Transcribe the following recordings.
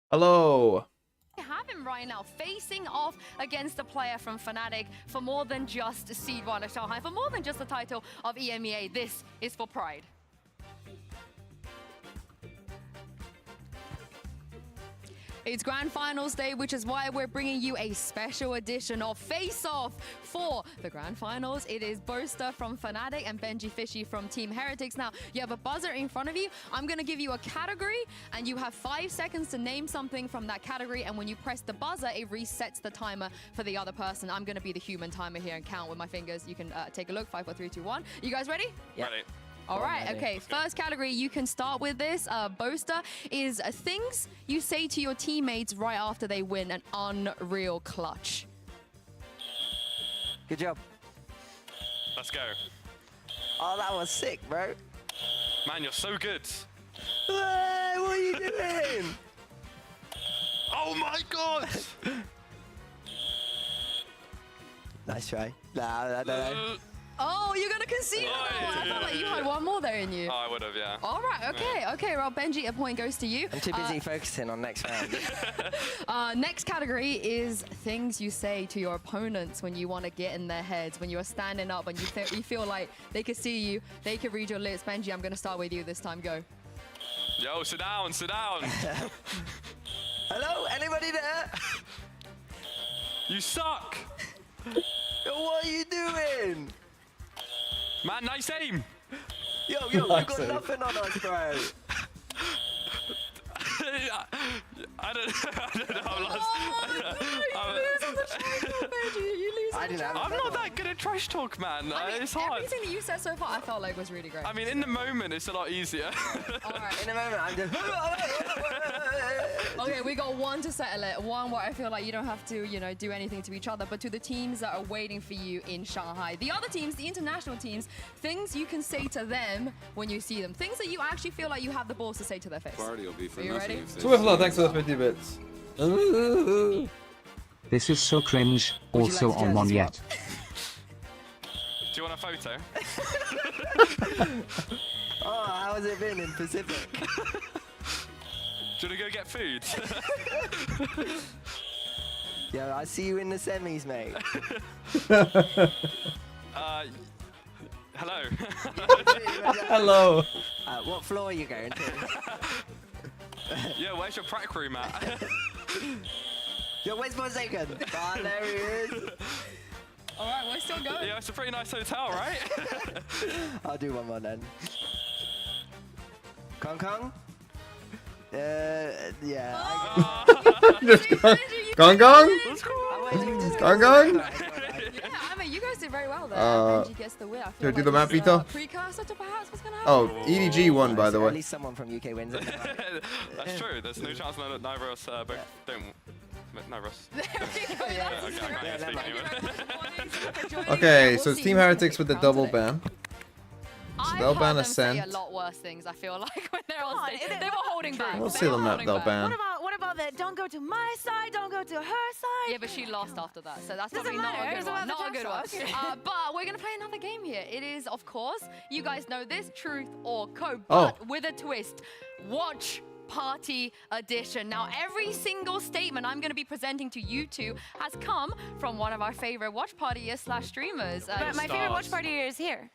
Hello. I have him right now facing off against a player from Fnatic for more than just Seed 1 of Shanghai, for more than just the title of EMEA. This is for Pride. It's Grand Finals Day, which is why we're bringing you a special edition of Face Off for the Grand Finals. It is Boaster from Fnatic and Benji Fishy from Team Heretics. Now, you have a buzzer in front of you. I'm going to give you a category, and you have 5 seconds to name something from that category. And when you press the buzzer, it resets the timer for the other person. I'm going to be the human timer here and count with my fingers. You can take a look. 5, 4, 3, 2, 1. You guys ready? Yeah. Ready. All right, okay, first category, you can start with this. Boaster is things you say to your teammates right after they win an unreal clutch. Good job. Let's go. Oh, that was sick, bro. Man, you're so good. Hey, what are you doing? Oh my god! Nice try. Nah, no. Oh, you're going to concede? I felt like you had one more there in you. Oh, I would have, yeah. All right, okay, okay. Well, Benji, a point goes to you. I'm too busy focusing on next round. Next category is things you say to your opponents when you want to get in their heads, when you are standing up and you feel like they could see you, they could read your lips. Benji, I'm going to start with you this time. Go. Yo, sit down, sit down. Hello, anybody there? You suck. What are you doing? Man, nice aim. Yo, you got nothing on us, bro. I don't know. I'm not that good at trash talk, man. I mean, it's hard. Everything that you said so far, I felt like was really great. I mean, in the moment, it's a lot easier. All right. In a moment, I'm just... Okay, we got one to settle it. One where I feel like you don't have to, you know, do anything to each other, but to the teams that are waiting for you in Shanghai. The other teams, the international teams, things you can say to them when you see them. Things that you actually feel like you have the balls to say to their face. Party will be for Are you ready? Swiftlaw, thanks for the 50 bits. This is so cringe. Also on one yet. Do you want a photo? Oh, how has it been in Pacific? Do you want to go get food? Yo, I see you in the semis, mate. Hello. Hello. What floor are you going to? Yeah, where's your prac room at? Yo, where's Forsaken? Ah, there he is. All right, we're still going. Yeah, it's a pretty nice hotel, right? I'll do one more then. Kong Kong? Yeah. Just gong gong? Gong gong? Yeah, I mean, you guys did very well there. Benji gets the win. I feel Should I do like the map, this is Vito? a precursor to perhaps what's going to happen. Oh, EDG won, by the At way. least someone from UK wins it. That's true. There's no chance neither of us both don't. Neither of us. There we go. Yeah, That's okay, I can't right. even speak anyway. Okay, so it's Team Heretics with the double ban. They'll ban them say Ascent. a lot worse things, I feel like, when they're on stage. They were holding back. We'll They see were the map holding they'll back. ban. What about the don't go to my side, don't go to her side? Yeah, but she lost after that, so that's Doesn't probably not matter, a good it's one. about the Not a good one. top side. Okay. But we're gonna play another game here. It is, of course, you guys know this, truth or code, Oh. but with a twist. Watch Party edition. Now, every single statement I'm going to be presenting to you two has come from one of our favorite watch partyers / streamers. But my favorite watch party is here.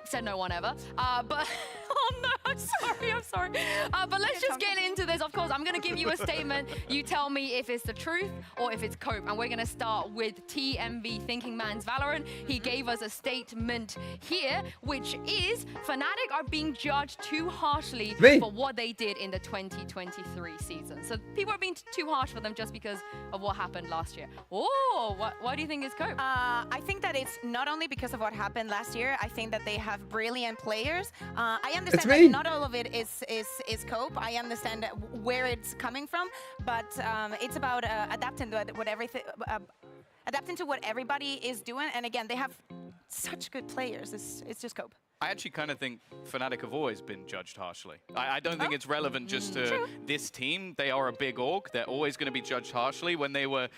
Said no one ever. But oh no, I'm sorry. But let's just get into this. Of course, I'm gonna give you a statement. You tell me if it's the truth or if it's cope. And we're gonna start with TMV, Thinking Man's Valorant. He gave us a statement here, which is Fnatic are being judged too harshly for what they did in the 2023 season. So people are being too harsh for them just because of what happened last year. Oh, why do you think it's cope? I think that it's not only because of what happened last year. I think that they have brilliant players. I understand that not all of it is cope. I understand where it's coming from, but it's about adapting to what everybody is doing. And again, they have such good players. It's just cope. I actually kind of think Fnatic have always been judged harshly. I don't think it's relevant just to this team. They are a big org. They're always going to be judged harshly. When they were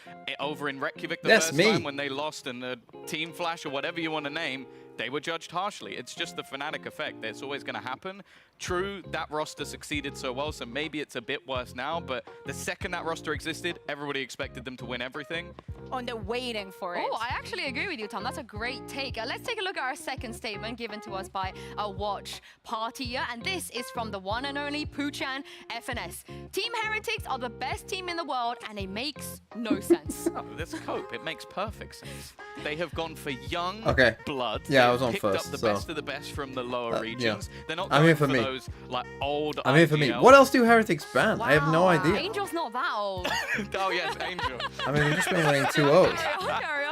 over in Reykjavik the first time, when they lost in the Team Flash or whatever you want to name, they were judged harshly. It's just the Fnatic effect. It's always going to happen. True, that roster succeeded so well, so maybe it's a bit worse now, but the second that roster existed, everybody expected them to win everything. Oh, and they're waiting for it. Oh, I actually agree with you, Tom. That's a great take. Let's take a look at our second statement given to us by a Watchparty, and this is from the one and only Pooch-chan FNS. Team Heretics are the best team in the world, and it makes no sense. Oh, that's Cope. It makes perfect sense. They have gone for young blood. Yeah, I was on picked first. Up the best of the best from the lower regions. Yeah. They're not I'm going here for me. those like old. I'm here for me. What else do Heretics ban? Wow. I have no idea. Angel's not that old. Oh yes, Angel. I mean, we've just been winning 2-0.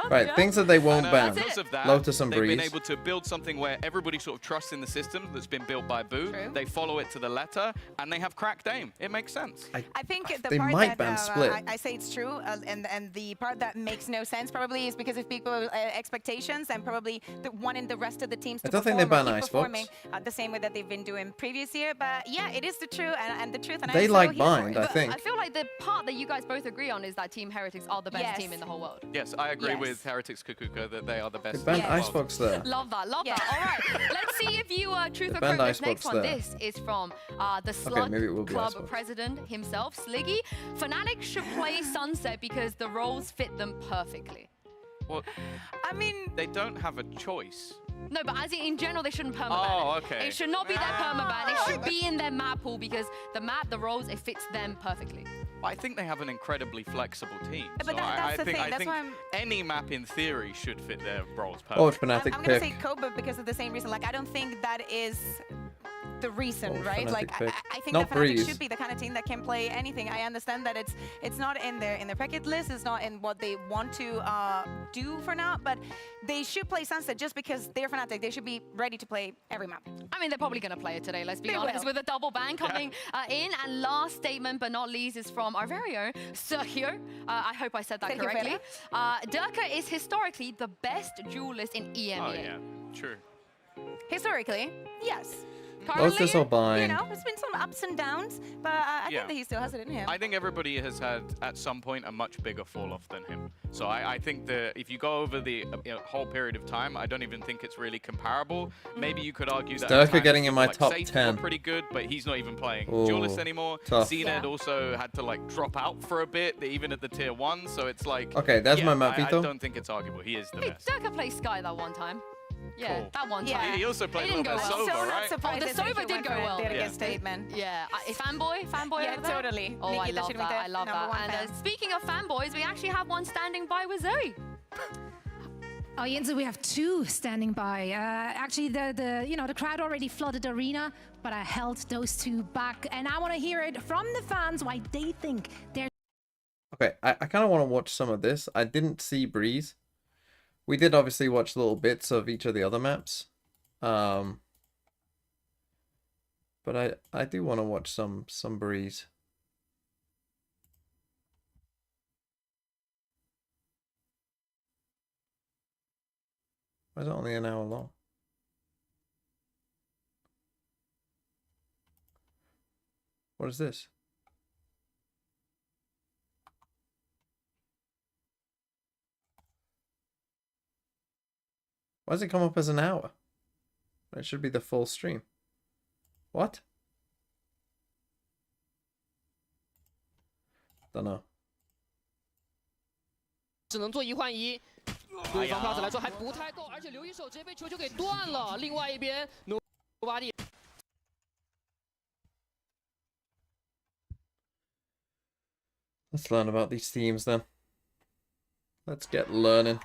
Right, yeah. things that they won't ban. Because of that, Lotus and they've Breeze. been able to build something where everybody sort of trusts in the system that's been built by Boo. True. They follow it to the letter, and they have cracked aim. It makes sense. I think the They part might that ban Split. I say it's true, and the part that makes no sense probably is because of people's expectations and probably wanting the rest of the teams to I don't think they ban keep Icebox. performing the same way that they've been doing previous year. But yeah, it is the truth and the truth. And They I'm so like here for bind, it. I think. I feel like the part that you guys both agree on is that Team Heretics are the best Yes. team in the whole world. Yes, I agree Yes. with Heretics Kukuka that they are the They best. banned team in the world. Icebox there. Love that, love Yeah. that. All right, let's see if you truth or banned correct this Icebox next one. there. This is from the Slug maybe it will be Club Icebox. president himself, Sliggy. Fnatic should play Sunset because the roles fit them perfectly. Well, I mean, they don't have a choice. No, but as in general, they shouldn't permaban Oh, it. okay. It should not be their permaban. It should be in their map pool because the map, the roles, it fits them perfectly. I think they have an incredibly flexible team. But so that's I the think, thing, I that's think why I'm- any map in theory should fit their roles Oh, perfectly. Fnatic I'm gonna say pick. Kobe because of the same reason. Like, I don't think that is the reason, Oh, right? Fnatic Like, pick. I think Not that Fnatic Breeze. should be the kind of team that can play anything. I understand that it's not in their packet list. It's not in what they want to do for now. But they should play Sunset just because they're Fnatic. They should be ready to play every map. I mean, they're probably going to play it today, let's be They honest, will. with a double ban coming in. And last statement, but not least, is from our very own Sergio. I hope I said that Sergio correctly. Durka is historically the best duelist in EMEA. Oh yeah, true. Historically, yes. Lotus or You bind. know, there's been some ups and downs, but I Yeah. think that he still has it in him. I think everybody has had at some point a much bigger fall off than him. So I think that if you go over the whole period of time, I don't even think it's really comparable. Maybe you could argue that Durka at times getting in my like top Satan 10. were pretty good, but he's not even playing Ooh, duelist anymore. tough. CNED also had to like drop out for a bit, even at the tier 1. So it's like Okay, that's yeah, my map I veto. don't think it's arguable. He is the Hey, best. Durka played Sky that one time. Yeah, Cool. that one Yeah. time. He also played a It little didn't bit go of well. so Sova, not right? surprised the that Sova Sergio did went go for well. There Yeah. against statement. Yeah, fanboy Yeah, over there? totally. Oh, I Nikita love should be that. the I love number that. one And fan. speaking of fanboys, we actually have one standing by with Zoe. Oh, Jens, we have two standing by. Actually, the crowd already flooded the arena, but I held those two back, and I want to hear it from the fans why they think they're. Okay, I kind of want to watch some of this. I didn't see Breeze. We did obviously watch little bits of each of the other maps. But I do want to watch some Breeze. Why is it only an hour long? What is this? Why does it come up as an hour? It should be the full stream. What? Don't know. 只能做一换一，对方 Plus 来说还不太够，而且留一手直接被球给断了。另外一边努巴蒂 Let's learn about these teams then. Let's get learning.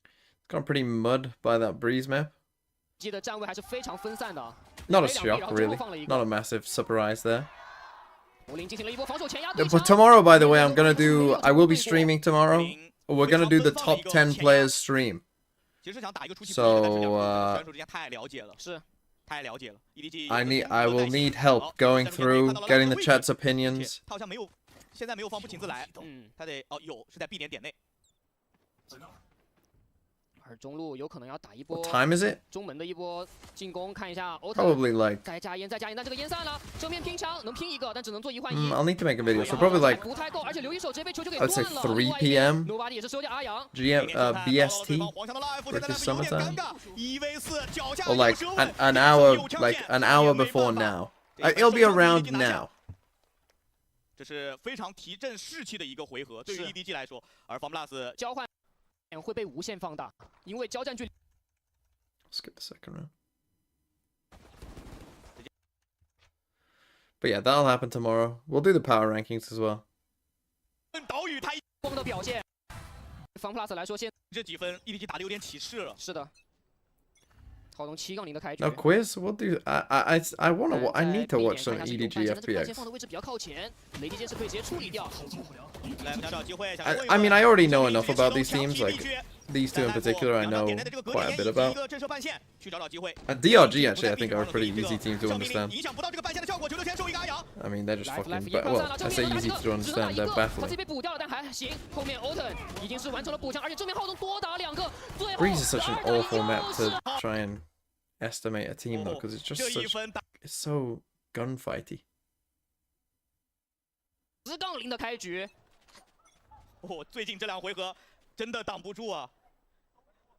It's gone pretty mud by that Breeze map. 的站位还是非常分散的。 Not a shock, really. Not a massive surprise there. 武林进行了一波防守前压 But tomorrow, by the way, I will be streaming tomorrow. We're gonna do the top 10 players stream. 其实想打一个出其不意 So, 的，但是两个选手之间太了解了，是太了解了。EDG I will need help going through, getting the chat's opinions. 他好像没有，现在没有放不请自来，他得有是在 B 点内。而中路有可能要打一 What 波 time is it? 中门的一波进攻，看一下 Probably like 再加烟，但这个烟散了，正面拼墙能拼一个，但只能做1换1。I'll need to make a video. So probably like 不太够，而且刘一手直接被球给 I'd 断 say 了。 3 p.m. 努瓦迪也是收掉阿阳。GM BST British summertime or like an hour before now. It'll be around now. 这是非常提振士气的一个回合，对于 EDG 来说，而防 plus 交换会被无限放大，因为交战距离。Skip the second round. But yeah, that'll happen tomorrow. We'll do the power rankings as well. 岛屿他光的表现，防 plus 来说，现这几分 EDG 打的有点起势了。是的。 浩东7杠0的开局。 Now quiz, we'll do. I need to watch some EDG FPX. I mean, I already know enough about these teams. Like these two in particular, I know quite a bit about. DRG actually, I think are a pretty easy team to understand. I mean, they're just fucking. Well, I say easy to understand. They're baffling. Breeze is such an awful map to try and estimate a team though, because it's just such, it's so gunfighty. 10杠0的开局，最近这2回合真的挡不住啊！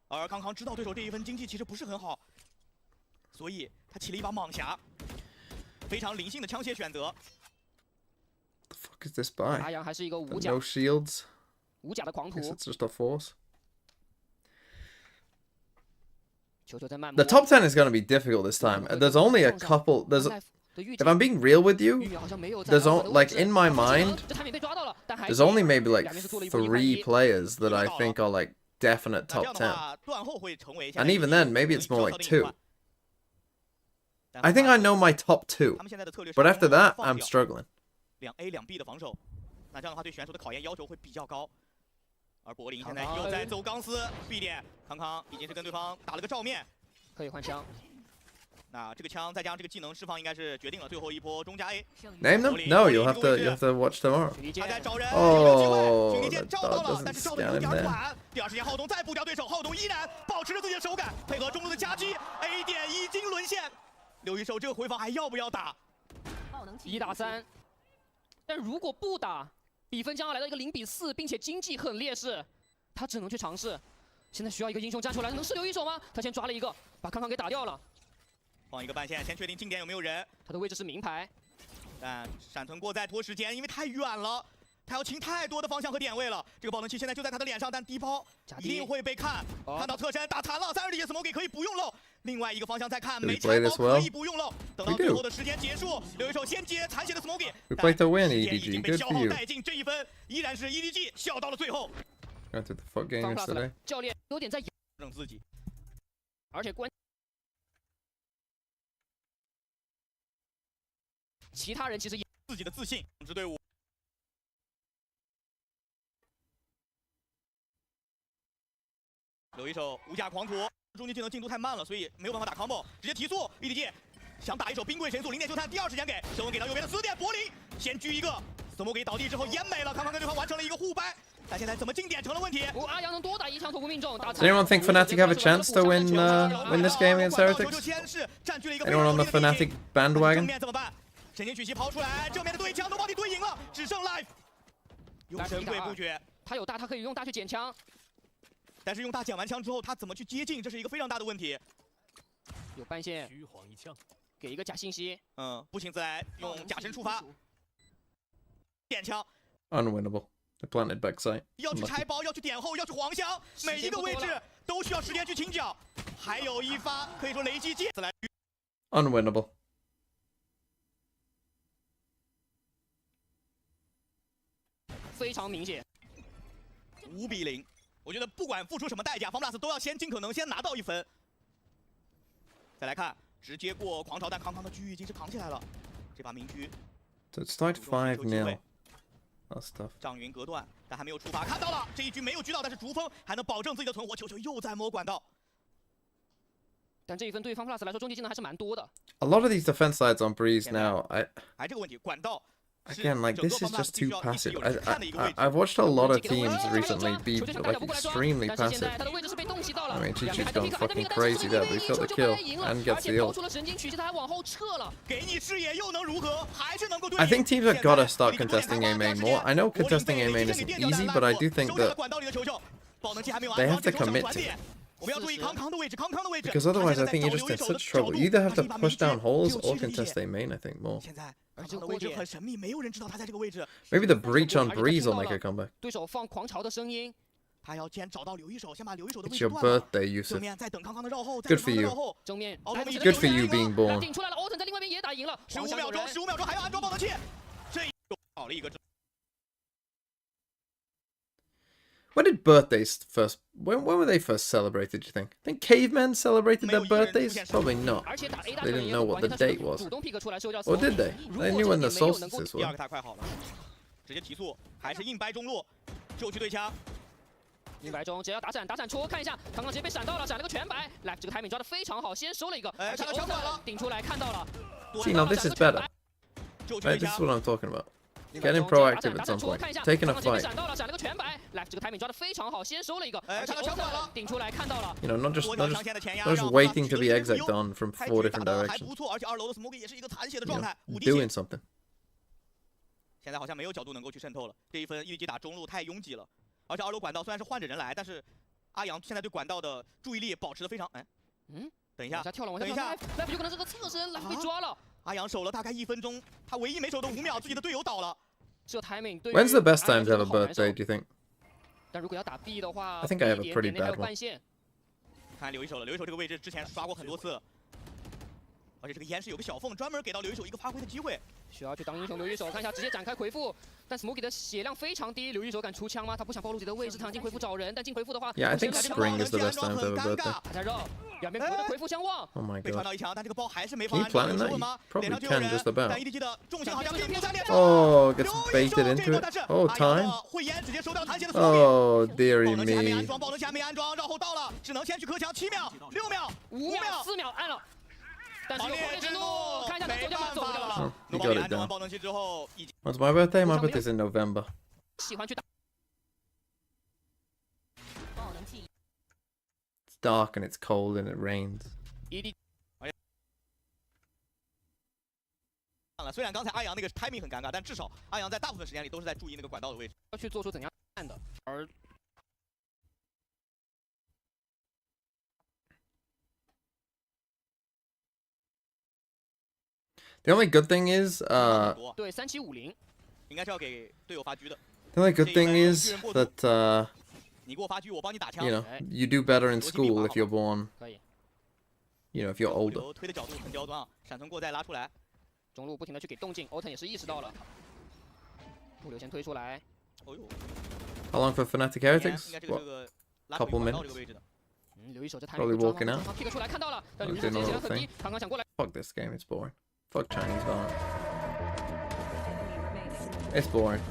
而康康知道对手这一分经济其实不是很好，所以他起了一把莽侠，非常灵性的枪械选择。The fuck is this by? 阿阳还是一个无甲 No shields. 无甲的狂徒。 Guess it's just a force. 球球在慢 The top 10 is going to be difficult this time. There's only a couple. If I'm being real with you, like in my mind, there's only maybe like 3 players that I think are like definite top 10. And even then, maybe it's more like 2. I think I know my top 2, but after that, I'm struggling. 2A 2B 的防守，那这样的话对选手的考验要求会比较高。而柏林现在又在走钢丝 B 点，康康已经是跟对方打了个照面，可以换枪。 那这个枪再加上这个技能释放，应该是决定了最后一波中加 A。 Name them? No, you'll have to watch tomorrow. 他在找人， Oh, 有机会，军找到了， that 但是照 doesn't 的有 scan 点 him there. 晚。第2时间，浩东再补掉对手，浩东依然保持着自己的手感，配合中路的夹击 ，A 点已经沦陷。刘一手这个回防还要不要打？1打3，但如果不打，比分将要来到一个0比4，并且经济很劣势，他只能去尝试。现在需要一个英雄站出来，能是刘一手吗？他先抓了一个，把康康给打掉了。 放一个半线，先确定近点有没有人。他的位置是名牌，但闪存过再拖时间，因为太远了，他要清太多的方向和点位了。这个爆能器现在就在他的脸上，但低抛一定会被看。看到侧身打残了，30滴的 smoke 可以不用漏。另外一个方向再看，没拆包可以不用漏。等到最后的时间结束，刘一手先接残血的 smoke。 We play to win, 已经 EDG. 被 Good 消 for 耗 you. 殆尽，这一分依然是 EDG 笑到了最后。 Went to the fuck game yesterday. 教练有点在整自己，而且其他人其实也自己的自信，整支队伍。有一手无甲狂徒，中间技能进度太慢了，所以没有办法打 combo， 直接提速。EDG 想打一手冰柜神速，0点9探，第2时间给升温给到右边的4点柏林，先狙一个，斯莫给倒地之后烟没了，康康跟对方完成了一个互掰，但现在怎么进点成了问题。阿阳能多打1枪头部命中。Does anyone think Fnatic have a chance to win this game against Heretics? Anyone on the Fnatic bandwagon? 怎么办？神经曲奇抛出来，正面的对枪都把你对赢了，只剩 life。用神鬼不绝，他有大，他可以用大去捡枪。 但是用大捡完枪之后，他怎么去接近，这是一个非常大的问题。有半线，虚晃一枪，给一个假信息。不请自来，用假身触发，点枪。Unwinnable. They planted backside. 要去拆包，要去点后，要去黄香，每一个位置都需要时间去清剿。还有一发可以说雷击剑，自来。Unwinnable. 非常明显，5比0。 我觉得不管付出什么代价，防 plus 都要尽可能先拿到1分。再来看，直接过狂潮，但康康的狙已经是扛起来了。这把明狙。So it's tied 5-0. That's tough. 障云隔断，但还没有触发，看到了这一狙没有狙到，但是逐风还能保证自己的存活。球球又在摸管道。但这一分对方 plus 来说，终极技能还是蛮多的。A lot of these defense sides on Breeze now, 这个问题，管道。 Again, like this is just too passive. I've watched a lot of teams recently be like extremely passive. I mean, Chi-Chi's gone fucking crazy there, but he got the kill and gets the ult. I think teams have got to start contesting A main more. I know contesting A main isn't easy, but I do think that they have to commit to it. Because otherwise, I think you're just in such trouble. You either have to push down holes or contest A main, I think, more. Maybe the breach on Breeze will make a comeback. It's your birthday, Yusuf. Good for you. Good for you being born. When did birthdays first... When were they first celebrated, do you think? I think cavemen celebrated their birthdays? Probably not. They didn't know what the date was. Or did they? They knew when the solstices were. 硬白中直接要打闪，打闪戳看一下，刚刚直接被闪到了，闪了个全白，来这个 timing 抓得非常好，先收了一个，而且欧特顶出来看到了。 See, now this is better. Right, this is what I'm talking about. Getting proactive at some point. Taking a fight. You know, not just waiting to be exec'd on from 4 different directions. You know, doing something. 现在好像没有角度能够去渗透了。这一分一击打中路太拥挤了，而且2楼管道虽然是换着人来，但是阿阳现在对管道的注意力保持得非常……哎，等一下，等一下，来有可能是个侧身，来被抓了。阿阳守了大概1分钟，他唯一没守的5秒，自己的队友倒了。这 timing 对。When's the best time to have a birthday? Do you think? 但如果要打 B 的话 I think I have a pretty bad one. 看留一手了，留一手这个位置之前刷过很多次。 而且这个烟是有个小缝，专门给到刘一手一个发挥的机会。需要去当英雄，刘一手看一下，直接展开回复。但 Smokey 的血量非常低，刘一手敢出枪吗？他不想暴露自己的位置，他想进回复找人，但进回复的话 ，Yeah, I think spring is the best time to have a birthday. 还在绕，两边不的回复相望。 Oh my 被传 god. 到一枪，但这个包还是没法 Can you plan that? You probably can just about. 但 EDG 的重心好像并不在脸上。 Oh, gets baited into it. Oh, time. 慧烟直接收掉弹血的 Oh, dearie 宝能器还没 me. 安装，宝能器还没安装，绕后到了，只能先去磕墙。7秒、6秒、5秒、4秒，按了。 但是有火烈之怒，看一下没办法了。 You got it down. 宝能器之后， When's my birthday? My birthday's in November. 喜欢去打。 It's dark and it's cold and it rains. 虽然刚才阿阳那个 timing 很尴尬，但至少阿阳在大部分时间里都是在注意那个管道的位置，要去做出怎样看的，而。 The only good thing is, 对3750，应该是要给队友发狙的。 The only good thing is that, 你给我发狙，我帮你打枪。 you know, you do better in school if you're born. You know, if you're older. 推的角度很刁钻啊，闪存过再拉出来。中路不停的去给动静，欧腾也是意识到了。物流先推出来。哦呦。 How long for Fnatic Heretics? What? Couple minutes. 留一手这 Probably walking out. pick 出来看到了，但刘一 Doing 手 a 直接 little 很低， thing. 刚刚想过来。 Fuck this game, it's boring. Fuck Chinese Valorant. It's boring.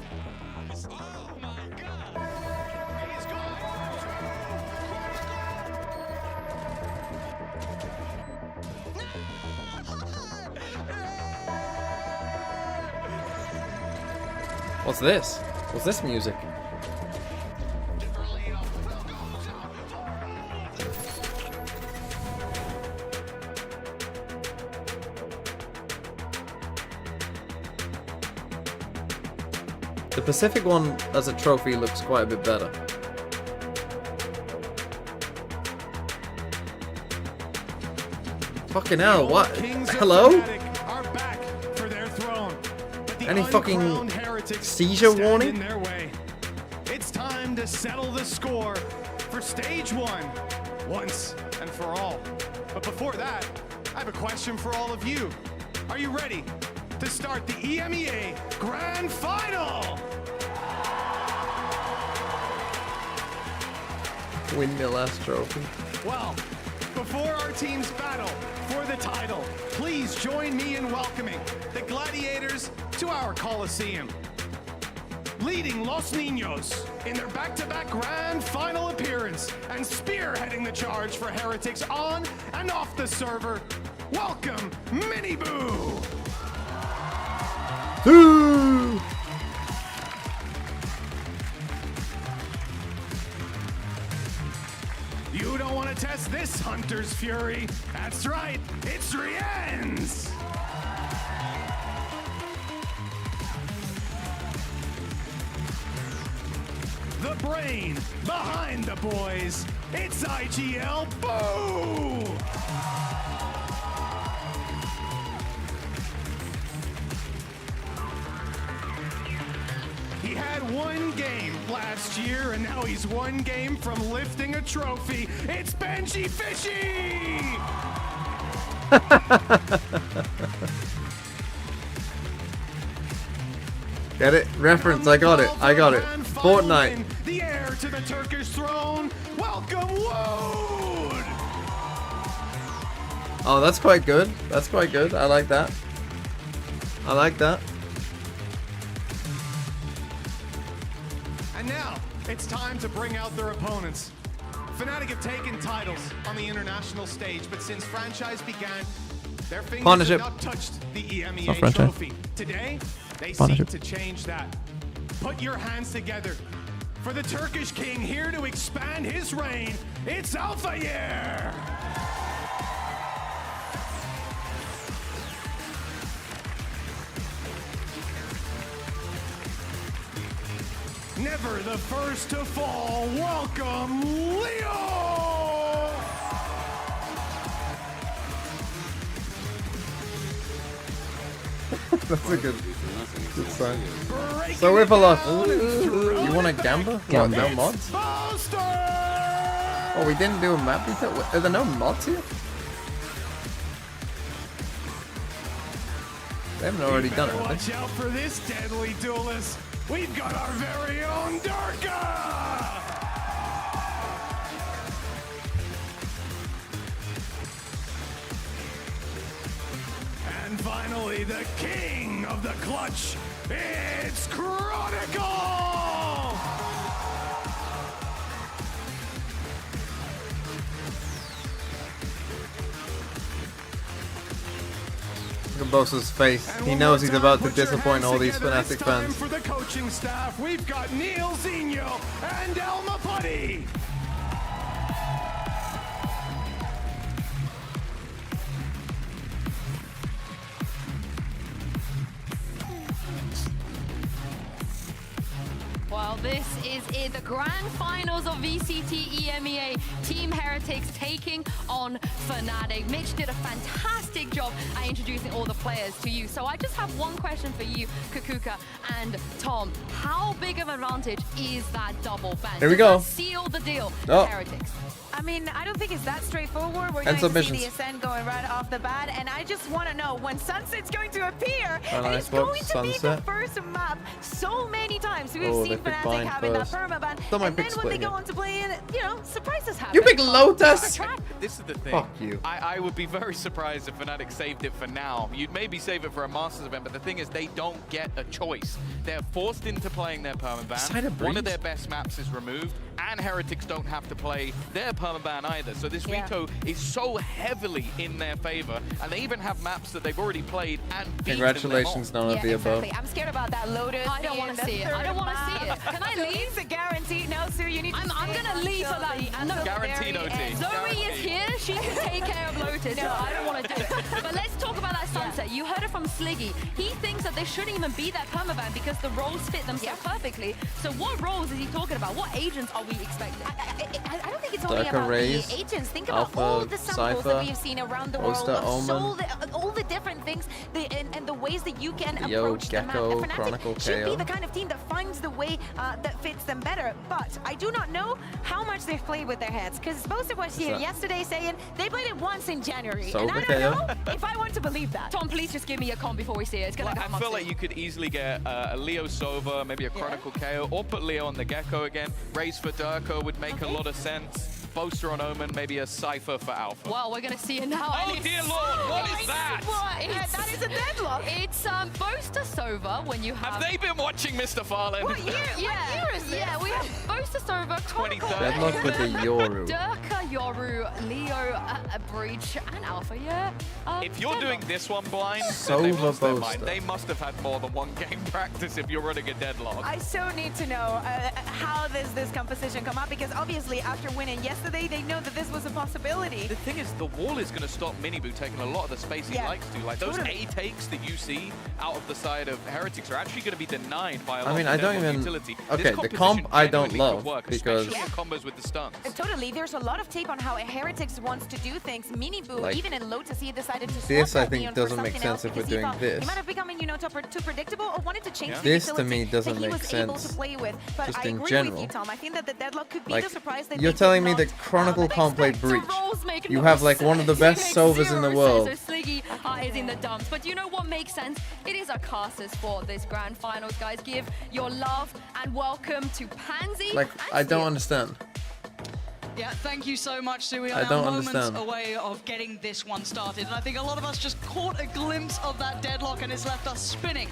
What's this? What's this music? The Pacific one as a trophy looks quite a bit better. Fucking hell, what? Hello? Any fucking seizure warning? It's time to settle the score for stage 1 once and for all. But before that, I have a question for all of you. Are you ready to start the EMEA Grand Final? Windmill-ass trophy. Well, before our teams battle for the title, please join me in welcoming the Gladiators to our Coliseum. Leading Los Niños in their back-to-back Grand Final appearance and spearheading the charge for Heretics on and off the server, welcome Mini Boo! You don't want to test this hunter's fury. That's right, it's Rien's. The brain behind the boys. It's IGL Boo! He had one game last year, and now he's one game from lifting a trophy. It's Benji Fishy! Get it? Reference, I got it. I got it. Fortnite. The heir to the Turkish throne. Welcome, Wood! Oh, that's quite good. That's quite good. I like that. I like that. And now, it's time to bring out their opponents. Fnatic have taken titles on the international stage, but since franchise began, their fingers Partnership. have not touched the EMEA Not franchise. trophy. Today, they Partnership. seek to change that. Put your hands together for the Turkish king here to expand his reign. It's Alpha Year! Never the first to fall. Welcome, Leo! That's a good sign. So with a lot. You want a Gamba? What, no mods? Oh, we didn't do a map detail? Are there no mods here? They haven't already done it, have Watch they? out for this deadly duelist. We've got our very own Darka! And finally, the king of the clutch. It's Chronicle! Look at Bosa's face. He knows he's about to disappoint all these Fnatic fans. For the coaching staff, we've got Neil Zinho and Elma Putty. Well, this is it. The grand finals of VCT EMEA. Team Heretics taking on Fnatic. Mitch did a fantastic job at introducing all the players to you. So I just have one question for you, Kakuka and Tom. How big of an advantage is that double ban? Here we go. Does that seal the deal Oh. for Heretics? I mean, I don't think it's that straightforward. We're And going to see the submissions. Ascent going right off the bat, and I just want to know when Sunset's going to appear, and nice it's going one, to be Sunset. the first map so many times. We've Oh, seen they pick Fnatic Bind having first. that permaban, Don't mind and then pick when they split go here. on to play in, surprises happen. You pick Lotus! This is the thing. Fuck you. I would be very surprised if Fnatic saved it for now. You'd maybe save it for a Masters event, but the thing is they don't get a choice. They're forced into playing their permaban. Side of One of Breeze? their best maps is removed, and Heretics don't have to play their permaban either. So this veto is so heavily in their favor, and they even have maps that they've already played and beaten Congratulations, them on. none of the above. I'm scared about that Lotus. I don't want to see it. I don't want to see it. Can I leave? It's a guarantee. No, Sue, you need to I'm going to leave for that. No, Guaranteed, OT. Zoe is here. She can take care of Lotus. No, I don't want to do it. But let's talk about that Sunset. You heard it from Sliggy. He thinks that they shouldn't even be that permaban because the roles fit them so perfectly. So what roles is he talking about? What agents are we expecting? I don't think it's only Darker about Rays, the agents. Think about Alpha, all the samples that Cypher, we've seen around the world Osta, of Omen, all the different things and the ways that you can Yo, approach the map. Gecko, And Fnatic Chronicle, should be KO. the kind of team that finds the way that fits them better. But I do not know how much they've played with their heads, because Bosa was here yesterday saying they played it once in January. So and I okay, don't know if I want to believe that. Tom, please just give me a comp before we see it. It's going to I come feel like you could easily get a Leo Sova, maybe a Chronicle KO, or put Leo on the Gecko again. Raise for Durko would make a lot of sense. Boaster on Omen, maybe a Cypher for Alpha. Well, we're going to see it now. Oh dear lord, what is that? That is a deadlock. It's Boaster Sova when you have... Have they been watching Mr. Farland? What year? Yeah, What year is this? yeah, we have Boaster Sova, Chronicle, 23rd. Deadlock with the Yoru. Durka, Yoru, Leo, Breach, and Alpha, yeah. If you're doing this one blind, Sova then they've lost their Boaster. mind. They must have had more than one game practice if you're running a deadlock. I so need to know how this composition come up, because obviously after winning yesterday, they know that this was a possibility. The thing is, the wall is going to stop Minibu taking a lot of the space he likes to. Like, those A takes that you see out of the side of Heretics are actually going to be denied by a lot I don't even... utility. Okay, the comp I don't love, because... combos with the stuns. Totally, there's a lot of tape on how Heretics wants to do things. Minibu, like, even in Lotus, he decided to swap this I that think Neon doesn't for make something sense else if we're because he doing thought this. He might have become, you know, too predictable, or wanted to change the This utility to me doesn't that he make was able sense. to play with. But Just I in agree general. with you, Tom. I think that the deadlock could be Like, the surprise that you're they telling did me not, that Chronicle can't play Breach. You no have like one of the best sense. Sovas in the world. So Sliggy is in the dumps. But you know what makes sense? It is a casters for this grand finals, guys. Give your love and welcome to Pansy. Like, I don't understand. Yeah, thank you so much, Sue. We are I now don't moments understand. away of getting this one started. And I think a lot of us just caught a glimpse of that deadlock and it's left us spinning.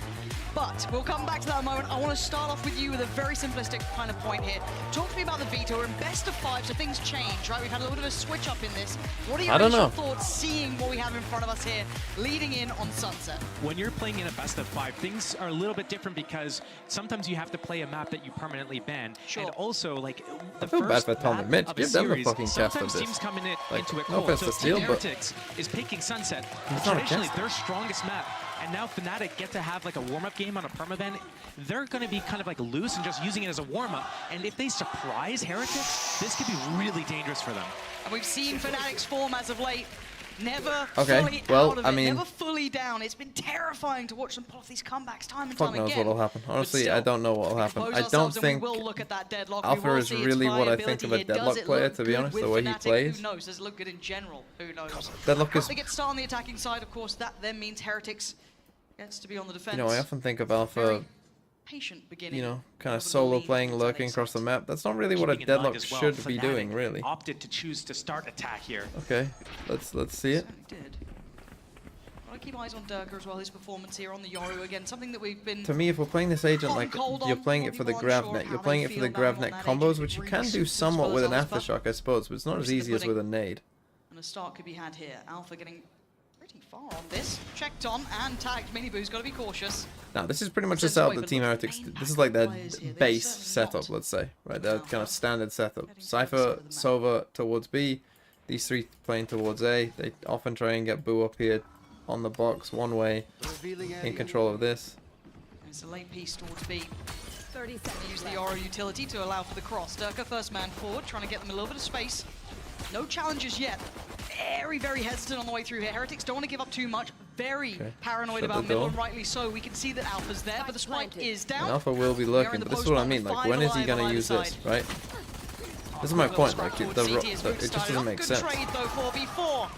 But we'll come back to that moment. I want to start off with you with a very simplistic kind of point here. Talk to me about the veto. We're in best of 5, so things change, right? We've had a little bit of a switch up in this. What are your initial thoughts seeing what we have in front of us here, leading in on Sunset? When you're playing in a best of 5, things are a little bit different because sometimes you have to play a map that you permanently ban. Sure. And also, like, the I feel bad first for Tom map and Mitch. of a Give them the series, fucking cast of sometimes this. teams come in Like, into it no cold. offense So to Steel, Team but Heretics is picking Sunset. It's not Traditionally, against their strongest map. And now Fnatic get to have like a warm-up game on a permaban. They're going to be kind of like loose and just using it as a warm-up. And if they surprise Heretics, this could be really dangerous for them. And we've seen Fnatic's form as of late. Never Okay, fully well, out of I it, mean, never fully down. It's been terrifying to watch them pull off these comebacks time and fuck time knows again. what'll happen. But Honestly, still, I don't know what'll happen. I don't think we'll look at that deadlock. Alpha is really what I think of a deadlock player, to be honest, the way he plays. Who knows? Does it look good in general? Who knows? Deadlock is... They get started on the attacking side, of course. That then means Heretics gets to be on the defense. You know, I often think of Alpha, patient beginning. you know, kind of solo playing, lurking across the map. That's not really what a Keeping in mind deadlock as well, should be Fnatic doing, really. opted to choose to start attack here. Okay, let's see it. Did. I keep eyes on Durka as well, his performance here on the Yoru again, something that we've been... To me, if we're playing this agent, like, you're playing it for the GravNet. You're playing it for the GravNet combos, which you can do somewhat with an Aftershock, I suppose, but it's not as easy as with a nade. And a start could be had here. Alpha getting pretty far on this. Checked on and tagged. Minibu's got to be cautious. Now, this is pretty much the setup that Team Heretics... This is like their base setup, let's say, right? Their kind of standard setup. Cypher, Sova towards B, these three playing towards A. They often try and get Boo up here on the box one way, in control of this. It's a late piece towards B. 30 seconds. Use the Aura utility to allow for the cross. Durka first man forward, trying to get them a little bit of space. No challenges yet. Very, very hesitant on the way through here. Heretics don't want to give up too much. Very paranoid about middle, and rightly so. We can see that Alpha's there, but the spike is down. And Alpha will be lurking, but this is what I mean. Like, when is he going to use this, right? This is my point. Like, it just doesn't make sense. Good trade though, 4v4.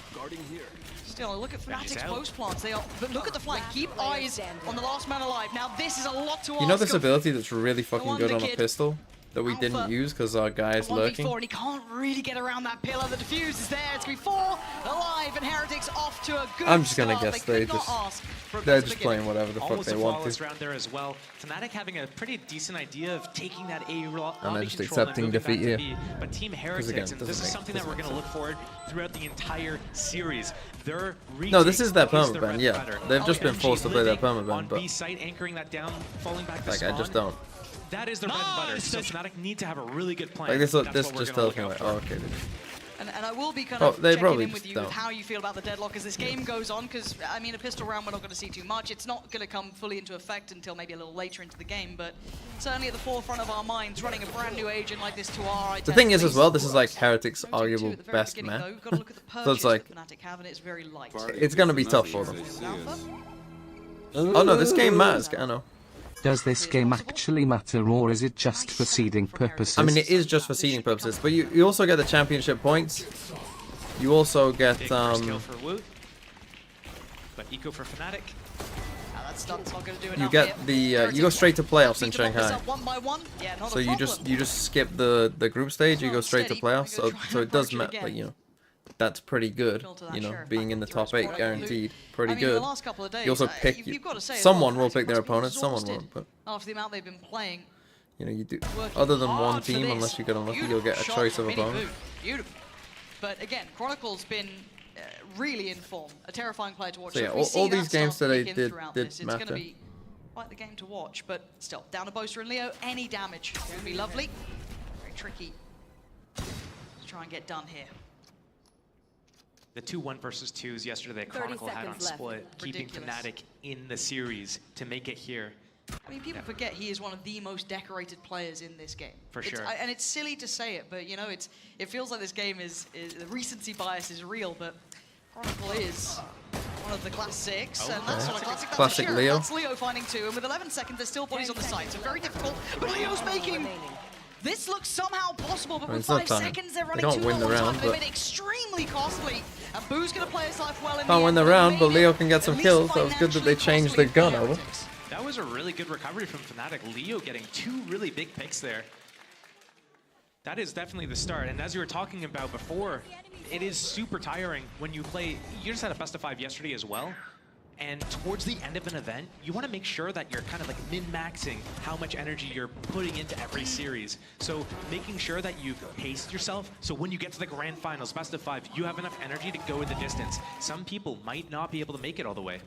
Still, look at Fnatic's post plants. But look at the flank. Keep eyes on the last man alive. Now this is a lot to ask. You know this ability that's really fucking good on a pistol that we didn't use because our guy is lurking? And he can't really get around that pillar. The defuse is there. It's going to be 4 alive, and Heretics off to a good I'm just gonna start. guess they're just playing whatever the fuck they want to. Round there as well. Fnatic having a pretty decent idea of taking that A and they're just accepting defeat here. But Team Heretics, and this is something that we're going to look forward throughout the entire series. No, this is their permaban, yeah. They've just been forced to play their permaban, but anchoring that down, falling back to like, I just don't. That is their bread and butter. So Fnatic need to have a really good plan. Like, this just tells me, like, oh, okay. And I will be kind of they checking in with you don't. with how you feel about the deadlock as this game goes on, because, I mean, a pistol round we're not going to see too much. It's not going to come fully into effect until maybe a little later into the game, but certainly at the forefront of our minds, running a brand new agent like this to our The thing is, as well, this is like Heretics' arguable best map. So it's like, it's going to be tough for them. Oh no, this game matters, I know. Does this game actually matter, or is it just for seeding purposes? I mean, it is just for seeding purposes, but you also get the championship points. You also get but eco for Fnatic. You get the you go straight to playoffs in Shanghai. Yeah, so you just skip the group stage. You go straight to playoffs. So it does matter, like, you know. That's pretty good, you know, being in the top 8 guaranteed, pretty good. You also pick, someone will pick their opponent, someone won't, but after the amount they've been playing, you know, you do, other than one team, unless you get unlucky, you'll get a choice of opponent. Beautiful. But again, Chronicle's been really in form, a terrifying player to watch. So yeah, all these games today did matter. Quite the game to watch, but still, down to Boaster and Leo, any damage would be lovely. tricky to try and get done here. The 2-1 versus 2s yesterday Chronicle had on split, keeping Fnatic in the series to make it here. I mean, people forget he is one of the most decorated players in this game. For sure. And it's silly to say it, but you know, it feels like this game is the recency bias is real, but Chronicle is one of the classics, and that's not a classic. Classic Leo. That's Leo finding 2, and with 11 seconds, there's still bodies on the side, so very difficult. But Leo's making. This looks somehow possible, but with 5 seconds, they're running 2 on time. They made it extremely costly. And Boo's going to play his life well in Can't win the round, but Leo can get some kills. That was good that they changed the gun over. That was a really good recovery from Fnatic. Leo getting 2 really big picks there. That is definitely the start. And as you were talking about before, it is super tiring when you play. You just had a best of 5 yesterday as well. And towards the end of an event, you want to make sure that you're kind of like min-maxing how much energy you're putting into every series. So making sure that you've paced yourself, so when you get to the grand finals, best of 5, you have enough energy to go the distance. Some people might not be able to make it all the way.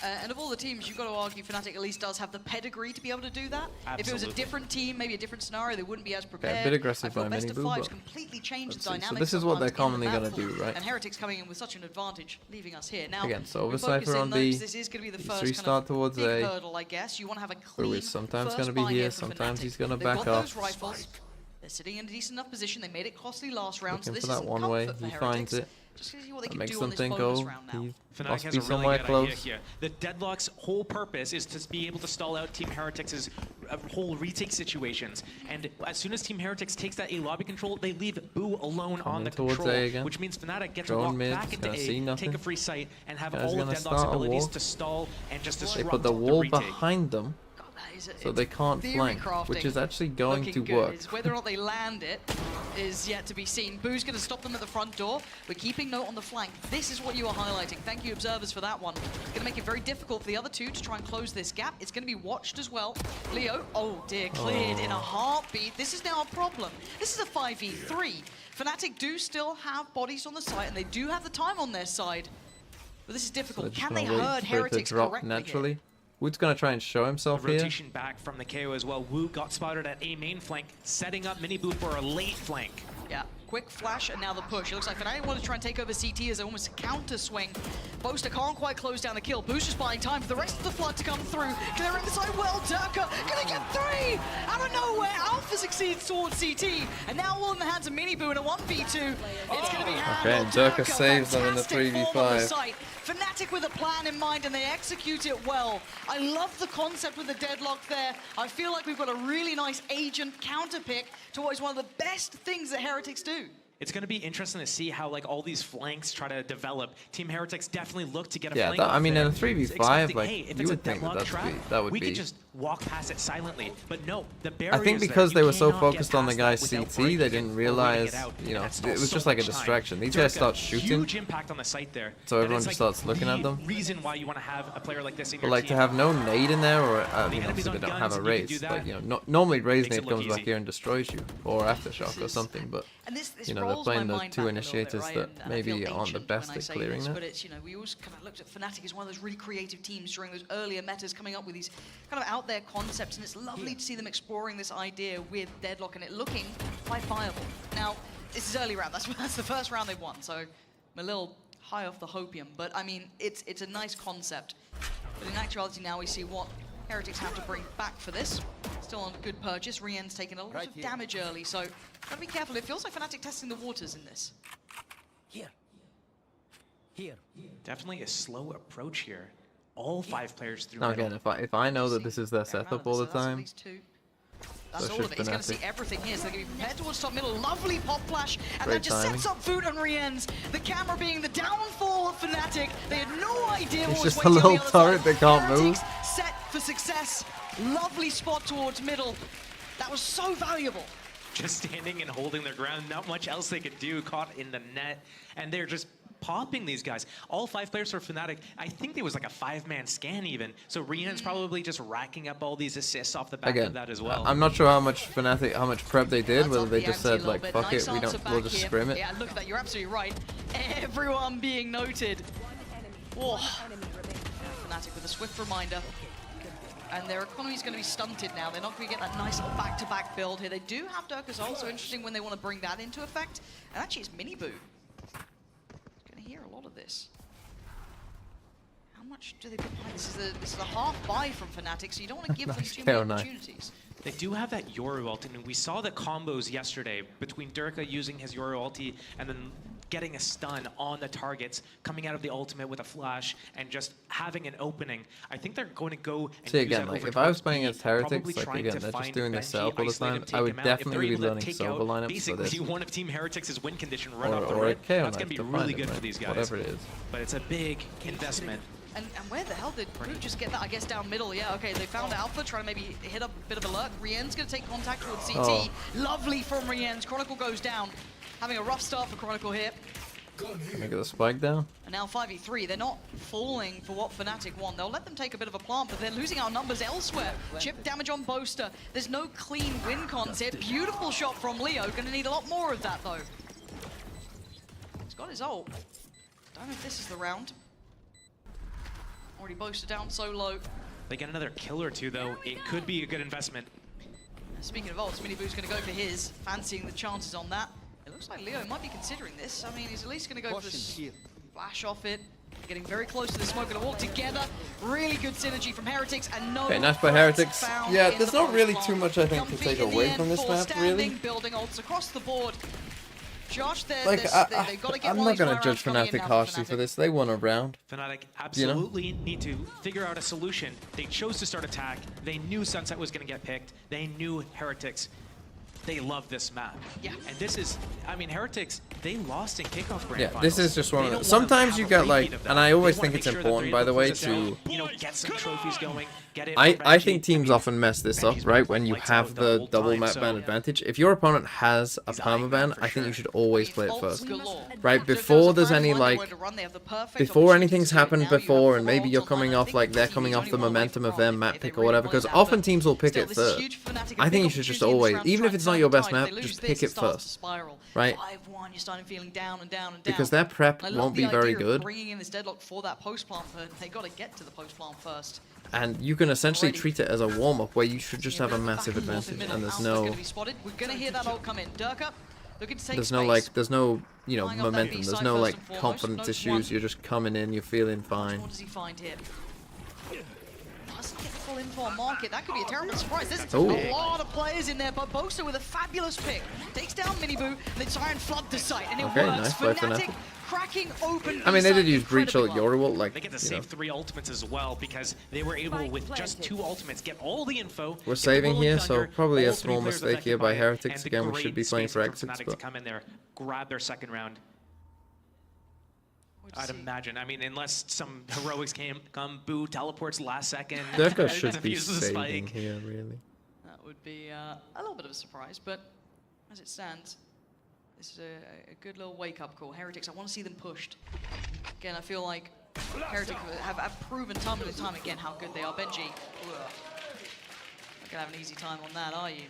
And of all the teams, you've got to argue Fnatic at least does have the pedigree to be able to do that. Absolutely. If it was a different team, maybe a different scenario, they wouldn't be as prepared. Yeah, a bit aggressive by best of Mini Boo, 5s but completely changed the so dynamics. this is what they're commonly going to do, right? And Heretics coming in with such an advantage, leaving us here. Now, again, Silver Cypher on B. This is going to be the first restart towards A. hurdle, I guess. You want to have a clean Boo is sometimes going to be here, sometimes he's going to back off. They're sitting in a decent enough position. They made it costly last round, so Looking this for that is one way, he finds it. That makes them think, oh, he must be somewhere close. Here. The Deadlock's whole purpose is to be able to stall out Team Heretics' whole retake situations. And as soon as Team Heretics takes that A lobby control, they leave Boo alone on the control, which means Fnatic gets to walk back into A, take a free site, and have all of Deadlock's abilities to stall and just disrupt They put the wall retake. behind them, so they can't flank, which is actually going to work. Whether or not they land it is yet to be seen. Boo's going to stop them at the front door. We're keeping note on the flank. This is what you are highlighting. Thank you, observers, for that one. Going to make it very difficult for the other two to try and close this gap. It's going to be watched as well. Leo, oh dear, cleared in a heartbeat. This is now a problem. This is a 5v3. Fnatic do still have bodies on the site, and they do have the time on their side. But this is difficult. So Can they herd Heretics correctly naturally? Here? Wood's going to try and show himself here. Rotation back from the KO as well. Wu got spotted at A main flank, setting up Mini Boo for a late flank. Yeah, quick flash and now the push. It looks like Fnatic want to try and take over CT as almost a counter swing. Boaster can't quite close down the kill. Boo's just buying time for the rest of the flood to come through. Clearing the side well, Durka gonna get 3! Out of nowhere, Alpha succeeds towards CT. And now all in the hands of Mini Boo in a 1v2. It's gonna be handled. Okay, Durka saves them in the 3v5. Fnatic with a plan in mind and they execute it well. I love the concept with the deadlock there. I feel like we've got a really nice agent counter pick to what is one of the best things that Heretics do. It's going to be interesting to see how like all these flanks try to develop. Team Heretics definitely look to get a flank. Yeah, I mean in a there, 3v5, like hey, you would think that would be. We could just walk past it silently, but no, the barrier. I think because they were so focused on the guy's CT, they didn't realize, you know, it was just like a distraction. These guys start shooting. Huge impact on the site there. So everyone just starts looking at them. Reason why you want to have a player like this in your But like team. to have no nade in there, or I mean, obviously they don't have a raise, but you know, normally raise nade comes back here and destroys you, or aftershock or something. But you know, they're playing the two initiators that maybe aren't the best at clearing that. But it's, you know, we always kind of looked at Fnatic as one of those really creative teams during those earlier metas, coming up with these kind of out there concepts, and it's lovely to see them exploring this idea with Deadlock and it looking quite viable. Now, this is early round. That's the first round they've won, so I'm a little high off the hopium. But I mean, it's a nice concept. But in actuality, now we see what Heretics have to bring back for this. Still on a good purchase. Rien's taking a lot of damage early, so gotta be careful. It feels like Fnatic testing the waters in this. Here. Definitely a slow approach here. All 5 players through. Now again, if I know that this is their setup all the time, that's all of it. He's going to see everything here, so they're going to be prepared towards top middle. Lovely pop flash, and Great that just timing. sets up Food on Rien's. The camera being the downfall of Fnatic. They had no idea what was just a waiting on little the other turret side. that can't move. Heretics set for success. Lovely spot towards middle. That was so valuable. Just standing and holding their ground. Not much else they could do. Caught in the net, and they're just popping these guys. All 5 players for Fnatic. I think there was like a 5-man scan even. So Rien's probably just racking up all these assists off the back of that as well. I'm not sure how much prep they did, whether they just said like, fuck it, we'll just scrim it. Yeah, look at that. You're absolutely right. Everyone being noted. Whoa. Fnatic with a swift reminder. and their economy is going to be stunted now. They're not going to get that nice little back-to-back build here. They do have Durka's ult, so interesting when they want to bring that into effect. And actually, it's Miniboo. Going to hear a lot of this. How much do they put behind? This is a half buy from Fnatic, so you don't want to give them too many opportunities. They do have that Yoru ulti, and we saw the combos yesterday between Durka using his Yoru ulti and then getting a stun on the targets, coming out of the ultimate with a flash, and just having an opening. I think they're going to go and see again, like if I was playing against Heretics, like again, they're just doing this setup all the time, I would definitely be learning Silver lineups for this. Basically, one of Team Heretics' win condition right off the or rip. That's going to be really good for these guys. Whatever it is. But it's a big investment. And where the hell did Brute just get that? I guess down middle. Yeah, okay, they found Alpha, trying to maybe hit a bit of a lurk. Rien's going to take contact towards CT. Oh. Lovely from Rien's. Chronicle goes down. Having a rough start for Chronicle here. Can I get the spike down? And now 5v3, they're not falling for what Fnatic want. They'll let them take a bit of a plant, but they're losing our numbers elsewhere. Chip damage on Boaster. There's no clean win concept. Beautiful shot from Leo. Going to need a lot more of that, though. He's got his ult. Don't know if this is the round. Already Boaster down so low. They get another kill or two, though. It could be a good investment. Speaking of ults, Miniboo's going to go for his, fancying the chances on that. It looks like Leo might be considering this. I mean, he's at least going to go for this flash off it. Getting very close to the smoke and a walk together. Really good synergy from Heretics and no. Okay, nice by Heretics. Yeah, there's not really too much I think to take away from this map, really. Building ults across the board. Josh, like, I'm not going to judge Fnatic harshly for this. They won a round. Fnatic absolutely need to figure out a solution. They chose to start attack. They knew Sunset was going to get picked. They knew Heretics. They love this map. Yeah. And this is, I mean, Heretics, they lost in kickoff grand yeah, finals. this is just one of them. Sometimes you get like, and I always think it's important, by the way, to, you know, get some trophies going. I think teams often mess this up, right? When you have the double map ban advantage. If your opponent has a permaban, I think you should always play it first. Right? Before there's any like, before anything's happened before, and maybe you're coming off like they're coming off the momentum of their map pick or whatever, because often teams will pick it third. I think you should just always, even if it's not your best map, just pick it first. Right? Because their prep won't be very good. Bringing in this deadlock for that post plant, but they got to get to the post plant first. And you can essentially treat it as a warm-up where you should just have a massive advantage, and there's no, we're gonna hear that ult come in. Durka, looking to take there's no like, there's no, you know, momentum. There's no like confidence issues. You're just coming in, you're feeling fine. What does he find here? Doesn't get the full info on market. That could be a terrible surprise. There's a lot of players in there, but Boaster with a fabulous pick takes down Miniboo, and they try and flood the site, and it works. Nice Fnatic cracking open. I mean, they did use Breach ult Yoru ult, like, they get to save 3 ultimates as well because they were able, with just 2 ultimates, get all the info. We're saving here, so probably a small mistake here by Heretics. Again, we should be playing for exits, but to come in there, grab their second round. I'd imagine. I mean, unless some heroics come, Boo teleports last second. Durka should be saving here, really. That would be a little bit of a surprise, but as it stands, this is a good little wake-up call. Heretics, I want to see them pushed. Again, I feel like Heretics have proven time and time again how good they are. Benji, not going to have an easy time on that, are you?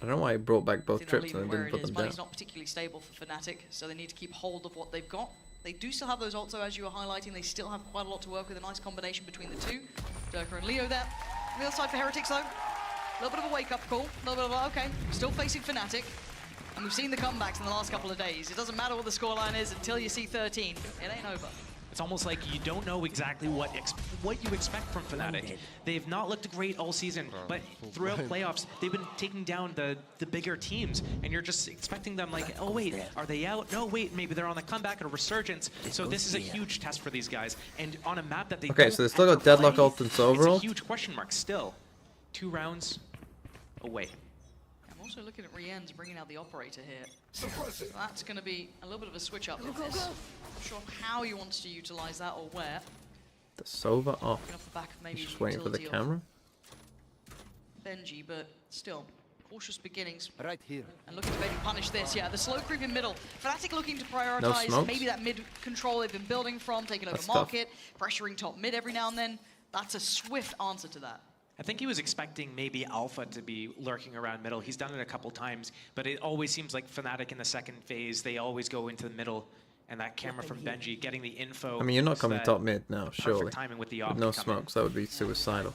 I don't know why he brought back both trips and then didn't put them down. Money's not particularly stable for Fnatic, so they need to keep hold of what they've got. They do still have those ults, though, as you were highlighting. They still have quite a lot to work with, a nice combination between the two. Durka and Leo there. On the other side for Heretics, though, a little bit of a wake-up call. A little bit of, okay, still facing Fnatic. And we've seen the comebacks in the last couple of days. It doesn't matter what the scoreline is until you see 13. It ain't over. It's almost like you don't know exactly what you expect from Fnatic. They've not looked great all season, but throughout playoffs, they've been taking down the bigger teams, and you're just expecting them like, oh wait, are they out? No, wait, maybe they're on the comeback or a resurgence. So this is a huge test for these guys, and on a map that they okay, so they still got Deadlock ult and Silver ult. It's a huge question mark still. 2 rounds away. I'm also looking at Rien's bringing out the operator here. So that's going to be a little bit of a switch up with this. Not sure how he wants to utilize that or where. The Sova off. Maybe just waiting for the camera. Benji, but still, cautious beginnings. Right here. And looking to maybe punish this. Yeah, the slow creep in middle. Fnatic looking to prioritize maybe that mid control they've been building from, taking over market, pressuring top mid every now and then. That's a swift answer to that. I think he was expecting maybe Alpha to be lurking around middle. He's done it a couple times, but it always seems like Fnatic in the second phase, they always go into the middle, and that camera from Benji getting the info. I mean, you're not coming top mid now, surely. Timing with, the with no smokes, that would be suicidal.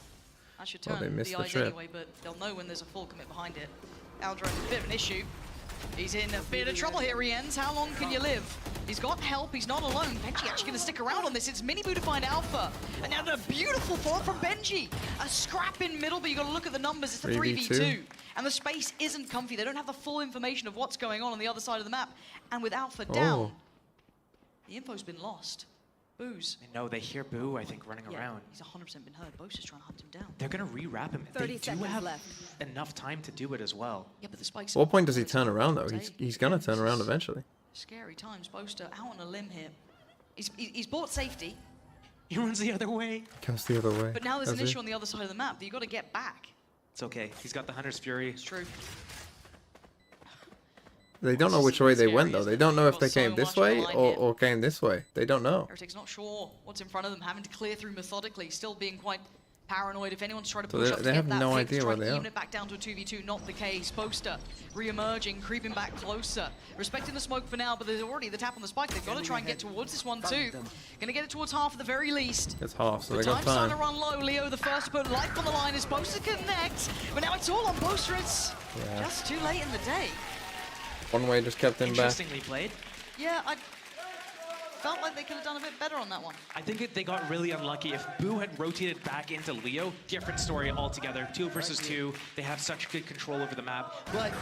That should Well, turn they missed the the eyes trip. anyway, but they'll know when there's a full commit behind it. Aldron's a bit of an issue. He's in a bit of trouble here, Riens. How long can you live? He's got help, he's not alone. Benji actually gonna stick around on this. It's Minibu to find Alpha. And now the beautiful throw from Benji. A scrap in middle, but you gotta look at the numbers. It's a 3v2. And the space isn't comfy. They don't have the full information of what's going on the other side of the map. And with Alpha down, the info's been lost. Boo's. No, they hear Boo, I think, running around. He's 100% been heard. Bo's just trying to hunt him down. They're going to re-wrap him. They do have enough time to do it as well. Yeah, but the spikes. At what point does he turn around, though? He's going to turn around eventually. Scary times. Boaster out on a limb here. He's bought safety. He runs the other way. Goes the other way. But now there's an issue on the other side of the map that you've got to get back. It's okay. He's got the Hunter's Fury. It's true. They don't know which way they went, though. They don't know if they came this way or came this way. They don't know. Heretic's not sure what's in front of them, having to clear through methodically, still being quite paranoid. If anyone's trying to push up to they have get that no fix, idea where try they to are. even it back down to a 2v2, not the case. Boaster re-emerging, creeping back closer. Respecting the smoke for now, but there's already the tap on the spike. They've got to try and get towards this one too. Gonna get it towards half at the very least. It's half, so they The got time's starting to time. run low. Leo the first to put life on the line is supposed to connect, but now it's all on Boaster. It's just too late in the day. One way just kept him back. Interestingly played. Yeah, I felt like they could have done a bit better on that one. I think they got really unlucky. If Boo had rotated back into Leo, different story altogether. 2 versus 2. They have such good control over the map. But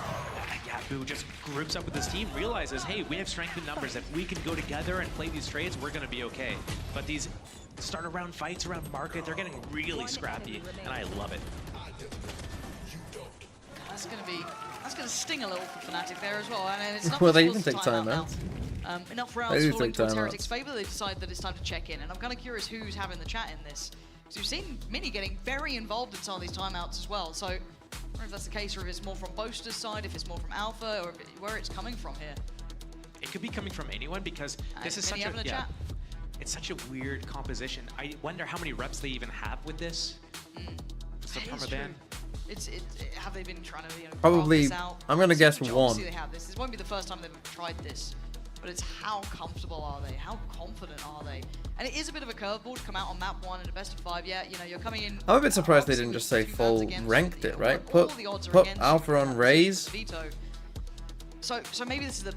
yeah, Boo just groups up with his team, realizes, hey, we have strength in numbers. If we can go together and play these trades, we're going to be okay. But these start around fights around market, they're getting really scrappy, and I love it. That's gonna sting a little for Fnatic there as well. And it's not Well, they just even take time now. out. Enough They rounds do falling take towards time Heretic's outs. favor, they decide that it's time to check in. And I'm kind of curious who's having the chat in this. Because we've seen Mini getting very involved in some of these timeouts as well. So I don't know if that's the case, or if it's more from Boaster's side, if it's more from Alpha, or where it's coming from here. It could be coming from anyone because this is such a it's such a weird composition. I wonder how many reps they even have with this. It's the permaban. Have they been trying to Probably, I'm going to guess Obviously one. they have this. This won't be the first time they've tried this, but it's how comfortable are they? How confident are they? And it is a bit of a curveball to come out on map 1 in a best of 5. Yeah, you know, you're coming in. I'm a bit surprised they didn't just say full ranked it, right? Put Alpha on Raze So maybe this is the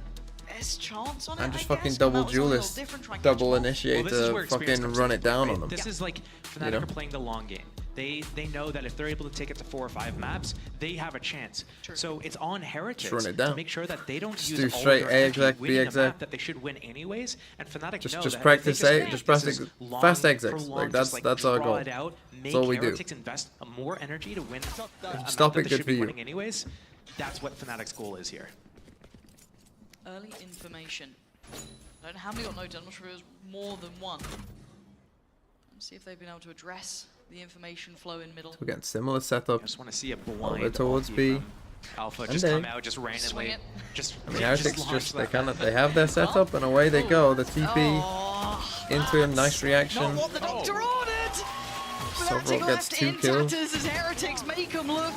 best chance on it. and just I fucking guess. double Come out with something a little duelist, different, try and double catch them off. initiate Well, this is where to experience fucking comes run into it down play, on right? them. This is like Fnatic are playing the long game. They know that if they're able to take it to 4 or 5 maps, they have a chance. So it's on Heretics run it down. to make sure that they don't Just use do all straight their A energy exec, B winning a exec. map that they should win anyways. And Fnatic know Just that practice if they A, just practice practice long, fast execs. prolonged, Like just, that's our draw goal. it out, That's make all we do. Heretics invest more energy to win a map Stop that it, they good should for be you. winning anyways. That's what Fnatic's goal is here. Early information. I don't know how many got noted. I'm not sure if it was more than one. Let's see if they've been able to address the information flow in middle. We're getting similar setup. I just want to see a blind Over towards B. Alpha And just A. come out just randomly. Swing it. Just I mean, just Heretics launch just that. they have their setup and away they go. The TP into a nice reaction. Not what the doctor ordered! Sovereign Fnatic gets left 2 in kills. tatters as Heretics make them look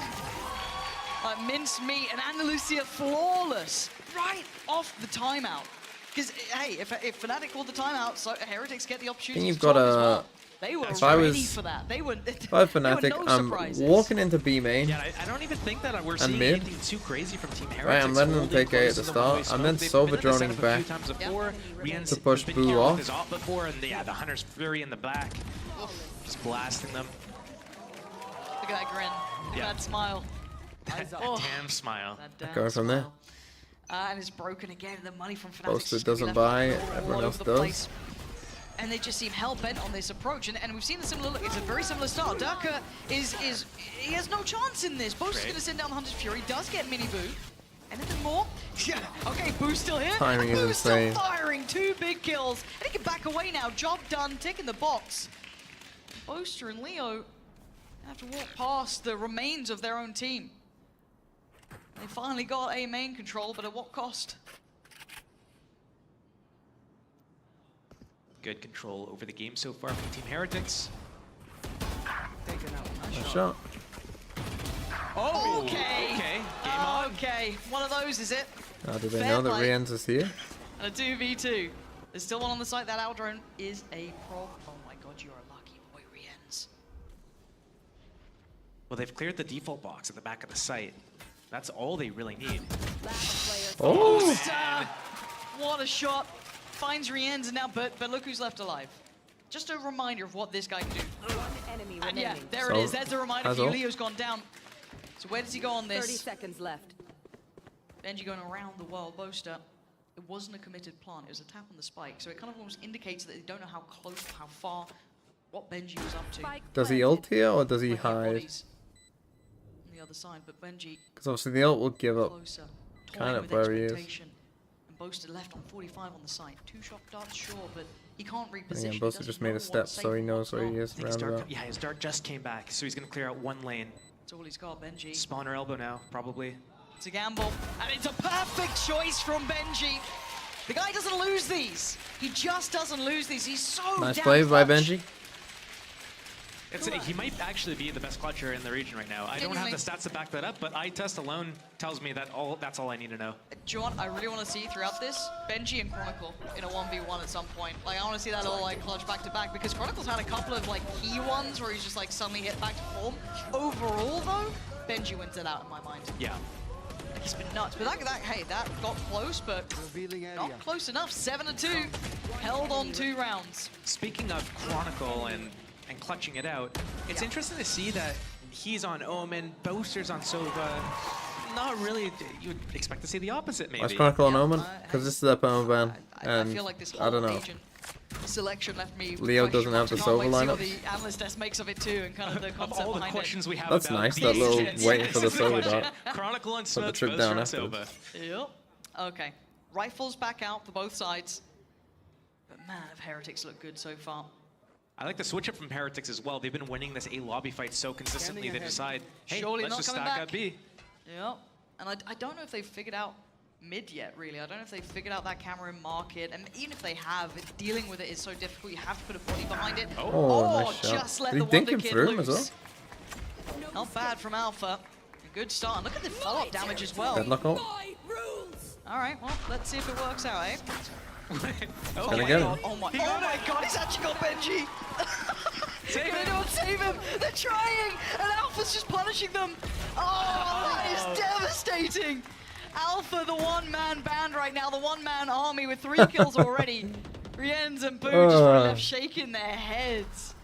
like minced meat, and Andalusia flawless right off the timeout. Because, hey, if Fnatic called the timeout, so Heretics get the opportunity you've to got top as a- well. They were if I ready was- for that. They were, If I was there were Fnatic, no I'm surprises. walking into B main. Yeah, I don't even think that we're And seeing mid. anything too crazy from Team Heretics. Right, I'm letting them holding take A at close the to one-way start. I'm then smoke. Silver They've been in droning the back setup a few times before. Rien's to push been Boo careful off. with his ult before, and yeah, the Hunter's Fury in the back, just blasting them. Look at that grin. Look at that smile. Oh, Damn smile. that damn Going from there. smile. And it's broken again. The money from Fnatic Boaster doesn't buy, everyone else does. And they just seem hell-bent on this approach. And we've seen a similar look. It's a very similar style. Durka he has no chance in this. Boaster's going to send down the Hunter's Fury. Does get Mini Boo. Anything more? Yeah. Okay, Boo's still here. Timing is Boo's insane. still firing. 2 big kills. And he can back away now. Job done. Tick in the box. Boaster and Leo have to walk past the remains of their own team. They finally got A main control, but at what cost? Good control over the game so far from Team Heretics. Nice shot. Oh, okay. Okay, game on. Okay, one of those is it. How do they Fair know that play. Rienz is here? And a 2v2. There's still one on the site. That Aldrone is a pro. Oh my god, you're a lucky boy, Rienz. Well, they've cleared the default box at the back of the site. That's all they really need. Oh! What a shot. Finds Rienz and now, but look who's left alive. Just a reminder of what this guy can do. And yeah, there it is. There's the reminder for you. Leo's gone down. So where does he go on this? 30 seconds left. Benji going around the wild boaster. It wasn't a committed plant. It was a tap on the spike. So it kind of almost indicates that they don't know how close, how far, what Benji was up to. Does he ult here or does he hide? On the other side, but Benji. Because obviously the ult will give up Closer, kind of where he is. And Boaster left on 45 on the site. 2 shot darts, sure, but he can't reposition. Again, Boaster just made a step, so he knows where he is. Yeah, his dart just came back, so he's going to clear out one lane. That's all he's got, Benji. Spawner elbow now, probably. It's a gamble, and it's a perfect choice from Benji. The guy doesn't lose these. He just doesn't lose these. He's so nice play by Benji. He might actually be the best clutcher in the region right now. I don't have the stats to back that up, but eye test alone tells me that that's all I need to know. Do you want, I really want to see throughout this, Benji and Chronicle in a 1v1 at some point. Like, I want to see that all like clutch back to back, because Chronicle's had a couple of like key ones where he's just like suddenly hit back to form. Overall though, Benji wins it out in my mind. Yeah. Like, he's been nuts, but hey, that got close, but not close enough. 7-2, held on 2 rounds. Speaking of Chronicle and clutching it out, it's interesting to see that he's on Omen, Boaster's on Sova. Not really, you would expect to see the opposite, maybe. Why's Chronicle on Omen? Because this is their perma ban, I and feel like this I whole don't know. agent selection left me. Leo doesn't have the Sova lineup. The analyst desk makes of it too, and kind of the concept all the behind questions it. we have. That's nice. That little waiting for the Sova dart. Chronicle and Put the Smokes trip both down from afterwards. Sova. Yep. Okay. Rifles back out for both sides. But man, if Heretics look good so far. I like the switch up from Heretics as well. They've been winning this A lobby fight so consistently they decide, hey, Surely let's not just coming stack back. up B. Yep. And I don't know if they've figured out mid yet, really. I don't know if they've figured out that camera in market. And even if they have, dealing with it is so difficult. You have to put a body behind it. Oh, nice shot. Just let Did the he dink Wonder him Kid through him loose. as well? Not bad from Alpha. A good start. And look at the follow-up damage as well. Deadlock ult. All right, well, let's see if it works out, eh? Oh my god, oh my god, he's actually got Benji! Save him! They're trying! And Alpha's just punishing them! Oh, that is devastating! Alpha, the one-man band right now, the one-man army with 3 kills already. Rienz and Boo just left shaking their heads.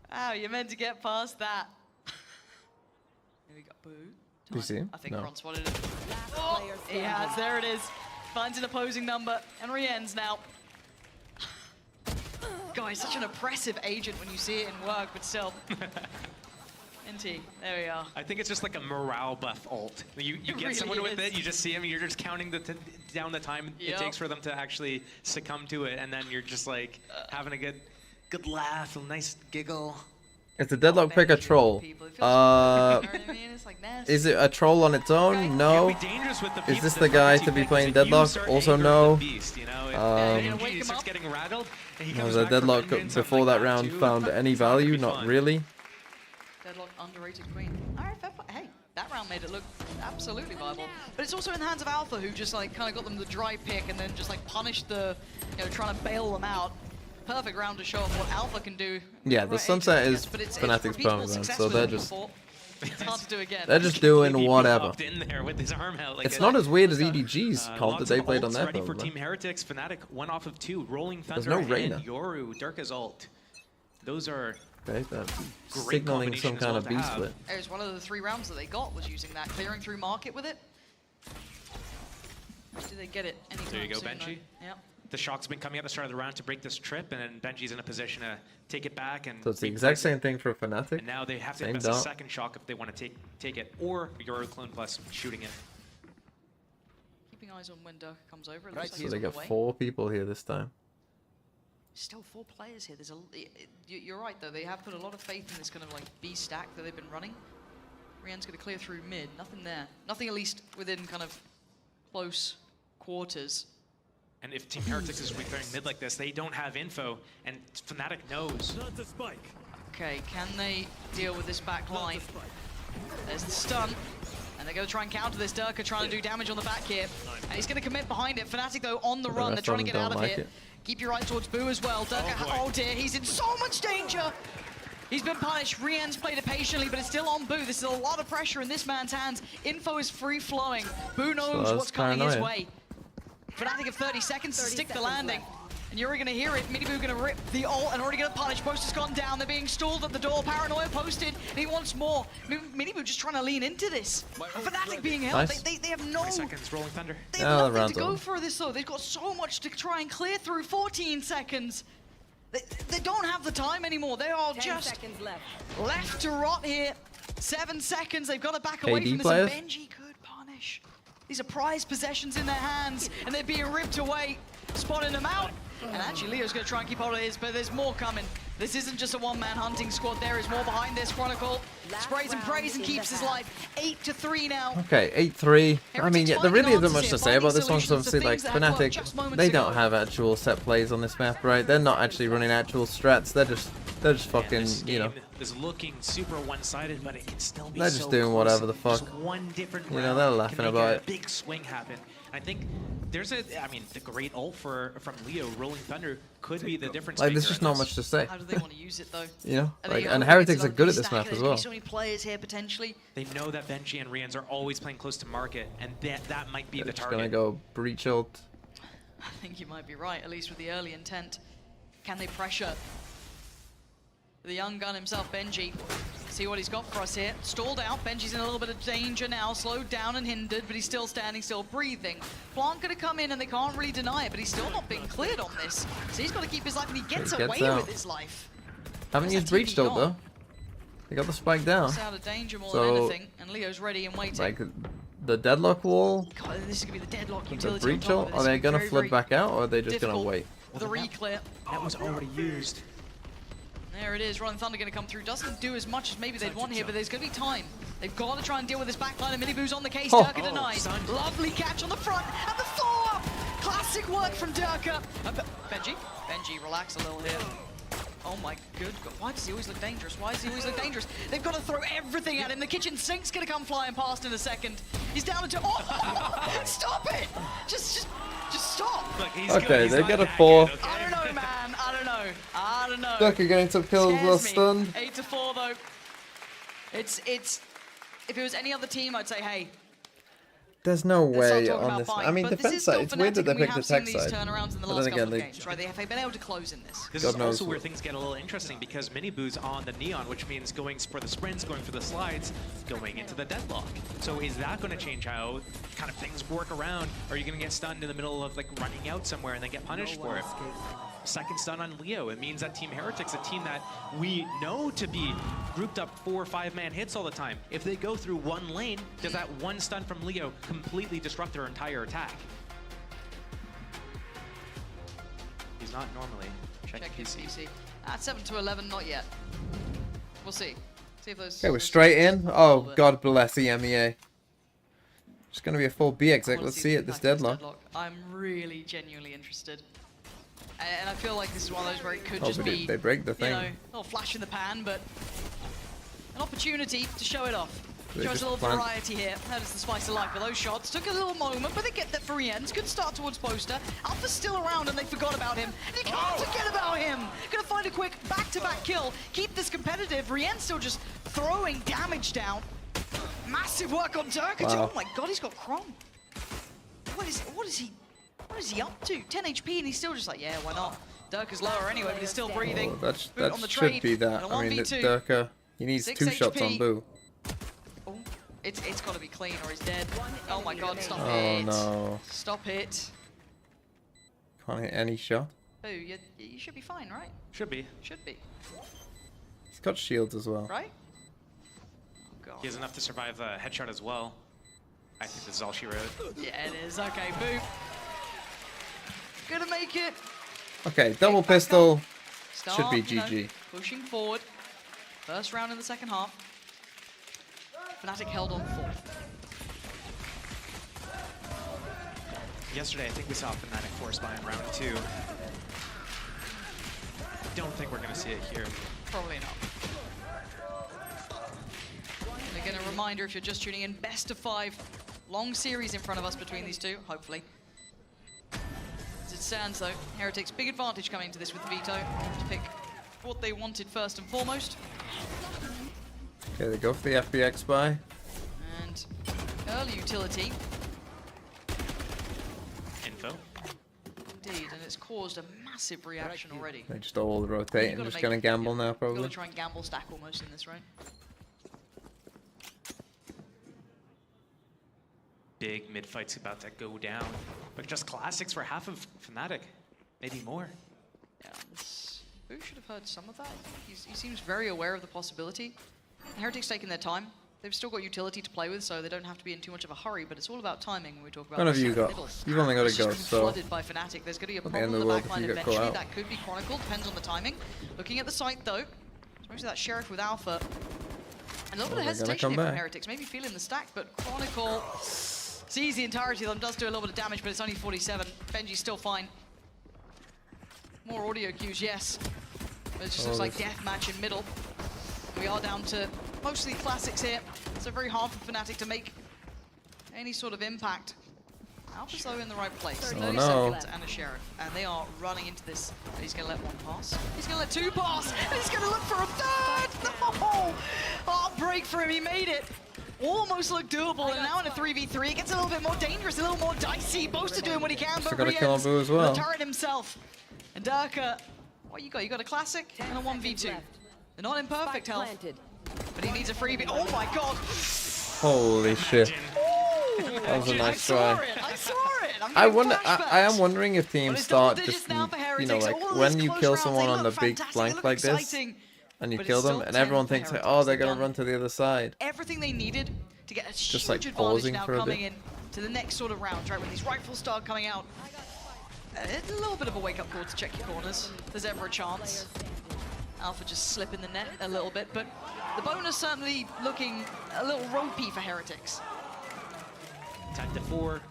Wow, you're meant to get past that. Here we got Boo. Do you see him? I think No. Ron spotted it. Oh, he has, there it is. Finds an opposing number, and Rienz now. God, he's such an oppressive agent when you see it in work, but still. NT, there we are. I think it's just like a morale buff ult. You get really someone with is. it, you just see him, you're just counting down the time it takes for them to actually succumb to it, and then you're just like having a good laugh, a nice giggle. It's a deadlock pick a troll. Is it a troll on its own? No. Is this the guy to be playing deadlock? Also no. Was a deadlock before that round found any value? Not really. Deadlock underrated queen. Alright, fair play. Hey, that round made it look absolutely viable. But it's also in the hands of Alpha, who just like kind of got them the dry pick and then just like punished the, trying to bail them out. Perfect round to show off what Alpha can do. Yeah, the sunset is Fnatic's perma ban, so they're just doing whatever. It's not as weird as EDG's comp that they played on their ready for perma Team ban. Heretics. Fnatic 1 off of 2. Rolling There's Thunder no Reyna. and Yoru. Durka's ult. Those are Okay, they're great signaling some combinations kind well of to B have. split. It was one of the 3 rounds that they got was using that, clearing through market with it. Do they get it anytime There you go, soon, Benji. though? Yep. The shock's been coming at the start of the round to break this trip, and then Benji's in a position to take it back. And So it's the exact same thing for Fnatic. And now they have to Same invest a dart. second shock if they want to take it, or Yoru clone plus shooting it. Keeping eyes on when Durka comes over. It Right, looks like so he's they on the got way. 4 people here this time. Still 4 players here. There's you're right though. They have put a lot of faith in this kind of like B stack that they've been running. Rien's going to clear through mid. Nothing there. Nothing at least within kind of close quarters. And if Team Heretics is clearing mid like this, they don't have info, and Fnatic knows. Okay, can they deal with this back line? There's the stun. And they're going to try and counter this. Durka trying to do damage on the back here. And he's going to commit behind it. Fnatic, though, on the run. They're trying to get out of here. Keep your eye towards Boo as well. Durka, oh dear, he's in so much danger. He's been punished. Rien's played it patiently, but it's still on Boo. This is a lot of pressure in this man's hands. Info is free-flowing. Boo knows what's coming his way. Fnatic have 30 seconds to stick the landing. And you're going to hear it. Miniboo going to rip the ult and already going to punish. Poster's gone down. They're being stalled at the door. Paranoia posted. And he wants more. Miniboo just trying to lean into this. Fnatic being held. Nice. They have no... 20 seconds, Rolling Thunder. They have nothing to go for this, though. They've got so much to try and clear through. 14 seconds. They don't have the time anymore. They are just left to rot here. 7 seconds. They've got to back away from this. And Benji could punish. These are prized possessions in their hands, and they're being ripped away. Spotting them out. And actually, Leo's going to try and keep hold of his, but there's more coming. This isn't just a one-man hunting squad. There is more behind this. Chronicle sprays and prays and keeps his life. 8-3 now. Okay, 8-3. I mean, yeah, there really isn't much to say about this one, because obviously, like, Fnatic, they don't have actual set plays on this map, right? They're not actually running actual strats. They're just fucking, you know. Is looking super one-sided, but it can still be they're just doing whatever the fuck. One different you know, they're laughing about it. Big swing happen. I think there's the great ult from Leo, Rolling Thunder, could be the difference. Like, there's just not much to say. How do they want to use it, though? You know, like, and Heretics are good at this map as well. So many players here potentially. They know that Benji and Rians are always playing close to market, and that might be the target. Gonna go breach ult. I think you might be right, at least with the early intent. Can they pressure the young gun himself, Benji? See what he's got for us here. Stalled out. Benji's in a little bit of danger now. Slowed down and hindered, but he's still standing, still breathing. Plant gonna come in and they can't really deny it, but he's still not being cleared on this. So he's got to keep his life, and he gets away with his life. Haven't used breach ult though. They got the spike down. It's out of danger more than anything, and Leo's ready and waiting. Like the deadlock wall. God, this is gonna be the deadlock The utility. breach ult. Are they gonna flood back out, or are they just gonna wait? The re-clear. That was already used. There it is. Rolling Thunder going to come through. Doesn't do as much as maybe they'd want here, but there's going to be time. They've got to try and deal with this backline, and Miniboo's on the case. Durka denies. Lovely catch on the front, and the follow-up. Classic work from Durka. Benji, relax a little here. Oh my good God. Why does he always look dangerous? Why does he always look dangerous? They've got to throw everything at him. The kitchen sink's going to come flying past in a second. He's down to... Oh! Stop it! Just stop. Look, okay, they get a 4. Okay? I don't know, man. I don't know. Durka getting some kills while stunned. 8-4 though. It's if it was any other team, I'd say, hey. There's no way on this. I mean, defense side. It's weird that they picked the tech side. But then again, they've been able to close in this. This is also where things get a little interesting, because Miniboo's on the Neon, which means going for the sprints, going for the slides, going into the deadlock. So is that going to change how kind of things work around? Are you going to get stunned in the middle of like running out somewhere and then get punished for it? Second stun on Leo. It means that Team Heretics, a team that we know to be grouped up 4 or 5-man hits all the time. If they go through one lane, does that one stun from Leo completely disrupt their entire attack? He's not normally. Check PC. At 7-11, not yet. We'll see. See if those. Okay, we're straight in. Oh, God bless EMEA. It's going to be a full B exec. Let's see it. This deadlock. I'm really genuinely interested. And I feel like this is one of those where it could just be, they break the thing. You know, not a flash in the pan, but an opportunity to show it off. Show us a little variety here. That is the spice of life for those shots. Took a little moment, but they get that for Rien's. Good start towards Poster. Alpha's still around, and they forgot about him. And you can't forget about him. Gonna find a quick back-to-back kill. Keep this competitive. Rien's still just throwing damage down. Massive work on Durka. Oh my God, he's got Chrome. What is he up to? 10 HP, and he's still just like, yeah, why not? Durka's lower anyway, but he's still breathing. Oh, that should be that. I mean, Durka, he needs 2 shots on Boo. Oh, it's got to be clean or he's dead. Oh my God, stop it. Oh no. Stop it. Can't hit any shot. Boo, you should be fine, right? Should be. Should be. He's got shields as well. Right? Oh God. He has enough to survive the headshot as well. I think this is all she wrote. Yeah, it is. Okay, Boo. Gonna make it. Okay, double pistol. Should be GG. You know, pushing forward. First round in the second half. Fnatic held on 4. Yesterday, I think we saw Fnatic force buy in round 2. I don't think we're going to see it here. Probably not. And again, a reminder, if you're just tuning in, best of 5. Long series in front of us between these two, hopefully. As it stands, though, Heretics, big advantage coming into this with the veto. To pick what they wanted first and foremost. Okay, they go for the FBX buy. And early utility. Info. Indeed, and it's caused a massive reaction already. They just all rotate and just gonna gamble now, You've probably. got to try and gamble stack almost in this, right? Big mid fight's about to go down, but just classics for half of Fnatic, maybe more. Yeah, who should have heard some of that? I think he seems very aware of the possibility. Heretics taking their time. They've still got utility to play with, so they don't have to be in too much of a hurry. But it's all about timing when we talk about. None of you got. You've only got a ghost, so. Flooded by Fnatic. There's going to be a problem in the backline eventually. That could be Chronicle. Depends on the timing. Looking at the site though, especially that Sheriff with Alpha. And a little bit of hesitation here from Heretics. Maybe feeling the stack, but Chronicle sees the entirety of them. Does do a little bit of damage, but it's only 47. Benji's still fine. More audio cues, yes. But it just looks like deathmatch in middle. We are down to mostly classics here, so very hard for Fnatic to make any sort of impact. Alpha's though in the right place. 30 seconds and a Sheriff, and they are running into this. He's going to let one pass. He's going to let two pass. And he's going to look for a third. No! Heartbreak for him. He made it. Almost looked doable, and now in a 3v3, it gets a little bit more dangerous, a little more dicey. Boaster doing what he can, but re-ends the turret himself. And Durka, what you got? You got a classic and a 1v2. They're not in perfect health, but he needs a freebie. Oh my god! Holy shit! That was a nice try. I saw it. I am wondering if teams start just, you know, like when you kill someone on the big flank like this, and you kill them, and everyone thinks, like, oh, they're gonna run to the other side. Everything they needed to get a just huge like advantage now for a coming bit. in to the next sort of round, right? When these rifles start coming out, it's a little bit of a wake-up call to check your corners. If there's ever a chance. Alpha just slip in the net a little bit, but the bonus certainly looking a little ropey for Heretics. 10-4,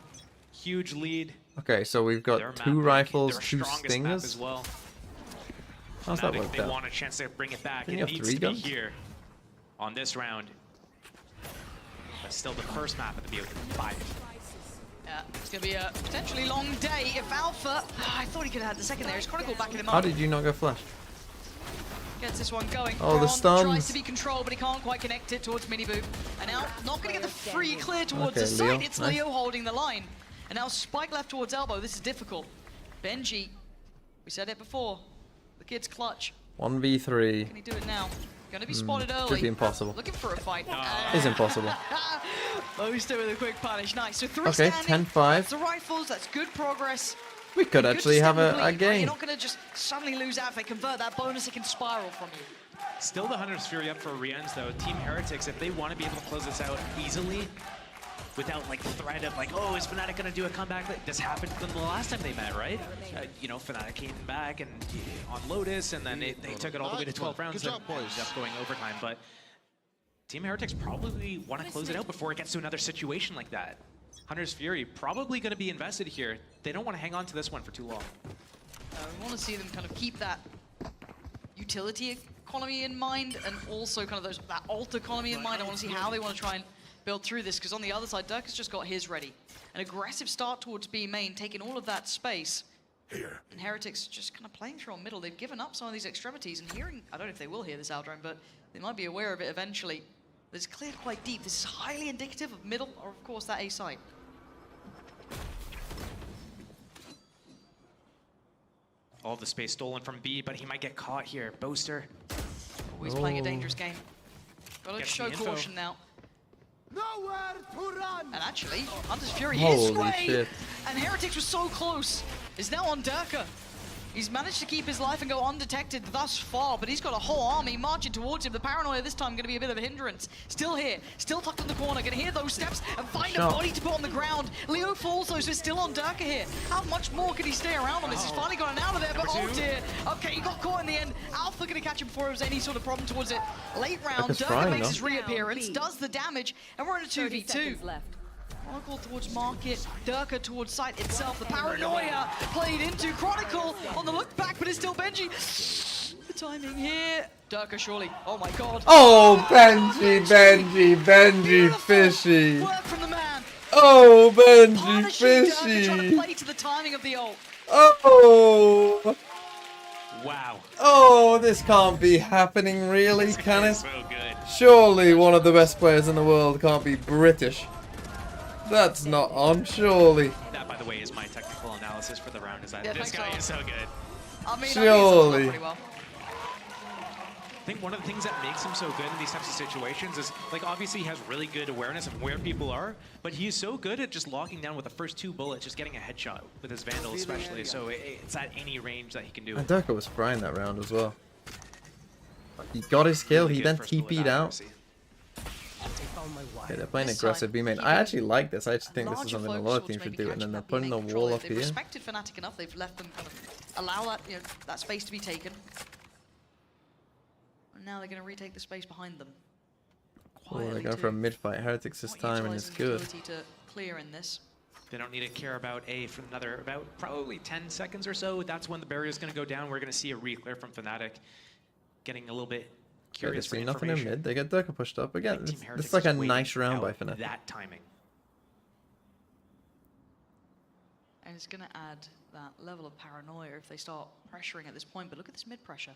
huge lead. Okay, so we've got two rifles, two stingers. As well. How's that work They out? want a chance to bring it back. Didn't It you have needs 3 to be guns? here on this round. But still the first map at the beginning. 5. Yeah, it's going to be a potentially long day if Alpha... I thought he could have had the second there. He's Chronicle backing him up. How did you not go flash? Gets this one going. Oh, the stuns. Tries to be controlled, but he can't quite connect it towards Miniboo. And now, not going to get the free clear towards the side. It's nice. Leo holding the line. And now Spike left towards Elbow. This is difficult. Benji, we said it before. The kid's clutch. 1v3. Can he do it now? Going to be spotted early. Should be impossible. Looking for a fight. It's impossible. Boaster with a quick punish. Nice. So 3 Okay, standing. 10-5. That's the rifles. That's good progress. We could actually have a game. You're not going to just suddenly lose out. If they convert that bonus, it can spiral from you. Still the Hunter's Fury up for re-ends though. Team Heretics, if they want to be able to close this out easily, without like threat of like, oh, is Fnatic gonna do a comeback? Like, this happened to them the last time they met, right? You know, Fnatic came back and on Lotus, and then they took it all the way to 12 rounds and ended up going overtime. But Team Heretics probably want to close it out before it gets to another situation like that. Hunter's Fury probably going to be invested here. They don't want to hang on to this one for too long. We want to see them kind of keep that utility economy in mind, and also kind of that ult economy in mind. I want to see how they want to try and build through this, because on the other side, Dirk has just got his ready. An aggressive start towards B main, taking all of that space. Here. And Heretics just kind of playing through on middle. They've given up some of these extremities, and hearing, I don't know if they will hear this Aldrome, but they might be aware of it eventually. It's cleared quite deep. This is highly indicative of middle, or of course that A site. All the space stolen from B, but he might get caught here. Boaster. Always playing a dangerous game. Gotta show caution now. Nowhere to run. And actually, Hunter's Fury is sway! Shit. And Heretics was so close. It's now on Durka. He's managed to keep his life and go undetected thus far, but he's got a whole army marching towards him. The paranoia this time going to be a bit of a hindrance. Still here, still tucked in the corner, going to hear those steps and find a body to put on the ground. Leo falls though, so it's still on Durka here. How much more can he stay around on this? He's finally gotten out of there, but oh dear. Okay, he got caught in the end. Alpha going to catch him before there was any sort of problem towards it. Late round, Durka makes his reappearance, does the damage, and we're in a 2v2. Chronicle towards market, Durka towards site itself. The paranoia played into Chronicle on the look back, but it's still Benji. The timing here. Durka surely. Oh my god. Oh, Benji, fishy. Work from the man. Oh, Benji, Durka, trying to fishy. play to the timing of the ult. Oh. Wow. Oh, this can't be happening, really, can it? So good. Surely one of the best players in the world can't be British. That's not on, surely. That, by the way, is my technical analysis for the round, is that this guy is so good. I mean, surely. pretty well. I think one of the things that makes him so good in these types of situations is, like, obviously he has really good awareness of where people are, but he's so good at just locking down with the first 2 bullets, just getting a headshot with his Vandal especially, so it's at any range that he can do it. And Durka was frying that round as well. He got his kill, he then TP'd out. Okay, they're playing aggressive B main. I actually like this. I actually think this is something a lot of teams should do, and then they're putting the wall up They've here. respected Fnatic enough, they've let them kind of allow that, that space to be taken. And now they're going to retake the space behind them. Oh, they're going for a mid-fight. Heretics this time, and it's good. To clear in this. They don't need to care about A for another, about probably 10 seconds or so. That's when the barrier is going to go down. We're going to see a re-clear from Fnatic. Getting a little bit curious for nothing in mid. They get Durka pushed up again. This Heretics is like a is nice round by waiting Fnatic. that timing. And it's going to add that level of paranoia if they start pressuring at this point. But look at this mid pressure.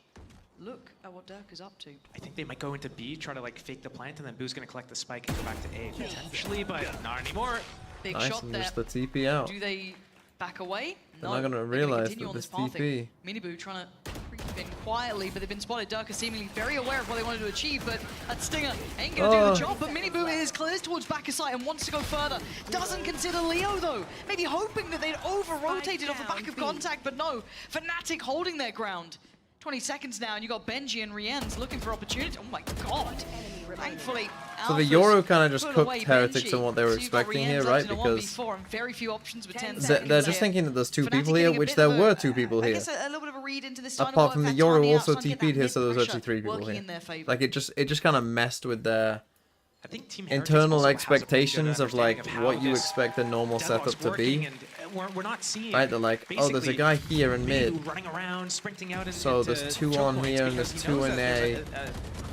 Look at what Dirk is up to. I think they might go into B, try to like fake the plant, and then Boo's going to collect the spike and go back to A potentially, but not anymore. Big Nice, shot and there. just the TP out. Do they back away? They're not going to realize that this pathing. TP. Miniboo trying to creep in quietly, but they've been spotted. Dirk is seemingly very aware of what they wanted to achieve, but that Stinger ain't going to do the job. But Miniboo is clears towards back of sight and wants to go further. Doesn't consider Leo though. Maybe hoping that they'd over-rotated off the back of contact, but no. Fnatic holding their ground. 20 seconds now, and you got Benji and Rien's looking for opportunity. Oh my god. Thankfully, So the Alpha's Euro kind of just put cooked away Heretics Benji. and what they were So you've got expecting Rien's here, up right? in a Because 1v4 and very few options with 10 they're seconds just here. thinking that there's 2 Fnatic people here, getting a which bit there of were 2 people I here. guess a little bit of a read into this starting Apart from the work. Euro Tanya also trying to get TP'd that here, so there's mid-pressure actually 3 people working here. in their favor. Like it just kind of messed with their I think Team Heretics internal also has a pretty good expectations of like understanding of what how you this expect a normal deadlock's setup to be. working, and we're not seeing Right, they're like, oh, there's a guy here in Miniboo mid. running around, sprinting out So there's 2 on here and there's 2 in A.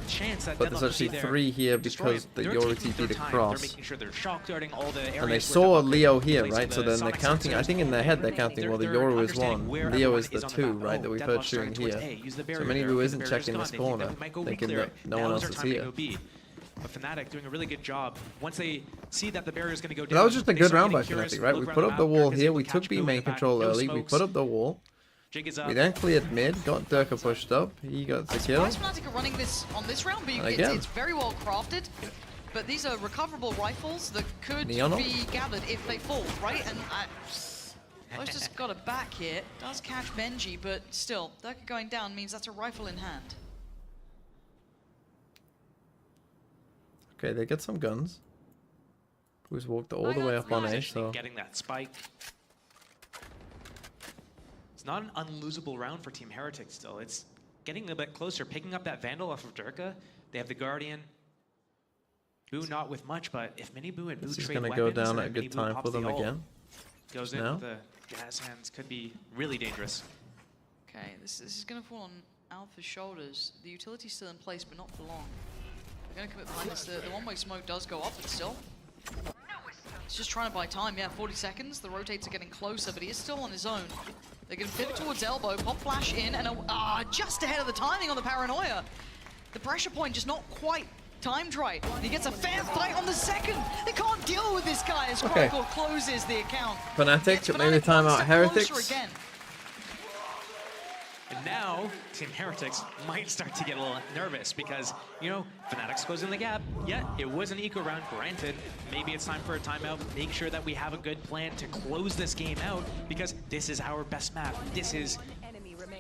Chance that But there's Deadlock actually will be there. 3 here Destroy because it. the They're Euro taking TP'd their time. across. They're making sure they're shock darting all the areas And they where saw Deadlock Leo can here, place right? So the then they're sonic counting, I sensors. think in their head they're counting, well, the They're Euro is understanding 1, where Leo everyone is the on 2, map. right, Oh, that we've Deadlock's heard shooting starting towards here. A. Use the So barrier Miniboo there. isn't The barrier's checking gone. this They think corner, that we might go thinking re-clear that it. no one Now else is our is time to here. go B. But Fnatic doing a really good job. Once they see that the barrier is going to go down, That was just a they good start round by getting curious, Fnatic, right? look We around put the up the map. wall Dirk is here, able we to took catch B Boo in main the back. control No early, we smokes. put up the wall. Jig is up. We then cleared mid, got Durka pushed up, he got the kill. I'm surprised Fnatic are running this on this round, but Again. it's very well crafted. But these are recoverable rifles that could Neon be gathered if they fall, right? And Lowe's just got a back here. Does catch Benji, but still, Durka going down means that's a rifle in hand. Okay, they get some guns. Who's walked all the way up on A, so... Getting that spike. It's not an unlosable round for Team Heretics still. It's getting a bit closer, picking up that Vandal off of Durka. They have the Guardian. Boo not with much, but if Miniboo and Boo This is trade going to weapons, go down and at a good Miniboo time pops for them the ult, again. Goes in Now. with the gas hands, could be really dangerous. Okay, this is going to fall on Alpha's shoulders. The utility's still in place, but not for long. They're going to commit behind this. The one-way smoke does go up, but still. He's just trying to buy time. Yeah, 40 seconds. The rotates are getting closer, but he is still on his own. They're going to pivot towards elbow, pop flash in, and just ahead of the timing on the paranoia. The pressure point just not quite timed right. And he gets a fair fight on the second. They can't deal with this guy as Okay. Chronicle closes the account. Fnatic, maybe time out Heretics. Again. And now, Team Heretics might start to get a little nervous because, you know, Fnatic's closing the gap. Yeah, it was an eco round, granted. Maybe it's time for a timeout. Make sure that we have a good plan to close this game out because this is our best map. This is,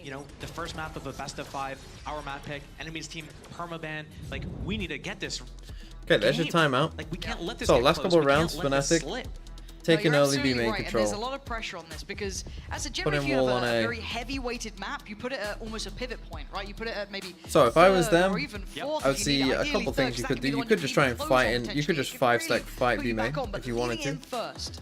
you know, the first map of a best of 5, our map pick, enemy's team permaban. Like, we need to get this. Okay, there's your timeout. Like, we can't let this So, get last close. couple We can't rounds, let this Fnatic slip. taking No, you're early B absolutely main right, and there's a control. lot of pressure on this because as a Put generally, him if you have all a on A. very heavy-weighted map, you put it at almost a pivot point, right? You put it at maybe So if I was third them, or even fourth I would if you need see it. a Ideally couple third, things 'cause you that could could do. be the You one could you just can try and close fight on in. You could potentially. just It could 5-stack really fight put B you main back on, but if you wanted leaning in to. first,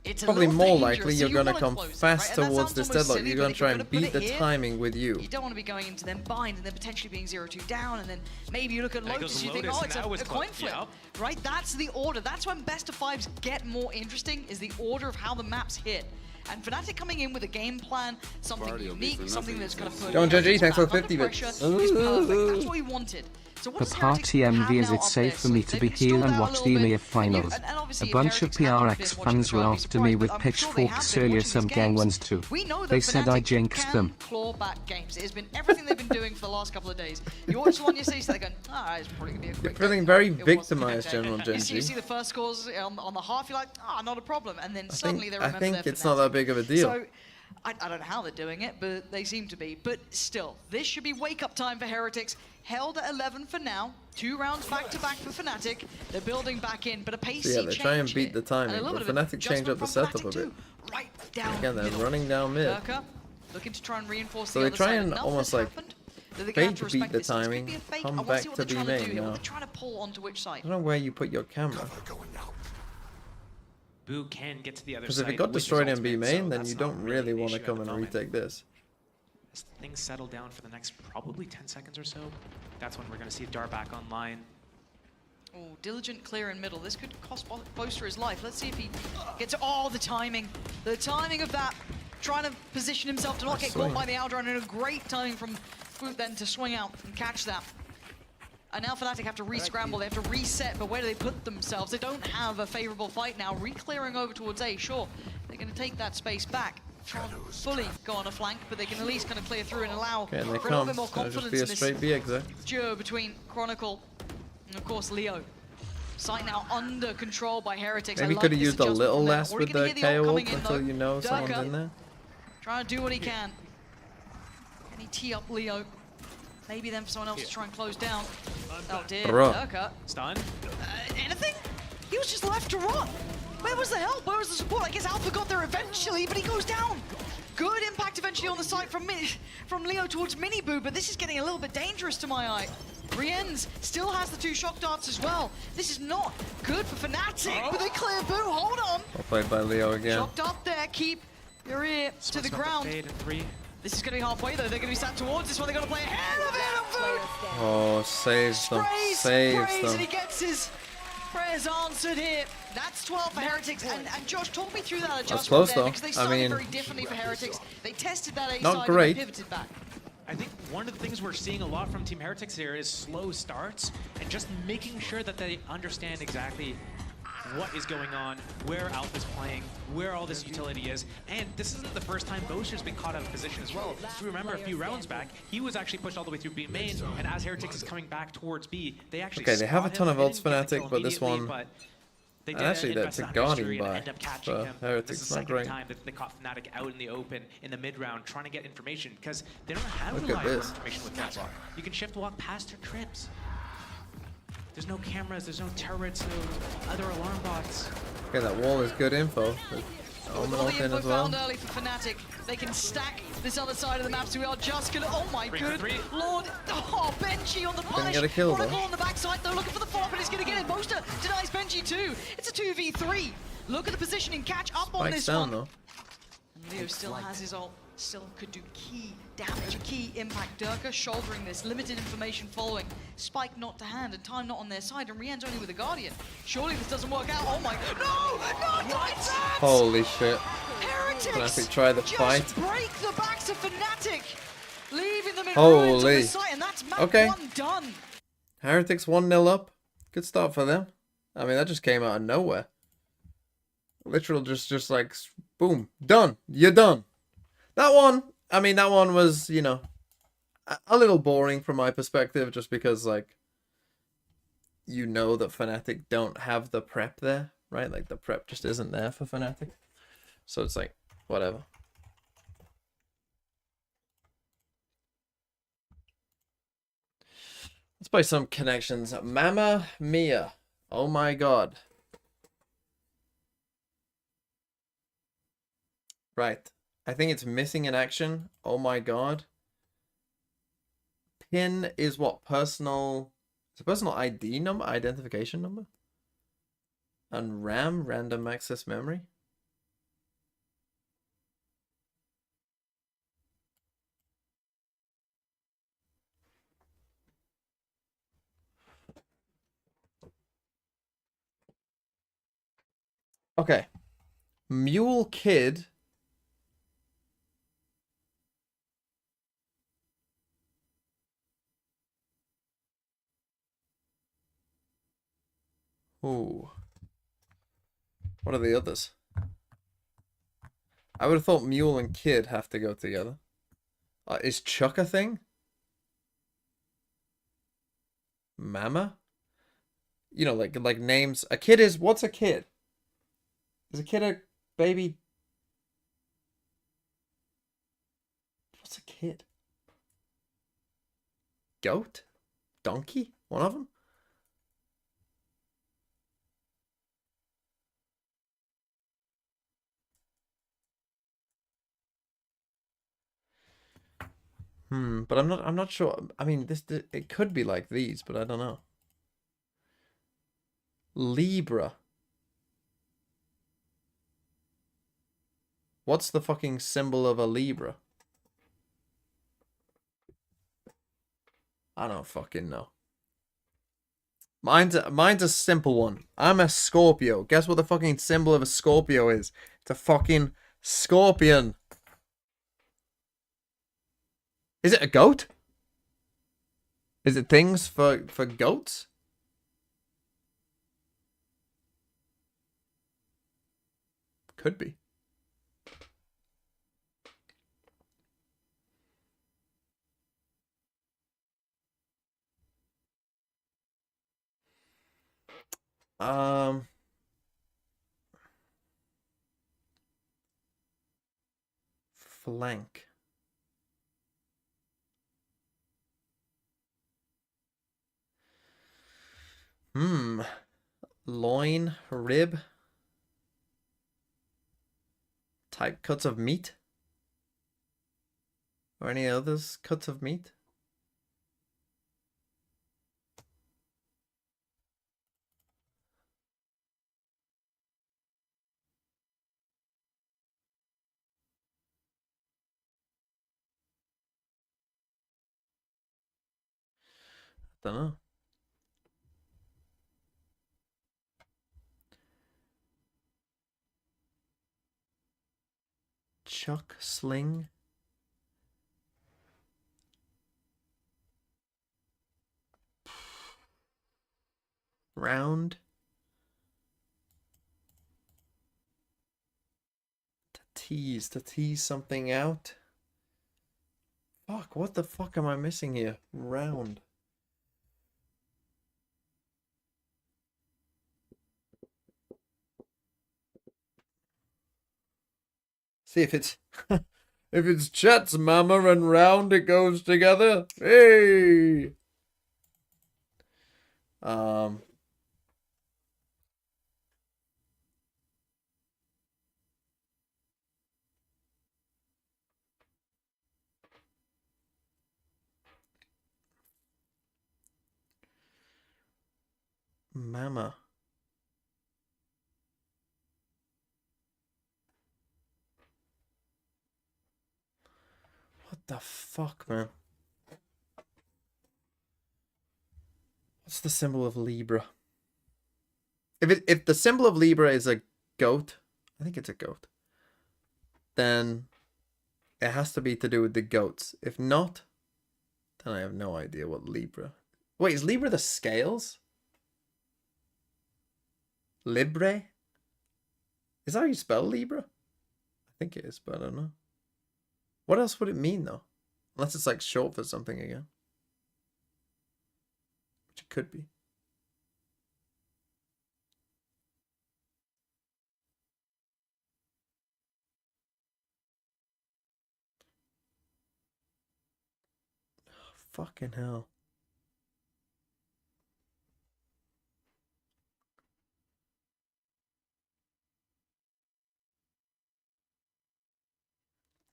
it's a Probably little more dangerous, likely so you're you going to wanna come close it, fast right? And that towards sounds this almost deadlock. silly, You're but going if to try you're and gonna beat put the it here, timing with you. You don't want to be going into them bind and then potentially being 0-2 down, and then maybe you look at There Lotus, goes you think, Lotus, oh, it's and that was a coin close. flip, Yep. right? That's the order. That's when best of 5s get more interesting, is the order of how the maps hit. And Fnatic coming in with a game plan, something unique, something that's going to put John Judgy, thanks for the 50 bits. is perfect. That's what we wanted. So what For party envy, is it safe for me to be here and watch the EMEA finals? A bunch of PRX fans were after me with pitchforks earlier, some gang ones too. They said I jinxed them. Claw back games. It has been everything they've been doing for the last couple of days. You watch the one yesterday, so they're going, it's probably going to be a quick You're feeling very victimized, General Genji. You see the first scores on the half, you're like, not a problem. And then suddenly they remember I think it's not that big of a deal. So, I don't know how they're doing it, but they seem to be. But still, this should be wake-up time for Heretics. Held at 11 for now. 2 rounds back-to-back for Fnatic. They're building back in, but a pacey So yeah, they try and beat the timing, but Fnatic change up the setup a bit. Right down Again, they're running down mid. Durka looking to try and reinforce So the they other try side. and Enough almost has like happened that they're gonna have to fake beat respect the this. This could timing, be a fake. come I want back to see what to they're B trying to do main here. What now. they're trying to pull onto which side. I don't know where you put your camera. Boo can get to the other Because side. if it got with his destroyed in B ultimate, main, so then that's you not don't really the want to issue at come the and moment. retake this. As things settle down for the next probably 10 seconds or so, that's when we're going to see Dar back online. Oh, diligent clear in middle. This could cost Boaster his life. Let's see if he gets the timing. The timing of that. Trying to position himself to not get caught by the Aldron, and a great timing from Boot then to swing out and catch that. And now Fnatic have to re-scramble, they have to reset, but where do they put themselves? They don't have a favorable fight now. Re-clearing over towards A, sure. They're going to take that space back. Can't fully go on a flank, but they can at least kind of clear through and allow Okay, and for they a little come. bit more It's gonna confidence just be a in this straight B exit. duo between Chronicle and, of course, Leo. Site now under control by Heretics. Maybe could have used a little less with the KO ult until you know someone's in there. Trying to do what he can. Can he tee up Leo? Maybe then for someone else to try and close down. Oh dear, Durka. Stun? Anything? He was just left to run. Where was the help? Where was the support? I guess Alpha got there eventually, but he goes down. Good impact eventually on the side from Leo towards Miniboo, but this is getting a little bit dangerous to my eye. Rienz still has the 2 shock darts as well. This is not good for Fnatic, but they clear Boo. Hold on. Well played by Leo again. Shock dart there. Keep your ear to the ground. This is going to be halfway though. They're going to be sat towards this one. They're going to play ahead of it. Oh, saves them. Saves them. And he gets his prayers answered here. That's 12 for Heretics. And Josh, talk me through that adjustment close, there, though. because they I started mean, very differently for Heretics. They tested that A not side great. and they pivoted back. I think one of the things we're seeing a lot from Team Heretics here is slow starts and just making sure that they understand exactly what is going on, where Alpha's playing, where all this utility is. And this isn't the first time Boaster's been caught out of position as well. If you remember a few rounds back, he was actually pushed all the way through B main, and as Heretics is coming back towards B, they actually Okay, they have a spot ton him. of ults, They didn't get the Fnatic, kill but this immediately, one... but they And did actually, invest that's a 100 guarding history and buy end up catching for him. Heretics, This is the not second great. time that they caught Fnatic out in the open in the mid round, trying to get information because they don't have Look at reliable this. information with Catwalk. You can shift walk past her trips. There's no cameras, there's no turrets, no other alarm bots. Okay, that wall is good info. With all the info found early for Fnatic, they can stack this other side of the map, so we are just gonna, oh my good lord, oh, Benji on the punish. Get a kill, Chronicle though. on the backside though, looking for the follow-up, and he's gonna get it. Boaster denies Benji too. It's a 2v3. Look at the positioning, catch up on Spike's this down, one. though. And Leo still has his ult, still could do key damage, key impact. Durka shouldering this, limited information following. Spike not to hand, and time not on their side, and Rien's only with a Guardian. Surely this doesn't work out. Oh my, no, Titans! Holy shit. Heretics Fnatic try the fight. just break the backs of Fnatic, leaving them in ruins on Holy. the site, and that's map Okay. 1 done. Heretics 1-0 up. Good start for them. I mean, that just came out of nowhere. Literal just like, boom, done. You're done. That one, I mean, that one was, you know, a little boring from my perspective, just because, like, you know that Fnatic don't have the prep there, right? Like, the prep just isn't there for Fnatic. So it's like, whatever. Let's play some connections. Mamma Mia. Oh my god. Right. I think it's missing in action. Oh my god. PIN is what? Personal... It's a personal ID number? Identification number? And RAM? Random access memory? Okay. Mule Kid Ooh. What are the others? I would have thought Mule and Kid have to go together. Is Chuck a thing? Mama? You know, like names. A kid is... What's a kid? Is a kid a baby? What's a kid? Goat? Donkey? One of them? But I'm not sure. I mean, it could be like these, but I don't know. Libra. What's the fucking symbol of a Libra? I don't fucking know. Mine's a simple one. I'm a Scorpio. Guess what the fucking symbol of a Scorpio is? It's a fucking scorpion. Is it a goat? Is it things for goats? Could be. Flank. Loin, rib. Type cuts of meat. Or any others cuts of meat? Don't know. Chuck, sling. Round. To tease something out. Fuck, what the fuck am I missing here? Round. See if it's if it's Chet's mama and round it goes together. Hey. Mama. What the fuck, man? What's the symbol of Libra? If the symbol of Libra is a goat, I think it's a goat, then it has to be to do with the goats. If not, then I have no idea what Libra. Wait, is Libra the scales? Libre? Is that how you spell Libra? I think it is, but I don't know. What else would it mean, though? Unless it's like short for something again. Which it could be. Oh, fucking hell.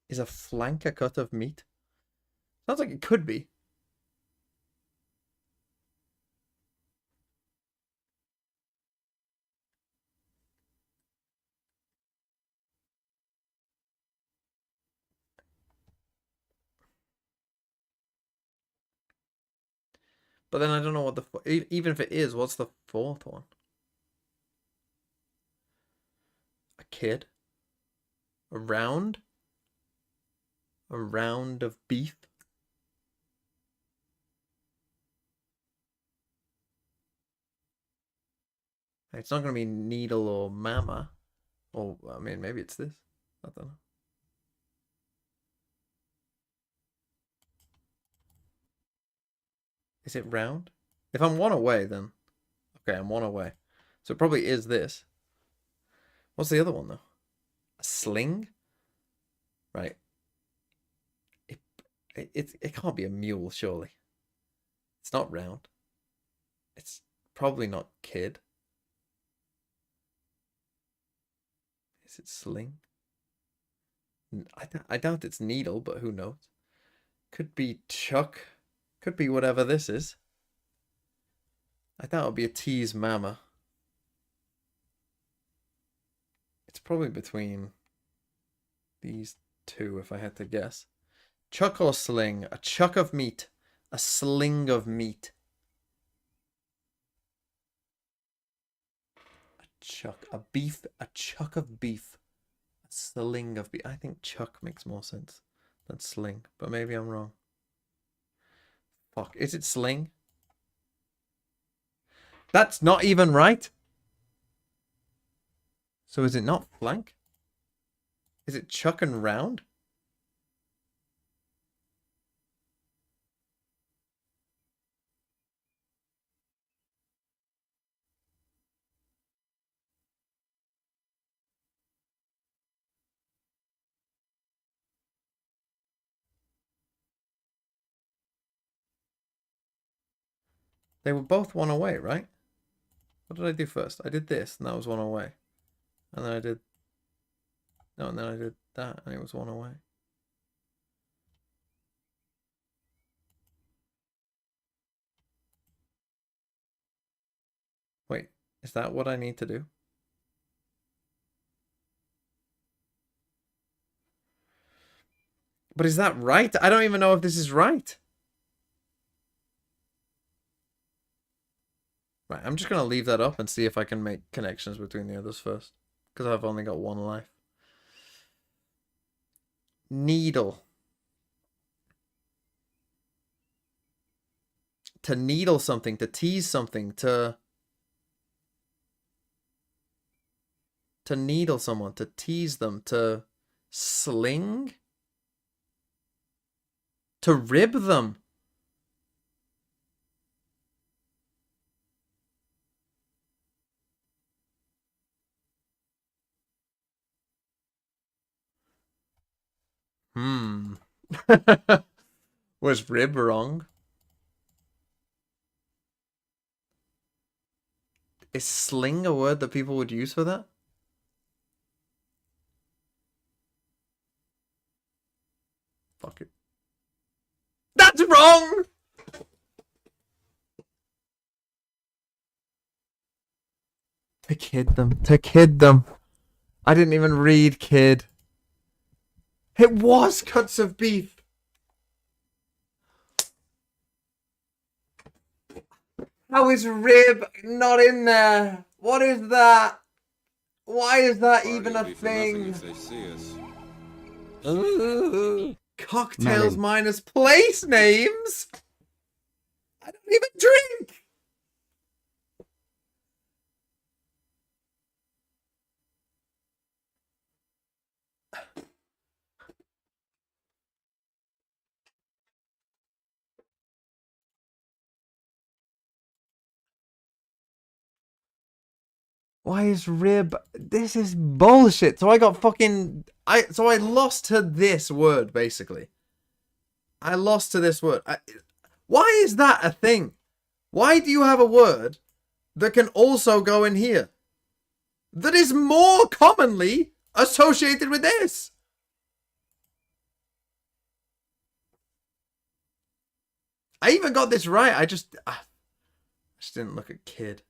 Is a flank a cut of meat? Sounds like it could be. But then I don't know what even if it is, what's the fourth one? A kid? A round? A round of beef? It's not going to be needle or mama. Or, I mean, maybe it's this. I don't know. Is it round? If I'm one away, then... Okay, I'm one away. So it probably is this. What's the other one, though? A sling? Right. It can't be a mule, surely. It's not round. It's probably not kid. Is it sling? I doubt it's needle, but who knows? Could be chuck. Could be whatever this is. I doubt it'll be a tease mama. It's probably between these two, if I had to guess. Chuck or sling? A chuck of meat. A sling of meat. A chuck. A chuck of beef. A sling of beef. I think chuck makes more sense than sling, but maybe I'm wrong. Fuck. Is it sling? That's not even right. So is it not flank? Is it chuck and round? They were both one away, right? What did I do first? I did this, and that was one away. And then I did... No, and then I did that, and it was one away. Wait, is that what I need to do? But is that right? I don't even know if this is right. Right, I'm just going to leave that up and see if I can make connections between the others first. Because I've only got one life. Needle. To needle something, to tease something, to needle someone, to tease them, to sling? To rib them. Was rib wrong? Is sling a word that people would use for that? Fuck it. That's wrong! To kid them. To kid them. I didn't even read kid. It was cuts of beef. How is rib not in there? What is that? Why is that even a thing? Cocktails minus place names? I don't even drink! Why is rib? This is bullshit. So I got fucking... So I lost to this word, basically. I lost to this word. Why is that a thing? Why do you have a word that can also go in here? That is more commonly associated with this. I even got this right. I just didn't look at kid.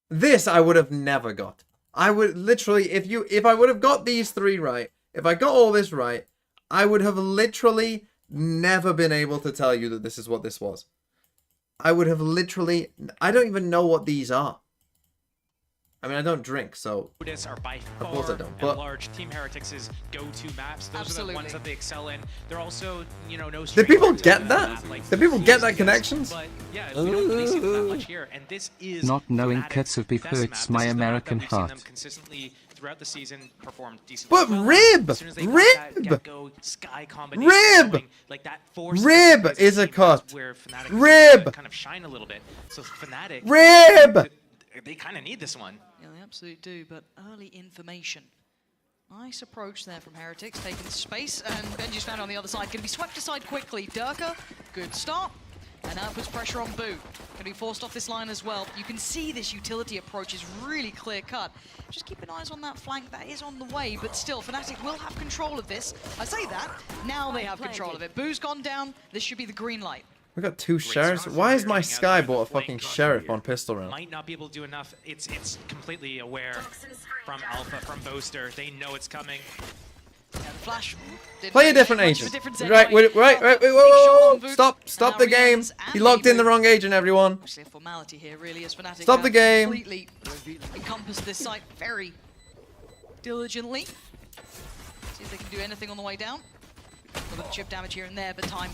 This I would have never got. I would literally, if I would have got these three right, if I got all this right, I would have literally never been able to tell you that this is what this was. I would have literally, I don't even know what these are. I mean, I don't drink, so Are by of course I far don't. and But large Team Heretics' go-to maps. Those are the ones that they excel in. They're also, you know, no. Did people get that? Did people get that connections? But yeah, we don't really see them that much here, and this is not knowing Fnatic's cuts of beef best hurts map. my This is the map that American we've seen them heart. consistently throughout the season perform decently. But well. Rib! As soon as they got that Rib! get-go Sky combination Rib! going, like that force Rib is a cut. where Fnatic Rib! kind of shine a little bit. So Fnatic, Rib! they kind of need this one. Yeah, they absolutely do, but early information. Nice approach there from Heretics, taking space, and Benji's found on the other side. Going to be swept aside quickly. Durka, good start. And now puts pressure on Boo. Going to be forced off this line as well. You can see this utility approach is really clear cut. Just keep an eye on that flank. That is on the way, but still, Fnatic will have control of this. I say that, now they have control of it. Boo's gone down. This should be the green light. We got 2 sheriffs. Why is my Sky bought a fucking sheriff on pistol round? Might not be able to do enough. It's completely aware from Alpha, from Boaster. They know it's coming. Yeah, the flash Play a different agent. Right, wait, whoa. Stop the game. He locked in the wrong agent, everyone. Actually, a formality here, really, as Fnatic Stop the game. completely encompassed this site very diligently. See if they can do anything on the way down. A little bit of chip damage here and there, but time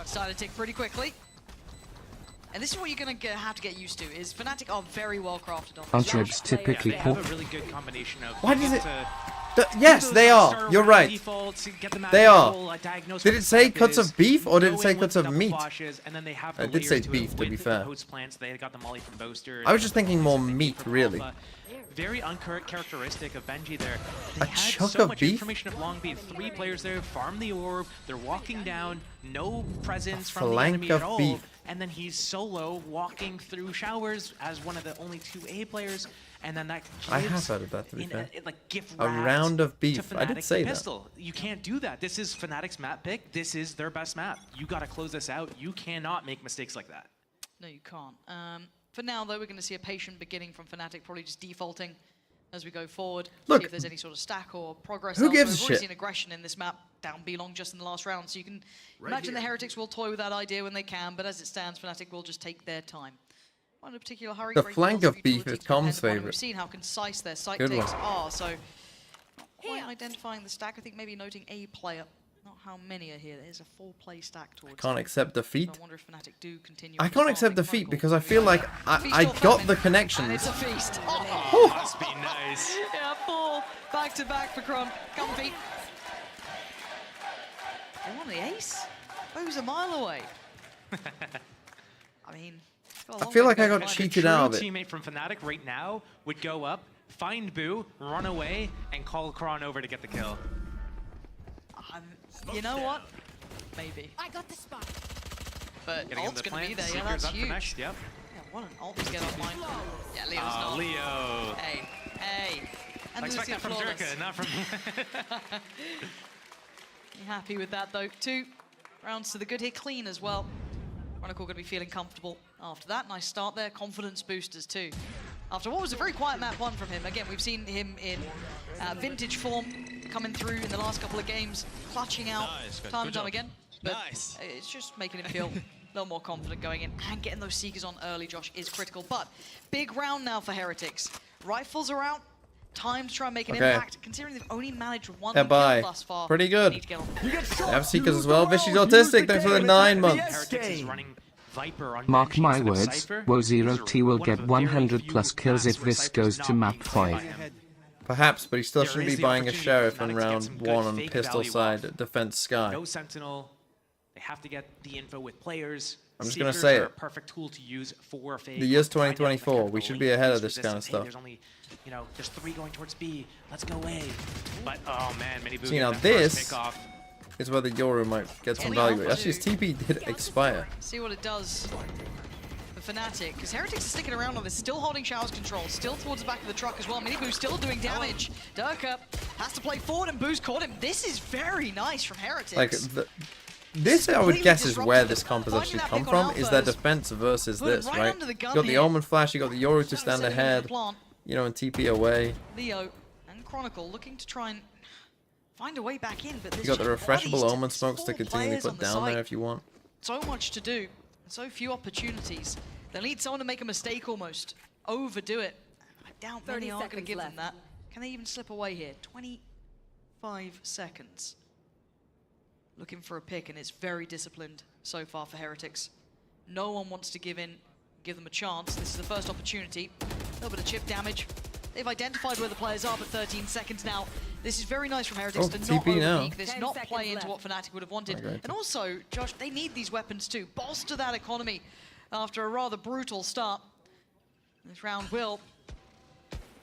started to tick pretty quickly. And this is what you're going to have to get used to, is Fnatic are very well crafted on this. Aren't ribs typically They poor? have a really good combination of Why does it... to Yes, they are. You're right. They are. Did it say cuts of beef or did it say cuts of meat? I did say beef, to be fair. I was just thinking more meat, really. Very uncharacteristic of Benji there. A They had chunk so of much beef? information of Long Beat. 3 players there, farm the orb, they're walking down, no presence from the flank enemy of at all. beef. And then he's solo walking through showers as one of the only 2 A players. And then that I have gives heard of that, to be in fair. like gift A wrapped round of to beef. I did Fnatic say that. pistol. You can't do that. This is Fnatic's map pick. This is their best map. You got to close this out. You cannot make mistakes like that. No, you can't. For now, though, we're going to see a patient beginning from Fnatic, probably just defaulting as we go forward. Look, see if there's any sort of stack or progress. who gives a We've already shit? seen aggression in this map down B long just in the last round, so you can imagine the Heretics will toy with that idea when they can, but as it stands, Fnatic will just take their time. Not in a particular hurry. The Great flank deals of beef utility is to Com's depend upon, and favourite. We've seen how concise their site Good takes one. are, so not quite identifying the stack. I think maybe noting a player, not how many are here. There's a 4-play stack towards Can't them. accept defeat. So I wonder if Fnatic do continue. I can't accept defeat because I feel like I got the And connections. it's a feast. Oh, must be nice. Yeah, 4 back-to-back for Kron. Comfy. They won the ace? Boo's a mile away. I mean, I feel like I got cheated out of A it. true teammate from Fnatic right now would go up, find Boo, run away, and call Kron over to get the kill. You know what? Maybe. I got the spot. But Getting in ult's the going to be plant. there. Yeah, Seeker's that's up for huge. next, yep. Yeah, what an ult to get online. Yeah, Leo's not. Leo. Hey. And I expect Lucian that from flawless. Durka, not from... You happy with that, though? 2 rounds to the good here. Clean as well. Chronicle going to be feeling comfortable after that. Nice start there. Confidence boosters, too. After what was a very quiet map 1 from him. Again, we've seen him in vintage form coming through in the last couple of games, clutching out time and time again. But it's just making him feel a little more confident going in, and getting those Seekers on early, Josh, is critical. But big round now for Heretics. Rifles are out. Time to try and make an impact, considering they've only managed 1 kill thus far. Pretty good. They need to get on. They have Seekers as well. Vishy's autistic. Thanks for the 9 months. Heretics is running Viper on Mark Benji my instead of words, Cypher. Wo0T will One get of the very 100 few plus kills maps if where this Cypher's goes to not map being played by 5. him. Perhaps, but he still There shouldn't is be the buying a opportunity sheriff for in Fnatic to get round some good 1 on fake pistol value side off. defense Sky. No Sentinel. They have to get the info with players. I'm just gonna Seekers say are it. a perfect tool to use for fake. The year's Find out if 2024. they We have should the be ahead of least this kind of resistance. Hey, stuff. there's only, you know, there's 3 going towards B. Let's go A. But oh man, Mini Boo See, now getting that first this pick off. is where the Yoru might get some value. Actually, his TP did expire. See what it does for Fnatic, because Heretics is sticking around on this, still holding Showers control, still towards the back of the truck as well. Mini Boo still doing damage. Durka has to play forward and Boo's caught him. This is very nice from Heretics. Like, this I would guess is where this comp has actually come from, is their defense versus this, right? You got the Omen Flash, you got the Yoru to stand ahead, you know, and TP away. Leo and Chronicle looking to try and find a way back in, but You got the refreshable Omen smokes to continually put down there if you want. So much to do, and so few opportunities. They'll need someone to make a mistake almost, overdo it. doubt many aren't going to give them that. Can they even slip away here? 25 seconds. Looking for a pick, and it's very disciplined so far for Heretics. No one wants to give in, give them a chance. This is the first opportunity. A little bit of chip damage. They've identified where the players are, but 13 seconds now. This is very nice from Heretics to not overpeak this, not play into what Fnatic would have wanted. And also, Josh, they need these weapons too. Bolster that economy after a rather brutal start. This round will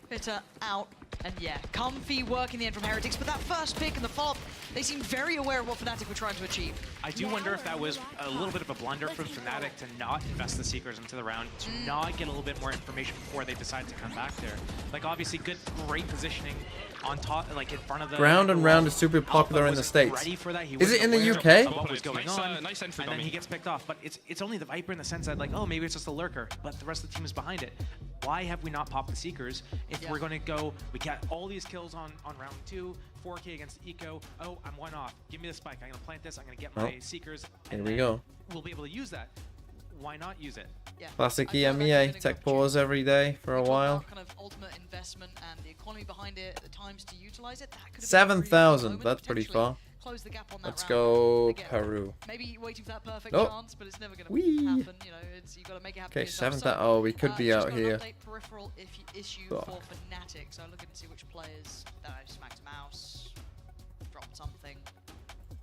Pitter out. And yeah, comfy work in the end from Heretics, but that first pick and the follow-up, they seem very aware of what Fnatic were trying to achieve. I do wonder if that was a little bit of a blunder from Fnatic to not invest the Seekers into the round, to not get a little bit more information before they decide to come back there. Like, obviously, great positioning on top, like in front of the ground and round is super popular in the States. Is it in the UK? What was going on, and then he gets picked off. But it's only the Viper in the sense that, like, oh, maybe it's just a lurker, but the rest of the team is behind it. Why have we not popped the Seekers if we're going to go, we got all these kills on round 2, 4K against Eco, oh, I'm one off, give me the spike, I'm going to plant this, I'm going to get my Seekers, here we go. We'll be able to use that. Why not use it? Yeah. Classic EMEA, tech pause every day for a while. Kind of ultimate investment and the economy behind it, the times to utilize it. 7,000, that's pretty far. Close the gap on that Let's round. go Peru. Maybe waiting for that perfect chance, but it's never going to happen. You know, you got to make it happen. Okay, 7,000. Oh, we could be out here. Peripheral issue for Fnatic. So looking to see which players that I smacked mouse, dropped something,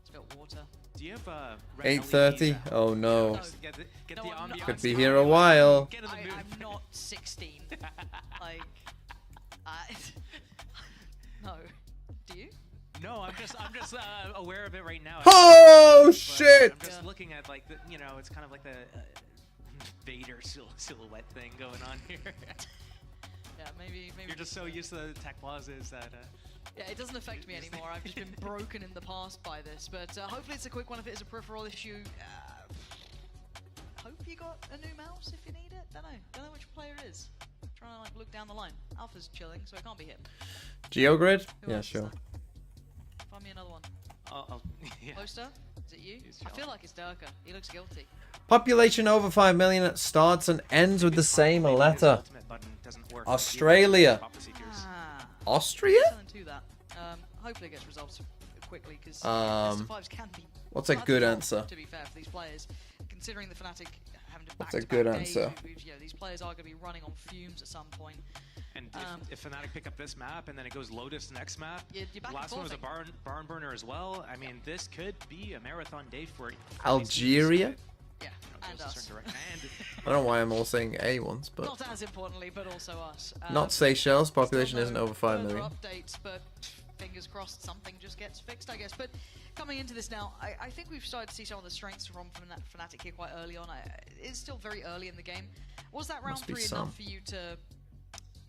spilled water. Do you have 8:30? Oh no. Get the ambiance. Could be here a while. I'm not 16. Like, no. Do you? No, I'm just aware of it right now. Oh shit! I'm just looking at, like, you know, it's kind of like the Vader silhouette thing going on here. Yeah, maybe you're just so used to the tech pauses that. Yeah, it doesn't affect me anymore. I've just been broken in the past by this, but hopefully it's a quick one if it is a peripheral issue. Hope you got a new mouse if you need it. Don't know which player it is. Trying to, like, look down the line. Alpha's chilling, so it can't be him. Geogrid? Yeah, sure. Find me another one. Yeah. Poster? Is it you? I feel like it's Durka. He looks guilty. Population over 5 million starts and ends with the same letter. Australia. Austria? Hopefully it gets resolved quickly, because fives can be. What's a good answer? To be fair for these players, considering the Fnatic having to What's a good answer? These players are going to be running on fumes at some point. And if Fnatic pick up this map and then it goes Lotus next map, the last one was a barn burner as well. I mean, this could be a marathon day for Algeria? Yeah, and us. I don't know why I'm all saying A ones, but not as importantly, but also us. Not Seychelles. Population isn't over 5 million. Updates, but fingers crossed something just gets fixed, I guess. But coming into this now, I think we've started to see some of the strengths from Fnatic here quite early on. It's still very early in the game. Was that round 3 enough for you to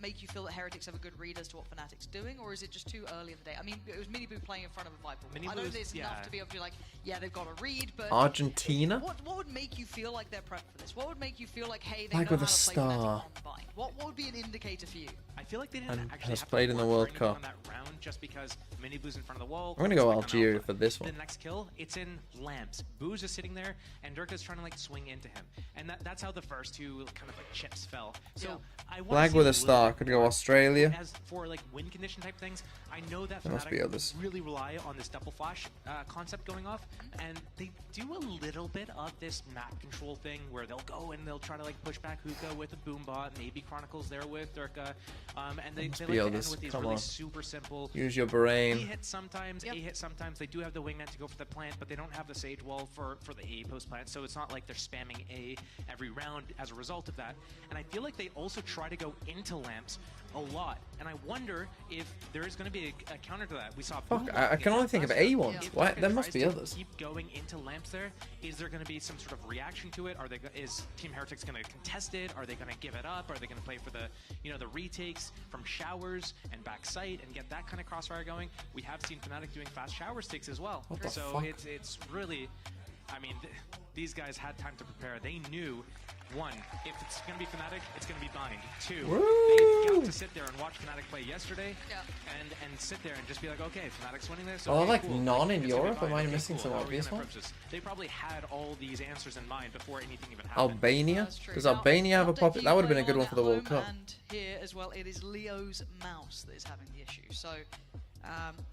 make you feel that Heretics have a good read as to what Fnatic's doing, or is it just too early in the day? I mean, it was Miniboo playing in front of a Viper. I don't think it's enough to be able to be like, yeah, they've got a read, but Argentina? What would make you feel like they're prepped for this? What would make you feel like, hey, they like know with how a to play Fnatic star. on bind? What would be an indicator for you? I feel like they didn't actually has have played to in the work World for Cup. anything on that round just because Miniboo's in front of the wall. I'm gonna go Algeria for this one. The next kill, it's in lamps. Boo's just sitting there, and Durka's trying to, like, swing into him, and that's how the first two kind of, like, chips fell. So I want Flag with a star. Could go Australia. As for, like, win condition type things, I know that There must be others. Fnatic really rely on this double flash concept going off, and they do a little bit of this map control thing where they'll go and they'll try to, like, push back Hookah with a Boombot, maybe Chronicles there with Durka, and they like to end with these really super simple. Use your brain. B hit sometimes, A hit sometimes. They do have the wingman to go for the plant, but they don't have the Sage Wall for the A post plant, so it's not like they're spamming A every round as a result of that. And I feel like they also try to go into lamps a lot, and I wonder if there is going to be a counter to that. We saw. Fuck, I can only think of A ones. Why? There must be others. Keep going into lamps there. Is there going to be some sort of reaction to it? Is Team Heretics going to contest it? Are they going to give it up? Are they going to play for the the retakes from showers and backside and get that kind of crossfire going? We have seen Fnatic doing fast shower sticks as well. What the so fuck? it's really, I mean, these guys had time to prepare. They knew One, if it's going to be Fnatic, it's going to be Bind. Two, Woo! they got to sit there and watch Fnatic play yesterday and sit there and just be like, okay, Fnatic's winning this. Oh, Okay, like cool. none in It's gonna be Europe? Bind. Am I Okay, missing cool. some How are we obvious gonna ones? approach this? They probably had all these answers in mind before anything even happened. Albania? Does Albania have a puppet? That would have been a good one for the World Cup. And here as well, it is Leo's mouse that is having the issue. So,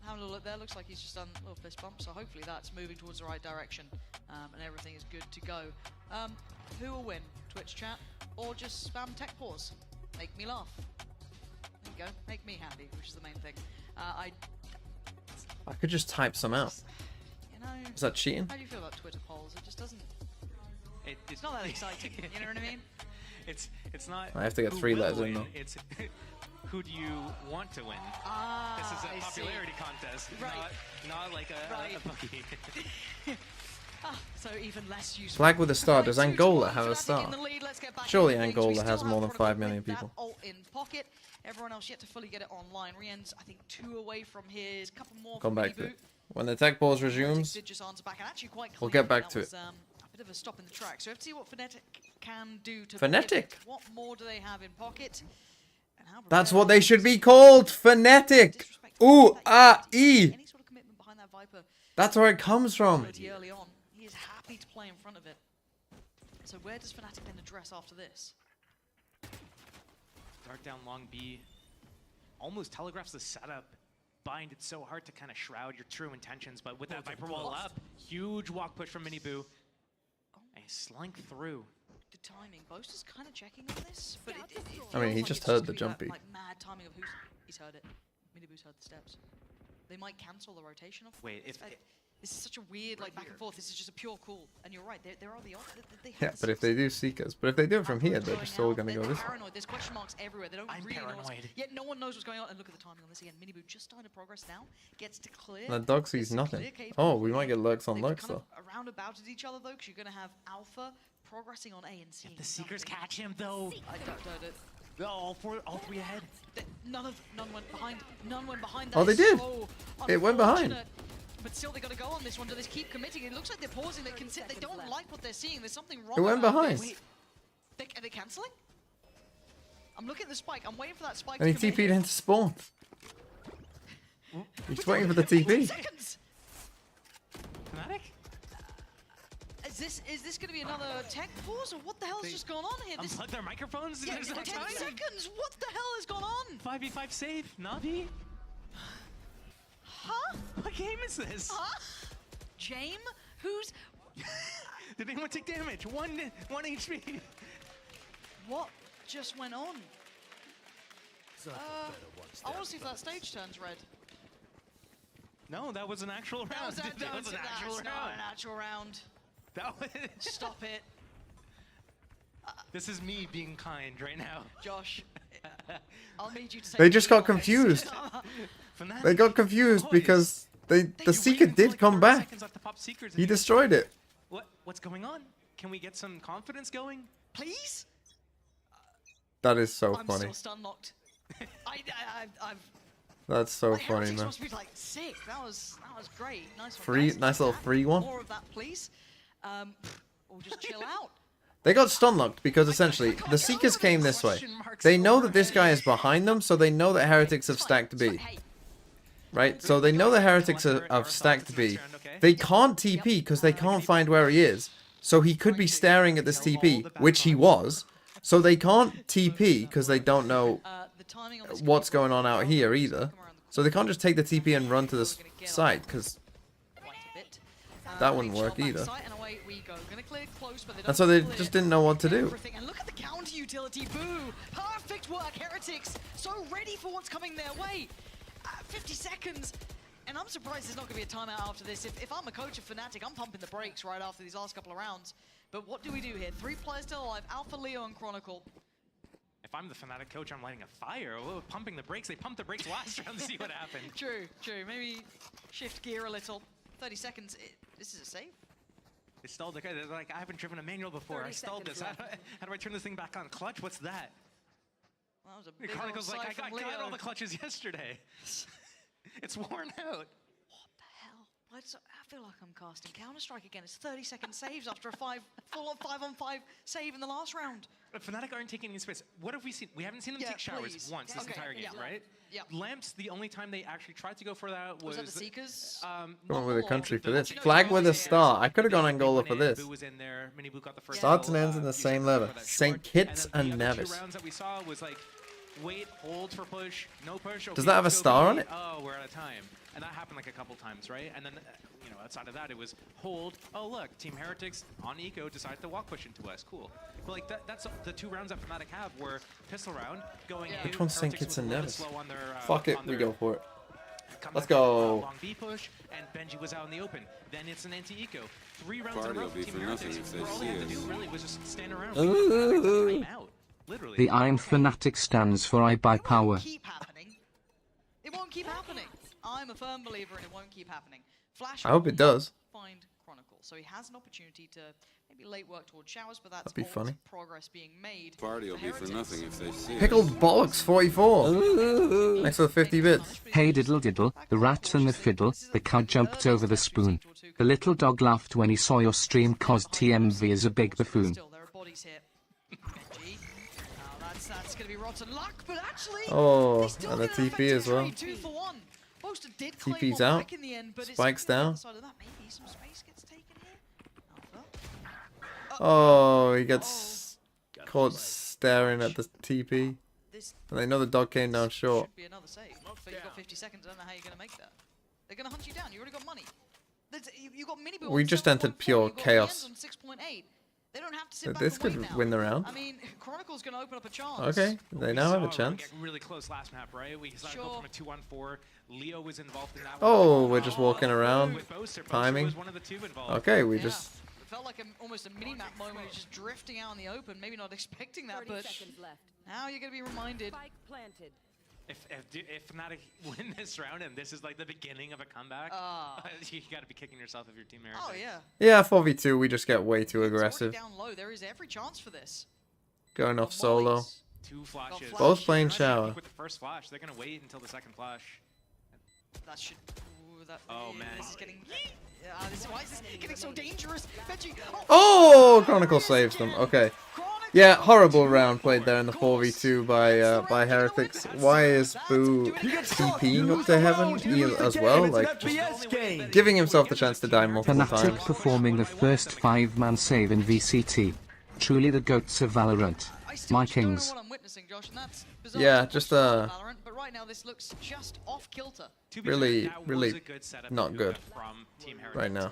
having a look there, looks like he's just done a little fist bump. So hopefully that's moving towards the right direction, and everything is good to go. Who will win? Twitch chat, or just spam tech pause? Make me laugh. There you go. Make me happy, which is the main thing. I could just type some out. You know, Is that cheating? how do you feel about Twitter polls? It just doesn't. It's not that exciting. You know what I mean? It's not. I have to get who 3 will letters in win, though. It's who do you want to win? This is a popularity contest, not like a buggy. So even less useful. Flag with a star. Does Angola have a star? Surely Angola has more than 5 million people. In pocket. Everyone else yet to fully get it online. Rien's, I think, 2 away from his. Couple more. Come back to it. When the tech pause resumes, we'll get back to it. A bit of a stop in the track. So we have to see what Fnatic can do to. Fnatic? What more do they have in pocket? And how That's what they should be called. Phonetic. Ooh, ah, e. Any sort of commitment behind that Viper. That's where it comes from. Pretty early on. He is happy to play in front of it. So where does Fnatic then address after this? Dark down long B almost telegraphs the setup. Bind, it's so hard to kind of shroud your true intentions, but with that Viper wall up, huge walk push from Minibu. And he slunk through. The timing, Boaster's kind of checking on this, but I mean, he just heard the jumpy. Like mad timing of he's heard it. Minibu's heard the steps. They might cancel the rotation off. Wait, this is such a weird like back and forth. This is just a pure call, and you're right. There are the odds. Yeah, but if they do seek us, but if they do it from here, they're just all gonna go this way. Paranoid. There's question marks everywhere. They don't really know what's, yet no one knows what's going on. And look at the timing on this again. Minibu just starting to progress now. Gets to clear. The dog sees nothing. Oh, we might get lurks on lurks though. Around about at each other though, because you're gonna have Alpha progressing on A and C. If the Seekers catch him though. I don't it. All 3 ahead. None went behind. None went behind. Oh, they did. It went behind. But still, they got to go on this one. Do they keep committing? It looks like they're pausing. They can sit. They don't like what they're seeing. There's something wrong. It went behind. Wait, are they canceling? I'm looking at the spike. I'm waiting for that spike. And he TP'd into spawn. He's waiting for the TP. Seconds. Fnatic? Is this going to be another tech pause, or what the hell's just gone on here? Unplug their microphones? Yeah, There's no 10 time? seconds. What the hell has gone on? 5v5 save, Navi? Huh? What game is this? Huh? Jame? Who's... Did anyone take damage? One HP. What just went on? I want to see if that stage turns red. No, that was an actual round. That was an actual round. Not an actual round. That was... Stop it. This is me being kind right now. Josh, I'll need you to say... They just got confused. They got confused because the Seeker did come back. He destroyed it. What's going on? Can we get some confidence going? Please? That is so I'm funny. still stun locked. I've That's so like, funny, Heretics man. must be like sick. That was great. Nice one. Free, guys. nice little free one. More of that, please. Or just chill out. They got stun locked because essentially the Seekers came this way. They know that this guy is behind them, so they know that Heretics have stacked B. Right? So they know the Heretics have stacked B. They can't TP because they can't find where he is. So he could be staring at this TP, which he was. So they can't TP because they don't know what's going on out here either. So they can't just take the TP and run to the side because that wouldn't work either. And so they just didn't know what to do. And look at the counter utility. Boo! Perfect work, Heretics. So ready for what's coming their way. 50 seconds. And I'm surprised there's not going to be a timeout after this. If I'm a coach of Fnatic, I'm pumping the brakes right after these last couple of rounds. But what do we do here? 3 players still alive. Alpha, Leo, and Chronicle. If I'm the Fnatic coach, I'm lighting a fire. Oh, pumping the brakes. They pumped the brakes last round to see what happened. True. Maybe shift gear a little. 30 seconds. This is a save. They stalled the guy. They're like, I haven't driven a manual before. I stalled this. How do I turn this thing back on? Clutch? What's that? Well, that was a big Chronicle's like, I got all the clutches yesterday. It's worn out. What the hell? I feel like I'm casting Counter-Strike again. It's 30-second saves after a full-on 5-on-5 save in the last round. But Fnatic aren't taking any space. What have we seen? We haven't seen them take showers once this entire game, right? Yeah. Lamps, the only time they actually tried to go for that was... that the Seekers? Going with a country for this. Flag with a star. I could have gone Angola for this. Was in there. Minibu got the first Starts and ends in the same level. St. Kitts and Nevis. The rounds that we saw was like, wait, hold for push, no push. Does that have a star on it? Oh, we're out of time. And that happened like a couple times, right? And then, you know, outside of that, it was hold. Oh, look, Team Heretics on Eco decided to walk push into us. Cool. But like that's the 2 rounds that Fnatic have were pistol round going in. Which one's St. Kitts and Nevis? Their, fuck it, we go for it. Let's go. Long B push, and Benji was out in the open. Then it's an anti-eco. 3 rounds in a row for Team Heretics. All they had to do really was just stand around. Time out. Literally. The Iron Fanatic stands for I buy power. Keep happening. It won't keep happening. I'm a firm believer in it won't keep happening. Flash I hope it does. Find Chronicle, so he has an opportunity to maybe late work towards showers, but that's That'd be funny. Progress being made. Party will be for nothing if they see Pickled bollocks 44. Next to the 50 bits. Hey diddle diddle, the rat and the fiddle, the cow jumped over the spoon. The little dog laughed when he saw your stream cause TMV is a big buffoon. Still, there are bodies here. Benji. That's going to be rotten luck, but actually, oh, and the TP as well. 2 for 1. Boaster did TP's out. in the end, but Spike's down. That, maybe some space gets taken here. Oh, he gets caught staring at the TP. And they know the dog came down short. Should be another save, but you've got 50 seconds. I don't know how you're going to make that. They're going to hunt you down. You already got money. You got mini We just entered pure chaos. On 6.8. They don't have to sit back This and could wait now. win the round. I mean, Chronicle's going to open up a chance. Okay, they now have a chance. Get really close last map, right? We started go from a 2-on-4. Leo was involved in that. Oh, we're just walking around. Timing. Was one of the 2 involved. Okay, we just... It felt like almost a mini-map moment, just drifting out in the open, maybe not expecting that, but now you're going to be reminded. If Fnatic win this round and this is like the beginning of a comeback, you got to be kicking yourself if your team Heretics. Oh, yeah. Yeah, 4v2, we just get way too aggressive. Down low, there is every chance for this. Going off solo. 2 flashes. Both playing shower. With the first flash, they're going to wait until the second flash. That should... Oh, man. This is getting... why is this getting so dangerous? Benji, oh, Chronicle saves them. Okay. Yeah, horrible round played there in the 4v2 by Heretics. Why is Boo TPing up to heaven as well? Like, just giving himself the chance to die multiple Fnatic times. performing the first 5-man save in VCT. Truly the goats of Valorant. My kings. Yeah, just but right now this looks just off kilter. really not good right now.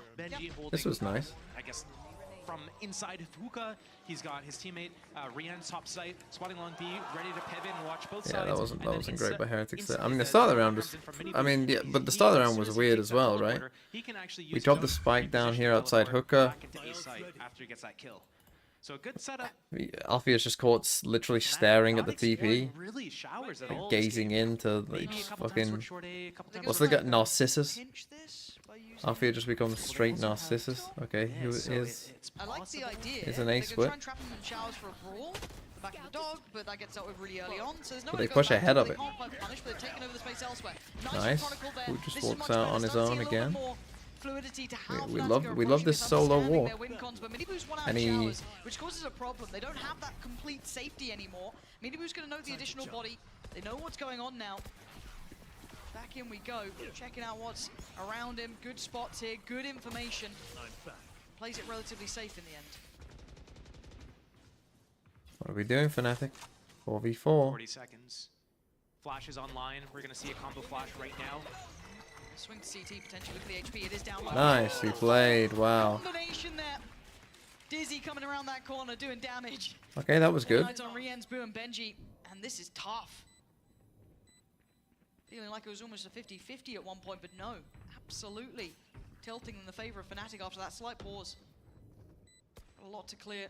This was nice. I guess from inside Fuka, he's got his teammate Rian's top site, spotting long B, ready to pivot and watch both sides. Yeah, that wasn't great by Heretics there. I mean, the start of the round was... I mean, yeah, but the start of the round was weird as well, right? We dropped the spike down here outside hookah. After he gets that kill. So a good setup. Alfea's just caught literally staring at the TP. Really showers at like all. gazing into like fucking... What's the guy? Narcissus? Alfea just becomes straight Narcissus. Okay, who is... I like the idea. Is an ace whip. Trap him in showers for a brawl. The back of the dog, but that gets dealt with really early on. So there's no But they push ahead of it. Punish, but taking over the space elsewhere. Nice. Who just walks out on his own again. Fluidity to how We love this solo war. And he... which causes a problem. They don't have that complete safety anymore. Miniboo's going to know the additional body. They know what's going on now. Back in we go, checking out what's around him. Good spots here, good information. Plays it relatively safe in the end. What are we doing, Fnatic? 4v4. 40 seconds. Flash is online. We're going to see a combo flash right now. Swing to CT, potentially look at the HP. It is down low. Nicely played, wow. Combination there. Dizzy coming around that corner, doing damage. Okay, that was good. On Rien's, Boo, and Benji, and this is tough. Feeling like it was almost a 50-50 at one point, but no, absolutely tilting in the favor of Fnatic after that slight pause. Got a lot to clear.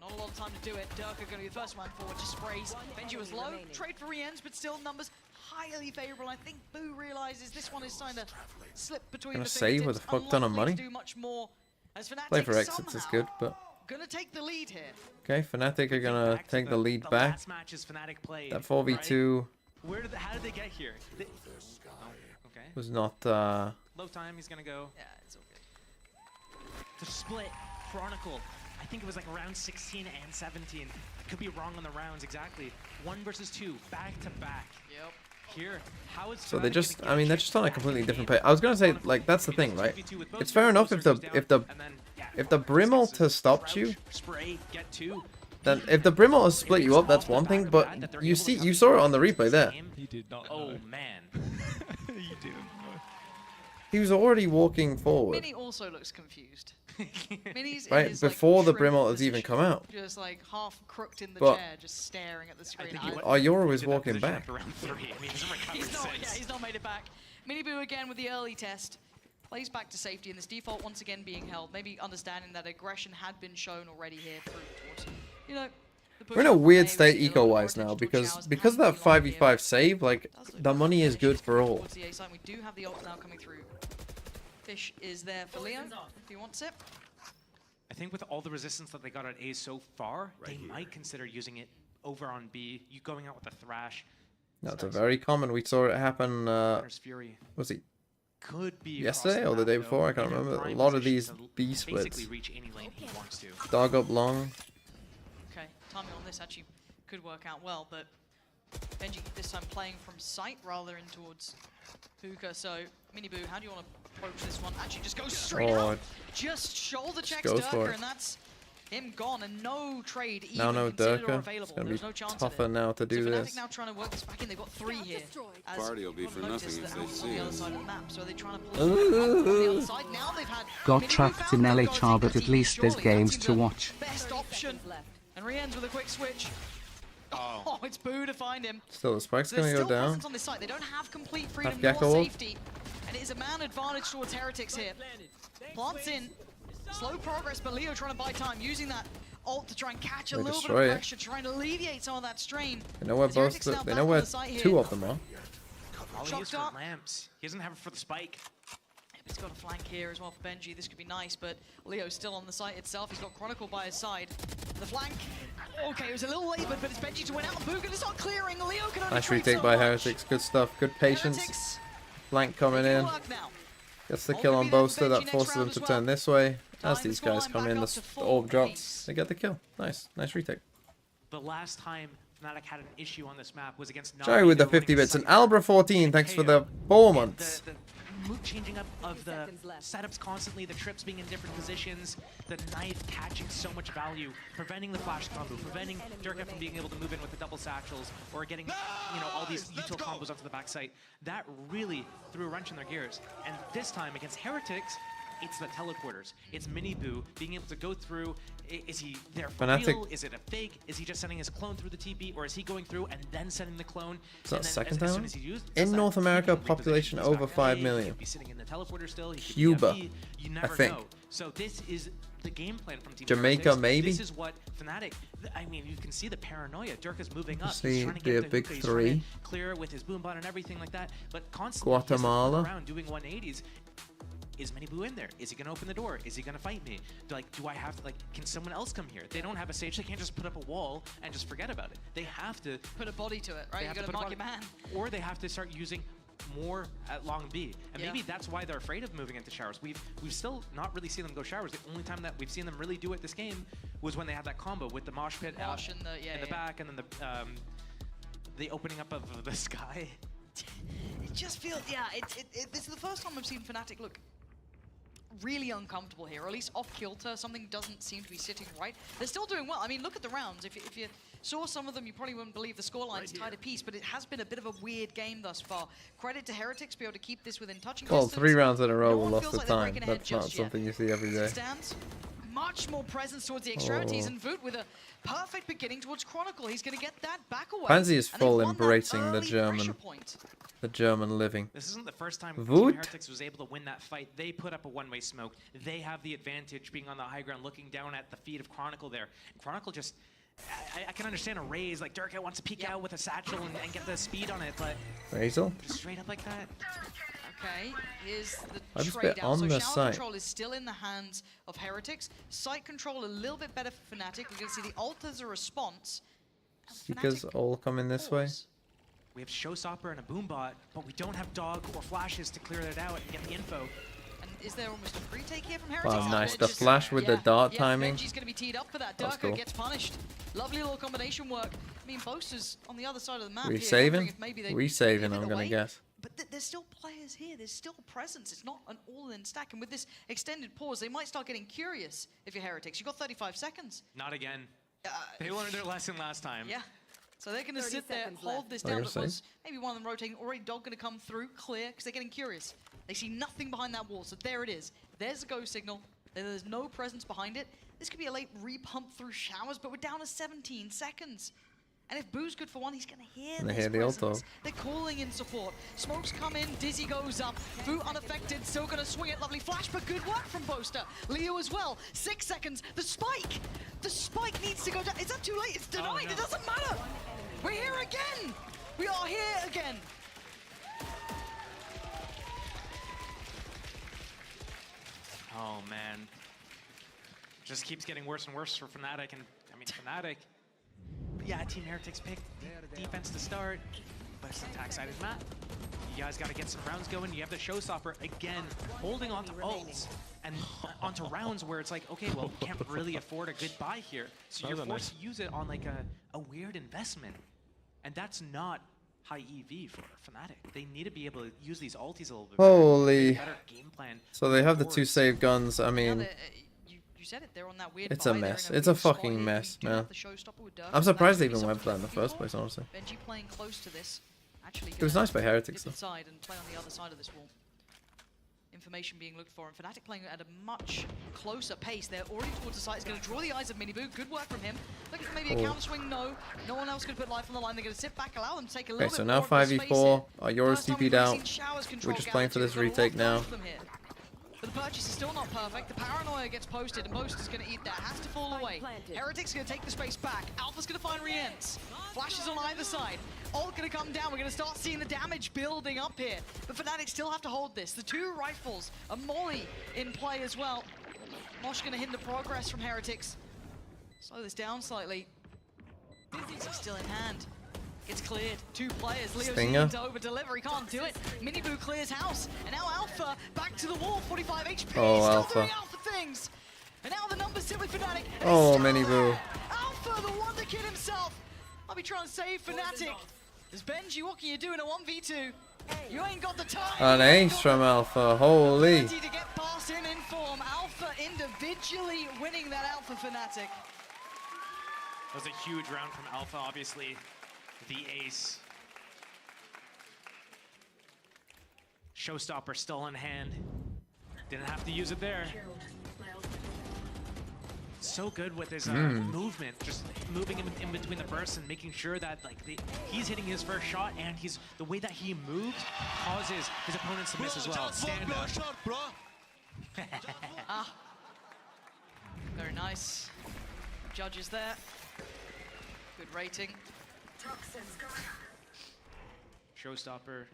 Not a lot of time to do it. Durka going to be the first man forward, just sprays. Benji was low, trade for Rien's, but still numbers highly favorable. I think Boo realizes this one is starting to slip between Gonna the save with a fuck ton of money. do much more, as Fnatic Play for exits is good, but... Gonna take the lead here. Okay, Fnatic are gonna take the lead back. That 4v2... How did they get here? Okay. Was not. Low time. He's gonna go. Yeah, it's all good. To split Chronicle. I think it was like around 16 and 17. I could be wrong on the rounds exactly. 1 versus 2, back to back. Yep. Here, how is So they just, I mean, they're just on a completely different page. I was gonna say, like, that's the thing, right? It's fair enough if the Brimalt has stopped you. Then if the Brimalt has split you up, that's one thing. But you saw it on the replay there. He did not. Oh man. You didn't. He was already walking forward. Mini also looks confused. Mini's in Right his, before like, the shrimp Brimalt has even position, come out. Just like half crooked in the But- chair, just staring at the screen. Ayora was walking back. He's not made it back. Miniboo again with the early test. Plays back to safety, and this default once again being held. Maybe understanding that aggression had been shown already here through towards, you know, the We're in a weird state eco-wise now because of that 5v5 save, like, the money is good for all. towards the A side. We do have the ult now coming through. Fish is there for Leo if he wants it. I think with all the resistance that they got at A so far, they might consider using it over on B. You going out with a Thrash. That's a very common. We saw it happen. Fury. Was it Could be yesterday or the day before? I can't remember. A lot of these B splits. Reach any lane he wants to. Dog up long. Okay, timing on this actually could work out well, but Benji this time playing from sight rather than towards Puka. So, Miniboo, how do you want to approach this one? Actually, just go straight up. Just shoulder checks goes for Durka, it. and that's him gone, and no trade even Now no considered or Durka. available. It's gonna There's be no chance tougher of it. now to do so Fnatic this. now trying to work this back in. They've got 3 here. As Party will be for nothing if they on see the other us. side of the map, so they're trying to pull on the other side. Now they've had Got Miniboo trapped found in the LHR, but at least there's surely that games seems to the watch. Best option. And re-ends with a quick switch. Oh, it's Boo to find him. Still, the spike's So there's gonna go still down. presence on this side. They don't have complete freedom Gecko nor ult. safety. And it is a man advantage towards Heretics here. Plants in. Slow progress, but Leo trying to buy time, using that ult to try and catch a They little bit destroy of it. pressure, trying to alleviate some of that strain. They know where As both. Heretics now They back know on where the site 2 here. of them are. All he Shock is for dart. lamps. He doesn't have it for the spike. He's got a flank here as well for Benji. This could be nice, but Leo's still on the site itself. He's got Chronicle by his side. The flank. Okay, it was a little labored, but it's Benji to win out. Bugan is not clearing. Leo can only Nice trade retake so by much. Heretics. Good stuff. Good patience. Heretics Flank coming in. work now. Gets the All kill gonna on be there for Boaster. Benji That next forces them round to as turn well. this way. As Tying the these guys scoreline come back in, up the to full orb drops. ace. They get the kill. Nice. Nice retake. The last time Fnatic had an issue on this map was against Joey with the 50 bits. And Albra 14, thanks for the 4 months. The move changing up of the setups constantly, the trips being in different positions, the knife catching so much value, preventing the flash combo, preventing Durka from being able to move in with the double satchels, or getting, you know, all these util combos onto the backside. That really threw a wrench in their gears. And this time against Heretics, it's the teleporters. It's Miniboo being able to go through. Is he there for Fnatic. real? Is it a fake? Is he just sending his clone through the TP, or is he going through and then sending the clone? Is that and then second as time? soon as he uses In that, North he America, can reposition population his over back 5 A, million. He could be sitting in the teleporter still. He could Cuba, be FP. You never think. know. So this is the game plan from Team Jamaica, Heretics. maybe? This is what Fnatic. I mean, you can see the paranoia. Durka's moving up. See, He's trying to be get a the big hookah. He's trying to 3. clear with his boom bot and everything like that. But constantly, he's Guatemala. around doing 180s. Is Miniboo in there? Is he gonna open the door? Is he gonna fight me? Like, do I have to, like, can someone else come here? They don't have a stage. They can't just put up a wall and just forget about it. They have to Put a body to it, right? You gotta mark your man. or they have to start using more at long B. And maybe that's why they're afraid of moving into showers. We've still not really seen them go showers. The only time that we've seen them really do it this game was when they had that combo with the mosh pit out in the back, and then the opening up of the sky. It just feels, yeah, this is the first time I've seen Fnatic look really uncomfortable here, or at least off kilter. Something doesn't seem to be sitting right. They're still doing well. I mean, look at the rounds. If you saw some of them, you probably wouldn't believe the scoreline's tied a piece, but it has been a bit of a weird game thus far. Credit to Heretics be able to keep this within touching Well, distance. 3 rounds in a row No we one lost feels the like they're time. breaking ahead That's not just yet. something you see every As day. it stands, much more presence towards the extremities, Oh. and Voot with a perfect beginning towards Chronicle. He's going to get that back away. Pansy is and they've full won that embracing the early pressure German, point. living. This isn't the first time Woot? Team Heretics was able to win that fight. They put up a one-way smoke. They have the advantage being on the high ground, looking down at the feet of Chronicle there. And Chronicle just, I can understand a raise, like Durka wants to peek out with a satchel and get the speed on it, but Razel? just straight up like that. Okay, here's the I just trade bet down. on So the shower site. control is still in the hands of Heretics. Site control a little bit better for Fnatic. We're going to see the ult as a response. Seekers all coming this way. We have Showstopper and a Boombot, but we don't have Dog or Flashes to clear that out and get the info. And is there almost a retake here from Heretics? Oh, nice. The flash with the dart timing. Benji's going to be teed up for that. That's Durka cool. gets punished. Lovely little combination work. I mean, Boaster's on the other side of the map. Resaving? Resaving, I'm going to guess. But there's still players here. There's still presence. It's not an all-in stack. And with this extended pause, they might start getting curious if you're Heretics. You've got 35 seconds. Not again. They learned their lesson last time. Yeah. So they're going to sit there, hold this down because maybe one of them rotating. Already Dog going to come through, clear, because they're getting curious. They see nothing behind that wall. So there it is. There's the go signal. There's no presence behind it. This could be a late re-pump through showers, but we're down to 17 seconds. And if Boo's good for one, he's going to hear this presence. They're calling in support. Smokes come in, Dizzy goes up. Boo unaffected, still going to swing it. Lovely flash, but good work from Boaster. Leo as well. 6 seconds. The spike! The spike needs to go down. Is that too late? It's denied. It doesn't matter. We're here again. We are here again. Oh, man. Just keeps getting worse and worse for Fnatic. And, I mean, Fnatic... Yeah, Team Heretics picked defense to start, but it's an attack-sided map. You guys got to get some rounds going. You have the Showstopper, again, holding on to ults and onto rounds where it's like, okay, well, we can't really afford a good buy here. So you're forced to use it on, like, a weird investment. And that's not high EV for Fnatic. They need to be able to use these ultis a little bit Holy. better game plan. So they have the 2 save guns. I mean... You said it, they're on that weird it's a mess. It's a fucking mess, man. I'm surprised they even went for that in the first place, honestly. Benji playing close to this. Actually, it was nice by Heretics, though. Inside and play on the other side of this wall. Information being looked for, and Fnatic playing at a much closer pace. They're already towards the site. It's going to draw the eyes of Miniboo. Good work from him. Looking for maybe a counter swing. No one else going to put life on the line. They're going to sit back, allow them to take a little bit more. Okay, so now 5v4. Yours TP'd out. We're just playing for this retake now. But the purchase is still not perfect. The paranoia gets posted, and Boaster's going to eat that. Has to fall away. Heretics going to take the space back. Alpha's going to find Rienz. Flashes on either side. Ult going to come down. We're going to start seeing the damage building up here. But Fnatic still have to hold this. The 2 rifles, a molly in play as well. Mosh going to hinder progress from Heretics. Slow this down slightly. Dizzy's still in hand. It's cleared. 2 players. Leo's needing to over-deliver. He can't do it. Miniboo clears house. And now Alpha back to the wall. 45 HP. Oh, Still Alpha. doing Alpha things. And now the numbers sit with Fnatic. Oh, Miniboo. Alpha, the Wonder Kid himself. I'll be trying to save Fnatic. There's Benji, what can you do in a 1v2? You ain't got the time. An ace from Alpha. Holy. To get past him in form. Alpha individually winning that Alpha Fnatic. That was a huge round from Alpha, obviously. The ace. Showstopper still in hand. Didn't have to use it there. So good with his movement, just moving in between the bursts and making sure that he's hitting his first shot, and the way that he moves causes his opponents to miss as well. Stand up. Very nice. Judges there. Good rating. Showstopper,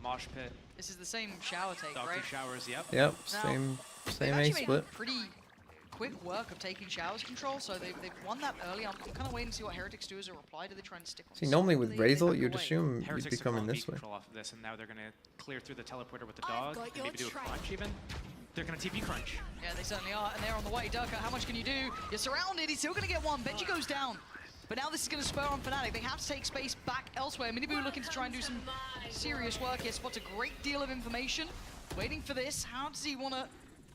mosh pit. This is the same shower take, Dr. right? Showers, yep. Yep, same A split. Pretty quick work of taking showers control, so they've won that early. I'm kind of waiting to see what Heretics do as a reply. Do they try and stick on? See, normally with Razel, you'd assume you'd be coming this way. Off of this, and now they're going to clear through the teleporter with the dog, and maybe do a crunch even. They're going to TP crunch. Yeah, they certainly are, and they're on the way. Durka, how much can you do? You're surrounded. He's still going to get one. Benji goes down. But now this is going to spur on Fnatic. They have to take space back elsewhere. Miniboo looking to try and do some serious work here. Spots a great deal of information. Waiting for this. How does he want to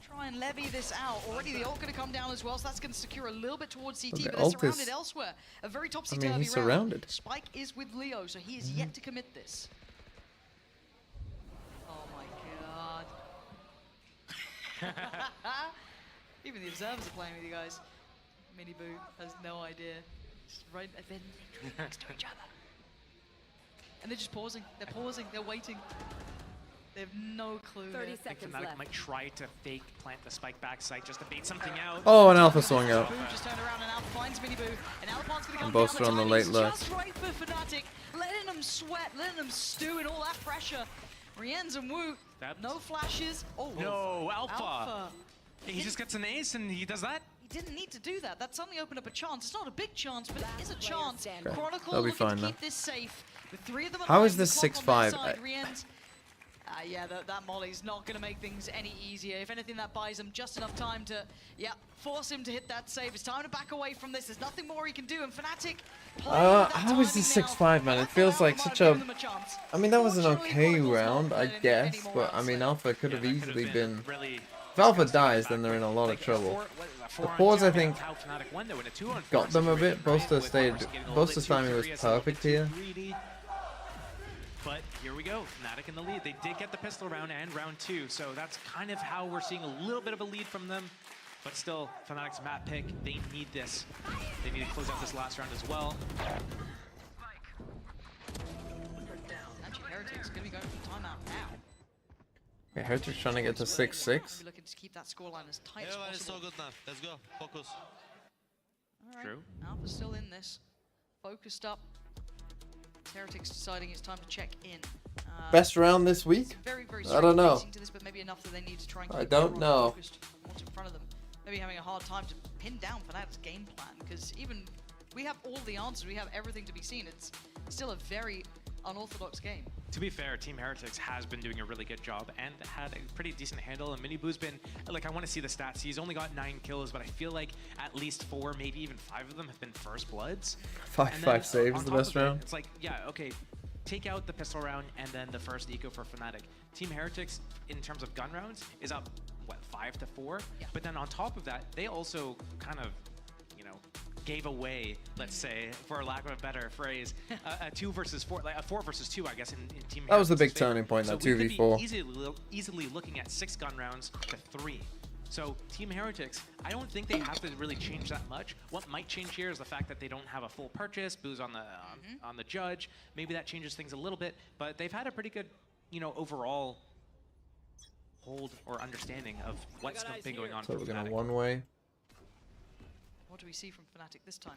try and levy this out? Already the ult going to come down as well, so that's going to secure a little bit towards CT, but they're surrounded elsewhere. A very topsy-turvy round. He's surrounded. Spike is with Leo, so he is yet to commit this. Oh my god. Even the observers are playing with you guys. Miniboo has no idea. Just right then next to each other. And they're just pausing. They're pausing. They're waiting. They have no clue. 30 seconds left. Might try to fake plant the spike backside just to bait something out. Oh, an Alpha swung out. Boo just turned around and Alpha finds Miniboo. And Alphon's gonna come Boaster down. on the late lurk. Just right for Fnatic. Letting them sweat, letting them stew in all that pressure. Rienz and Wu, no flashes. Oh, no, Alpha. He just gets an ace and he does that? He didn't need to do that. That suddenly opened up a chance. It's not a big chance, but it is a chance. Okay. Chronicle That'll be looking fine to keep now. this safe. With 3 of them How is the this clock on their 6-5? side, Rien's, yeah, that molly's not going to make things any easier. If anything, that buys him just enough time to, yeah, force him to hit that save. It's time to back away from this. There's nothing more he can do. And Fnatic, how is this 6-5, man? It feels like such a... I mean, that was an okay round, I guess. But, I mean, Alpha could have easily been... If Alpha dies, then they're in a lot of trouble. The pause, I think, got them a bit. Boaster's timing was perfect here. But here we go, Fnatic in the lead. They did get the pistol round and round 2, so that's kind of how we're seeing a little bit of a lead from them. But still, Fnatic's map pick, they need this. They need to close out this last round as well. Actually, Heretic's going to be going for timeout now. Yeah, Heretic's trying to get to 6-6. Looking to keep that scoreline as tight as possible. It's so good now. Let's go. Focus. All right. Alpha's still in this. Focused up. Heretic's deciding it's time to check in. Best round this week? I don't know. This, but maybe enough that they need to try and keep I don't know. Focused on what's in front of them. Maybe having a hard time to pin down Fnatic's game plan, because even we have all the answers, we have everything to be seen. It's still a very unorthodox game. To be fair, Team Heretics has been doing a really good job and had a pretty decent handle. And Miniboo's been, like, I want to see the stats. He's only got 9 kills, but I feel like at least 4, maybe even 5 of them have been first bloods. 5 saves the best round. It's like, yeah, okay, take out the pistol round and then the first eco for Fnatic. Team Heretics, in terms of gun rounds, is up, what, 5-4? Yeah. But then on top of that, they also kind of, you know, gave away, let's say, for lack of a better phrase, a 2 versus 4, like a 4 versus 2, I guess, in Team That was the big Heretics' turning point, that 2v4. So we could be easily looking at 6 gun rounds to 3. So Team Heretics, I don't think they have to really change that much. What might change here is the fact that they don't have a full purchase. Boo's on the judge. Maybe that changes things a little bit, but they've had a pretty good, you know, overall hold or understanding of what's been going on. So we're gonna one way. What do we see from Fnatic this time?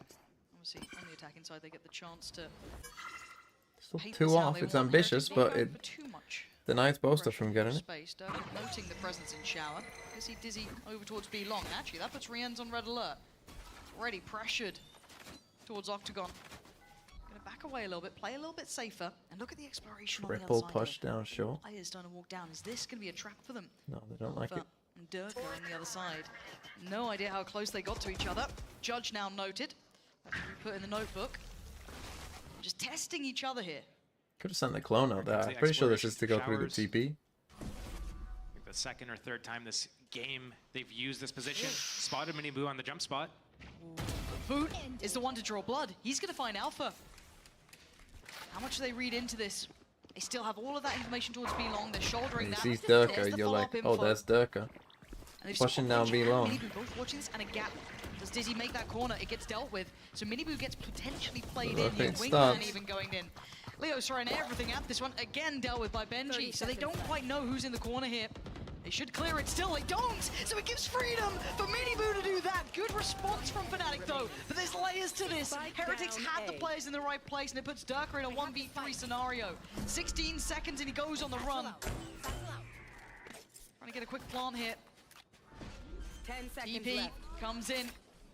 Obviously, on the attacking side, they get the chance to. Still 2 off. It's ambitious, but it denies Boaster from getting it. Noting the presence in shower. I see Dizzy over towards B long. And actually, that puts Rien's on red alert. Already pressured towards Octagon. Gonna back away a little bit, play a little bit safer, and look at the exploration on the other side. Push down short. Players starting to walk down. Is this gonna be a trap for them? No, they don't like it. And Durka on the other side. No idea how close they got to each other. Judge now noted. That should be put in the notebook. Just testing each other here. Could have sent the clone out there. I'm pretty sure this is to go through the TP. The second or third time this game they've used this position. Spotted Miniboo on the jump spot. Boot is the one to draw blood. He's going to find Alpha. How much do they read into this? They still have all of that information towards B long. They're shouldering that. He sees Durka, you're like, oh, there's Durka. Pushing down B long. Miniboo both watching this, and a gap. Does Dizzy make that corner? It gets dealt with. So Miniboo gets potentially played in here. Wingman even going in. Leo's throwing everything at this one. Again dealt with by Benji. So they don't quite know who's in the corner here. They should clear it. Still, they don't. So it gives freedom for Miniboo to do that. Good response from Fnatic, though. But there's layers to this. Heretics had the players in the right place, and it puts Durka in a 1v3 scenario. 16 seconds, and he goes on the run. Trying to get a quick plant here. 10 seconds TP left. Comes in.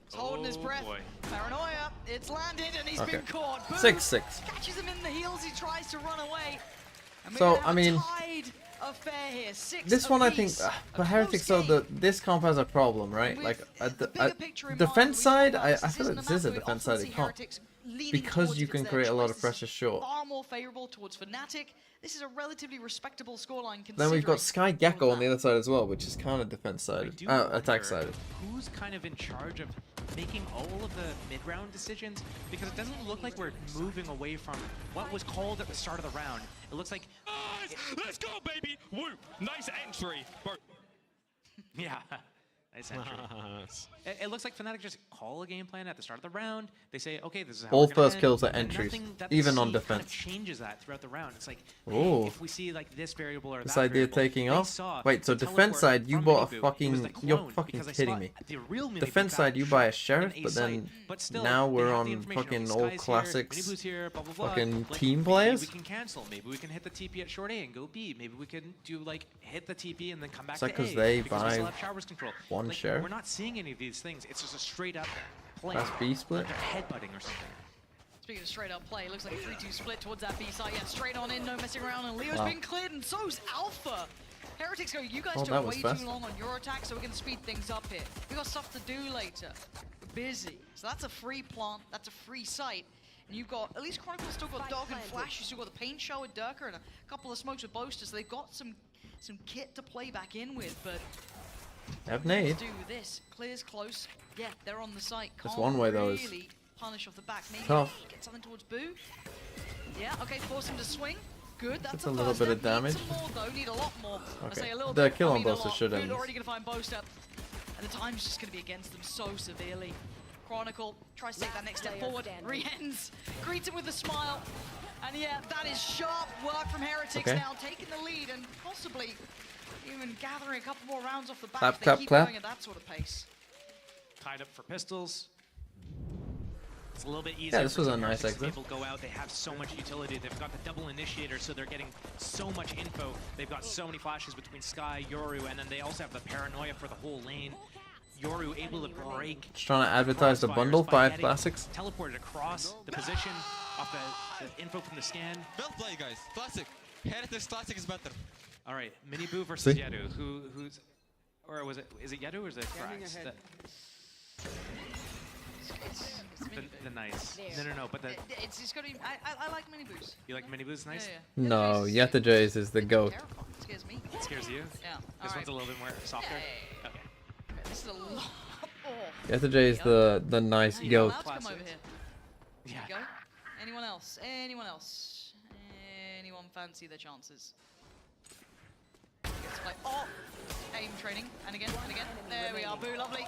He's holding his breath. Boy. Paranoia. It's landed, and he's been caught. Boom. 6-6. Catches him in the heels. He tries to run away. So, I mean, affair here. this one I think, for Heretics, so this comp has a problem, right? Like, at the defense side, I feel like this is a defense side comp. Because you can create a lot of pressure short. Far more favorable towards Fnatic. This is a relatively respectable scoreline. Then we've got Sky Gecko on the other side as well, which is kind of defense sided, attack sided. Who's kind of in charge of making all of the mid-round decisions? Because it doesn't look like we're moving away from what was called at the start of the round. It looks like... Let's go, baby! Woo! Nice entry! Yeah. Nice entry. It looks like Fnatic just call a game plan at the start of the round. They say, okay, this is how all we're first end. kills are entries, even on defense. Kind of changes that throughout the round. It's like, hey, if we see like this variable or this that idea variable, taking off. Wait, so defense side, you bought a fucking. You're fucking kidding me. Defense side, you buy a sheriff, but then now we're on fucking all classics. Fucking team players. Maybe we can cancel. Maybe we can hit the TP at short A and go B. Maybe we can do like hit the TP and then come back to A. It's like because they we buy still have showers control. one sheriff. We're not seeing any of these things. It's just a straight up play. That's B split. Like they're headbutting or something. Speaking of straight up play, looks like a 3-2 split towards that B side. Yeah, straight on in, no messing around, and Leo's been cleared, and so's Alpha. Heretics go, you guys took way too long on your attack, so we're going to speed things up here. We got stuff to do later. We're busy. So that's a free plant, that's a free site. And you've got, at least Chronicle's still got Dog and Flash, you've still got the Pain Shell with Durka, and a couple of smokes with Boaster, so they've got some kit to play back in with, but... Have nade. Do this. Clear's close. Yeah, they're on the site. That's one way though. Really punish off the back. Maybe get something towards Boo. Yeah, okay, force him to swing. Good, that's a little bit of damage. Need some more though, need a lot more. Okay. The kill on Boaster should end. end. Already gonna find Boaster. And the time's just gonna be against them so severely. Chronicle tries to take that next step forward. Re-ends, greets him with a smile. And yeah, that is sharp work from Heretics now, taking the lead and possibly even gathering a couple more rounds off the back. They keep going at that sort of pace. Tied up for pistols. It's a little bit easier. Yeah, this was a nice exit. People go out. They have so much utility. They've got the double initiator, so they're getting so much info. They've got so many flashes between Sky, Yoru, and then they also have the paranoia for the whole lane. Yoru able to break. Just trying to advertise the bundle, 5 classics. Teleported across the position off the info from the scan. Well played, guys. Classic. Heretics Classic is better. All right, Mini Boo versus Yedu. Who's, or was it? Is it Yedu or is it Frax? The nice. No. But it's just got to. I like Mini Boos. You like Mini Boos? Nice. Yeah. No, Yeta Jays is the goat. It scares me. It scares you? Yeah. This one's a little bit more softer. Yeah. Okay. This is a lot. Yeta Jay is the nice goat. Come over here. Yeah. Go. Anyone else? Anyone else? Anyone fancy their chances? Oh, aim training, and again. There we are, Boo, lovely.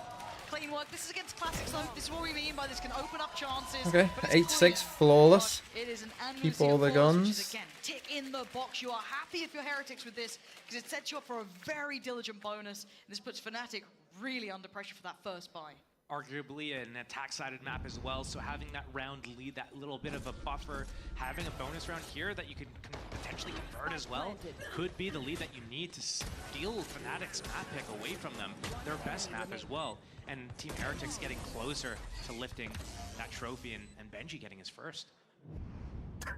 Clean work. This is against classics, though. This is what we mean by this can open up chances. Okay, 8-6, flawless. It is an Keep all the guns. Which is, again, tick in the box. You are happy if you're Heretics with this, because it sets you up for a very diligent bonus. And this puts Fnatic really under pressure for that first buy. Arguably an attack-sided map as well, so having that round lead, that little bit of a buffer, having a bonus round here that you could potentially convert as well, could be the lead that you need to steal Fnatic's map pick away from them, their best map as well. And Team Heretics getting closer to lifting that trophy, and Benji getting his first. Oh, yeah,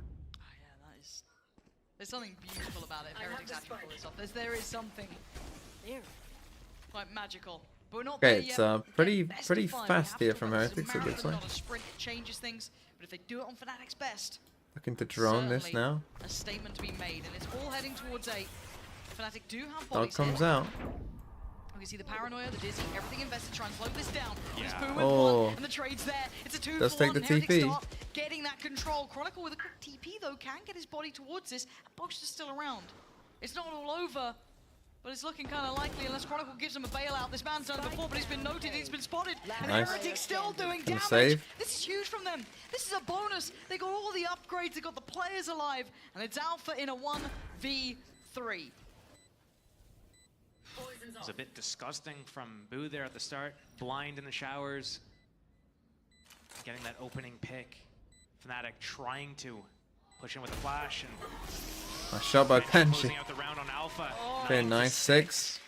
that is... There's something beautiful about it. Heretics actually pull this off. There is something quite magical. But we're not okay, there it's yet. pretty fast here from Heretics, it looks like. Not a sprint, it changes things, but if they do it on Fnatic's best, looking to drone this now. A statement to be made, and it's all heading towards A. Fnatic do have Dog bodies comes here. out. We see the paranoia, the dizzy, everything invested, try and slow this down. Yeah. Boo with one, and the trade's there. It's a 2-for-1. Does take the TP. Getting that control. Chronicle with a quick TP though can get his body towards this, and Boaster's still around. It's not all over. But it's looking kind of likely unless Chronicle gives him a bailout. This man's done it before, but he's been noted, he's been spotted. And Heretics still doing damage. Save. This is huge from them. This is a bonus. They got all the upgrades, they got the players alive, and it's Alpha in a 1v3. It was a bit disgusting from Boo there at the start. Blind in the showers. Getting that opening pick. Fnatic trying to push in with a flash, and Nice shot by Benji. out the round on Alpha. Okay, nice 6.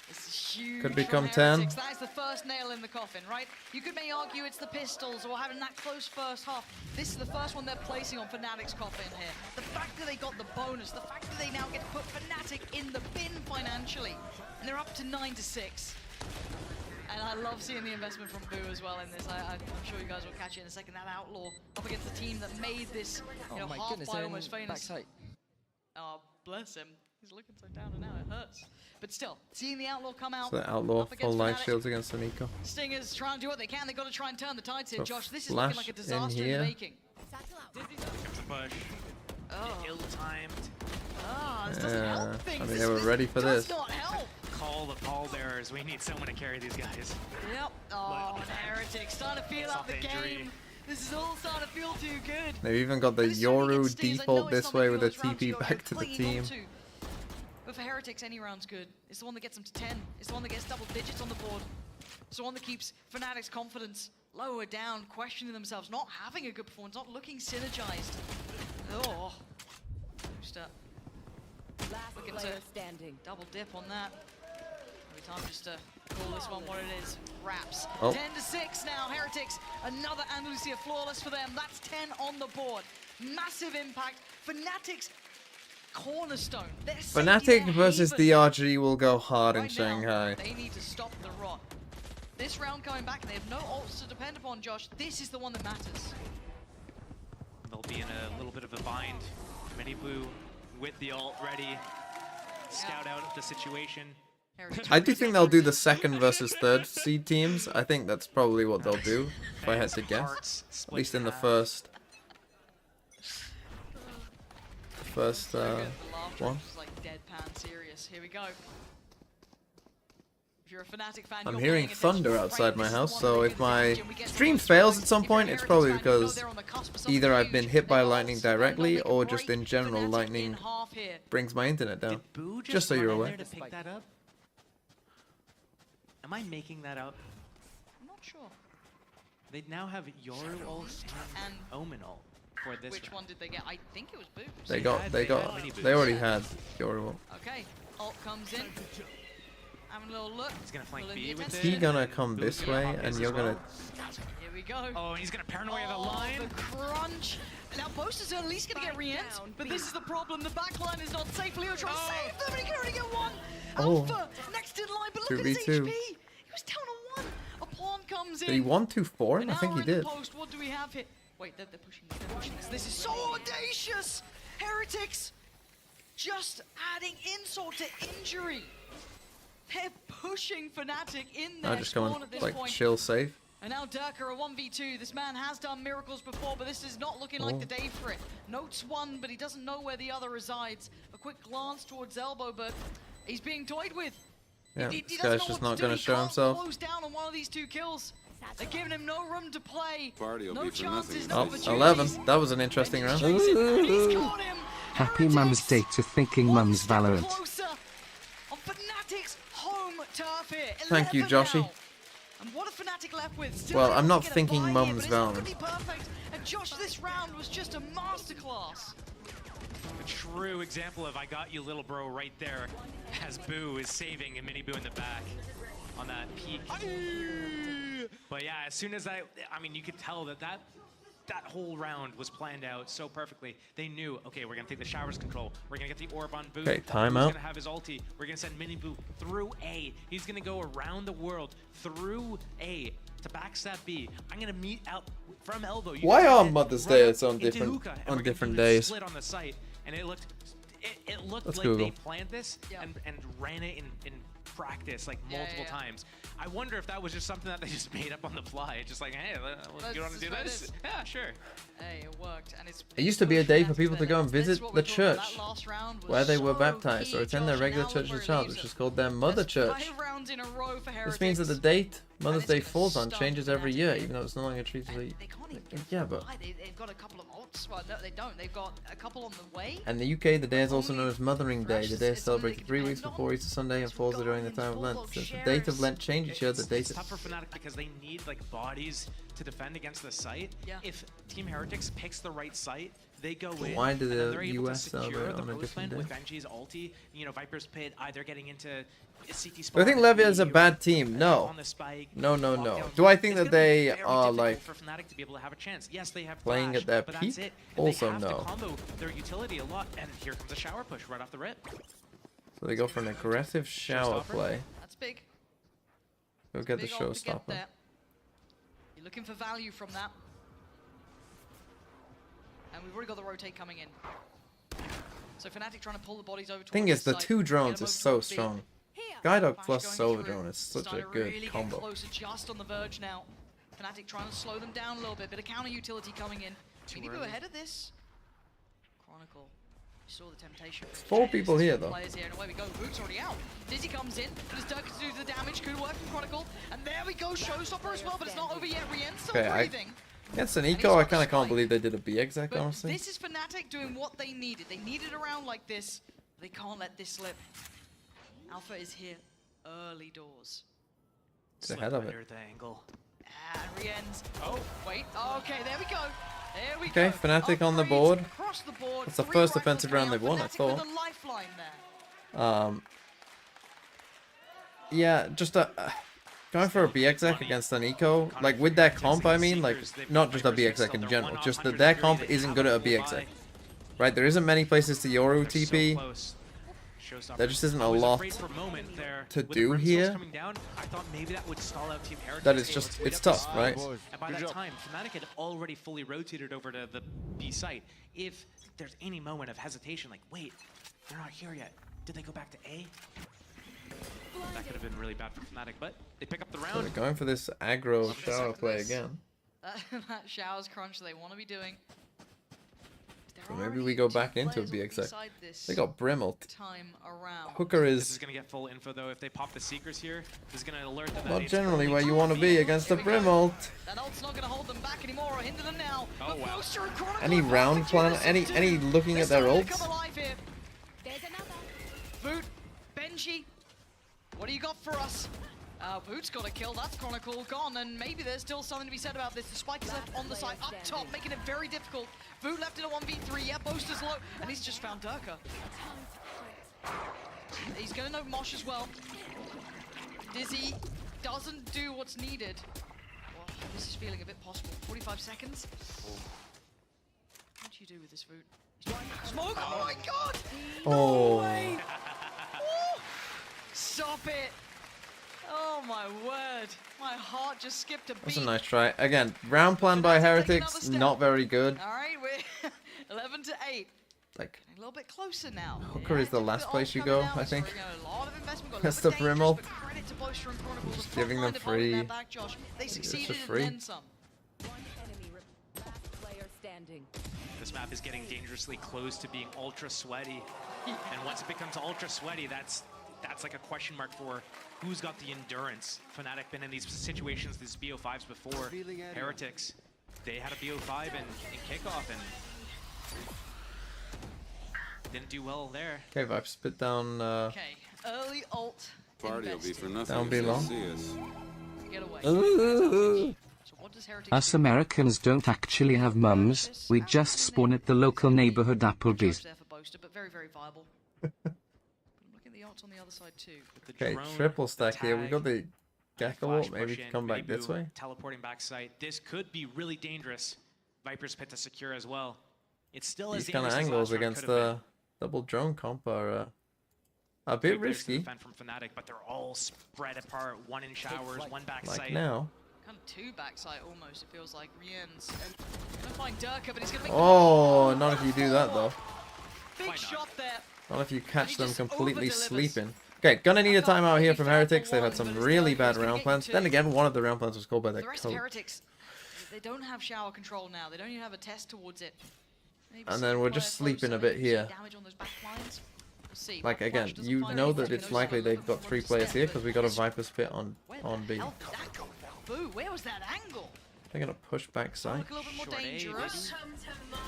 This is huge. Could become from 10. That is the first nail in the coffin, right? You could may argue it's the pistols or having that close first half. This is the first one they're placing on Fnatic's coffin here. The fact that they got the bonus, the fact that they now get to put Fnatic in the bin financially, and they're up to 9-6. And I love seeing the investment from Boo as well in this. I'm sure you guys will catch it in a second. That Outlaw up against the team that made this, you know, half by almost famous. Oh, bless him. He's looking so down and out, it hurts. But still, seeing the Outlaw come out. So the Outlaw full life shields against Nico. Stingers try and do what they can. They've got to try and turn the tides here, So Josh. This is looking like a disaster in the making. Push. Oh. Ill-timed. Ah, this doesn't help things. I mean, they were ready for this. Does not help. Call the pallbearers. We need someone to carry these guys. Yep. Oh, and Heretics starting to feel out the game. This is all starting to feel too good. They've even got the Yoru default this way with a TP back to the team. But for Heretics, any round's good. It's the one that gets them to 10. It's the one that gets double digits on the board. It's the one that keeps Fnatic's confidence lower down, questioning themselves, not having a good performance, not looking synergized. Oh. Just looking to double dip on that. Every time just to call this one what it is. wraps. Oh. 10-6 now. Heretics, another Andalusia flawless for them. That's 10 on the board. Massive impact. Fnatic's cornerstone. Fnatic versus DRG will go hard in Shanghai. They need to stop the rot. This round coming back, and they have no ults to depend upon, Josh. This is the one that matters. They'll be in a little bit of a bind. Minibu with the ult ready. Scout out the situation. I do think they'll do the second versus third seed teams. I think that's probably what they'll do, if I had to guess. At least in the first. One. Like deadpan serious. Here we go. If you're a Fnatic fan, I'm hearing thunder outside my house, so if my stream fails at some point, it's probably because either I've been hit by lightning directly, or just in general, lightning brings my internet down. Just so you're aware. To pick that up? Am I making that up? I'm not sure. They now have Yoru ult and Omen ult for this Which round. one did they get? I think it was Boost. They already had Yoru. Okay, ult comes in. Having a little look. He's gonna flank B with Is it. he gonna come this way, and you're gonna... Here we go. Oh, and he's gonna paranoia the line. The crunch. Now Boaster's at least gonna get re-ents, but this is the problem. The backline is not safe. Leo trying to save them, and he can already get one. Alpha next in line, but look at his 2v2. HP. He was down on one. A pawn comes in. Did he 1-2 for him? I think he did. Post, what do we have here? Wait, they're pushing. They're pushing this. This is so audacious. Heretics just adding insult to injury. They're pushing Fnatic in their I'm just going, at this like, point. chill safe. And now Durka a 1v2. This man has done miracles before, but this is not looking like the day for it. Notes one, but he doesn't know where the other resides. A quick glance towards Elbow, but he's being toyed with. Yeah, He this doesn't guy's know just what not to do. gonna He show can't himself. close down on one of these two kills. They're giving him no room to play. Party will No be for chances, nothing. no Oh, opportunities. 11. That was an interesting round. He's got him. Happy Mum's Day to thinking Mum's Valorant. Closer on Fnatic's home turf here. Thank you, 11 Joshy. now. And what a Fnatic left with. Still Well, able I'm to not get a thinking buy here, Mum's but it's not gonna Valorant. be perfect. And Josh, this round was just a masterclass. A true example of I got you, little bro, right there, as Boo is saving and Minibu in the back on that peak. But yeah, as soon as I mean, you could tell that whole round was planned out so perfectly. They knew, okay, we're gonna take the showers control. We're gonna get the orb on Boo. Okay, Boo's timeout. gonna have his ulti. We're gonna send Minibu through A. He's gonna go around the world through A to backstab B. I'm gonna meet out from elbow. You Why guys are can Mother's run Day up it's on into different hookah, and on we're gonna different do this days? split on the site, and it looked Let's like Google. they planned this and ran it in practice like multiple times. I wonder if that was just something that they just made up on the fly. Just like, hey, you want to do this? Yeah, sure. Hey, it worked, and it's It used to be a day for people to go and visit the church that last round was where they were so baptized or key, attend their Josh. regular Now church look as a where it child, leaves which is them. called their mother That's church. 5 rounds in a row for Heretics. This means that the date Mother's it's Day gonna falls on stun changes every Fnatic year, again. even though it's no longer treated as a... They can't even get Yeah, but... by. They've got a couple of ults. Well, no, they don't. They've got a couple on the way. And the UK, the day is also known as Mothering Day. The day is celebrated 3 weeks before Easter Sunday and falls during the time of Lent. Since the date of Lent change each year, the date It's is... tough for Fnatic because they need like bodies to defend against the site. Yeah. If Team Heretics picks the right site, they go in. Why did and then the they're able US to secure celebrate the on a post different lane with day? Genji's ulti. You know, Viper's Pit either getting into a CT Do spot. I think Levia is a bad team? No. On the spike, No. walk down. Do I think It's that gonna be they very are difficult like for Fnatic to be able to have a chance. Yes, they have playing Flash, at their but that's peak? it. And Also they have no. to combo their utility a lot. And here comes a shower push right off the rip. So they go for an aggressive shower Showstopper? play. That's big. Go get the Big ult to get showstopper. there. You're looking for value from that. And we've already got the rotate coming in. So Fnatic trying to pull the bodies over towards Thing is, the site, two get drones them is over so towards B. strong. Guidog Flash plus going Solar through. Drone is such a Starting to good really combo. Get closer, just on the verge now. Fnatic trying to slow them down a little bit. Bit of counter utility coming in. Minibu early. ahead of this. Chronicle. You saw the temptation. 4 people here though. Players here, and away we go. Root's already out. Dizzy comes in. Does Dirk to do the damage? Could work from Chronicle. And there we go. Showstopper as well, but it's not over yet. Rien's still Okay, breathing. Against an And he's eco, I got kind the of can't spike. believe they did a B exec, But honestly. this is Fnatic doing what they needed. They needed a round like this. They can't let this slip. Alpha is here early doors. It's ahead of it. Under the angle. And Rien's. Oh, wait. Okay, there we go. There we Okay, go. Fnatic on the Upgrades board. across the board. That's the 3 first rifles offensive coming round out. they've won, I Fnatic thought. with a lifeline there. Yeah, just a... Going for a BXX against an eco, like with their comp, I mean, like not just a BXX in general, just that their comp isn't good at a BXX. Right, there isn't many places to Yoru TP. There just isn't a lot to do here. That is just, it's tough, right? And by that time, Fnatic had already fully rotated over to the B site. If there's any moment of hesitation, like, wait, they're not here yet. Did they go back to A? That could have been really bad for Fnatic, but they pick up the round. So they're going for this aggro shower play again. That showers crunch they want to be doing. So maybe we go back into a BXX. They got Brimelt. Hooker This is is going to get full info though. If they pop the Seekers here, this is going to alert them that not it's generally early where you want to be against a Brimelt. That ult's not going to hold them back anymore or hinder them now. Oh, wow. Any round plan? Any looking at their ults? Boot, Benji, what do you got for us? Boot's got a kill, that's Chronicle gone, and maybe there's still something to be said about this. The spike is left on the side, up top, making it very difficult. Boot left in a 1v3, yeah, Boaster's low, and he's just found Durka. He's gonna know Mosh as well. Dizzy doesn't do what's needed. Well, this is feeling a bit possible. 45 seconds. What do you do with this Boot? Smoke, oh my god! Oh. No way! Stop it! Oh my word! My heart just skipped a beat. That's a nice try. Again, round plan by Heretics, not very good. All right, we're 11 to 8. Like a little bit closer now. Hooker is the last place you go, I think. That's the Brimel. Just giving them free. It's just free. This map is getting dangerously close to being ultra sweaty. And once it becomes ultra sweaty, that's like a question mark for who's got the endurance. Fnatic been in these situations, these BO5s before. Heretics, they had a BO5 in kickoff and didn't do well there. Okay, Vibe, spit down. Okay, early ult. Party will be for nothing. Down if they below. see us. Get away. So what does Heretics Us Americans don't actually have mums. We just spawn at the local neighborhood Applebee's. there for Boaster, but very, very viable. Look at the ults on the other side too. Okay, triple stack here. We got the Gecko ult. Maybe come back this way. Teleporting back site. This could be really dangerous. Viper's pit to secure as well. It's still These as kind of dangerous as angles last round against could have been. the double drone comp are a bit risky. Defend from Fnatic, but they're all spread apart. One in showers, one back Like site. now. Kind of two backside almost, it feels like. Rien's gonna find Durka, but he's gonna make Oh, not if you do that though. big shot there. Not if you catch them completely sleeping. Okay, gonna need a timeout here from Heretics. They've had some really bad round plans. Then again, one of the round plans was called by their The rest of coach. Heretics, they don't have shower control now. They don't even have a test towards it. Maybe And then we're just sleeping a bit here. damage on those back lines. We'll see. Like Flash again, doesn't you find know anything. that it's Knows likely that. they've got 3 players here because we got a Viper's pit on B. How'd that go? Boo, where was that angle? They're gonna push back side. Look a little bit more dangerous.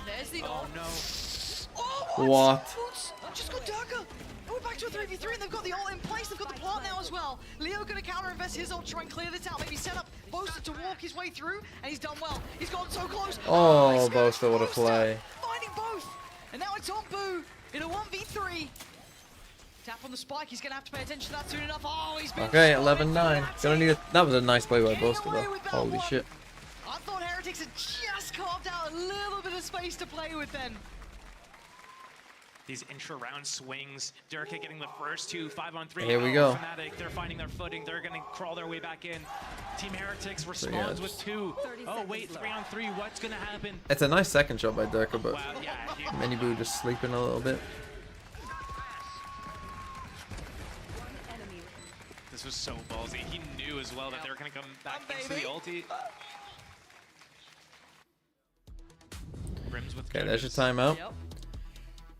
There's the Oh no. Oh, What? Boots, just got Durka. And we're back to a 3v3 and they've got the ult in place. They've got the plant now as well. Leo gonna counter invest his ult, try and clear this out. Maybe set up Boaster to walk his way through, and he's done well. He's gotten so close. Oh, Boaster, what a play. Finding both. And now it's on Boo in a 1v3. Tap on the spike, he's gonna have to pay attention to that soon enough. Oh, he's been Okay, spotted 11-9. by Gonna need a, that was a nice play by Boaster away though. with that Holy one. shit. I thought Heretics had just carved out a little bit of space to play with then. These intra-round swings. Durka getting the first 2, 5-on-3. Here we go. Fnatic, they're finding their footing. They're gonna crawl their way back in. Team Heretics responds with 2. Oh wait, 3-on-3. What's gonna happen? It's a nice second shot by Durka, but Wow, yeah. Miniboo just sleeping a little bit. This was so ballsy. He knew as well that they were gonna come back into the ulti. Brims with Okay, there's your coaches. timeout. Yep.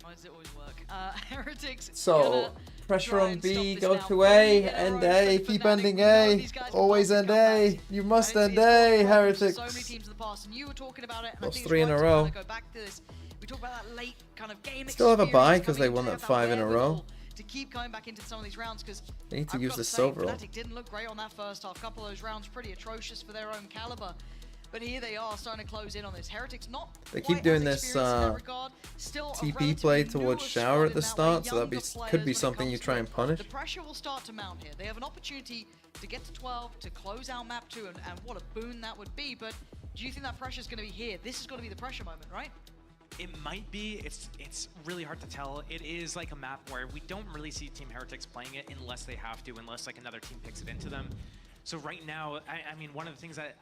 Why does it always work? Heretics. So, pressure on B, go to A, end A, keep ending A, always end A, you must end A, Heretics. So many teams in the past, and you were talking about it. And Lost I think 3 in it's a right to row. kinda go back to this. We talk about that late kind of game Still have a bye experience, because but they we won do that have 5 in a row. wherewithal to keep going back into some of these rounds because They need to I've use got the say, silver ult. Fnatic didn't look great on that first half. A couple of those rounds pretty atrocious for their own caliber. But here they are starting to close in on this. Heretics not They keep doing this TP play towards Shower at the start, so that could be something you try and punish. The pressure will start to mount here. They have an opportunity to get to 12, to close out map 2, and what a boon that would be. But do you think that pressure is going to be here? This is going to be the pressure moment, right? It might be. It's really hard to tell. It is like a map where we don't really see Team Heretics playing it unless they have to, unless like another team picks it into them. So right now, I mean, one of the things that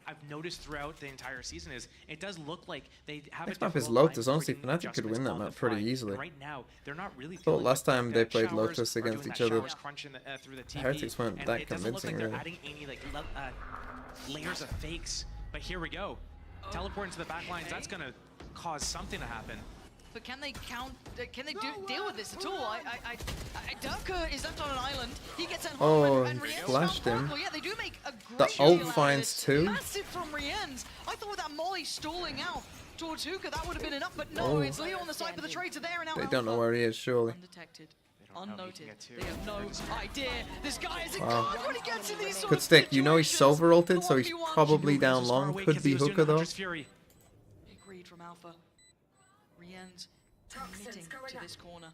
I've noticed throughout the entire season is it does look like they have Next map is Lotus. Honestly, Fnatic could win that map pretty easily. Right now, they're not really. I thought last time they played Lotus against each other, the Heretics weren't that convincing, really. Adding any like layers of fakes, but here we go. Teleport into the back lines. That's gonna cause something to happen. But can they deal with this at all? Durka is left on an island. He gets sent home and he flashed him. Yeah, they do make a great The ult finds 2. Massive from Rienz. I thought with that molly stalling out towards Hookah, that would have been enough, but no, it's Leo on the side, but the trades are there and now They don't know where he is, surely. Undetected. Unnoted. They have no idea. This guy is a god when he gets in these sort Could of stick. You know he's situations. silver ulted, so he's probably down long. Could be Hookah though. Big read from Alpha. Rienz committing to this corner.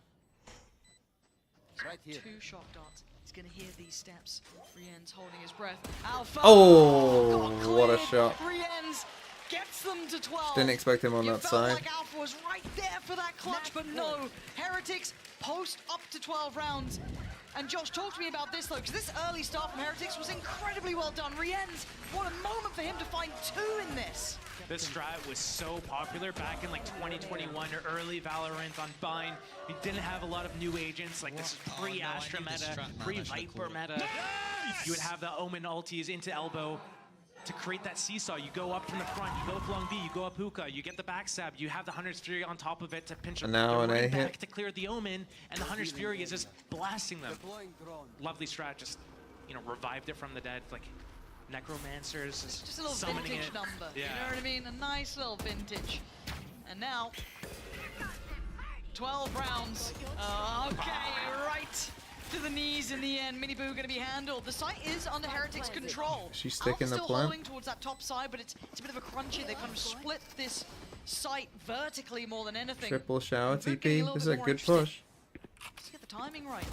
Right here. 2 shock darts. He's gonna hear these steps. Rienz holding his breath. Alpha. Oh, what a shot. Rienz gets them to 12. Didn't expect him on that side. Like Alpha was right there for that clutch, but no. Heretics post up to 12 rounds. And Josh, talk to me about this though, because this early start from Heretics was incredibly well done. Rienz, what a moment for him to find 2 in this. This strat was so popular back in like 2021 or early Valorant on Bind. We didn't have a lot of new agents, like this is pre-Astra meta, pre-Viper meta. You would have the Omen ultis into elbow to create that seesaw. You go up from the front, you go Flung B, you go up Hookah, you get the backstab, you have the Hunter's Fury on top of it to pinch them. Now an A back hit to clear the Omen, and the Hunter's Fury is just blasting them. Lovely strat, just, you know, revived it from the dead, like Necromancers, just a little summoning vintage it. number. Yeah. You know what I mean? A nice little vintage. And now, 12 rounds. Okay, right to the knees in the end. Miniboo going to be handled. The site is under Heretics' control. She's sticking the still plan. holding towards that top side, but it's a bit of a crunchy. They kind of split this site vertically more than anything. Triple Shower TP. This is a good push. Let's get the timing right.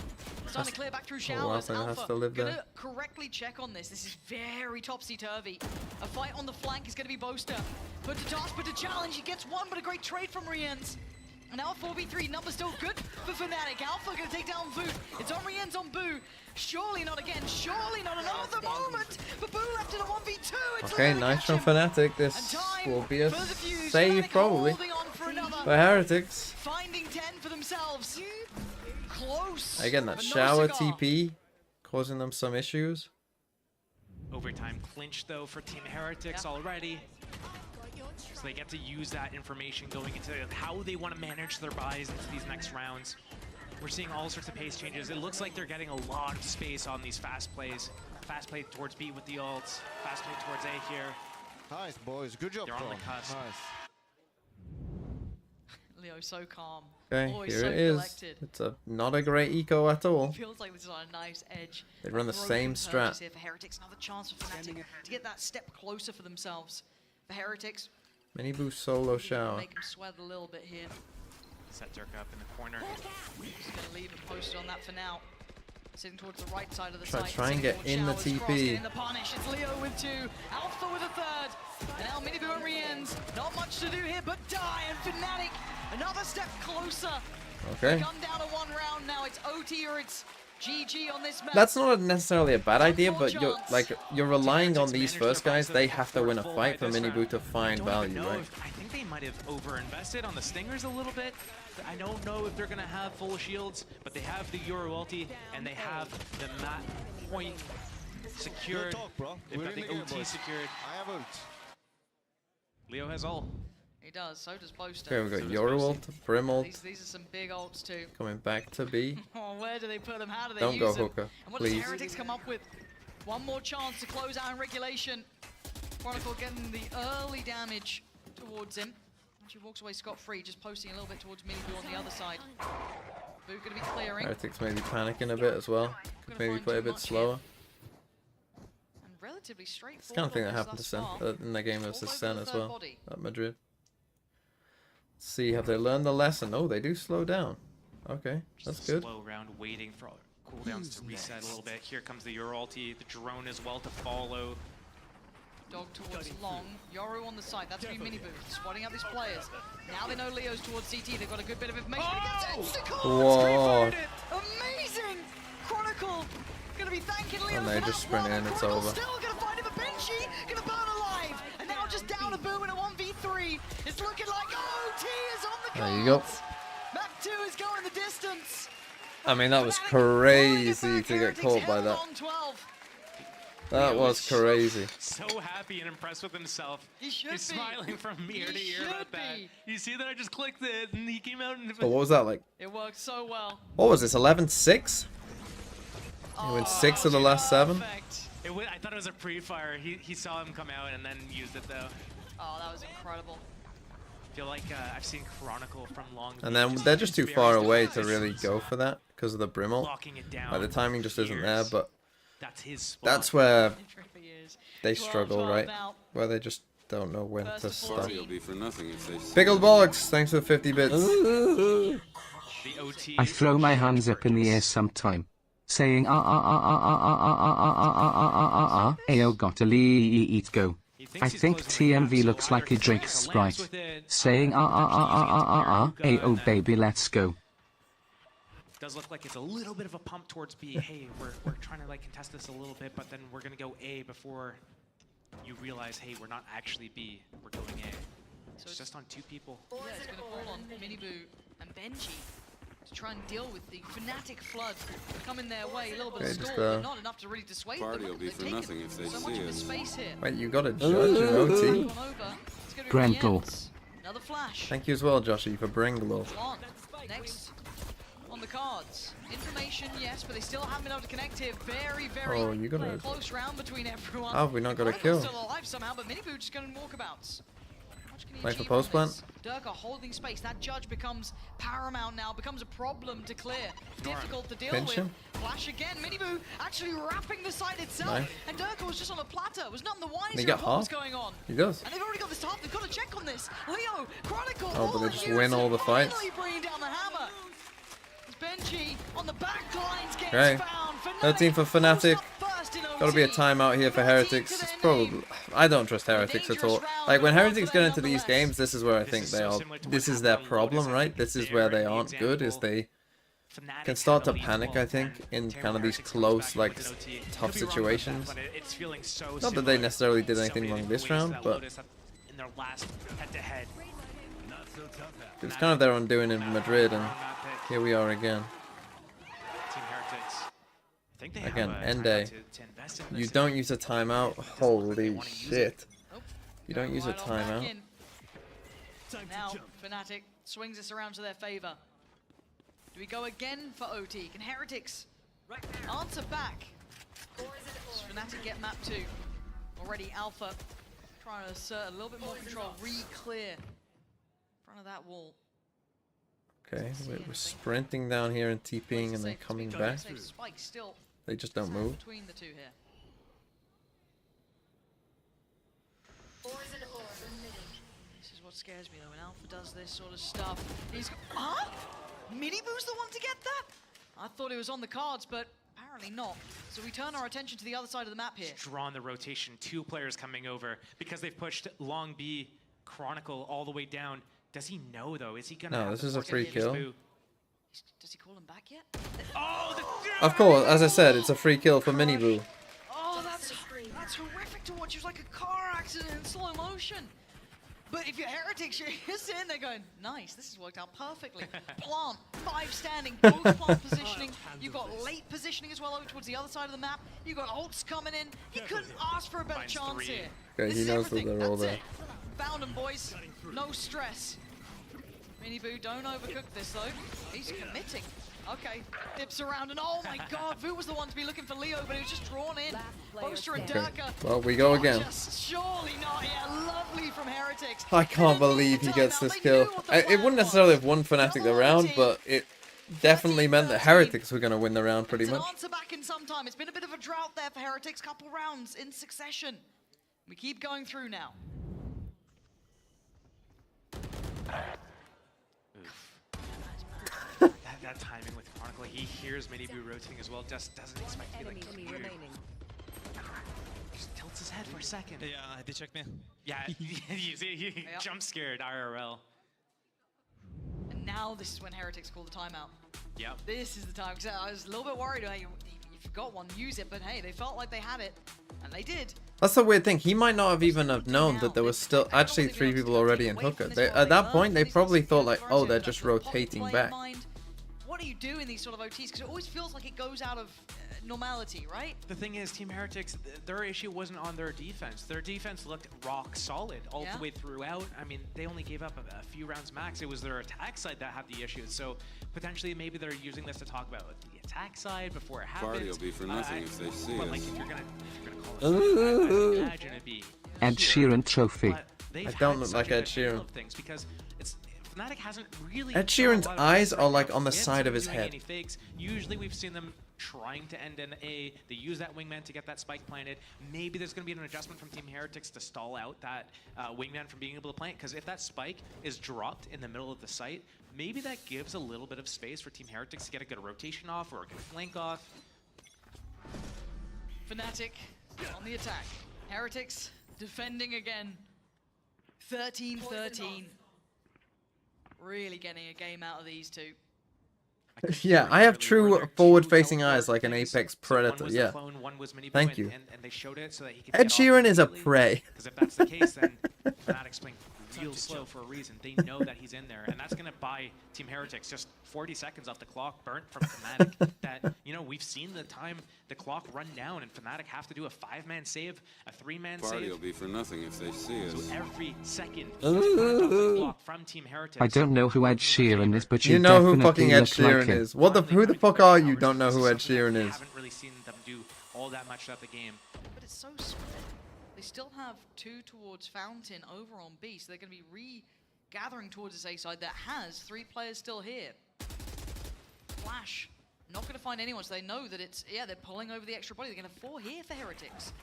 Starting to clear back through showers. Wow, has Alpha to live gonna there. correctly check on this. This is very topsy-turvy. A fight on the flank is gonna be Boaster. Put to task, put to challenge. He gets 1, but a great trade from Rienz. And now 4v3, number still good for Fnatic. Alpha gonna take down Vu. It's on Rienz on Boo. Surely not again. Surely not another moment. But Boo left in a 1v2. It's Okay, nice from Fnatic. This will be a save probably. For Heretics. Finding 10 for themselves. Close. Again, that but no shower cigar. TP causing them some issues. Overtime clinch though for Team Heretics already. So they get to use that information going into how they want to manage their buys into these next rounds. We're seeing all sorts of pace changes. It looks like they're getting a lot of space on these fast plays. Fast play towards B with the ults. Fast play towards A here. Nice, boys. Good job, They're on the cusp. Nice. Leo so calm. Okay, Always here so it is. collected. It's not a great eco at all. Feels like this is on a nice edge. They run the Broken same purchase strat. Here for Heretics, another chance for Fnatic to get that step closer for themselves. For Heretics, Mini boost solo shower. make them sweat a little bit here. Set Durka up in the corner. Just gonna leave him posted on that for now. Sitting towards the right side of the Try site. and get in the TP. In the punish, it's Leo with 2, Alpha with a 3rd, and now Miniboo and Rienz. Not much to do here, but die, and Fnatic another step closer. Okay. They come down to 1 round now. It's OT or it's GG on this map. That's not necessarily a bad idea, but you're relying on these first guys. They have to win a fight for Miniboo to find value, right? I think they might have over-invested on the Stingers a little bit. I don't know if they're going to have full shields, but they have the Euro ulti, and they have the map point secured. Talk, bro. They've We're got in the the game, OT boys. secured. I have ult. Leo has all. He does, so does Boaster. Okay, we've got Euro ult, Brim ult, These are some big ults too. coming back to B. Oh, where do they put them? How do they Don't use go them? Hookah, And what please. does Heretics come up with? One more chance to close out in regulation. Chronicle getting the early damage towards him. Actually walks away scot-free, just posting a little bit towards Miniboo on the other side. Boo gonna be clearing. Heretics maybe panicking a bit as well. Could maybe play a bit slower. And relatively straightforward. It's the kind of thing that happened to Sen in the game versus Sen as well at Madrid. Let's see, have they learned the lesson? Oh, they do slow down. Okay, that's good. Slow round, waiting for cooldowns to reset a little bit. Here comes the Euro ulti, the drone as well to follow. Dog towards long, Yoru on the side, that's going to be Miniboo, spotting out these players. Now they know Leo's towards CT, they've got a good bit of information. Whoa! Amazing! Chronicle going to be thanking Leo. And they just sprint in, it's over. Still going to find him a Benji, going to burn alive, and now just down a boom in a 1v3. It's looking like OT is on the cards. There you go. Map 2 is going the distance. I mean, that was crazy to get caught by that. That was crazy. So happy and impressed with himself. He's smiling from ear to ear about that. You see that I just clicked it and he came out and... Oh, what was that like? It worked so well. What was this, 11-6? He went 6 of the last 7? I thought it was a pre-fire. He saw him come out and then used it though. Oh, that was incredible. I feel like I've seen Chronicle from long. And then they're just too far away to really go for that because of the Brimble. Like the timing just isn't there, but that's where they struggle, right? Where they just don't know when to start. Pickled Bollocks, thanks for the 50 bits. I throw my hands up in the air sometime, saying ayo gotta eat go. I think TMV looks like he drinks Sprite, saying ayo baby let's go. Does look like it's a little bit of a pump towards B. Hey, we're trying to like contest this a little bit, but then we're gonna go A before you realize, hey, we're not actually B, we're going A. So it's just on 2 people. Yeah, it's gonna fall on Miniboo and Benji to try and deal with the Fnatic flood coming their way. A little bit of stall, but not enough to really dissuade them. Party will be for nothing if they so much of the space here. Wait, you got a judge in OT? Brendel. Another flash. Thank you as well, Joshy, for Bringle. Next on the cards. Information, yes, but they still haven't been able to connect here. Very Oh, you got a close round between everyone. How have we not got a kill? Still alive somehow, but Miniboo just going walkabouts. Wait for post plant. Durka holding space. That judge becomes paramount now, becomes a problem to clear. Difficult to deal Pinch with. him. Flash again. Miniboo actually wrapping the side itself. Nice. And Durka was just on a platter. Was none the wiser They get of what was half? going on. He does. And they've already got this half. They've got to check on this. Leo, Chronicle. Oh, but they just win all the fights. Finally bringing down the hammer. Benji on the back lines gets Okay. found. 13 for Fnatic. Gotta be a timeout here for Heretics. It's probably... I don't trust Heretics at all. Like, when Heretics get into these games, this is where I think they are... This is their problem, right? This is where they aren't good, is they can start to panic, I think, in kind of these close, like, tough situations. Not that they necessarily did anything wrong this round, but... It's kind of their undoing in Madrid, and here we are again. Again, end day. You don't use a timeout? Holy shit. You don't use a timeout? Now, Fnatic swings this around to their favor. Do we go again for OT? Can Heretics answer back? Does Fnatic get map 2? Already Alpha trying to assert a little bit more control, re-clear in front of that wall. Okay, we're sprinting down here and TPing and then coming back. They just don't move. Between the two here. This is what scares me though, when Alpha does this sort of stuff. He's huh? Miniboo's the one to get that? I thought it was on the cards, but apparently not. So we turn our attention to the other side of the map here. Drawn the rotation, 2 players coming over because they've pushed Long B, Chronicle all the way down. Does he know though? Is he gonna? No, this is a free kill. Does he call him back yet? Oh, of course, as I said, it's a free kill for Miniboo. Oh, that's horrific to watch. It was like a car accident in slow motion. But if you're Heretics, you're sitting there going, nice, this has worked out perfectly. Plant, 5 standing, both plant positioning. You've got late positioning as well over towards the other side of the map. You've got ults coming in. You couldn't ask for a better chance here. Okay, he knows that they're all there. Found him, boys. No stress. Miniboo, don't overcook this though. He's committing. Okay, dips around and oh my god, Vu was the one to be looking for Leo, but he was just drawn in. Poster and Durka. Well, we go again. Surely not. Yeah, lovely from Heretics. I can't believe he gets this kill. It wouldn't necessarily have won Fnatic the round, but definitely meant that Heretics were going to win the round pretty much. Answer back in some time. It's been a bit of a drought there for Heretics. Couple rounds in succession. We keep going through now. that timing with Chronicle, he hears Mini Boo rotating as well, just doesn't expect to be like cleared. Just tilts his head for a second. Yeah, they checked me. Yeah, you see, he jump scared IRL. And now this is when Heretics call the timeout. Yep. This is the time, because I was a little bit worried, hey, if you've got one, use it, but hey, they felt like they had it, and they did. That's the weird thing. He might not have even have known that there was still actually 3 people already in Hooker. At that point, they probably thought like, oh, they're just rotating back. What do you do in these sort of OTs? Because it always feels like it goes out of normality, right? The thing is, Team Heretics, their issue wasn't on their defense. Their defense looked rock solid all the way throughout. I mean, they only gave up a few rounds max. It was their attack side that had the issues. So potentially, maybe they're using this to talk about the attack side before it happens. Party will be for nothing if they see but us. like, if you're gonna call it, I imagine it'd be Ed Sheeran trophy. I don't look like Ed Sheeran. Because it's Fnatic hasn't really Ed Sheeran's eyes are like on the side of his head. Usually we've seen them trying to end an A. They use that wingman to get that spike planted. Maybe there's going to be an adjustment from Team Heretics to stall out that wingman from being able to plant. Because if that spike is dropped in the middle of the site, maybe that gives a little bit of space for Team Heretics to get a good rotation off or a good flank off. Fnatic on the attack. Heretics defending again. 13-13. Really getting a game out of these two. Yeah, I have true forward-facing eyes like an apex predator. Yeah. Thank you. Ed Sheeran is a prey. Because if that's the case, then Fnatic's playing real slow for a reason. They know that he's in there, and that's going to buy Team Heretics just 40 seconds off the clock burnt from Fnatic. That, you know, we've seen the clock run down, and Fnatic have to do a 5-man save, a 3-man save. Party will be for nothing if they see us. So every second, the clock from Team Heretics. I don't know who Ed Sheeran is, but you know who fucking Ed look Sheeran like him. is. Who the fuck are you? Don't know who Ed Sheeran is. I haven't really seen them do all that much throughout the game. But it's so split. They still have 2 towards Fountain over on B, so they're going to be regathering towards this A side that has 3 players still here. Flash, not going to find anyone, so they know that it's, they're pulling over the extra body. They're going to have 4 here for Heretics.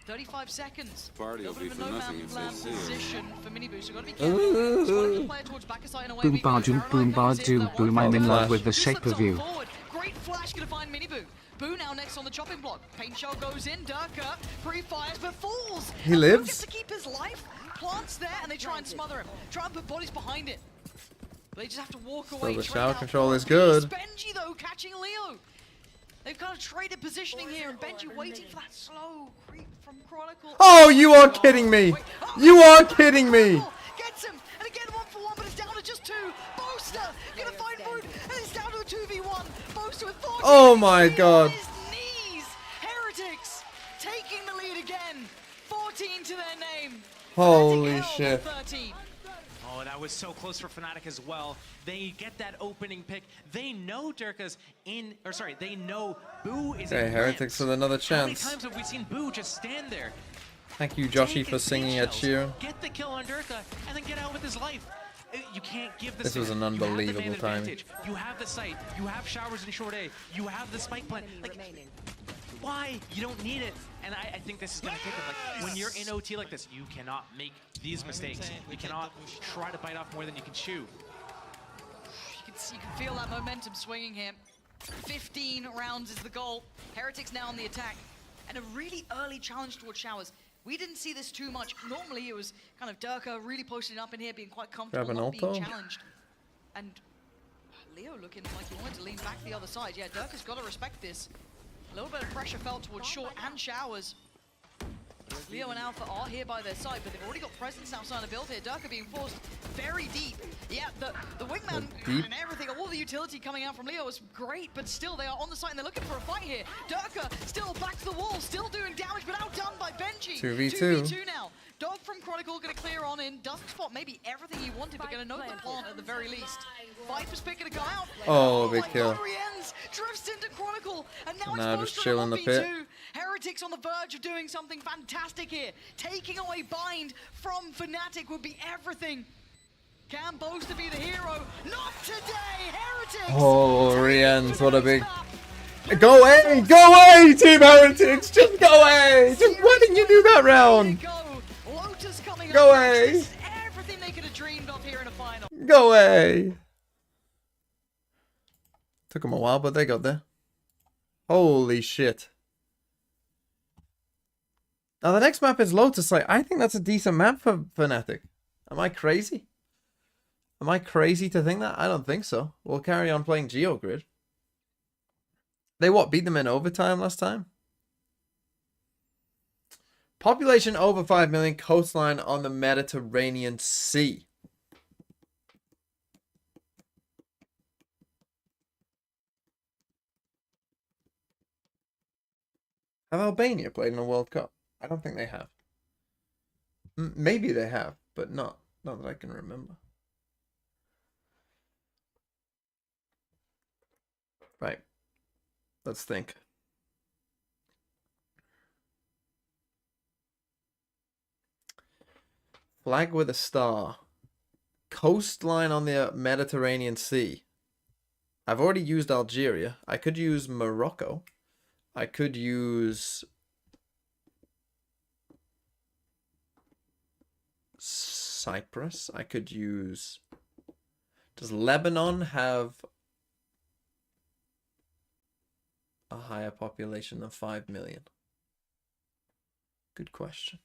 35 seconds. Party will be for nothing if they see us. Position for Miniboo, so got to be careful. Spotting the player towards back side in a way. Boom ba doom, boom ba doom, boom. I'm in love with the shape of you. Great flash, going to find Miniboo. Boo now next on the chopping block. Paint shell goes in. Durka pre-fires but falls. He lives. Gets to keep his life. Plants there and they try and smother him. Try and put bodies behind it. But they just have to walk away. So the shower control is good. Benji though catching Leo. They've kind of traded positioning here and Benji waiting for that slow creep from Chronicle. Oh, you are kidding me. You are kidding me. Gets him and again 1-for-1, but it's down to just 2. Boaster gonna find Root and it's down to a 2v1. Boaster with 40. Oh my god. Knees. Heretics taking the lead again. 14 to their name. Holy shit. 13. Oh, that was so close for Fnatic as well. They get that opening pick. They know Durka's in, or sorry, they know Boo is in. Okay, Heretics with another chance. How many times have we seen Boo just stand there? Thank you, Joshy, for singing Ed Sheeran. Get the kill on Durka and then get out with his life. You can't give This was an unbelievable timing. You have the site. You have showers in short A. You have the spike plant. Like, why? You don't need it. And I think this is going to take them. Like, when you're in OT like this, you cannot make these mistakes. You cannot try to bite off more than you can chew. You can feel that momentum swinging here. 15 rounds is the goal. Heretics now on the attack. And a really early challenge towards showers. We didn't see this too much. Normally it was kind of Durka really posting up in here, being quite comfortable, not being challenged. And Leo looking like he wanted to lean back the other side. Yeah, Durka's got to respect this. A little bit of pressure felt towards short and showers. Leo and Alpha are here by their side, but they've already got presence outside the build here. Durka being forced very deep. Yeah, the wingman and everything, all the utility coming out from Leo is great, but still they are on the site and they're looking for a fight here. Durka still back to the wall, still doing damage, but outdone by Benji. 2v2 now. Dog from Chronicle going to clear on in. Doesn't spot maybe everything he wanted, but going to note the plant at the very least. Viper's pick going to come out. Oh, big kill. Drifts into Chronicle, and now Nah, it's just chill in the pit. Heretics on the verge of doing something fantastic here. Taking away Bind from Fnatic would be everything. can boast to be the hero. Not today, Heretics! Oh, Rians, what a big... Go away! Go away, Team Heretics! Just go away! Just why didn't you do that round? Go away! Everything they could have dreamed of here in a final. Go away! Took them a while, but they got there. Holy shit. Now the next map is Lotus Lake. I think that's a decent map for Fnatic. Am I crazy? Am I crazy to think that? I don't think so. We'll carry on playing GeoGrid. They what? Beat them in overtime last time? Population over 5 million. Coastline on the Mediterranean Sea. Have Albania played in a World Cup? I don't think they have. Maybe they have, but not that I can remember. Right. Let's think. Flag with a star. Coastline on the Mediterranean Sea. I've already used Algeria. I could use Morocco. I could use Cyprus. I could use... Does Lebanon have a higher population than 5 million? Good question.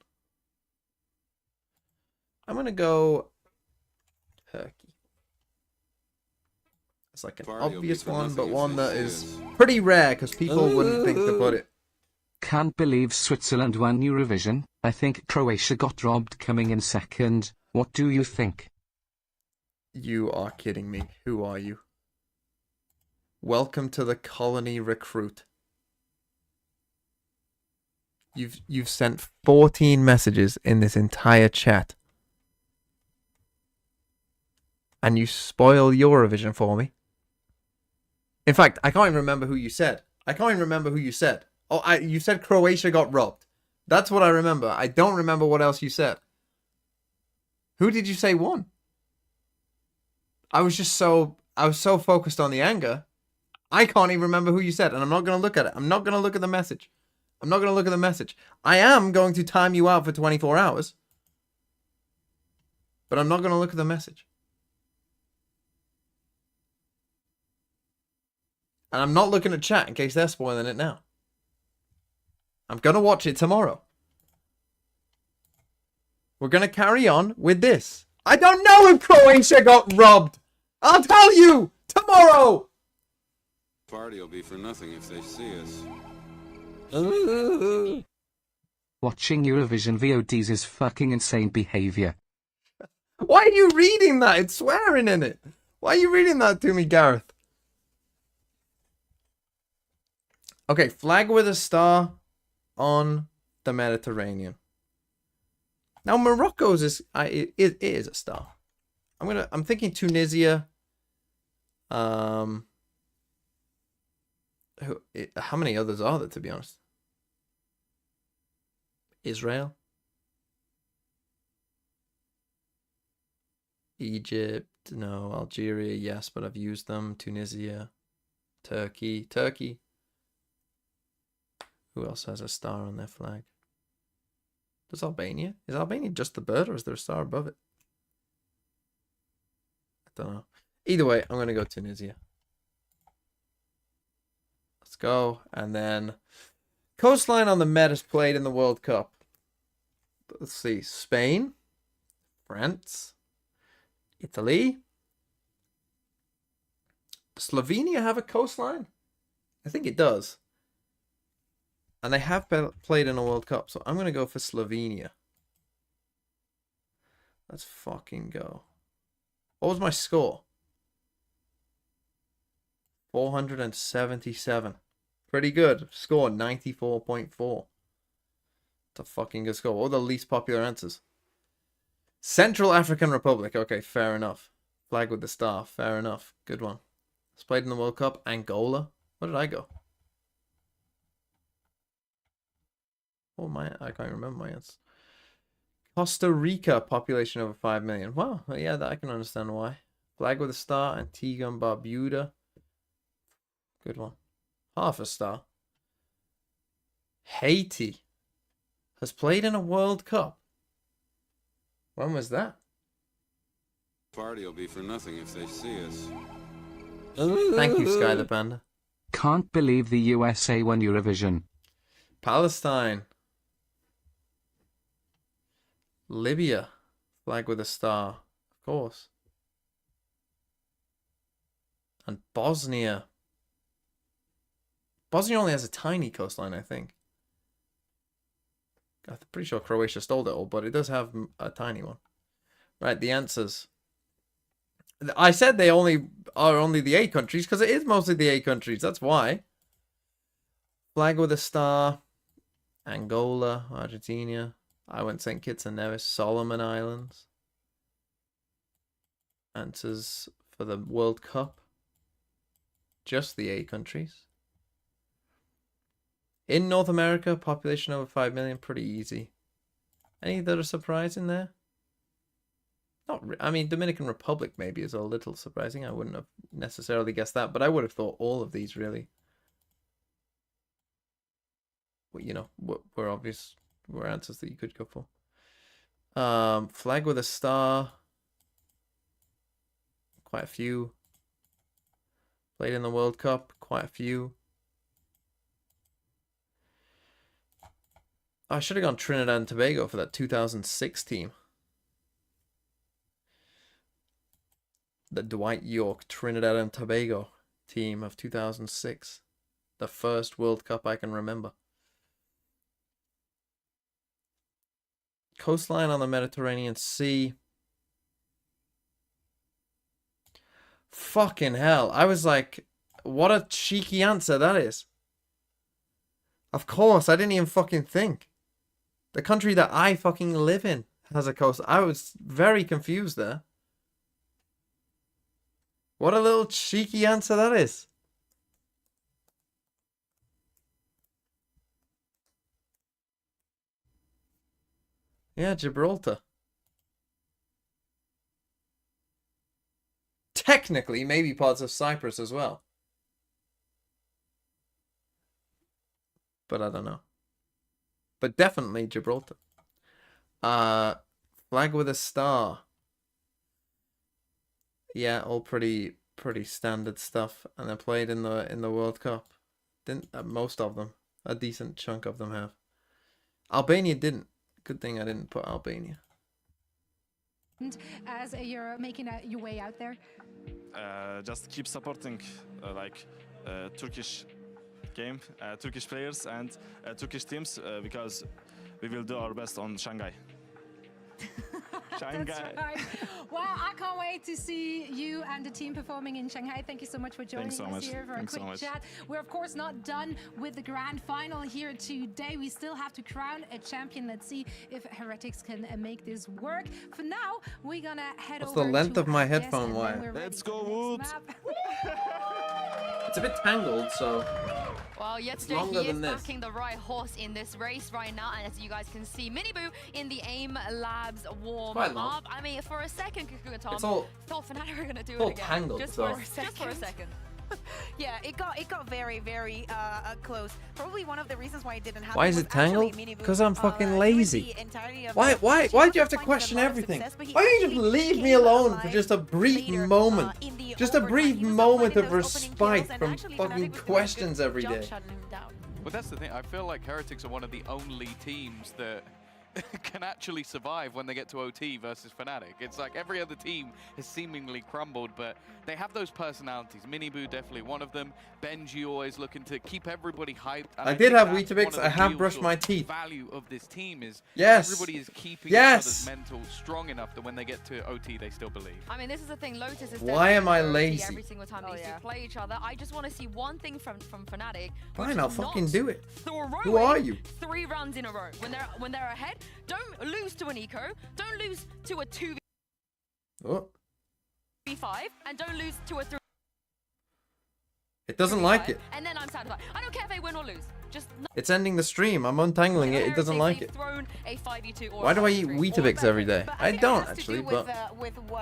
I'm going to go Turkey. It's like an obvious one, but one that is pretty rare because people wouldn't think to put it. Can't believe Switzerland won Eurovision. I think Croatia got robbed coming in second. What do you think? You are kidding me. Who are you? Welcome to the colony recruit. You've sent 14 messages in this entire chat. And you spoil Eurovision for me. In fact, I can't even remember who you said. Oh, you said Croatia got robbed. That's what I remember. I don't remember what else you said. Who did you say won? I was so focused on the anger. I can't even remember who you said, and I'm not going to look at it. I'm not going to look at the message. I am going to time you out for 24 hours. But I'm not going to look at the message. And I'm not looking at chat in case they're spoiling it now. I'm going to watch it tomorrow. We're going to carry on with this. I don't know if Croatia got robbed. I'll tell you tomorrow. Party will be for nothing if they see us. Watching Eurovision VODs is fucking insane behavior. Why are you reading that? It's swearing in it. Why are you reading that to me, Gareth? Okay, flag with a star on the Mediterranean. Now Morocco's it is a star. I'm thinking Tunisia. How many others are there, to be honest? Israel, Egypt, no. Algeria, yes, but I've used them. Tunisia, Turkey. Who else has a star on their flag? Does Albania? Is Albania just the bird, or is there a star above it? I don't know. Either way, I'm going to go Tunisia. Let's go. And then coastline on the Med is played in the World Cup. Let's see. Spain, France, Italy. Does Slovenia have a coastline? I think it does. And they have played in a World Cup, so I'm going to go for Slovenia. Let's fucking go. What was my score? 477. Pretty good. Score 94.4. It's a fucking good score. What were the least popular answers? Central African Republic. Okay, fair enough. Flag with the star. Fair enough. Good one. It's played in the World Cup. Angola. What did I go? Oh, I can't remember my answer. Costa Rica, population over 5 million. Well, yeah, that I can understand why. Flag with a star, Antigua and Barbuda. Good one. Half a star. Haiti has played in a World Cup. When was that? Party will be for nothing if they see us. Thank you, Sky the Panda. Can't believe the USA won Eurovision. Palestine. Libya. Flag with a star. Of course. And Bosnia. Bosnia only has a tiny coastline, I think. I'm pretty sure Croatia stole it all, but it does have a tiny one. Right, the answers. I said they only the 8 countries because it is mostly the 8 countries. That's why. Flag with a star. Angola, Argentina. I went St. Kitts and Nevis, Solomon Islands. Answers for the World Cup. Just the 8 countries. In North America, population over 5 million, pretty easy. Any that are surprising there? I mean, Dominican Republic maybe is a little surprising. I wouldn't have necessarily guessed that, but I would have thought all of these really. Well, you know, were obvious, were answers that you could go for. Flag with a star. Quite a few. Played in the World Cup, quite a few. I should have gone Trinidad and Tobago for that 2006 team. The Dwight York Trinidad and Tobago team of 2006. The first World Cup I can remember. Coastline on the Mediterranean Sea. Fucking hell. I was like, what a cheeky answer that is. Of course, I didn't even fucking think. The country that I fucking live in has a coast. I was very confused there. What a little cheeky answer that is. Yeah, Gibraltar. Technically, maybe parts of Cyprus as well. But I don't know. But definitely Gibraltar. Flag with a star. Yeah, all pretty standard stuff. And they played in the World Cup. Didn't most of them. A decent chunk of them have. Albania didn't. Good thing I didn't put Albania. As you're making your way out there? Just keep supporting Turkish game, Turkish players and Turkish teams because we will do our best on Shanghai. Shanghai. That's right. Well, I can't wait to see you and the team performing in Shanghai. Thank you so much for joining us here for a quick chat. We're of course not done with the grand final here today. We still have to crown a champion. Let's see if Heretics can make this work. For now, we're gonna head over to the length of my headphone wire? Let's go, Woods! It's a bit tangled, so... Well, yesterday he is backing the right horse in this race right now, and as you guys can see, Miniboo in the AIM Labs warm up. I mean, for a second, Kuku Tom thought Fnatic were gonna do it again. Tangled, just for a second. Yeah, it got very, very close. Probably one of the reasons why it didn't happen. Why is it tangled? Because I'm fucking lazy. Why do you have to question everything? Why don't you just leave me alone for just a brief moment? Just a brief moment of respite from fucking questions every day. Well, that's the thing. I feel like Heretics are one of the only teams that can actually survive when they get to OT versus Fnatic. It's like every other team has seemingly crumbled, but they have those personalities. Miniboo definitely one of them. Benji always looking to keep everybody hyped. And I did have Weetabix. I have brushed my teeth. Value of this team is everybody is keeping each other's mental strong enough that when they get to OT, they still believe. I mean, this is the thing. Lotus is why am I lazy? Every single time these two play each other. I just want to see one thing from Fnatic. Fine, I'll fucking do it. Who are you? 3 rounds in a row. When they're ahead, don't lose to an eco. Don't lose to a 2v5, and don't lose to a 3. It doesn't like it. And then I'm satisfied. I don't care if they win or lose. Just It's ending the stream. I'm untangling it. It doesn't like it. Why do I eat Weetabix every day? I don't actually, but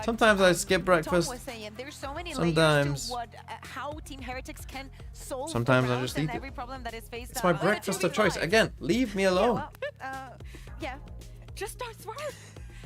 sometimes I skip breakfast. Sometimes I just eat it. It's my breakfast of choice. Again, leave me alone. Yeah, just start throwing.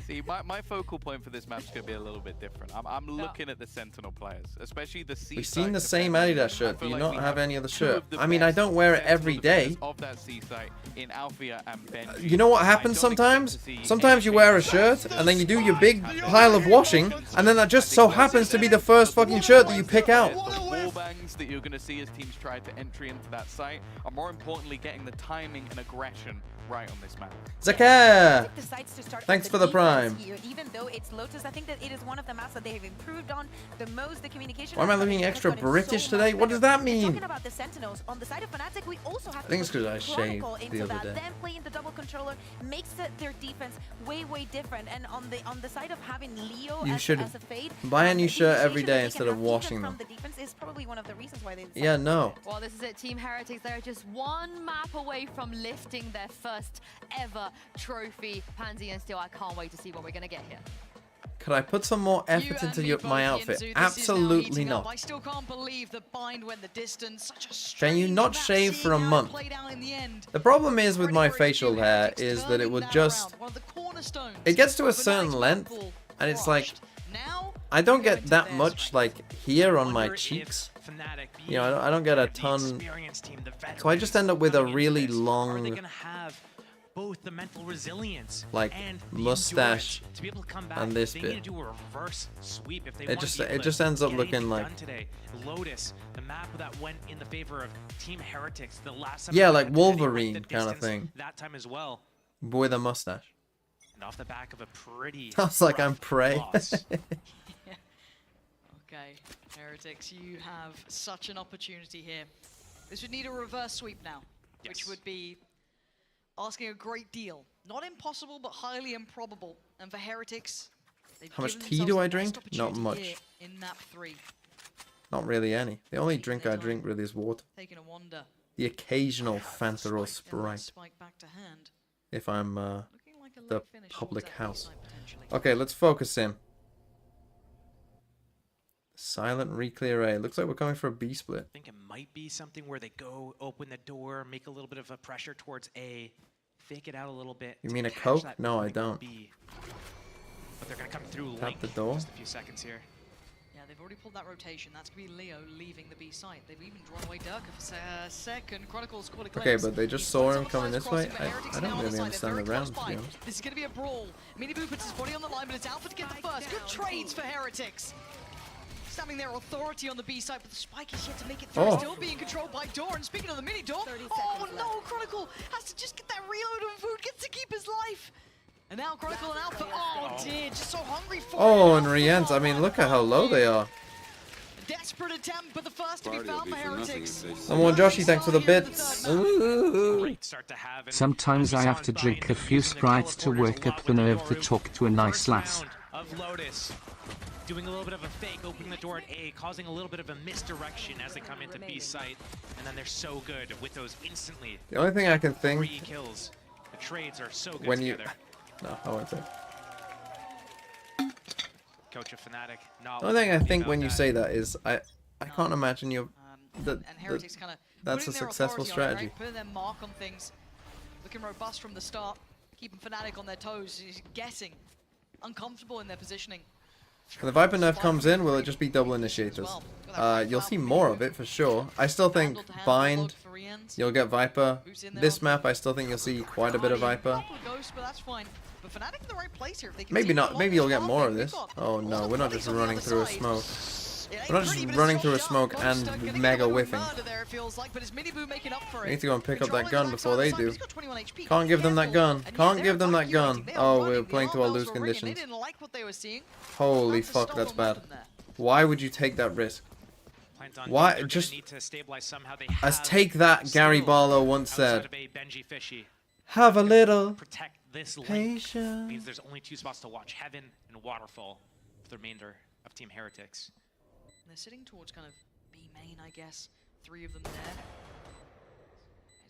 See, my focal point for this match is going to be a little bit different. I'm looking at the Sentinel players, especially the C. We've seen the same Adidas shirt. Do you not have any other shirt? I mean, I don't wear it every day. Of that C site in Althea and Benji. You know what happens sometimes? Sometimes you wear a shirt, and then you do your big pile of washing, and then that just so happens to be the first fucking shirt that you pick out. Wallbangs that you're going to see as teams try to entry into that site, are more importantly getting the timing and aggression right on this map. Zakar! Thanks for the prime. Even though it's Lotus, I think that it is one of the maps that they have improved on the most. The communication. Why am I looking extra British today? What does that mean? Talking about the Sentinels on the side of Fnatic, we also have I think it's because I shaved the other day. Them playing the double controller makes their defense way different. And on the side of having Leo You as should a fade, buy a new shirt every day the instead of washing them. from the defense is probably one of the reasons why they. Yeah, no. Well, this is it. Team Heretics, they're just one map away from lifting their first ever trophy. Pansy and Steel, I can't wait to see what we're going to get here. Could I put some more effort into my outfit? Absolutely not. I still can't believe the bind went the distance. Can you not shave for a month? The problem is with my facial hair is that it would just... It gets to a certain length, and it's like... I don't get that much, like, here on my cheeks. You know, I don't get a ton... So I just end up with a really long... both the mental resilience like mustache to be able to come back. And this they bit. Need to do a reverse sweep if they it just ends up looking like today. Lotus, the map that went in the favor of Team Heretics the last time. Yeah, like Wolverine kind of thing. That time as well. With a mustache. And off the back of a pretty. I was like, I'm prey. Okay, Heretics, you have such an opportunity here. This would need a reverse sweep now, which would be asking a great deal. Not impossible, but highly improbable. And for Heretics, how much tea do I drink? Not much. In map 3. Not really any. The only drink I drink really is water. Taking a wander. The occasional Fanta or Sprite. If I'm the public house. Okay, let's focus in. Silent re-clear A. Looks like we're coming for a B split. I think it might be something where they go, open the door, make a little bit of a pressure towards A, fake it out a little bit. You mean a Coke? No, I don't. But they're going to come through Tap the door. Just a few seconds here. Yeah, they've already pulled that rotation. That's going to be Leo leaving the B site. They've even drawn away Durka for a second. Chronicles caught a glimpse. Okay, but they just saw him coming this way. I don't really understand the round, to be honest. This is going to be a brawl. Miniboo puts his body on the line, but it's Alpha to get the first. Good trades for Heretics. Stabbing their authority on the B side, but the spike is yet to make it through. Still being controlled by Door. And speaking of the mini Door, oh no, Chronicle has to just get that reload of food, gets to keep his life. And now Chronicle and Alpha, oh dear, just so hungry for it. And Rienz, I mean, look at how low they are. Desperate attempt, but the first to be found for Heretics. Someone, Joshy, thanks for the bits. Sometimes I have to drink a few Sprites to work up the nerve to talk to a nice lass. Of Lotus. Doing a little bit of a fake, opening the door at A, causing a little bit of a misdirection as they come into B site, and then they're so good with those instantly. The only thing I can think 3 kills. The trades are so good when together. No, I won't say. Coach of Fnatic. Not the only thing I think when you say that is I can't imagine you that's a successful strategy. Right? Putting their mark on things, looking robust from the start, keeping Fnatic on their toes, guessing, uncomfortable in their positioning. When the Viper nerf comes in, will it just be double initiators? You'll see more of it for sure. I still think Bind, you'll get Viper. This map, I still think you'll see quite a bit of Viper. Maybe not. Maybe you'll get more of this. Oh no, we're not just running through a smoke. We're not just running through a smoke and mega whiffing. We need to go and pick up that gun before they do. Can't give them that gun. Can't give them that gun. Oh, we're playing to our lose conditions. Holy fuck, that's bad. Why would you take that risk? Why? Just as take that, Gary Barlow once said. Have a little patience. Means there's only 2 spots to watch: Heaven and Waterfall for the remainder of Team Heretics. They're sitting towards kind of B main, I guess. 3 of them there.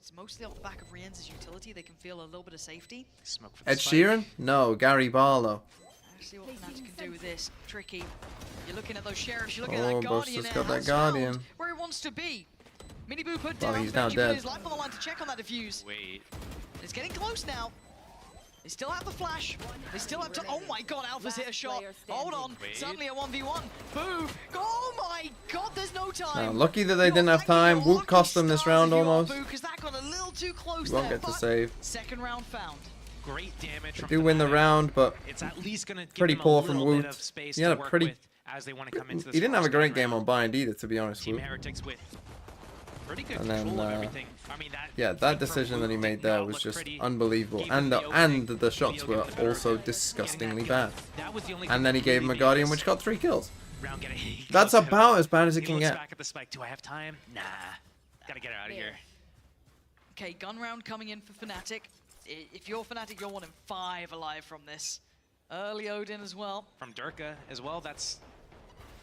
It's mostly off the back of Rien's utility. They can feel a little bit of safety. Smoke for the Ed spike. Sheeran? No, Gary Barlow. See what Fnatic can do with this. Tricky. You're looking at those sheriffs. You're Oh, looking at that Buster's Guardian there. got that Has Guardian. found where he wants to be. Miniboo put Well, down. he's now Benji dead. put his life on the line to check on that defuse. Wait. It's getting close now. They still have the flash. They still have to. Oh my god, Alpha's hit a shot. Hold on. Wait. Suddenly a 1v1. Boo. Oh my god, there's no time. Oh, lucky that they didn't have time. Would cost them this round almost. Because that got a little too close You won't there, get to but save. second round found. Great damage They from do win the Fnatic. round, but It's at least gonna give pretty them a poor from little bit Woot. of space He had to a work pretty. with as they want to come into this He didn't have a first great round. game on Bind either, to be honest. Team Woot. Heretics with pretty good And control then, of everything. I mean, that Yeah, that decision that he made there was just unbelievable, and the shots were also disgustingly bad. That was the only And then he gave him a Guardian, which got 3 kills. round getting. That's about as bad as it He can looks get. back at the spike. Do I have time? Nah. Gotta get out of here. Okay, gun round coming in for Fnatic. If you're Fnatic, you're wanting 5 alive from this. Early Odin as well. From Durka as well. That's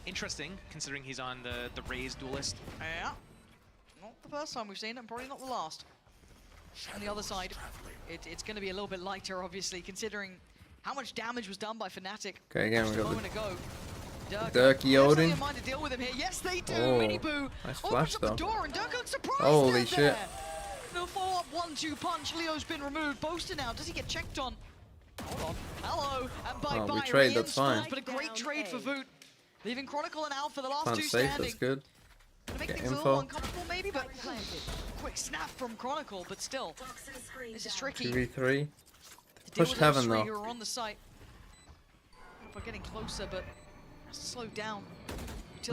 interesting, considering he's on the Raze duelist. Yeah. Not the first time we've seen it, and probably not the last. On the other side, it's going to be a little bit lighter, obviously, considering how much damage was done by Fnatic. Okay, again, we just a got moment ago. Durky Odin. Have to deal with him here. Yes, they do. Oh, Miniboo nice opens flash up the though. door, and Durka looks surprised. Holy out shit. there. No follow-up 1-2 punch. Leo's been removed. Boaster now. Does he get checked on? Hold on. Hello. And bye-bye. we trade, that's fine. But a great trade for Voot. Leaving Chronicle and Alpha the last Plan 2 safe, standing. that's good. Gonna make Get things a info. little uncomfortable maybe, but quick snap from Chronicle, but still. This is tricky. 2v3. To deal Pushed with those Heaven 3 though. who are on the site. We're getting closer, but has to slow down. And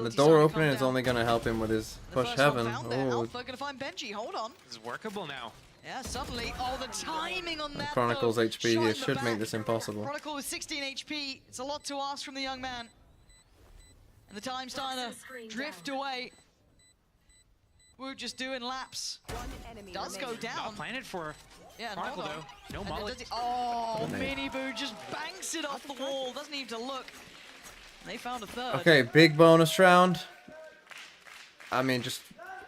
the Utility door side opening come is down. only going to help him with his The push first one Heaven. found there. Oh, Alpha gonna find Benji. Hold on. This is workable now. Yeah, suddenly. Oh, the timing on that. Chronicle's though. HP Shot here in the should make back. this impossible. Chronicle with 16 HP. It's a lot to ask from the young man. And the time's starting to drift away. We're just doing laps. Does go down. Planted for Yeah, Chronicle hold on. though. No And then mullet. does he- Oh, What a name. Miniboo just banks it off the wall. Doesn't need to look. And they found a third. Okay, big bonus round. I mean, just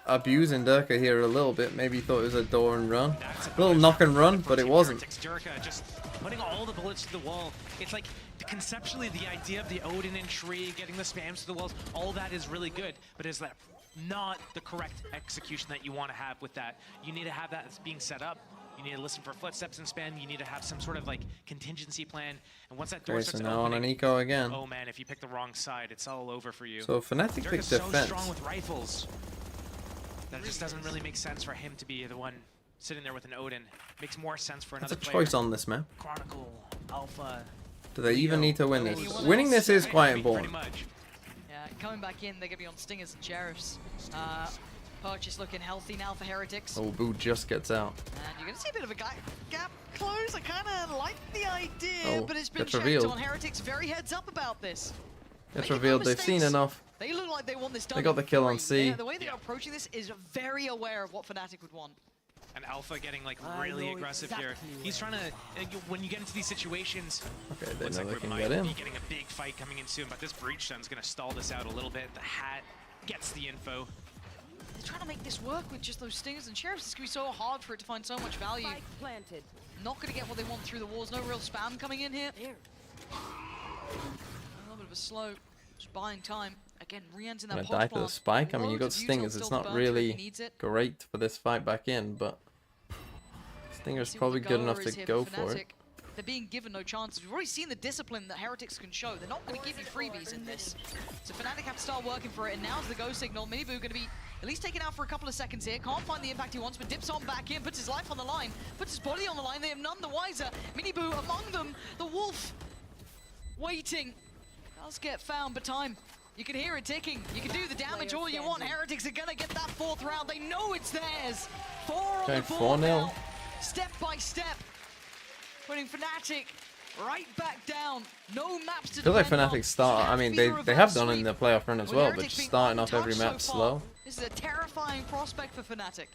abusing Durka here a little bit. Maybe he thought it was a door and run. A little knock and run, but it wasn't. Durka just putting all the bullets to the wall. It's like conceptually the idea of the Odin and Tree, getting the spams to the walls, all that is really good. But is that not the correct execution that you want to have with that? You need to have that as being set up. You need to listen for footsteps and spam. You need to have some sort of like contingency plan. And once that door Okay, so starts now on an opening, eco again. oh man, if you pick the wrong side, it's all over for you. So Fnatic Durka's picked so defense. strong with rifles that it just doesn't really make sense for him to be the one sitting there with an Odin. Makes more sense for That's another a player. choice on this map. Chronicle, Alpha. Do they even Leo. need to win Leo this? won Winning this is quite pretty important. much. Yeah, coming back in, they're going to be on Stingers and Sheriffs. Purchase looking healthy now for Heretics. Oh, Boo just gets out. And you're going to see a bit of a gap close. I kind of like the idea, Oh, but it's been gets checked revealed. on. Heretics very heads up about this. It's Make no revealed they've seen mistakes. enough. They look like they want this done. They got the kill on in C. The way they're approaching this is very aware of what Fnatic would want. And Alpha getting like really aggressive here. He's trying to, when you get into these situations, Okay, they looks know like they we can might get in. be getting a big fight coming in soon, but this Breach Stun's going to stall this out a little bit. The hat gets the info. They're trying to make this work with just those Stingers and Sheriffs. It's going to be so hard for it to find so much value. Planted. Not going to get what they want through the walls. No real spam coming in here. A little bit of a slow, just buying time. Again, Rien's in that Gonna post die for the plant. spike. I mean, you got Loads of Stingers. Util It's still not to burn through if he really needs it. great for this fight back in, but Stinger's See what probably the good goer enough is to here go for for it. Fnatic. They're being given no chances. We've already seen the discipline that Heretics can show. They're not going to give you freebies in this. So Fnatic have to start working for it, and now's the go signal. Miniboo going to be at least taken out for a couple of seconds here. Can't find the impact he wants, but dips on back in, puts his life on the line, puts his body on the line. They have none the wiser. Miniboo among them, the wolf, waiting. Does get found, but time. You can hear it ticking. You can do the damage all you want. Heretics are going to get that 4th round. They know it's theirs. 4 on Okay, the board 4-0. now. Step by step. Putting Fnatic right back down. No maps to I feel like defend on. Fnatic start. I mean, they have done in the playoff run as With well, Heretics but just being starting off every untouched map so far, slow. This is a terrifying prospect for Fnatic.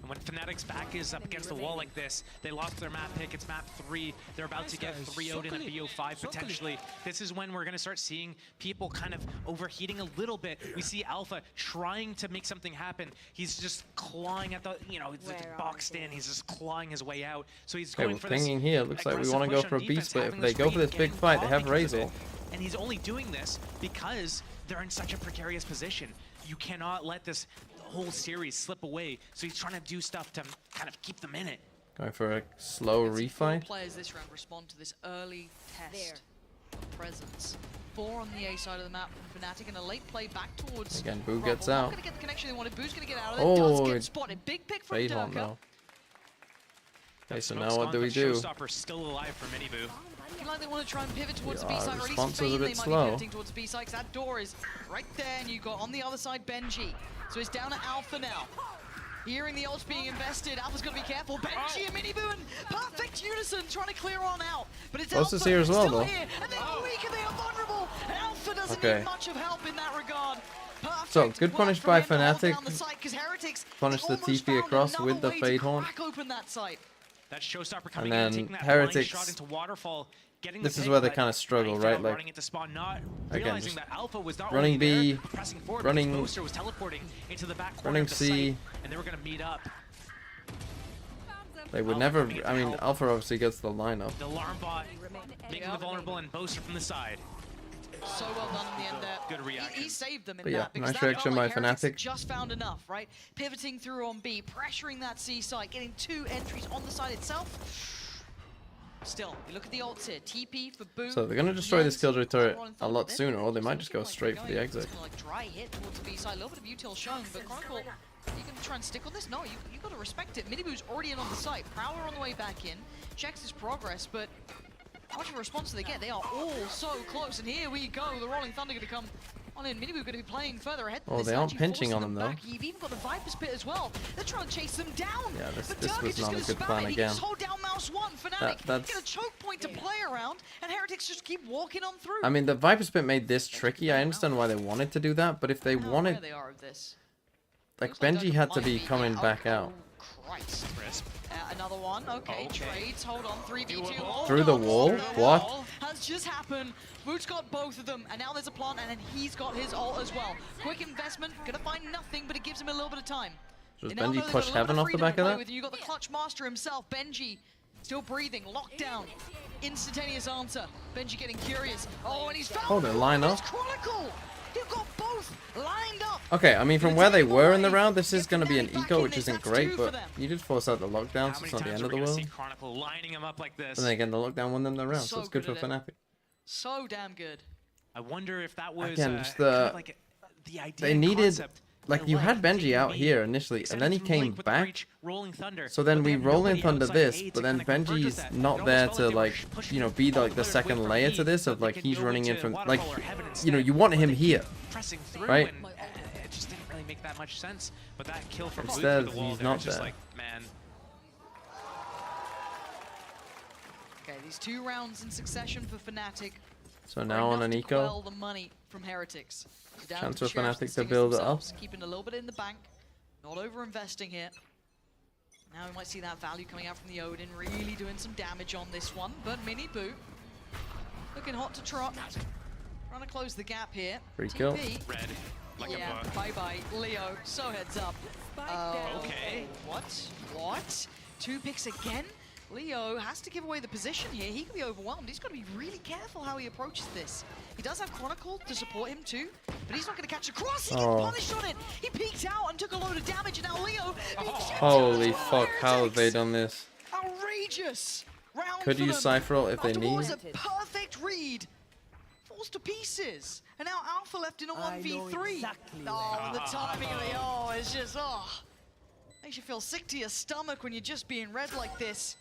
And when Fnatic's back is up against the wall like this, they lost their map pick. It's map 3. They're about to get 3-0'd in a BO5 potentially. This is when we're going to start seeing people kind of overheating a little bit. We see Alpha trying to make something happen. He's just clawing at the, you know, it's boxed in. He's just clawing his way out. So he's going for this pinging here. Looks like we want to go for a B split. If they go for this big fight, they have Razor. And he's only doing this because they're in such a precarious position. You cannot let this whole series slip away, so he's trying to do stuff to kind of keep them in it. Going for a slow refight. 4 players this round respond to this early test of presence. 4 on the A side of the map from Fnatic, and a late play back towards. Again, Boo Rumble. gets Not out. gonna get the connection they wanted. Boo's gonna get out of it. Oh, Does get spotted. Big pick from Fade on Durka. though. Okay, so now what do we do? Showstopper's still alive for Miniboo. I feel like they want to try and pivot towards the Yeah, B side, or at response least was a feign they bit might slow. be pivoting towards the B side, because that door is right there, and you got on the other side Benji. So it's down to Alpha now. Hearing the ults being invested, Alpha's got to be careful. Benji and Miniboo in perfect unison, trying to clear on out. But it's Close Alpha is here as well, still though. here, and they're weak and they are vulnerable. And Alpha doesn't Okay. need much of help in that regard. Perfect So, good work punish from by him to hold Fnatic. down the site, 'cause Heretics Punish the almost TP found across another with the way Fade to Horn. crack open that site. That Showstopper coming And in, then taking that Heretics. blind shot into Waterfall, getting This the is pick, where they but kind of struggle, knifed right? out, Like, running into spawn, not again, realizing just that Alpha was not running only there, B, but pressing forward, running- because Boaster was teleporting into the back corner running of the C. site, and they were going to meet up. They would never. I mean, Alpha obviously gets the lineup. The alarm bot making the vulnerable and Boaster from the side. So well done in the end there. Good reaction. He saved them in But yeah, that, because nice that reaction felt like by Heretics Fnatic. just found enough, right? Pivoting through on B, pressuring that C site, getting 2 entries on the side itself. Still, we look at the ults here. TP for Boom. So they're gonna destroy this Killjoy turret Rolling a Thunder, lot but sooner, or they might then just go like straight for the going, exit. just gonna, like, dry hit towards the B side. A little bit of util shown, but Chronicle, you can try and stick on this? No, you got to respect it. Miniboo's already in on the site. Prowler on the way back in, checks his progress, but how much of a response do they get? They are all so close, and here we go. The Rolling Thunder going to come on in. Miniboo going to be playing further ahead. Oh, they aren't pinching on them, though. You've even got the Viper's Pit as well. They're trying to chase them down. Yeah, this But was Durka just not a gonna good spam plan it. He again. can just hold down mouse 1. Fnatic That's- get a choke point to play around, and Heretics just keep walking on through. I mean, the Viper's Pit made this tricky. I understand why they wanted to do that, but if they How aware wanted, they are of this. like, Looks like Benji Durka had to might be coming back out Christ. Another one. Okay, trades. Hold on. 3v2. Hold through the on. wall. Through the What? wall. Has just happened. Boot's got both of them, and now there's a plant, and then he's got his ult as well. Quick investment. Gonna find nothing, but it gives him a little bit of time. Does They now know Benji they've got push a little bit Heaven off the freedom back to of play that? with. You got the clutch master himself, Benji. Still breathing, locked down. Instantaneous answer. Benji getting curious. Oh, and he's found Oh, they line up. It's Chronicle. You've got both lined up. Okay, I mean, from where they were in the round, this is going to be an eco, which isn't great, but you did force out the lockdown, so it's not the end of the world. Chronicle lining him up like this? And then again, the lockdown won them the round, so So it's good for good at Fnatic. So damn good. I wonder if that was Again, just kind the of like the idea they needed, concept like, you had Benji out here initially, and then he came back. So then we roll in Thunder this, but then Benji's not there to, like, you know, be like the second layer to this of like he's running in from, like, you know, you want him here, pressing through, right? and it just didn't really make that much sense. But that kill from Boot Instead, through the wall he's there, not it's just there. like, man. Okay, these 2 rounds in succession for Fnatic. So now on an to eco, quell the money from Heretics. So down chance to the for Sheriffs Fnatic and to Stingers build it up. themselves, keeping a little bit in the bank, not over-investing here. Now we might see that value coming out from the Odin, really doing some damage on this one. But Mini Boot looking hot to trot. Trying to close the gap here. Free kill. TP. Red, like Yeah, a book. bye-bye, Leo. So heads up. Okay. What? What? 2 picks again? Leo has to give away the position here. He could be overwhelmed. He's got to be really careful how he approaches this. He does have Chronicle to support him too, but he's not going to catch a cross. He gets punished on it. He peeked out and took a load of damage, and now Leo being shipped holy out. fuck, how have they done this? Outrageous round Could for use them. Cypher ult if they After what need. was a perfect read. Falls to pieces. And now Alpha left in a 1v3. Oh, the timing of the is just, makes you feel sick to your stomach when you're just being read like this.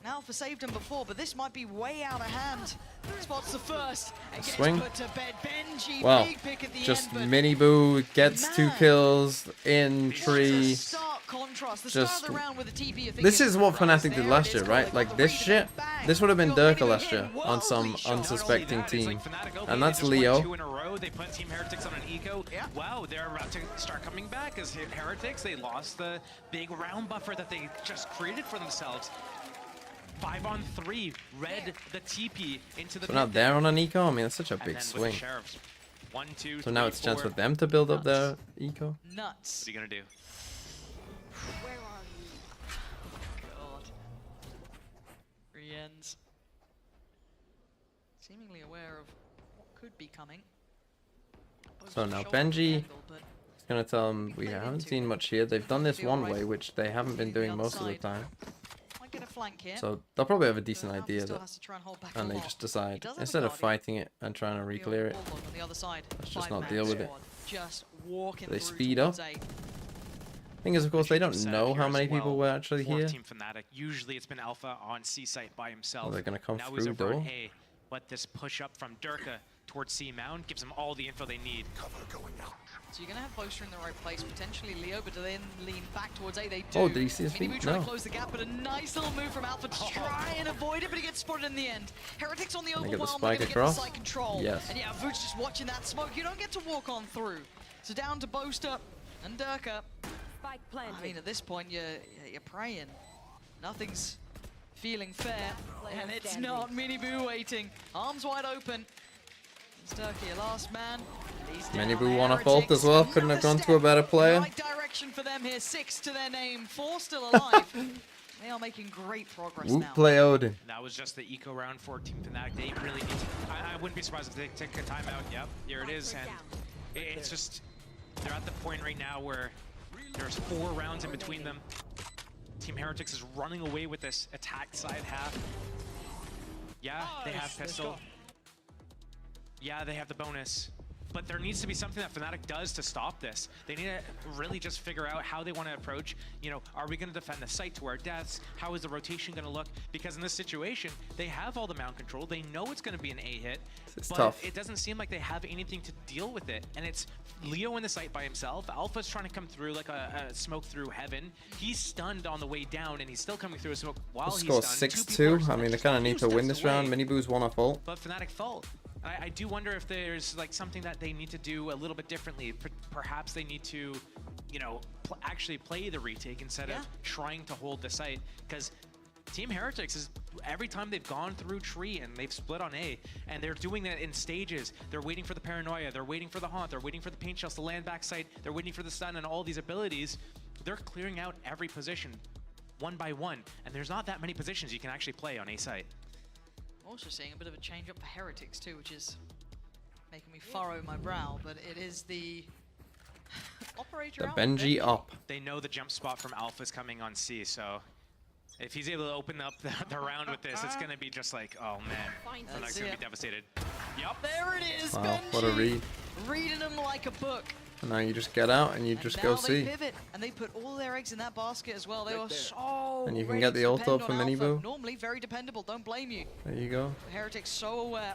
And Alpha saved him before, but this might be way out of hand. Spots the first. And gets Swing. put to bed. Benji, Well, big pick at the just end, but Mini Boo gets 2 kills in what a tree. stark contrast. The Just- start of the round with the TP, you're This thinking, is what Fnatic there did last it year, is, right? got Like the this read shit, and bang. this would have been Got Durka last Miniboo year in. on some Worldly shot. unsuspecting That is like team. Fnatic And that's opening just won Leo. 2 in a row. eco. They put Team Heretics on an eco. Yeah. Wow, they're about to start coming back as Heretics. They lost the big round buffer that they just created for themselves. 5-on-3, Red the TP into the. So now they're on an eco. I mean, that's such a big swing. 1, 2, So now it's a chance for them to build up their eco. Nuts. What are you gonna do? Where are you? God. Rien's seemingly aware of what could be coming. So now Benji is gonna tell them we haven't seen much here. They've done this one way, which they haven't been doing most of the time. Get a flank here. So they'll probably have a decent idea that, and and they just decide instead of fighting it and trying to re-clear it, let's just not deal with it. They speed up. Thing is, of course, they don't know how many people were actually here. Team Fnatic. Usually it's been Alpha on C site by himself. Oh, they're gonna come now through he's over door. on A, but this push up from Durka towards C Mound gives them all the info they need. Cover going out. So you're going to have Boaster in the right place, potentially Leo, but do they then lean back towards A? They do. Oh, did he see his Minibu feet? trying No. to close the gap, but a nice little move from Alpha to try and avoid it, but he gets spotted in the end. Heretics on the overwhelm, get the they're spike going to get the across? site control. Yes. And yeah, Vooch just watching that smoke. You don't get to walk on through. So down to Boaster and Durka. Spike planted. I mean, at this point, you're praying. Nothing's feeling fair, and it's not Minibu waiting. Arms wide open. It's Durka, your last man. Minibu won a fault as well. Couldn't have gone to a better player. Right direction for them here. 6 to their name. 4 still alive. They are making great progress Whoop now. play Odin. That was just the eco round for Team Fnatic. They really need to. I wouldn't be surprised if they take a timeout. Yep, here it is, and it's just they're at the point right now where there's 4 rounds in between them. Team Heretics is running away with this attack side half. Yeah, they have pistol. Yeah, they have the bonus. But there needs to be something that Fnatic does to stop this. They need to really just figure out how they want to approach, you know, are we going to defend the site to our deaths? How is the rotation going to look? Because in this situation, they have all the mount control. They know it's going to be an A hit, It's but tough. it doesn't seem like they have anything to deal with it. And it's Leo in the site by himself. Alpha's trying to come through like a smoke through heaven. He's stunned on the way down, and he's still coming through a smoke while The he's score stunned. 6-2. I mean, they kind of need to win this round. Minibu's won a fault. But Fnatic fault. I do wonder if there's like something that they need to do a little bit differently. Perhaps they need to, you know, actually play the retake instead of trying to hold the site. Because Team Heretics is, every time they've gone through tree and they've split on A, and they're doing that in stages. They're waiting for the paranoia, they're waiting for the haunt, they're waiting for the paint shells to land back site, they're waiting for the stun and all these abilities. They're clearing out every position one by one, and there's not that many positions you can actually play on A site. Also seeing a bit of a change up for Heretics too, which is making me furrow my brow, but it is the operator The out. Benji up. They know the jump spot from Alpha's coming on C, so if he's able to open up the round with this, it's going to be just like, oh man, Fnatic's going to be devastated. Yup. There it is, Wow, Benji. what a read. Reading them like a book. And now you just get out and you just go Now they see. pivot, and they put all their eggs in that basket as well. They were so And you can ready get the to ult depend up for on Alpha. Minibu. Normally very dependable, don't blame you. There you go. Heretics so aware.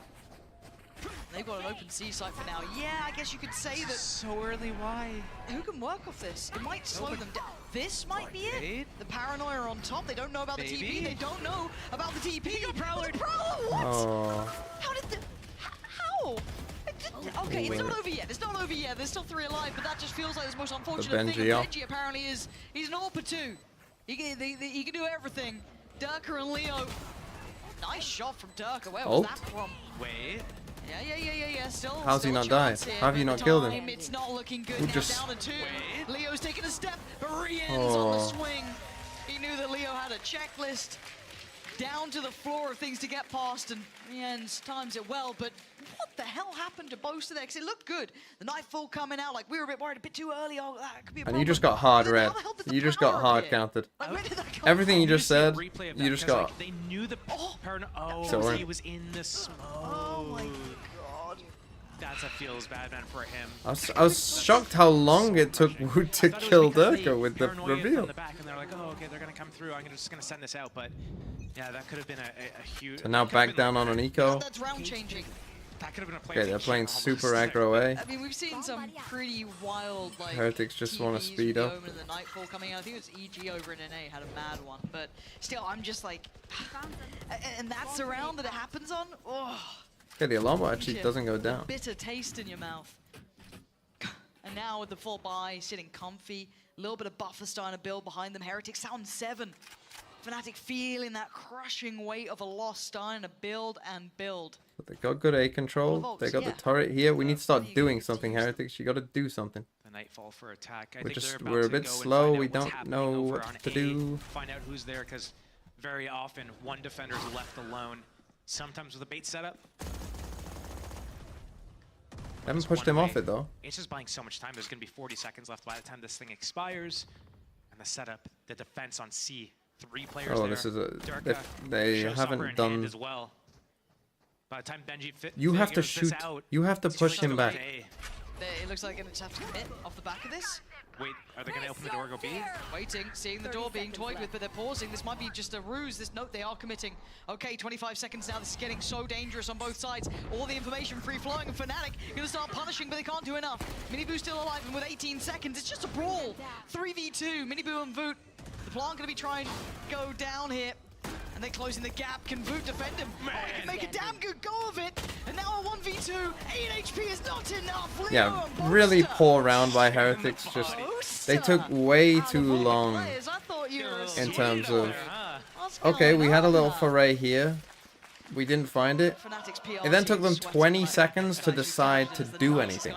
They've got an open C site for now. Yeah, I guess you could say that. So early, why? Who can work off this? It might slow them down. This might be it. The paranoia on top. They don't know about the TP. They don't know about the TP. Prowler. What? Oh. How did the... How? Okay, it's not over yet. It's not over yet. There's still 3 alive, but that just feels like the most unfortunate thing. Benji up. Benji apparently is... He's an AWP 2. He can do everything. Durka and Leo. Nice shot from Durka. Where was that from? Wait. Yeah. Still. How's he not died? How have you not killed him? It's not looking good Who now. just- Down to 2. Leo's taking a step, but Rien's on the swing. He knew that Leo had a checklist down to the floor of things to get past, and Rien's times it well. But what the hell happened to Boaster there? Because it looked good. The Nightfall coming out, like we were a bit worried, a bit too early. Oh, that could be a And problem. you just got hard But then red. how the hell did the You just got power hard appear? counted. Like, where did that come Everything from? you just said, Replay of that, you just 'cause, got. like, they knew the So he was in the smoke. Oh my god. That's a feels bad man for him. I was shocked how long it took Wood to kill Durka with the Paranoia reveal. on the back, and they're like, oh, okay, they're gonna come through. I'm just gonna send this out, but yeah, that could have been a huge. So now back down on an eco. That's round changing. That could have been a play. Okay, they're playing super aggro A. I mean, we've seen some pretty wild, like, Heretics just want to TVs speed with up. the Omen and the Nightfall coming out. I think it was EG over in NA had a mad one, but still, I'm just like, and that's the round that it happens on? Oh. Yeah, the alarm actually doesn't go down. Bitter taste in your mouth. And now with the full buy, sitting comfy, a little bit of buffer starting to build behind them. Heretics down 7. Fnatic feeling that crushing weight of a loss starting to build and build. But they got good A control. They got the turret here. We need to start doing something, Heretics. You got to do something. The Nightfall for attack. We're a bit slow. We don't know what to do. Find out who's there, because very often one defender is left alone. Sometimes with a bait setup. I haven't pushed him off it though. It's just buying so much time. There's going to be 40 seconds left by the time this thing expires. And the setup, the defense on C. 3 players there. This is they haven't done. As well. By the time Benji You have to shoot. You have to push him back. It looks like they're going to have to commit off the back of this. Wait, are they going to open the door and go B? Waiting, seeing the door being toyed with, but they're pausing. This might be just a ruse. This note, they are committing. Okay, 25 seconds now. This is getting so dangerous on both sides. All the information free-flowing, and Fnatic going to start punishing, but they can't do enough. Miniboo still alive, and with 18 seconds, it's just a brawl. 3v2, Miniboo and Voot. The plant going to be trying to go down here. And they're closing the gap. Can Voot defend him? Oh, he can make a damn good go of it. And now a 1v2. 8 HP is not enough. Yeah, really poor round by Heretics. Just they took way too long in terms of. Okay, we had a little foray here. We didn't find it. It then took them 20 seconds to decide to do anything.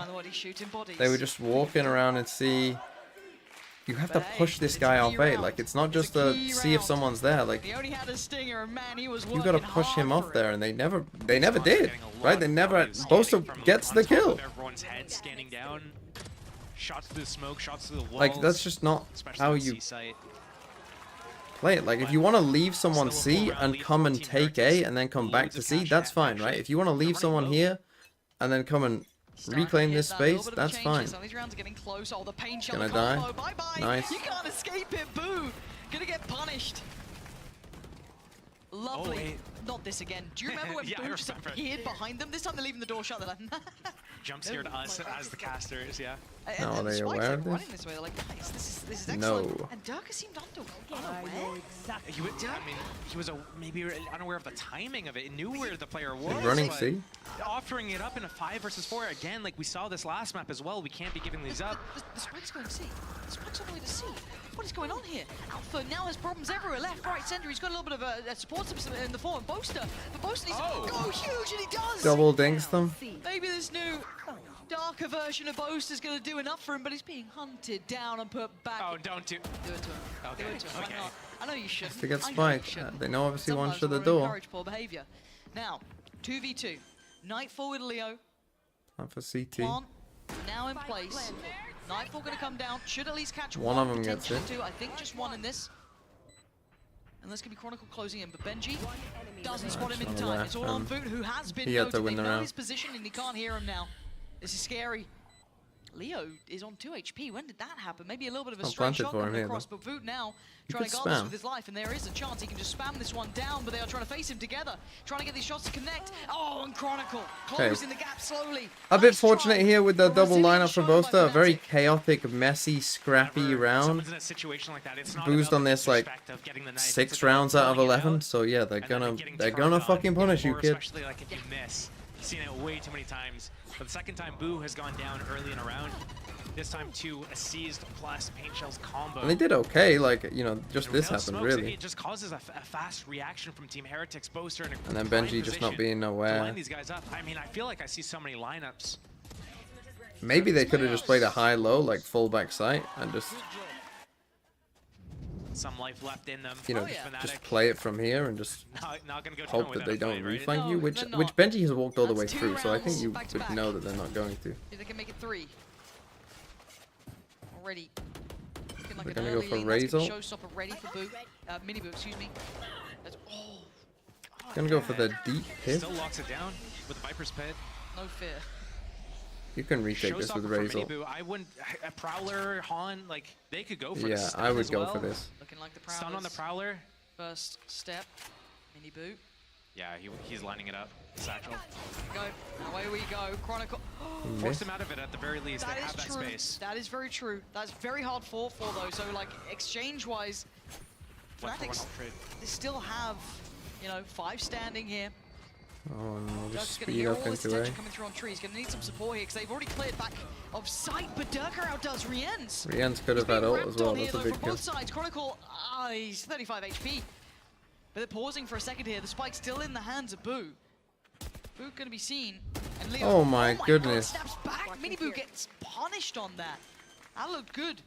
They were just walking around and see. You have to push this guy off A. Like, it's not just to see if someone's there. Like, you gotta push him off there, and they never did. Right? They never. Boaster gets the kill. Everyone's head scanning down. Shots through the smoke, shots through the walls. Like, that's just not how you play it. Like, if you want to leave someone C and come and take A and then come back to C, that's fine, right? If you want to leave someone here and then come and reclaim this space, that's fine. Gonna die. Nice. You can't escape it, Boo! Gonna get punished. Lovely. Not this again. Do you remember when Boo just appeared behind them? This time they're leaving the door shut. They're like, jumps here to us as the casters, yeah. No, are they aware of this? This way. They're like, guys, this is excellent. No. And Durka seemed unaware. I mean, he was maybe unaware of the timing of it. He knew where the player was. Running C. Offering it up in a 5 versus 4 again, like we saw this last map as well. We can't be giving these up. The Spike's going C. The Spike's on the way to C. What is going on here? Alpha now has problems everywhere. Left, right, center. He's got a little bit of a support in the form of Boaster. But Boaster needs to go huge, and he does! Double dinks them. Maybe this new darker version of Boaster's going to do enough for him, but he's being hunted down and put back. Oh, don't do it to him. Okay. Do it to him. Okay. I know you shouldn't. To get spiked. They know obviously one shut the door. Encourage poor behavior. Now, 2v2. Nightfall with Leo. Time for CT. Plant now in place. Nightfall going to come down. Should at least catch one of them gets it. Two. I think just one in this. And this could be Chronicle closing in, but Benji doesn't spot him in time. It's all on Voot, who has been noted. They know his position and he can't hear him now. This is scary. Leo is on 2 HP. When did that happen? Maybe a little bit of a straight shot coming across, but Voot now trying to guard this with his life, and there is a chance he can just spam this one down, but they are trying to face him together, trying to get these shots to connect. Oh, and Chronicle closing the gap slowly. A bit fortunate here with the double lineup for Boaster. A very chaotic, messy, scrappy round. Boozed on this like 6 rounds out of 11, so yeah, they're gonna fucking punish you, kid. Especially like if you miss. You've seen it way too many times. For the second time, Boo has gone down early in a round. This time to a seized plus paint shells combo. And they did okay, like, you know, just this happened, smokes, really. It just causes a fast reaction from Team Heretics, Boaster, and then Benji just not being aware. Line these guys up. I mean, I feel like I see so many lineups. Maybe they could have just played a high-low, like full back sight, and just, some life left in them. You know, just play it from here and just not gonna go hope that they don't reflank you, which Benji has walked all the way through, so I think you would know that they're not going to. They can make it 3. Already. Like they're gonna go for Razor. Showstopper ready for Boo. Miniboo, excuse me. Gonna go for the deep hit. Still locks it down with Viper's Pit. No fear. You can retake this with Razor. I wouldn't. A Prowler, Han, like they could go for yeah, this. I would go for this. Looking like the Stun on the Prowler. First step. Miniboo. Yeah, he's lining it up. Satchel. Go. Away we go. Chronicle. Force him out of it at the very least. They have that space. That is very true. That's very hard for though. So like exchange-wise, Fnatic they still have, you know, 5 standing here. Oh no, just Just gonna speed hear up all this into attention A. coming through on trees. Gonna need some support here because they've already cleared back of sight, but Durka outdoes Rienz. Rienz could have had ult as well, Here, that's a though, big from kill. both sides. Chronicle, he's 35 HP. But they're pausing for a second here. The spike's still in the hands of Boo. Boo gonna be seen. And Leo, Oh my goodness. God, snaps back. Mini Boo gets punished on that. That looked good.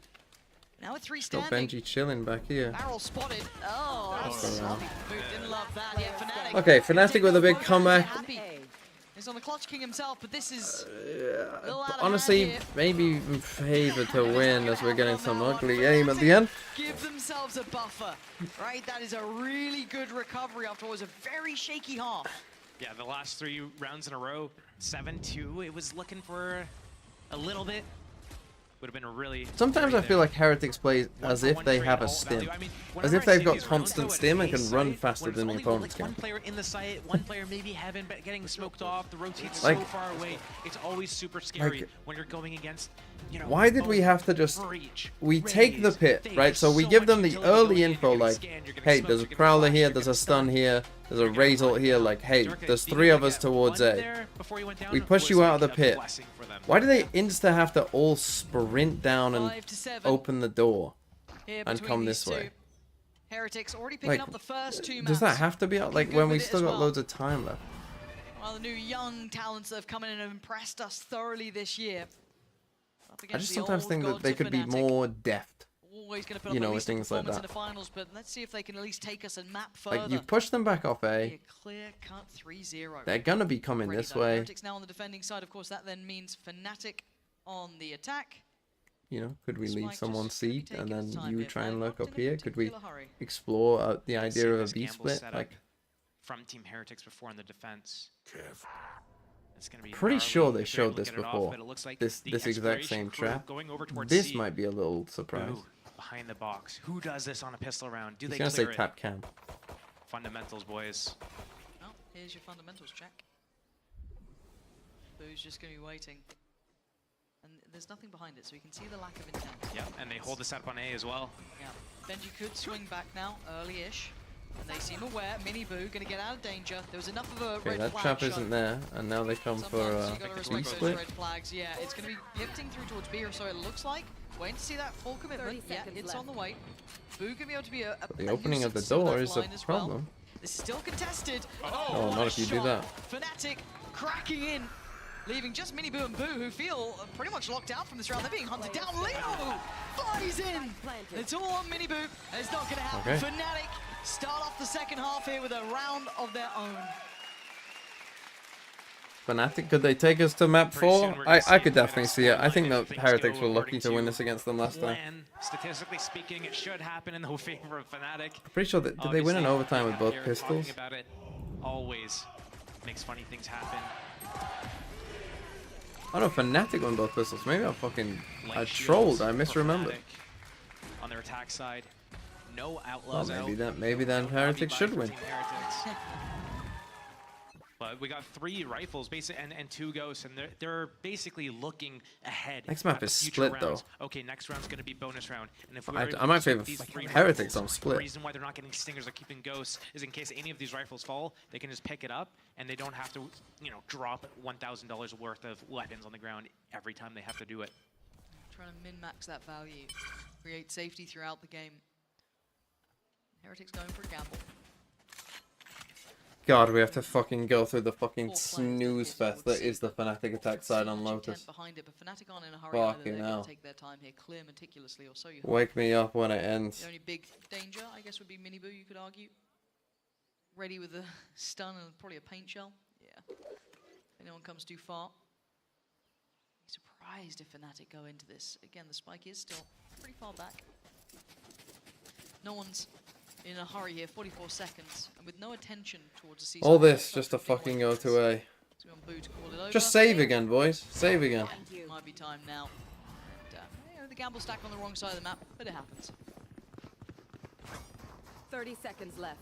Now with 3 Got standing. Benji chilling back here. Barrel spotted. Oh, that's sloppy. Boo didn't love that. Yeah, Fnatic. Okay, Fnatic with a big comeback. He's on the Clutch King himself, but this is a little out of Honestly, hand here. maybe favored to win as we're getting some ugly aim at the end. Give themselves a buffer, right? That is a really good recovery after what was a very shaky half. Yeah, the last 3 rounds in a row, 7-2. It was looking for a little bit. Would have been a really. Sometimes I feel like Heretics play as if they have a stim. As if they've got constant stim and can run faster than the opponents can. One player in the site, one player maybe heaven, but getting smoked off, the rotate's Like, so far away. It's always super scary like, when you're going against, you know. Why did we have to just... We take the pit, right? So we give them the early info, like, hey, there's a Prowler here, there's a stun here, there's a Raze ult here, like, hey, there's 3 of us towards A. We push you out of the pit. Why do they insta have to all sprint down and open the door and come this way? Heretics already picking Like, up the first 2 maps. does that have to be out? Like, when we still got loads of time left? Well, the new young talents that have come in and have impressed us thoroughly this year. Up I against just the sometimes old think that gods they of could be Fnatic. more deft. Always going to put You up know, at with least a things like performance that. in the finals, but let's see if they can at least take us a map further. Like, you push them back off A. Be a clear-cut 3-0. They're gonna be coming Already this done. way. Heretics now on the defending side, of course, that then means Fnatic on the attack. You know, could we This leave might someone just really seed take and its then time you here. try and They're lurk not up in a here? Could we particular hurry. explore the I've idea seen of a this B gamble split? setup Like, from Team Heretics before in the defense. It's gonna be pretty gnarly sure they if they're able showed to this get it off, before. but it looks like This the exact exploration same crew trap. going over towards This C. might be a little surprise. Ooh, behind the box. Who does this on a pistol round? Do He's they gonna say clear it? tap cam. Fundamentals, boys. Well, here's your fundamentals check. Boo's just going to be waiting. And there's nothing behind it, so you can see the lack of intent. Yep, and they hold the setup on A as well. Yeah, Benji could swing back now, early-ish. And they seem aware. Mini Boo going to get out of danger. There was enough of a Okay, red that flag trap shown. isn't there, and now they come for Sometimes you gotta B respect those split. red flags. Yeah, it's going to be lifting through towards B, or so it looks like. Waiting to see that full commitment. Yeah, it's on the way. Boo going to be able to be a The opening of the nuisance to door left is a line as well. problem. This is still contested. Oh, not if you do that. Fnatic cracking in, leaving just Mini Boo and Boo, who feel pretty much locked out from this round. They're being hunted down. Leo flies in. It's all on Mini Boo, and it's not going to happen. Okay. Fnatic start off the second half here with a round of their own. Fnatic, could they take us to map 4? I could definitely see it. I think that Heretics were lucky to win this against them last time. Statistically speaking, it should happen in the favor of Fnatic. I'm pretty sure that did they win in overtime with both Here pistols? talking about it always makes funny things happen. Oh no, Fnatic won both pistols. Maybe I Light trolled. shields I for misremembered. Fnatic on their attack side. No Well, outlaws out. maybe then Heretics should win. Team Heretics. But we got 3 rifles basically and 2 ghosts, and they're basically looking ahead. Next map at the is future split, rounds. though. Okay, next round's going to be bonus round, and if we I might favor Heretics on split. The reason why they're not getting stingers or keeping ghosts is in case any of these rifles fall, they can just pick it up, and they don't have to, you know, drop $1,000 worth of weapons on the ground every time they have to do it. Trying to min-max that value, create safety throughout the game. Heretics going for a gamble. God, we have to fucking go through the fucking snooze fest that is the Fnatic attack side on Lotus. Behind it, but Fnatic aren't in a hurry either. Fucking They're going hell. to take their time here, clear meticulously, or so you hope. Wake me up when it ends. The only big danger, I guess, would be Mini Boo, you could argue. Ready with a stun and probably a paint shell. Yeah. If anyone comes too far. Be surprised if Fnatic go into this. Again, the spike is still pretty far back. No one's in a hurry here, 44 seconds, and with no attention towards the season. All this just to fucking go to A. Just save again, boys. Save again. Might be time now. And, you know, the gamble stack on the wrong side of the map, but it happens. 30 seconds left.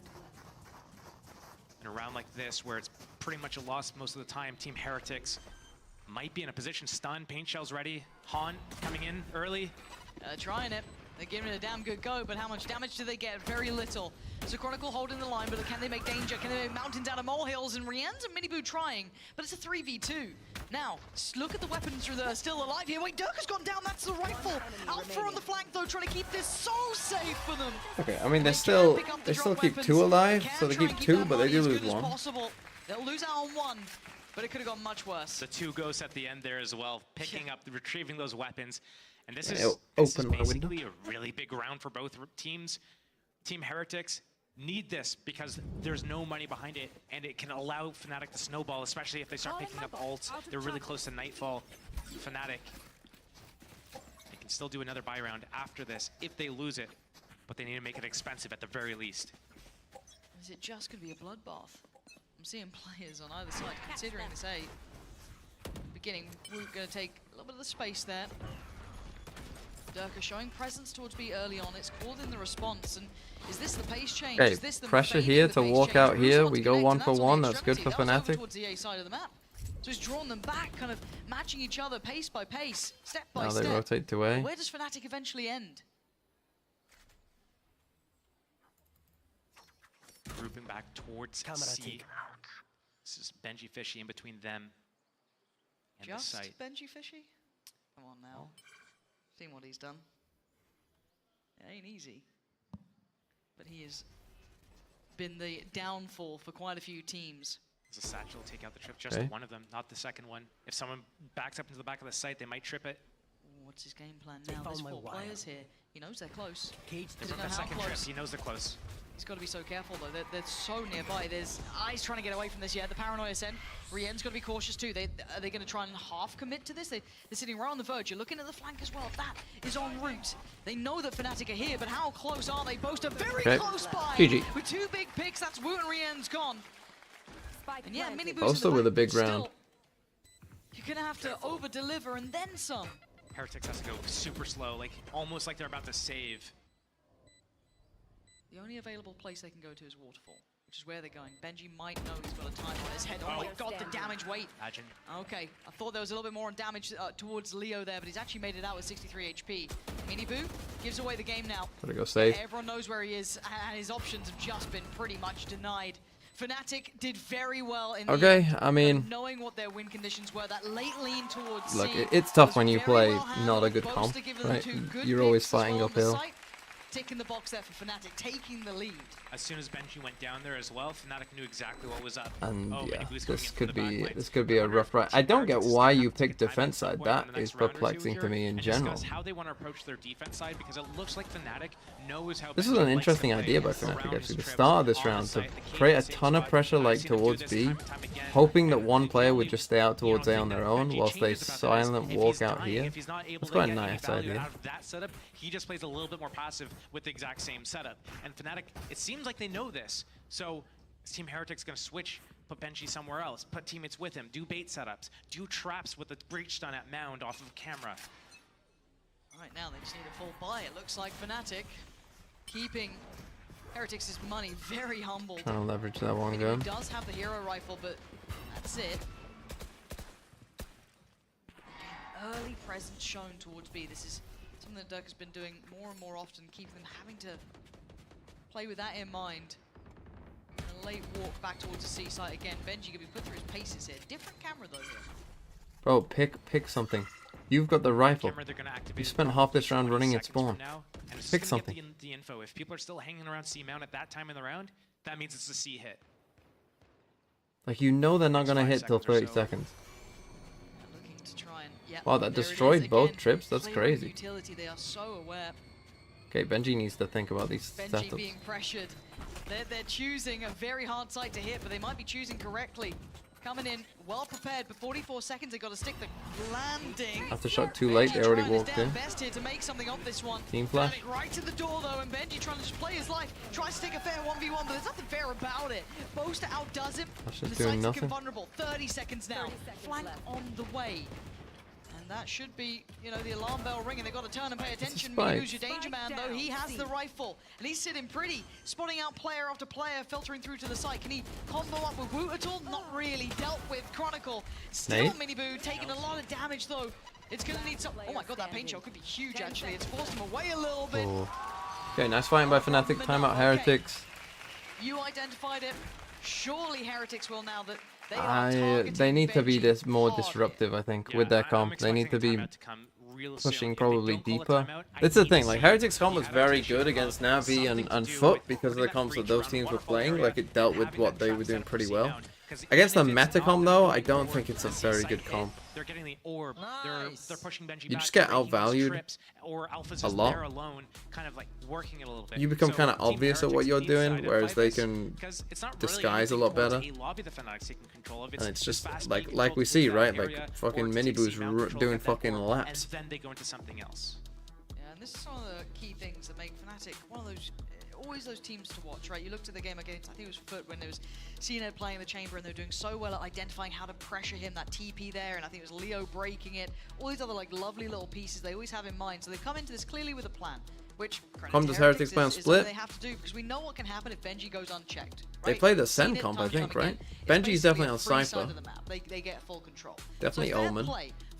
In a round like this, where it's pretty much a loss most of the time, Team Heretics might be in a position. Stun, paint shells ready. Han coming in early. Trying it. They're giving it a damn good go, but how much damage do they get? Very little. So Chronicle holding the line, but can they make danger? Can they make mountains out of molehills? And Rien's and Miniboo trying, but it's a 3v2. Now, look at the weapons that are still alive here. Wait, Dirk has gone down. That's the rifle. Alpha on the flank, though, trying to keep this so safe for them. Okay, I mean, they still keep 2 alive, so they keep 2, but they do lose 1. They'll lose out on 1, but it could have gone much worse. The 2 ghosts at the end there as well, picking up, retrieving those weapons. And this is basically a really big round for both teams. Team Heretics need this because there's no money behind it, and it can allow Fnatic to snowball, especially if they start picking up ults. They're really close to Nightfall. Fnatic, they can still do another buy round after this if they lose it, but they need to make it expensive at the very least. Is it just going to be a bloodbath? I'm seeing players on either side considering this A. Beginning, we're going to take a little bit of the space there. Durka showing presence towards B early on. It's called in the response. And is this the pace change? Okay, is this the pressure here to walk out here. We go 1 for 1. That's good for Fnatic. Towards the A side of the map. So he's drawn them back, kind of matching each other pace by pace, step by step. Now they rotate to A. Where does Fnatic eventually end? Grouping back towards C. This is Benji Fishy in between them and Just the site. Benji Fishy? Come on now. Seen what he's done. It ain't easy. But he has been the downfall for quite a few teams. There's a satchel take out the trip, just one of them, not the second one. If someone backs up into the back of the site, they might trip it. What's his game plan now? There's 4 players here. He knows they're close. They broke that second trip. He knows they're close. He's got to be so careful though. They're so nearby. There's Eyes trying to get away from this. Yeah, the paranoia sent. Rien's got to be cautious too. Are they going to try and half commit to this? They're sitting right on the verge. You're looking at the flank as well. That is en route. They know that Fnatic are here, but how close are they? Boast are very close by. GG. With 2 big picks, that's Wu and Rien's gone. And yeah, Miniboo's Also with a big round. You're going to have to over-deliver and then some. Heretics has to go super slow, like almost like they're about to save. The only available place they can go to is Waterfall, which is where they're going. Benji might know he's got a time on his head. Oh my god, the damage, wait. Imagine. Okay, I thought there was a little bit more on damage towards Leo there, but he's actually made it out with 63 HP. Miniboo gives away the game now. Gotta go save. Everyone knows where he is, and his options have just been pretty much denied. Fnatic did very well in the end, I mean, knowing what their win conditions were, that late lean towards look, C it's tough when you play well not a good comp, right? You're always fighting uphill. Tick in the box there for Fnatic, taking the lead. As soon as Benji went down there as well, Fnatic knew exactly what was up. And yeah, this could be a rough ride. I don't get why you picked defense side. That is perplexing to me in general. How they want to approach their defense side, because it looks like Fnatic knows how. This is an interesting idea by Fnatic actually. The start of this round to create a ton of pressure like towards B, hoping that one player would just stay out towards A on their own whilst they silent walk out here. It's quite a nice idea. He just plays a little bit more passive with the exact same setup. And Fnatic, it seems like they know this. So Team Heretic's going to switch, put Benji somewhere else, put teammates with him, do bait setups, do traps with the breach stun at Mound off of camera. Right now they just need a full buy. It looks like Fnatic keeping Heretics' money very humble. Trying to leverage that one gun. He does have the hero rifle, but that's it. Early presence shown towards B. This is something that Dirk has been doing more and more often, keeping them having to play with that in mind. And a late walk back towards the C site again. Benji gonna be put through his paces here. Different camera though here. Bro, pick something. You've got the rifle. You spent half this round running at spawn. Pick something. The info. If people are still hanging around C mount at that time in the round, that means it's a C hit. Like, you know they're not gonna hit till 30 seconds. Wow, that destroyed both trips. That's crazy. Utility, they are so aware. Okay, Benji needs to think about these Benji setups. being pressured. They're choosing a very hard site to hit, but they might be choosing correctly. Coming in well prepared, but 44 seconds, they got to stick the landing. After shot too late, they already walked in. Best here to make something of this one. Team flash. Right to the door though, and Benji trying to just play his life. Try to stick a fair 1v1, but there's nothing fair about it. Boaster outdoes him. That's just the doing site's nothing. vulnerable. 30 seconds now. Flank on the way. And that should be, you know, the alarm bell ringing. They've got to turn and pay attention. Use your danger man, though. He has the rifle. And he's sitting pretty, spotting out player after player, filtering through to the site. Can he combo up with Woot at all? Not really. Dealt with Chronicle. Still Miniboo taking a lot of damage, though. It's going to need some... Oh my god, that paint shell could be huge, actually. It's forced him away a little bit. Oh. Okay, nice fighting by Fnatic. Timeout Heretics. You identified it. Surely Heretics will now that they are they need to be more disruptive, I think, with their comp. They need to be pushing probably deeper. That's the thing, like, Heretics comp was very good against Navi and Foot because of the comps that those teams were playing. Like, it dealt with what they were doing pretty well. Against the meta comp, though, I don't think it's a very good comp. They're getting the orb. They're pushing Benji You just get outvalued a lot. Alone, kind of like working it a little bit. You become kind of obvious at what you're doing, whereas they can disguise a lot better. And it's just like we see, right? Like fucking Miniboo's doing fucking laps. And then they go into something else. Yeah, and this is one of the key things that make Fnatic one of those, always those teams to watch, right? You looked at the game against, I think it was Foot, when there was CNED playing the chamber and they were doing so well at identifying how to pressure him, that TP there, and I think it was Leo breaking it, all these other like lovely little pieces they always have in mind. So they come into this clearly with a plan, which does Heretics play on split? They have to do, because we know what can happen if Benji goes unchecked. Right? They play the Sen comp, I think, right? Benji's definitely on Cypher. They get full control. Definitely so Omen.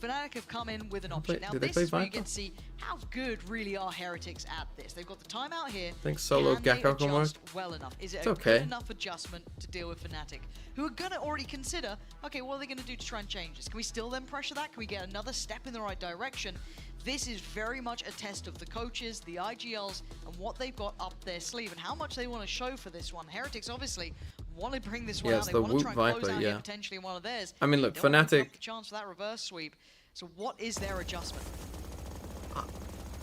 Fnatic have come in with an option. Now this is where you get to see how good really are Heretics at this. They've got the timeout here. I think solo Gecko can work. Well enough. Is it a good enough adjustment to deal with Fnatic, who are gonna already consider, okay, what are they gonna do to try and change this? Can we still then pressure that? Can we get another step in the right direction? This is very much a test of the coaches, the IGLs, and what they've got up their sleeve and how much they want to show for this one. Heretics obviously want to bring this one out. They want to try and close out here potentially one of theirs. I mean, look, Fnatic. Chance for that reverse sweep. So what is their adjustment?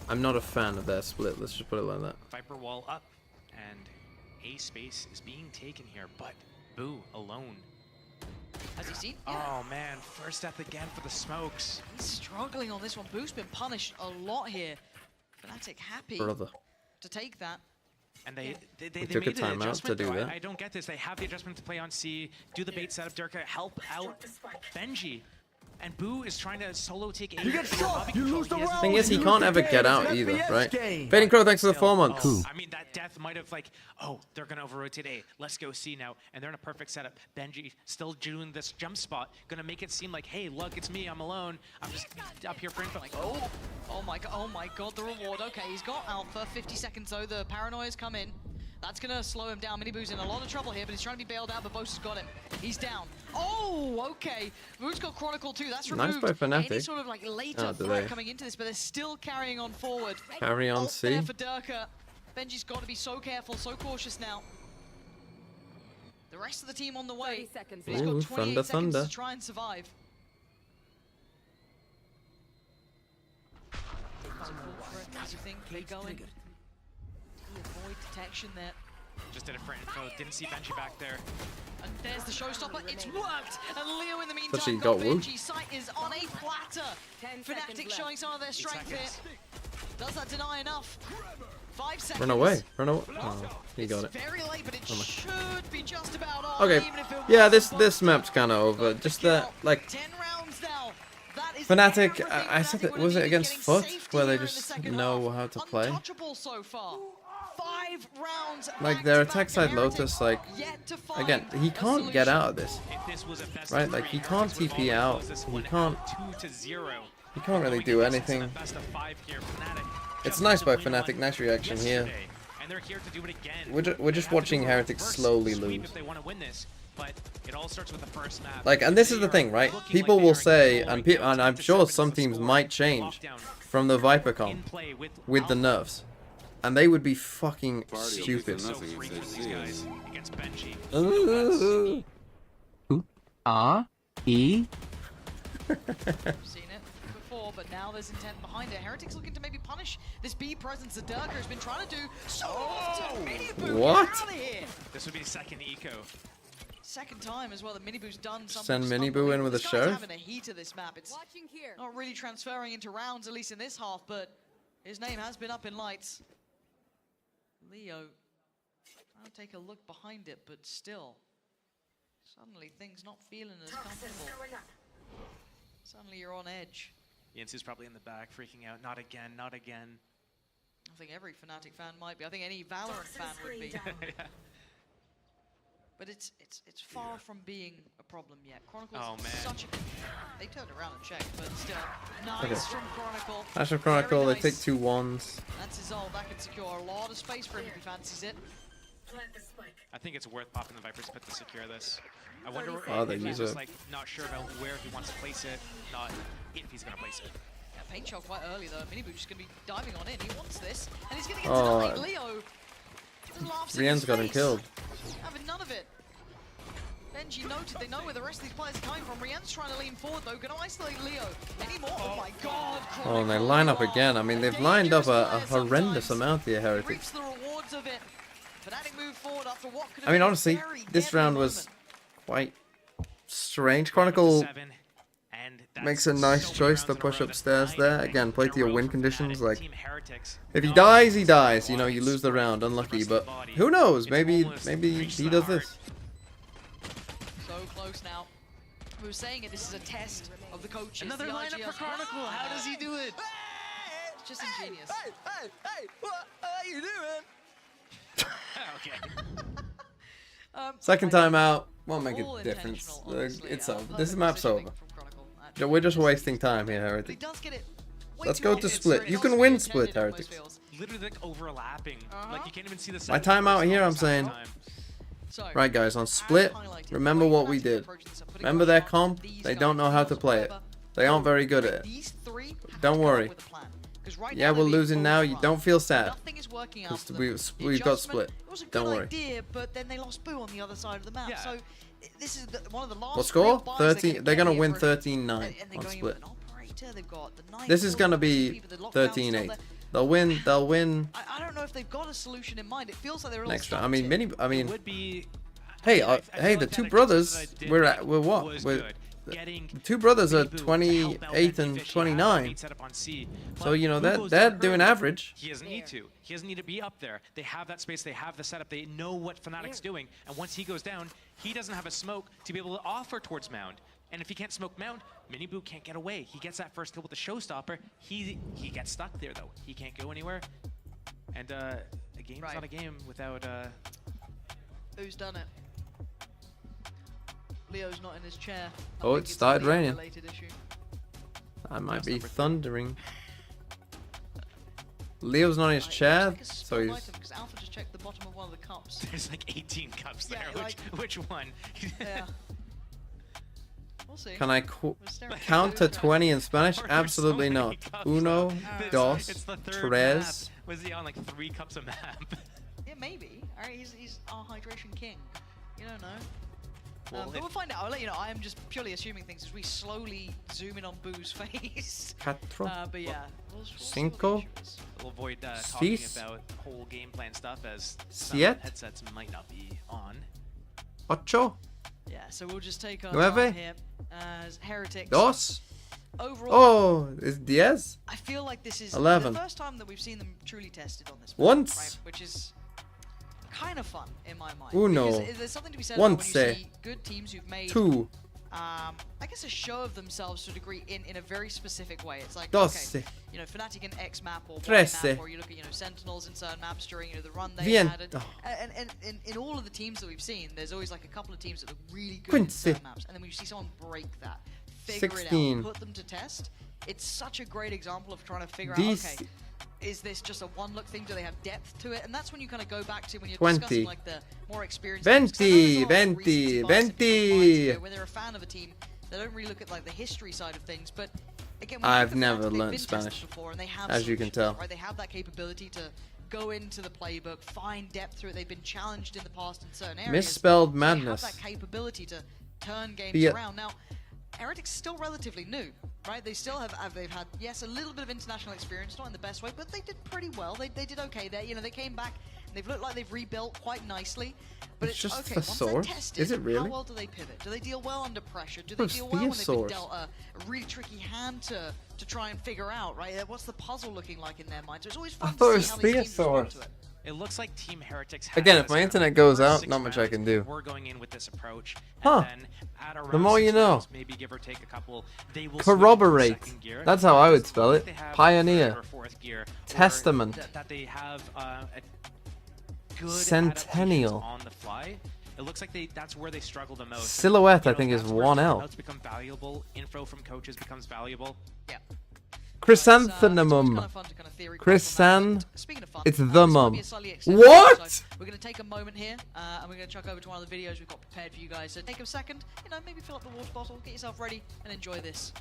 I'm not a fan of their split. Let's just put it like that. Viper wall up, and A space is being taken here, but Boo alone. Has he seen? Oh man, first death again for the smokes. He's struggling on this one. Boo's been punished a lot here. Fnatic happy to take that. And they took made a timeout to do that. I don't get this. They have the adjustment to play on C, do the bait setup, Durka, help out Benji. And Boo is trying to solo take A. You get shot, you lose the round. Thing is, he can't ever get out either, right? Fading Crow, thanks for the 4 months. Oh, I mean, that death might have like, oh, they're gonna over-rotate A. Let's go C now. And they're in a perfect setup. Benji still doing this jump spot, gonna make it seem like, hey, look, it's me, I'm alone. I'm just up here for info. Like, oh my god, the reward. Okay, he's got Alpha. 50 seconds though, the paranoia's come in. That's gonna slow him down. Miniboo's in a lot of trouble here, but he's trying to be bailed out, but Bose has got him. He's down. Oh, okay. Boo's got Chronicle too. That's removed. Nice by Fnatic. Any sort of like later threat coming into this, but they're still carrying on forward. Carry on C. There for Durka. Benji's got to be so careful, so cautious now. The rest of the team on the way. He's got 28 seconds to try and survive. As you think, they go in. Avoid detection there. Just did it for info. Didn't see Benji back there. And there's the showstopper. It's worked. And Leo in the meantime Actually got got Benji. Sight is on a platter. Fnatic showing some of their strength here. Does that deny enough? 5 seconds. Run away. Run away. Oh, he got it. Very late, but it should be just about on. Okay. Yeah, this map's kind of over. Just that, like, 10 rounds now. Fnatic, I said that, was it against Foot, where they just know how to play? Untouchable so far. 5 rounds. Like, their attack side Lotus, like, again, he can't get out of this. Right? Like, he can't TP out. He can't really do anything. It's nice by Fnatic, nice reaction here. We're just watching Heretics slowly lose. Like, and this is the thing, right? People will say, and I'm sure some teams might change from the Viper comp with the nerfs. And they would be fucking stupid. E? Seen it before, but now there's intent behind it. Heretics looking to maybe punish this B presence that Durka has been trying to do so often. Miniboo, what? Get out of here. This would be second eco. Second time as well that Miniboo's done something. Send Miniboo in with a shove. Having a heat of this map. It's not really transferring into rounds, at least in this half, but his name has been up in lights. Leo, I'll take a look behind it, but still, suddenly things not feeling as comfortable. Suddenly you're on edge. Yinsu's probably in the back, freaking out. Not again, not again. I think every Fnatic fan might be. I think any Valorant fan would be. Yeah. but it's far from being a problem yet. Chronicle's Oh, man. such a... They turned around and checked, but still. Nice from Chronicle. National Chronicle, Very they take nice. 2 wands. That's his ult. That can secure a lot of space for him if he fancies it. I think it's worth popping the Viper's Pit to secure this. I wonder Oh, they if use he's just it. like not sure about where he wants to place it, not if he's gonna place it. Yeah, paint shot quite early though. Minibu just gonna be diving on in. He wants this, and he's gonna get Oh. denied. Leo just laughs in Rien's his got him face. killed. Having none of it. Benji noted they know where the rest of these players are coming from. Rien's trying to lean forward though. Gonna isolate Leo. Any more? Oh my god. Oh, and they line up again. I mean, they've lined up a horrendous amount here, Heretics. Reaps the rewards of it. Fnatic move forward after what could have I mean, been a honestly, very this deadly round was moment. quite strange. Chronicle 7, and that's makes a nice so many choice rounds to in a push row that upstairs I there. think Again, play in a to your row win for conditions. Fnatic. Like, Team Heretics if he not dies, he only dies. You know, wants you lose the to round. rest Unlucky, of the but body, who knows? it's Maybe almost maybe reached he the does heart. this. So close now. We were saying it, this is a test of the coaches. Another the lineup for RGS. Chronicle. How does he do it? It's just ingenious. Hey, what are you doing? Okay. Second time out won't make All a difference. intentional, honestly. It's over. Perfect This map's positioning over. from Chronicle, Yeah, we're just wasting time here, But he Heretics. does get it way Let's too go often. to It's split. very You can well win intended, split, it almost Heretics. feels. Literally like overlapping. Like you can't even see the My second timeout person here, all I'm the same saying. time. So, Right, guys, on as split, highlighted, remember the way what we Fnatic did. approaching this, putting Remember pressure their on comp? these They guys don't know how to for play it. forever. They aren't very good at it. These three have to Don't come up worry. with a plan. 'Cause right Yeah, now we're they're being losing now. You overrun. don't feel sad. Nothing is working out Because for them. The we've got adjustment, split. It was a good Don't worry. idea, but then they lost Boo on the other side of the map. Yeah. So this is one of the last What score? real buys they 13. can They're get gonna here win for- 13-9 and they're on going split. with an operator. They've got the 9 This is gonna kills, be the lockdown's still 13-8. there. They'll win. They'll win I don't know if they've got a solution in mind. It feels like they're a little next round. stuck here. I mean, Would be. hey, I hey, feel the like two that brothers. adjustment that I We're did at. We're what? was We're good. Getting the two brothers are Minibu to help out 28 Benji and Fish. He had 29. beat set up on C, So but you know who that goes they're down doing early? average. He doesn't need to. He doesn't need to be up there. They have that space. They have the setup. They know what Fnatic's doing. And once he goes down, he doesn't have a smoke to be able to offer towards Mound. And if he can't smoke Mound, Minibu can't get away. He gets that first kill with the showstopper. He gets stuck there though. He can't go anywhere. And a game's Right. not a game without Who's done it? Leo's not in his chair. I Oh, think it it's a started raining. Leo-related issue. I might be thundering. Leo's not in his chair, Check a so spell he's. item, because Alpha just checked the bottom of one of the cups. there's like 18 cups Yeah, there. like- Which one? Yeah. We'll see. Can I We're staring at count to those 20 in Spanish? Why are there so Absolutely many not. cups? Uno, It's dos, the third tres. map. Was he on like 3 cups a map? Yeah, maybe. All right, he's our hydration king. You don't know. Well, But if- we'll find out. I'll let you know. I am just purely assuming things as we slowly zoom in on Boo's face. Cuatro, But yeah, we'll see what the cinco, issue is. We'll avoid talking seis, about whole game plan stuff as some siete, headsets might not be on. ocho, Yeah, so we'll just take our nueve, time here as Heretics. dos. Overall, Oh, is diez? I feel like this is 11. the first time that we've seen them truly tested on this. Once. Right? Which is kind of fun in my mind. Uno. Because there's something to be said about when you Once. see good teams who've made Two. I guess a show of themselves to a degree in a very specific way. It's like, Doce. okay, you know, Fnatic in X map or Y Trece. map, or you look at, you know, Sentinels in certain maps during, you know, the run they Viento. had. And in all of the teams that we've seen, there's always like a couple of teams that look really good Quince. in certain maps. And then when you see someone break that, figure 16. it out, put them to test, it's such a great example of trying to figure These- out, okay, is this just a one-look thing? Do they have depth to it? And that's when you kind of go back to when you're 20. discussing like the more experienced 20, teams. 'Cause I know there's a lot of 20, recency bias in people's minds, you know, 20. when they're a fan of a team, they don't really look at like the history side of things. But again, I've when you look at never Fnatic, they've learned been tested Spanish, before, and they have as you can solutions, tell. Right? They have that capability to go into the playbook, find depth through it. They've been challenged in the past in certain areas. Misspelled So they madness. have that capability to turn games Yeah. around. Now, Heretics still relatively new, right? They still have they've had, yes, a little bit of international experience, not in the best way, but they did pretty well. They did okay there. You know, they came back and they've looked like they've rebuilt quite nicely. But It's just okay, the once they're source? tested, Is it really? how well do they pivot? Do they deal well under pressure? Do they What's deal the well when they've been source? dealt a really tricky hand to try and figure out, right? What's the puzzle looking like in their minds? So it's always fun thought it to was see how these teams respond Theosaurus. to it. It looks like Team Heretics has Again, if this my kind of internet goes first out, 6 not much I rounds, can do. We're going in with this approach. Huh. And then at around The more 6 you know. rounds, maybe give or take a couple, they will switch Corroborate. to second gear. That's how I would Just spell like it. they have Pioneer. third or fourth gear, or Testament. that they have a good Centennial. adaptations on the fly. It It looks like that's where they struggle the most. Silhouette, I think, is 1L. Notes become valuable. Info from coaches becomes valuable. Yeah. Chrysanthemum. Chrysan. It's the mum. What? We're going to take a moment here, and we're going to chuck over to one of the videos we've got prepared for you guys. So take a second, maybe fill up the water bottle, get yourself ready, and enjoy this.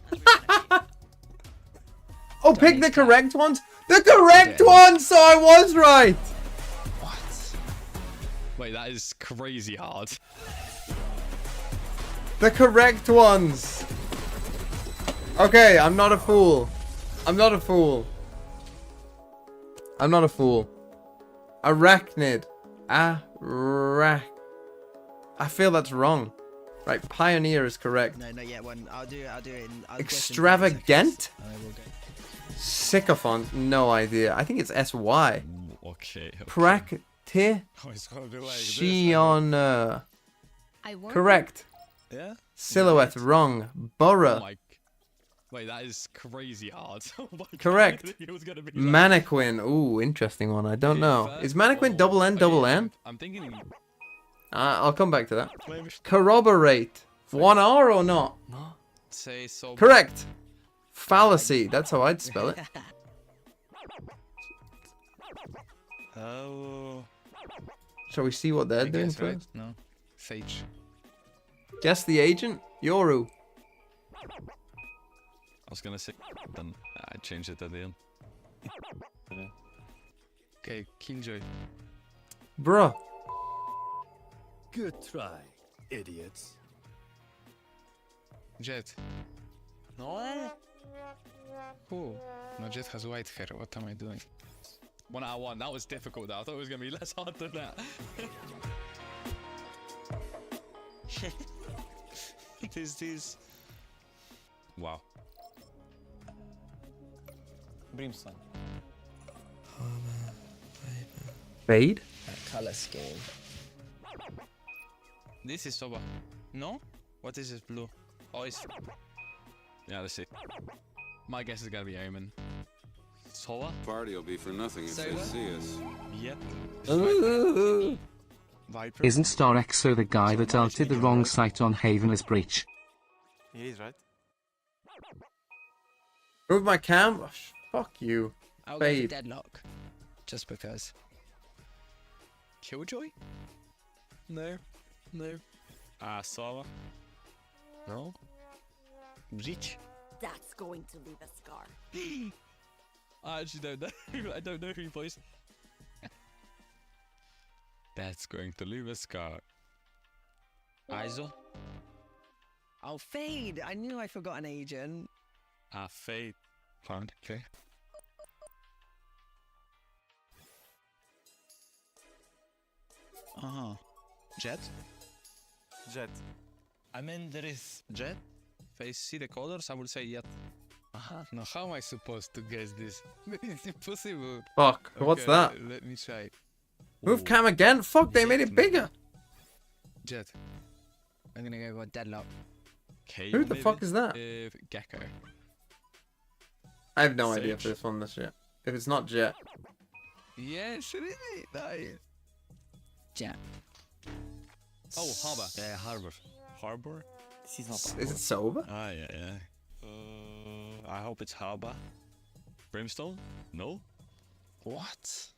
Oh, pick the correct ones? The correct ones, so I was right! What? Wait, that is crazy hard. The correct ones! Okay, I'm not a fool. I'm not a fool. I'm not a fool. Arachnid. I feel that's wrong. Right, Pioneer is correct. No, not yet. One. I'll do it. Extravagant? Sycophant? No idea. I think it's SY. Okay. Practi. Shion. Correct. Yeah? Silhouette, wrong. Borough. Wait, that is crazy hard. Oh my Correct. God, it was gonna be Mannequin. Ooh, interesting one. I don't know. Is Mannequin double N, double N? I'm thinking. I'll come back to that. Corroborate. 1R or not? No. Say so. Correct. Fallacy. That's how I'd spell it. Oh. Shall we see what they're doing guess, right? first? No. Sage. Guess the agent? Yoru. I was gonna say, then I changed it at the end. Okay, Killjoy. Bruh. Good try, idiots. Jet. No. Oh, no, Jet has white hair. What am I doing? 1 out of 1. That was difficult though. I thought it was gonna be less hard than that. It is this. Wow. Brimstone. Fade? Color scheme. This is Soba. No? What is this blue? Oh, it's... Yeah, let's see. My guess is gonna be Omen. Soba? Party will be for nothing if they see us. Yep. Viper. Isn't Star Exo the guy that ulted the wrong site on Havenless Breach? He is, right? Move my cam? Oh, fuck you. I'll go for Fade. Deadlock. Just because. Killjoy? No. No. Soba? No. Breach? That's going to leave a scar. I actually don't know. I don't know who he plays. That's going to leave a scar. Iso? Oh, Fade! I knew I forgot an agent. Fade. Found. Okay. Uh-huh. Jet? Jet. I mean, there is Jet. If I see the colors, I will say Jet. Now, how am I supposed to guess this? It's impossible. Fuck, what's that? Let me try. Move cam again? Fuck, they made it bigger. Jet. I'm gonna go with Deadlock. Okay. Who the fuck is that? Gecko. I have no Sage. idea if this one this Jet. If it's not Jet. Yes, it is. Nice. Jet. Oh, Harbor. Yeah, Harbor. Harbor? This is not. Is it sober? Ah, yeah. I hope it's Harbor. Brimstone? No? What?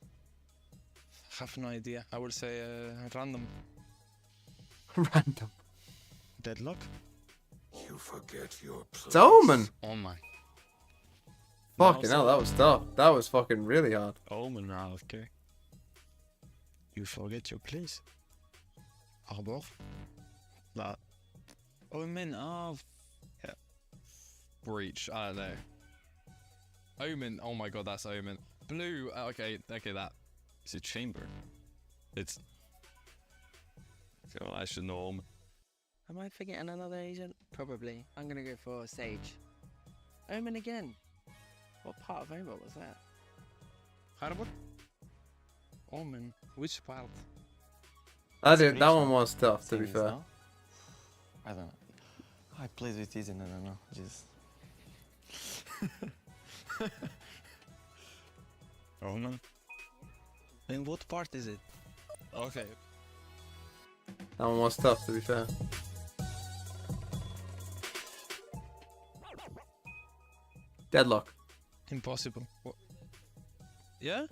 Have no idea. I would say random. Random. Deadlock? You forget your place. It's Omen! Oh my. Fucking hell, that was tough. That was fucking really hard. Omen now, okay. You forget your place. Harbor? That. Omen of. Yeah. Breach, I don't know. Omen, oh my god, that's Omen. Blue, okay, that. It's a chamber. It's. Okay, well, I should know Omen. Am I forgetting another agent? Probably. I'm gonna go for Sage. Omen again. What part of Omen was that? Harbor? Omen. Which part? That one was tough, to be fair. No? I don't know. I played with these and I don't know. Just. Omen. And what part is it? Okay. That one was tough, to be fair. Deadlock. Impossible. What? Yeah?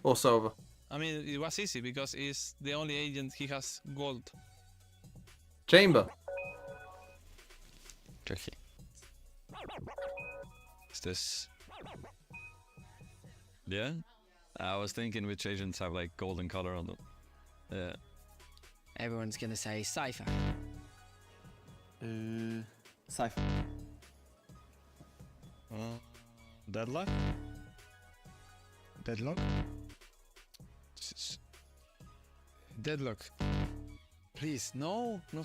Or Sova. I mean, it was easy because he's the only agent he has gold. Chamber. Tricky. Is this... Yeah? I was thinking which agents have like golden color on them. Yeah. Everyone's gonna say Cypher. Cypher. Deadlock? Deadlock? Deadlock. Please, no. No.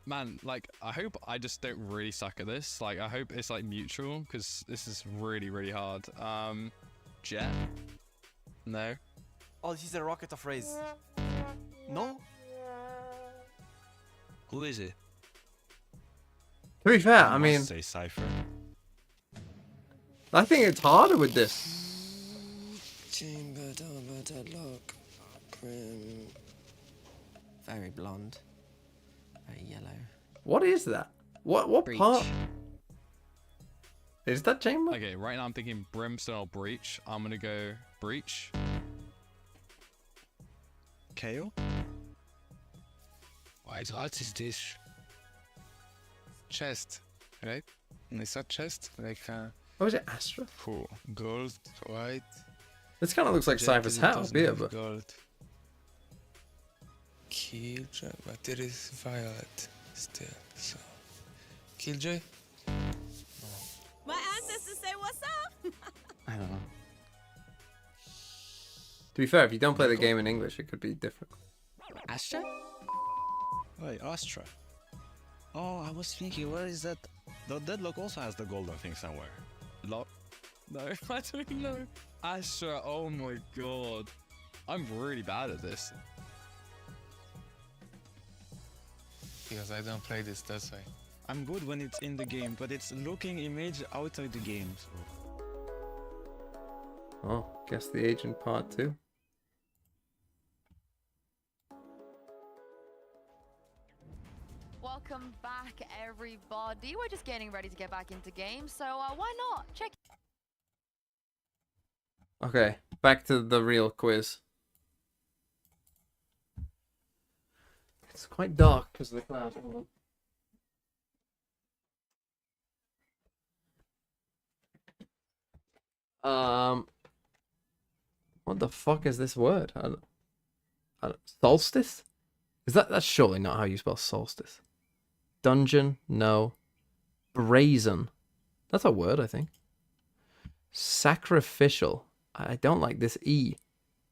Man, like, I hope I just don't really suck at this. Like, I hope it's, like, mutual, because this is really, really hard. Jet? No. Oh, he's a Rocket of Rays. No? Who is it? To be fair, I mean... say Cypher. I think it's harder with this. Chamber, Deadlock, Prim. Very blonde. Very yellow. What is that? What Breach. part? Is that Chamber? Okay, right now I'm thinking Brimstone or Breach. I'm gonna go Breach. KO? What is this? Chest, right? It's a chest, like Oh, is it Astra? Cool. Gold, white. This kind of looks like Cypher's hat up here, but... Gold. Killjoy, but it is violet still, so... Killjoy? My ancestors say what's up? I don't know. To be fair, if you don't play the game in English, it could be different. Astra? Wait, Astra. Oh, I was thinking, what is that? The Deadlock also has the golden thing somewhere. Lock? No, I don't know. Astra, oh my god. I'm really bad at this. Because I don't play this, that's why. I'm good when it's in the game, but it's looking image outside the game. So. Oh, guess the agent part too. Welcome back, everybody. We're just getting ready to get back into games, so why not? Check. Okay, back to the real quiz. It's quite dark because of the clouds. What the fuck is this word? Solstice? That's surely not how you spell solstice. Dungeon? No. Brazen. That's a word, I think. Sacrificial. I don't like this E.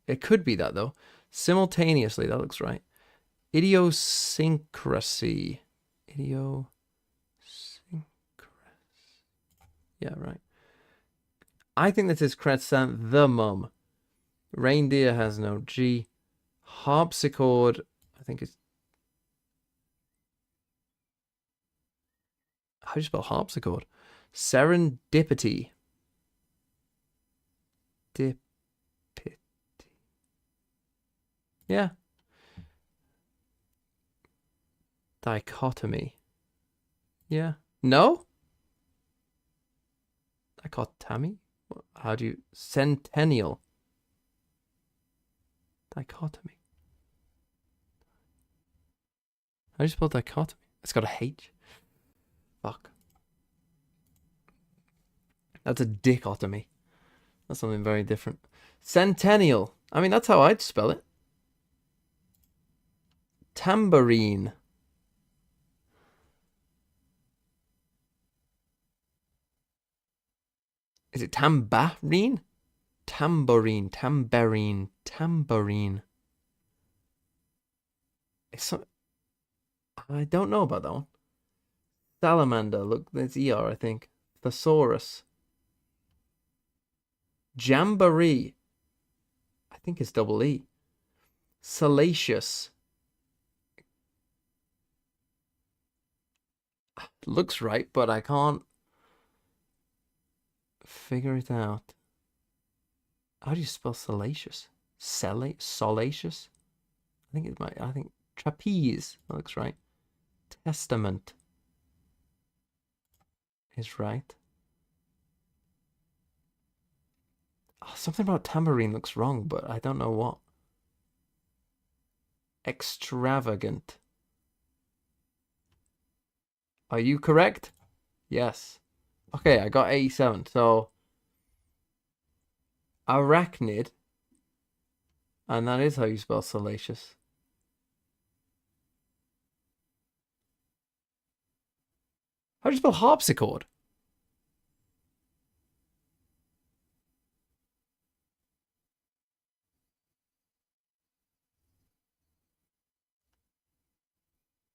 It could be that, though. Simultaneously, that looks right. Idiosyncrasy. Idiosyncrasy. Yeah, right. I think this is chrysanthemum. Reindeer has no G. Harpsichord, I think it's... How do you spell harpsichord? Serendipity. Dipity. Yeah. Dichotomy. Yeah. No? Dichotomy? How do you... Centennial. Dichotomy. How do you spell dichotomy? It's got a H. Fuck. That's a dichotomy. That's something very different. Centennial. I mean, that's how I'd spell it. Tambourine. Is it tambourine? Tambourine, tambourine, tambourine. It's some... I don't know about that one. Salamander, look, there's ER, I think. Thesaurus. Jamboree. I think it's double E. Salacious. Looks right, but I can't figure it out. How do you spell salacious? Salacious? I think trapeze. That looks right. Testament is right. Oh, something about tambourine looks wrong, but I don't know what. Extravagant. Are you correct? Yes. Okay, I got 87. So, arachnid. And that is how you spell salacious. How do you spell harpsichord?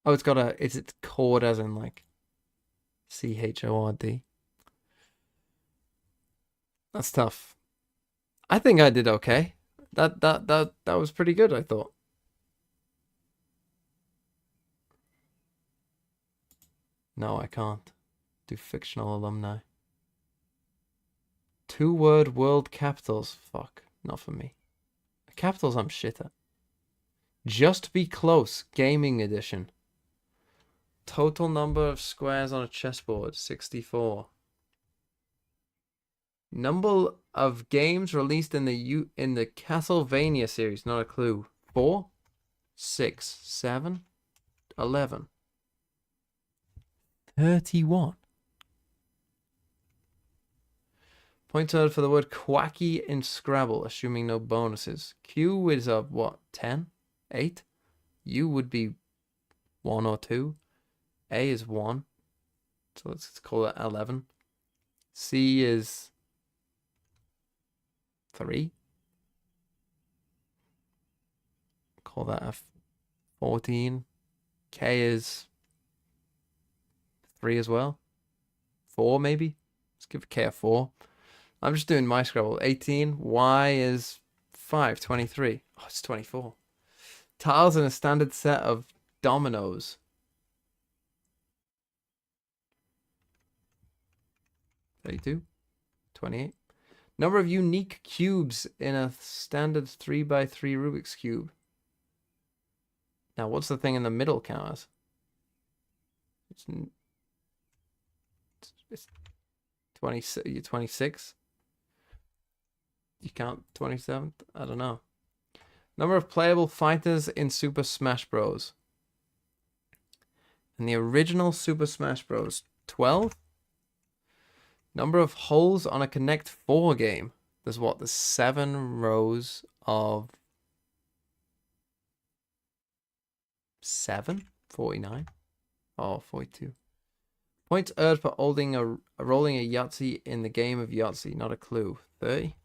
Oh, it's got a... Is it chord as in like... C-H-O-R-D? That's tough. I think I did okay. That was pretty good, I thought. No, I can't do fictional alumni. 2-word world capitals. Fuck, not for me. Capitals I'm shit at. Just Be Close, gaming edition. Total number of squares on a chessboard, 64. Number of games released in the Castlevania series, not a clue. 4, 6, 7, 11. 31. Points earned for the word quacky in Scrabble, assuming no bonuses. Q is a what? 10? 8? U would be 1 or 2. A is 1. So let's call it 11. C is 3. Call that a 14. K is 3 as well. 4 maybe. Let's give K a 4. I'm just doing my Scrabble. 18. Y is 5. 23. Oh, it's 24. Tiles in a standard set of dominoes. 32. 28. Number of unique cubes in a standard 3x3 Rubik's Cube. Now, what's the thing in the middle count as? It's 26. You count 27th? I don't know. Number of playable fighters in Super Smash Bros. In the original Super Smash Bros. 12. Number of holes on a Connect 4 game. There's what? There's 7 rows of 7? 49? Oh, 42. Points earned for rolling a Yahtzee in the game of Yahtzee. Not a clue. 30?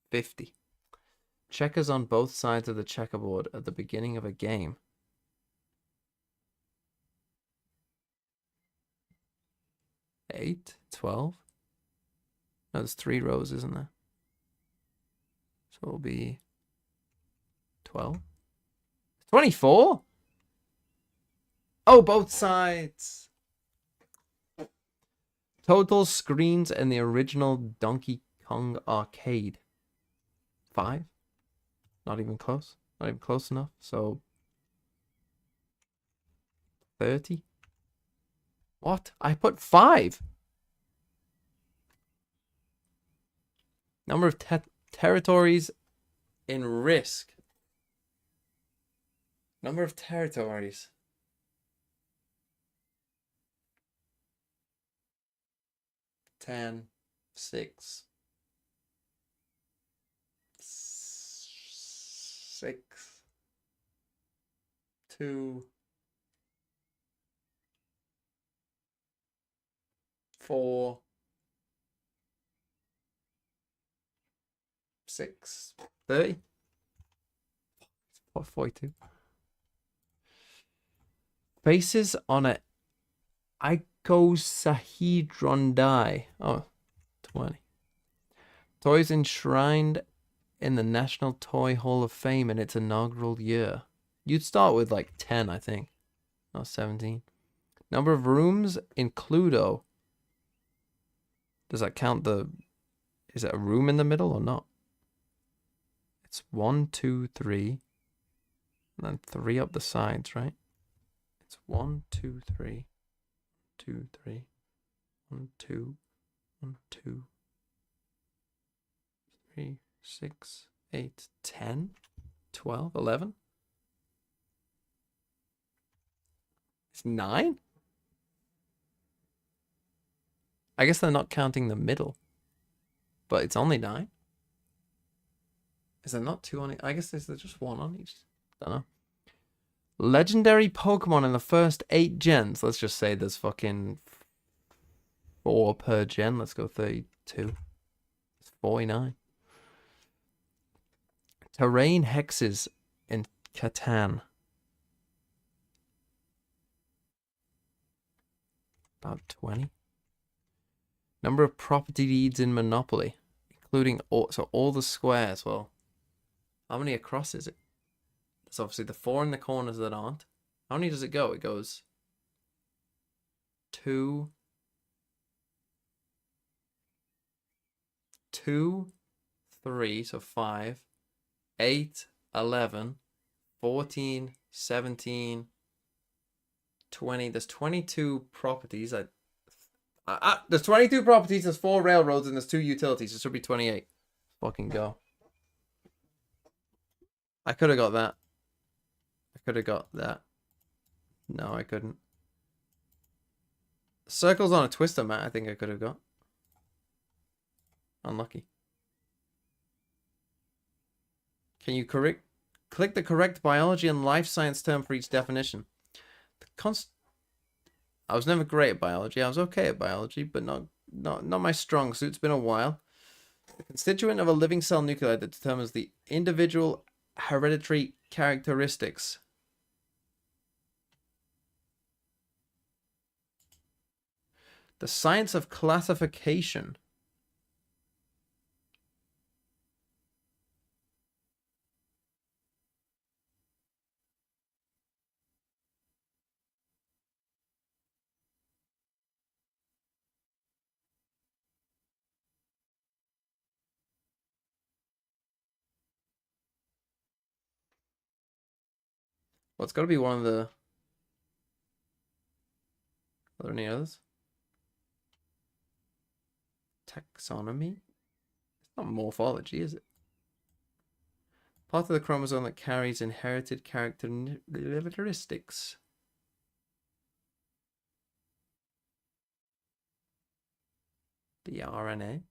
50. Checkers on both sides of the checkerboard at the beginning of a game. 8? 12? No, there's 3 rows, isn't there? So it'll be 12. 24? Oh, both sides. Total screens in the original Donkey Kong arcade. 5? Not even close. Not even close enough. So 30? What? I put 5. Number of territories in Risk. Number of territories. 10, 6, 6, 2, 4, 6, 30. 42. Faces on a icosahedron die. Oh, 20. Toys enshrined in the National Toy Hall of Fame in its inaugural year. You'd start with like 10, I think. Not 17. Number of rooms in Cluedo. Does that count the... Is it a room in the middle or not? It's 1, 2, 3. And then 3 up the sides, right? It's 1, 2, 3. 2, 3. 1, 2. 1, 2. 3, 6, 8, 10, 12, 11. It's 9? I guess they're not counting the middle. But it's only 9. Is there not 2 on each? I guess there's just 1 on each. Don't know. Legendary Pokemon in the first 8 gens. Let's just say there's fucking 4 per gen. Let's go 32. It's 49. Terrain hexes in Catan. About 20. Number of property deeds in Monopoly, including all the squares. Well, how many across is it? There's obviously the 4 in the corners that aren't. How many does it go? It goes 2, 2, 3, so 5, 8, 11, 14, 17, 20. There's 22 properties. There's 22 properties, there's 4 railroads, and there's 2 utilities. It should be 28. Fucking go. I could have got that. I could have got that. No, I couldn't. Circles on a twister mat, I think I could have got. Unlucky. Can you click the correct biology and life science term for each definition? I was never great at biology. I was okay at biology, but not my strong suit. It's been a while. The constituent of a living cell nuclei that determines the individual hereditary characteristics. The science of classification. Well, it's got to be one of the... Are there any others? Taxonomy? It's not morphology, is it? Part of the chromosome that carries inherited characteristics. The RNA.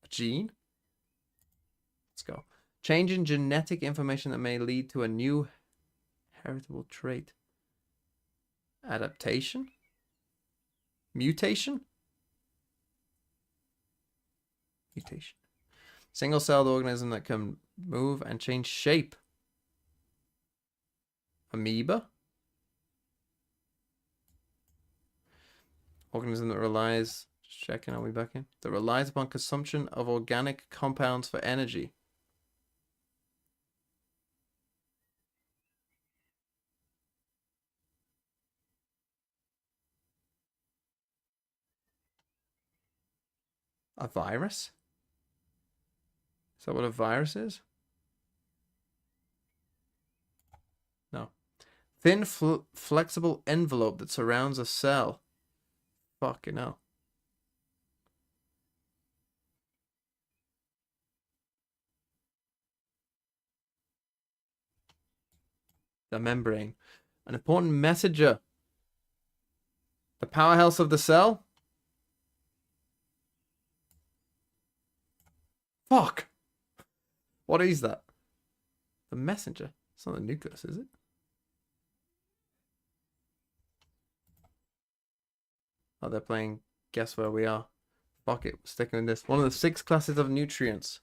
A gene? Let's go. Change in genetic information that may lead to a new heritable trait. Adaptation? Mutation? Mutation. Single-celled organism that can move and change shape. Amoeba? Organism that relies... Just checking, are we back in? That relies upon consumption of organic compounds for energy. A virus? Is that what a virus is? No. Thin, flexible envelope that surrounds a cell. Fucking hell. The membrane. An important messenger. The powerhouse of the cell? Fuck! What is that? The messenger. It's not the nucleus, is it? Oh, they're playing Guess Where We Are. Fuck it, sticking with this. One of the 6 classes of nutrients.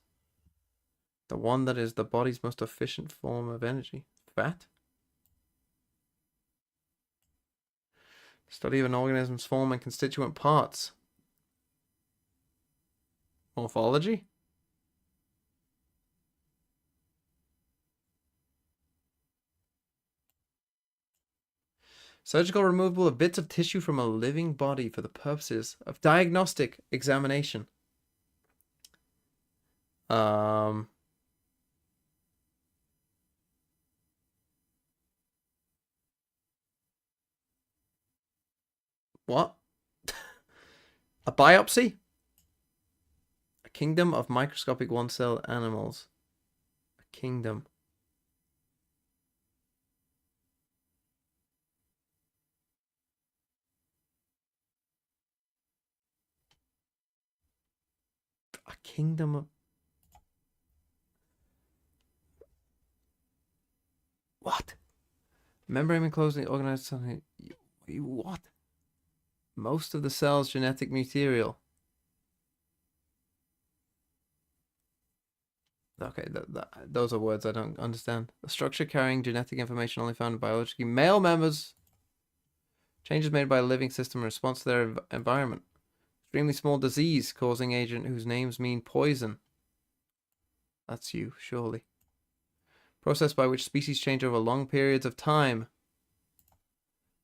The one that is the body's most efficient form of energy. Fat? Study of an organism's form and constituent parts. Morphology? Surgical removal of bits of tissue from a living body for the purposes of diagnostic examination. What? A biopsy? A kingdom of microscopic one-cell animals. A kingdom. A kingdom of... What? Membrane enclosing organized something. What? Most of the cell's genetic material. Okay, those are words I don't understand. A structure carrying genetic information only found in biologically male members. Changes made by a living system in response to their environment. Extremely small disease causing agent whose names mean poison. That's you, surely. Process by which species change over long periods of time.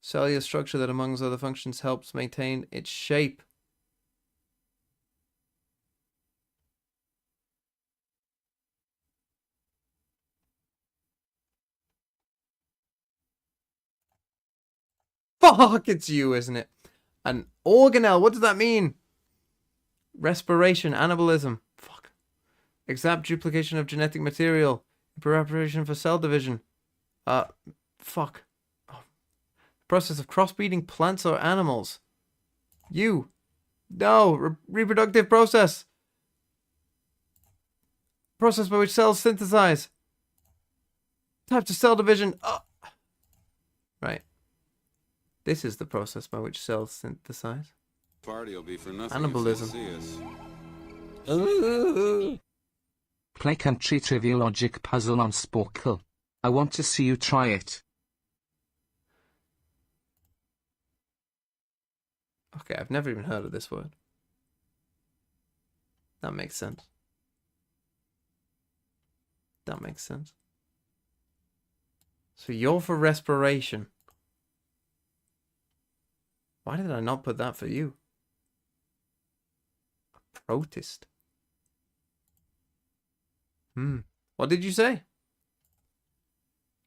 Cellular structure that, amongst other functions, helps maintain its shape. Fuck, it's you, isn't it? An organelle, what does that mean? Respiration, anabolism. Fuck. Exact duplication of genetic material. Preparation for cell division. Fuck. Oh. Process of crossbreeding plants or animals. You. No, reproductive process. Process by which cells synthesize. Types of cell division. Right. This is the process by which cells synthesize. Party will be for nothing. Cannibalism. Play country trivia logic puzzle on Sporkle. I want to see you try it. Okay, I've never even heard of this word. That makes sense. That makes sense. So you're for respiration. Why did I not put that for you? A protist. What did you say?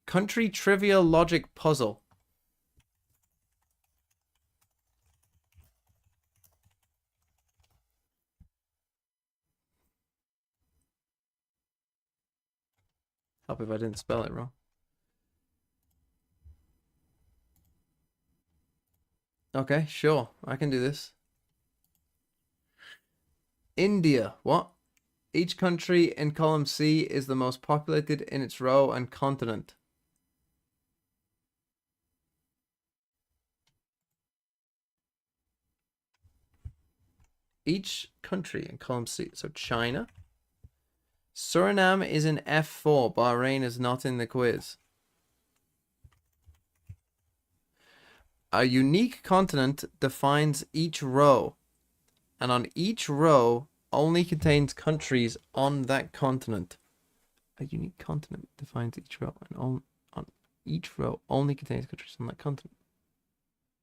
Country trivia logic puzzle. Help if I didn't spell it wrong. Okay, sure. I can do this. India. What? Each country in column C is the most populated in its row and continent. Each country in column C. So China. Suriname is in F4. Bahrain is not in the quiz. A unique continent defines each row. And on each row only contains countries on that continent. A unique continent defines each row. And on each row only contains countries on that continent.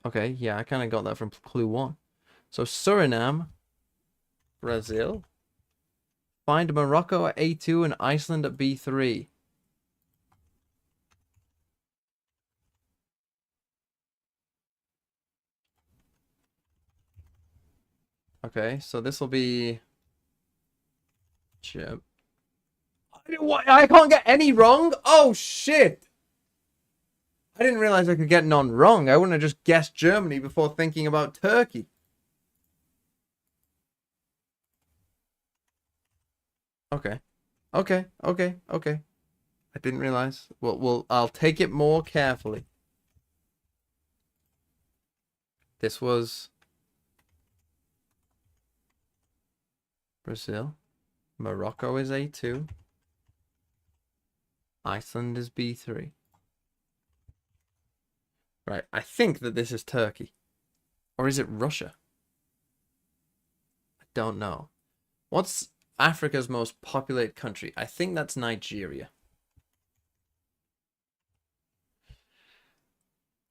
Okay, yeah, I kind of got that from clue 1. So Suriname, Brazil. Find Morocco at A2 and Iceland at B3. Okay, so this will be... I can't get any wrong? Oh, shit! I didn't realize I could get none wrong. I wouldn't have just guessed Germany before thinking about Turkey. Okay. Okay. I didn't realize. Well, I'll take it more carefully. This was Brazil. Morocco is A2. Iceland is B3. Right, I think that this is Turkey. Or is it Russia? I don't know. What's Africa's most populated country? I think that's Nigeria.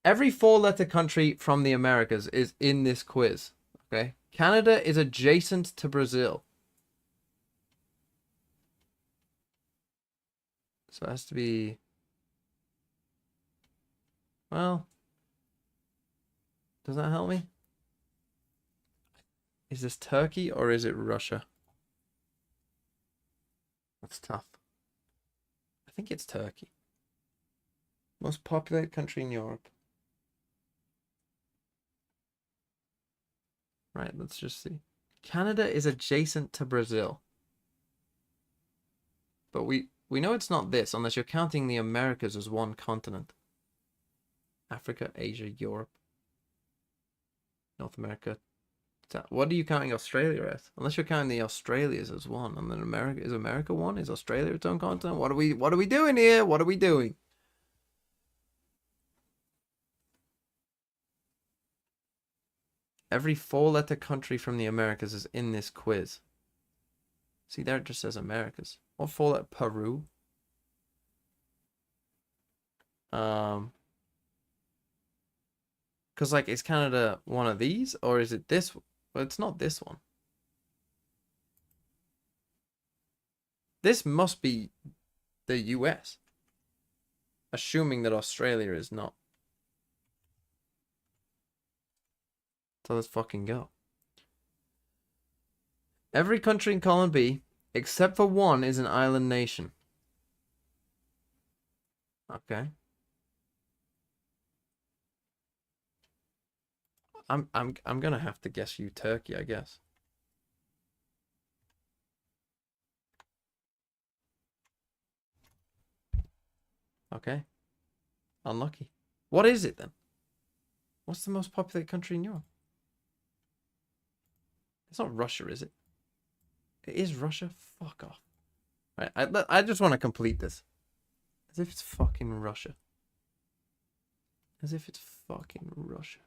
Every 4-letter country from the Americas is in this quiz. Okay? Canada is adjacent to Brazil. So it has to be... Well... Does that help me? Is this Turkey or is it Russia? That's tough. I think it's Turkey. Most populated country in Europe. Right, let's just see. Canada is adjacent to Brazil. But we know it's not this, unless you're counting the Americas as one continent. Africa, Asia, Europe, North America. What are you counting Australia as? Unless you're counting the Australias as one, and then America, is America one? Is Australia its own continent? What are we doing here? What are we doing? Every 4-letter country from the Americas is in this quiz. See, there it just says Americas. What 4-letter? Peru. Because, like, is Canada one of these? Or is it this? Well, it's not this one. This must be the US. Assuming that Australia is not. So let's fucking go. Every country in column B, except for one, is an island nation. Okay. I'm gonna have to guess you Turkey, I guess. Okay. Unlucky. What is it then? What's the most populated country in Europe? It's not Russia, is it? It is Russia? Fuck off. Right, I just want to complete this. As if it's fucking Russia. As if it's fucking Russia.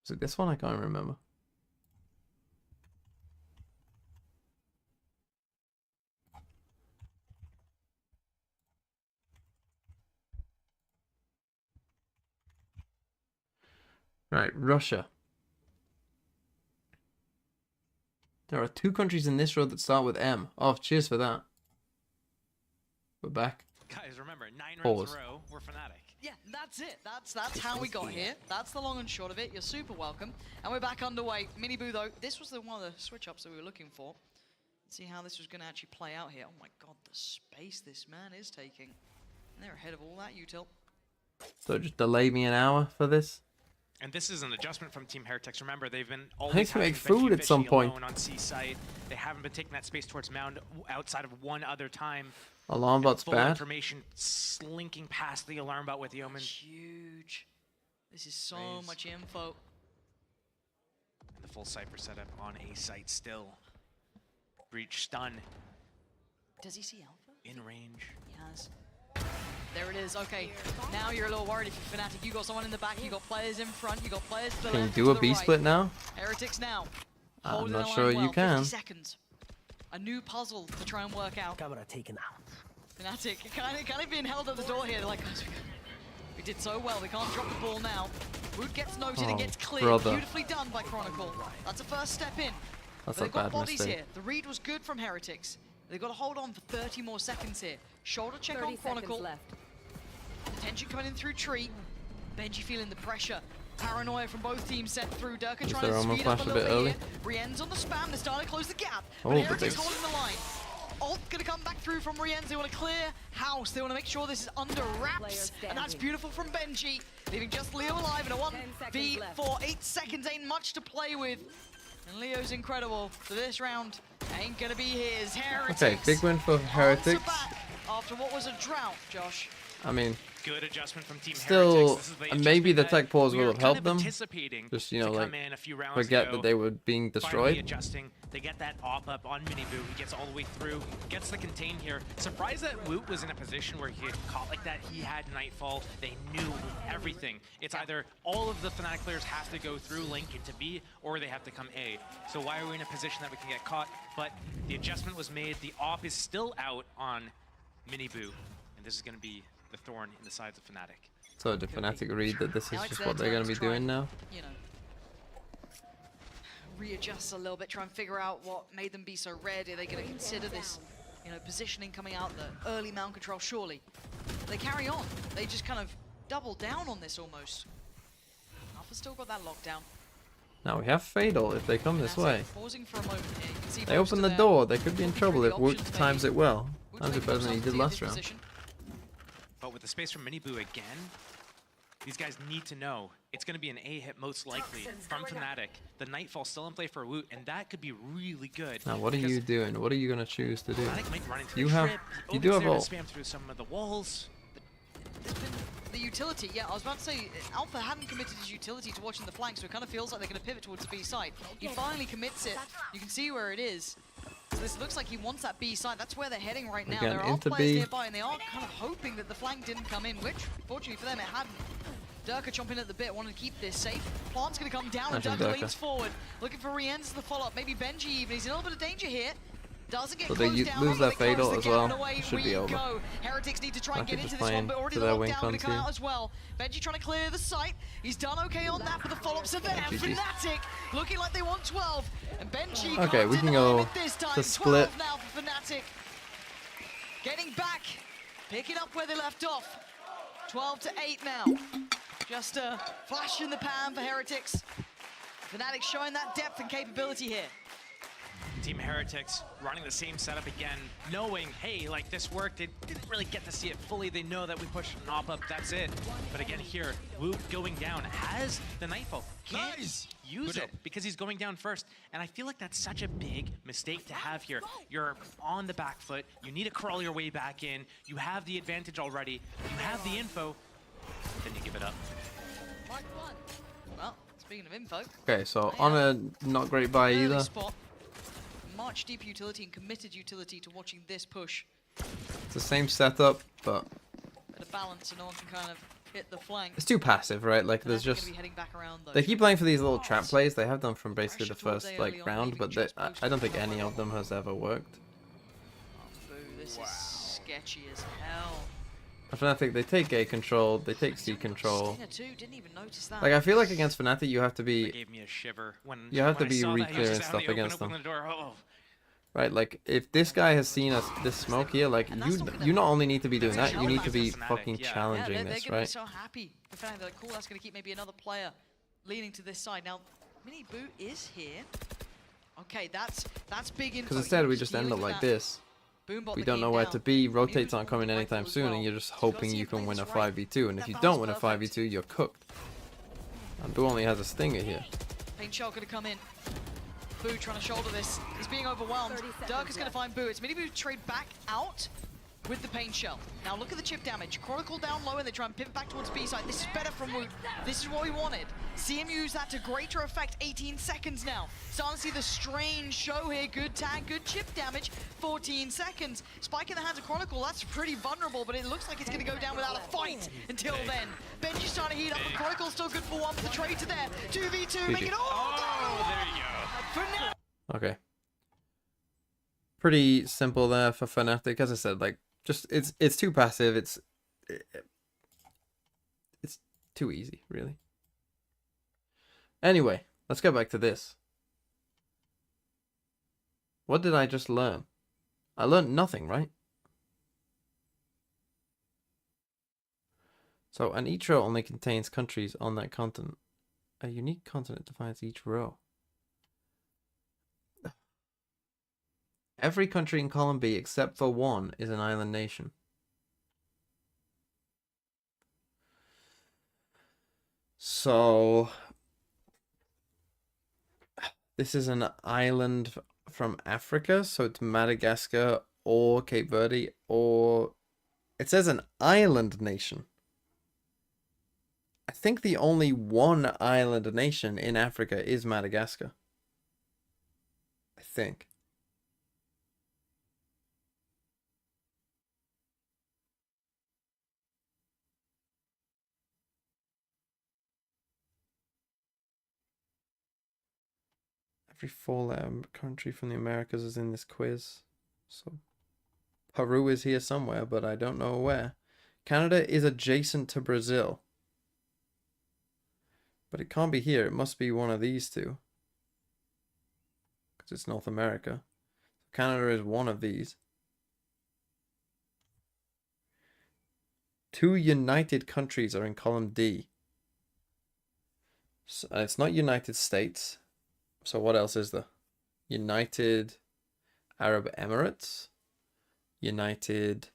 Is it this one? I can't remember. Right, Russia. There are 2 countries in this row that start with M. Oh, cheers for that. We're back. Guys, remember, 9 rounds Pause. in a row, we're Fnatic. Yeah, that's it. That's how we got here. That's the long and short of it. You're super welcome. And we're back underway. Mini Boo, though, this was one of the switch-ups that we were looking for. Let's see how this was going to actually play out here. Oh my god, the space this man is taking. And they're ahead of all that util. So just delay me an hour for this? And this is an adjustment from Team Heretics. Remember, they've been I need always to make having food Benji at some Fishy point. alone on C site. They haven't been taking that space towards Mound outside of one other time. Alarm bot's Full bad. information slinking past the alarm bot with Yeoman. Huge. This is so much info. And the full Cypher setup on A site still. Breach stun. Does he see Alpha? In range. He has. There it is. Okay, now you're a little worried if you're Fnatic. You got someone in the back, you got players in front, you got players to the Can you left, do to a the B right. split now? Heretics now. I'm Holding not the sure line you well. can. 50 seconds. A new puzzle to try and work out. Camera taken out. Fnatic kind of being held at the door here. They're like, guys, we did so well. We can't drop the ball now. Wood gets noted and gets cleared. Brother. Beautifully done by Chronicle. That's a first step in. That's But they've a got bad bodies mistake. here. The read was good from Heretics. They've got to hold on for 30 more seconds here. Shoulder check on Chronicle. left. Tension coming in through tree. Benji feeling the pressure. Paranoia from both teams set through. Durka Is trying their to armor speed up a flash a little bit bit early? here. Rien's on the spam. They're starting to close the gap. Oh, But but Heretics it's- holding the line. Ult gonna come back through from Rienz. They want to clear house. They want to make sure this is under wraps. And that's beautiful from Benji. Leaving just Leo alive in a 1v4. 8 seconds ain't much to play with. And Leo's incredible. So this round ain't gonna be his. Heretics. Okay, big win for Heretics. Back after what was a drought, Josh. I mean, Good adjustment from Team still, Heretics. This is the maybe the adjustment tech pause we will were have kind helped of them. anticipating Just, you to know, like, come in a few rounds forget ago. that they were being Finally destroyed. adjusting. They get that op up on Miniboo. He gets all the way through, gets the contain here. Surprised that Woot was in a position where he had caught like that. He had Nightfall. They knew everything. It's either all of the Fnatic players have to go through Link into B, or they have to come A. So why are we in a position that we can get caught? But the adjustment was made. The op is still out on Miniboo. And this is going to be the thorn in the sides of Fnatic. So did Fnatic read that this is Alex just what they're going to be try doing and, now? You know, readjust a little bit, try and figure out what made them be so red. Are they going to consider this, you know, positioning coming out, the early mound control? Surely. They carry on. They just kind of double down on this almost. Alpha's still got that lockdown. Now we have Fatal if they come this way. Pausing for a moment here. You can see They open the door, they could be in trouble if Woot times it well. Times it better than he did last round. But with the space from Minibu again, these guys need to know it's going to be an A hit most likely from Fnatic. The Nightfall still in play for Woot, and that could be really good. Now what are you doing? What are you going to choose to do? Fnatic might run into You the have, trip. you do have Open's there all. to spam through some of the walls. The utility, yeah, I was about to say, Alpha hadn't committed his utility to watching the flank, so it kind of feels like they're going to pivot towards the B side. He finally commits it. You can see where it is. So this looks like he wants that B side. That's where they're heading right now. Again, there are into players B. nearby, and they are kind of hoping that the flank didn't come in, which, fortunately for them, it hadn't. Durka chomping at the bit, wanting to keep this safe. Plant's going to come down, and Durka leans forward, looking for Rien's the follow-up. Maybe Benji even. He's in a little bit of danger here. Doesn't get So they closed down. lose that They close Fatal the as gap, well. and away It should we be over. go. Heretics need to try and Fnatic get just into this one, playing but already to the their wing lockdown going to come conti. out as well. Benji trying to clear the site. He's done okay on that, but the follow-ups are there. GG. Fnatic looking like they want 12. And Benji Okay, can't we can deny go it this time. to split. 12 now for Fnatic. Getting back, picking up where they left off. 12 to 8 now. Just a flash in the pan for Heretics. Fnatic showing that depth and capability here. Team Heretics running the same setup again, knowing, hey, like this worked. They didn't really get to see it fully. They know that we push Nop up, that's it. But again here, Woot going down has the Nightfall. Can't use it because he's going down first. And I feel like that's such a big mistake to have here. You're on the back foot. You need to crawl your way back in. You have the advantage already. You have the info. Then you give it up. Well, speaking of info. Okay, so on a not great buy early either. spot. Much deep utility and committed utility to watching this push. It's the same setup, but Bit of balance so no one can kind of hit the flank. it's too passive, right? Like there's Gonna just be heading back around, though. they keep playing for these little trap plays. They have done from basically the towards first A early like on, round, leaving but just I don't think any of them has ever worked. Boo, this is sketchy as hell. Fnatic, they take A control, they take C control. Stinger too, didn't even notice that. Like I feel like against Fnatic, you have to It be gave me a shiver when you have to when I be saw that, he was re-clearing just out in stuff the open, against them. opening the door. Oh. Right, like if this guy has seen us this smoke here, like you not only need to be doing that, you need to be fucking challenging they're this, gonna be right? so happy. The fact they're like, cool, that's gonna keep maybe another player leaning to this side. Now, Mini Boot is here. Okay, that's big info. Because instead we He's just end dealing up with like that this. Boombot We that don't came know where down. to be. Rotates aren't coming anytime soon, and you're just hoping you can win a 5v2. And if you don't win a 5v2, you're cooked. And Boo only has a stinger here. Pain Shell gonna come in. Boo trying to shoulder this. He's being overwhelmed. Dirk is gonna find Boo. It's Mini Boo trade back out with the Pain Shell. Now look at the chip damage. Chronicle down low and they try and pivot back towards B side. This is better from Woot. This is what we wanted. See him use that to greater effect. 18 seconds now. Starting to see the strange show here. Good tag, good chip damage. 14 seconds. Spike in the hands of Chronicle. That's pretty vulnerable, but it looks like it's going to go down without a fight until then. Benji's starting to heat up, but Chronicle's still good for one. The trade to there. 2v2, make it all down. There you go. For now. Okay. Pretty simple there for Fnatic. As I said, like just it's too passive. It's too easy, really. Anyway, let's go back to this. What did I just learn? I learned nothing, right? So an each row only contains countries on that continent. A unique continent defines each row. Every country in column B except for one is an island nation. So this is an island from Africa, so it's Madagascar or Cape Verde, or it says an island nation. I think the only one island nation in Africa is Madagascar. I think. Every four-letter country from the Americas is in this quiz. So Peru is here somewhere, but I don't know where. Canada is adjacent to Brazil. But it can't be here. It must be one of these two. because it's North America. Canada is one of these. 2 united countries are in column D. So, it's not United States. So what else is there? United Arab Emirates. United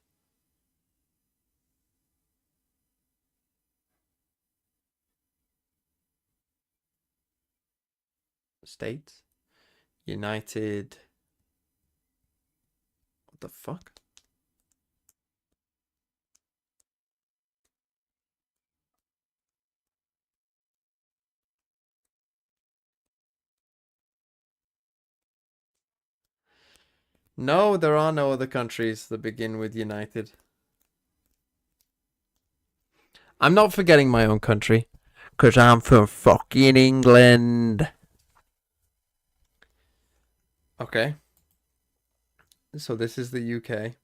States. United... What the fuck? No, there are no other countries that begin with United. I'm not forgetting my own country, because I'm from fucking England. Okay. So this is the UK.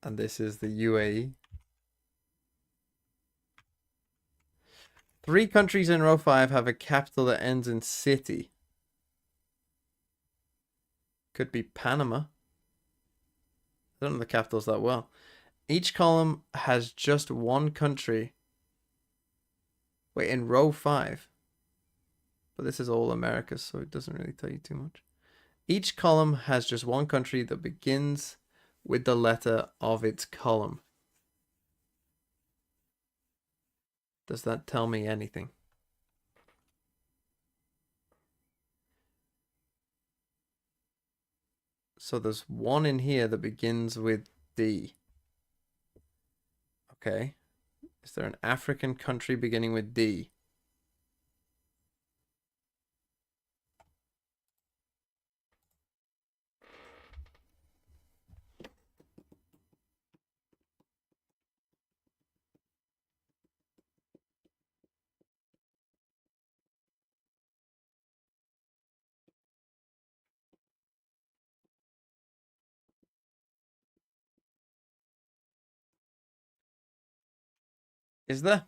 And this is the UAE. 3 countries in row 5 have a capital that ends in city. Could be Panama. I don't know the capitals that well. Each column has just one country. Wait, in row 5. But this is all America, so it doesn't really tell you too much. Each column has just one country that begins with the letter of its column. Does that tell me anything? So there's one in here that begins with D. Okay. Is there an African country beginning with D? Is there?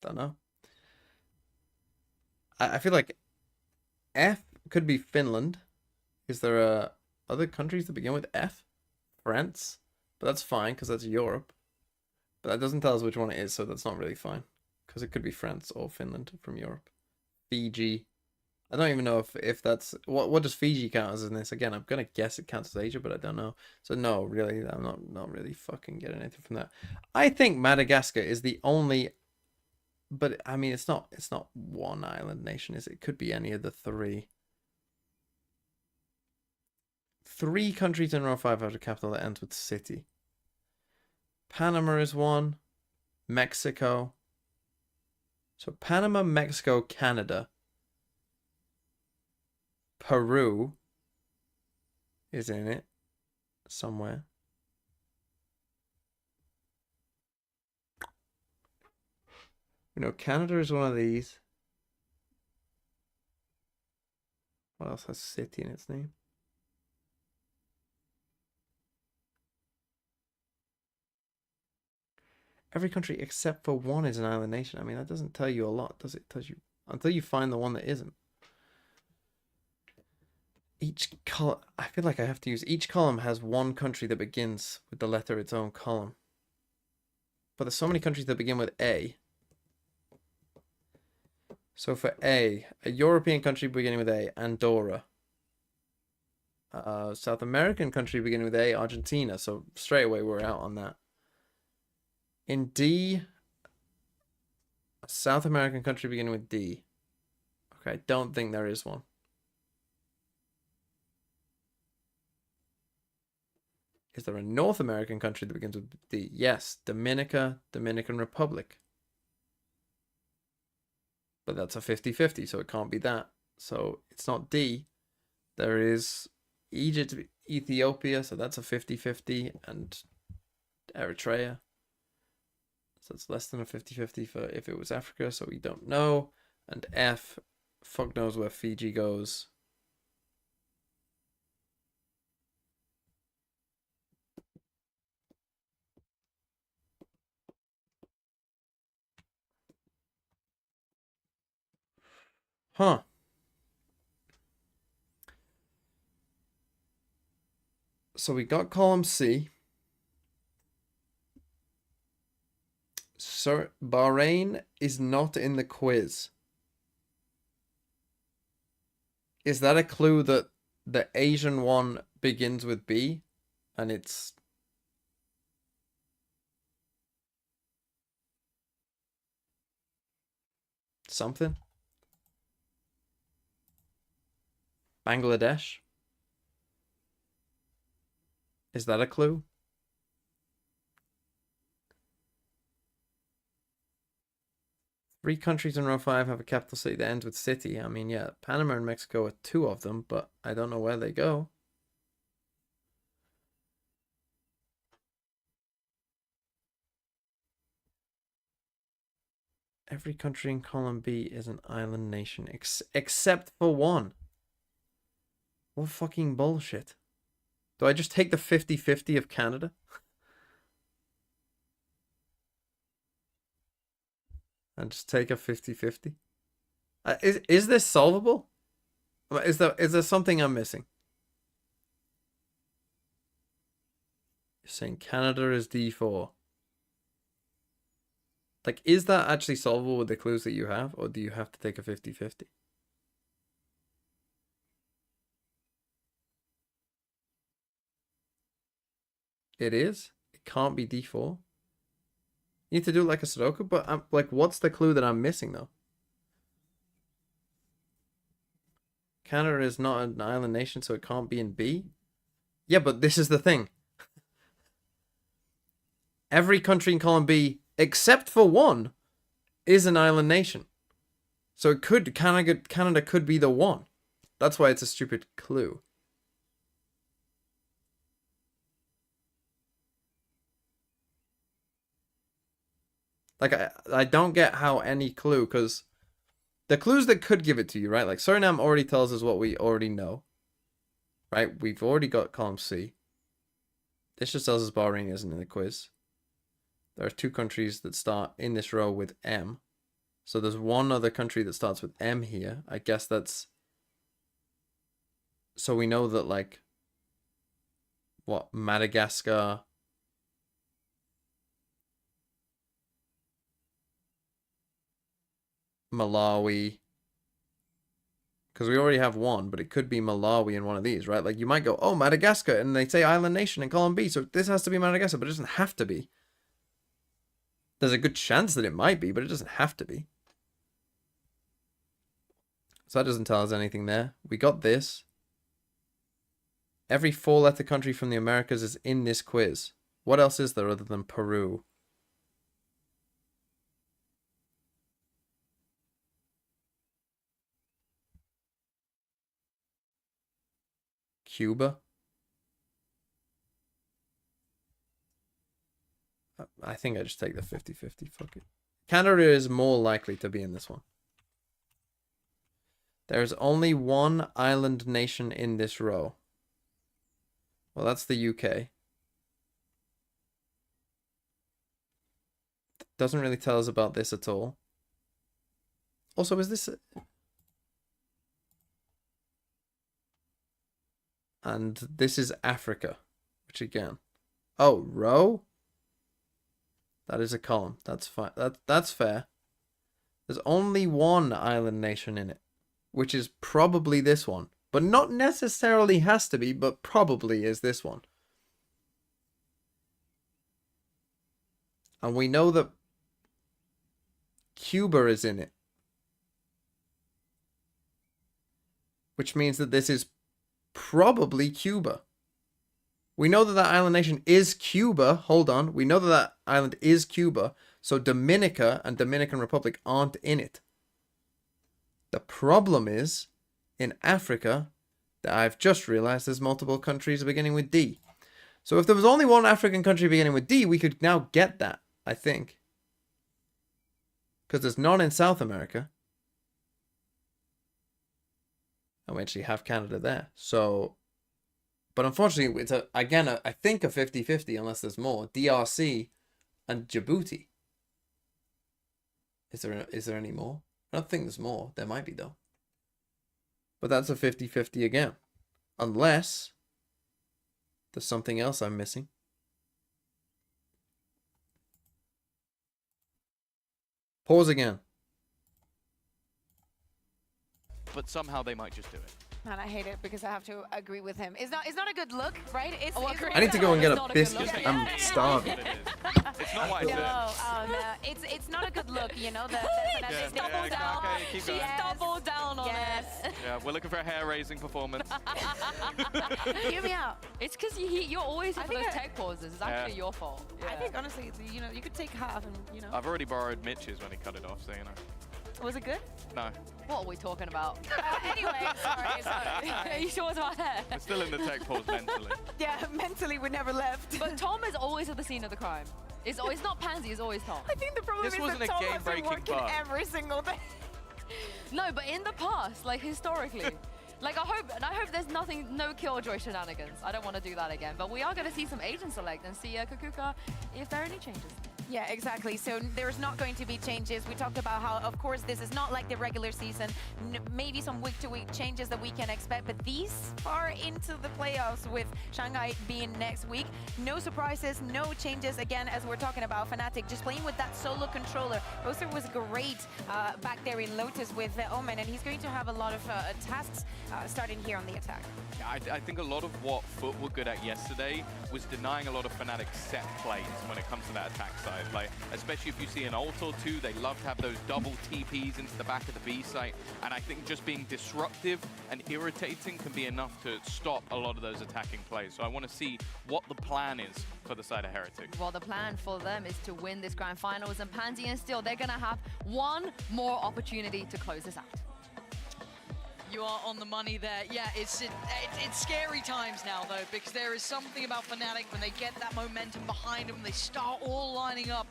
Don't know. I feel like F could be Finland. Is there other countries that begin with F? France? But that's fine because that's Europe. But that doesn't tell us which one it is, so that's not really fine. Because it could be France or Finland from Europe. Fiji. I don't even know if that's... What does Fiji count as in this? Again, I'm going to guess it counts as Asia, but I don't know. So no, really, I'm not really fucking getting anything from that. I think Madagascar is the only... But, I mean, it's not one island nation, is it? It could be any of the 3. 3 countries in row 5 have a capital that ends with city. Panama is one. Mexico. So Panama, Mexico, Canada. Peru is in it somewhere. You know, Canada is one of these. What else has city in its name? Every country except for one is an island nation. I mean, that doesn't tell you a lot, does it? Tells you until you find the one that isn't. Each column, I feel like I have to use, each column has one country that begins with the letter its own column. But there's so many countries that begin with A. So for A, a European country beginning with A, Andorra. South American country beginning with A, Argentina. So straight away we're out on that. In D, a South American country beginning with D. Okay, I don't think there is one. Is there a North American country that begins with D? Yes, Dominican Republic. But that's a 50-50, so it can't be that. So it's not D. There is Egypt, Ethiopia, so that's a 50-50, and Eritrea. So it's less than a 50-50 for if it was Africa, so we don't know. And F, fuck knows where Fiji goes. Huh. So we got column C. Sir, Bahrain is not in the quiz. Is that a clue that the Asian one begins with B and it's something? Bangladesh? Is that a clue? Three countries in row 5 have a capital city that ends with city. I mean, yeah, Panama and Mexico are two of them, but I don't know where they go. Every country in column B is an island nation, except for one. What fucking bullshit. Do I just take the 50-50 of Canada? And just take a 50-50? Is this solvable? Is there something I'm missing? You're saying Canada is D4. Like, is that actually solvable with the clues that you have? Or do you have to take a 50-50? It is? It can't be D4? You need to do it like a Sudoku? But I'm like, what's the clue that I'm missing, though? Canada is not an island nation, so it can't be in B? Yeah, but this is the thing. Every country in column B, except for one, is an island nation. So it could, Canada could be the one. That's why it's a stupid clue. Like, I don't get how any clue, because the clues that could give it to you, right? Like, Suriname already tells us what we already know. Right? We've already got column C. This just tells us Bahrain isn't in the quiz. There are two countries that start in this row with M. So there's one other country that starts with M here. I guess that's... So we know that, like... What? Madagascar... Malawi, because we already have one, but it could be Malawi in one of these, right? Like, you might go, oh, Madagascar, and they say island nation in column B, so this has to be Madagascar, but it doesn't have to be. There's a good chance that it might be, but it doesn't have to be. So that doesn't tell us anything there. We got this. Every four-letter country from the Americas is in this quiz. What else is there other than Peru? Cuba? I think I just take the 50-50. Fuck it. Canada is more likely to be in this one. There's only one island nation in this row. Well, that's the UK. Doesn't really tell us about this at all. Also, is this... And this is Africa, which again... Oh, row? That is a column. That's fine. That's fair. There's only one island nation in it, which is probably this one. But not necessarily has to be, but probably is this one. And we know that Cuba is in it. Which means that this is probably Cuba. We know that that island nation is Cuba. Hold on. We know that that island is Cuba. So Dominica and Dominican Republic aren't in it. The problem is, in Africa, that I've just realized there's multiple countries beginning with D. So if there was only one African country beginning with D, we could now get that, I think. Because there's none in South America. And we actually have Canada there. So, but unfortunately, it's I think a 50-50 unless there's more. DRC and Djibouti. Is there any more? I don't think there's more. There might be though. But that's a 50-50 again. Unless there's something else I'm missing. Pause again. But somehow they might just do it. Man, I hate it because I have to agree with him. It's not a good look, right? It's, I need to go and get a biscuit. I'm starving. It's not why no, it's not a good look, you know. She's doubled down. She's doubled down on it. Yeah, we're looking for a hair-raising performance. Hear me out. It's because you're always here for those tech pauses. It's actually your fault. Yeah. I think honestly, you know, you could take half and you know. I've already borrowed Mitch's when he cut it off, so you know. Was it good? No. What are we talking about? Anyway, sorry. Are you sure it's about hair? We're still in the tech pause mentally. Yeah, mentally we never left. But Tom is always at the scene of the crime. It's not Pansy, it's always Tom. I think the problem is that Tom has been working every single day. No, but in the past, like historically. Like I hope there's no Killjoy shenanigans. I don't want to do that again. But we are going to see some agent select and see Kukuka if there are any changes. Yeah, exactly. So there's not going to be changes. We talked about how, of course, this is not like the regular season. Maybe some week-to-week changes that we can expect, but these far into the playoffs with Shanghai being next week, no surprises, no changes. Again, as we're talking about Fnatic, just playing with that solo controller. Boaster was great back there in Lotus with Omen, and he's going to have a lot of tasks starting here on the attack. Yeah, I think a lot of what Foot were good at yesterday was denying a lot of Fnatic set plays when it comes to that attack side. Like, especially if you see an ult or two, they love to have those double TPs into the back of the B site. And I think just being disruptive and irritating can be enough to stop a lot of those attacking plays. So I want to see what the plan is for the side of Heretic. Well, the plan for them is to win this grand finals, and Pansy and Steel, they're going to have one more opportunity to close this out. You are on the money there. Yeah, it's scary times now, though, because there is something about Fnatic when they get that momentum behind them, they start all lining up.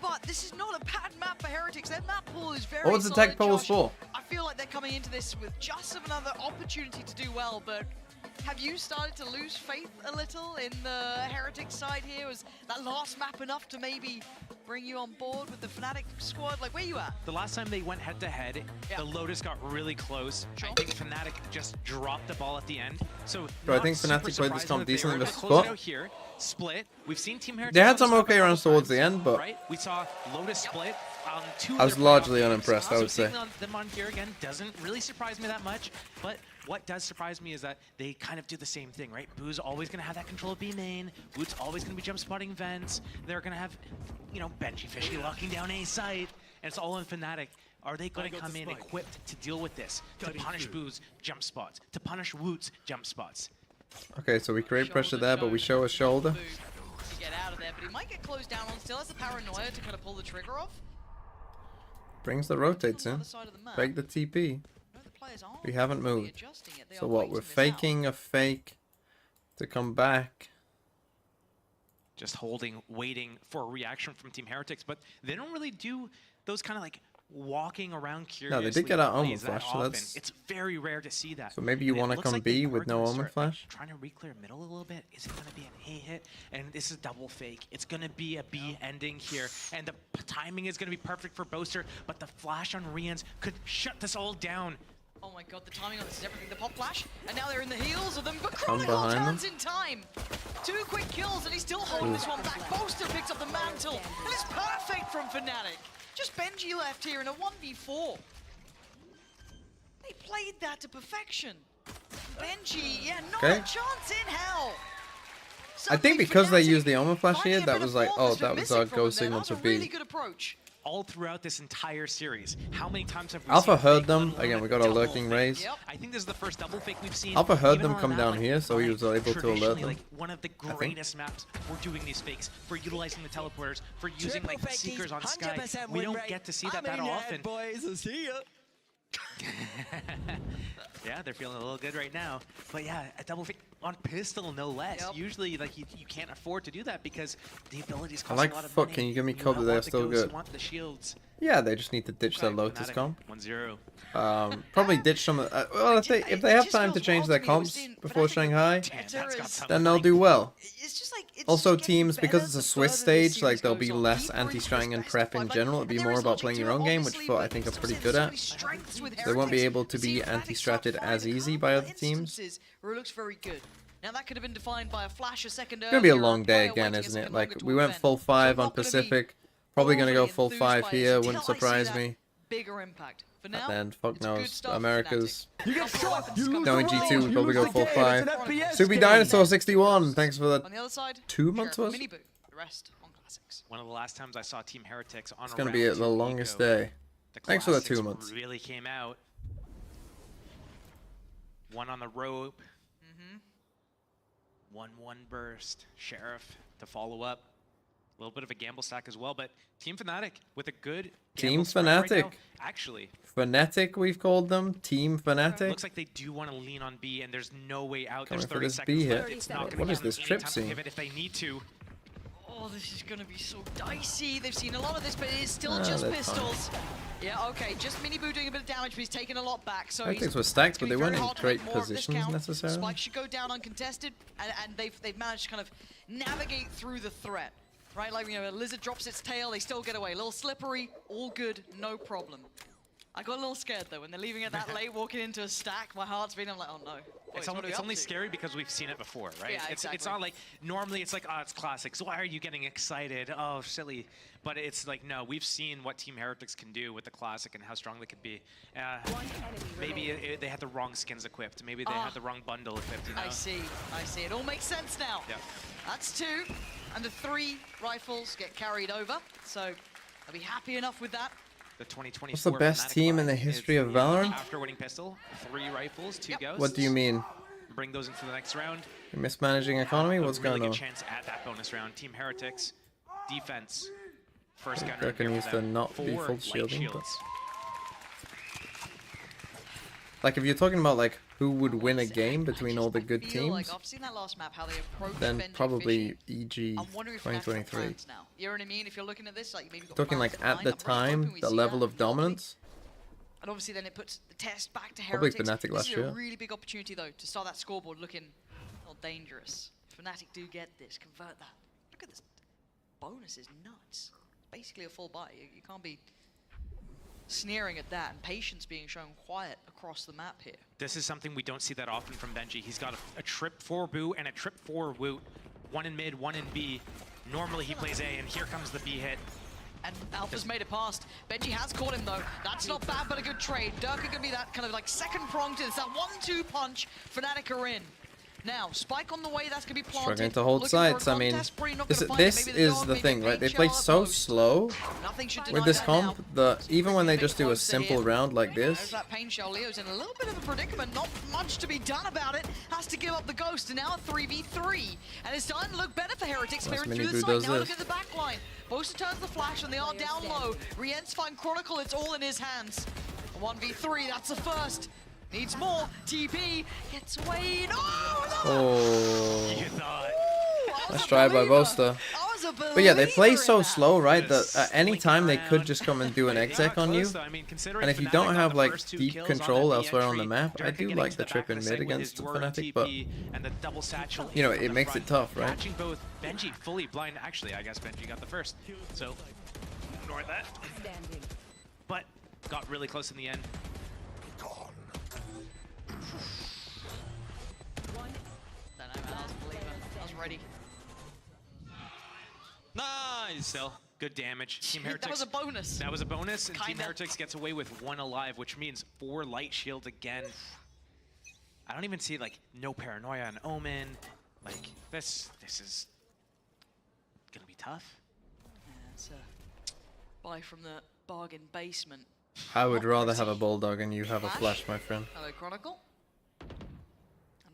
But this is not a bad map for Heretics. Their map pool is very solid. What's the tech polls for? I feel like they're coming into this with just another opportunity to do well, but have you started to lose faith a little in the Heretics side here? Was that last map enough to maybe bring you on board with the Fnatic squad? Like, where you at? The last time they went head-to-head, the Lotus got really close. I think Fnatic just dropped the ball at the end. So I think Fnatic played this comp decently in the spot. Here, split. We've seen Team Heretics. They had some okay rounds towards the end, but we saw Lotus split on two. I was largely unimpressed, I would say. Them on here again doesn't really surprise me that much, but what does surprise me is that they kind of do the same thing, right? Boo's always going to have that control of B main. Woot's always going to be jump spotting vents. They're going to have, you know, Benji Fishy locking down A site, and it's all in Fnatic. Are they going to come in equipped to deal with this? To punish Boo's jump spots, to punish Woot's jump spots? Okay, so we create pressure there, but we show a shoulder. To get out of there, but he might get closed down on. Still has the paranoia to kind of pull the trigger off. Brings the rotates in. Fake the TP. We haven't moved. So what? We're faking a fake to come back. Just holding, waiting for a reaction from Team Heretics, but they don't really do those kind of like walking around curiously. No, they did get our Omen Flash, so that's... It's very rare to see that. So maybe you want to come B with no Omen Flash? Trying to re-clear middle a little bit. Is it going to be an A hit? And this is double fake. It's going to be a B ending here. And the timing is going to be perfect for Boaster, but the flash on Rians could shut this all down. Oh my god, the timing on this is everything. The pop flash, and now they're in the heels of them, but Chronicle turns in time. 2 quick kills, and he's still holding this one back. Boaster picks up the mantle, and it's perfect from Fnatic. Just Benji left here in a 1v4. They played that to perfection. Benji, yeah, not a chance in hell. I think because they used the Omen Flash here, that was like, oh, that was our go signal to B. Really good approach. All throughout this entire series, how many times have we Alpha seen heard them. Again, we got a lurking raise. Yep. I think this is the first double fake we've seen. Alpha heard them come down here, so he was able to alert them. Like one of the greatest maps for doing these fakes, for utilizing the teleporters, for using like seekers on Sky. We don't get to see that often. Boys, see ya. Yeah, they're feeling a little good right now. But yeah, a double fake. on pistol, no less. Usually, like you can't afford to do that because the abilities I cost like a lot of fuck. money. Can you give me You cover? They're still good. Want the shields. Yeah, they just need to ditch their Lotus Fnatic, comp. 1-0. Probably ditch some. Well, if they have time to change their comps before Shanghai, then they'll do well. It's just like Also, teams, because it's a Swiss stage, like there'll be less anti-strang and prep in general. It'll be more about playing your own game, which FUT I think are pretty good at. They won't be able to be anti-stratted as easy by other teams. Where it looks very good. Now that could have been defined by a flash a second It's gonna be a long day again, isn't it? Like we went full 5 on Pacific. Probably gonna go full 5 here. Wouldn't surprise me. Bigger impact. For And now, then fuck knows, America's. no, Knowing G2 would probably go full 5. Subi Dinosaur 61. Thanks for on the other side, 2 months was. Mini Boo. The rest on classics. One of the last times I saw Team Heretics on It's a gonna be round the 2 longest eco, day. the Thanks for the classics 2 months. Really came out. One on the rope. 1-1 burst. Sheriff to follow up. A little bit of a gamble stack as well, but Team Fnatic with a good Team gamble spread right Fnatic. now. Actually, Fnatic, we've called them. Team Fnatic. looks like they do want to lean on B, and there's no way out. Coming There's for 30 this seconds B left. hit. It's not going to What be is this any trip time to scene? pivot if they need to. Oh, this is going to be so dicey. They've seen a lot of this, but it is still Ah, just that's pistols. Yeah, okay, just Mini Boo doing a bit of damage, but he's taking a lot back. So Heretics were stacked, but they weren't in hard to great make more of this positions count. necessarily. Spike should go down uncontested, and they've managed to kind of navigate through the threat. Right, like, you know, a lizard drops its tail, they still get away. A little slippery, all good, no problem. I got a little scared, though, when they're leaving it that late, walking into a stack. My heart's beating, I'm like, oh, no. It's only scary because we've seen it before, right? Yeah, It's exactly. not like, normally it's like, oh, it's classics. Why are you getting excited? Oh, silly. But it's like, no, we've seen what Team Heretics can do with the classic and how strong they could be. Maybe they had the wrong skins equipped. Maybe they had the wrong bundle equipped, you know? I see. It all makes sense now. Yeah. That's 2, and the 3 rifles get carried over, so I'll be happy enough with that. The 2024 What's the best Fnatic team in line the history is of Valorant? After winning pistol, 3 rifles, 2 ghosts. What do you mean? Bring those into the next round. You're mismanaging economy? What's a really going good on? chance at that bonus round. Team Heretics, defense, first gunner. Kraken used to not be 4 full light shielding, but- shields. Like, if you're talking about, like, who would win a game between all the good Feel like teams, I've seen that last map, how they approach then Benji probably fishing. EG I'm wondering if Fnatic have 2023. plans now. You know what I mean? If you're looking at this, like maybe got Talking, like, plans at the behind, I'm really hoping time, we the see level that. of dominance. And obviously then it puts the test back to Probably Heretics. Fnatic This last is year. a really big opportunity though to start that scoreboard looking a little dangerous. If Fnatic do get this, convert that. Look at this. Bonus is nuts. Basically a full buy. You can't be sneering at that, and patience being shown quiet across the map here. This is something we don't see that often from Benji. He's got a trip for Boo and a trip for Woot. 1 in mid, 1 in B. Normally he plays A, and here comes the B hit. And Alpha's made it past. Benji has caught him though. That's not bad, but a good trade. Durka gonna be that kind of like second prong to this. That 1-2 punch. Fnatic are in. Now, Spike on the way, that's gonna be planted. Struggling to hold Looking for a sites. I mean, contest spree, not this gonna find it. is Maybe the dog, the maybe thing, a right? They big play shot so at most. slow Nothing should with deny this that comp now. that even when they just do a closer simple here. round like There's this, that pain shell. Leo's in a little bit of a predicament. Not much to be done about it. Has to give up the ghost, and now a 3v3. And it's starting to look better for Heretics. Nice Clearing Mini through the Boo side. does Now this. look at the back line. Boaster turns the flash, and they are down low. Rien's find Chronicle. It's all in his hands. A 1v3. That's the first. Needs more. TP gets away. No! oh, You thought. nice try by Boaster. But yeah, they play so slow, right? That at any time they could just come and do an exec on you. And if you don't have like deep control elsewhere on the map, I do like the trip in mid against Fnatic, but you know, it makes it tough, right? Catching both Benji fully blind. Actually, I guess Benji got the first. So ignore that. But got really close in the end. I was ready. Nice. Still, good damage. Team Heretics. That was a bonus. That was a bonus, and Team Kinda. Heretics gets away with 1 alive, which means 4 light shields again. I don't even see like no paranoia on Omen. Like this is gonna be tough. Yeah, it's a buy from the bargain basement. I would rather have a Bulldog and you have a Flash, my friend. Hello, Chronicle. And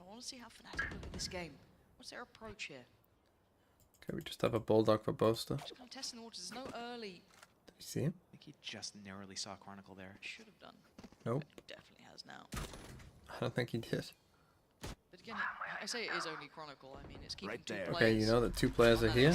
I want to see how Fnatic look at this game. What's their approach here? Okay, we just have a Bulldog for Boaster. Just kind of testing the waters. There's no early. Did you see him? I think he just narrowly saw Chronicle there. Should have done. Nope. Definitely has now. I don't think he did. But again, I say it is only Chronicle. I mean, it's keeping two players. Okay, you know that 2 players are here.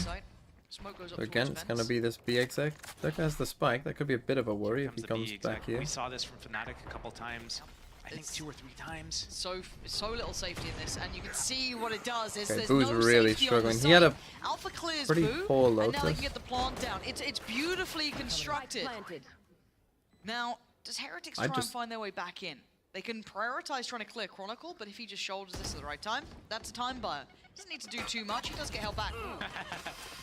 Smoke goes up So again, it's going to be this BXX. That has the spike. That could be a bit of a worry if he comes back here. We saw this from Fnatic a couple times. I think 2 or 3 times. So little safety in this, and you can see what it does. Is Okay, there's Boo's no really safety struggling. On the He had a Alpha clears pretty Boo, poor and now Lotus. they can get the plant down. It's beautifully constructed. Now, does Heretics try and find their way back in? They can prioritize trying to clear Chronicle, but if he just shoulders this at the right time, that's a time buyer. Doesn't need to do too much. He does get held back.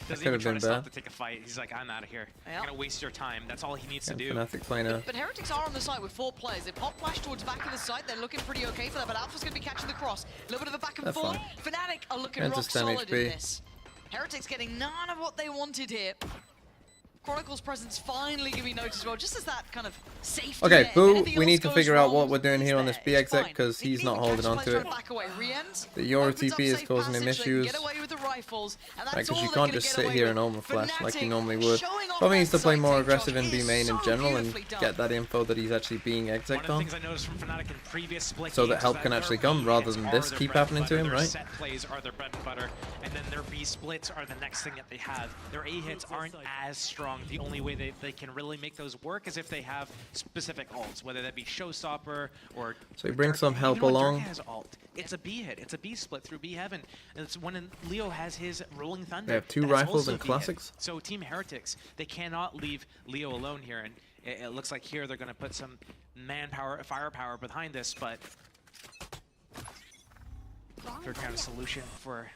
Doesn't even try to stop to take a fight. He's like, I'm out of here. I'm gonna waste your time. That's all he needs to do. Fnatic playing a... But Heretics are on the site with 4 players. They pop flash towards back of the site. They're looking pretty okay for that, but Alpha's gonna be catching the cross. A little bit of a back and That's forth. fine. Fnatic are looking And rock just 10 solid in HP. this. Heretics getting none of what they wanted here. Chronicle's presence finally giving notice as well, just as that kind of safety. Okay, Boo, we need to figure out what we're doing here on this BXX because he's not holding on to it. The Yoru TP is causing him issues. Because you can't just sit here and Omen Flash like you normally would. Probably needs to play more aggressive in B main in general and get that info that he's actually being exec'd on. So that help can actually come rather than this keep happening to him, right? Set plays are their bread and butter, and then their B splits are the next thing that they have. Their A hits aren't as strong. The only way they can really make those work is if they have specific ults, whether that be Showstopper or... So he brings some help along. Has ult. It's a B hit. It's a B split through B heaven. And it's when Leo has his Rolling Thunder. They have 2 that's rifles also and B classics. hit. So Team Heretics, they cannot leave Leo alone here. And it looks like here they're going to put some manpower, firepower behind this, but... Third kind of solution for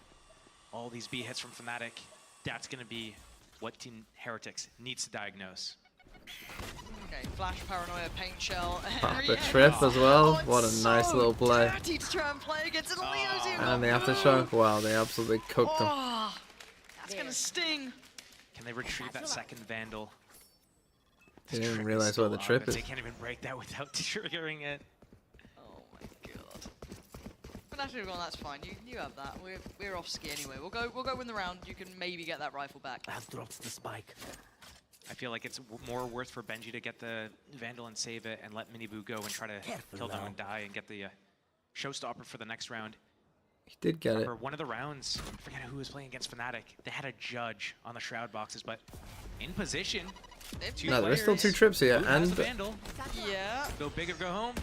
all these B hits from Fnatic. That's going to be what Team Heretics needs to diagnose. Okay, flash paranoia, paint shell. The trip as well. What a nice little play. To try and play against it. And the aftershock. Wow, they absolutely cooked him. That's gonna sting. Can they retrieve that second Vandal? They didn't even realize where the trip is. They can't even break that without triggering it. Oh my god. But naturally, well, that's fine. You have that. We're off ski anyway. We'll go win the round. You can maybe get that rifle back. I've dropped the spike. I feel like it's more worth for Benji to get the Vandal and save it and let Miniboo go and try to kill them and die and get the Showstopper for the next round. He did get it. One of the rounds, I forget who was playing against Fnatic. They had a judge on the Shroud boxes, but in position. No, there's still 2 trips here, and Vandal. Yeah. Go big or go home.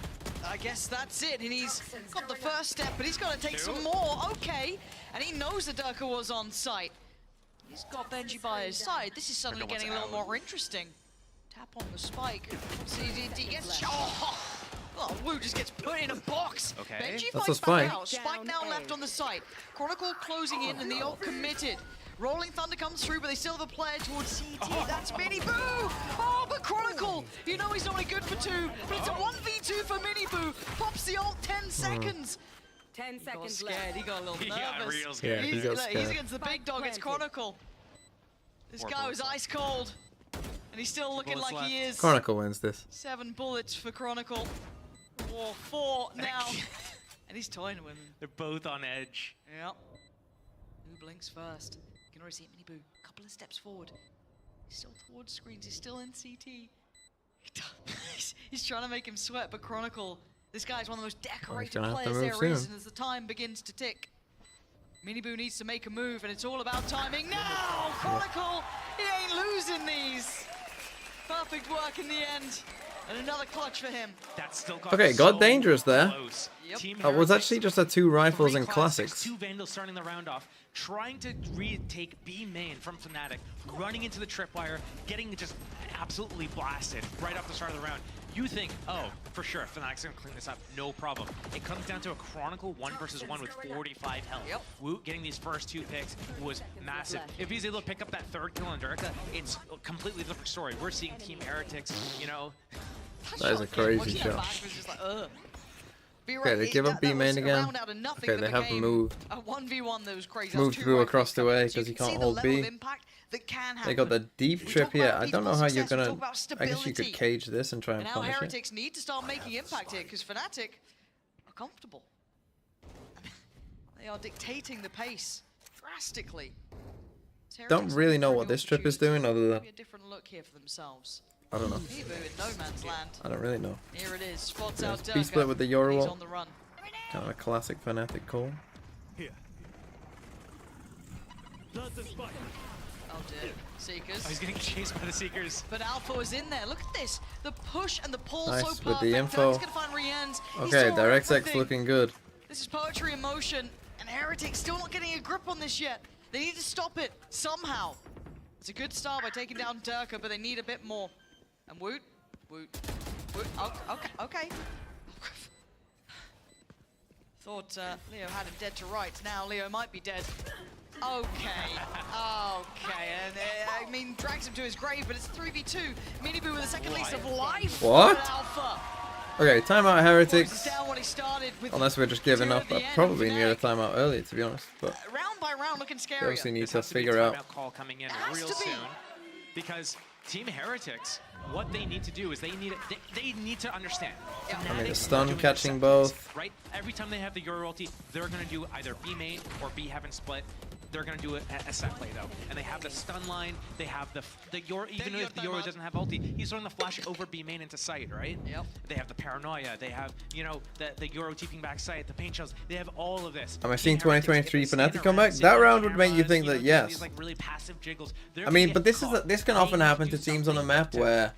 I guess that's it, and he's got the first step, but he's got to take some more. Okay, and he knows that Durka was on site. He's got Benji by his side. This is suddenly getting a little more interesting. Tap on the spike. See, he gets... Oh, Wu just gets put in a box. Okay. Benji That's fights a spike. back out. Spike now left on the site. Chronicle closing in, and the ult committed. Rolling Thunder comes through, but they still have a player towards CT. That's Miniboo! Oh, but Chronicle! You know he's only good for 2, but it's a 1v2 for Miniboo. Pops the ult 10 seconds. 10 seconds He got scared, he got a little nervous. He got real scared. Yeah, he got He's scared. against the big dog, it's Chronicle. This guy was ice cold. And he's still looking like he is. Chronicle wins this. 7 bullets for Chronicle. Or 4 now. And he's toying with him. They're both on edge. Yep. Who blinks first? You can already see Miniboo. A couple of steps forward. He's still towards screens. He's still in CT. He's trying to make him sweat, but Chronicle, this guy's one of the most decorated players there is, and as the time begins to tick, Miniboo needs to make a move, and it's all about timing. Now, Chronicle, he ain't losing these. Perfect work in the end, and another clutch for him. That's still got Okay, got dangerous there. Yep. That was actually just a 2 rifles and classics. 2 Vandals starting the round off, trying to retake B main from Fnatic, running into the tripwire, getting just absolutely blasted right off the start of the round. You think, oh, for sure, Fnatic's gonna clean this up, no problem. It comes down to a Chronicle 1 versus 1 with 45 health. Yep. Woot getting these first 2 picks was massive. If he's able to pick up that 3rd kill on Durka, it's a completely different story. We're seeing Team Heretics, you know. That is a crazy shot. Okay, they give up B main again. Okay, they have moved. A 1v1 that was crazy. Moved Boo across the way because he can't hold B. They got the deep trip here. I don't know how you're gonna... I guess you could cage this and try and now punish it. Heretics need to start making impact here because Fnatic are comfortable. They are dictating the pace drastically. Don't really know what this trip is doing other than... A different look here for themselves. I don't know. Miniboo in no man's land. I don't really know. Here it is. Spots out Durka. B split with the Yoru He's ult. on the run. Kind of a classic Fnatic call. Here. Plant the spike. Oh dear. Seekers. Oh, he's getting chased by the Seekers. But Alpha was in there. Look at this. The push and the pull Nice so with perfect. the info. Dirk's gonna find Rienne's. He Okay, saw DirectX everything. looking good. This is poetry in motion, and Heretic still not getting a grip on this yet. They need to stop it somehow. It's a good start by taking down Durka, but they need a bit more. And Woot. Oh, okay. Thought Leo had him dead to rights. Now Leo might be dead. Okay. And I mean, drags him to his grave, but it's 3v2. Miniboo with a second lease of life. What? Alpha. Okay, timeout Heretics. Forces down what he started with. Unless we're just giving up, I probably needed a timeout earlier, to be honest. But Round by round, looking we scary. obviously need to figure out. Call coming in real soon, because Team Heretics, what they need to do is they need to understand. I mean, a stun catching both. Right? Every time they have the Euro ulti, they're gonna do either B main or B heaven split. They're gonna do a set play though, and they have the stun line. They have the Euro. Even if the Euro doesn't have ulti, he's throwing the flash over B main into sight, right? Yep. They have the paranoia. They have the Euro TPing back sight, the paint shells. They have all of this. Am I seeing 2023 Fnatic come back? That round would make you think that yes. These, like, really passive jiggles. I mean, but this can often happen to teams on a map where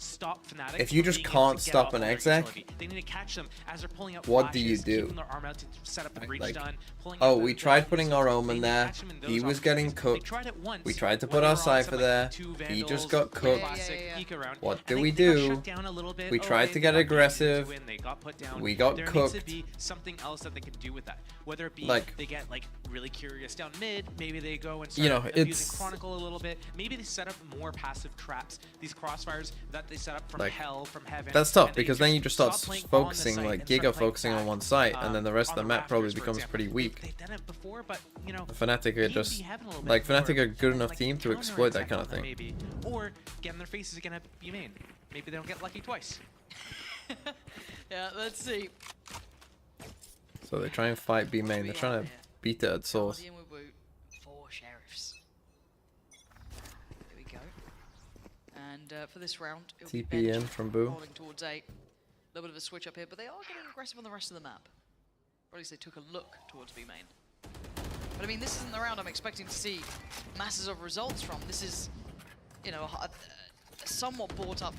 if you just can't stop an exec, they need to catch them as they're pulling out what do you flashes, do? keeping their arm out to set up the breach Like, stun, pulling oh, out we the tried putting our so Omen they there. catch him in He those was getting opportunities. cooked. They tried it once We tried to when put they our were on Cypher some, like, there. two He just Vandals, got cooked. classic peek around. What do And we they got do? shut down a little bit We tried early, to get got aggressive. into it, they got put down. We got there cooked. needs to be something else that they can do with that. Whether it be Like- they get like really curious down mid, maybe they go and You start know, abusing it's- Chronicle a little bit. Maybe they set up more passive traps. These crossfires that they set up from Like, hell, from heaven. That's tough and they because then you just start playing on the focusing, site like and start Giga playing focusing on back, one site, and then the rest of the on map probably rafters, for becomes example. pretty weak. They've done it before, but you know, Fnatic are maybe just having a little bit like more, Fnatic are a good enough like, team to exploit that kind of counterattack on thing. them maybe, or get in their faces again at B main. Maybe they don't get lucky twice. Yeah, let's see. So they try and fight B main. They're trying to beat it at source. Guardian with Woot, 4 sheriffs. Here we go. And for this round, it'll be TP in Benji from Boo. rolling towards A. A little bit of a switch up here, but they are getting aggressive on the rest of the map. Or at least they took a look towards B main. But I mean, this isn't the round I'm expecting to see masses of results from. This is, you know, a somewhat bought up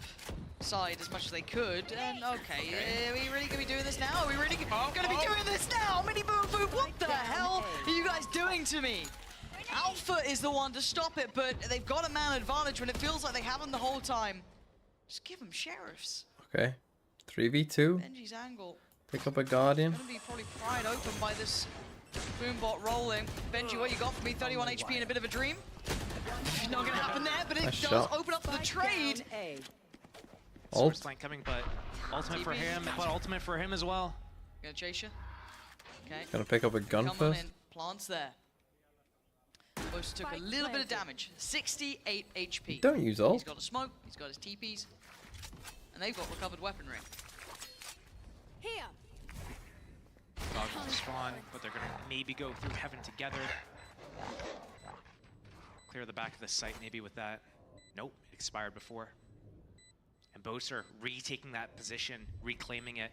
side as much as they could. And okay, are we really gonna be doing this now? Are we really gonna be doing this now? Mini Boom Boom, what the hell are you guys doing to me? Alpha is the one to stop it, but they've got a man advantage when it feels like they haven't the whole time. Just give them sheriffs. Okay, 3v2. Benji's angle. Pick up a Guardian. Gonna be probably pried open by this Boombot rolling. Benji, what you got for me? 31 HP and a bit of a dream. Not gonna happen there, but it Nice does shot. open up the trade. Ult. Source lane coming, but ultimate for him, but ultimate for him as well. Gonna chase you. Okay. Gonna pick up a gun Come on first. in. Plants there. Both took a little bit of damage. 68 HP. Don't use ult. He's got a smoke. He's got his TPs. And they've got recovered weaponry. Here. Dogs will spawn, but they're gonna maybe go through heaven together. Clear the back of the site maybe with that. Nope, it expired before. And Boser retaking that position, reclaiming it.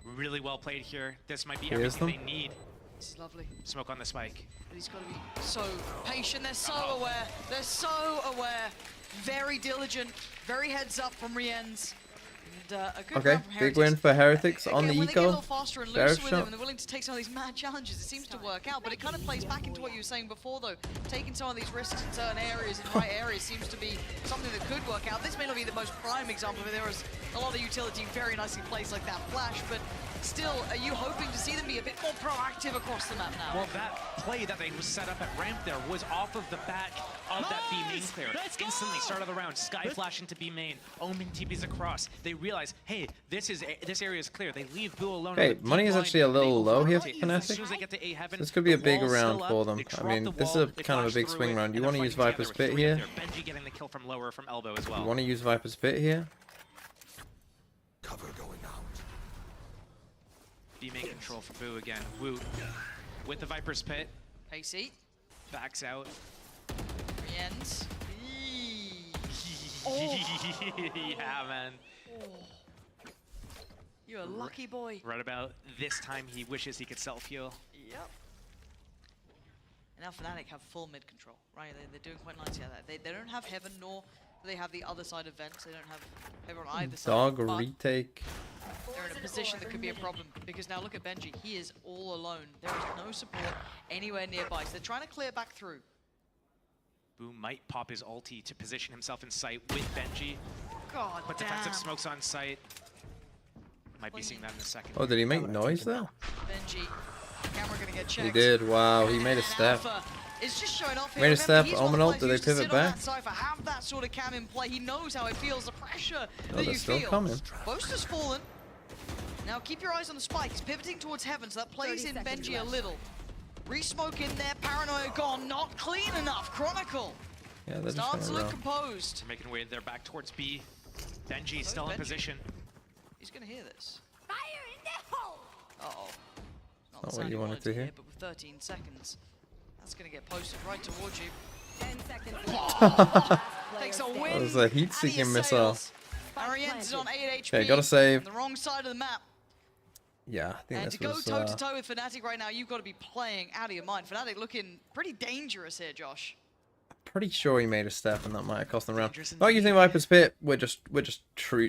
Really well played here. This might be Here's everything them. they need. This is lovely. Smoke on the spike. But he's got to be so patient. They're so aware. They're so aware. Very diligent. Very heads up from Rienne's. And a good Okay, round from big Heretics. win for Heretics on the Again, when they get a little eco. faster and Sheriff looser with them shot. and they're willing to take some of these mad challenges, it seems to work out. But it kind of plays back into what you were saying before, though. Taking some of these risks in certain areas, in right areas, seems to be something that could work out. This may not be the most prime example, but there was a lot of utility very nicely placed like that flash. But still, are you hoping to see them be a bit more proactive across the map now? Well, that play that they was set up at ramp there was off of the back of that B main clear. Instantly, start of the round, Sky Flash into B main, Omen TPs across. They realize, hey, this area is clear. They leave Boo alone. Okay, on the money deep is line. actually a little They go low for here rotate. for As soon Fnatic. as they get to A heaven, This could be a the big wall's round still for up. them. They I drop mean, the this is wall, a they kind of a flash big through swing it, round. You and want to they're use fighting Viper's together Pit with here. three there. Benji getting the kill from lower from elbow as well. You want to use Viper's Pit here. Cover going out. B main control for Boo again. Woo with the Viper's Pit. Pacey. Backs out. Rienne's. Yeah, man. You're a lucky boy. Right about this time, he wishes he could self-heal. Yep. And now Fnatic have full mid control, right? They're doing quite nicely at that. They don't have Heaven, nor do they have the other side of Vents. They don't have Heaven on either side. Dog retake. They're in a position that could be a problem, because now look at Benji. He is all alone. There is no support anywhere nearby. So they're trying to clear back through. Boo might pop his ulti to position himself in sight with Benji. God But damn. defensive smokes on sight. Might be seeing that in a second. Oh, did he make noise there? Benji, camera gonna get checked. He did. Wow, he made a step. It's just showing off here. Made a step. Remember, he's one of the Omenult, players did who used they to pivot sit on back? that Cypher, have that sort of cam in play. He knows how it feels, the pressure Oh, that they're you still feel. coming. Boast has fallen. Now keep your eyes on the spike. He's pivoting towards Heaven, so that plays in Benji a little. Re-smoke in there, Paranoia gone, not clean enough. Chronicle Yeah, they're just starts to going look around. composed. Making way there back towards B. Benji still in Benji. position. He's gonna hear this. Fire in the hole! Uh-oh. Not what sound you wanted to hear. But with 13 seconds, that's gonna get posted right towards you. 10 seconds Takes a win. That was a heat-seeking missile. Arienne's on 8 HP. Okay, gotta save. On the wrong side of the map. Yeah, I think And this to go was. toe-to-toe with Fnatic right now, you've got to be playing out of your mind. Fnatic looking pretty dangerous here, Josh. Pretty sure he made a step, and that might have cost them round. Not using Viper's Pit. We're just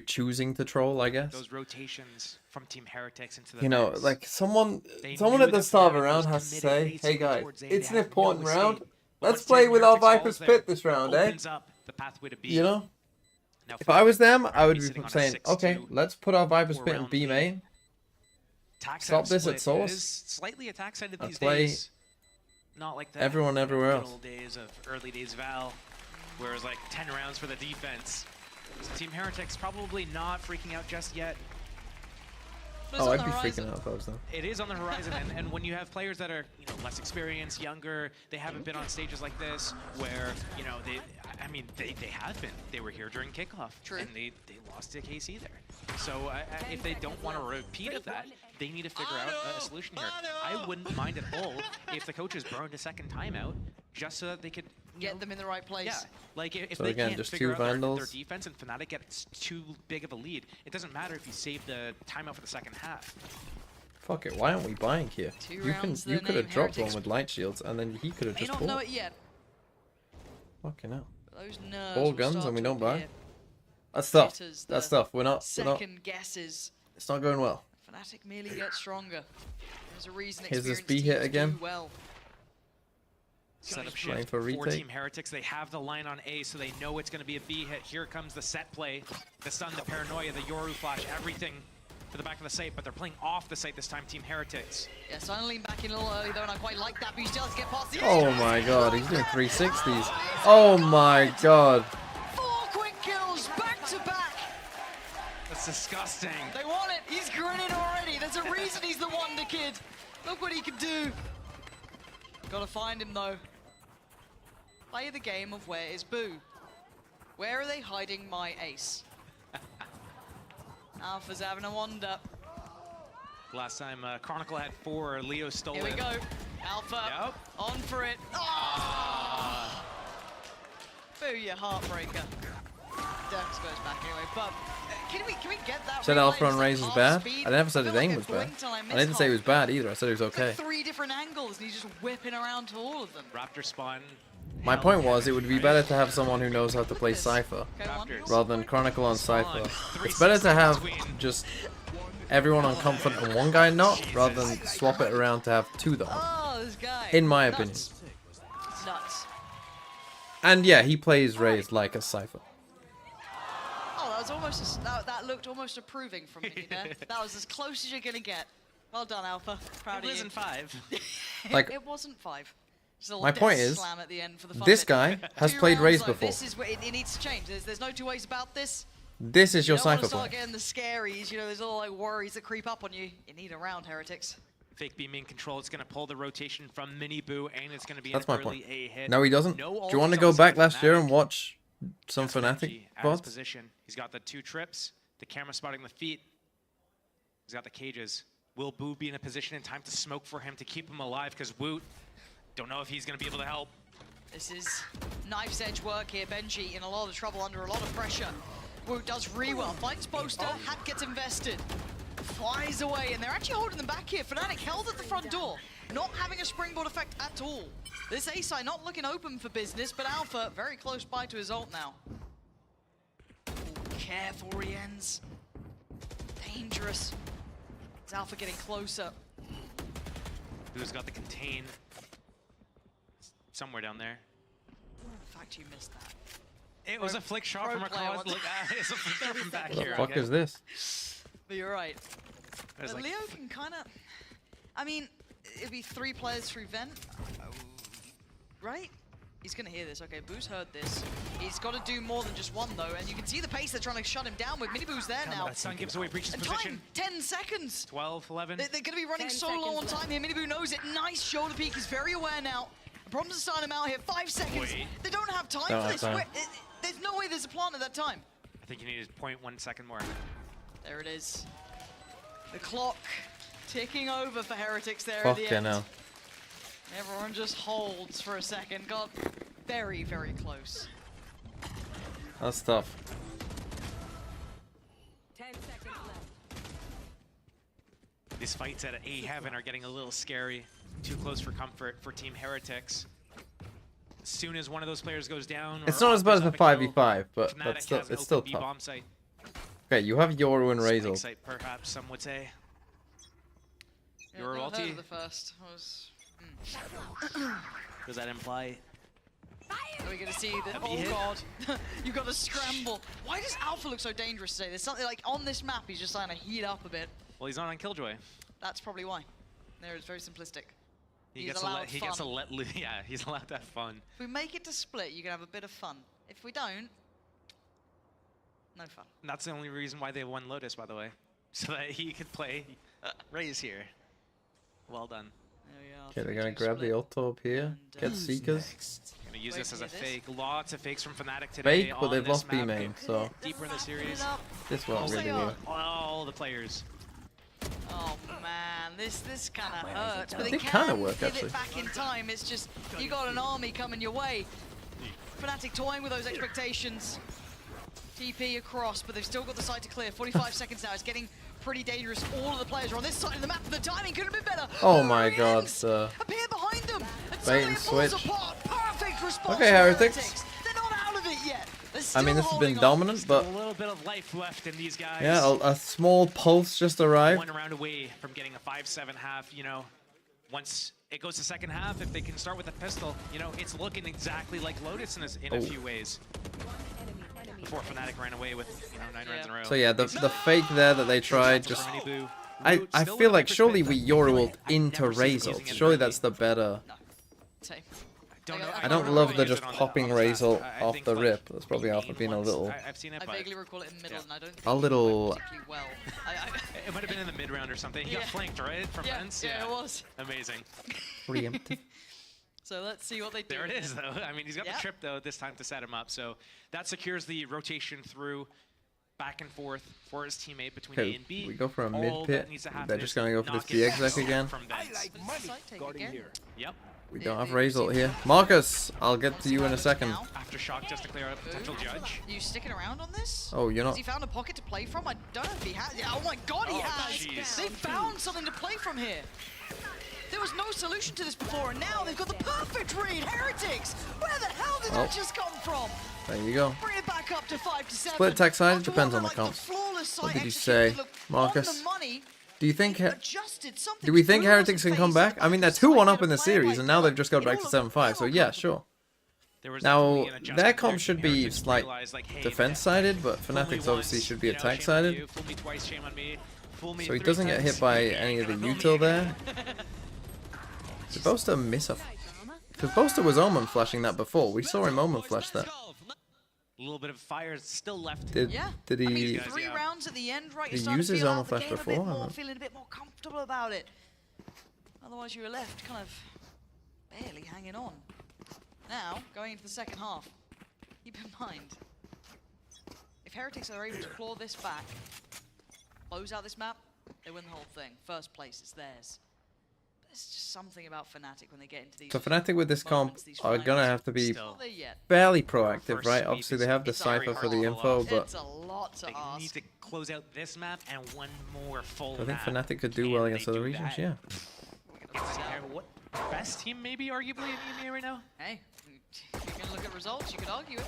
choosing to troll, I guess. Those rotations from Team Heretics into the You know, Vents. like someone They at knew the that start of a Fnatic round was has to committed say, "Hey guys, towards A. it's They an have important no round. escape. Let's Once play Team with our Heretics Viper's falls there, Pit this round, eh?" opens up the pathway to B. You know, Now if I was them, Fnatic I would be sitting on a saying, 6-2 "Okay, let's put our Viper's Pit in four-round B lead. main. Attack Stop side this at split source. is slightly attack sided I'll these play days. Not like that. everyone everywhere good else." old days of early days Val, where it was like 10 rounds for the defense. So Team Heretics probably not freaking out just yet. Oh, I'd be freaking out if I was them. It is on the horizon, and when you have players that are less experienced, younger, they haven't been on stages like this, where they have been. They were here during kickoff, and they lost to KC there. So if they don't want a repeat of that, they need to figure out a solution here. I wouldn't mind at all if the coaches burned a second timeout just so that they could Get them in the right place. Yeah, like if So they again, can't just figure two out their Vandals. defense and Fnatic gets too big of a lead, it doesn't matter if you save the timeout for the second half. Fuck it, why aren't we buying here? Two You rounds, you the could have name dropped one Heretics with light shields, and then he could have May just not know bought. it yet. Fucking hell. Those nerves All will guns start and we to don't buy. appear. That's tough. Jitters, That's the tough. We're not. Second guesses. It's not going well. Fnatic merely gets stronger. There's a reason Here's this experienced B hit teams again. do well. Setup Playing shift for for retake. Team Heretics. They have the line on A, so they know it's going to be a B hit. Here comes the set play. The stun, the paranoia, the Yoru flash, everything for the back of the site, but they're playing off the site this time, Team Heretics. Yeah, so I'm lean back in a little early though, and I quite like that, but he still has to get past the Oh my god, he's doing 360s. Oh my god. 4 quick kills back to back. That's disgusting. They want it. He's grinning already. There's a reason he's the wonder kid. Look what he can do. Gotta find him though. Play the game of where is Boo? Where are they hiding my ace? Alpha's having a wander. Last time Chronicle had 4, Leo stole Here it. we go. Alpha on for it. Oh! Boo, you heartbreaker. Dex goes back anyway, but can we get that? Said replay? Alpha on Just Raze like is bad? half I never said speed? his I feel aim like was I bad. blinked and I I missed didn't say it was half. bad either. I said it was It's okay. like 3 different angles, and he's just whipping around to all of them. Raptor spawn. My point was, it would be better to have someone who knows how to play Cypher, rather than Chronicle on Cypher. It's better to have just everyone on Comfort and one guy not, rather than swap it around to have 2 that are. Oh, this guy. In my opinion. It's nuts. And yeah, he plays Raze like a Cypher. Oh, that was almost that looked almost approving from me there. That was as close as you're gonna get. Well done, Alpha. Proud It of you. wasn't 5. Like- it wasn't 5. Just a My death point is, slam at the end for the fun this of it. guy has 2 played rounds, Raze though. before. This is where it needs to change. There's no 2 ways about this. This is your You don't Cypher want to start play. getting the scaries. You know, there's all like worries that creep up on you. You need a round, Heretics. Fake beam in control. It's going to pull the rotation from Mini Boo, and it's going to be That's an my early point. A hit. No, he doesn't. No Do you want to ultis go on back Fnatic. last year and watch some That's Fnatic Benji at his VODs? position. He's got the 2 trips, the camera spotting the feet. He's got the cages. Will Boo be in a position in time to smoke for him to keep him alive? Because Woot, don't know if he's going to be able to help. This is knife's edge work here. Benji in a lot of trouble, under a lot of pressure. Woot does really well. Finds Poster, Hat gets invested. Flies away, and they're actually holding them back here. Fnatic held at the front door. not having a springboard effect at all. This A side not looking open for business, but Alpha very close by to his ult now. Ooh, careful, Rienz. Dangerous. Is Alpha getting closer? Who's got the contain? Somewhere down there. In fact, you missed that. It was a flick shot from across. Look, it's a flick shot from back here. What the fuck is this? But you're right. But Like Leo can kind of... I mean, it'd be 3 players through vent. Right? He's going to hear this. Okay, Boo's heard this. He's got to do more than just one, though. And you can see the pace they're trying to shut him down with. Mini Boo's there now. Sun gives away breaches And position. time, 10 seconds. 12, 11. They're going to be running so low on time here. Mini Boo knows it. Nice shoulder peek. He's very aware now. Problems are starting him out here. 5 seconds. Wait. They don't have time Don't for have this. time. There's no way there's a plant at that time. I think you needed 0.1 second more. There it is. The clock ticking over for Heretics there at the Fucking end. hell. Everyone just holds for a second. Got very, very close. That's tough. 10 seconds left. These fights at A Heaven are getting a little scary. Too close for comfort for Team Heretics. As soon as one of those players goes down, It's not as bad as the 5v5, but Fnatic still, has it's an still open B tough. bomb site. Okay, you have Yoru and Spike Razor. site, perhaps some would say. Yeah, Your never heard ulti. of the first. I was, Does that imply? Are we gonna see the? A B Oh hit? god! You got to scramble. Why does Alpha look so dangerous today? There's something like on this map. He's just starting to heat up a bit. Well, he's not on Killjoy. That's probably why. There, it's very simplistic. He He's gets to allowed let, he gets to fun. let yeah, he's allowed to have fun. If we make it to split, you can have a bit of fun. If we don't, no fun. And that's the only reason why they won Lotus, by the way, so that he could play Raze here. Well done. There we are. Okay, they're gonna grab the ult orb here. Get Seekers. Gonna use this as a fake. Lots of fakes from Fnatic today. Fake, but on they've this lost B map. main, so Deeper in the series. this won't really work. All the players. Oh man, this kind of hurts. But It they did kinda can work, pivot actually. back in time. It's just you got an army coming your way. Fnatic toying with those expectations. TP across, but they've still got the side to clear. 45 seconds now. It's getting pretty dangerous. All of the players are on this side of the map. The timing could have been better. Oh my god, Appear behind them. bait and falls switch. apart. Perfect response. Okay, from Heretics. They're not out of it yet. They're I mean, still this has been holding on. dominant, but A little bit of life left in these guys. yeah, a small pulse just arrived. 1 round away from getting a 5-7 half, you know. Once it goes to second half, if they can start with a pistol, you know, it's looking exactly like Lotus in a few ways. Before Fnatic ran away with, you know, 9 rounds in a row. So yeah, the fake there that they tried just... I feel like surely we Yoru ult into Razor. Surely that's the better... I don't love the just popping Razor off the rip. That's probably Alpha being a little... I've seen it, I vaguely recall it in middle, and I don't think A little... particularly well. It might have been in the mid round or something. He got flanked, right? From Vents? Yeah, it was. Amazing. Preemptive. So let's see what they do. There it is, though. I mean, he's got the trip, though, this time to set him up. So that secures the rotation through back and forth for his teammate between A Okay, and B. we go for a All mid that pit. needs to happen They're is just gonna go for this not get DX back again. from Vents. Yep. We don't have Razor here. Marcus, I'll get to you in a second. Aftershock just to clear out a potential judge. You sticking around on this? Oh, you're not... Has he found a pocket to play from? I don't know if he has. Oh my god, he has! jeez. They found something to play from here. There was no solution to this before, and now they've got the perfect read. Heretics! Where the hell did that just come from? There you go. Bring it back up to 5 to 7. Split tech side, After depends one on the like comps. flawless What site did you execution, say, look, Marcus? on the money, Do you think... adjusted something. Do we think threw us Heretics can come back? I mean, they're 2-1 up in the series, and now they've just got back to 7-5, so yeah, sure. Now, their comp should be like defense-sided, but Fnatic's obviously should be attack-sided. So he doesn't get hit by any of the util there. Did Boaster miss a... Because Boaster was Omen flashing that before. We saw him Omen flash that. A little bit of fire still left. Did he... I mean, 3 rounds at the end, right? He You're starting used to his feel Omen out the flash game a before, bit I more, don't know. feeling a bit more comfortable about it. Otherwise, you were left kind of barely hanging on. Now, going into the second half, keep in mind, if Heretics are able to claw this back, close out this map, they win the whole thing. First place is theirs. There's just something about Fnatic when they get into these. So Fnatic with this comp moments, these are gonna finals. have to be Not there yet. fairly proactive, First right? sweep Obviously is- they have the it's very Cypher for hard the to info, pull off. but It's a lot to They ask. need to close out this map and one more full I think map. Fnatic could do Can well they against other do regions, that? yeah. Let's see here. What best team, maybe, arguably, in EMEA right now. Hey, if you're going to look at results, you could argue it.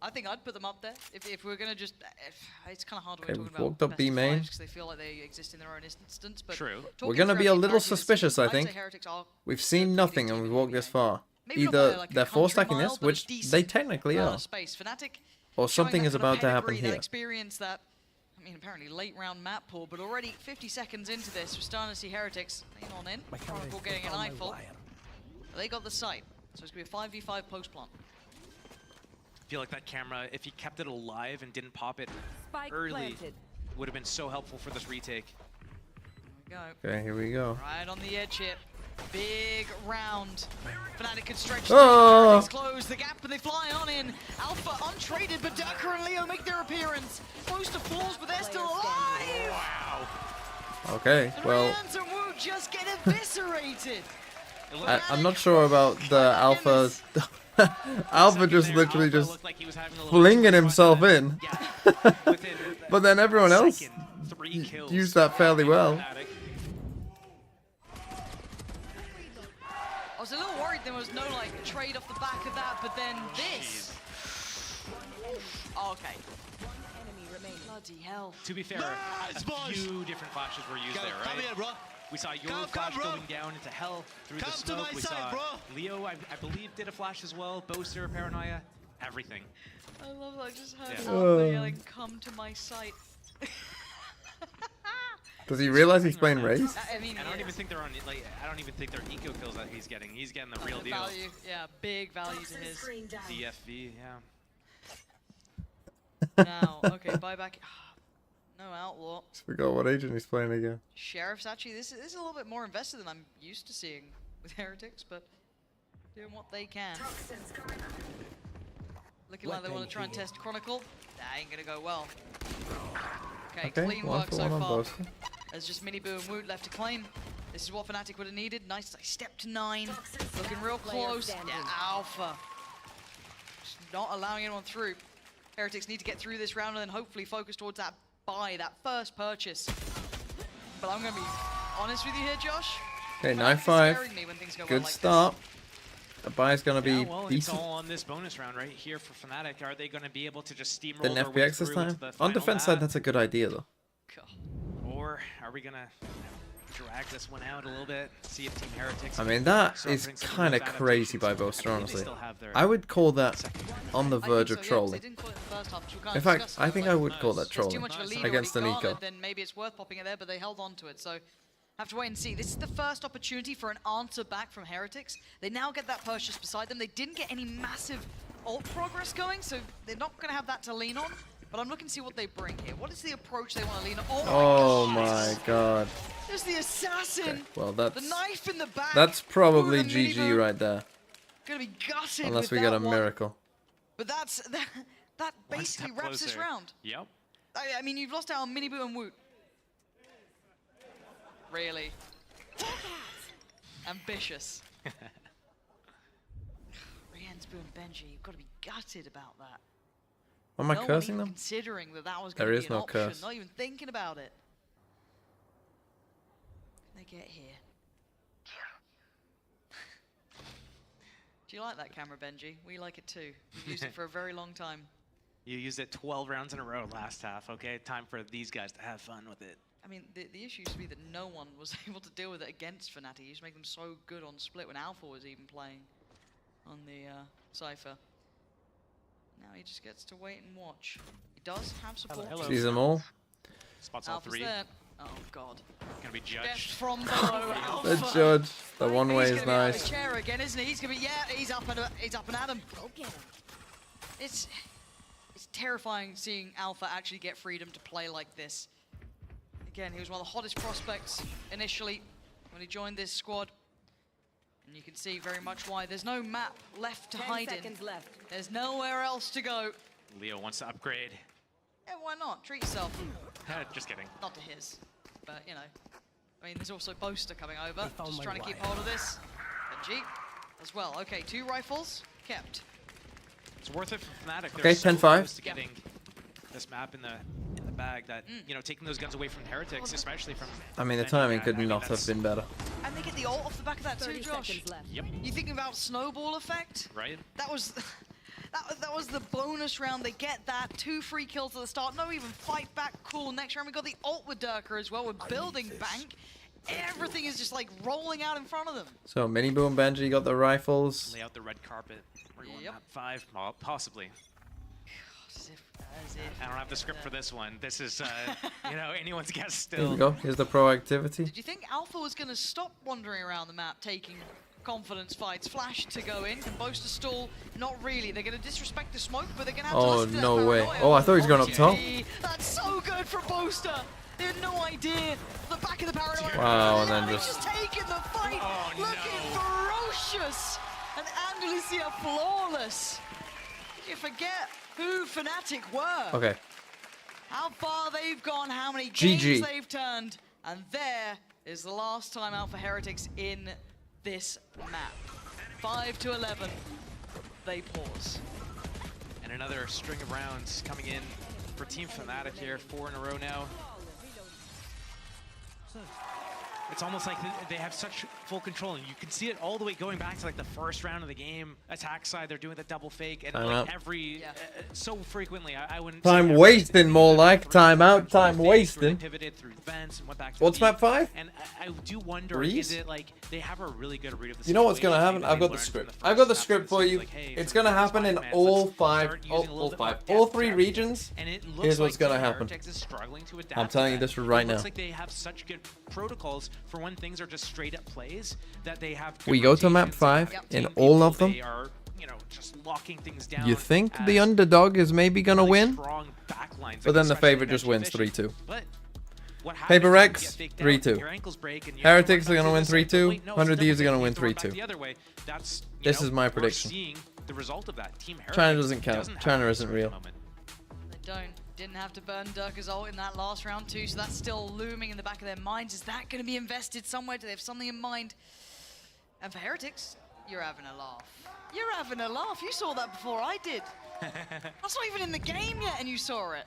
I think I'd put them up there. If we're going to just... it's kind of hard when we're talking about walked up B main. because they feel like they exist in their own instance. But true. We're going to be a little suspicious, I think. We've seen nothing and we've walked this far. Either they're force-stacking this, which they technically are, or something is about to happen here. Experience that, I mean, apparently late round map pool, but already 50 seconds into this, we're starting to see Heretics lean on in. Chronicle getting an eyeful. They got the sight, so it's going to be a 5v5 post-plant. I feel like that camera, if he kept it alive and didn't pop it early, would have been so helpful for this retake. Here we go. Okay, here we go. Right on the edge here. Big round. Fnatic could stretch close the gap, and they fly on in. Alpha untraded, but Durka and Leo make their appearance. Close to falls, but they're still alive. Wow. Okay, well, and Wu just get eviscerated. I'm not sure about the Alpha. Alpha just literally just flinging himself in. But then everyone else used that fairly well. I was a little worried there was no like trade off the back of that, but then this. Oh, okay. Bloody hell. To be fair, a few different flashes were used there, right? We saw your flash going down into hell through the smoke. We saw Leo, I believe, did a flash as well. Boaster, Paranoia, everything. I love that. I just heard Alpha yelling, "Come to my site." Does he realize he's playing Raze? I mean, I don't even think they're on. Like, I don't even think they're eco kills that he's getting. He's getting the real deal. Value, yeah, big value to his DFV, yeah. Now, okay, buyback. No outlaw. Forgot what agent he's playing again. Sheriff's actually, this is a little bit more invested than I'm used to seeing with Heretics, but doing what they can. Looking like they want to try and test Chronicle. That ain't gonna go well. Okay, clean work so far. There's just Mini Boo and Woot left to claim. This is what Fnatic would have needed. Nice, step to 9. Looking real close. Yeah, Alpha. Just not allowing anyone through. Heretics need to get through this round and then hopefully focus towards that buy, that first purchase. But I'm going to be honest with you here, Josh. Okay, 9-5. Good start. The buy is going to be well, decent. It's all on this bonus round right here for Fnatic. Are they going to be able to just steamroll Then their way FPX this through time? to the On final defense lap? side, that's a good idea though. Or are we going to drag this one out a little bit, see if Team Heretics... I mean, that is kind of crazy by Boaster, honestly. I would call that on the verge of trolling. In fact, I think I would call that trolling against an eco. Then maybe it's worth popping it there, but they held on to it, so have to wait and see. This is the first opportunity for an answer back from Heretics. They now get that purchase beside them. They didn't get any massive ult progress going, so they're not going to have that to lean on. But I'm looking to see what they bring here. What is the approach they want to lean on? Oh my god. There's the assassin. Okay, well, that's the knife in the back. That's probably GG right there. Gonna be gutted Unless we with get that a one. miracle. But that basically wraps this round. Yep. I mean, you've lost out on Mini Boo and Woot. Really? Ambitious. Rian's Boo and Benji, you've got to be gutted about that. Am I cursing them? Considering that was going There to is be an no option, curse. not even thinking about it. Can they get here? Do you like that camera, Benji? We like it too. We've used it for a very long time. You used it 12 rounds in a row last half, okay? Time for these guys to have fun with it. I mean, the issue used to be that no one was able to deal with it against Fnatic. He used to make them so good on split when Alpha was even playing on the Cypher. Now he just gets to wait and watch. He does have support. Sees them all. Spots all Alpha's 3. there. Oh god. Gonna be Death judged. from below. The Alpha. judge. The one way He's is gonna be out of nice. his chair again, isn't he? He's gonna be he's up and at him. Go get him. It's terrifying seeing Alpha actually get freedom to play like this. Again, he was one of the hottest prospects initially when he joined this squad. And you can see very much why. There's no map left to hide in. There's nowhere else to go. Leo wants to upgrade. Yeah, why not? Treat yourself. Just kidding. Not to his, but you know. I mean, there's also Boaster coming over. Just trying to keep hold of this. And G as well. Okay, 2 rifles kept. It's worth it for Fnatic. They're Okay, so 10-5. close to getting this map in the bag that, you know, taking those guns away from Heretics, especially from... I mean, the timing could not have been better. And they get the ult off the back of that too, 30 Josh. seconds left. Yep. You thinking about snowball effect? Right. That was that was the bonus round. They get that 2 free kills at the start. No even fight back. Cool. Next round we got the ult with Durka as well. We're building bank. Everything is just like rolling out in front of them. So Mini Boom Benji got the rifles. Lay out the red carpet. We're going map 5, well, possibly. I don't have the script for this one. This is, you know, anyone's guess still. Here we go. Here's the proactivity. Did you think Alpha was going to stop wandering around the map, taking confidence fights? Flash to go in. Can Boaster stall? Not really. They're going to disrespect the smoke, but they're going to have to listen to no that way. paranoia. Oh, I thought he was going up top. That's so good from Boaster. They had no idea. The back of the paranoia. Wow, and then just taking the fight. Looking ferocious. And Andalusia flawless. Did you forget who Fnatic were? Okay. How far they've gone, how many GG. games they've turned, and there is the last time out for Heretics in this map. 5-11, they pause. And another string of rounds coming in for Team Fnatic here, 4 in a row now. It's almost like they have such full control, and you can see it all the way going back to like the first round of the game. Attack side, they're doing the double fake, and like every so frequently, I wouldn't. Time wasting, more like time out, time wasting. Pivoted through vents and went back. What's map 5? And I do wonder, Breeze? is it like they have a really good read of the You know what's gonna situation, happen? I've got the script. I've got the script for you. It's gonna happen in all 3 regions. Here's what's gonna happen. I'm telling you this right now. Looks like they have such good protocols for when things are just straight up plays that they have. We go to map 5 in all of them. They are, you know, just locking things down. You think the underdog is maybe gonna win? Strong backlines, But then the favorite just wins 3-2. Paper Rex 3-2. Heretics are gonna win 3-2. 100 Thieves are gonna win 3-2. This is my prediction. The result of that, Team China doesn't count. China isn't real. They didn't have to burn Durka's ult in that last round too, so that's still looming in the back of their minds. Is that going to be invested somewhere? Do they have something in mind? And for Heretics, you're having a laugh. You're having a laugh. You saw that before I did. That's not even in the game yet, and you saw it.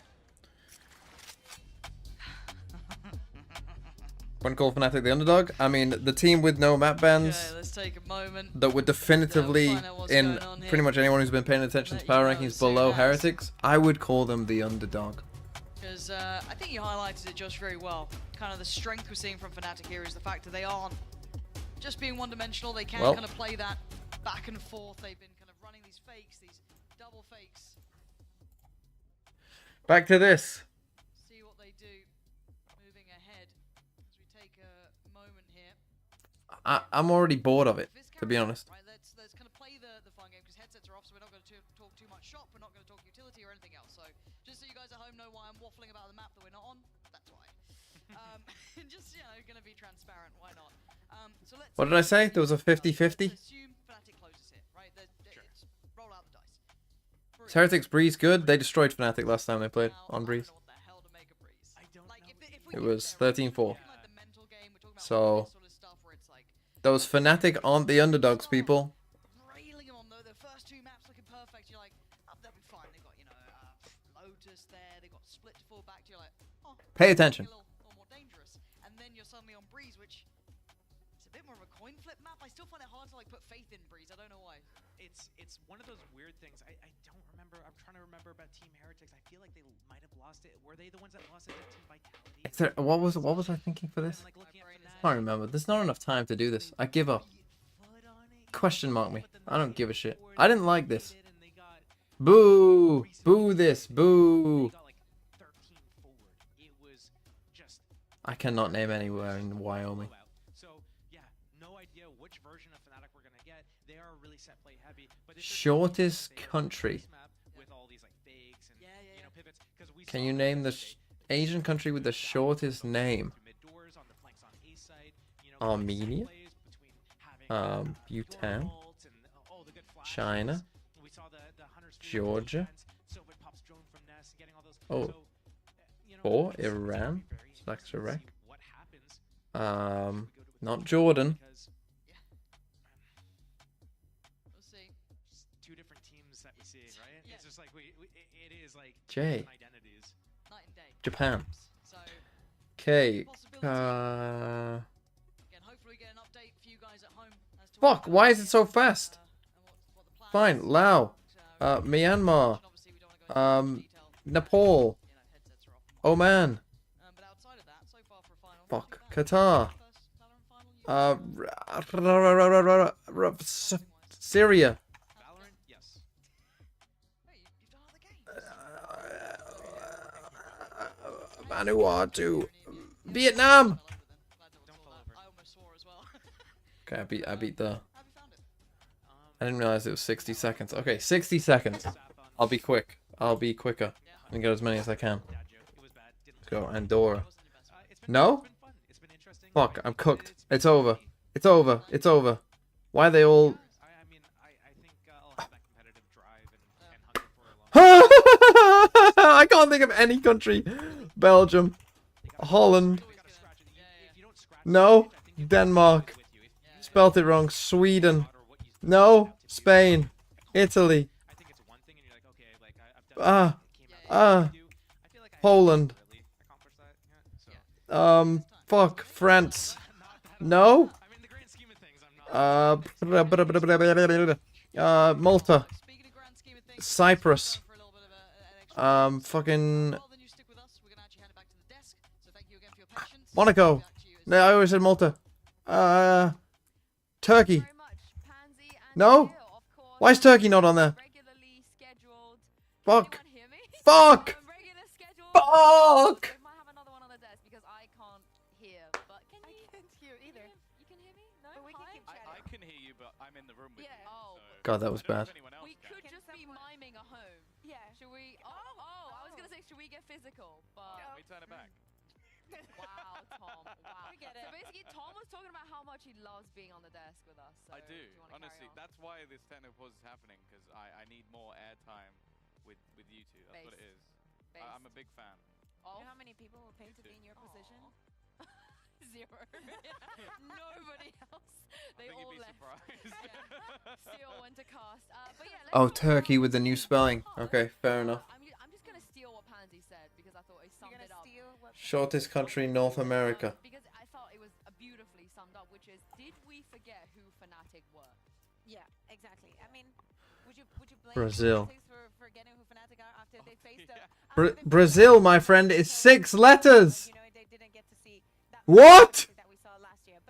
One call Fnatic the underdog. I mean, the team with no map bans Okay, let's take a moment. that were definitively in pretty much anyone who's been paying attention to power rankings below Heretics, I would call them the underdog. Because I think you highlighted it, Josh, very well. Kind of the strength we're seeing from Fnatic here is the fact that they aren't just being one-dimensional. They can kind of play that back and forth. They've been kind of running these fakes, these double fakes. Back to this. See what they do moving ahead as we take a moment here. I'm already bored of it, to be honest. Right, let's kind of play the fun game because headsets are off, so we're not going to talk too much shop. We're not going to talk utility or anything else. So just so you guys at home know why I'm waffling about the map that we're not on, that's why. Just, you know, going to be transparent. Why not? So let's. What did I say? There was a 50-50? Assume Fnatic closes it, right? It's roll out the dice. Heretics Breeze good. They destroyed Fnatic last time they played on Breeze. It was 13-4. So those Fnatic aren't the underdogs, people. Railing on though, the first 2 maps looking perfect. You're like, oh, they'll be fine. They got, you know, Lotus there. They got split to fall back. You're like, oh, Pay attention. a little more dangerous. And then you're suddenly on Breeze, which it's a bit more of a coin flip map. I still find it hard to like put faith in Breeze. I don't know why. It's one of those weird things. I don't remember. I'm trying to remember about Team Heretics. I feel like they might have lost it. Were they the ones that lost it to Team Vitality? What was I thinking for this? I can't remember. There's not enough time to do this. I give up. Question mark me. I don't give a shit. I didn't like this. Boo! Boo this! Boo! I cannot name anywhere in Wyoming. Shortest country. Can you name the Asian country with the shortest name? Armenia? Bhutan? China? Georgia? Oh. Or Iran? Slash Iraq? Not Jordan. J. Japan. Okay. Fuck, why is it so fast? Fine, Lao. Myanmar. Nepal. Oman. Fuck, Qatar. Syria. Vanuatu. Vietnam. Okay, I beat the... I didn't realize it was 60 seconds. Okay, 60 seconds. I'll be quick. I'll be quicker. And get as many as I can. Let's go, Andorra. No? Fuck, I'm cooked. It's over. It's over. It's over. Why are they all... I can't think of any country. Belgium. Holland. No. Denmark. Spelt it wrong. Sweden. No. Spain. Italy. Poland. Fuck. France. No. Malta. Cyprus. Fucking... Monaco. No, I always said Malta. Turkey. No? Why is Turkey not on there? Fuck. Fuck! Fuck! God, that was bad. We could just be miming a home. Yeah. Should we? Oh, I was gonna say, should we get physical? But we turn it back. Wow, Tom. Wow. We get it. So basically, Tom was talking about how much he loves being on the desk with us. So I do. Honestly, that's why this technical pause is happening, because I need more airtime with you two. That's what it is. I'm a big fan. You know how many people will pay to be in your position? Zero. Nobody else. They all left. Still went to cast. But yeah, Oh, Turkey with the new spelling. Okay, fair enough. I'm just gonna steal what Pansy said because I thought it summed it up. Shortest country in North America. Because I thought it was beautifully summed up, which is, did we forget who Fnatic were? Yeah, exactly. I mean, would you blame Brazil. Fnatic for forgetting who Fnatic are after they faced Brazil, my friend, is 6 letters. What?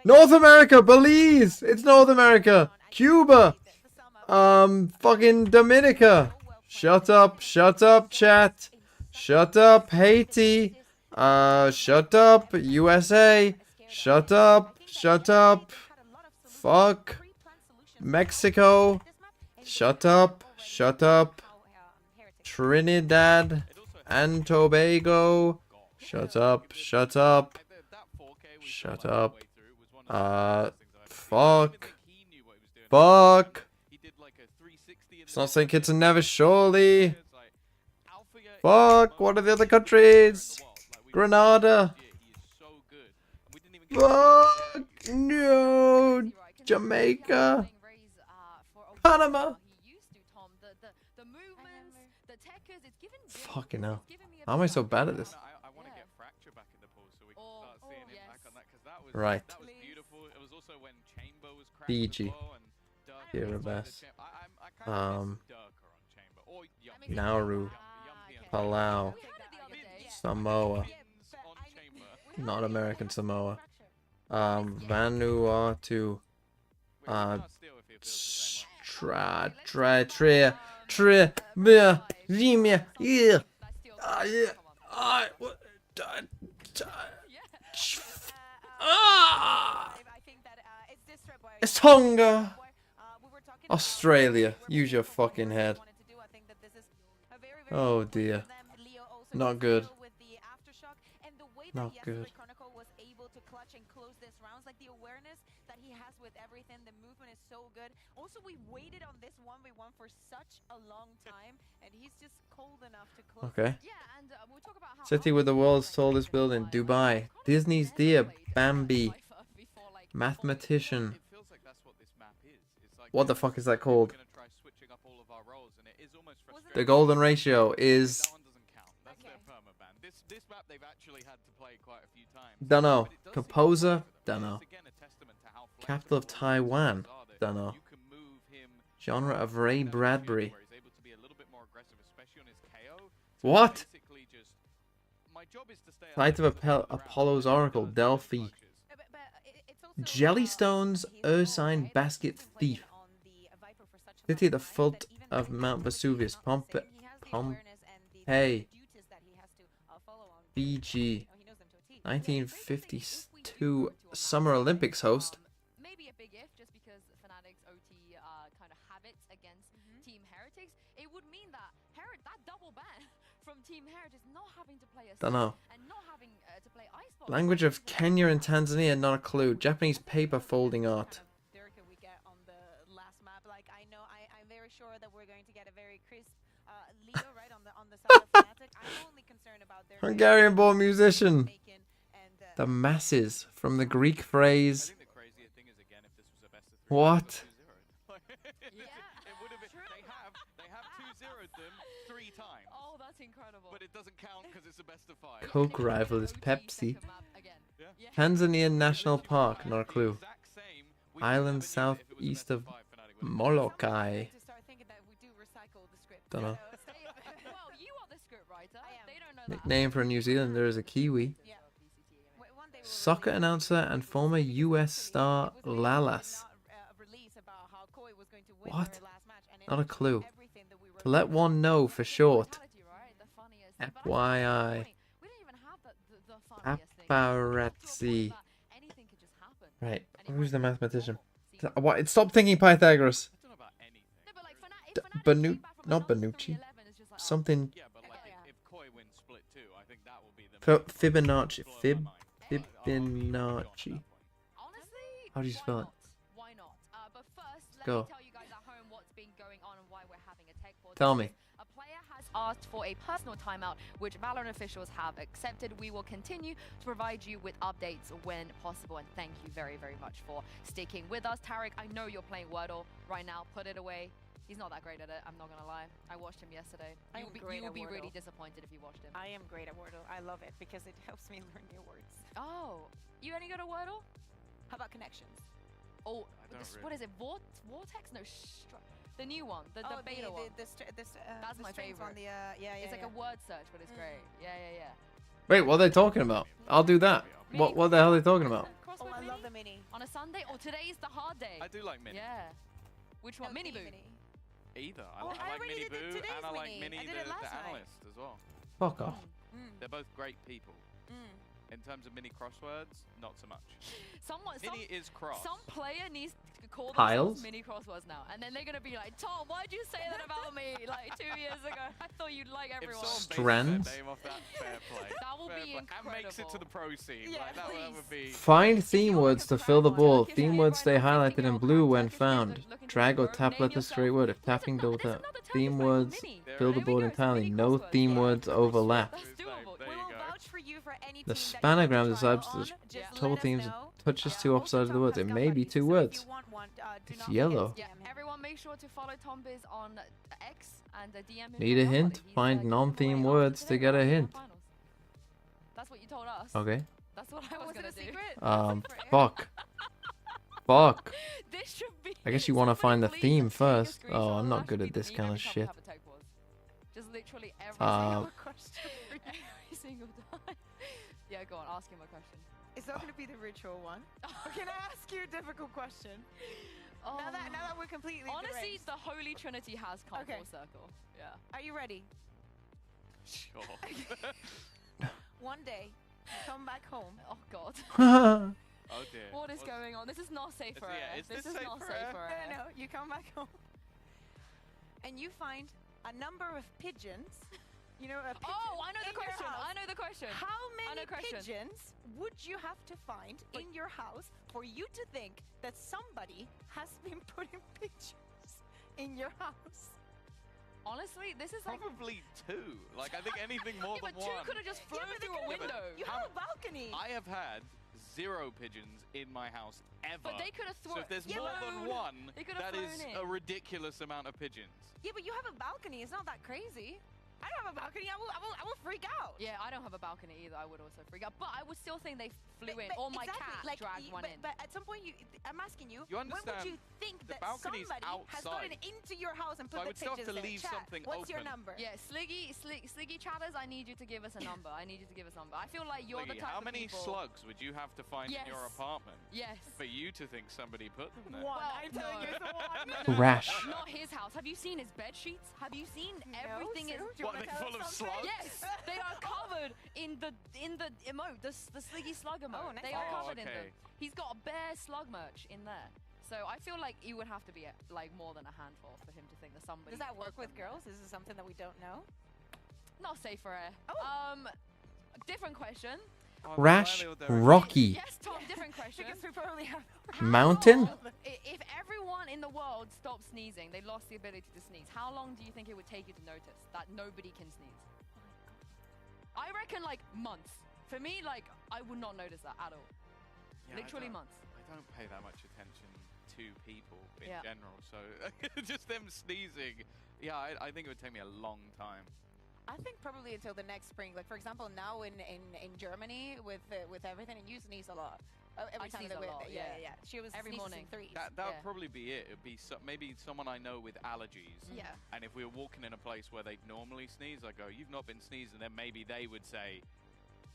North America, Belize. It's North America. Cuba. Fucking Dominica. Shut up, chat. Shut up, Haiti. Shut up, USA. Shut up. Fuck. Mexico. Shut up. Trinidad and Tobago. Shut up. Fuck. It's not St. Kitts and Nevis, surely. Fuck, what are the other countries? Grenada. Fuck, no. Jamaica. Panama. Fucking hell. How am I so bad at this? Right. Fiji. Kiribati. Nauru. Palau. Samoa. Not American Samoa. Vanuatu. It's Tonga. Australia. Use your fucking head. Oh dear. Not good. Not good. Was able to clutch and close this rounds, like the awareness that he has with everything, the movement is so good. Also, we waited on this 1v1 for such a long time, and he's just cold enough to close. Okay. City with the world's tallest building, Dubai. Disney's dear Bambi. Mathematician. What the fuck is that called? The golden ratio is... Dunno. Composer? Dunno. Capital of Taiwan. Dunno. Genre of Ray Bradbury. What? Site of Apollo's Oracle, Delphi. Jellystone's Ursine Basket Thief. City at the foot of Mount Vesuvius. Pompeii. Fiji. 1952 Summer Olympics host. Maybe a big if, just because Fnatic's OT kind of have it against Team Heretics. It would mean that that double ban from Team Heretics not having to play a Dunno. and not having to play Icebox. Language of Kenya and Tanzania, not a clue. Japanese paper folding art. We get on the last map. Like I'm very sure that we're going to get a very crisp Leo right on the side of Fnatic. I'm only concerned about their Hungarian-born musician. The masses, from the Greek phrase. What? They have 2-0'd them 3 times. Oh, that's incredible. But it doesn't count because it's a best of 5. Coke rival is Pepsi. Tanzanian National Park, not a clue. Island southeast of Molokai. Dunno. Nickname for a New Zealander is a Kiwi. Soccer announcer and former US star Lalas. What? Not a clue. To let one know for short. FYI. Paparazzi. Right. Who's the mathematician? What? Stop thinking Pythagoras. Not Benucci. Something. Fibonacci. Fibonacci. How do you spell it? Why not? But first, let Go. me tell you guys at home what's been going on and why we're having a tech pause. Tell me. A player has asked for a personal timeout, which Valorant officials have accepted. We will continue to provide you with updates when possible, and thank you very, very much for sticking with us. Tarek, I know you're playing Wordle right now. Put it away. He's not that great at it, I'm not gonna lie. I watched him yesterday. You'll be really disappointed if you watched him. I am great at Wordle. I love it because it helps me learn new words. Oh, you only go to Wordle? How about connections? Oh, what is it? Vortex? No, the new one, the beta one. That's my favorite. On the, it's like a word search, but it's great. Yeah. Wait, what are they talking about? I'll do that. What the hell are they talking about? Oh, I love the mini. On a Sunday? Oh, today is the hard day. I do like mini. Yeah. Which one? Mini Boo? Either. I like Mini Boo and I like Mini the analyst as well. Fuck off. They're both great people. In terms of mini crosswords, not so much. Mini is cross. Some player needs to call Tiles? themselves mini crosswords now, and then they're gonna be like, Tom, why'd you say that about me like 2 years ago? I thought you'd like everyone. Strands? Name off that, fair play. That will be incredible. And makes it to the pro scene. Yeah, like, that would be... Find theme words to fill the board. Theme words stay highlighted in blue when found. Drag or tap let the straight word. If tapping, double tap. Theme words fill the board entirely. No theme words overlap. The spanogram decides the total themes touches 2 opposites of the words. It may be 2 words. It's yellow. Yeah, everyone make sure to follow Tombiz on X and DM him. Need a hint? Find non-theme words to get a hint. That's what you told us. Okay. That's what I was gonna do. Fuck. Fuck. This should be I guess you want to find the theme first. Oh, I'm not good at this kind of shit. Just literally every single question. Every single time. Yeah, go on, ask him a question. It's not going to be the ritual one. Can I ask you a difficult question? Oh. Now that we're completely honestly, deranged. the Holy Trinity has come full circle. Yeah. Are you ready? Sure. One day, you come back home. Oh God. Oh dear. What is going on? This is not safe for air. This is not safe for air. No, you come back home. And you find a number of pigeons. You know, oh, I know the question. I know the question. How many pigeons would you have to find in your house for you to think that somebody has been putting pigeons in your house? Honestly, this is like probably 2. Like I think anything more than 1. But 2 could have just flown through a window. You have a balcony. I have had 0 pigeons in my house ever. But they could have thrown. So if there's more than 1, that is a ridiculous amount of pigeons. Yeah, but you have a balcony. It's not that crazy. I don't have a balcony. I will freak out. Yeah, I don't have a balcony either. I would also freak out. But I would still think they flew in. Or my cat dragged one in. But at some point, I'm asking you, You when would understand you think the that balcony's somebody has gotten outside. into your house and So I put would the still have pictures to in leave chat? something What's your open. number? Yeah, Sliggy Chatters, I need you to give us a number. I need you to give us a number. I feel like you're the Liggy, type how of many people... slugs would you have to find in your Yes. apartment Yes. for you to think somebody put them there? One. Well, I'm telling you, it's a one. No, Crash. Not his house. Have you seen his bed sheets? Have you seen everything? Sue, Is do you wanna tell us something? Yes, they are covered in the emote, the Sliggy Slug emote. Oh, nice. They are Oh, covered in okay. them. He's got a bare slug merch in there. So I feel like you would have to be like more than a handful for him to think that somebody. Does that work put with them there. girls? Is this something that we don't know? Not safe for air. Different question. Crash Rocky. Yes, Tom. Different question. Because we probably have. Mountain? If everyone in the world stopped sneezing, they lost the ability to sneeze. How long do you think it would take you to notice that nobody can sneeze? I reckon like months. For me, like I would not notice that at all. Yeah, Literally months. I don't pay that much attention to people in Yeah. general, so just them sneezing. Yeah, I think it would take me a long time. I think probably until the next spring. Like for example, now in Germany with everything, and you sneeze a lot. Every I time sneeze that a we're lot, yeah. yeah. She was Every sneezes morning. in threes. That Yeah. would probably be it. It'd be maybe someone I know with allergies. Yeah. And if we were walking in a place where they'd normally sneeze, I go, "You've not been sneezing," then maybe they would say,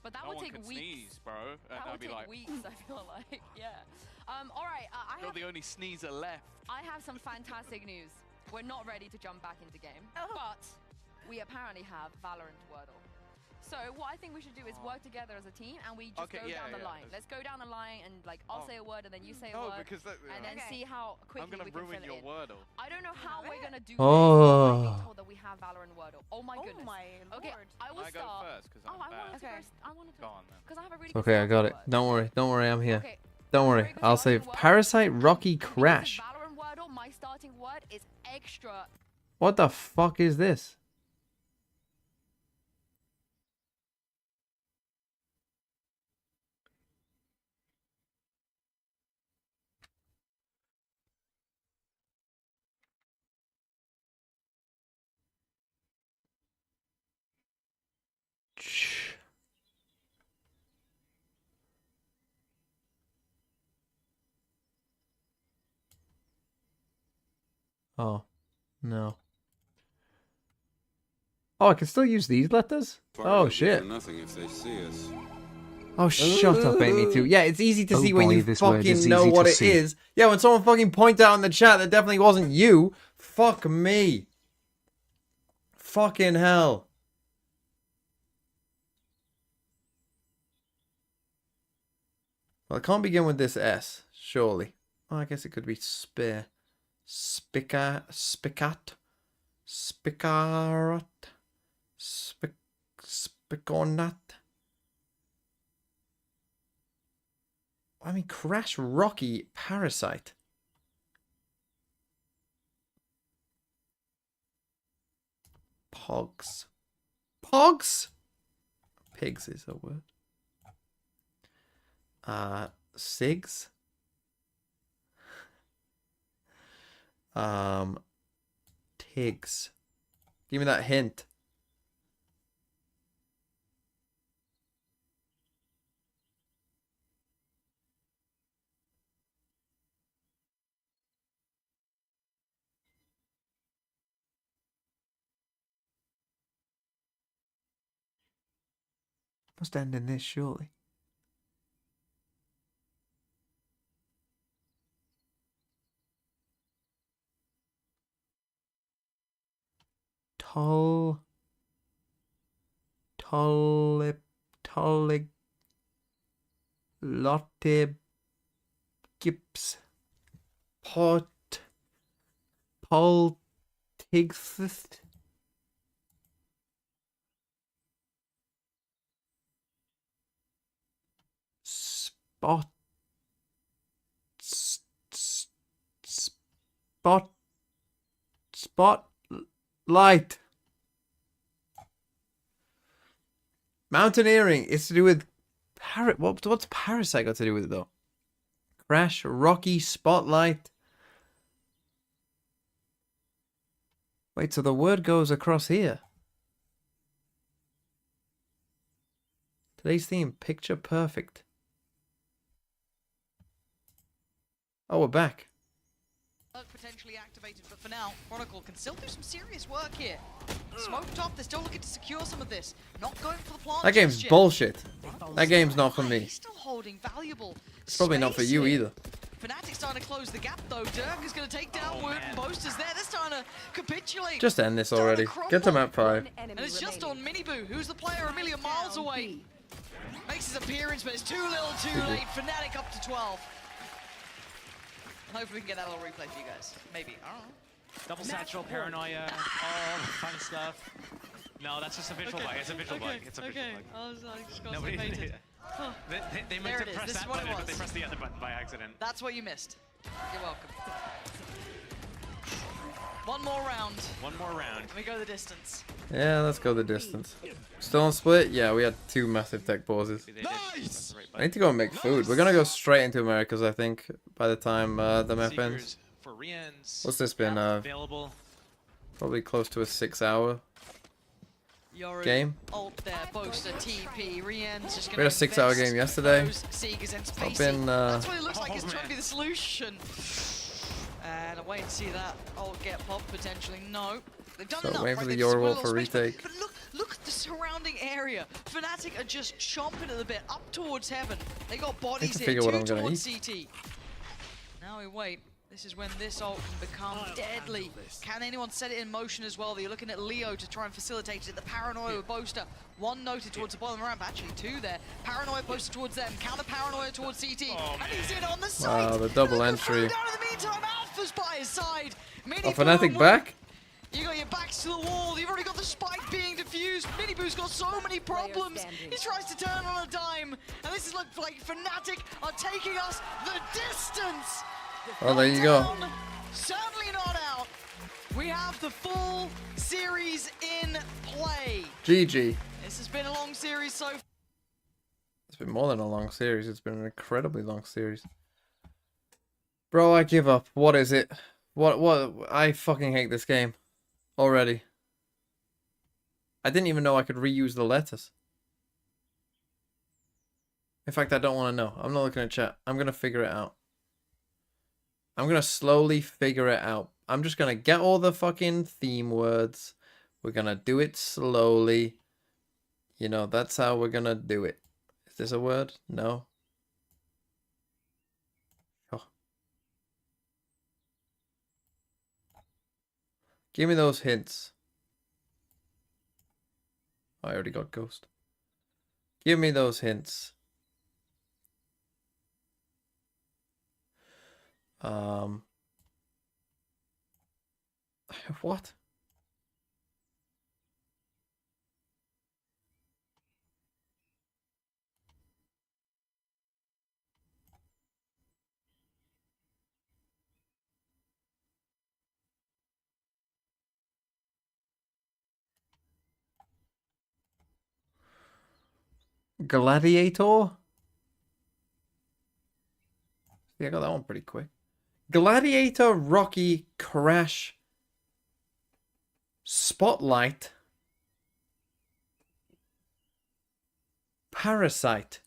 But that "No would one take can weeks. sneeze, bro." And That I'd would be take like, weeks. I feel like, yeah. All right. "You're the only sneezer left." I have some fantastic news. We're not ready to jump back into game, but we apparently have Valorant Wordle. So what I think we should do is work together as a team, and we just Okay, go yeah, down the yeah. line. Let's go down the line, and like I'll say a word, and then you say a No, word, because that- and then Okay. see how quickly I'm gonna we can ruin fill your it in. Wordle. I don't know how we're gonna do Oh. this. I've been told that we have Valorant Wordle. Oh my goodness. Oh my Okay, lord. I will I go start. first because Oh, I'm I bad. wanted to Okay. first. I wanted to. Go on then. Because I have a really Okay, I good got starting it. word. Don't worry. Don't worry. I'm here. Okay. Don't I have a worry. very good I'll say starting word. Parasite Rocky And because Crash. it's Valorant Wordle, my starting word is extra. What the fuck is this? Oh, no. Oh, I can still use these letters? Oh, shit. Nothing if they see us. Oh, shut up, Amy, too. Yeah, it's easy to Oh see when boy, you this word is fucking know easy what to it see. is. Yeah, when someone fucking points out in the chat that definitely wasn't you. Fuck me. Fucking hell. Well, it can't begin with this S, surely. Oh, I guess it could be spear. Spicat. Spicarat. Spiconat. I mean, Crash Rocky Parasite. Pogs. Pogs? Pigs is a word. Sigs. Tigs. Give me that hint. Must end in this, surely. Lotte Gips Paul Tigst Spot Spotlight. Mountaineering is to do with what's Parasite got to do with it though? Crash Rocky Spotlight. Wait, so the word goes across here. Today's theme, picture perfect. Oh, we're back. Potentially activated, but for now, Chronicle can still do some serious work here. Smoked off, they're still looking to secure some of this. Not going for the plant. That game's bullshit. That game's not for me. Still holding valuable. It's probably not for you either. Fnatic starting to close the gap though. Dirk is going to take down Wood and Boasters there. They're starting to capitulate. Just end this already. Get to map 5. And it's just on Miniboo, who's the player a million miles away. Makes his appearance, but it's too little too late. Fnatic up to 12. Hopefully we can get that little replay for you guys. Maybe. I don't know. Double satchel, paranoia, all the fun stuff. No, that's just a visual bug. It's a visual bug. It's a visual bug. I was just got Nobody, painted. they meant to press that button, but they pressed the other button by accident. That's what you missed. You're welcome. One more round. One more round. And we go the distance. Yeah, let's go the distance. Still on split? Yeah, we had 2 massive tech pauses. Nice! I need to go and make food. We're gonna go straight into Americas, I think, by the time the map ends. What's this been? Probably close to a 6-hour game. Ult there, Boaster, TP, Rien's just We had a 6-hour game yesterday. I've been That's what it looks like. It's trying to be the solution. And I wait and see that ult get popped potentially. No. They've done enough. waiting for the They've just Yorwolf put a for little space, retake. But look at the surrounding area. Fnatic are just chomping at the bit up towards heaven. They got bodies here, figure what 2 I'm gonna towards eat. CT. Now we wait. This is when this ult can become deadly. Can anyone set it in motion as well? You're looking at Leo to try and facilitate it. The paranoia with Boaster. 1 noted towards the bottom of the ramp. Actually 2 there. Paranoia Boaster towards them. Counter paranoia towards CT. And he's in on the side. Wow, the double entry. Down in the meantime, Alpha's by his side. Oh, Fnatic back? You got your backs to the wall. You've already got the spike being diffused. Miniboo's got so many problems. He tries to turn on a dime. And this is like Fnatic are taking us the distance. Oh, there you go. Certainly not out. We have the full series in play. GG. This has been a long series so far. It's been more than a long series. It's been an incredibly long series. Bro, I give up. What is it? What? I fucking hate this game. Already. I didn't even know I could reuse the letters. In fact, I don't want to know. I'm not looking at chat. I'm going to figure it out. I'm going to slowly figure it out. I'm just going to get all the fucking theme words. We're going to do it slowly. You know, that's how we're going to do it. Is this a word? No. Oh. Give me those hints. Oh, I already got ghost. Give me those hints. What? Gladiator? Yeah, I got that one pretty quick. Gladiator, Rocky, Crash, Spotlight, Parasite.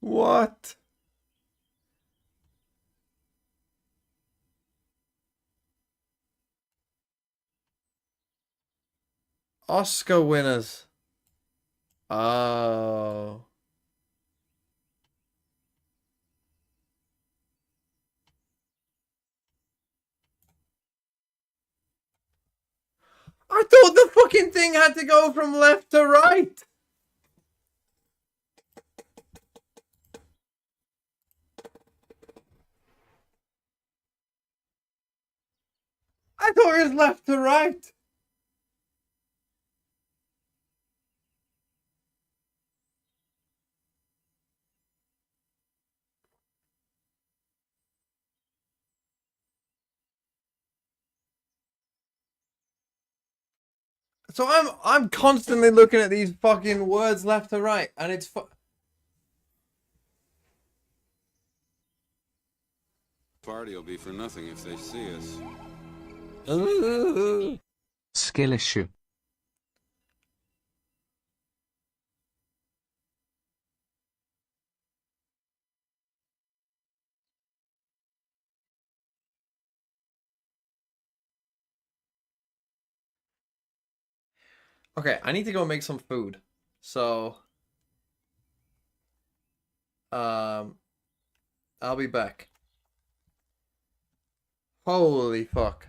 What? Oscar winners. Oh. I thought the fucking thing had to go from left to right. I thought it was left to right. So I'm constantly looking at these fucking words left to right, and it's Party will be for nothing if they see us. Skill issue. Okay, I need to go make some food. So I'll be back. Holy fuck.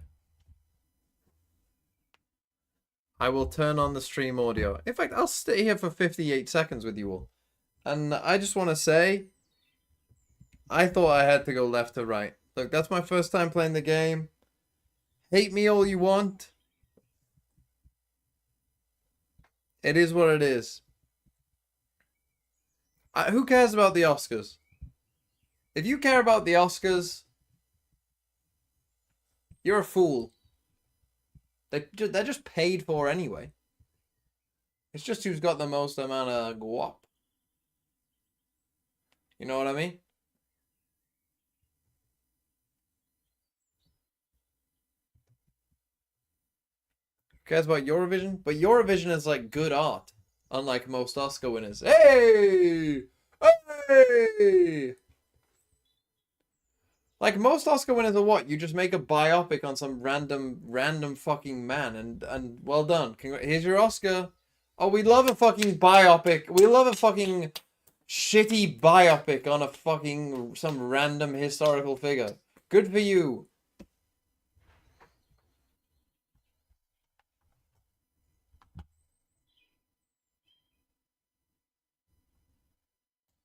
I will turn on the stream audio. In fact, I'll stay here for 58 seconds with you all. And I just want to say, I thought I had to go left to right. Look, that's my first time playing the game. Hate me all you want. It is what it is. Who cares about the Oscars? If you care about the Oscars, you're a fool. They're just paid for anyway. It's just who's got the most amount of guap. You know what I mean? Who cares about Eurovision? But Eurovision is like good art. Unlike most Oscar winners. Hey! Hey! Like most Oscar winners are what? You just make a biopic on some random fucking man and well done. Here's your Oscar. Oh, we love a fucking biopic. We love a fucking shitty biopic on a fucking some random historical figure. Good for you.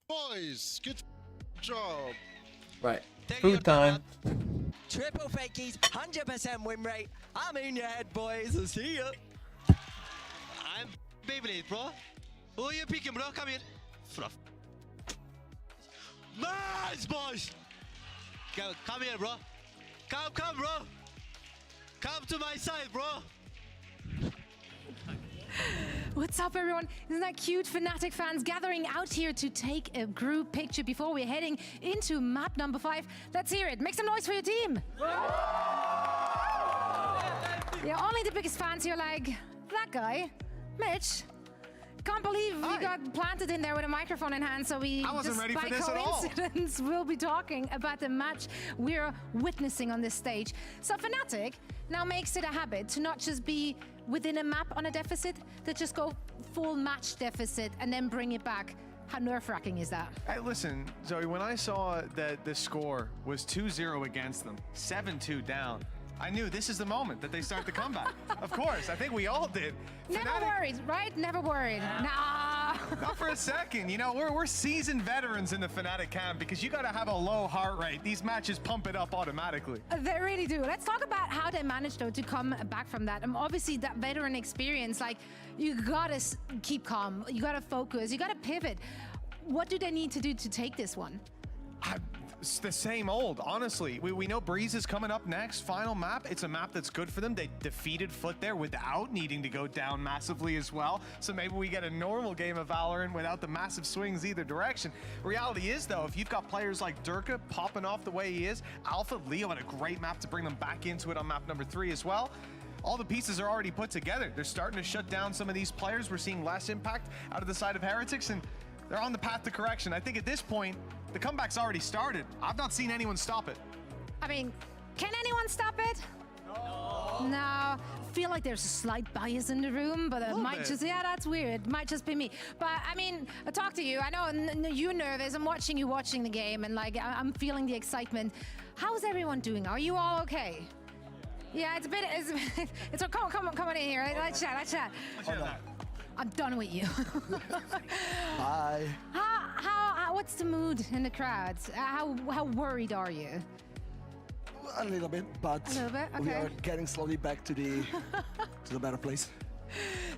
Boys, good job. Right. Food time. Triple fakies, 100% win rate. I'm in your head, boys. I'll see ya. I'm Beyblade, bro. Who are you picking, bro? Come here. Fluff. Nice, boys. Come here, bro. Come, bro. Come to my side, bro. What's up, everyone? Isn't that cute? Fnatic fans gathering out here to take a group picture before we're heading into map number 5. Let's hear it. Make some noise for your team. Yeah, only the biggest fans here like, that guy, Mitch. Can't believe you got planted in there with a microphone in hand, so we I wasn't ready for this by at all. coincidence we'll be talking about the match we're witnessing on this stage. So Fnatic now makes it a habit to not just be within a map on a deficit, to just go full match deficit and then bring it back. How nerve-wracking is that? Hey, listen, Zoe, when I saw that the score was 2-0 against them, 7-2 down, I knew this is the moment that they start the comeback. Of course, I think we all did. Never worried, right? Never worried. Nah. Not for a second. You know, we're seasoned veterans in the Fnatic camp because you got to have a low heart rate. These matches pump it up automatically. They really do. Let's talk about how they managed, though, to come back from that. Obviously, that veteran experience, like, you got to keep calm. You got to focus. You got to pivot. What do they need to do to take this one? It's the same old, honestly. We know Breeze is coming up next, final map. It's a map that's good for them. They defeated Foot there without needing to go down massively as well. So maybe we get a normal game of Valorant without the massive swings either direction. Reality is, though, if you've got players like Durka popping off the way he is, Alpha, Leo had a great map to bring them back into it on map number 3 as well. All the pieces are already put together. They're starting to shut down some of these players. We're seeing less impact out of the side of Heretics, and they're on the path to correction. I think at this point, the comeback's already started. I've not seen anyone stop it. I mean, can anyone stop it? No. I feel like there's a slight bias in the room, but it might just, yeah, that's weird. It might just be me. But I mean, I talk to you. I know you're nervous. I'm watching you watching the game, and like, I'm feeling the excitement. How's everyone doing? Are you all okay? Yeah, it's a bit, it's come on in here. Let's chat. I'm done with you. Bye. What's the mood in the crowd? How worried are you? A little bit, but we are getting slowly back to the better place.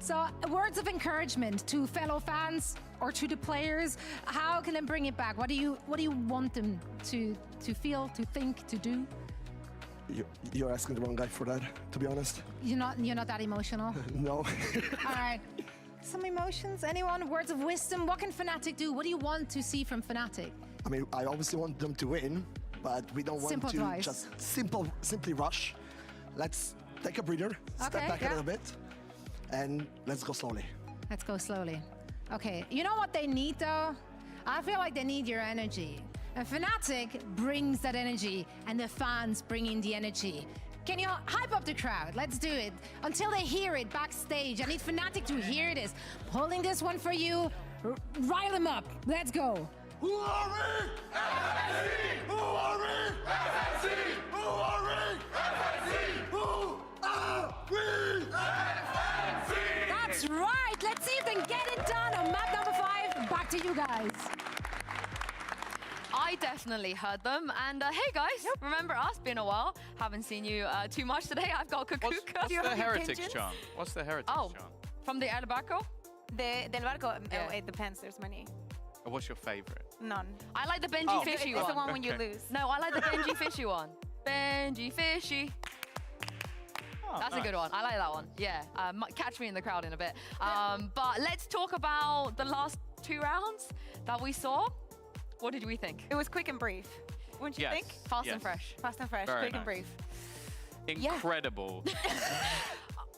So, words of encouragement to fellow fans or to the players. How can they bring it back? What do you want them to feel, to think, to do? You're asking the wrong guy for that, to be honest. You're not that emotional. No. All right. Some emotions. Anyone? Words of wisdom. What can Fnatic do? What do you want to see from Fnatic? I mean, I obviously want them to win, but we don't want to just simply rush. Let's take a breather, step back a little bit, and let's go slowly. Let's go slowly. Okay, you know what they need though? I feel like they need your energy. And Fnatic brings that energy, and the fans bring in the energy. Can you hype up the crowd? Let's do it. Until they hear it backstage. I need Fnatic to hear this. Holding this one for you. Rile them up. Let's go. Who are we? FNC! Who are we? FNC! Who are we? FNC! Who are we? FNC! That's right. Let's see if they can get it done on map number 5. Back to you guys. I definitely heard them. And hey guys, remember us? Been a while. Haven't seen you too much today. I've got Kukuka. What's the Heretics chant? What's the Heretics chant? From the El Barco? Del Barco, it depends. There's many. What's your favorite? None. I like the Benji Fishy one. It's the one when you lose. No, I like the Benji Fishy one. Benji Fishy. That's a good one. I like that one. Yeah. Catch me in the crowd in a bit. But let's talk about the last 2 rounds that we saw. What did we think? It was quick and brief. Wouldn't you think? Fast and fresh. Fast and fresh, Very quick nice. and brief. Incredible.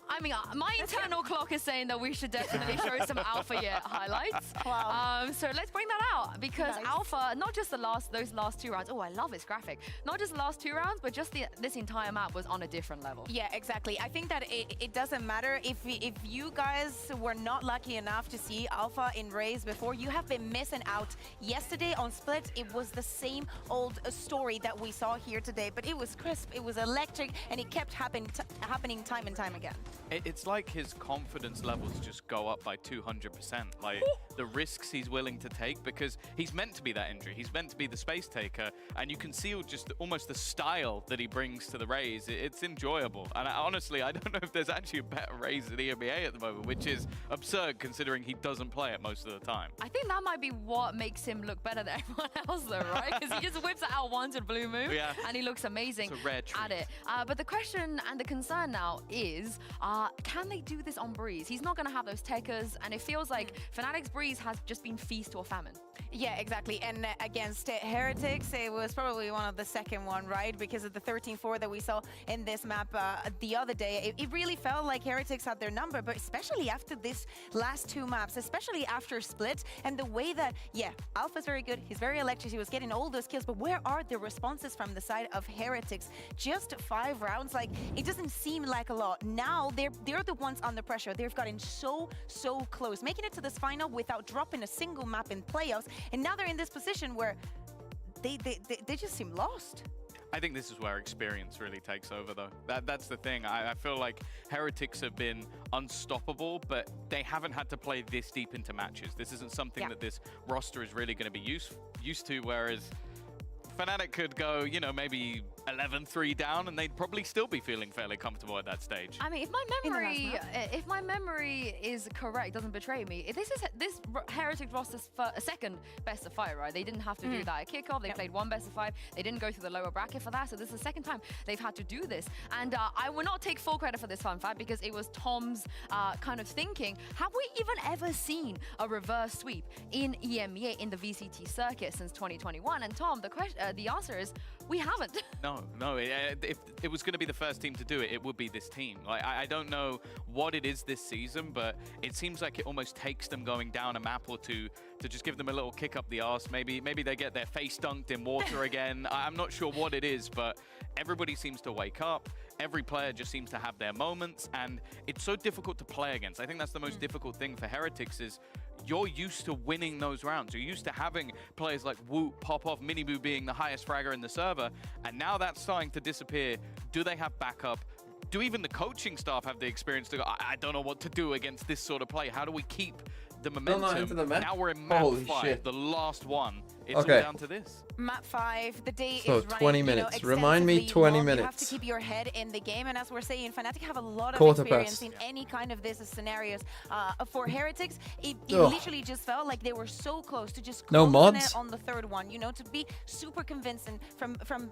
I mean, my internal clock is saying that we should definitely show some Alpha yet highlights. Wow. So let's bring that out because Alpha, not just those last 2 rounds. Oh, I love its graphic. Not just the last 2 rounds, but just this entire map was on a different level. Yeah, exactly. I think that it doesn't matter if you guys were not lucky enough to see Alpha in Raze before. You have been missing out. Yesterday on Split, it was the same old story that we saw here today, but it was crisp, it was electric, and it kept happening time and time again. It's like his confidence levels just go up by 200%. Like the risks he's willing to take because he's meant to be that injury. He's meant to be the space taker, and you can see just almost the style that he brings to the Raze. It's enjoyable. And honestly, I don't know if there's actually a better Raze in the EMEA at the moment, which is absurd considering he doesn't play it most of the time. I think that might be what makes him look better than everyone else, though, right? Because he just whips it out once in Blue Moon, and he looks amazing at it. But the question and the concern now is, can they do this on Breeze? He's not going to have those techers, and it feels like Fnatic's Breeze has just been feast or famine. Yeah, exactly. And against Heretics, it was probably one of the second one, right? Because of the 13-4 that we saw in this map the other day. It really felt like Heretics had their number, but especially after this last 2 maps, especially after Split, and the way that, Alpha's very good, he's very electric, he was getting all those kills, but where are the responses from the side of Heretics? Just 5 rounds, like, it doesn't seem like a lot. Now, they're the ones under pressure. They've gotten so close, making it to this final without dropping a single map in playoffs, and now they're in this position where they just seem lost. I think this is where experience really takes over, though. That's the thing. I feel like Heretics have been unstoppable, but they haven't had to play this deep into matches. This isn't something that this roster is really going to be used to, whereas Fnatic could go, you know, maybe 11-3 down, and they'd probably still be feeling fairly comfortable at that stage. I mean, if my memory is correct, doesn't betray me, this Heretics roster's second best of 5, right? They didn't have to do that at kickoff. They played 1 best of 5. They didn't go through the lower bracket for that, so this is the second time they've had to do this. And I will not take full credit for this fun fact because it was Tom's kind of thinking. Have we even ever seen a reverse sweep in EMEA in the VCT circuit since 2021? And Tom, the answer is we haven't. No. If it was going to be the first team to do it, it would be this team. Like I don't know what it is this season, but it seems like it almost takes them going down a map or two to just give them a little kick up the arse. Maybe they get their face dunked in water again. I'm not sure what it is, but everybody seems to wake up. Every player just seems to have their moments, and it's so difficult to play against. I think that's the most difficult thing for Heretics is you're used to winning those rounds. You're used to having players like Woot, Pop Off, Miniboo being the highest fragger in the server, and now that's starting to disappear. Do they have backup? do even the coaching staff have the experience to go, I don't know what to do against this sort of play? How do we keep the momentum? Now we're in map 5, the last one. It's all down to this. Map 5, the day So is running, 20 minutes. Remind me 20 minutes. You have to keep your head in the game, and as we're saying, Fnatic have a lot of Quarter experience past. in any kind of this scenarios. For Heretics, it literally just felt like they were so close to just No closing mods? it on the third one. You know, to be super convincing from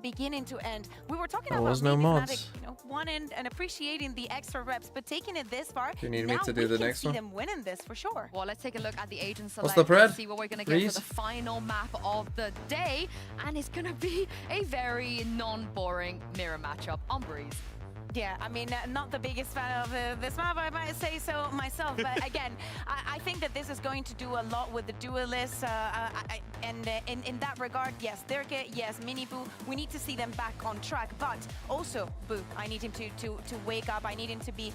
beginning to end. We were talking There about was no maybe mods. Fnatic, you know, wanting and appreciating the extra reps, but taking it this far, Do you need me now to do we the can next see one? them winning this for sure. Well, let's take a look at the agent What's select the and bread? see what we're going to get Breeze? for the final map of the day. And it's going to be a very non-boring mirror matchup on Breeze. Yeah, I mean, not the biggest fan of this map, I might say so myself. But again, I think that this is going to do a lot with the duelists. And in that regard, yes, Dirke, yes, Mini Boo, we need to see them back on track. But also, Boo, I need him to wake up. I need him to be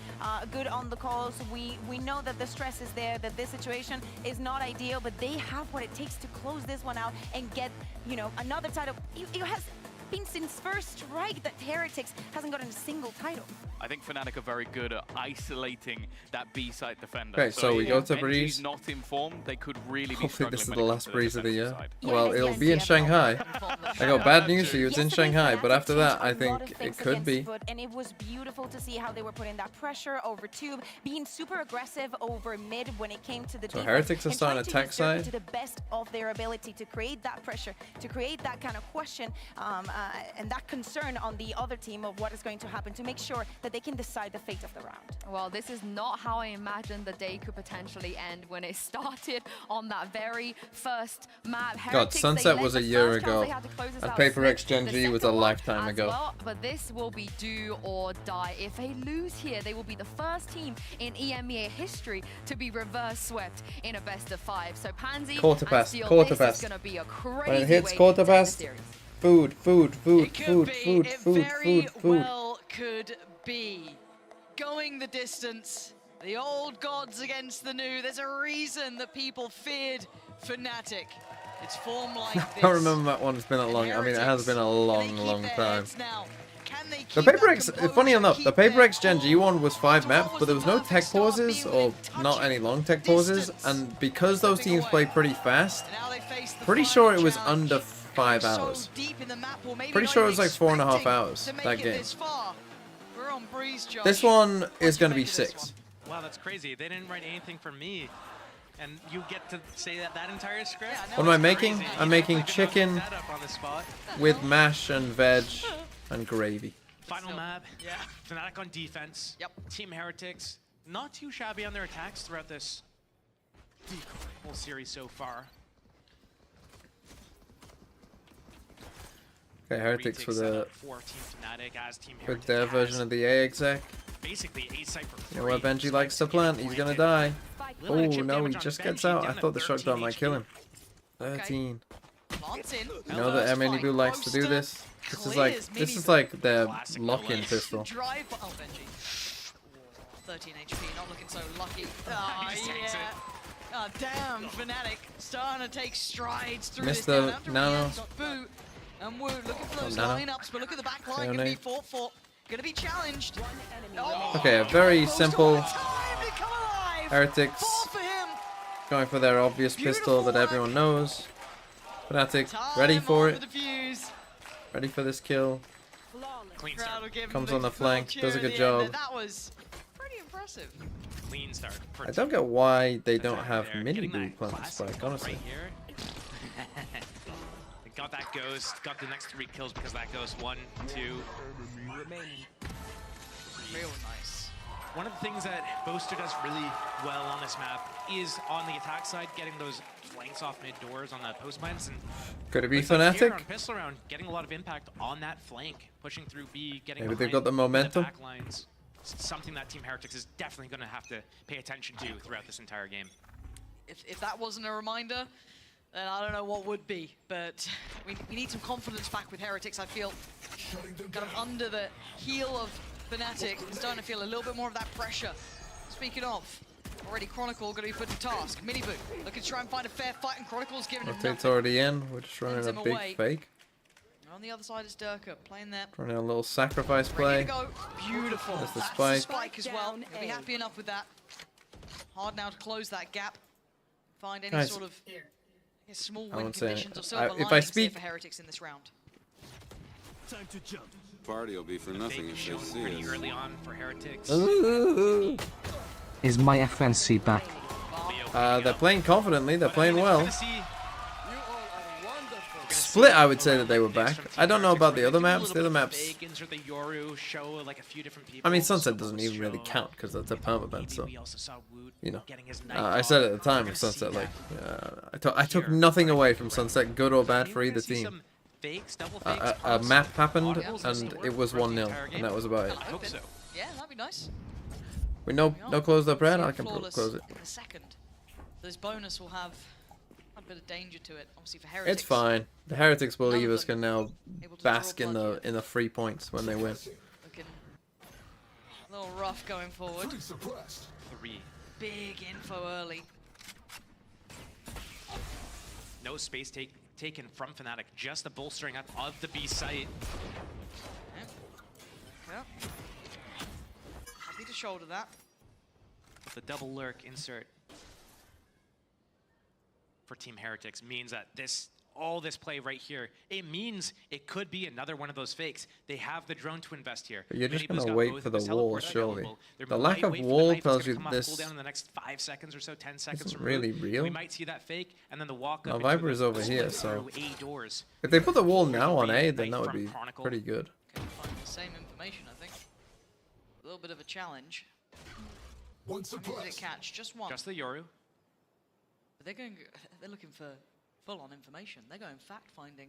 good on the calls. We know that the stress is there, that this situation is not ideal, but they have what it takes to close this one out and get, you know, another title. It has been since first strike that Heretics hasn't gotten a single title. I think Fnatic are very good at isolating that B-site defender. Okay, so we go to if Breeze. NG's not informed, they could really be Hopefully struggling this is when the it comes last to Breeze of the defensive year. side. Well, it'll be in Shanghai. I got bad news for you. It's in Shanghai, but after that, I think it could be. And it was beautiful to see how they were putting that pressure over tube, being super aggressive over mid when it came to the So defense, Heretics are and starting trying to attack use Dirty side. to the best of their ability to create that pressure, to create that kind of question and that concern on the other team of what is going to happen, to make sure that they can decide the fate of the round. Well, this is not how I imagined the day could potentially end when it started on that very first map. God, Heretics, Sunset they was led a the year first round, ago. they had to close this And out Paper slick. X Gen The G was a second one lifetime as ago. well, but this will be do or die. If they lose here, they will be the first team in EMEA history to be reverse swept in a best of 5. So Pansy Quarter and past, Steel, quarter this past. is going to be a crazy When it hits way quarter to end the past, series. food, food, food, It could food, be. food, It food, very food, food. well could be. Going the distance. The old gods against the new. There's a reason that people feared Fnatic. It's form like this. I don't remember that one. It's been a long. I mean, it has been a long, long time. The Paper X, funny enough, the Paper X Gen G one was 5 maps, but there was no tech pauses or not any long tech pauses, and because those teams play pretty fast, pretty sure it was under 5 hours. Pretty sure it was like 4.5 hours that game. This one is going to be 6. Wow, that's crazy. They didn't write anything for me. And you get to say that entire script? What am I making? Crazy. I'm making chicken Setup on the spot. with mash and veg and gravy. Final map. Yeah. Fnatic on defense. Yep. Team Heretics. Not too shabby on their attacks throughout this whole series so far. Okay, Heretics for the For Team Fnatic as Team with Heretics their has version of the A exec. basically a site for You know where Benji likes to plant, he's gonna die. Oh no, he just gets out. I thought the shotgun might kill him. 13. You know that Minibu likes to do this. This is like their lock-in pistol. Drive. Oh, Benji. 13 HP, not looking so lucky. Oh, yeah. Oh, damn, Fnatic starting to take strides through Missed this. the nano. Boo and Woo looking for those Nano. lineups, but look at the back line, Nano. gonna be fought for, gonna be challenged. Oh, Okay, a very simple time to come alive. Heretics Fall for him. going for their obvious pistol that everyone knows. Fnatic ready for The it. defuse. Ready for this kill. Clean Crowd start. will give him Comes the on the flank, cheer does a at good the end, job. and that was pretty impressive. Clean start. I don't get why they don't have Minibu plant spike, honestly. Right here. They got that ghost, got the next 3 kills because of that ghost. 1, 2. Real nice. One of the things that Boaster does really well on this map is on the attack side, getting those flanks off mid doors on the post plants. And Could it be looks like here Fnatic? on pistol round, getting a lot of impact on that flank, pushing through B, getting Maybe they've behind got the momentum. back lines. It's something that Team Heretics is definitely going to have to pay attention to throughout this entire game. If that wasn't a reminder, then I don't know what would be. But we need some confidence back with Heretics, I feel. Kind of under the heel of Fnatic, starting to feel a little bit more of that pressure. Speaking of, already Chronicle going to be put to task. Minibu looking to try and find a fair fight, and Chronicle's giving him Rotate's nothing. already in. We're just running Sends a him big away. fake. On the other side is Durka playing that. Running a little sacrifice play. Ready to go. Beautiful. There's the That's spike. the spike as well. He'll be happy enough with that. Hard now to close that gap. Find any sort of small win conditions or silver linings here for Heretics in this round. Time to jump. Party will be for nothing if they see pretty us. early on for Heretics. Is my FNC back? They're playing confidently. They're playing well. Split, I would say that they were back. I don't know about the other maps. The other maps. I mean, Sunset doesn't even really count because that's a permaban. So, you know, I said at the time of Sunset, like, I took nothing away from Sunset, good or bad for either team. A map happened and it was 1-0, and that was about it. I hope so. Yeah, that'd be nice. We no close up red. I can close it. In a second. This bonus will have a bit of danger to it, obviously for Heretics. It's fine. The Heretics believers can now bask in the 3 points when they win. Looking a little rough going forward. 3. Big info early. No space taken from Fnatic, just the bolstering up of the B site. Yep. Happy to shoulder that. The double lurk insert for Team Heretics means that all this play right here, it means it could be another one of those fakes. They have the drone to invest here. But you're just gonna wait for the wall, surely. The lack of wall tells you this in the next 5 seconds or so, 10 seconds isn't really real. We might see that fake, and then the walk up. Now Viper is over here, so A doors. if they put the wall now on A, then that would be pretty good. Can find the same information, I think. A little bit of a challenge. One did it catch? Just one. Just the Yoru. But they're looking for full-on information. They're going fact-finding.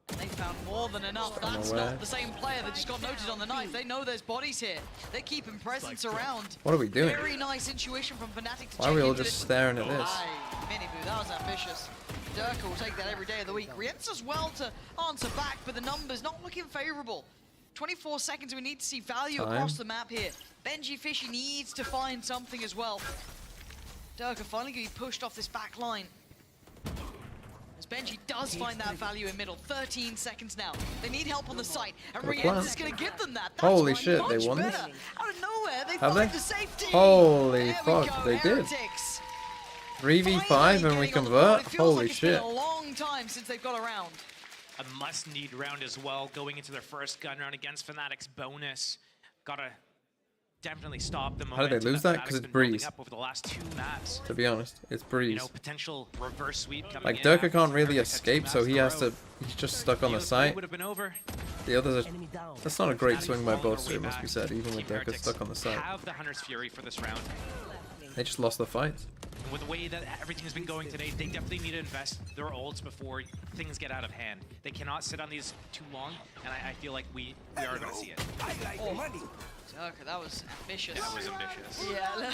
And they found more than enough. That's not the same player that just got noted on the knife. They know there's bodies here. They're keeping presence around. What are we doing? Very nice intuition from Fnatic to Why are we all just staring at this? Miniboo, that was ambitious. Durka will take that every day of the week. Rientz as well to answer back, but the numbers not looking favorable. 24 seconds, we need to see value across the map here. Benji Fishy needs to find something as well. Durka finally going to be pushed off this back line. As Benji does find that value in middle. 13 seconds now. They need help on the site, and Rientz is going to give them that. That's Holy shit, they won this? Out of nowhere, they Have find they? the safety. Holy fuck, they did. 3v5 and we convert? Holy shit. It's been a long time since they've got around. A must-need round as well, going into their first gun round against Fnatic's bonus. Gotta definitely stop them. How did they lose that? Because it's Breeze. Over the last 2 maps. To be honest, it's Breeze. You know, potential reverse sweep coming like in Durka can't really escape, so he's just stuck on the site. The others are. That's not a great swing by both, it must be said, even with Durka stuck on the site. Have the Hunter's Fury for this round. They just lost the fight. And with the way that everything has been going today, they definitely need to invest their ults before things get out of hand. They cannot sit on these too long, and I feel like we are going to see it. Durka, that was ambitious. That was ambitious. Yeah,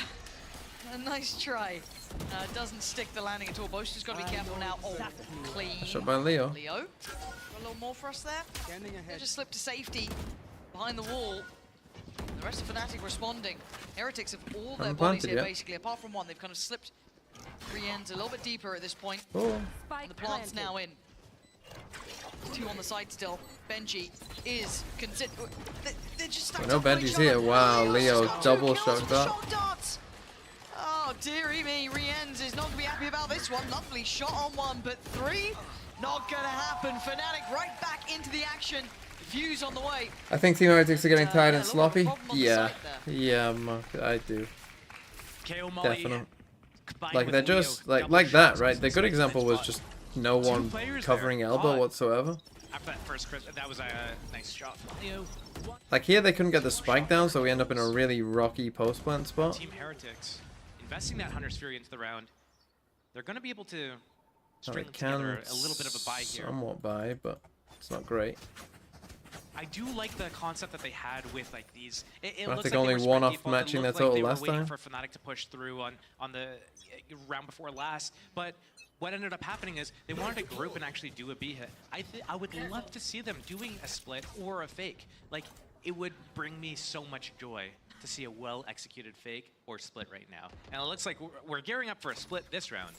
a nice try. It doesn't stick the landing at all. Boaster's got to be careful now. Oh, clean. Shot by Leo. Leo, got a little more for us there. They just slipped to safety behind the wall. The rest of Fnatic responding. Heretics have all their bodies here, basically, apart from one. They've kind of slipped 3 ends a little bit deeper at this point. Oh. And the plant's now in. 2 on the side still. Benji is considered. They're just stuck. No, Benji's here. Wow, Leo double shot that. Oh, dearie me. Rienz is not going to be happy about this one. Lovely shot on 1, but 3, not going to happen. Fnatic right back into the action. Fuse on the way. I think Team Heretics are getting tired and sloppy. Yeah, I do. Definitely. Like they're just like that, right? The good example was just no one covering elbow whatsoever. After that first crit, that was a nice shot from Leo. Like here, they couldn't get the spike down, so we end up in a really rocky post plant spot. Team Heretics investing that Hunter's Fury into the round. They're going to be able to string together a little bit of a buy here. Somewhat buy, but it's not great. I do like the concept that they had with like these. It I looks think like only one off matching their total they were last waiting time. for Fnatic to push through on the round before last, but what ended up happening is they wanted to group and actually do a B hit. I would love to see them doing a split or a fake. Like it would bring me so much joy to see a well executed fake or split right now. And it looks like we're gearing up for a split this round.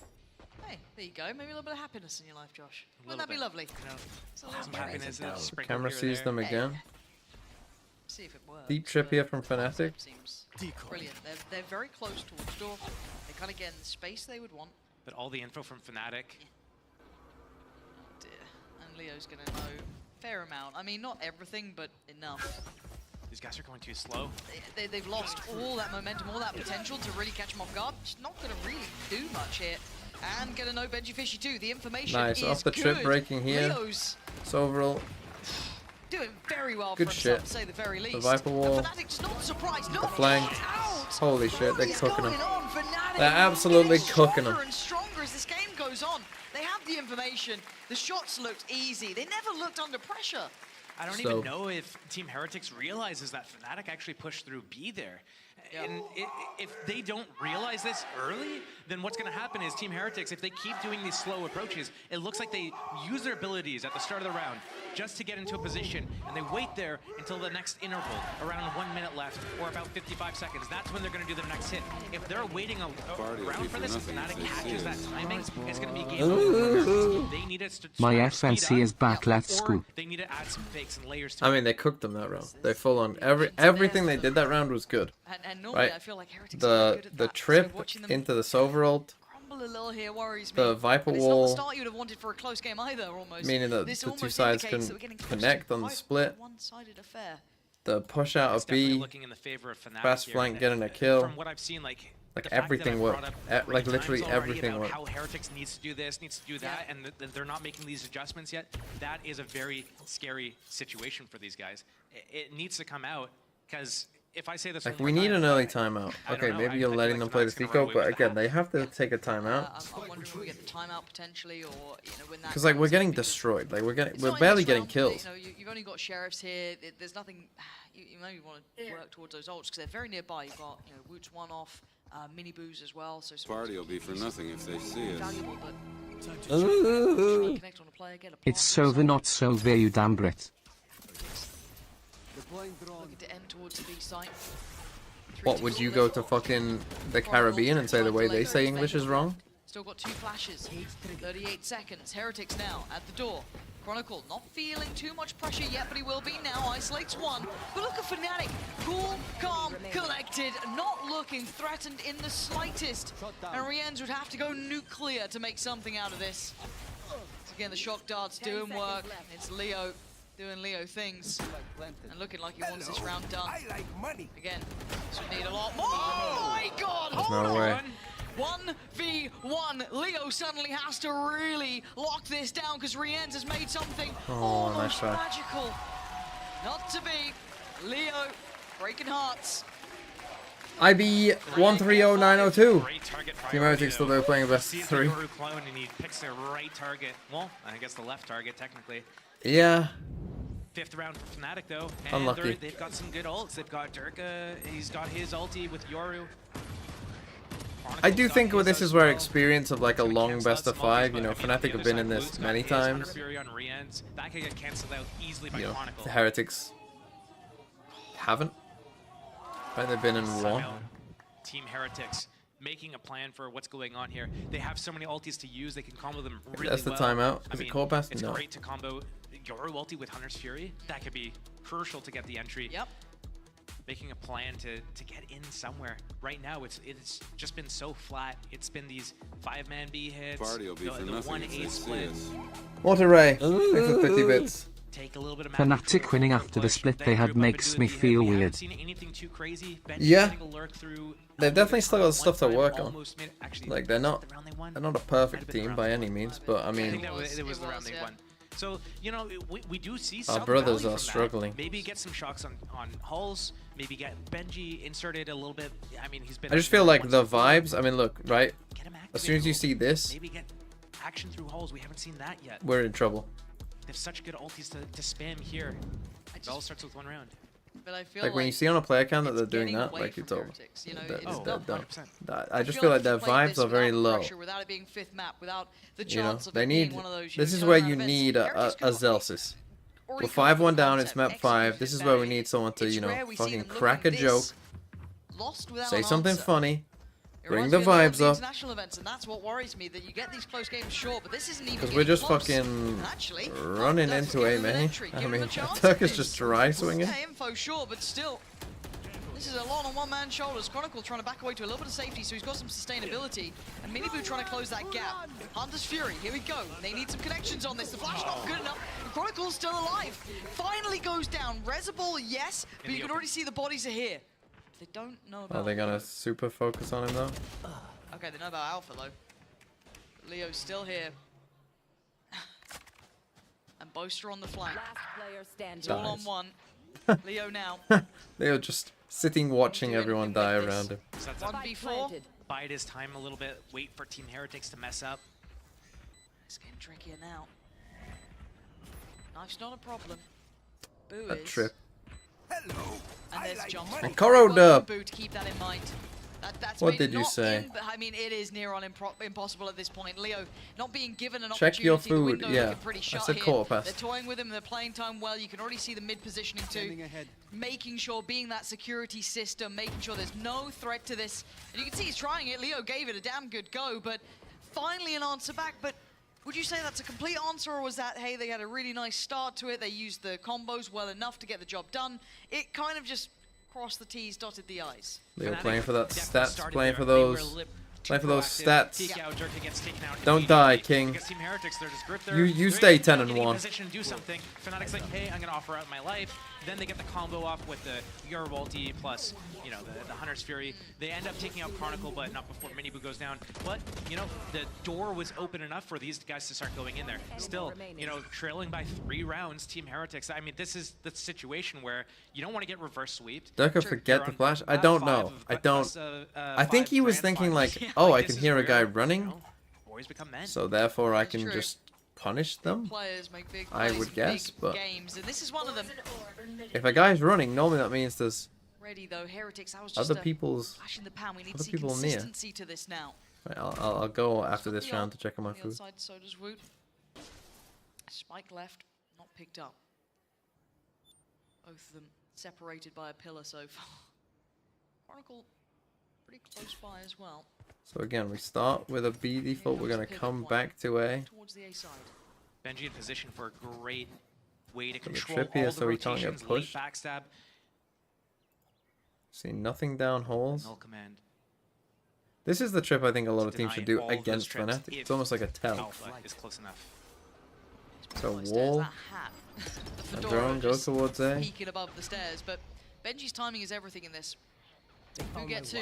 Hey, there you go. Maybe a little bit of happiness in your life, Josh. Wouldn't that be lovely? Some happiness. Camera sees them again. See if it works. Deep trip here from Fnatic. Seems brilliant. They're very close towards door. They kind of get in the space they would want. But all the info from Fnatic. Oh dear. And Leo's gonna know a fair amount. I mean, not everything, but enough. These guys are going too slow. They've lost all that momentum, all that potential to really catch them off guard. Just not gonna really do much here. And get a no Benji Fishy too. The information nice is off the trip good. breaking here. Leo's So overall, doing very well good for shit. himself, to say the very least. The Viper wall, Fnatic's not surprised, the not flank. out. Holy shit, they're cooking them. On? Fnatic They're absolutely cooking them. Stronger and stronger as this game goes on. They have the information. The shots looked easy. They never looked under pressure. I don't even know if Team Heretics realizes that Fnatic actually pushed through B there. And if they don't realize this early, then what's going to happen is Team Heretics, if they keep doing these slow approaches, it looks like they use their abilities at the start of the round just to get into a position, and they wait there until the next interval, around 1 minute left, or about 55 seconds. That's when they're going to do their next hit. If they're waiting around for this, and Fnatic catches that timing, it's going to be game over. They need to My FNC is back, let's scoop. They need to add some fakes and layers to I mean, they cooked them that round. They full on everything they did that round was good. And normally Right? I feel like Heretics are good at The that. trip So watching them into the Sova ult, crumble a little here worries me. the Viper And it's not the wall, start you'd have wanted for a close game either, almost. meaning that This the two almost sides indicates can that we're getting close connect to on the quite split. a one-sided affair. The push out of B, looking in the favor of Fnatic fast here. flank getting a kill. From what I've seen, like everything worked. Like literally everything worked. How Heretics needs to do this, needs to do that, and they're not making these adjustments yet. That is a very scary situation for these guys. It needs to come out, because if I say this Like one we more need time, an early timeout. Okay, maybe you're letting them play the Tico, but again, they have to take a timeout. I'm wondering if we get the timeout potentially, or when that. Because like we're getting destroyed. Like we're barely getting kills. You've only got sheriffs here. There's nothing. You maybe want to work towards those ults because they're very nearby. You've got Woots one off, mini boos as well. So Party will be for nothing if they see us. Valuable, but It's so the not so there, you damn Brit. Looking to end towards the B site. What, would you go to fucking the Caribbean and say the way they say English is wrong? Still got 2 flashes. 38 seconds. Heretics now at the door. Chronicle not feeling too much pressure yet, but he will be now. Isolates one. But look at Fnatic. Cool, calm, collected. Not looking threatened in the slightest. And Rienz would have to go nuclear to make something out of this. So again, the shock darts doing work. It's Leo doing Leo things. And looking like he wants this round done. I like money. Again, this would need a lot more. Oh my god! There's Hold no way. on! 1v1. Leo suddenly has to really lock this down because Rienz has made something almost nice try. magical. Not to be. Leo breaking hearts. IB 130902. Team Heretics still there playing best of 3. Clone and he picks the right target. Well, I guess the left target technically. Yeah. 5th round for Fnatic though. And Unlucky. they've got some good ults. They've got Durka. He's got his ulti with Yoru. I do think this is where experience of like a long best of 5, you know, Fnatic have been in this many times. That could get cancelled out easily by You know, Chronicle. the Heretics haven't. Right, they've been in one. Team Heretics making a plan for what's going on here. They have so many ultis to use. They can combo them really That's the well. timeout. I Is it mean, call pass? It's No. great to combo Yoru ulti with Hunter's Fury. That could be crucial to get the entry. Yep. Making a plan to get in somewhere. Right now, it's just been so flat. It's been these 5-man B hits, Party will be for the nothing if 1-8 they see split. us. Monterey, thanks for 50 bits. Take a little bit of Fnatic winning after the split they had makes me feel weird. Yeah, they've definitely still got stuff to work on. Like they're not a perfect team by any means, but I I mean, think it was the round they won. So, you know, we do see our some brothers value are from struggling. That. Maybe get some shocks on hulls, maybe get Benji inserted a little bit. I mean, he's been... I just feel like the vibes, I mean, look, right? As soon as you see this, Maybe get action through hulls. We haven't seen that yet. we're in trouble. They have such good ultis to spam here. It all starts with 1 round. But I feel Like when you see on a player count that they're doing getting that, away like from it's over. Heretics, you know, They're it's done. 100%. I just feel like their if you played vibes this are very without low. pressure, without it being 5th map, without the You know, chance of they it being need. one of those, This is turnaround where you events, need a Heretics could have Zelsis. We're already 5-1 down. concept, It's map 5. This is where we need someone to, you know, rare we see fucking them crack a looking joke, this lost without say an something answer. funny, Bring the vibes up. International events, and that's what worries me, that you get these close games, sure, but this isn't even Because we're just close. fucking Actually, running into A main. I mean, Turk is just dry swinging. Yeah, info, sure, but still. This is a lot on one-man shoulders. Chronicle trying to back away to a little bit of safety, so he's got some sustainability. And Miniboo trying to close that gap. Hunter's Fury, here we go. They need some connections on this. The flash not good enough. And Chronicle's still alive. Finally goes down. Resable, yes, but you can already see the bodies are here. They don't know about... Are they gonna super focus on him though? Okay, they know about Alpha though. Leo's still here. And Boaster on the flank. It's all on one. Leo now. Leo just sitting watching everyone die around him. So that's 1v4. Bide his time a little bit, wait for Team Heretics to mess up. It's getting trickier now. Knife's not a problem. Boo A is. trip. And there's jump. And Koro dub. Boo to keep that in mind. That's What made did you not say? I mean, it is near on impossible at this point. Leo not being given an Check opportunity. your The food. window Yeah, looking pretty I shut said here. quarter past. They're toying with him. They're playing time well. You can already see the mid positioning too. Making sure, being that security system, making sure there's no threat to this. And you can see he's trying it. Leo gave it a damn good go, but finally an answer back. But would you say that's a complete answer, or was that, hey, they had a really nice start to it, they used the combos well enough to get the job done? It kind of just crossed the T's, dotted the I's. Leo playing for that stats, playing for those. Playing for those stats. Don't die, King. You stay 10 and 1. Position, do something. Fnatic's like, hey, I'm gonna offer out my life. Then they get the combo off with the Your ulti plus, you know, the Hunter's Fury. They end up taking out Chronicle, but not before Miniboo goes down. But you know, the door was open enough for these guys to start going in there. Still, you know, trailing by 3 rounds, Team Heretics. I mean, this is the situation where you don't want to get reverse sweeped. Durka forget the flash? I don't know. I don't. I think he was thinking like, oh, I can hear a guy running, so therefore I can just punish them. I would guess, but games, and this is one of them. if a guy's running, normally that means there's Ready though, Heretics. That was just other people's flash in the pan. We need to other see people near. consistency to this now. Right, I'll go after this round to check on my On the food. outside, so does Wood. Spike left, not picked up. Both of them separated by a pillar so far. Chronicle pretty close by as well. So again, we start with a B default. We're gonna come back to A. Towards the A side. Benji in position for a great way to Got the control trip here all the so he can't get rotations, late pushed. backstab. See nothing down holes. Null command. This is the trip I think a lot of Deny teams should do all of those against trips Fnatic. if It's almost like a tell. Alpha is close enough. So wall. The And fedora drone go just towards A. peeking above the stairs, but Benji's timing is everything in this. Who gets who?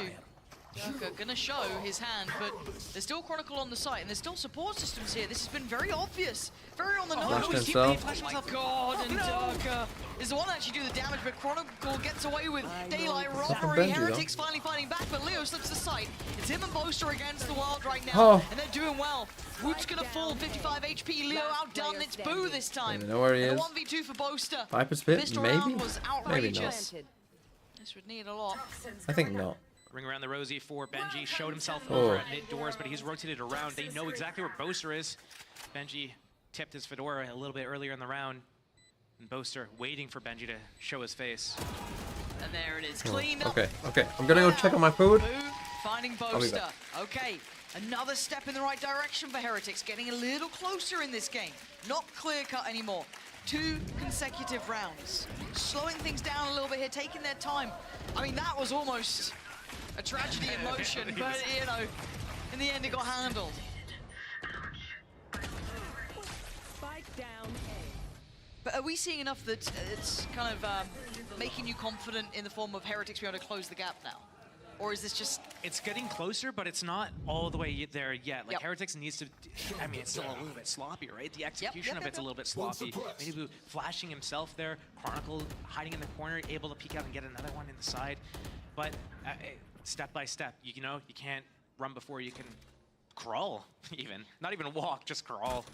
Durka gonna show his hand, but there's still Chronicle on the site, and there's still support systems here. This has been very obvious, very on the nose. Flashed himself. Oh my god, and Durka is the one that actually do the damage, but Chronicle gets away with daylight robbery. Benji, Heretics finally fighting back, but Leo slips the site. It's him and Boaster against the world right now, Oh. and they're doing well. Woot's gonna fall, 55 HP. Leo outdone. It's Boo this time. Don't even know where he And is. a 1v2 for Boaster. Viper's Pit? This Maybe? round was Maybe not. outrageous. This would need a lot. I think not. Ring around the rosy for Benji. Showed himself Oh. over at mid doors, but he's rotated around. They know exactly where Boaster is. Benji tipped his fedora a little bit earlier in the round. And Boaster waiting for Benji to show his face. And there it is, Oh, cleaned up. okay, okay. I'm gonna go check on my food. Boo finding I'll be Boaster. back. Okay, another step in the right direction for Heretics, getting a little closer in this game. Not clear cut anymore. 2 consecutive rounds. Slowing things down a little bit here, taking their time. I mean, that was almost a tragedy in motion, but you know, in the end it got handled. Spike down A. But are we seeing enough that it's kind of making you confident in the form of Heretics being able to close the gap now? Or is this just... It's getting closer, but it's not all the way there yet. Like, Yep. Heretics needs to... I mean, it's still a little bit sloppy, right? The execution of it's a little bit sloppy. Maybe flashing himself there. Chronicle hiding in the corner, able to peek out and get another one in the side. But step by step, you know, you can't run before you can crawl, even. Not even walk, just crawl.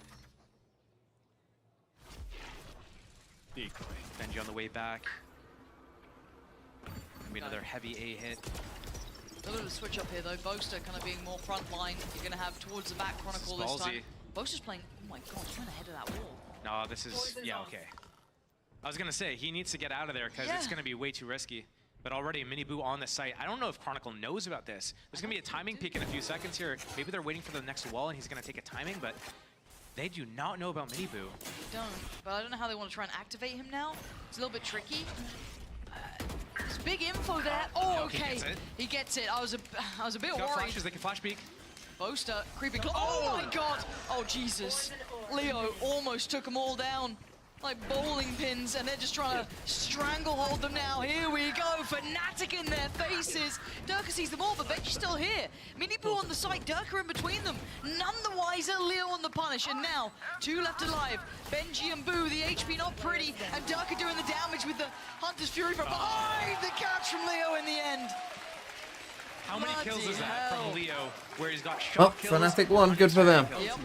Decoy. Benji on the way back. Maybe another heavy A hit. A little bit of switch up here though. Boaster kind of being more front line. You're going to have towards the back Chronicle this time. Ballsy. Boaster's playing, oh my god, he's ahead of that wall. No, this is, yeah, okay. I was gonna say, he needs to get out of there because it's gonna be way too risky. But already a mini boo on the site. I don't know if Chronicle knows about this. There's going to be a timing peak in a few seconds here. Maybe they're waiting for the next wall and he's going to take a timing, but they do not know about mini boo. Don't. But I don't know how they want to try and activate him now. It's a little bit tricky. There's big info there. Oh, okay. He gets it. I was a bit worried. Flashes, they can flash peek. Boaster creeping. Oh my god. Oh, Jesus. Leo almost took them all down. Like bowling pins, and they're just trying to stranglehold them now. Here we go, Fnatic in their faces. Durka sees them all, but Benji's still here. Mini Boo on the side, Durka in between them. None the wiser, Leo on the punish, and now 2 left alive. Benji and Boo, the HP not pretty, and Durka doing the damage with the Hunter's Fury from behind. The catch from Leo in the end. How many kills is that from Leo, where he's got Oh, shot kills? Fnatic won. Good for them. Yep.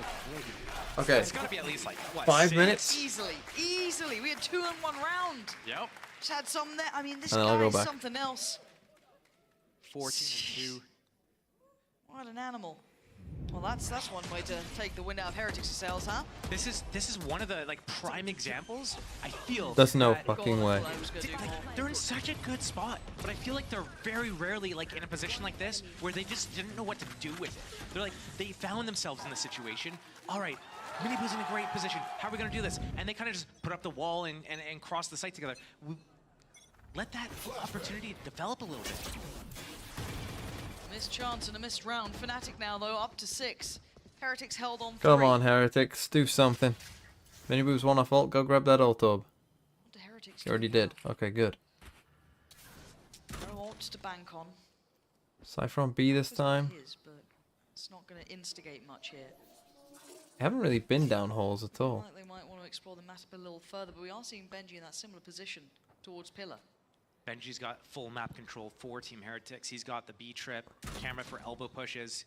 Okay. It's gotta be at least like, what, 5 minutes? Easily. We had 2 in 1 round. Yep. Just had some there. I mean, this And then I'll guy go is back. something else. 14 and 2. What an animal. Well, that's one way to take the wind out of Heretics' sails, huh? This is one of the like prime examples. I feel There's no that fucking way. they're in such a good spot, but I feel like they're very rarely like in a position like this where they just didn't know what to do with it. They're like they found themselves in the situation. All right, Mini Boo's in a great position. How are we gonna do this? And they kind of just put up the wall and cross the site together. Let that opportunity develop a little bit. Missed chance and a missed round. Fnatic now, though, up to 6. Heretics held on 3. Come on, Heretics. Do something. Mini Boo's one off ult. Go grab that ult orb. You already did. Okay, good. No ults to bank on. Cypher on B this time. But it's not going to instigate much here. I haven't really been down holes at all. Like they might want to explore the map a little further, but we are seeing Benji in that similar position towards Pillar. Benji's got full map control for Team Heretics. He's got the B trip, camera for elbow pushes.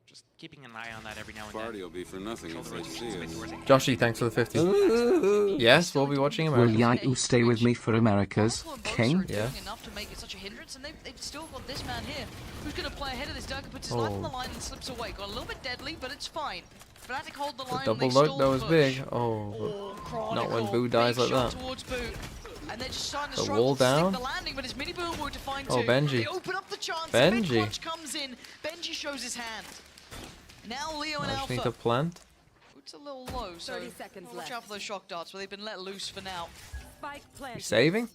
Just keeping an eye on that every now and then. Party will be for nothing if they see us. Joshy, thanks for the 50. Yes, we'll be watching America. Will you stay with me for America's King? Yeah. Enough to make it such a hindrance, and they've still got this man here who's going to play ahead of this. Durka puts his life on the line and slips away. Got a little bit deadly, but it's fine. Fnatic hold the line. Double look, that was big. Oh, but not when Boo dies like that. And they're just starting to The struggle wall to stick down? the landing, but it's Mini Boo to find Oh, two. Benji. They open up the chance. Benji. The mid-clutch comes in. Benji shows his hand. Now Leo and I just need Alpha. to plant. It's a little low, so 30 seconds watch left. out for those shock darts, but they've been let loose for now. Spike You planted. saving?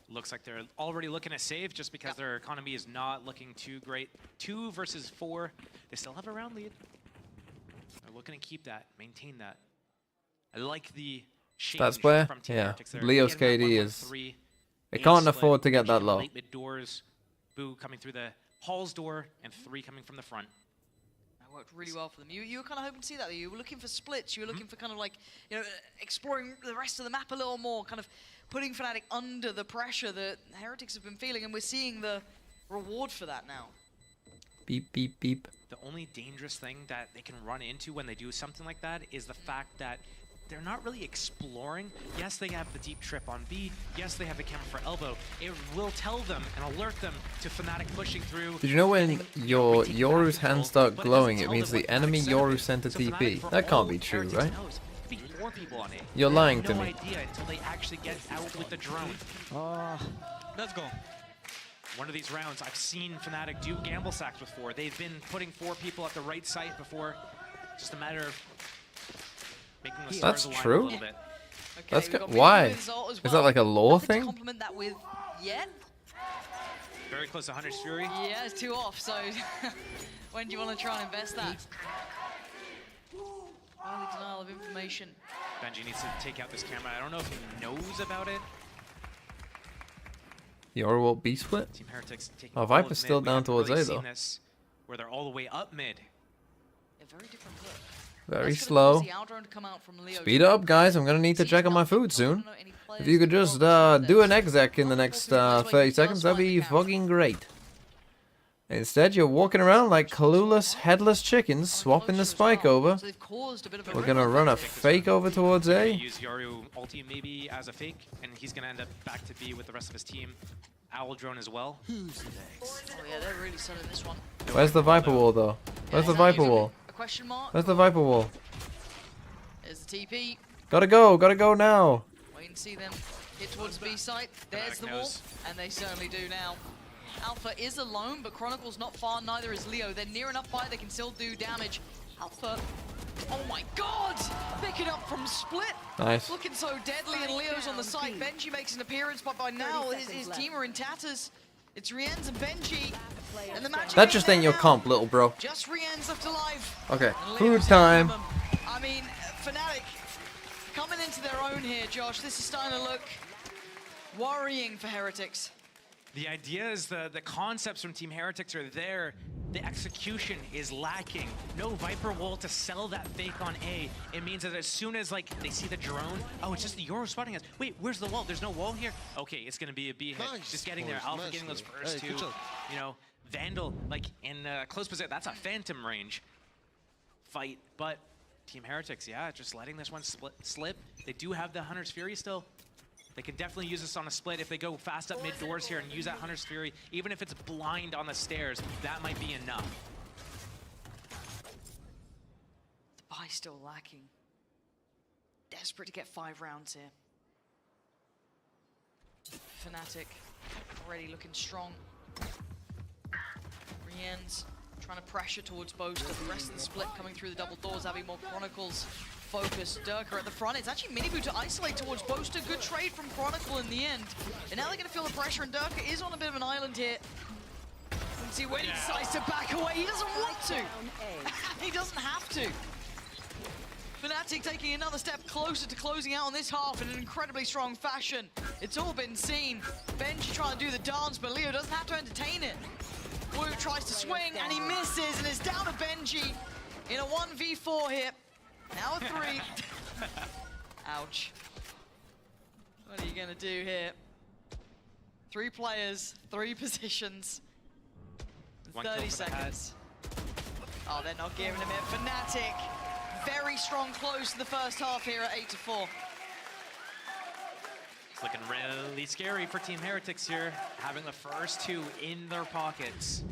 Looks like they're already looking to save just because their economy is not looking too great. 2 versus 4. They still have a round lead. They're looking to keep that, maintain that. I like the change Stats player? from Team Yeah. Heretics there. Leo's Getting that KD 1-1-3, is... They aim can't split, afford to get that pushing low. Late mid doors, Boo coming through the Hall's door, and 3 coming from the front. That worked really well for them. You were kind of hoping to see that. You were looking for splits. You were looking for kind of like, you know, exploring the rest of the map a little more, kind of putting Fnatic under the pressure that Heretics have been feeling, and we're seeing the reward for that now. Beep, beep, beep. The only dangerous thing that they can run into when they do something like that is the fact that they're not really exploring. Yes, they have the deep trip on B. Yes, they have the camera for elbow. It will tell them and alert them to Fnatic pushing through. Did you know when your Yoru's hands start glowing, it means the enemy Yoru sent a TP? That can't be true, right? You're lying to no me. idea until they actually get out with the drone. Let's go. One of these rounds, I've seen Fnatic do gamble sacks before. They've been putting 4 people at the right site before. Just a matter of making the stars That's align true? a little bit. That's we've got why? Mini Boo as Is that like a lore Nothing to thing? complement that with yet. Very close to Hunter's Fury. Yeah, it's 2 off, so when do you want to try and invest that? Early denial of information. Benji needs to take out this camera. I don't know if he knows about it. Yoru will B split? Team Heretics taking Oh, all Viper's of still mid. We down haven't towards really A seen though. this, where they're all the way up mid. A very different look. Very That's gonna slow. cause the Aldrone to come out from Leo. Speed it up, guys. I'm gonna need to check on my food soon. If you could just do an exec in the next 30 seconds, that'd be fucking great. Instead, you're walking around like clueless, headless chickens, swapping the spike over. So they've caused a bit of a We're gonna run a fake over towards A. Use Yaru ulti maybe as a fake, and he's gonna end up back to B with the rest of his team. Owl drone as well. Who's next? Oh yeah, they're really selling this one. Where's the Viper wall, though? Where's the Viper wall? A question mark? Where's the Viper wall? There's the TP. Gotta go now. Wait and see them Hit towards the B site. There's the wall, and they certainly do now. Alpha is alone, but Chronicle's not far, neither is Leo. They're near enough by, they can still do damage. Alpha, oh my god! Pick it up from Split. Nice. Looking so deadly, and Leo's on the site. Benji makes an appearance, but by now his team are in tatters. It's Rienz and Benji, and the match. That just ain't your comp, little bro. Just Rienz left alive. Okay, food time. I mean, Fnatic coming into their own here, Josh. This is starting to look worrying for Heretics. The idea is the concepts from Team Heretics are there. The execution is lacking. No Viper wall to sell that fake on A. It means that as soon as like they see the drone, oh, it's just the Euro spotting us. Wait, where's the wall? There's no wall here? Okay, it's gonna be a B hit. Nice. Just getting there. Alpha getting those first two. You know, Vandal, like in close position, that's a phantom range fight. But Team Heretics, yeah, just letting this one slip. They do have the Hunter's Fury still. They can definitely use this on a split if they go fast up mid doors here and use that Hunter's Fury. Even if it's blind on the stairs, that might be enough. The buy still lacking. Desperate to get 5 rounds here. Fnatic already looking strong. Rienz trying to pressure towards Boaster. The rest of the split coming through the double doors, having more Chronicles. Focus, Durka at the front. It's actually Miniboo to isolate towards Boaster. Good trade from Chronicle in the end. And now they're going to feel the pressure, and Durka is on a bit of an island here. Let's see when he decides to back away. He doesn't want to. He doesn't have to. Fnatic taking another step closer to closing out on this half in an incredibly strong fashion. It's all been seen. Benji trying to do the dance, but Leo doesn't have to entertain it. Wu tries to swing, and he misses, and it's down to Benji in a 1v4 here. Now a 3. Ouch. What are you gonna do here? 3 players, 3 positions. 30 seconds. Oh, they're not giving him it. Fnatic, very strong close to the first half here at 8-4. It's looking really scary for Team Heretics here, having the first 2 in their pockets,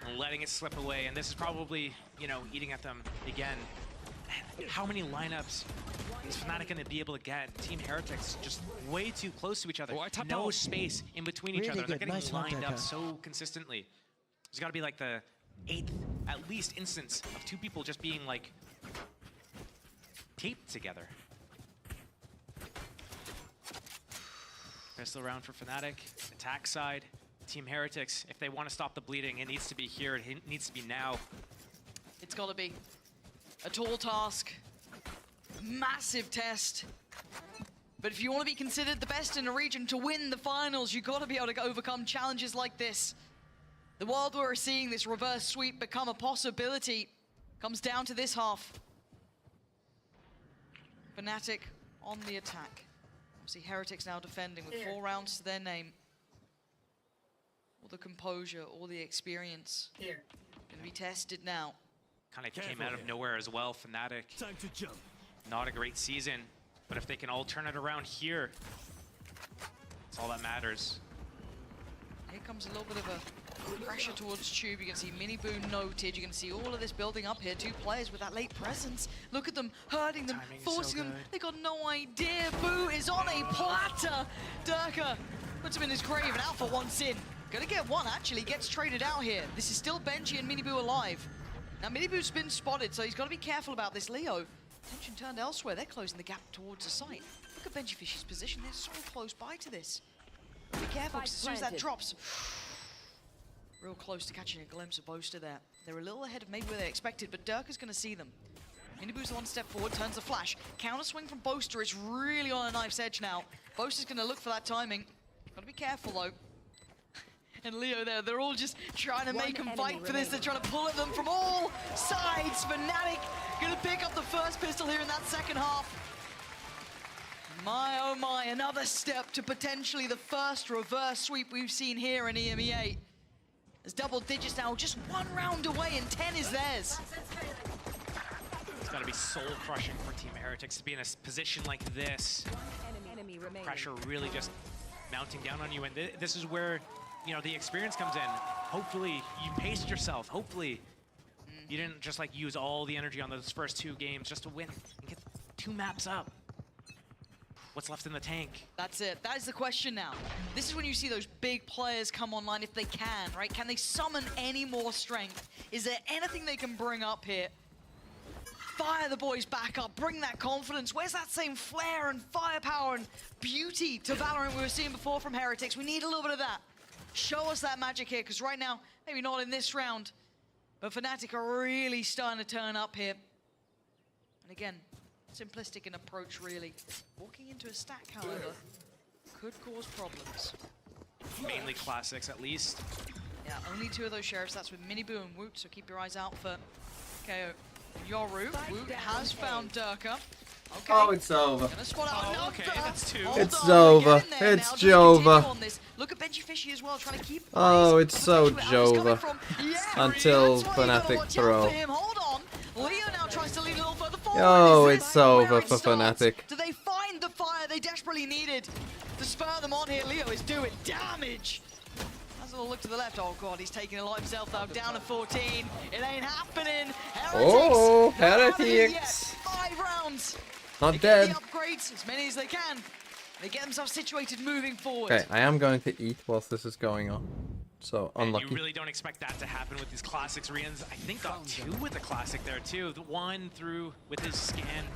and letting it slip away. And this is probably, you know, eating at them again. How many lineups is Fnatic going to be able to get? Team Heretics just way too close to each other. No space in between each other. They're getting lined up so consistently. There's got to be like the 8th, at least, instance of 2 people just being like taped together. Pistol round for Fnatic. Attack side. Team Heretics, if they want to stop the bleeding, it needs to be here. It needs to be now. It's got to be. A tall task, massive test. But if you want to be considered the best in a region to win the finals, you've got to be able to overcome challenges like this. The world we're seeing this reverse sweep become a possibility comes down to this half. Fnatic on the attack. Obviously Heretics now defending with 4 rounds to their name. All the composure, all the experience. Going to be tested now. Kind of came out of nowhere as well. Fnatic, time to jump. Not a great season, but if they can all turn it around here, that's all that matters. Here comes a little bit of a pressure towards Tube. You can see Miniboo noted. You can see all of this building up here. 2 players with that late presence. Look at them, hurting them, forcing them. They got no idea. Boo is on a platter. Durka puts him in his grave, and Alpha wants in. Gonna get one, actually, gets traded out here. This is still Benji and Miniboo alive. Now, Miniboo's been spotted, so he's got to be careful about this. Leo, attention turned elsewhere. They're closing the gap towards the site. Look at Benji Fish's position. They're so close by to this. Be careful, because as soon as that drops, real close to catching a glimpse of Boaster there. They're a little ahead of maybe where they expected, but Durka's going to see them. Miniboo's 1 step forward, turns the flash. Counter swing from Boaster. It's really on a knife's edge now. Boaster's going to look for that timing. Got to be careful, though. And Leo there, they're all just trying to make them fight for this. They're trying to pull at them from all sides. Fnatic gonna pick up the first pistol here in that second half. My, oh my, another step to potentially the first reverse sweep we've seen here in EMEA. There's double digits now, just 1 round away, and 10 is theirs. It's gotta be soul-crushing for Team Heretics to be in a position like this. Pressure really just mounting down on you, and this is where, you know, the experience comes in. Hopefully you paced yourself. Hopefully you didn't just like use all the energy on those first 2 games just to win and get 2 maps up. what's left in the tank? That's it. That is the question now. This is when you see those big players come online if they can, right? Can they summon any more strength? Is there anything they can bring up here? Fire the boys back up, bring that confidence. Where's that same flair and firepower and beauty to Valorant we were seeing before from Heretics? We need a little bit of that. Show us that magic here, because right now, maybe not in this round, but Fnatic are really starting to turn up here. And again, simplistic in approach, really. Walking into a stack, however, could cause problems. Mainly classics, at least. Yeah, only 2 of those sheriffs. That's with Miniboo and Woot, so keep your eyes out for KO. Yoru, Woot has found Durka. Okay. Oh, it's over. Okay, that's 2. It's Jova. It's Jova. Look at Benji Fishy as well, trying to keep. Oh, it's so Jova. Until Fnatic throw. Hold on. Leo now tries to lead a little further forward. Oh, it's over for Fnatic. Do they find the fire they desperately needed to spur them on here? Leo is doing damage. Has a little look to the left. Oh god, he's taking a lot himself though. Down to 14. It ain't happening. Oh, Heretics. 5 rounds. Not they dead. Get the upgrades, as many as they can. They get themselves situated moving forward. Okay, I am going to eat whilst this is going on. So, unlucky. And you really don't expect that to happen with these classics. Rian's, I think, got 2 with the classic there, too. The 1 through with his scan.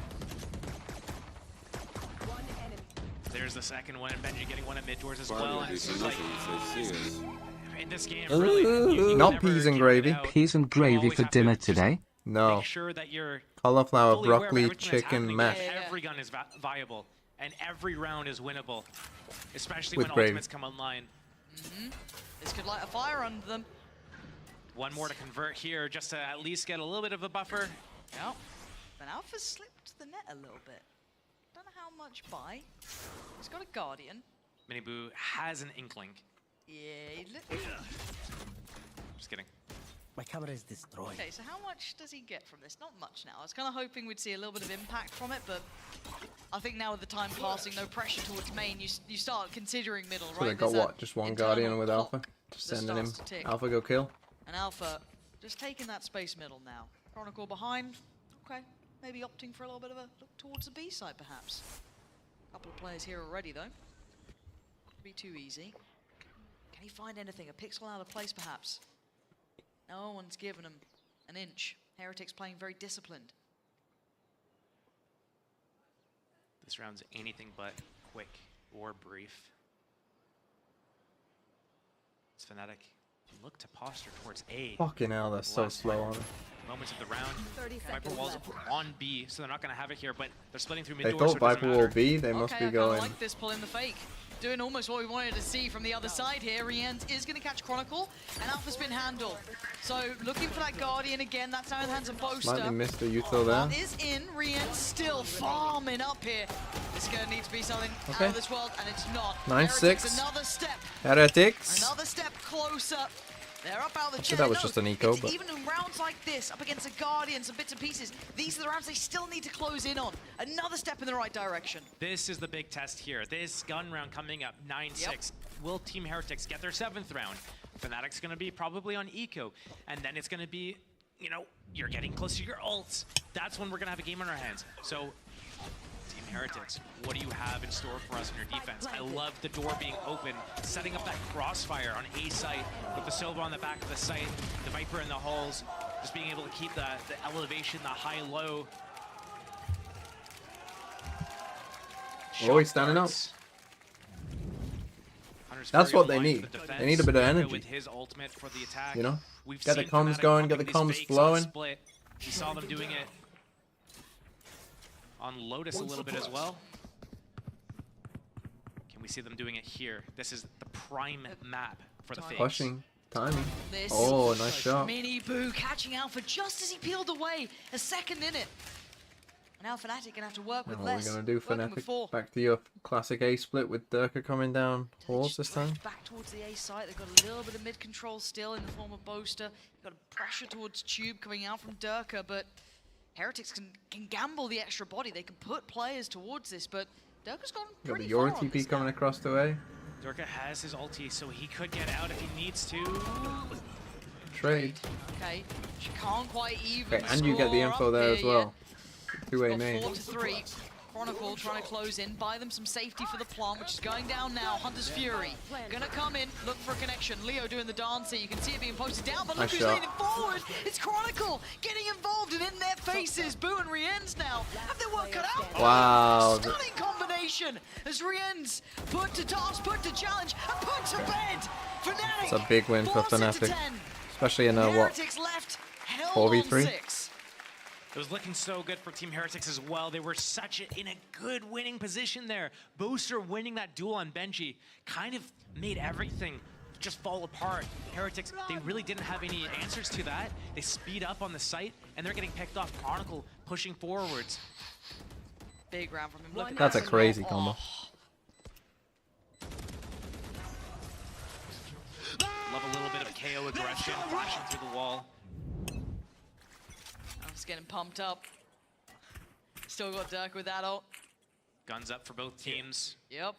There's the second one, and Benji getting one at mid doors as well. And it's just like, in this game, really, not peas and gravy. Peas and gravy for dinner today? No. Make sure that you're Cauliflower, fully aware of broccoli, everything that's chicken, happening, mash. because every gun is viable, and every round is winnable, especially With when gravy. ultimates come online. This could light a fire under them. One more to convert here, just to at least get a little bit of a buffer. Yep. But Alpha slipped the net a little bit. Don't know how much by. He's got a Guardian. Miniboo has an inkling. Yeah, Just kidding. My camera is destroyed. Okay, so how much does he get from this? Not much now. I was kind of hoping we'd see a little bit of impact from it, but I think now with the time passing, no pressure towards main, you start considering middle, So right? they got There's what? Just one internal Guardian with clock Alpha? Just that sending him. starts to tick. Alpha go kill? And Alpha just taking that space middle now. Chronicle behind. Okay, maybe opting for a little bit of a look towards the B side, perhaps. A couple of players here already, though. Could be too easy. Can he find anything? A pixel out of place, perhaps? No one's given him an inch. Heretics playing very disciplined. This round's anything but quick or brief. It's Fnatic. Look to posture towards A. Fucking hell, that's so slow on it. Moments of the round. Viper Wall's on B, so they're not going to have it here, but they're splitting through mid They doors, thought so it doesn't Viper matter. will be, they must be I going. like this pull in the fake. Doing almost what we wanted to see from the other side here. Rian's is going to catch Chronicle, and Alpha's been handled. So looking for that Guardian again. That's now in the hands of Boaster. Slightly missed the Utho there. One is in. Rian's still farming up here. This is going to need to be something out Okay. of this world, and it's not. 9-6. Heretics, another step. Heretics. Another step closer. They're up out of the So chair. that was No, just an eco, it's but- even in rounds like this, up against a Guardian, some bits and pieces, these are the rounds they still need to close in on. Another step in the right direction. This is the big test here. This gun round coming up, 9-6. Will Team Heretics get their 7th round? Fnatic's going to be probably on eco, and then it's going to be, you know, you're getting close to your ults. That's when we're going to have a game on our hands. So, Team Heretics, what do you have in store for us in your defense? I love the door being open, setting up that crossfire on A site with the Silva on the back of the site, the Viper in the halls, just being able to keep the elevation, the high-low. Oh, he's standing up. That's what they need. They need a bit of energy. With his ultimate for the attack. You know? We've Get the seen comms Fnatic going, get the popping comms these fakes on flowing. Split. We saw them doing it on Lotus a little bit as well. Can we see them doing it here? This is the prime map for the fakes. Pushing. Timing. This Oh, nice shot. Miniboo catching Alpha just as he peeled away. A second in it. And now Fnatic gonna have to work with What are we less. going to do, working with Fnatic? 4. Back to your classic A split with Durka coming down halls this time? Back towards the A site. They've got a little bit of mid control still in the form of Boaster. Got a pressure towards Tube coming out from Durka, but Heretics can gamble the extra body. They can put players towards this, but Durka's gone Got pretty the far Yora on this TP coming across the way. Durka has his ulti, so he could get out if he needs to. Trade. Okay, she can't quite even. Okay, and you get the score info up there here as well. yet. 2A Got main. 4 to 3. Chronicle trying to close in, buy them some safety for the plant, which is going down now. Hunter's Fury gonna come in, look for a connection. Leo doing the dance here. You can see it being posted down, but look who's leaning forward. It's Chronicle getting involved and in their faces. Boo and Rien's now have their work cut out. Wow. Stunning combination as Rien's put to task, put to challenge, and put to bed. Fnatic. It's a big win for Fnatic, especially in a what? 4v3. It was looking so good for Team Heretics as well. They were in a good winning position there. Booster winning that duel on Benji kind of made everything just fall apart. Heretics, they really didn't have any answers to that. They speed up on the site, and they're getting picked off. Chronicle pushing forwards. Big round from him. Look at That's a that. crazy combo. Love a little bit of KO aggression, flashing through the wall. Alf's getting pumped up. Still got Dirk with that ult. Guns up for both teams. Yep.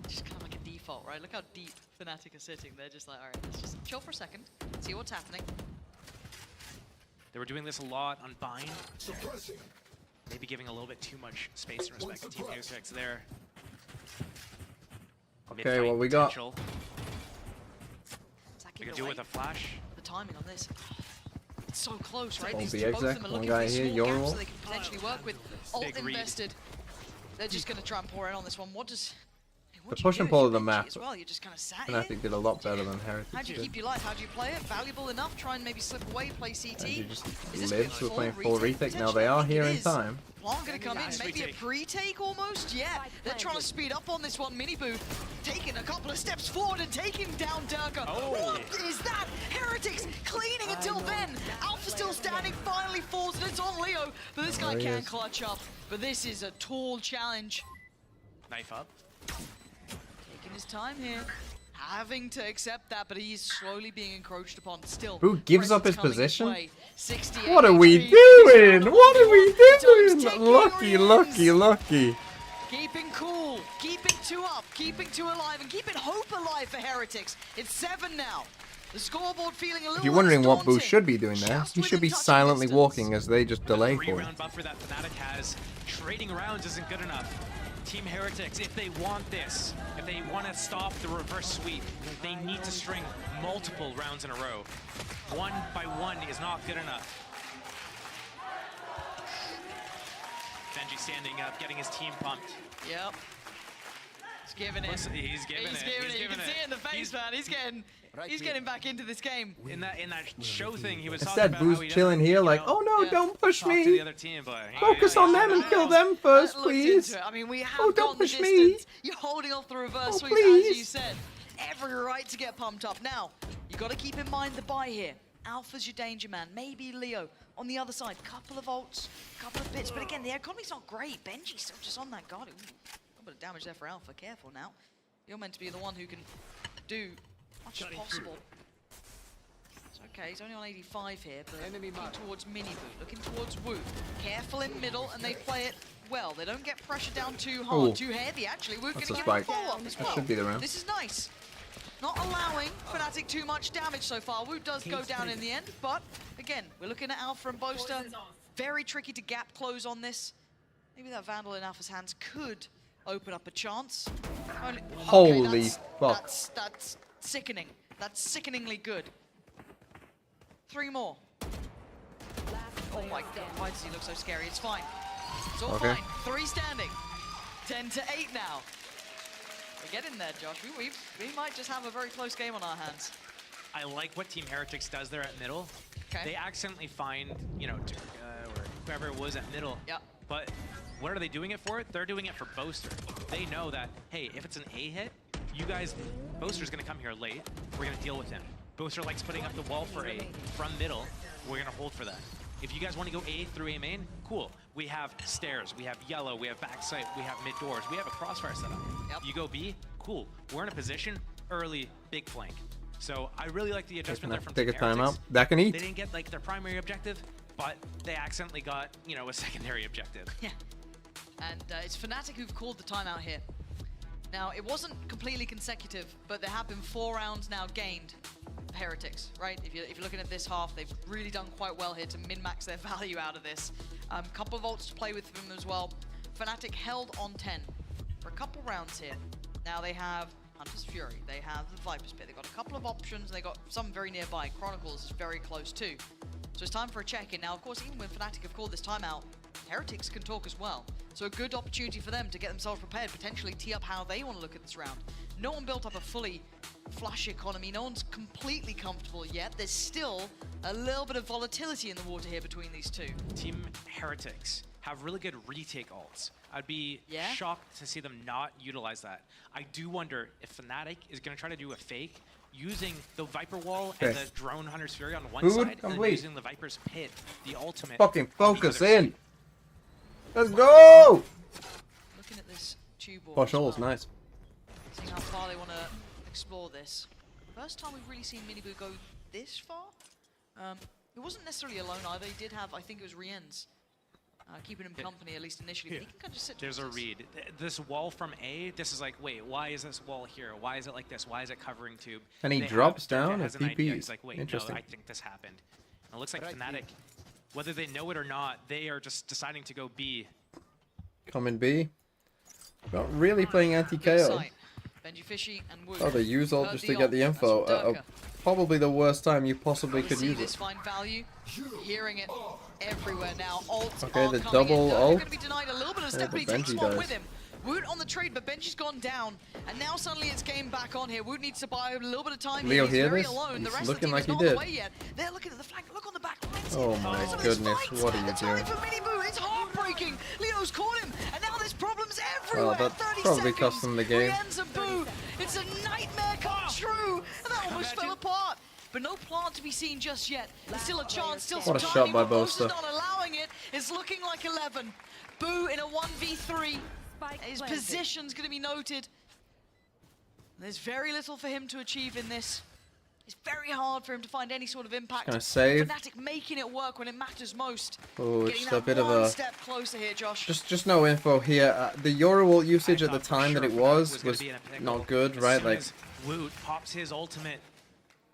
Just kind of like a default, right? Look how deep Fnatic are sitting. They're just like, all right, let's just chill for a second, see what's happening. They were doing this a lot on Bind. Maybe giving a little bit too much space and respect to Team Heretics there. Okay, well we got. We could do it with a flash. The timing on this. It's so close, right? Won't These be both of them exact. are One looking guy for here, small your gaps roll. so they can potentially work with. Ult Big read. invested. They're just going to try and pour in on this one. What does... The push and pull of the map. As well? You're just kind of sat And I think did a lot better than Heritage How do you did. keep your life? How do you play it? Valuable enough? Try and maybe slip away, play CT. And you just Is this live. a We're playing full full retake. Now they Potentially, I are think here it in is. time. Long gonna come in, maybe a pre-take almost? Yeah, they're trying to speed up on this one. Miniboo taking a couple of steps forward and taking down Durka. What is that? Heretics cleaning until then. Alpha still standing, finally falls, and it's on Leo. But this guy can clutch up. But this is a tall challenge. Knife up. Taking his time here. Having to accept that, but he's slowly being encroached upon still. Who gives up his Presence coming position? way. 68 What are we HP. doing? What are we doing? Lucky, lucky, lucky. Keeping cool, keeping two up, keeping two alive, and keeping hope alive for Heretics. It's 7 now. The scoreboard feeling a little If you're wondering what Boo daunting. should be doing there, he should be silently walking as they just delay for him. Round buffer that Fnatic has. Trading rounds isn't good enough. Team Heretics, if they want this, if they want to stop the reverse sweep, they need to string multiple rounds in a row. One by one is not good enough. Benji standing up, getting his team pumped. Yep. He's giving it. He's giving it. You can see it in the face, man. He's getting back into this game. In that show thing, he was Instead, talking about Boo's how he chilling doesn't, here you like, know, oh no, don't push talk to me. the other team, but Focus on them and kill them first, Looked please. into it. I mean, we have Oh, don't gotten the push me. distance. You're holding off the reverse sweep, as please. you said. Every right to get pumped up. Now, you got to keep in mind the buy here. Alpha's your danger man. Maybe Leo on the other side. Couple of ults, couple of bits. But again, the economy's not great. Benji's still just on that guard. Ooh, a bit of damage there for Alpha. Careful now. You're meant to be the one who can do much as possible. It's okay, he's only on 85 here, but looking towards Miniboo, looking towards Wu. Careful in middle, and they play it well. They don't get pressure down too hard, Ooh. too heavy, actually. We're going That's to a give him a spike. follow-up as That well. should be the round. This is nice. Not allowing Fnatic too much damage so far. Wu does go down in the end, but again, we're looking at Alpha and Boaster. Very tricky to gap close on this. Maybe that Vandal in Alpha's hands could open up a chance. Holy fuck. That's sickening. That's sickeningly good. 3 more. Oh my god, why does he look so scary? It's fine. It's all Okay. fine. 3 standing. 10 to 8 now. We're getting there, Josh. We might just have a very close game on our hands. I like what Team Heretics does there at middle. Okay. They accidentally find, you know, Durka or whoever it was at middle. Yeah. But what are they doing it for? They're doing it for Boaster. They know that, hey, if it's an A hit, you guys, Boaster's gonna come here late. We're gonna deal with him. Boaster likes putting up the wall for A from middle. We're gonna hold for that. If you guys want to go A through A main, cool. We have stairs, we have yellow, we have backside, we have mid doors, we have a crossfire setup. Yep. You go B, cool. We're in a position, early, big flank. So I really like the adjustment there from Take a Team Heretics. timeout. That can eat. They didn't get like their primary objective, but they accidentally got, you know, a secondary objective. Yeah. And it's Fnatic who've called the timeout here. Now, it wasn't completely consecutive, but there have been 4 rounds now gained. Heretics, right? If you're looking at this half, they've really done quite well here to min-max their value out of this. Couple of ults to play with them as well. Fnatic held on 10 for a couple rounds here. Now they have Hunter's Fury, they have the Viper's Pit, they've got a couple of options, and they got some very nearby. Chronicles is very close too. So it's time for a check-in. Now, of course, even when Fnatic have called this timeout, Heretics can talk as well. So a good opportunity for them to get themselves prepared, potentially tee up how they want to look at this round. No one built up a fully flush economy. No one's completely comfortable yet. There's still a little bit of volatility in the water here between these two. Team Heretics have really good retake ults. I'd be shocked to see them not utilize that. I do wonder if Fnatic is going to try to do a fake using the Viper Wall and the Drone Hunter's Fury on one side, and then using the Viper's Pit, the ultimate. Fucking focus in. Let's go! Looking at this tube wall. Posh holes, nice. Seeing how far they want to explore this. First time we've really seen Miniboo go this far. It wasn't necessarily alone either. He did have, I think it was Rien's keeping him company, at least initially. But he can kind of just sit. There's a read. This wall from A, this is like, wait, why is this wall here? Why is it like this? Why is it covering tube? And he drops down and TPs. He's like, wait, interesting. No, I think this happened. And it looks like Fnatic, whether they know it or not, they are just deciding to go B. Coming B. Not really playing anti-KO. Benji Fishy and Wu. Oh, they use ult just to get the info. Probably the worst time you possibly could use it. Find value. Hearing it everywhere now. Ults okay, the are double ult. ult. Going to be denied a little bit of step, but he takes one with him. Woot on the trade, but Benji's gone down, and now suddenly it's game back on here. Woot needs to buy a little bit of time. Leo He's hear very this? alone. The He's rest looking of the team like is he not on did. the way yet. They're looking at the flank. Look on the back lines. Oh my goodness, what are you doing? For Miniboo, it's heartbreaking. Leo's caught him, and now there's problems everywhere. Oh, that 30 probably seconds. cost them the game. Rien's a boo. It's a nightmare come true, and that almost fell apart. But no plant to be seen just yet. There's still a chance, still some What a timing, shot by but Bosa's Bosa. not allowing it. It's looking like 11. Boo in a 1v3. His position's going to be noted. There's very little for him to achieve in this. It's very hard for him to find any sort of impact. Gonna save. Fnatic making it work when it matters most. Oh, Getting just a that bit of one a... step closer here, Josh. Just no info here. The Euro ult usage at the time that it was not good, right? Like, Woot pops his ultimate.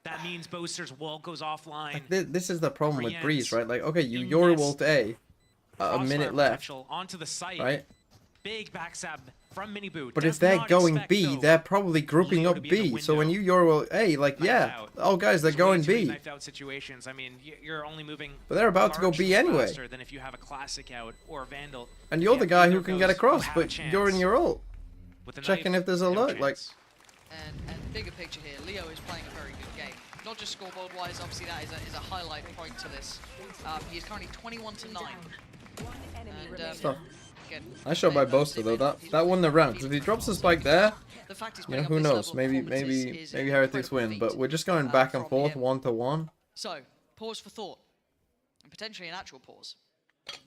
That means Boaster's wall goes offline. this is the problem with Breeze, right? Like, okay, you Euro ult A, a minute left, onto the site. right? Big backstab from Miniboo. But if they're going B, they're probably grouping up B. So when you Euro ult A, like, yeah, oh guys, they're going B. Knifed out situations. I mean, you're only moving. But they're about to go B anyway. Faster than if you have a classic out or a Vandal. And you're the guy who can get across, but you're in your ult, checking if there's a lurk. Like, And bigger picture here, Leo is playing a very good game. Not just scoreboard-wise, obviously that is a highlight point to this. He is currently 21-9. And again, I shot by Boaster though. That won the round. Because if he drops the spike there, the fact he's you know, playing who up this knows? level of Maybe performance is Heretics win. incredible But feat, we're just going back and from forth, him. 1-1. So, pause for thought. And potentially an actual pause.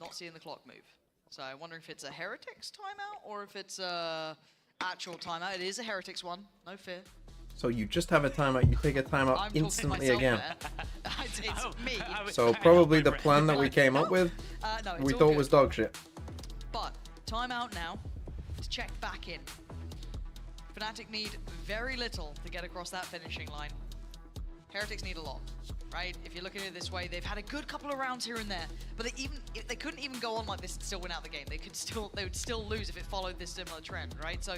Not seeing the clock move. So I wonder if it's a Heretics timeout or if it's a actual timeout. It is a Heretics one, no fear. So you just have a timeout, you take a timeout I'm instantly talking to again. myself it's me. So probably the plan that we came up with, No, it's we all thought good. was dog shit. But timeout now to check back in. Fnatic need very little to get across that finishing line. Heretics need a lot, right? If you're looking at it this way, they've had a good couple of rounds here and there, but they couldn't even go on like this and still win out the game. They would still lose if it followed this similar trend, right? So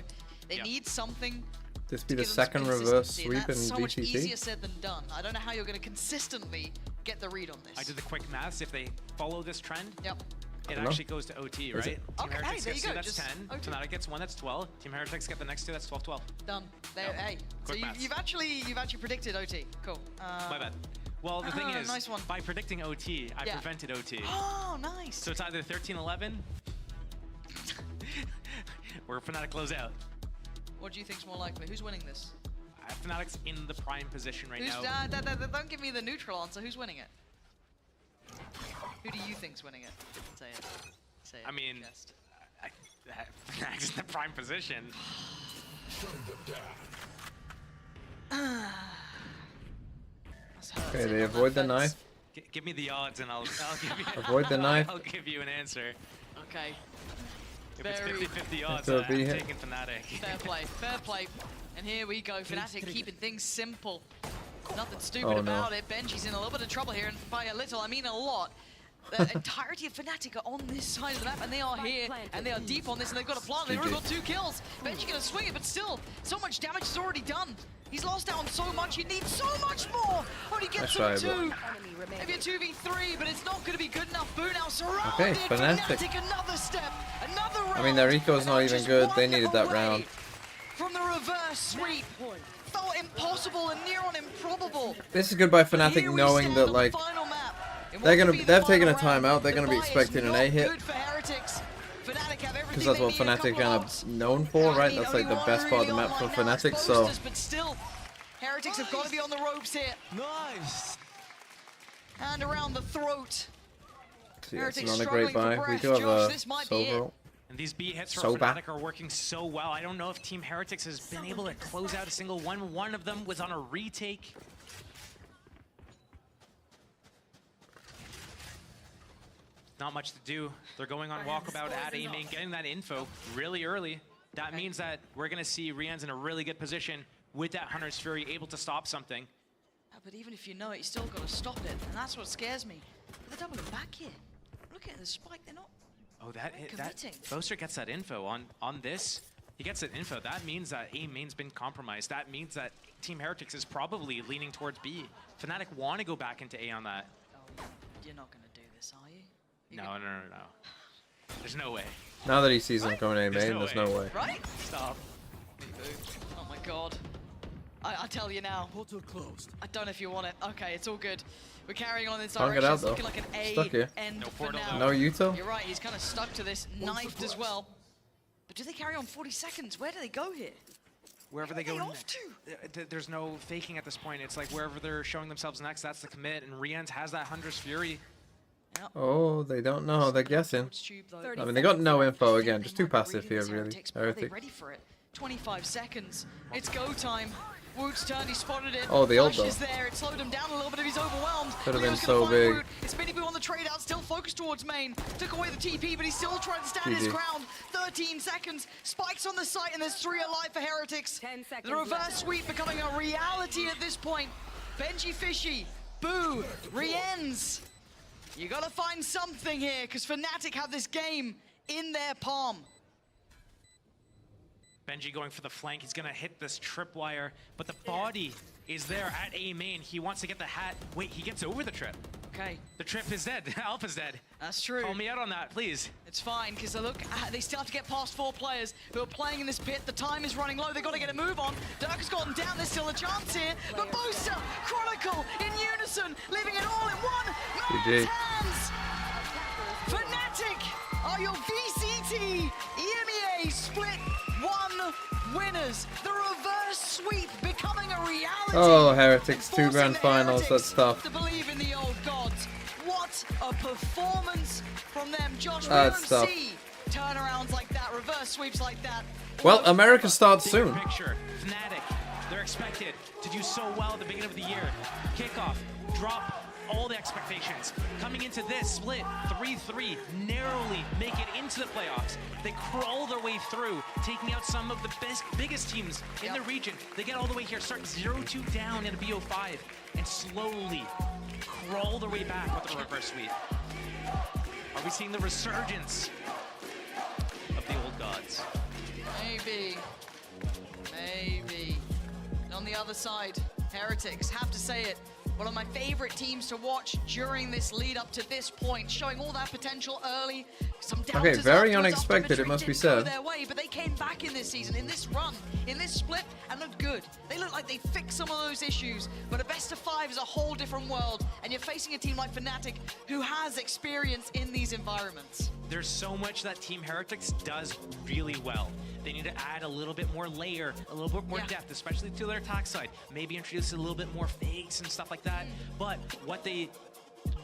they need something. This be the second reverse sweep in That's so much easier BTT. said than done. I don't know how you're going to consistently get the read on this. I did the quick maths. If they follow this trend, yep. It actually goes to OT, right? Is it? Team Okay, Heretics there gets you 2, go, that's just 10. OT. Fnatic gets 1, that's 12. Team Heretics get the next 2, that's 12-12. Done. There, hey, so Quick maths. you've actually predicted OT. Cool. My bad. Well, the thing is, nice one. by predicting OT, I prevented OT. Oh, nice. So it's either 13-11 or Fnatic close out. What do you think's more likely? Who's winning this? Fnatic's in the prime position right now. Don't give me the neutral answer. Who's winning it? Who do you think's winning it? Say it. Say it. I mean, Fnatic's in the prime position. Okay, they avoid the knife. Give me the odds and I'll give you. Avoid the knife. I'll give you an answer. Okay. If it's 50-50 odds, So I'm be taking Fnatic. Fair play, fair play. And here we go, Fnatic keeping things simple. Nothing stupid about it. Benji's in a little bit of trouble here, and by a little, I mean a lot. The entirety of Fnatic are on this side of the map, and they are here, and they are deep on this, and they've got a plant. They've already got 2 kills. Benji gonna swing it, but still, so much damage is already done. He's lost out on so much, you need so much more! Only gets him 2. Maybe a 2v3, but it's not gonna be good enough. Boo now surrounded. Okay, Fnatic. Another step, another round. I mean, their eco's not even good. They needed that round. From the reverse sweep. Felt impossible and near on improbable. This is good by Fnatic, knowing that, like, they've taken a timeout. They're gonna be expecting an A hit. Because that's what Fnatic kind of known for, right? That's like the best part of the map for Fnatic, so... But still, Heretics have got to be on the ropes here. Nice. And around the throat. So yeah, it's not a great buy. We do have a Sobro. And these B hits from Fnatic are working so well. I don't know if Team Heretics has been able to close out a single one. One of them was on a retake. Not much to do. They're going on walkabout at A main, getting that info really early. That means that we're going to see Rian's in a really good position with that Hunter's Fury, able to stop something. But even if you know it, you still got to stop it, and that's what scares me. They're doubling back here. Look at the spike, they're not. Oh, that Boaster gets that info on this. He gets that info. That means that A main's been compromised. That means that Team Heretics is probably leaning towards B. Fnatic want to go back into A on that. Oh, you're not going to do this, are you? No. There's no way. Now that he sees him coming A main, there's no way. Right? Stop. Oh my god. I tell you now. Portal closed. I don't know if you want it. Okay, it's all good. We're carrying on in this direction. It's looking like an A end for now. No Yuto? You're right, he's kind of stuck to this, knifed as well. But do they carry on 40 seconds? Where do they go here? Wherever they go off to? There's no faking at this point. It's like wherever they're showing themselves next, that's the commit. And Rian's has that Hunter's Fury. Yep. Oh, they don't know. They're guessing. I mean, they got no info again. Just too passive here, really. Are they ready for it? 25 seconds. It's go time. Woot's turned, he spotted it. Oh, the ult though. Is there. It slowed him down a little bit if he's overwhelmed. Could have been so big. Woot. It's Minnie Boo on the trade out, still focused towards main. Took away the TP, but he's still trying to stand his ground. 13 seconds. Spikes on the site, and there's 3 alive for Heretics. 10 seconds the reverse sweep becoming a reality at this point. Benji Fishy, Boo, Rienz. You gotta find something here, because Fnatic have this game in their palm. Benji going for the flank. He's going to hit this tripwire, but the body is there at A main. He wants to get the hat. Wait, he gets over the trip. Okay. The trip is dead. Alpha's dead. That's true. Call me out on that, please. It's fine, because look, they still have to get past 4 players who are playing in this pit. The time is running low. They've got to get a move on. Dirk has gotten down. There's still a chance here. But Booster, Chronicle, in unison, leaving it all in one man's hands. Fnatic are your VCT EMEA Split 1 winners. The reverse sweep becoming a reality. Oh, Heretics, 2 grand finals. That's tough. To believe in the old gods. What a performance from them, Josh. That's tough. See turnarounds like that, reverse sweeps like that. Well, America starts soon. Picture, Fnatic, they're expected to do so well at the beginning of the year. Kickoff, drop all the expectations. Coming into this split, 3-3, narrowly make it into the playoffs. They crawl their way through, taking out some of the biggest teams in the region. They get all the way here, start 0-2 down in a BO5, and slowly crawl their way back with the reverse sweep. Are we seeing the resurgence of the old gods? Maybe. And on the other side, Heretics, have to say it, one of my favorite teams to watch during this lead up to this point, showing all that potential early. Okay, very unexpected, it must be said. Their way, but they came back in this season, in this run, in this split, and looked good. They look like they fixed some of those issues, but a best of 5 is a whole different world, and you're facing a team like Fnatic who has experience in these environments. There's so much that Team Heretics does really well. They need to add a little bit more layer, a little bit more depth, especially to their attack side. Maybe introduce a little bit more fakes and stuff like that. But what they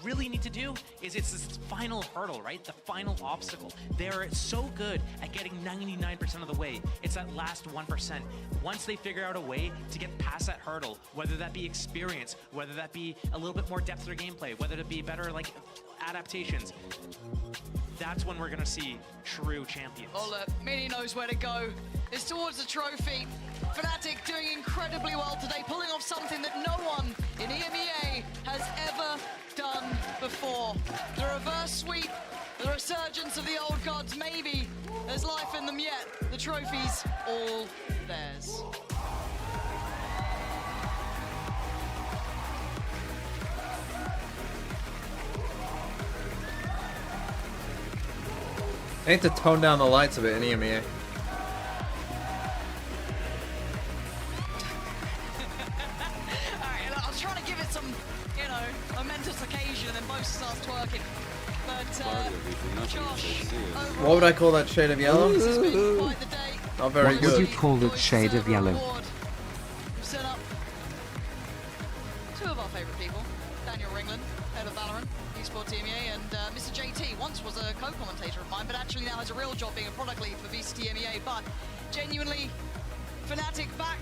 really need to do is it's this final hurdle, right? The final obstacle. They're so good at getting 99% of the way. It's that last 1%. Once they figure out a way to get past that hurdle, whether that be experience, whether that be a little bit more depth to their gameplay, whether it be better like adaptations, that's when we're gonna see true champions. Oh look, Mini knows where to go. It's towards the trophy. Fnatic doing incredibly well today, pulling off something that no one before. The reverse sweep, the resurgence of the old gods, maybe there's life in them yet. The trophies, all theirs. I need to tone down the lights a bit in EMEA. Alright, I was trying to give it some, you know, momentous occasion, and then both starts twerking. But, Josh, What would I call that shade of yellow? Not very What good. would you call that shade of yellow? We've set up two of our favourite people, Daniel Ringland, head of Valorant, eSport EMEA, and Mr. JT, once was a co-commentator of mine, but actually now has a real job being a product lead for VCT EMEA. But genuinely, Fnatic back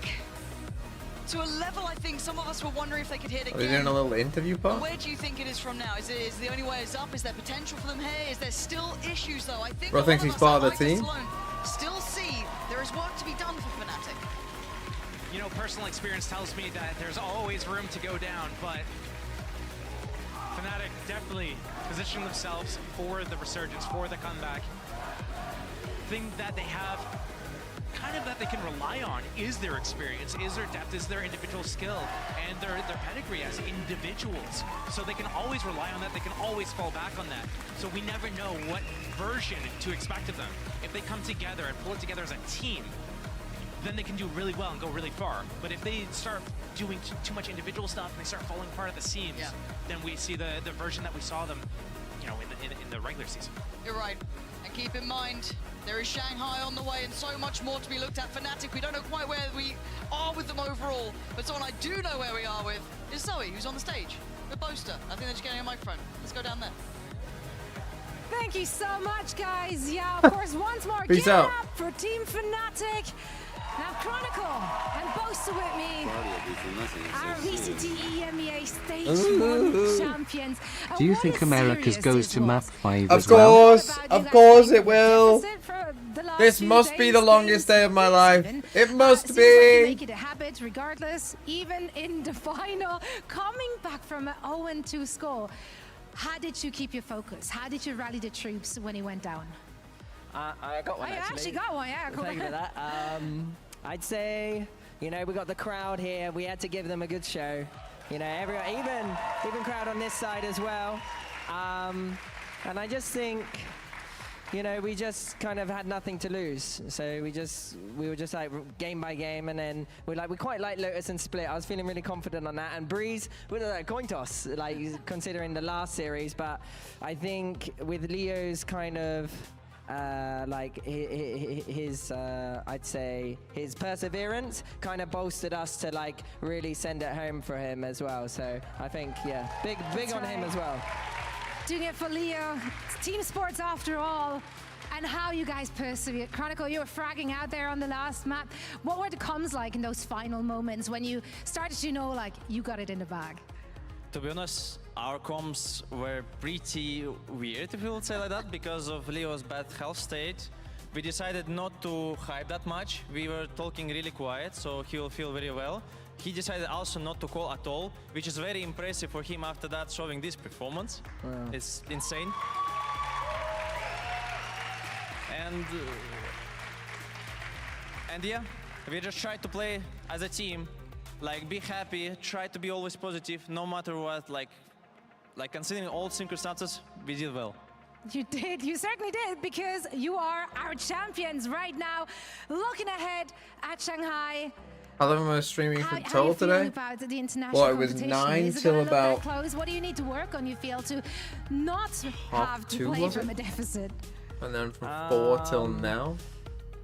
to a level I think some of us were wondering if they could hit again. Are we doing a little interview part? Where do you think it is from now? Is the only way is up? Is there potential for them here? Is there still issues though? I think Bro thinks he's part of the team. Still see there is work to be done for Fnatic. You know, personal experience tells me that there's always room to go down, but Fnatic definitely position themselves for the resurgence, for the comeback. Thing that they have kind of that they can rely on is their experience, is their depth, is their individual skill, and their pedigree as individuals. So they can always rely on that, they can always fall back on that. So we never know what version to expect of them. If they come together and pull it together as a team, then they can do really well and go really far. But if they start doing too much individual stuff and they start falling apart at the seams, then we see the version that we saw them, you know, in the regular season. You're right. And keep in mind, there is Shanghai on the way and so much more to be looked at. Fnatic, we don't know quite where we are with them overall, but someone I do know where we are with is Zoe, who's on the stage with Boaster. I think they're just getting a microphone. Let's go down there. Thank you so much, guys. Yeah, of course, once more, Peace give it out. up for Team Fnatic. Now, Chronicle and Boaster with me, our VCT EMEA Stage 1 champions. Do you think Americas goes to map 5 Of as well? Of course it will. This must be the longest day of my life. It must be. Make it a habit, regardless, even in the final, coming back from an 0-2 score. How did you keep your focus? How did you rally the troops when it went down? I got one, I actually got one, yeah. Thank you for that. I'd say, you know, we got the crowd here. We had to give them a good show. You know, everyone, even crowd on this side as well. And I just think, you know, we just kind of had nothing to lose. So we were just like game by game, and then we quite like Lotus and Split. I was feeling really confident on that. And Breeze, with a coin toss, like considering the last series. But I think with Leo's kind of like his I'd say his perseverance kind of bolstered us to like really send it home for him as well. So I think, yeah, big on him as well. Doing it for Leo. It's team sports after all. And how you guys persevered. Chronicle, you were fragging out there on the last map. What were the comms like in those final moments when you started to know like you got it in the bag? To be honest, our comms were pretty weird, if you would say like that, because of Leo's bad health state. We decided not to hype that much. We were talking really quiet, so he will feel very well. He decided also not to call at all, which is very impressive for him after that, showing this performance. Wow. It's insane. And yeah, we just tried to play as a team. Like, be happy, try to be always positive, no matter what. Like considering all circumstances, we did well. You did, you certainly did, because you are our champions right now. Looking ahead at Shanghai. How long am I streaming for How total you feeling today? about the international Well, it was competition? 9 Is it till gonna look that about close? What do you need to work on, you feel, to not have to 2, play was from it? a deficit? And then from 4 till now.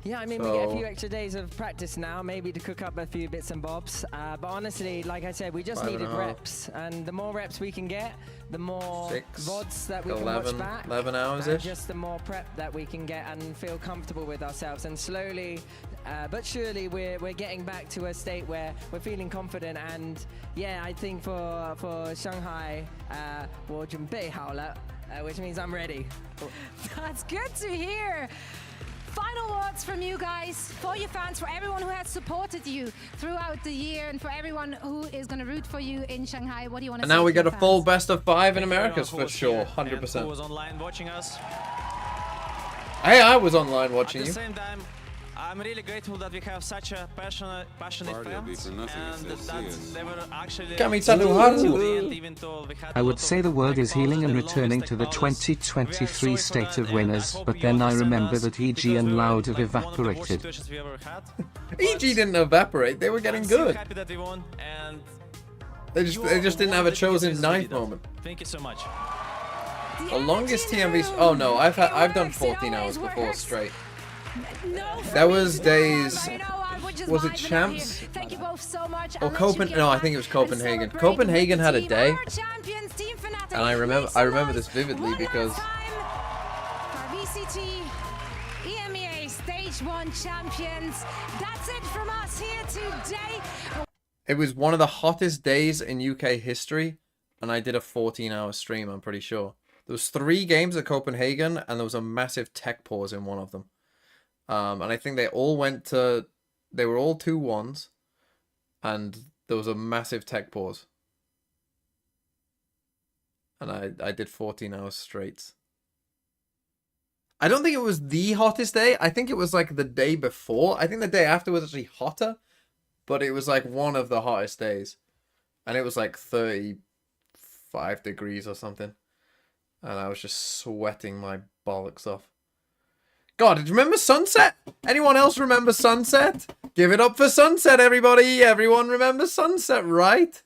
Yeah, I mean, we get a few extra days of practice now, maybe to cook up a few bits and bobs. But honestly, like I said, we just 5.5. needed reps. And the more reps we can get, the more 6, VODs that we can 11, watch back. 11 hours and ish. just the more prep that we can get and feel comfortable with ourselves. And slowly, but surely, we're getting back to a state where we're feeling confident. And yeah, I think for Shanghai, 我准备好了, which means I'm ready. That's good to hear. final words from you guys, for your fans, for everyone who has supported you throughout the year, and for everyone who is going to root for you in Shanghai. What do you want to say? And now we get a fans? full best of 5 in Americas for sure, 100%. Who was online watching us. Hey, I was online watching you. At the same time, I'm really grateful that we have such a passionate fans, and that they were actually I would say the word is healing and returning to the 2023 state of winners, but then I remember that EG and Loud have evaporated. EG didn't evaporate, they were getting good. They just didn't have a chosen knife moment. Thank you so much. The longest TMV. Oh no, I've done 14 hours before straight. There was days. Was it Champs? Or Copenhagen? No, I think it was Copenhagen. Copenhagen had a day, and I remember this vividly because VCT EMEA Stage 1 champions. That's it from us here today. it was one of the hottest days in UK history, and I did a 14-hour stream. I'm pretty sure. There was 3 games at Copenhagen, and there was a massive tech pause in one of them. And I think they all went to... They were all 2-1s, and there was a massive tech pause. And I did 14 hours straight. I don't think it was the hottest day. I think it was like the day before. I think the day after was actually hotter, but it was like one of the hottest days. And it was like 35 degrees or something. And I was just sweating my bollocks off. God, did you remember Sunset? Anyone else remember Sunset? Give it up for Sunset, everybody. Everyone remembers Sunset, right?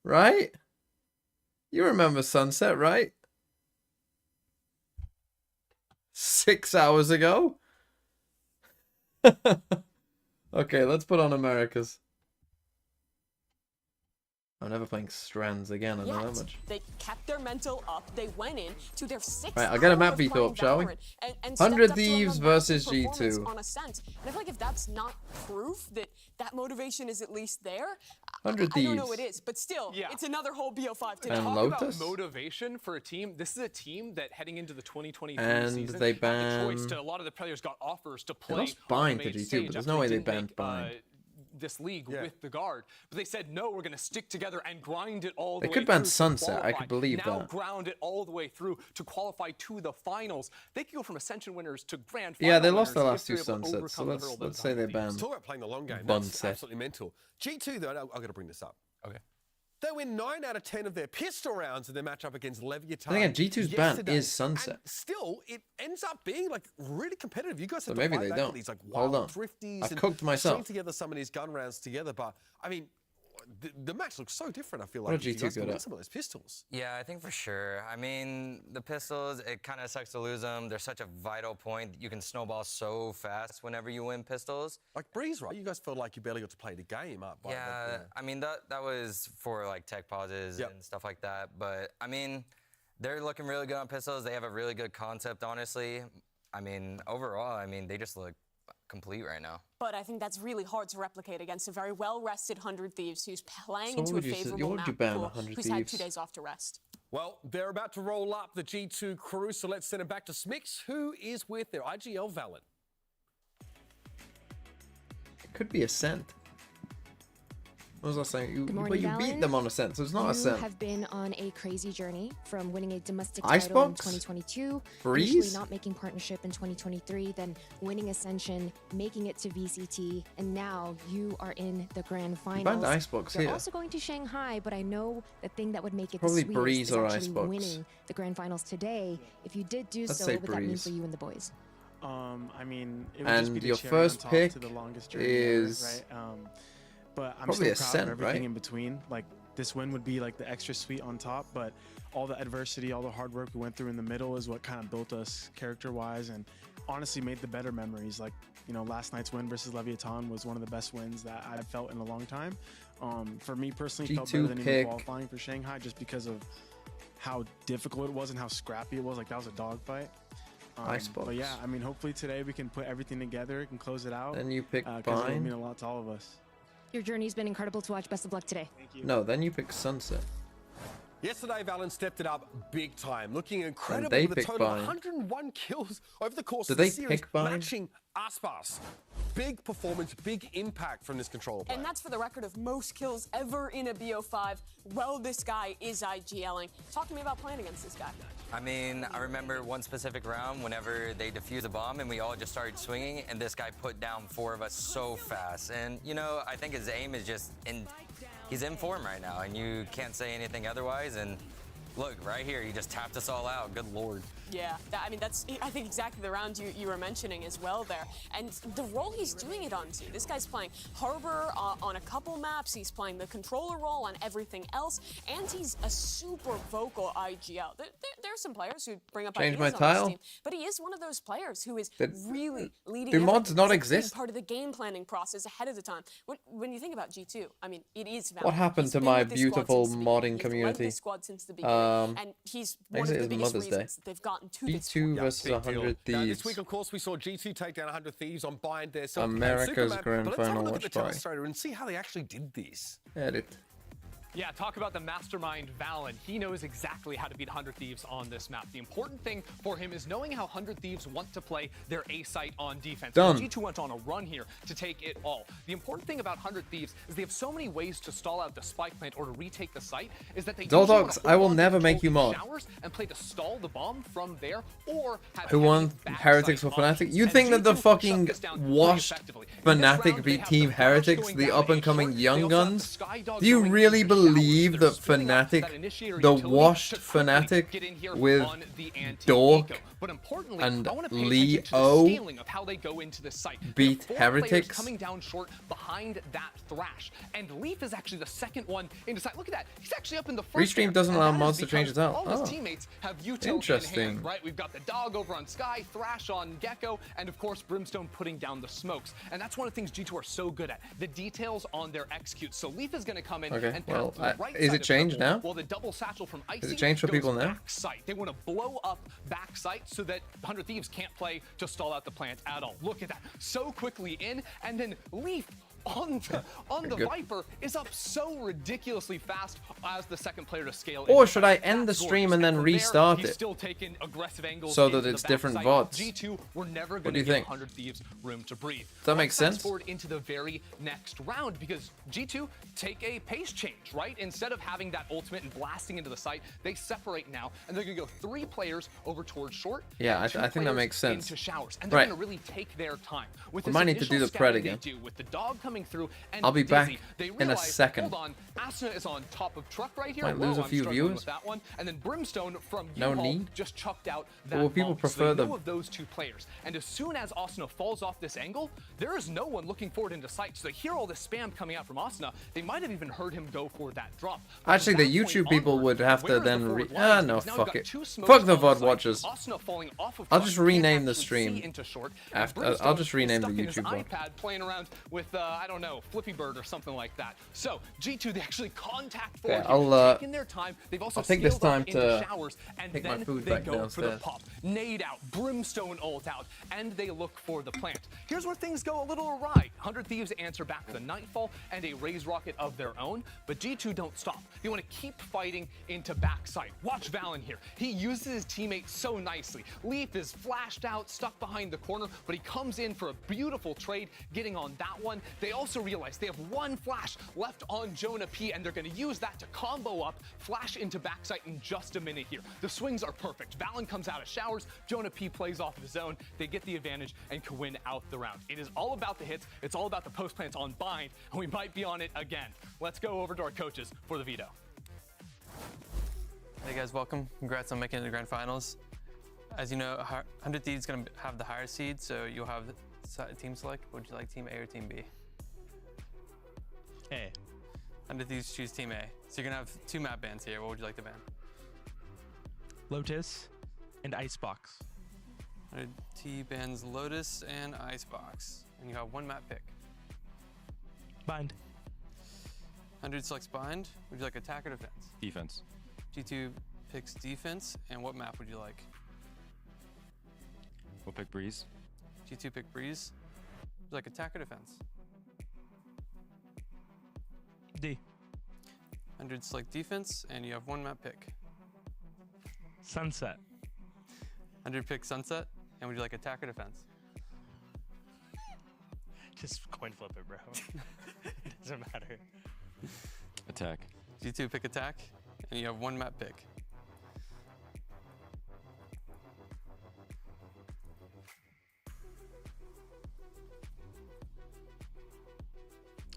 Right? You remember Sunset, right? 6 hours ago? Okay, let's put on Americas. I'm never playing Strands again, I know that much. They kept their mental up. They went in to their 6th Right, I'll get a map beat up, shall we? 100 Thieves versus G2. On Ascent. And I feel like if that's not proof that that motivation is at least there, 100 I don't know Thieves. what is. But still, it's another whole BO5 to And talk Lotus? about motivation for a team. This is a team that heading into the 2023 And season they had the choice ban- to, a lot of the players got offers to They play lost on Bind the to main G2, stage but there's after no way they didn't banned make, Bind. This league with the guard, but they said no, we're going to stick together and grind it all the They way could ban through to Sunset, I qualify. could believe now that. ground it all the way through to qualify to the finals. They could go from Ascension winners to grand Yeah, they final lost their winners last if 2 they're able to Sunsets, so overcome the hurdle that let's is say they 100 Thieves. banned Talk about playing the long game. Bun That's set. absolutely mental. G2, though, I've got to bring this up. Okay. They win 9 out of 10 of their pistol rounds in their matchup against Leviathan. I think G2's ban yesterday. is Sunset. And still, it ends up being like really competitive. You guys So have maybe to fight they back don't. with these like Hold wild on. thrifties I've and cooked myself. string together some of these gun rounds together. But I mean, the match looks so different. I feel What like are if you G2 guys can good win at? some of those pistols. Yeah, I think for sure. I mean, the pistols, it kind of sucks to lose them. They're such a vital point. You can snowball so fast whenever you win pistols. Like Breeze, right? You guys felt like you barely got to play the game up. By Yeah, I mean, that was for like tech pauses and stuff like that. But I mean, they're looking really good on pistols. They have a really good concept, honestly. I mean, overall, I mean, they just look complete right now. But I think that's really hard to replicate against a very well-rested 100 Thieves who's playing So into a what would you say- favorable what would you map ban pool, 100 who's had 2 Thieves? days off to rest. Well, they're about to roll up the G2 crew, so let's send it back to Smix, who is with their IGL Valen. It could be Ascent. What was I saying? Good But morning, you beat Valen. them on Ascent, so it's not You Ascent. have been on a crazy journey from winning a domestic Icebox? title in 2022, Breeze? initially not making partnership in 2023, then winning Ascension, making it to VCT, and now you are in the grand banned finals. Icebox You're here. also going to Shanghai, but I know the thing that would make it Probably the sweetest Breeze is or actually Icebox. winning the grand finals today. If you did do Let's so, say what would that mean Breeze. for you and the boys? I mean, it would just be And the your cherry on first top pick to the longest journey is ever, right? But I'm probably still proud Ascent, of everything right? in between. Like this win would be like the extra sweet on top, but all the adversity, all the hard work we went through in the middle is what kind of built us character-wise and honestly made the better memories. Like, you know, last night's win versus Leviathan was one of the best wins that I've felt in a long time. For me personally, felt better G2 than even pick. qualifying for Shanghai just because of how difficult it was and how scrappy it was. Like that was a dogfight. Icebox. But yeah, I mean, hopefully today we can put everything together and close it out. Then you pick 'cause it would Bind. mean a lot to all of us. Your journey's been incredible to watch. Best of luck today. No, then you pick Sunset. Yesterday, Valen stepped it up big time, looking incredible with a total of 101 kills over the course of the series, matching Aspas. Big performance, big impact from this controller player. And that's for the record of most kills ever in a BO5. Well, this guy is IGLing. Talk to me about playing against this guy. I mean, I remember one specific round whenever they defused a bomb and we all just started swinging, and this guy put down 4 of us so fast. And, you know, I think his aim is just he's in form right now, and you can't say anything otherwise. And look, right here, he just tapped us all out. Good Lord. Yeah, I mean, that's, I think, exactly the round you were mentioning as well there. And the role he's doing it onto. This guy's playing Harbor on a couple maps. He's playing the controller role on everything else. And he's a super vocal IGL. There's some players who bring up Change ideas my on this tile. team, but he is one of those players who is really leading. Do mods not It's a big exist? part of the game planning process ahead of the time. When you think about G2, I mean, it is valid. What happened to my beautiful modding community? Squad since the beginning, and he's one of the biggest Mother's Day. reasons that they've gotten to this G2 point. versus 100 Thieves. This week, of course, we saw G2 take down 100 Thieves on Bind there. So America's Grand but let's have a Final look at the Watchparty. demonstrator and see how they actually did this. Edit. Yeah, talk about the mastermind Valen. He knows exactly how to beat 100 Thieves on this map. The important thing for him is knowing how 100 Thieves want to play their A site on defense. Done. G2 went on a run here to take it all. The important thing about 100 Thieves is they have so many ways to stall out the spike plant or to retake the site, is that they Doldogs, I will never make you mod. and play to stall the bomb from there, or have Who won Heretics or Fnatic? You'd think that the fucking washed Fnatic beat Team Heretics, the up-and-coming young guns? Do you really believe that Fnatic, the washed Fnatic with Dork and Leo beat Heretics? Coming down short behind that Thrash, and Leaf is actually the second one into sight. Look at that, he's actually up in the front. Restream doesn't allow mods to change it out. All his teammates have util Interesting. in hand, right? We've got the Dog over on Sky, Thrash on Gecko, and of course Brimstone putting down the smokes. And that's one of the things G2 are so good at, the details on their execute. So Leaf is going to come in and well, pass to the right is side it of changed Purple, now? while the double satchel from Icy Is it changed for goes people now? backside. They want to blow up backside so that 100 Thieves can't play to stall out the plant at all. Look at that, so quickly in, and then Leaf on the Viper is up so ridiculously fast as the second player to scale. Or should I end the stream and then restart it? Still taking aggressive angles so that it's different VODs? G2 were never What going do to you give think? 100 Thieves room to breathe. Does that make Let's sense? fast forward into the very next round, because G2 take a pace change, right? Instead of having that ultimate and blasting into the site, they separate now, and they're going to go 3 players over towards short. Yeah, and I think that makes sense. Into showers, and they're Right. going to really take their time. With We this might need to do initial the pred scouting they again. do, with the Dog coming through, and I'll be back Dizzy, they in a realize, second. Hold on, Asuna is on top of truck right here. Might Whoa, lose a I'm few struggling viewers. with that one. And then Brimstone from No U-Haul need. just chucked out that Well, people bomb. prefer so they the- know of those 2 players. And as soon as Asuna falls off this angle, there is no one looking forward into sight. So they hear all this spam coming out from Asuna. They might have even heard him go for that drop. But Actually, from the that YouTube point people onward, would have to where is then the forward no, line? Because now fuck we've got it. 2 smokes Fuck the on VOD site. watchers. Asuna falling off of I'll truck, just can't rename the actually stream see into short. And after. Brimstone I'll just rename is the stuck in his YouTube one. iPad playing around with I don't know, Flippy Bird or something like that. So G2, they actually contact forward. Okay, I'll taking their time. They've also I'll take this scaled up time into to showers, and take then my food they back go for the downstairs. pop. Nade out, Brimstone ult out, and they look for the plant. Here's where things go a little awry. 100 Thieves answer back with a Nightfall and a Raise Rocket of their own, but G2 don't stop. They want to keep fighting into backside. Watch Valen here. He uses his teammates so nicely. Leaf is flashed out, stuck behind the corner, but he comes in for a beautiful trade, getting on that one. They also realize they have 1 flash left on Jonah P, and they're going to use that to combo up, flash into backside in just a minute here. The swings are perfect. Valen comes out of showers, Jonah P plays off of his own, they get the advantage and can win out the round. It is all about the hits, it's all about the post plants on Bind, and we might be on it again. Let's go over to our coaches for the veto. Hey guys, welcome. Congrats on making it to the grand finals. As you know, 100 Thieves is going to have the higher seed, so you'll have team select. Would you like team A or team B? A. 100 Thieves choose team A. So you're going to have 2 map bans here. What would you like to ban? Lotus and Icebox. 100 T bans Lotus and Icebox. And you have 1 map pick. Bind. 100 selects Bind. Would you like attack or defense? Defense. G2 picks defense. And what map would you like? We'll pick Breeze. G2 pick Breeze. Would you like attack or defense? D. 100 select defense, and you have 1 map pick. Sunset. 100 pick Sunset, and would you like attack or defense? Just coin flip it, bro. It doesn't matter. Attack. G2 pick attack, and you have 1 map pick.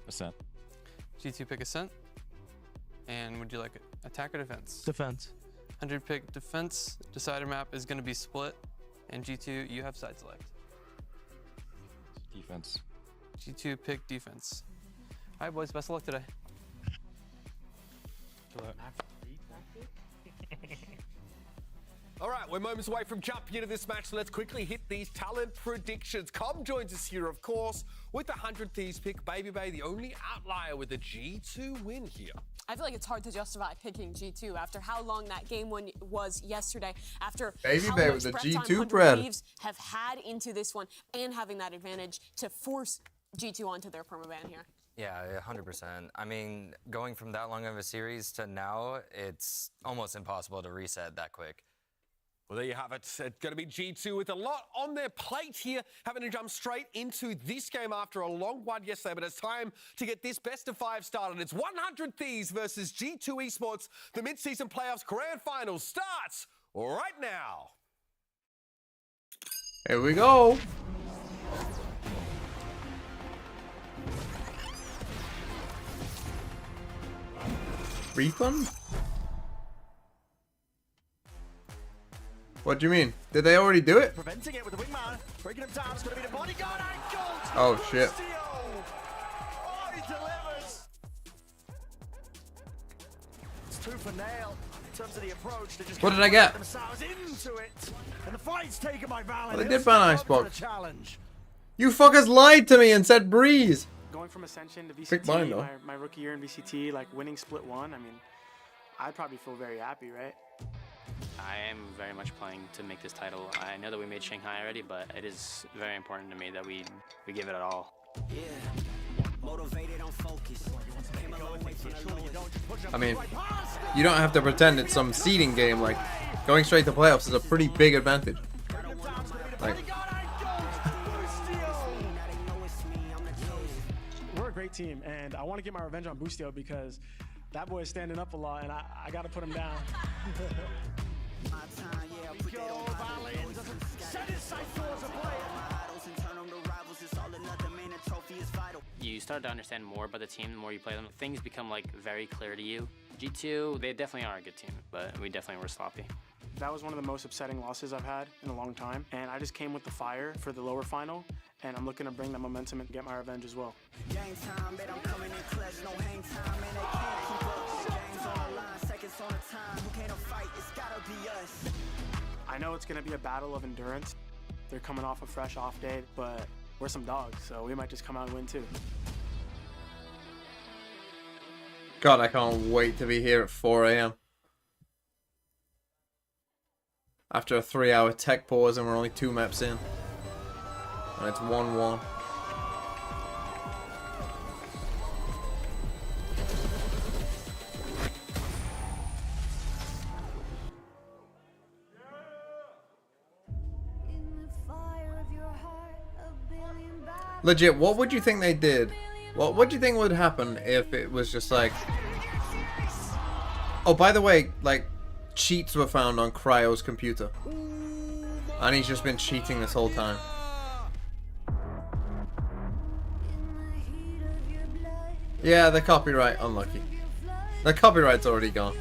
Ascent. G2 pick Ascent, and would you like attack or defense? Defense. 100 pick defense. Decider map is going to be split, and G2 you have side select. Defense. G2 pick defense. All right, boys, best of luck today. All right, we're moments away from jumping into this match, so let's quickly hit these talent predictions. Com joins us here, of course, with the 100 Thieves pick. Baby Bay, the only outlier with a G2 win here. I feel like it's hard to justify picking G2 after how long that game one was yesterday, after Baby how Bay much with the prep time G2 100 bread. Thieves have had into this one, and having that advantage to force G2 onto their permaban here. Yeah, 100%. I mean, going from that long of a series to now, it's almost impossible to reset that quick. Well, there you have it. It's going to be G2 with a lot on their plate here, having to jump straight into this game after a long one yesterday. But it's time to get this best of 5 started. It's 100 Thieves versus G2 Esports. The mid-season playoffs grand final starts right now. Here we go. Refund? What do you mean? Did they already do it? Preventing it with the wingman, breaking him down. It's going to be the bodyguard and gold. Oh shit! Oh, he delivers. It's 2 for Nail. In terms of the approach, they just What did I get? themselves into it, and the fight's taken by Valor. Well, they did ban Icebox. Challenge. You fuckers lied to me and said Breeze. Going from Ascension to Pick mine, though. VCT, my rookie year in VCT, like winning split 1, I mean, I'd probably feel very happy, right? I am very much playing to make this title. I know that we made Shanghai already, but it is very important to me that we give it all. Yeah. Motivated on focus. I mean, you don't have to pretend it's some seeding game. Like, going straight to playoffs is a pretty big advantage. Like, we're a great team, and I want to get my revenge on Boostio because that boy is standing up a lot, and I got to put him down. You start to understand more about the team the more you play them. Things become like very clear to you. G2, they definitely are a good team, but we definitely were sloppy. That was one of the most upsetting losses I've had in a long time, and I just came with the fire for the lower final, and I'm looking to bring that momentum and get my revenge as well. Game time, bet I'm coming in clutch, no hang time, and they can't keep up. The game's on the line, seconds on the time. Who can't fight? It's gotta be us. I know it's gonna be a battle of endurance. They're coming off a fresh off day, but we're some dogs, so we might just come out and win too. God, I can't wait to be here at 4 AM. After a 3-hour tech pause and we're only 2 maps in. And it's 1-1. Legit, what would you think they did? What do you think would happen if it was just like... Oh, by the way, like, cheats were found on Cryo's computer. And he's just been cheating this whole time. Yeah, the copyright, unlucky. The copyright's already gone.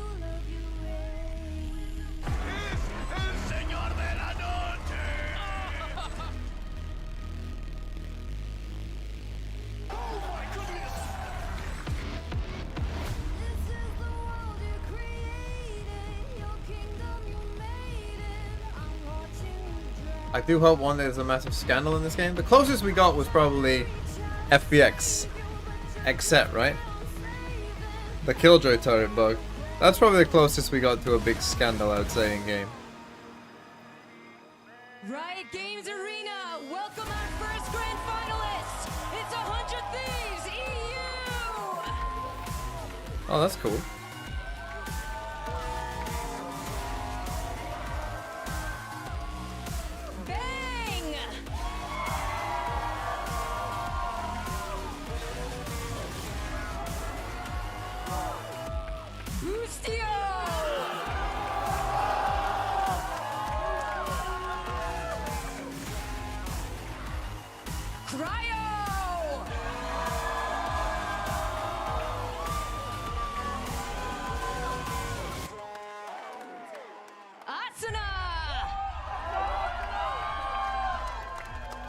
I do hope one day there's a massive scandal in this game. The closest we got was probably FBX Xset, right? The Killjoy turret bug. That's probably the closest we got to a big scandal, I would say, in game. Riot Games Arena, welcome our first grand finalist. It's 100 Thieves EU. Oh, that's cool.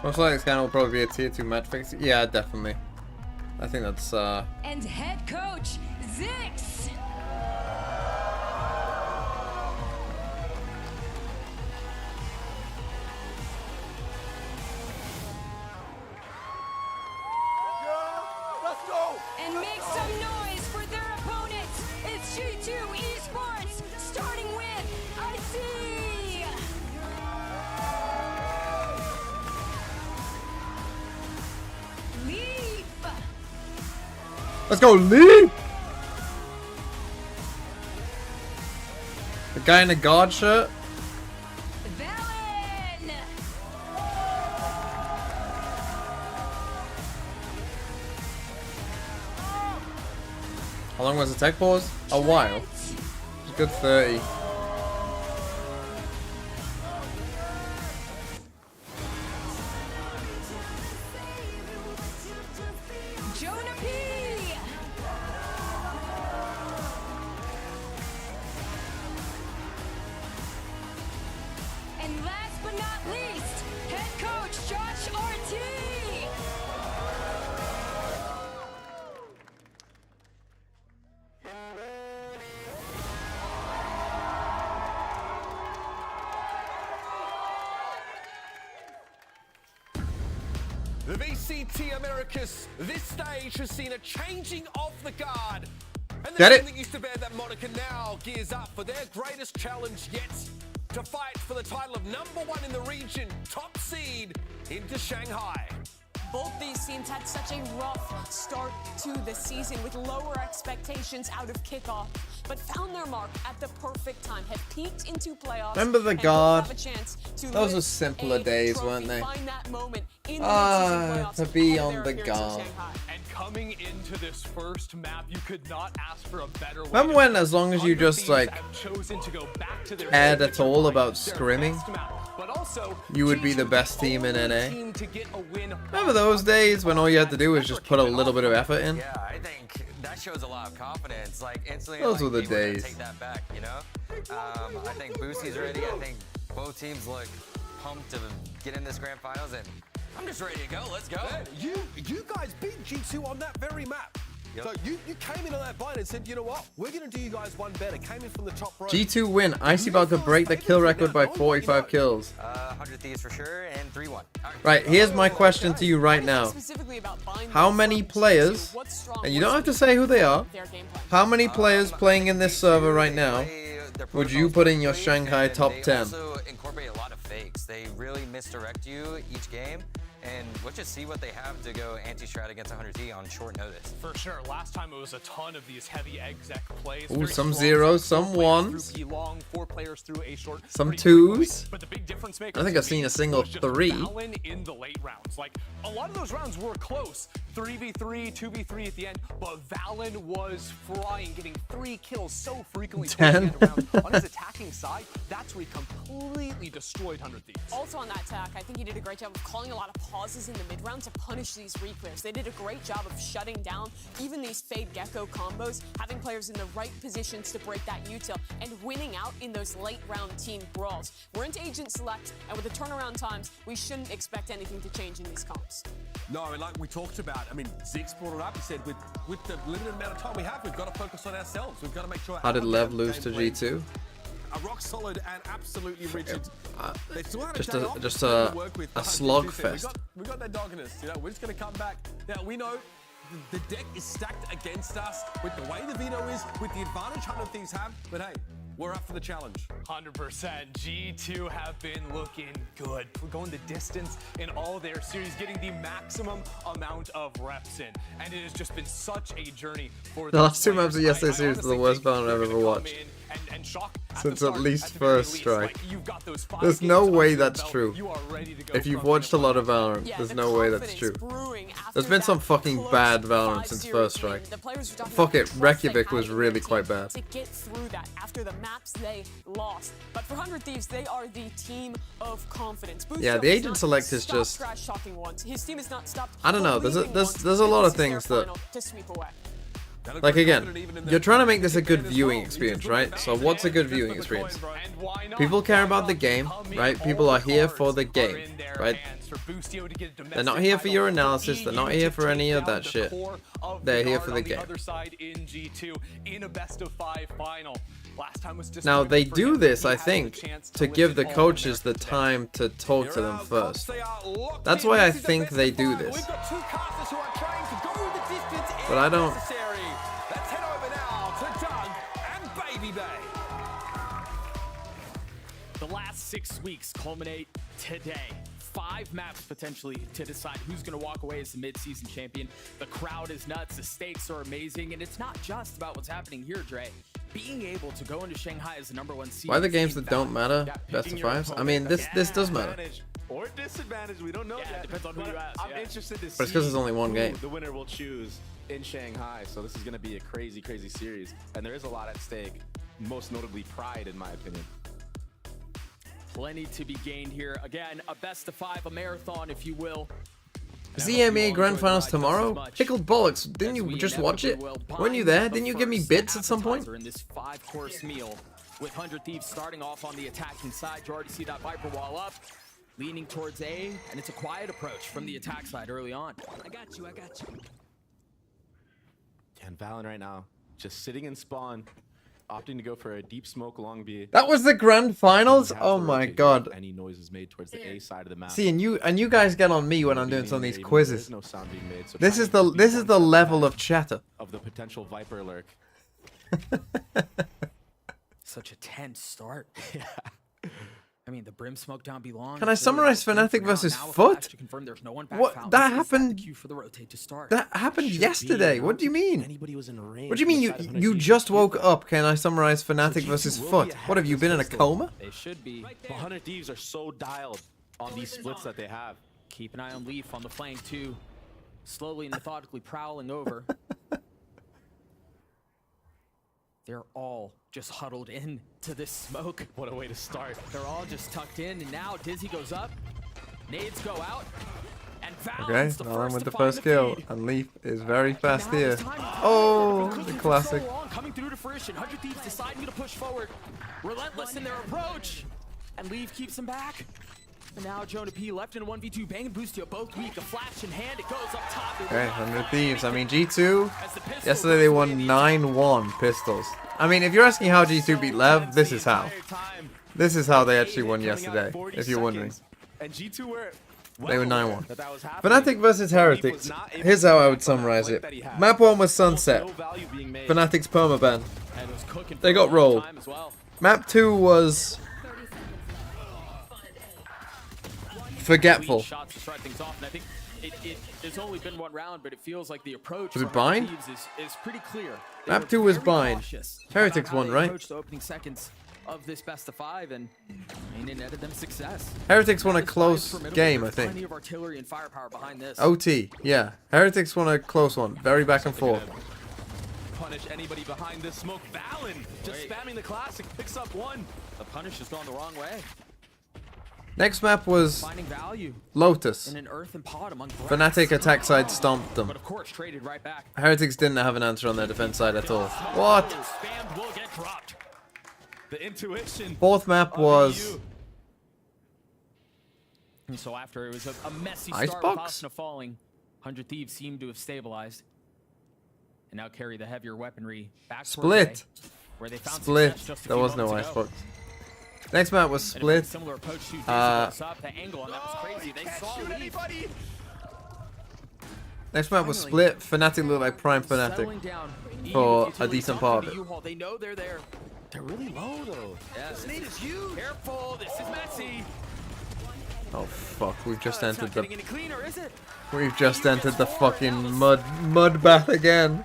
Most likely this guy will probably be a tier 2 match fix. Yeah, definitely. I think that's And head coach Zix. Let's go! And make some noise for their opponents. It's G2 Esports, starting with IC. Leaf. Let's go, Lee! The guy in the guard shirt. How long was the tech pause? A while. It's a good 30. Jonah P. And last but not least, head coach Josh RT. The VCT Americas, this stage has seen a changing of the guard. And the Get team it? that used to bear that moniker now gears up for their greatest challenge yet, to fight for the title of #1 in the region, top seed, into Shanghai. Both these teams had such a rough start to the season with lower expectations out of kickoff, but found their mark at the perfect time, have peaked into playoffs. Remember the and will guard? have a chance to Those were lift simpler a days, trophy, weren't they? find that moment in the mid-season playoffs To be ahead of on their the appearance in guard. Shanghai. And coming into this first map, you could not ask for a better way. Remember when, as long as you just like have chosen to go back to their cared at all about scrimming, but also you would be the best team in NA? Remember those days when all you had to do was just put a little bit of effort in? Yeah, I think that shows a lot of confidence. Like instantly, Those were the hey, we're gonna days. Take that back, you know. I think Boosie's ready. I think both teams look pumped to get in this grand finals, and I'm just ready to go. Let's go. Man, you guys beat G2 on that very map. Yep. So you came in on that blind and said, you know what, we're going to do you guys one better. Came in from the top row. G2 win. Icy about to break the kill record by 45 kills. 100 Thieves for sure, and 3-1. Right, here's my question to you right now. How many players, and you don't have to say who they are, how many players playing in this server right now would you put in your Shanghai top 10? They also incorporate a lot of fakes. They really misdirect you each game. And let's just see what they have to go anti-strat against 100T on short notice. For sure. Last time it was a ton of these heavy exec plays. Ooh, Very some strong. zeros, some 4 players ones, through P-long, 4 players through A short. some Pretty quickly. 2s. But the big difference maker I think I've seen a single was just 3. Valen in the late rounds. Like a lot of those rounds were close. 3v3, 2v3 at the end, but Valen was flying, getting 3 kills so frequently. 10. On his attacking side, that's where he completely destroyed 100 Thieves. Also on that attack, I think he did a great job of calling a lot of pauses in the mid-round to punish these reclears. They did a great job of shutting down even these Fade Gecko combos, having players in the right positions to break that util, and winning out in those late-round team brawls. We're into Agent Select, and with the turnaround times, we shouldn't expect anything to change in these comps. No, and like we talked about, I mean, Zix brought it up. He said, with the limited amount of time we have, we've got to focus on ourselves. We've got to make sure. How did our Lev game lose to plan G2? A rock solid and absolutely rigid. They still had Just day a- off just to a- work with. a 100. slugfest. We got that dog in us. You know, we're just going to come back. Now we know the deck is stacked against us with the way the veto is, with the advantage 100 Thieves have. But hey, we're up for the challenge. 100%. G2 have been looking good. We're going the distance in all their series, getting the maximum amount of reps in. And it has just been such a journey for The last 2 players. maps of yesterday's I series are the honestly worst think Valorant I've they're ever gonna watched. come in and shock at Since the at start, least at the very First least. Strike. Like, you've got those 5 There's games no under way your that's belt. true. You are ready to go If you've from watched a lot of Valorant, Yeah, there's the no way that's confidence true. brewing after There's been some that fucking close bad Valorant since 5-0 First game. Strike. The players were talking Fuck about it, the trust they Reykjavik had was in their really team quite bad. to get through that after the maps they lost. But for 100 Thieves, they are the team of confidence. Yeah, Booster the has Agent not Select is stopped just- trash talking once. His team has not stopped I don't know, there's a believing once lot that of this is their things that final to sweep away. Like again, you're trying to make this a good viewing experience, right? So what's a good viewing experience? People care about the game, right? People are here for the game, right? They're not here for your analysis. They're not here for any of that shit. They're here for the game. Now, they do this, I think, to give the coaches the time to talk to them first. That's why I think they do this. But I don't... Let's head over now to Doug and Baby Bay. The last 6 weeks culminate today. 5 maps potentially to decide who's going to walk away as the mid-season champion. The crowd is nuts, the stakes are amazing, and it's not just about what's happening here, Dre. Being able to go into Shanghai as the #1 seed. Why the games that don't matter? Best of 5s? I mean, this does matter. Or disadvantage, we don't know yet. Depends on who you ask. I'm interested to see But it's because there's only one game. the winner will choose in Shanghai. So this is going to be a crazy, crazy series. And there is a lot at stake, most notably pride, in my opinion. Plenty to be gained here. Again, a best of 5, a marathon, if you will. ZMA Grand Finals tomorrow? Pickled bollocks. Didn't you just watch it? Weren't you there? Didn't you give me bits at some point? In this 5-course meal, with 100 Thieves starting off on the attacking side. You already see that Viper wall up, leaning towards A, and it's a quiet approach from the attack side early on. I got you, I got you. And Valen right now, just sitting in spawn, opting to go for a deep smoke along B. That was the Grand Finals? Oh my god. Any noise is made towards the A side of the map. See, and you guys get on me when I'm doing some of these quizzes. No sound being made, so This is the level of chatter. of the potential Viper lurk. Such a tense start. I mean, the brim smoke down belongs. Can I summarize Fnatic versus Foot? What? That happened. That happened yesterday. What do you mean? What do you mean you just woke up? Can I summarize Fnatic versus Foot? What, have you been in a coma? They should be. 100 Thieves are so dialed on these splits that they have. Keep an eye on Leaf on the flank too. Slowly and methodically prowling over. They're all just huddled in to this smoke. What a way to start. They're all just tucked in, and now Dizzy goes up. Nades go out. And Okay, Valen with the first kill, and Leaf is very fast here. Oh, the classic. Coming through to fruition. 100 Thieves deciding to push forward. Relentless in their approach. And Leaf keeps them back. And now Jonah P left in a 1v2. Bang and Boostio both weak. A flash in hand. It goes up top. Okay, 100 Thieves. I mean, G2, yesterday they won 9-1 pistols. I mean, if you're asking how G2 beat Lev, this is how. This is how they actually won yesterday, if you're wondering. And G2 were They were 9-1. Fnatic versus Heretics. Here's how I would summarize it. Map 1 was Sunset. Fnatic's permaban. They got rolled. Map 2 was Forgetful. Shots to start things off, and I think it's only been one round, but it feels like the approach Was it from bind? Thieves is pretty clear. Map 2 was bind. Heretics won, right? Approached the opening seconds of this best of 5, and I mean, it netted them success. Heretics won a close game, I Plenty think. of artillery and firepower behind this. OT, yeah. Heretics won a close one. Very back and forth. punish anybody behind this smoke. Valen just spamming the classic, picks up one. The punish has gone the wrong way. Next map was Finding value Lotus. in an earthen pod among Fnatic attack side stomped them. But of course, traded right back. Heretics didn't have an answer on their defense side at all. What? Spammed will get dropped. The intuition. Fourth map was And so after it was a messy Icebox? start with Asuna falling, 100 Thieves seem to have stabilized. And now carry the heavier weaponry back towards Split. A, where they found Split. success just a There few was no moments ago. icebox. Next map was And it was a Split. similar approach to Dizzy goes up, the angle, and that was crazy. They saw Leaf. Next map was Split. Fnatic looked like prime Settling Fnatic down. for Utility a decent part of it. U-Haul. They know they're there. They're really low though. Yeah, This nade is huge. Careful, this is messy. Oh fuck, we've just entered Getting the any cleaner, is it? we've just entered the fucking mud bath again.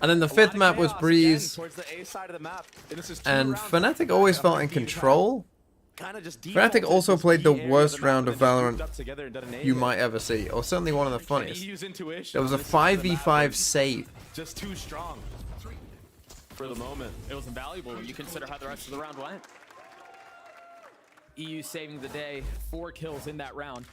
And then the fifth map was Breeze. Towards the A side of the map. And this is two And rounds. Fnatic always felt in control. Kinda just Fnatic defaulted also to played the B area worst of the map round and of then just grouped Valorant up together and done an A you hit. might ever see, or certainly one of the Can funniest. he use intuition There was a on this side of the 5v5 map? save. Just too strong for the moment. It was invaluable when you consider how the rest of the round went. EU saving the day, 4 kills in that round.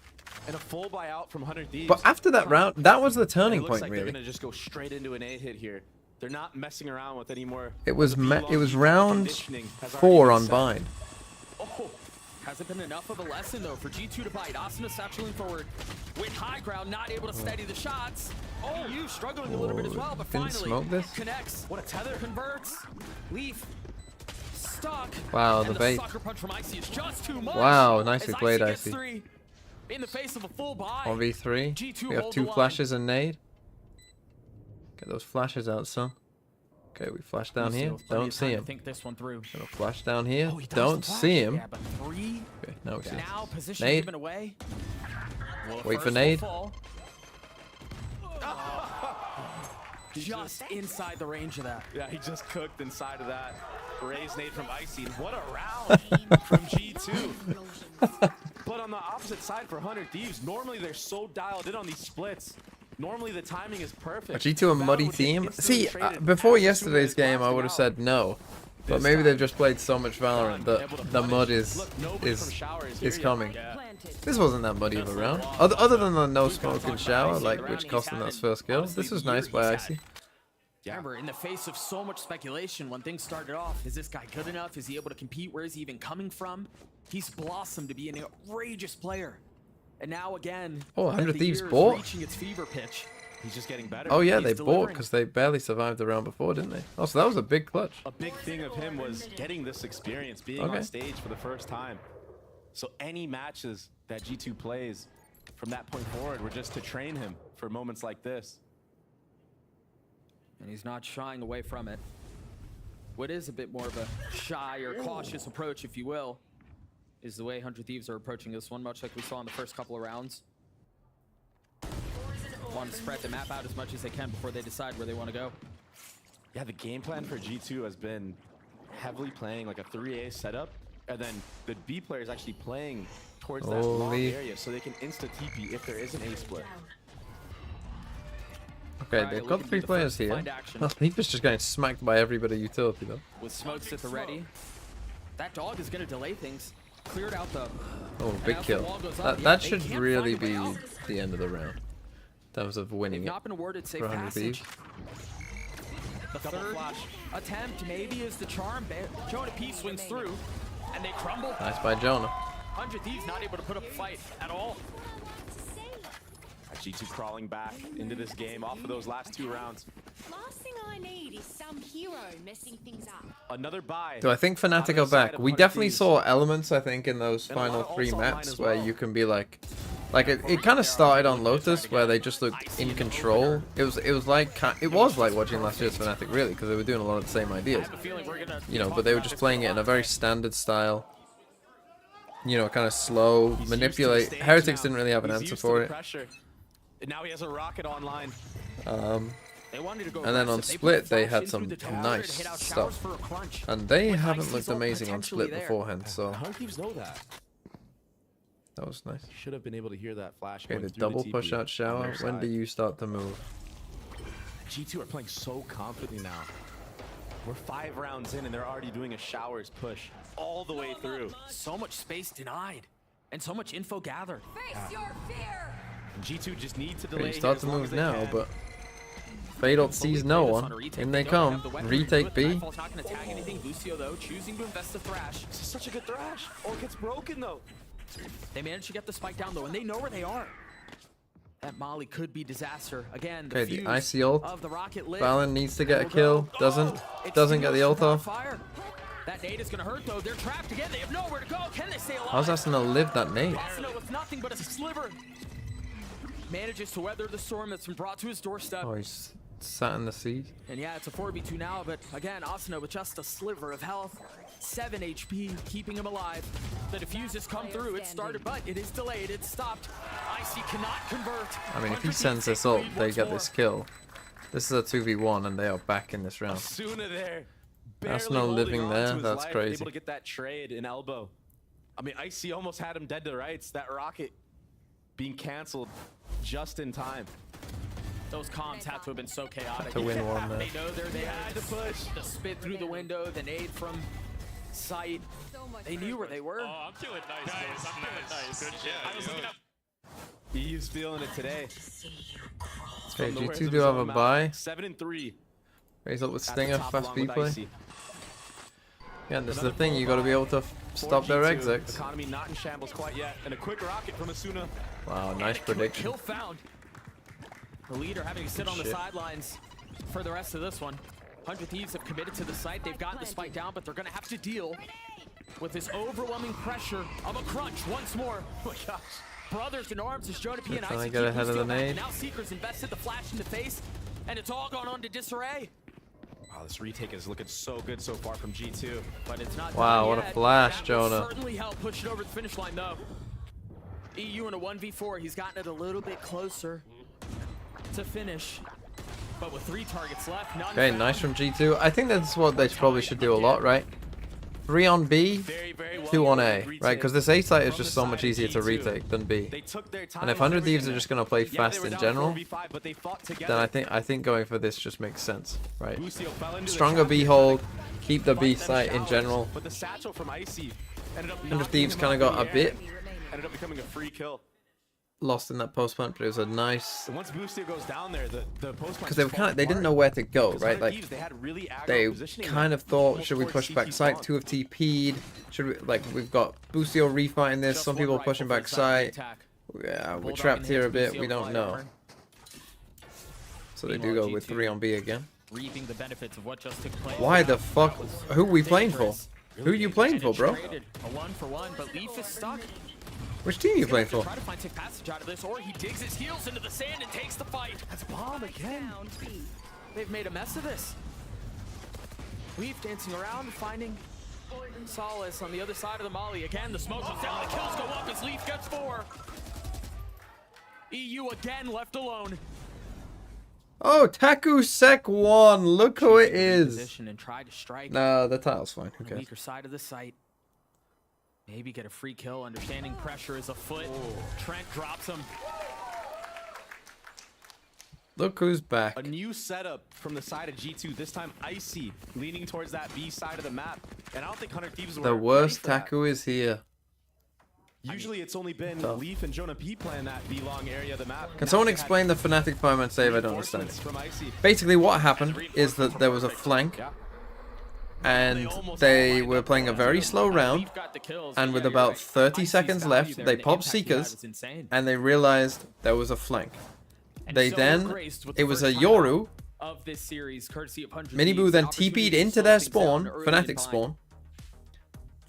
And a full buyout from 100 Thieves. But after that round, that was the turning it looks point, like really. They're gonna just go straight into an A hit here. They're not messing around with any more. It was round Conditioning has already 4 been on set. Bind. Oh, hasn't been enough of a lesson though for G2 to bite. Asuna satcheling forward with high ground, not able to steady the shots. Oh, you struggling a little bit as well, but Didn't finally smoke this? connects. What a tether converts. Leaf stuck. Wow, and the bait. sucker punch from Icy is just too much. Wow, nicely As played, gets Icy. 3 in the face of a full buy. 1v3. G2 We have hold 2 the line. flashes and nade. Get those flashes out, son. Okay, we flash down here. Don't see him. Think this one through. Gonna flash down here. Oh, he does Don't the flash. see him. Yeah, but 3. Okay, now we see him. Now position Nade. given away. Well, Wait for first will nade. fall. Just inside the range of that. Yeah, he just cooked inside of that. Raise nade from Icy. What a round from G2. But on the opposite side for 100 Thieves, normally they're so dialed in on these splits. Normally the timing is perfect. G2 a muddy team? See, before yesterday's game, I would have said no. But maybe they've just played so much Valorant that the mud is coming. This wasn't that muddy of a round. Other than the no smoke and shower, like which cost them that first kill. This was nice by Icy. Remember, in the face of so much speculation, when things started off, is this guy good enough? Is he able to compete? Where is he even coming from? He's blossomed to be an outrageous player. And now again, Oh, 100 the Thieves year is bought? reaching its fever pitch. He's just getting better. Oh yeah, He's they bought delivering. because they barely survived the round before, didn't they? Oh, so that was a big clutch. A big thing of him was getting this experience, being Okay. on stage for the first time. So any matches that G2 plays from that point forward were just to train him for moments like this. And he's not shying away from it. What is a bit more of a shy or cautious approach, if you will, is the way 100 Thieves are approaching this one, much like we saw in the first couple of rounds. Want to spread the map out as much as they can before they decide where they want to go. Yeah, the game plan for G2 has been heavily playing like a 3A setup, and then the B player is actually playing towards that long Holy. area so they can insta-TP if there is an A split. Okay, Alright, they've we got can be 3 the players first to here. find action. Leaf is just getting smacked by everybody utility though. With smokes at the ready. That dog is going to delay things. Cleared out the... Oh, and big as the kill. wall goes up, That, yeah, that they should can't really find a way be out. the end of the round. In terms of winning They've it. not been awarded safe for 100 passage. Thieves. The third attempt maybe is the charm. Jonah P swings through, and they crumble. Nice by Jonah. 100 Thieves not able to put up a fight at all. G2 crawling back into this game off of those last 2 rounds. Last thing I need is some hero messing things up. Another buy. Do I think Fnatic are back? We definitely saw elements, I think, in those final 3 maps where you can be like it kind of started on Lotus where they just looked in control. It was like watching last year's Fnatic really, because they were doing a lot of the same ideas. You know, but they were just playing it in a very standard style. You know, kind of slow, manipulate. Heretics didn't really have an answer for it. And now he has a rocket online. And then on Split, they had some nice stuff. And they haven't looked amazing on Split beforehand, so 100 Thieves know that. that was nice. Should have been able to hear that flash. Okay, going the through double TP push out on shower. their When do side. you start to move? G2 are playing so confidently now. We're 5 rounds in and they're already doing a showers push all the way through. So much space denied, and so much info gathered. Face your fear. And G2 just need to Okay, delay you here start as to long move as they now, can. but Fadel sees no one. In they come. Retake B. Nightfall's not going to tag anything. Lucio, though, choosing to invest the Thrash. This is such a good Thrash. Oh, it gets broken though. They managed to get the spike down, though, and they know where they are. That Molly could be disaster. Again, the Okay, the fuse icy ult. of the rocket lit. Valen needs to get a kill. Doesn't get the ult off. Fire. That nade is going to hurt, though. They're trapped again. They have nowhere to go. Can they stay alive? How's Asuna live that nade? Asuna with nothing but a sliver. Manages to weather the storm that's been brought to his doorstep. Oh, he's sat in the seat. And yeah, it's a 4v2 now, but again, Asuna with just a sliver of health. 7 HP, keeping him alive. The defuse has come through. It started, but it is delayed. It's stopped. Icy cannot convert. I mean, if he sends this ult, they get this kill. This is a 2v1 and they are back in this round. Asuna there. That's barely no living holding on there. to his That's life, crazy. Able to get that trade in elbow. I mean, Icy almost had him dead to rights. That rocket being canceled just in time. Those comms had to have been so chaotic. To win one there. They know they had to push. The spit through the window, the nade from sight. They knew where they were. Oh, I'm doing nice, guys. I'm doing nice. Good job. I was looking up. EU's feeling it today. Okay, G2 do have a bye. 7-3. Raise up with At the Stinger, top fast along B with play. Icy. Yeah, this is the thing, you got to be able to stop their G2, exits. Economy not in shambles quite yet, and a quick rocket from Asuna. Wow, nice prediction. Kill found. The leader having to sit on the Shit. sidelines for the rest of this one. 100 Thieves have committed to the site. They've gotten the spike down, but they're going to have to deal with this overwhelming pressure of a crunch once more. Oh my gosh. Brothers in arms as Jonah P and trying to Icy get keep ahead of Boostio the back. nade. Now Seekers invested the flash in the face, and it's all gone on to disarray. Wow, this retake is looking so good so far from G2. But it's not Wow, done what a yet. flash, That Jonah. will certainly help push it over the finish line, though. EU in a 1v4, he's gotten it a little bit closer to finish. But with 3 targets left, none Okay, found. nice from G2. I think that's what they probably should do a lot, right? 3 on B, 2 on A, right? Because this A site is just so much easier to retake than B. And if 100 Thieves are just going to play fast in general, then I think going for this just makes sense, right? Stronger B hold, keep the B site in general. But the satchel from Icy ended up 100 Thieves kind of got a bit ended up becoming a free kill. lost in that post plant, but it was a nice. And once Boostio goes down there, the post Because they didn't know where to go, right? Like they had really aggro they positioning kind of thought, should we push back site? 2 have TP'd. Should we, like, we've got Boostio refighting this. Some people pushing back site. Yeah, we're trapped here a bit. We don't know. So they do go with 3 on B again. Reaping the benefits of what just took place. Why the fuck? Who are we playing for? Who are you playing for, bro? A 1-for-1, but Leaf is stuck. Which team are you playing for? Try to find safe passage out of this, or he digs his heels into the sand and takes the fight. That's bomb again. They've made a mess of this. Leaf dancing around, finding solace on the other side of the molly. Again, the smoke goes down, the kills go up as Leaf gets 4. EU again left alone. Oh, Taku Sec 1. Look who it is. Position and try to strike. Nah, the title's fine. On the Okay. weaker side of the site. Maybe get a free kill. Understanding pressure is afoot. Trent drops him. Look who's back. A new setup from the side of G2. This time Icy leaning towards that B side of the map. And I don't think 100 Thieves were The ready worst for that. Taku is here. Usually it's only been Tough. Leaf and Jonah P playing that B long area of the map. Can Now someone they explain the Fnatic fireman save? I don't understand. reinforcements from Icy. Basically, what happened is that there was a flank, and they were playing a very slow round, and with about 30 seconds left, they popped Seekers, and they realized there was a flank. They then, it was a Yoru, Of this series, courtesy of 100 Minibu Thieves, then opportunity TP'd to into slow their things down spawn, early Fnatic in time. spawn.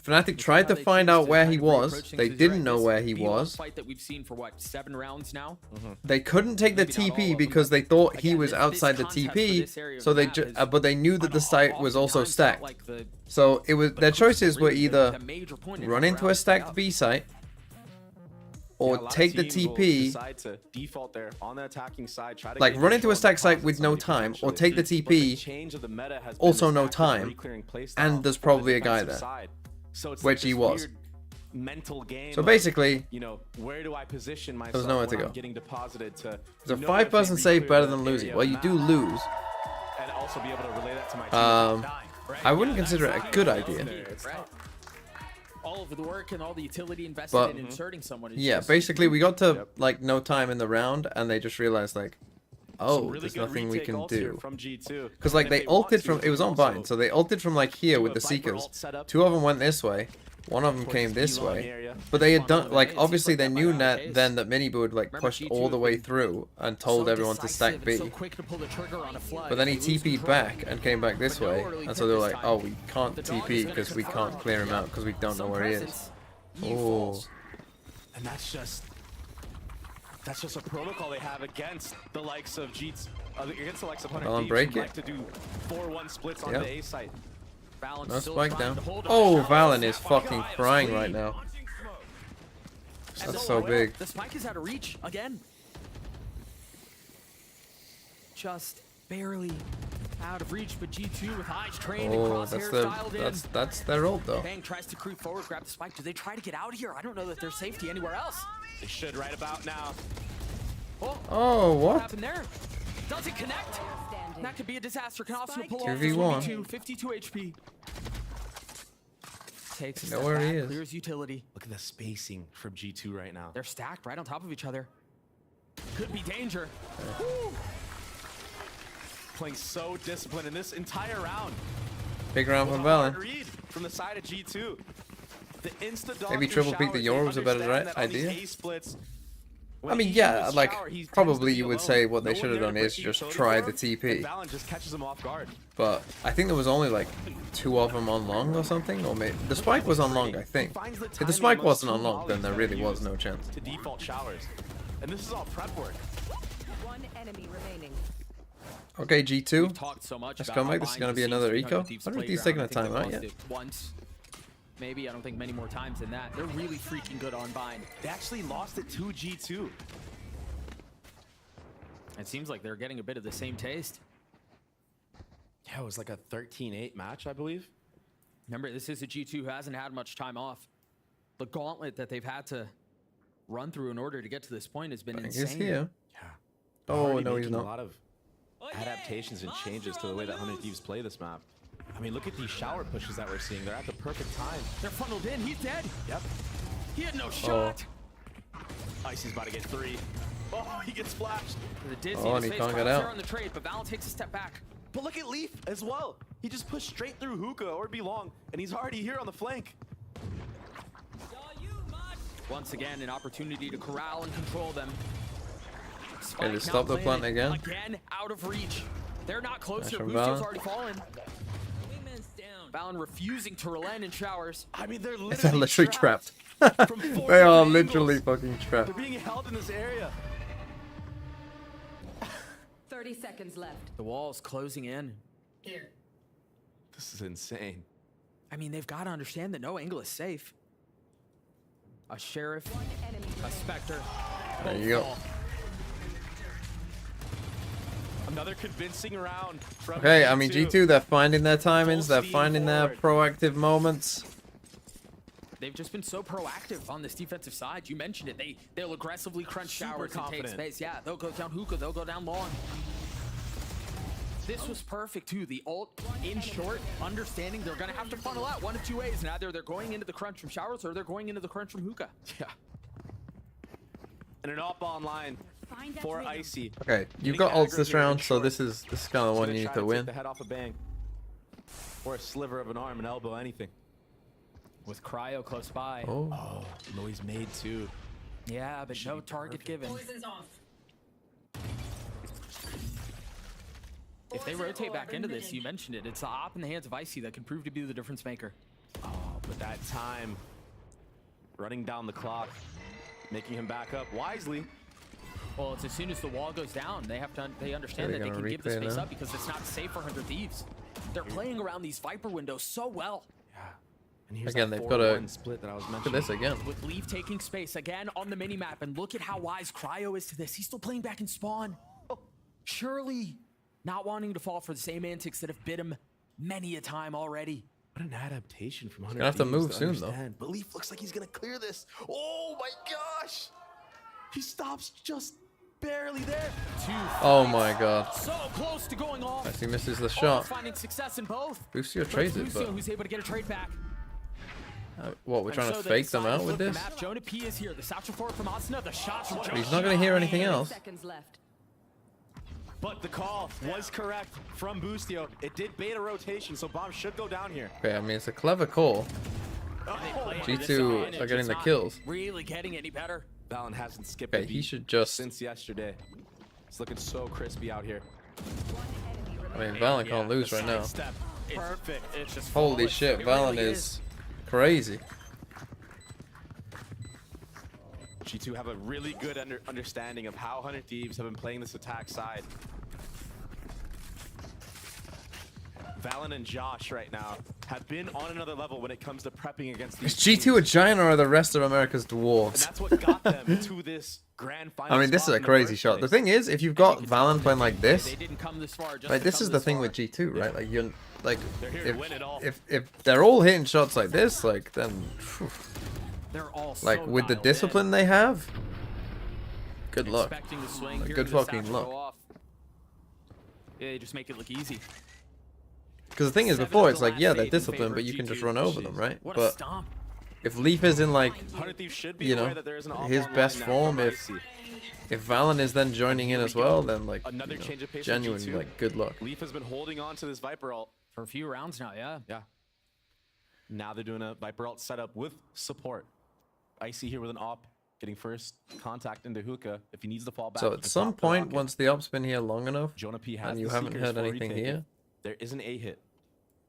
Fnatic tried to find out where he was. They didn't know where he was. Fight that we've seen for what, 7 rounds now? They couldn't take the TP because they thought he was outside the TP, so they but they knew that the site was also stacked. So it was their choices were either run into a stacked B site or Yeah, a lot of take the teams will TP, decide to default there on the attacking side, try to like gain run into control a of the stacked site deposits with no on the time, or eventually. take the But the TP, change of the meta has been also this no active time, re-clearing play style and there's from the probably a guy defensive there, side. So it's which like he this was. weird mental game So of, basically, you know, where do I position myself there's nowhere when to I'm go. getting deposited to It's a know if 5-person they save re-clear better the than losing. area Well, of you the do map, lose. and also be able to relay that to my team. I wouldn't consider it a good idea. All of the work and all the utility invested But in inserting someone. Is yeah, just- basically we got to like no time in the round, and they just realized like, oh, really there's good nothing we retake can ults here do. from G2. Because like And if they they want ulted to, from, they it was can on Vine, also so they ulted from like here do with a the Viper Seekers. ult setup 2 of them went this way, 1 of them towards came this this B-long way. area. But they had done like obviously they knew that then that Minibu had like pushed all the way through and told everyone to stack B. But then he TP'd back and came back this way, and so they were like, oh, we can't TP because we can't clear him out because we don't know where he is. Oh. And that's just a protocol they have against the likes of against the likes of 100 Valen Thieves break who it. like to do 4-1 splits on Yep. the A site. No spike down. Oh, Valen is fucking crying right now. That's so big. The spike is out of reach again. Just barely out of reach, but G2 with eyes trained and Oh, crosshairs dialed in. that's their ult though. Bang tries to creep forward, grab the spike. Do they try to get out of here? I don't know that there's safety anywhere else. They should right about now. Oh, What what? happened there? Does it connect? That could be a disaster. Can also pull off 2v1. 52 HP. Takes a Know step where he back, is. clears utility. Look at the spacing from G2 right now. They're stacked right on top of each other. could be danger. Woo. Playing so disciplined in this entire round. Big round from Valen. Read from the side of G2. The insta Maybe triple peek the Euro was a better idea. I mean, yeah, like, probably you would say what they should have done is just try the TP. But I think there was only like 2 of them on long or something, or maybe the spike was on long, I think. If the spike wasn't on long, then there really was no chance. To default showers. And this is all prep work. One enemy remaining. Okay, G2. So Let's come back. This is going to be another eco. I wonder if he's taking a timeout yet. Once. Maybe, I don't think many more times than that. They're really freaking good on Bind. They actually lost it to G2. It seems like they're getting a bit of the same taste. Yeah, it was like a 13-8 match, I believe. Remember, this is a G2 who hasn't had much time off. The gauntlet that they've had to run through in order to get to this point has been insane. He's here. Yeah. Oh, no, he's not. A lot of adaptations and changes to the way that 100 Thieves play this map. I mean, look at these shower pushes that we're seeing. They're at the perfect time. They're funneled in. He's dead. Yep. He had no shot. Icy's about to get 3. Oh, he gets splashed. The dizzy and he can't get out. On the trade, but Valen takes a step back. But look at Leaf as well. He just pushed straight through Hookah or Belong, and he's already here on the flank. Once again, an opportunity to corral and control them. Okay, to stop the plant again. Again, out of reach. They're not closer. From Boostio's already fallen. Valen refusing to relent in showers. I mean, they're literally trapped. They are literally fucking trapped. They're being held in this area. 30 seconds left. The wall's closing in. Here. This is insane. I mean, they've got to understand that no angle is safe. A Sheriff, a Spectre. There you go. Another convincing round from Okay, G2. I mean, G2, they're finding their timings, they're finding their proactive moments. They've just been so proactive on this defensive side. You mentioned it. They'll aggressively crunch showers and take space. Yeah, they'll go down Hookah, they'll go down long. This was perfect too. The ult in short, understanding they're gonna have to funnel out one of 2 ways. And either they're going into the crunch from showers or they're going into the crunch from Hookah. Yeah. And an op online for Icy. Okay, you've got ults this round, so this is kind of one you need to win. The head off a bang, or a sliver of an arm, an elbow, anything. With Cryo close by. Oh, noise made too. Yeah, but no target given. If they rotate back into this, you mentioned it, it's the op in the hands of Icy that can prove to be the difference maker. Oh, but that time, running down the clock, making him back up wisely. Well, it's as soon as the wall goes down, they understand that they can give the space up because it's not safe for 100 Thieves. They're playing around these Viper windows so well. Yeah. And here's again, they've got a split that I was look at this again. With Leaf taking space again on the minimap, and look at how wise Cryo is to this. He's still playing back in spawn. Surely not wanting to fall for the same antics that have bit him many a time already. What an adaptation from 100 Gonna have to move soon though. But Leaf looks like he's gonna clear this. Oh my gosh! He stops just barely there. Oh my god. So close to going off. As he misses the shot. Finding success in both. Boostio trades it, but who's able to get a trade back. What, we're trying to fake them out with this? Jonah P is here. The satchel forward from Asuna. The shots from He's not going to hear anything else. Seconds left. But the call was correct from Boostio. It did bait a rotation, so Bomb should go down here. Okay, I mean, it's a clever call. G2 are getting the kills. Really getting any better. Valen hasn't skipped Okay, a beat he should just... since yesterday. It's looking so crispy out here. I mean, Valen can't lose right now. Perfect. It's just Holy shit, Valen is crazy. G2 have a really good understanding of how 100 Thieves have been playing this attack side. Valen and Josh right now have been on another level when it comes to prepping against these Is G2 a giant or are the rest of America's dwarves? And that's what got them to this grand final. I mean, this is a crazy shot. The thing is, if you've got Valen playing like this, like this is the thing with G2, right? Like you're like if they're all hitting shots like this, like then whew, they're all like with the discipline they have, good luck. Like, good fucking luck. Yeah, just make it look easy. Because the thing is, before it's like, yeah, they're disciplined, but you can just run over them, right? But if Leaf is in like, you know, his best form, if if Valen is then joining in as well, then like Another change of pace. genuine G2. like good luck. Leaf has been holding on to this Viper ult for a few rounds now. Yeah. Yeah. Now they're doing a Viper ult setup with support. Icy here with an op, getting first contact into Hookah. If he needs to fall back. So at some point, once the op's been here long enough, Jonah P has and you the haven't Seekers heard for anything retake. here, There is an A hit.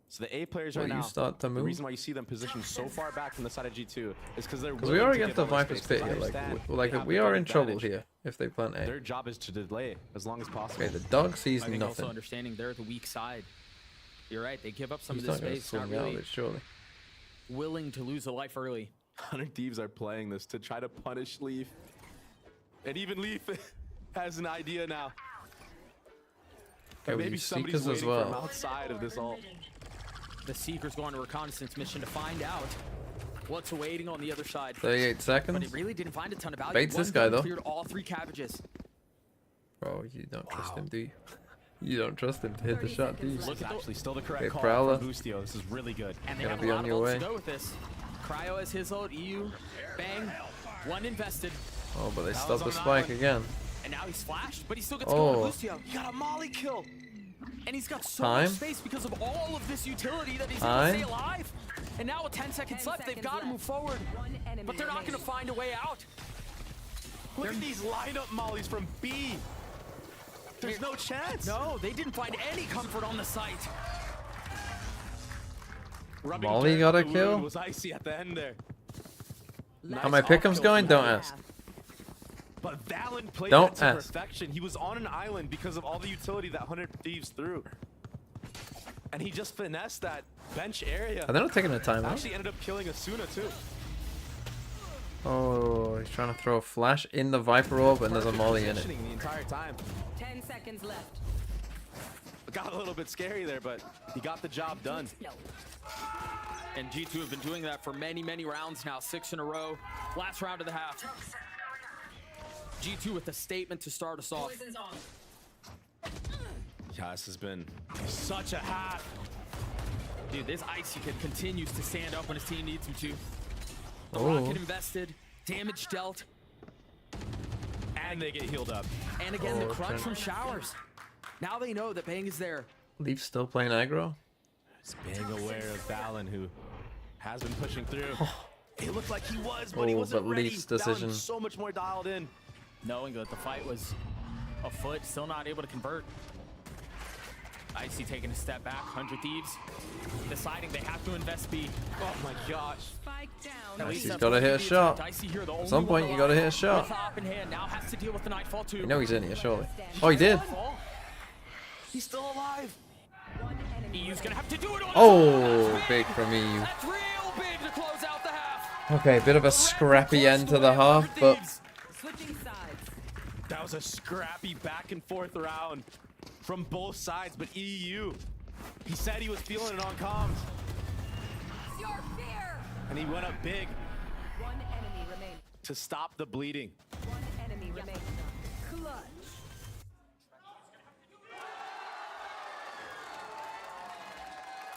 So the A players Will right you now, start to the move? reason why you see them positioned so far back from the side of G2 is because they're because we willing are to against give the up Viper's space. pit I here, understand like they have we the are good in trouble advantage. here if they plant A. Their job is to delay it as long as possible. Okay, the dog sees I think also nothing. understanding they're the weak side. You're right. They give up some He's of this not gonna space. Not swing out really of it, surely. willing to lose a life early. 100 Thieves are playing this to try to punish Leaf. And even Leaf has an idea now. Okay, Maybe we somebody's Seekers as waiting for him well. outside of this ult. The Seekers go on a reconnaissance mission to find out what's awaiting on the other side. 38 But seconds. it really didn't find a ton of value. Baits One this guy, gun though. Cleared all 3 cabbages. Bro, you don't trust him, do you? You don't trust him to hit the shot, do you? Look, it's actually still the correct Okay, call Prowler. from Boostio. This is really good. And they Gotta have be a on lot your of ults way. to go with this. Cryo has his ult. EU, bang, one invested. Oh, but they That stopped the was on spike island. again. And now he's flashed, but he still gets going Oh. to Lucio. He got a molly kill. And he's got so Time. much space because of all of this utility that he's Time. able to stay alive. And now with 10 seconds left, they've got to move forward. But they're not going to find a way out. Look at these lineup mollies from B. There's no chance. No, they didn't find any comfort on the site. Rubbing Molly dirt got a in the kill? wound was Icy at the end there. How my pick'em's going? Don't ask. But Valen played Don't that to ask. perfection. He was on an island because of all the utility that 100 Thieves threw. And he just finessed that bench area. Are they not taking a timeout? Actually ended up killing Asuna too. Oh, he's trying to throw a flash in the Viper orb and there's a Perfect molly in it. positioning the entire time. 10 seconds left. Got a little bit scary there, but he got the job done. And G2 have been doing that for many, many rounds now. 6 in a row. Last round of the half. G2 with a statement to start us off. Yeah, this has been such a half. Dude, this Icy kid continues to stand up when his team needs him to. The Oh. rocket invested, damage dealt, And they get healed up. and again the Oh, crunch okay. from Showers. Now they know that Bang is there. Leaf's still playing aggro. Just being aware of Valen, who has been pushing through. It looked like he was, but he Oh, wasn't but ready. Leaf's decision. Valen so much more dialed in. Knowing that the fight was afoot, still not able to convert. Icy taking a step back, 100 Thieves deciding they have to invest B. Oh my gosh. Spike down. At least Icy's that's gotta what hit a the shot. attempt. Icy here, the At only some point, one you gotta hit a alive. shot. With op in hand, now has to deal with the Nightfall too. You know he's in here, surely. Oh, he did. He's still alive. EU's gonna have to do it on Oh, big from EU. That's real big to close out the half. Okay, bit of a scrappy end to the half, but Switching sides. That was a scrappy back and forth round from both sides, but EU, he said he was feeling it on comms, Your fear. and he went up big One enemy remaining. to stop the bleeding. One enemy remaining. Clutch.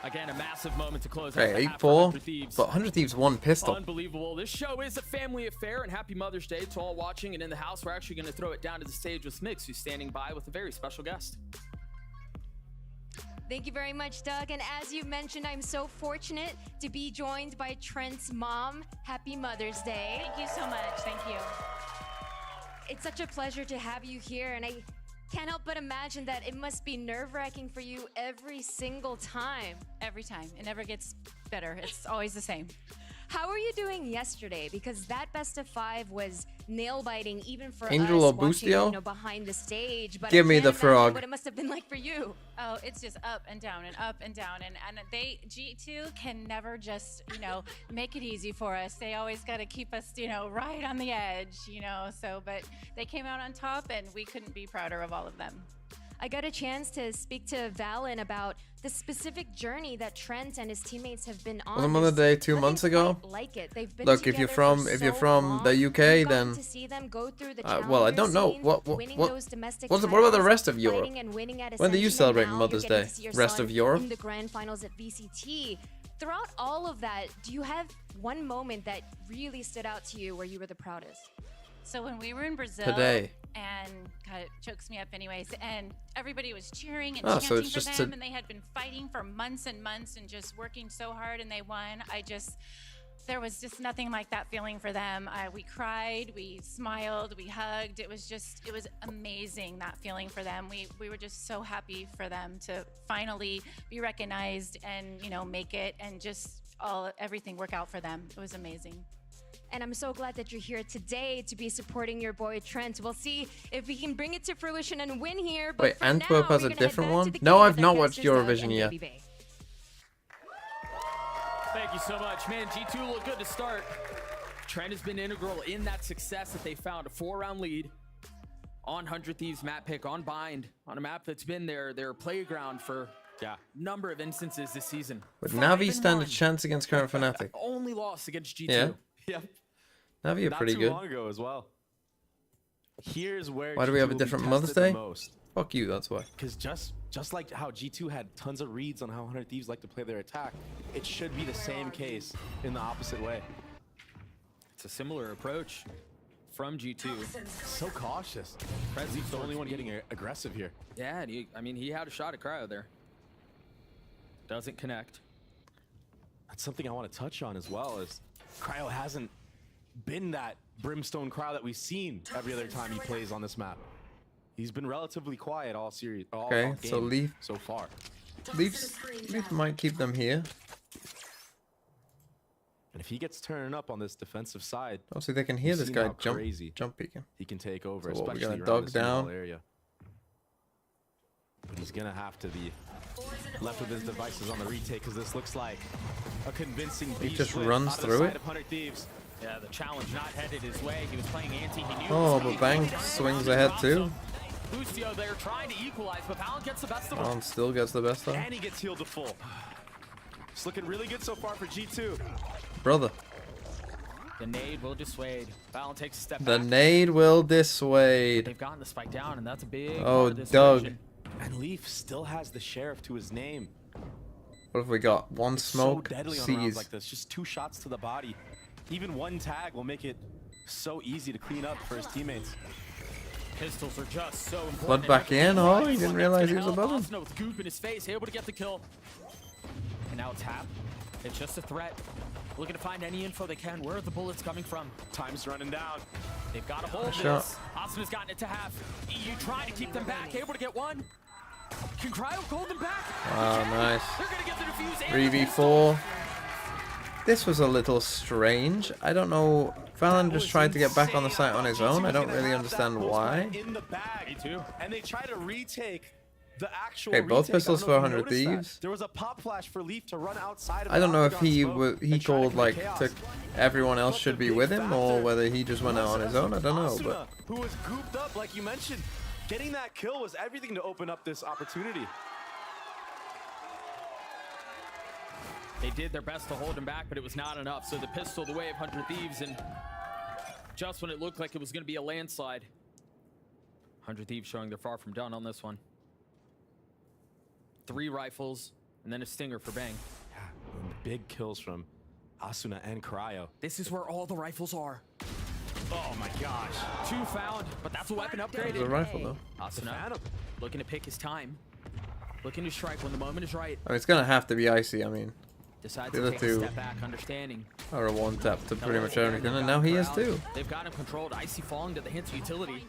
Again, a massive moment to close out okay, the half for 8-4, 100 Thieves. but 100 Thieves won pistol. Unbelievable. This show is a family affair, and happy Mother's Day to all watching. And in the house, we're actually going to throw it down to the stage with Smix, who's standing by with a very special guest. Thank you very much, Doug. And as you mentioned, I'm so fortunate to be joined by Trent's mom. Happy Mother's Day. Thank you so much. Thank you. It's such a pleasure to have you here, and I can't help but imagine that it must be nerve-wracking for you every single time. Every time. It never gets better. It's always the same. How were you doing yesterday? Because that best of 5 was nail-biting even for Angel us or watching, Boostio? behind the stage. But Give I me can't the imagine frog. what it must have been like for you. Oh, it's just up and down and up and down. And they, G2 can never just, make it easy for us. They always got to keep us, right on the edge, So, but they came out on top and we couldn't be prouder of all of them. I got a chance to speak to Valen about the specific journey that Trent and his teammates have been on. On Mother Day 2 months ago. Like it. They've been Look, if you're together from for if you're so from long. the We've UK, gotten then to see them go through the well, I challenger don't know scene, winning those domestic what about the titles, rest of Europe? fighting and winning at When do you Ascension, celebrate and now Mother's you're getting Day? to see your Rest son of Europe? in the grand finals at VCT. Throughout all of that, do you have one moment that really stood out to you where you were the proudest? So when we were in Brazil, Today. and God, it chokes me up anyways, and everybody was cheering and Oh, so chanting it's for just them, and they had been fighting for months and months and just working so hard, and they won. There was just nothing like that feeling for them. We cried, we smiled, we hugged. It was amazing, that feeling for them. We were just so happy for them to finally be recognized and, you know, make it and just everything work out for them. It was amazing. And I'm so glad that you're here today to be supporting your boy Trent. We'll see if we can bring it to fruition and win here. But Wait, for Antwerp now, has we're a gonna head different back one? to the No, game I've with not our watched guests, Doug Eurovision and yet. Baby Bay. Thank you so much. Man, G2 looked good to start. Trent has been integral in that success that they found. A 4-round lead on 100 Thieves map pick, on Bind, on a map that's been their playground for a number of instances this season. Would Navi stand a chance against current Fnatic? Only loss against G2. Yeah. Yep. Navi are Not pretty too good. long ago as well. Here's where Why do we have G2 a will be different Mother's tested the Day? most. Fuck you, that's why. Because just like how G2 had tons of reads on how 100 Thieves like to play their attack, it should be the same case in the opposite way. It's a similar approach from G2. So cautious. Prezzi's the only one getting aggressive here. Yeah, and he had a shot at Cryo there. Doesn't connect. That's something I want to touch on as well, is Cryo hasn't been that Brimstone Cryo that we've seen every other time he plays on this map. He's been relatively quiet all series. Okay, so Leaf so far. Leaf might keep them here. And if he gets turning up on this defensive side, Obviously they can hear we've this seen guy how crazy jump peeking. he can take over, So what, we're especially gonna around dog this small down? area. But he's gonna have to be left with his devices on the retake, because this looks like a convincing He B just split runs out of the through side it? of 100 Thieves. Yeah, the challenge not headed his way. He was playing anti. He knew. Oh, but Bang swings ahead too. Lucio there trying to equalize, but Fallon gets the best of him. Allen still gets the best of him. And he gets healed to full. It's looking really good so far for G2. Brother. The nade will dissuade. Fallon takes a step The back. nade will dissuade. They've gotten the spike down, and that's a big Oh, part of this Doug. division. And Leaf still has the sheriff to his name. What have we got? One smoke, So deadly on rounds seize. like this. Just 2 shots to the body. Even one tag will make it so easy to clean up for his teammates. Pistols are just so important. Blood back in. Oh, he didn't realize he was above him. Osno with goop in his face, able to get the kill. And now tap. It's just a threat. Looking to find any info they can. Where are the bullets coming from? Time's running down. They've got to hold Good this. shot. Osno's gotten it to half. EU trying to keep them back. Able to get one. Can Cryo hold them back? Wow, nice. They're going to get the defuse. 3v4. This was a little strange. I don't know. Fallon just tried to get back on the site on his own. I don't really understand why. In the bag. Me too. And they try to retake the actual Okay, both retake. pistols I for don't know if 100 you noticed Thieves. that. There was a pop flash for Leaf to run outside of I don't the know if octagon he smoke he and try to called create like chaos. took everyone else But should the be big with him, or factor whether he just went out on his own. I don't know, Asuna, but who was gooped up, like you mentioned, getting that kill was everything to open up this opportunity. They did their best to hold him back, but it was not enough. So the pistol, the way of 100 Thieves, and just when it looked like it was going to be a landslide, 100 Thieves showing they're far from done on this one. 3 rifles, and then a stinger for Bang. Yeah, and the big kills from Asuna and Cryo. This is where all the rifles are. Oh my gosh. 2 found, but that's a weapon upgraded. it's a rifle though. Asuna looking to pick his time. Looking to strike when the moment is right. I mean, it's gonna have to be icy. I mean, Decides the to other take a two step back, understanding. are a one tap to pretty much everything, and now he is too. They've got him controlled. Icy falling to the hints of utility.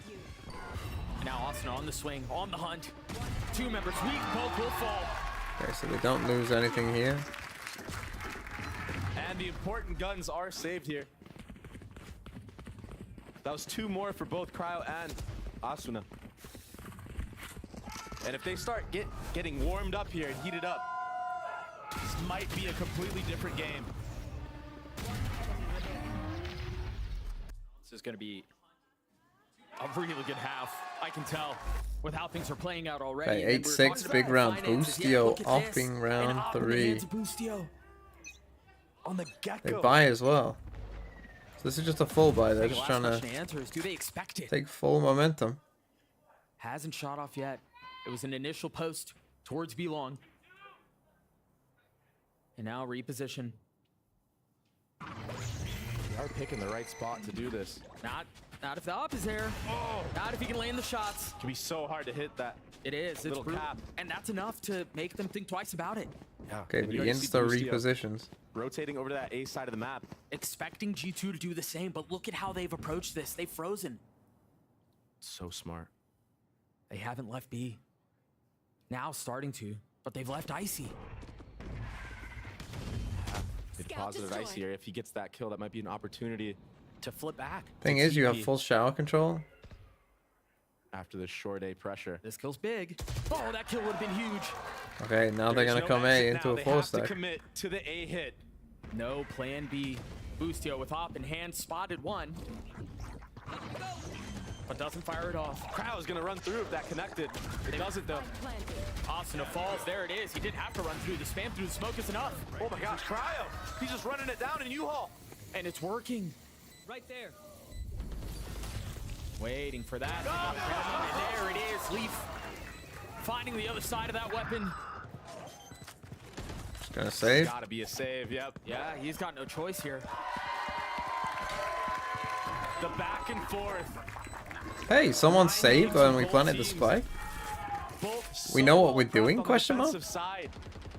And now Austin on the swing, on the hunt. 2 members weak, both will fall. Okay, so they don't lose anything here. And the important guns are saved here. That was 2 more for both Cryo and Asuna. And if they start getting warmed up here and heated up, this might be a completely different game. This is going to be a really good half, I can tell, with how things are playing out already. Okay, And we're 8-6, talking big about round. finances. Yeah, Boostio look at this. offing round And up in the 3. hands of Boostio. On the They get-go. buy as well. So this is just a full buy. They're The just last trying question to answer is, do they expect it? take full momentum. Hasn't shot off yet. It was an initial post towards B-Long. And now reposition. They are are picking the right spot to do this. Not if the up is there. Not if he can land the shots. It can be so hard to hit that. It is. It's little brutal. cap. And that's enough to make them think twice about it. Yeah. Okay, And but you he already see insta Boostio repositions. rotating over to that A side of the map. Expecting G2 to do the same, but look at how they've approached this. They've frozen. So smart. They haven't left B. Now starting to, but they've left Icy. They deposited Icy here. If he gets that kill, that might be an opportunity to flip back. Thing is, you have full shower control. After the short A pressure. This kill's big. Oh, that kill would have been huge. Okay, now they're gonna come A into a full stack. They have to commit to the A hit. No plan B. Boostio with op in hand spotted one. But doesn't fire it off. Cryo's gonna run through if that connected. It doesn't though. Asuna falls. There it is. He didn't have to run through. The spam through the smoke is enough. Oh my gosh, Cryo! He's just running it down in U-Haul. And it's working. Right there. Waiting for that. And there it is. Leaf finding the other side of that weapon. Just gonna save. Gotta be a save, yep. Yeah, he's got no choice here. The back and forth. Hey, someone saved when we planted the spike. We know what we're doing? Question mark.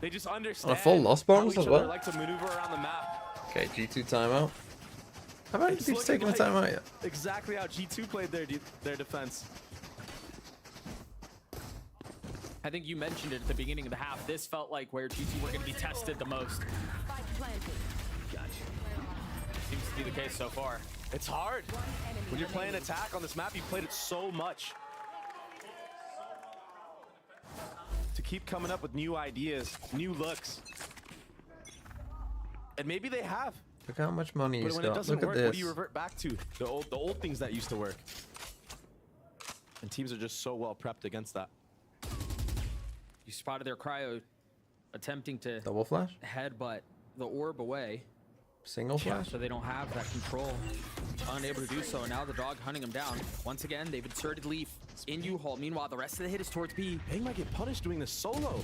They just On understand a full lost bombs how as each other well. like to maneuver around the map. Okay, G2 timeout. How about It's he's taking a looking timeout yet? Exactly how G2 played their defense. I think you mentioned it at the beginning of the half. This felt like where G2 were going to be tested the most. Seems to be the case so far. It's hard. When you're playing attack on this map, you played it so much. To keep coming up with new ideas, new looks. And maybe they have. Look how much money But he's when it got. doesn't Look at work, this. what do you revert back to? The old things that used to work. And teams are just so well prepped against that. You spotted their Cryo attempting to Double flash? headbutt the orb away. Single flash? So they don't have that control. Unable to do so, and now the dog hunting him down. Once again, they've inserted Leaf in U-Haul. Meanwhile, the rest of the hit is towards B. Bang might get punished doing this solo.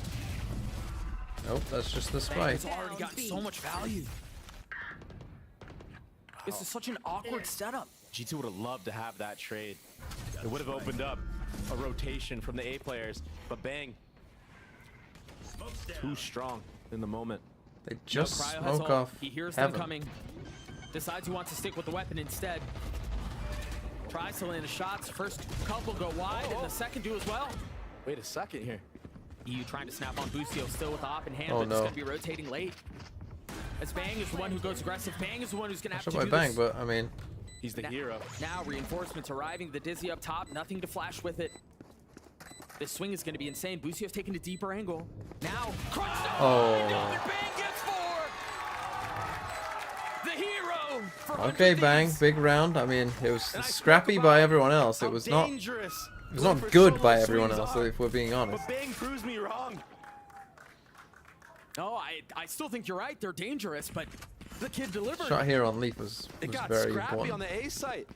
Nope, that's just the spike. Bang's already got so much value. This is such an awkward setup. G2 would have loved to have that trade. It would have opened up a rotation from the A players, but Bang, too strong in the moment. They just Cryo has smoke ult. off He hears heaven. them coming. Decides he wants to stick with the weapon instead. Tries to land the shots. First couple go wide, and the second do as well. Wait a second here. EU trying to snap on Boostio, still with the op in hand, Oh, but no. it's going to be rotating late. As Bang is the one who goes aggressive. Bang is the one who's going to have Shot to by do Bang, this. but I mean, he's the hero. Now reinforcements arriving. The Dizzy up top, nothing to flash with it. This swing is going to be insane. Boostio's taking a deeper angle. Now, crunch down. Oh. Bang gets four. The hero. For okay, Bang, big round. I mean, it was scrappy by everyone else. It was not. It was not good by everyone else, if we're being honest. But Bang proves me wrong. No, I still think you're right. They're dangerous, but the kid delivered. Shot here on Leaf was It got very scrappy important. on the A site.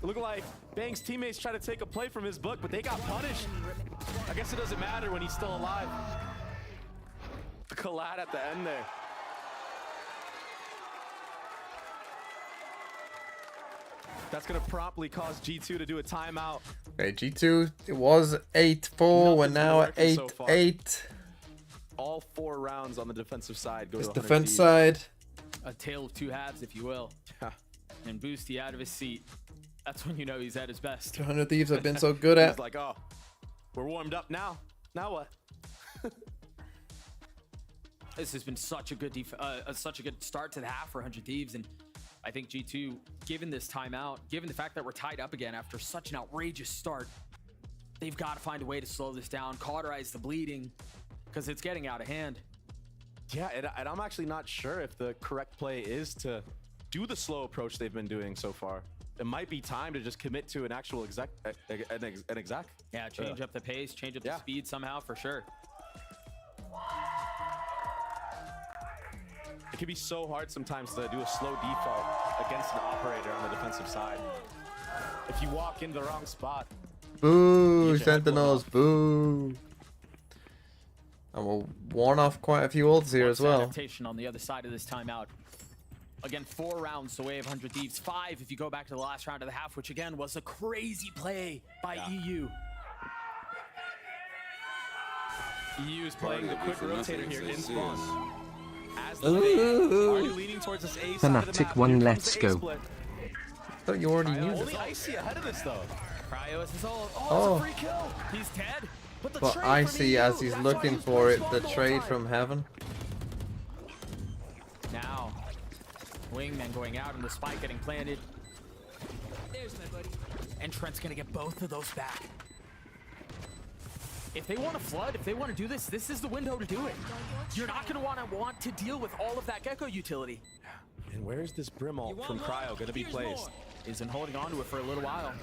It looked like Bang's teammates tried to take a play from his book, but they got punished. I guess it doesn't matter when he's still alive. Collide at the end there. That's going to promptly cause G2 to do a timeout. Okay, G2, it was 8-4, we're now at 8-8. All 4 rounds on the defensive side go This to 100 defense Thieves. side. A tale of two halves, if you will. Yeah. And Boosty out of his seat. That's when you know he's at his best. 100 Thieves have been so good at. He's like, oh, we're warmed up now. Now what? This has been such a good such a good start to the half for 100 Thieves, and I think G2, given this timeout, given the fact that we're tied up again after such an outrageous start, they've got to find a way to slow this down, cauterize the bleeding, because it's getting out of hand. Yeah, and I'm actually not sure if the correct play is to do the slow approach they've been doing so far. It might be time to just commit to an actual exec. Yeah, change up the pace, change up the speed somehow, for sure. It can be so hard sometimes to do a slow default against an operator on the defensive side. If you walk into the wrong spot. Boo, Sentinels, boo. And we'll warn off quite a few ults here as well. Adaptation on the other side of this timeout. Again, 4 rounds away of 100 Thieves. 5 if you go back to the last round of the half, which again was a crazy play by EU. EU is playing the quick rotator here in spawn. As the already leaning towards this A side of the map. one, let's go. I thought you already knew Only this. Icy ahead of this though. Cryo is his ult. Oh. Oh, it's a free kill. He's dead. But the But trade I from see EU, as he's that's why looking was for it, playing the spawn trade whole time. from heaven. Now, Wingman going out and the spike getting planted. There's my buddy. And Trent's gonna get both of those back. If they want to flood, if they want to do this, this is the window to do it. You're not gonna want to deal with all of that Gecko utility. And where's this Brim ult from Cryo gonna be placed? He's been holding on to it for a little while.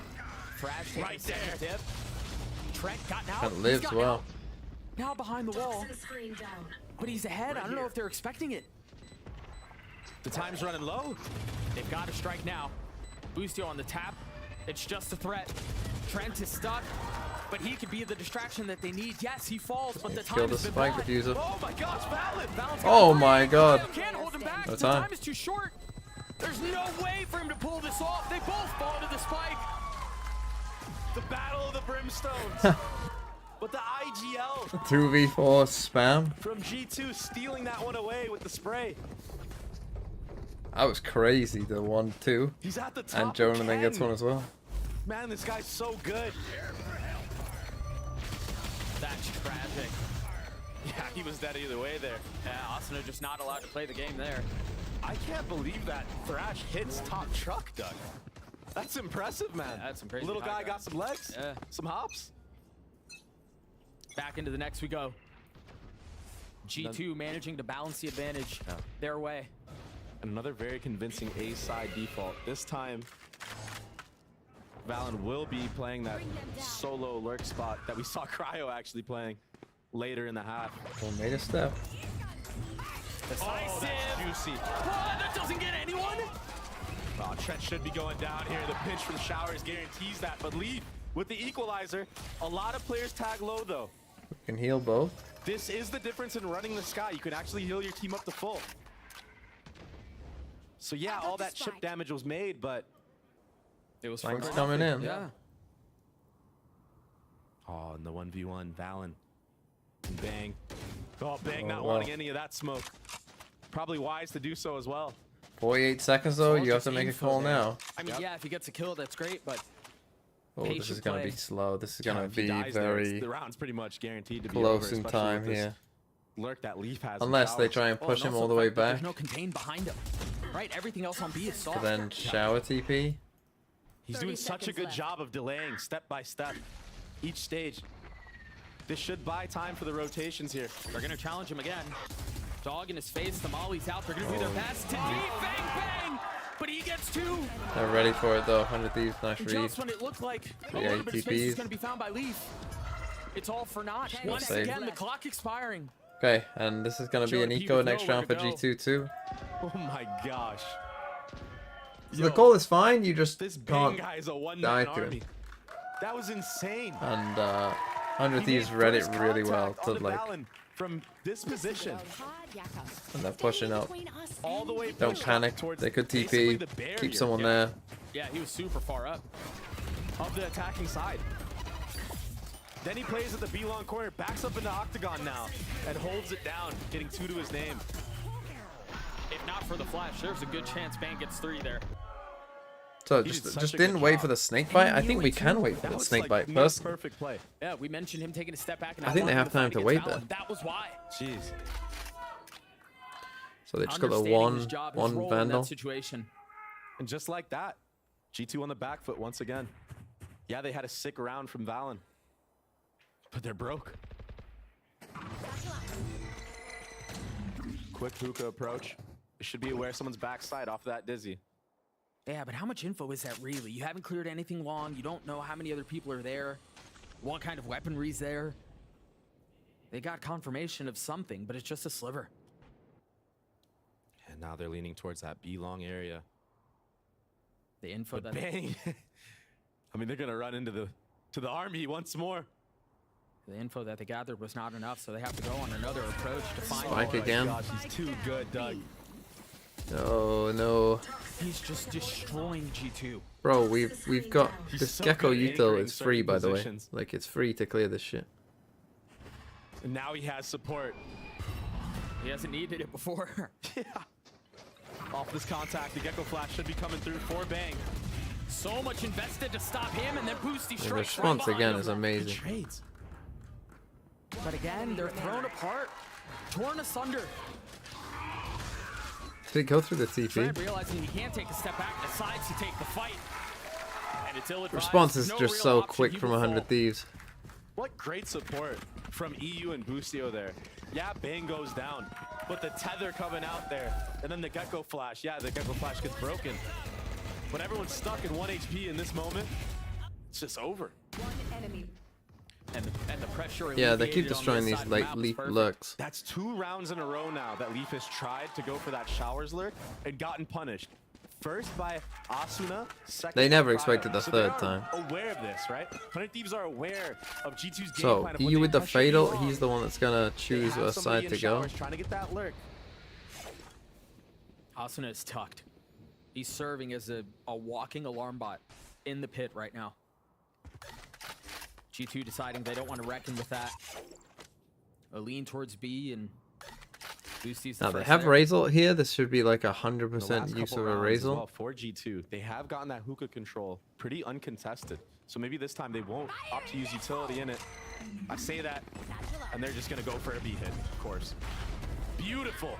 Thrash taking Right a second there. dip. Trent gotten out. That He's lives gotten well. out. Now behind the wall. But he's ahead. I don't know if they're expecting it. The time's running low. They've got to strike now. Boostio on the tap. It's just a threat. Trent is stuck, but he could be the distraction that they need. Yes, he falls, but the time Kill the has been spike bought. diffuser. Oh my gosh, Valen's Oh my god. can't hold him back. No The time. time is too short. There's no way for him to pull this off. They both fall to the spike. The battle of the Brimstones. But the IGL 2v4 spam. from G2 stealing that one away with the spray. That was crazy, the 1-2. He's at the top. And Jonah then gets one as well. Man, this guy's so good. That's tragic. Yeah, he was dead either way there. Yeah, Asuna just not allowed to play the game there. I can't believe that Thrash hits top truck, Doug. That's impressive, man. Yeah, that's some crazy Little high guy got some legs, Yeah. some hops. Back into the next we go. G2 managing to balance the advantage their way. Another very convincing A side default. This time, Valen will be playing that solo lurk spot that we saw Cryo actually playing later in the half. Well, made a step. Oh, that's juicy. That doesn't get anyone. Oh, Trent should be going down here. The pinch from Showers guarantees that. But Leaf with the equalizer. A lot of players tag low, though. We can heal both. This is the difference in running the sky. You can actually heal your team up to full. So yeah, all that chip damage was made, but it was Flank's coming in. Yeah. Oh, and the 1v1, Valen. And Bang. Oh, Bang Oh, not well. wanting any of that smoke. Probably wise to do so as well. 48 seconds though, you have to just make a info call there. now. I mean, yeah, if he gets a kill, that's great, but Oh, this patient is gonna play. be slow. This is Yeah, gonna if he be dies there, very the round's pretty much guaranteed to be close over, in especially time with this here. Lurk that Leaf has. Unless they try and Oh, push and him also all the the way fact that back. There's no contain behind him. Right, everything else on B is soft. To then shower TP. He's doing such a good job of delaying step by step each stage. This should buy time for the rotations here. They're gonna challenge him again. Dog in his face, the Molly's out. They're gonna do their best to bang, bang! But he gets 2. They're ready for it though. 100 Thieves, nice read. Just when it looked like a Yeah, little bit of space is ATPs. gonna be found by Leaf. It's all for naught. Once save. again, the clock expiring. Okay, and this is gonna be Joe an and Pete eco with next nowhere round to for go. G2 too. Oh my gosh. So the call is fine, you just This Bang can't guy is a die one-man to army. him. That was insane. And 100 He Thieves made read it first really well contact to onto like, Valen from this position. and they're pushing up. All the way Don't pushed up panic. towards They could basically TP. the barrier. Keep someone Yeah. there. Yeah, he was super far up. Of the attacking side. Then he plays at the B-long corner, backs up into Octagon now, and holds it down, getting 2 to his name. If not for the flash, there's a good chance Bang gets 3 there. So He did just such a didn't good wait job. for the snake bite. I knew think we it, can too. wait for That the was snake like bite near personally. perfect play. Yeah, we mentioned him taking a step back. And I think they not have wanting time to fight wait against then. Valen. That was why. Jeez. So they just got the Understanding his job, his one role in vandal. that situation. And just like that, G2 on the back foot once again. Yeah, they had a sick round from Valen, but they're broke. Quick hookah approach. They should be aware someone's backside off that dizzy. Yeah, but how much info is that really? You haven't cleared anything long. You don't know how many other people are there. What kind of weaponry's there. They got confirmation of something, but it's just a sliver. And now they're leaning towards that B-long area. The info But that Bang. I mean, they're gonna run into the army once more. the info that they gathered was not enough, so they have to go on another approach to find Spike more. again. Gosh, he's too good, Doug. Oh no. He's just destroying G2. Bro, we've got this so Gecko good at util anchoring is free, by the way. positions. Like, it's free to clear this shit. And now he has support. He hasn't needed it before. Yeah. Off this contact, the Gecko Flash should be coming through for Bang. So much invested to stop him, and then Boosty The strikes response right again behind is him. amazing. Trades. But again, they're thrown apart, torn asunder. Did it go through the TP? Trent realizing he can't take a step back, decides to take the fight. And it's ill-advised. Response is No just real so option. quick He from will 100 fall. Thieves. What great support from EU and Boostio there. Yeah, Bang goes down, but the tether coming out there, and then the Gecko Flash. Yeah, the Gecko Flash gets broken. But everyone's stuck in 1 HP in this moment. It's just over. And the pressure. Yeah, they keep alleviated on destroying this these side of like the map is leaf perfect. lurks. That's 2 rounds in a row now that Leaf has tried to go for that Showers lurk and gotten punished. First by Asuna, second They never by expected the so third they are time. aware of this, right? 100 Thieves are aware of G2's game So, plan of when EU they with the pressure fatal, you he's the one that's gonna They choose have a somebody side in to go. Showers trying to get that lurk. Asuna is tucked. He's serving as a walking alarm bot in the pit right now. G2 deciding they don't want to reckon with that. A lean towards B and Boosty's the Now they first have there. Razel here. This should be like In the last 100% use couple of a rounds as Razel. well for G2, they have gotten that hookah control pretty uncontested. So maybe this time they won't opt to use utility in it. I say that, and they're just gonna go for a B hit, of course. Beautiful.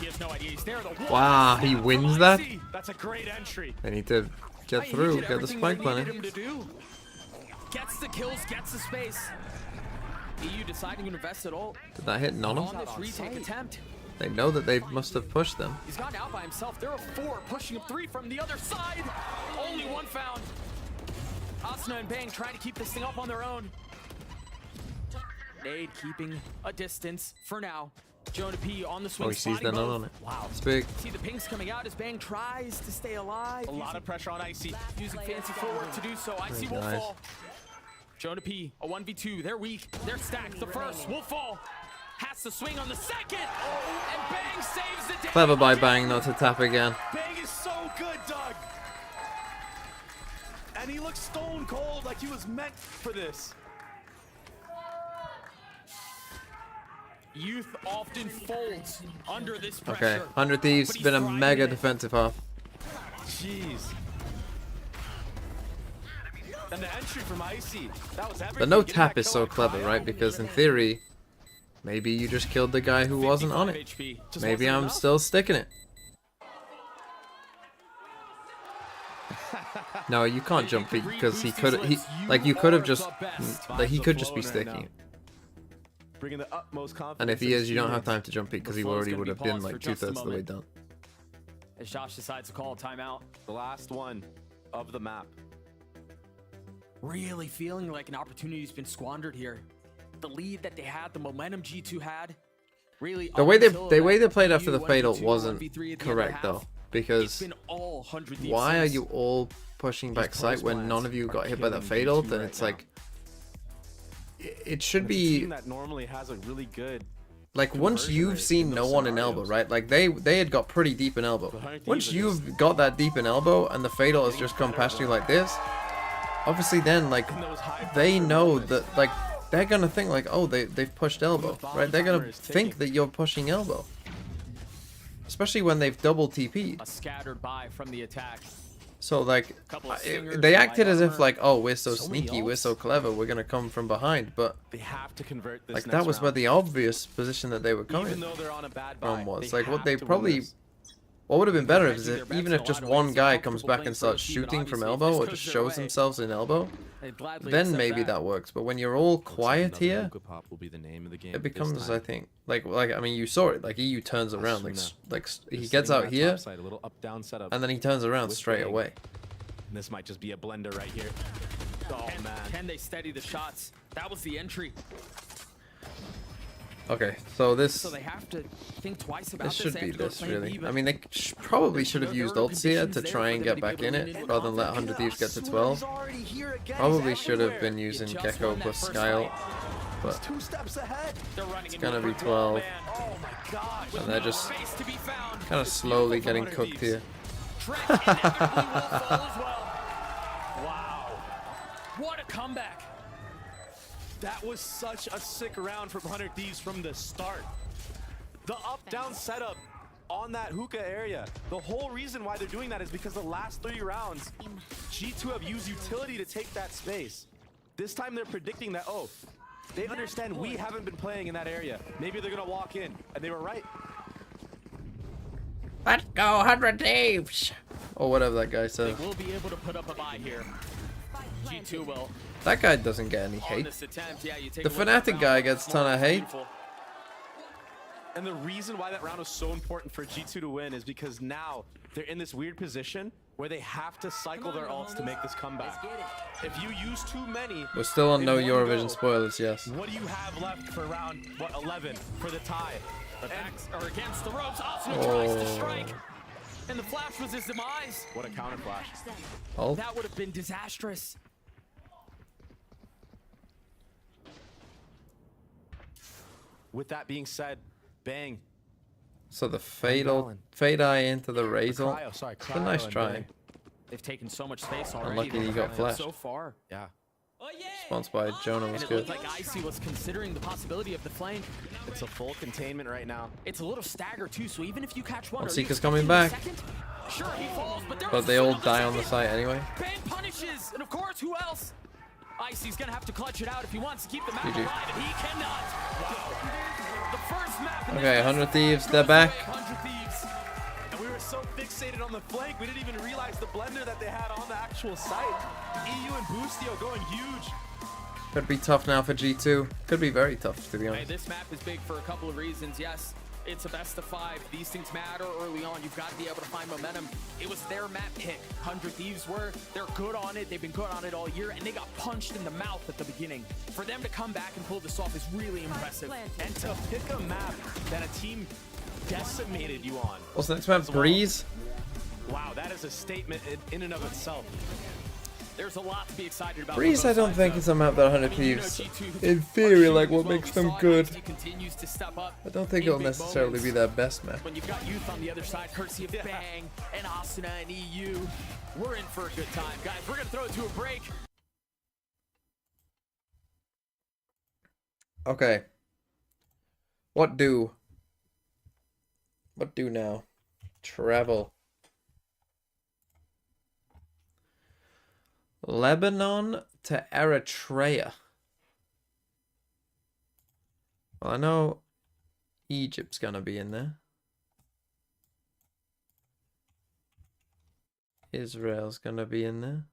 He has no idea he's there. The wall Wow, he snap wins from that? IC. That's a great entry. They need to get He through, did get the everything spike they planted. needed him to do. Gets the kills, gets the space. EU deciding to invest it all Did that hit none of on them? this retake attempt. They know that they must have pushed them. He's gone out by himself. There are 4 pushing him 3 from the other side. Only 1 found. Asuna and Bang trying to keep this thing up on their own. Nade keeping a distance for now. Jonah P on the swing. Oh, he sees spotting the none both. on it. Wow. It's big. See the pings coming out as Bang tries to stay alive. A lot of pressure on IC. Using fancy footwork to do so. IC will Nice. fall. Jonah P, a 1v2. They're weak. They're stacked. The first will fall. Has to swing on the second. And Bang saves the day. Clever by Bang not to tap again. Bang is so good, Doug. And he looks stone cold like he was meant for this. Youth often folds under this Okay, pressure. 100 Thieves, But he's been a thriving mega in it. defensive half. Jeez. And the entry from Icy, that was everything. The no Getting tap that is kill so on clever, Cryo. right? Because in theory, maybe you just killed the guy who wasn't on it. 55 HP. Just Maybe wasn't I'm enough. still sticking it. No, you can't jump peek because he could. You could have just like he could just be sticking. Bringing the utmost confidence. And if he in is, you don't his have time to jump peek because he flow's already gonna would be have been paused for like just a 2/3 of the way moment. done. As Josh decides to call a timeout. The last one of the map. Really feeling like an opportunity's been squandered here. The lead that they had, the momentum G2 had. Really, The up way until they that way they played after the 1v2, fatal 1v2, wasn't 1v3 at the other correct half. though, because It's been all 100 Thieves why are since. you all pushing back These site close when plans none of you are got hit by that killing fatal? G2 Then right it's now. like it should And it's a be team that normally has a really good like once conversion you've rate seen in no those one in elbow, scenarios. right? Like they had got pretty deep in elbow. Behind Once Thieves, you've got that deep in elbow and the fatal has just come past you like this, obviously then like in those high they pressure know moments. that like they're gonna think like, oh, they've pushed elbow, right? They're gonna think that you're pushing elbow, especially when they've double TP'd. A scattered by from the attack. So like Couple of stingers, they light acted as if armor. like, oh, we're so So many sneaky, we're ults. so clever, we're gonna come from behind, but They have to convert this like next that was where round. the obvious position that they were Even coming though they're on a bad buy, from was. they Like what have they to win probably this. what would have been better is Hedging if their even bets if in a just lot of ways, one they're guy comfortable comes back playing and for a starts team, but shooting from obviously if elbow this or goes just their shows way, themselves in elbow, they'd gladly then accept maybe that works. But when you're all quiet here, Hookah Pop will be the name of the game it this becomes, time. I think, like I mean, you saw it. Like EU turns around, like he Just gets sitting on out that here, top side, a little up-down setup. and then he turns around with straight Bang. away. And this might just be a blender right here. Oh man. Can they steady the shots? That was the entry. Okay, so this So they have to think twice about this should They be have to go this plan really. B, I but mean, they probably should have there used are ults here conditions to there try for and them get to be back able in to it, win in rather than let confidence. 100 Thieves get to Asuna's 12. already here again. Probably He's should have everywhere. been using just Gecko won that plus first Skyle. fight. but 2 steps ahead. They're running it's into gonna a be brick wall, 12. man. Oh my gosh. And they're just Space to be found. kind of slowly getting cooked here. Trent inevitably will fall as well. Wow. What a comeback. That was such a sick round from 100 Thieves from the start. The up-down setup on that hookah area. The whole reason why they're doing that is because the last 3 rounds, G2 have used utility to take that space. This time they're predicting that, oh, they understand we haven't been playing in that area. Maybe they're gonna walk in, and they were right. Let's go, 100 Thieves! Or whatever that guy says. They will be able to put up a buy here. G2 will. That guy doesn't get any On hate. this attempt, yeah, you take The a look at Fnatic round. guy gets a ton of hate. And the reason why that round was so important for G2 to win is because now they're in this weird position where they have to cycle their ults to make this comeback. If you use too many, We're still on in no one Eurovision go, spoilers, yes. what do you have left for round, what, 11 for the tie? The backs are against the ropes. Asuna tries to strike. And the flash was his demise. What a counter flash. Oh. That would have been disastrous. With that being said, bang. So the fatal fade eye into the Razor. Cryo, sorry, It's a nice Cryo and try. Bang. They've taken so much space already. Unlucky he got flashed. So far. Yeah. Sponsored by Jonah was And it good. looked like Icy was considering the possibility of the flank. It's a full containment right now. It's a little stagger too, so even if you catch one, Oh, are you Seeker's expecting coming the back. second? Sure, he falls, but, there But was they a all swing die on the second. site anyway. Bang punishes, and of course, who else? Icy's gonna have to clutch it out if he wants to keep the map GG. alive, and he cannot. Wow. The first map in Okay, this 100 best Thieves, of they're goes back. away, 100 Thieves. And we were so fixated on the flank, we didn't even realize the blender that they had on the actual site. EU and Boostio going huge. Could be tough now for G2. Could be very tough, to be Hey, honest. this map is big for a couple of reasons. Yes, it's a best of 5. These things matter early on. You've got to be able to find momentum. It was their map pick. 100 Thieves were. They're good on it. They've been good on it all year, and they got punched in the mouth at the beginning. For them to come back and pull this off is really impressive. And to pick a map that a team decimated you on. What's the next map? Breeze? Wow, that is a statement in and of itself. There's a lot to be excited about. Breeze, I don't think it's a map that 100 Thieves, in theory, like what makes them good. Continues to step up. I don't think in it'll big necessarily moments. be their best map. When you've got youth on the other side, courtesy of Bang and Asuna and EU, we're in for a good time. Guys, we're going to throw it to a break. Okay. What do? What do now? Travel. Lebanon to Eritrea. Well, I know Egypt's gonna be in there. Israel's gonna be in there.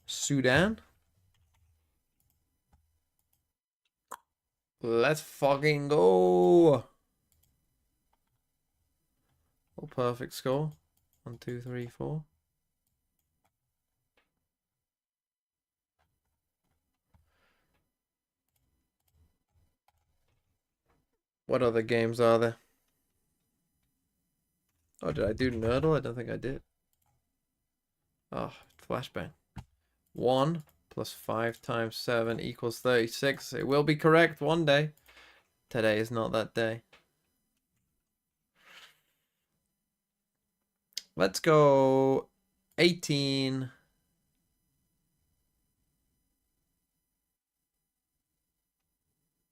Sudan. Let's fucking go. Oh, perfect score. 1, 2, 3, 4. What other games are there? Oh, did I do Nerdle? I don't think I did. Oh, flashbang. 1 plus 5 times 7 equals 36. It will be correct one day. Today is not that day. Let's go 18.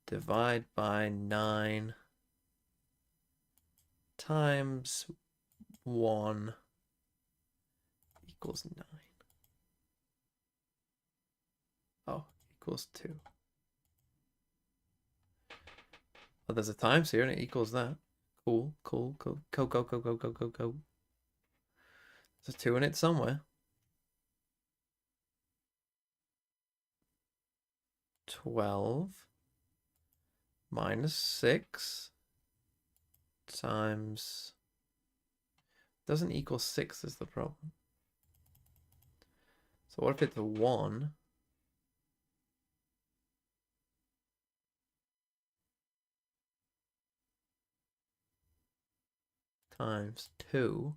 Divide by 9 times 1 equals 9. Oh, equals 2. Oh, there's a times here and it equals that. Cool, cool, cool. Go. There's a 2 in it somewhere. 12 minus 6 times... Doesn't equal 6 is the problem. So what if it's a 1? times 2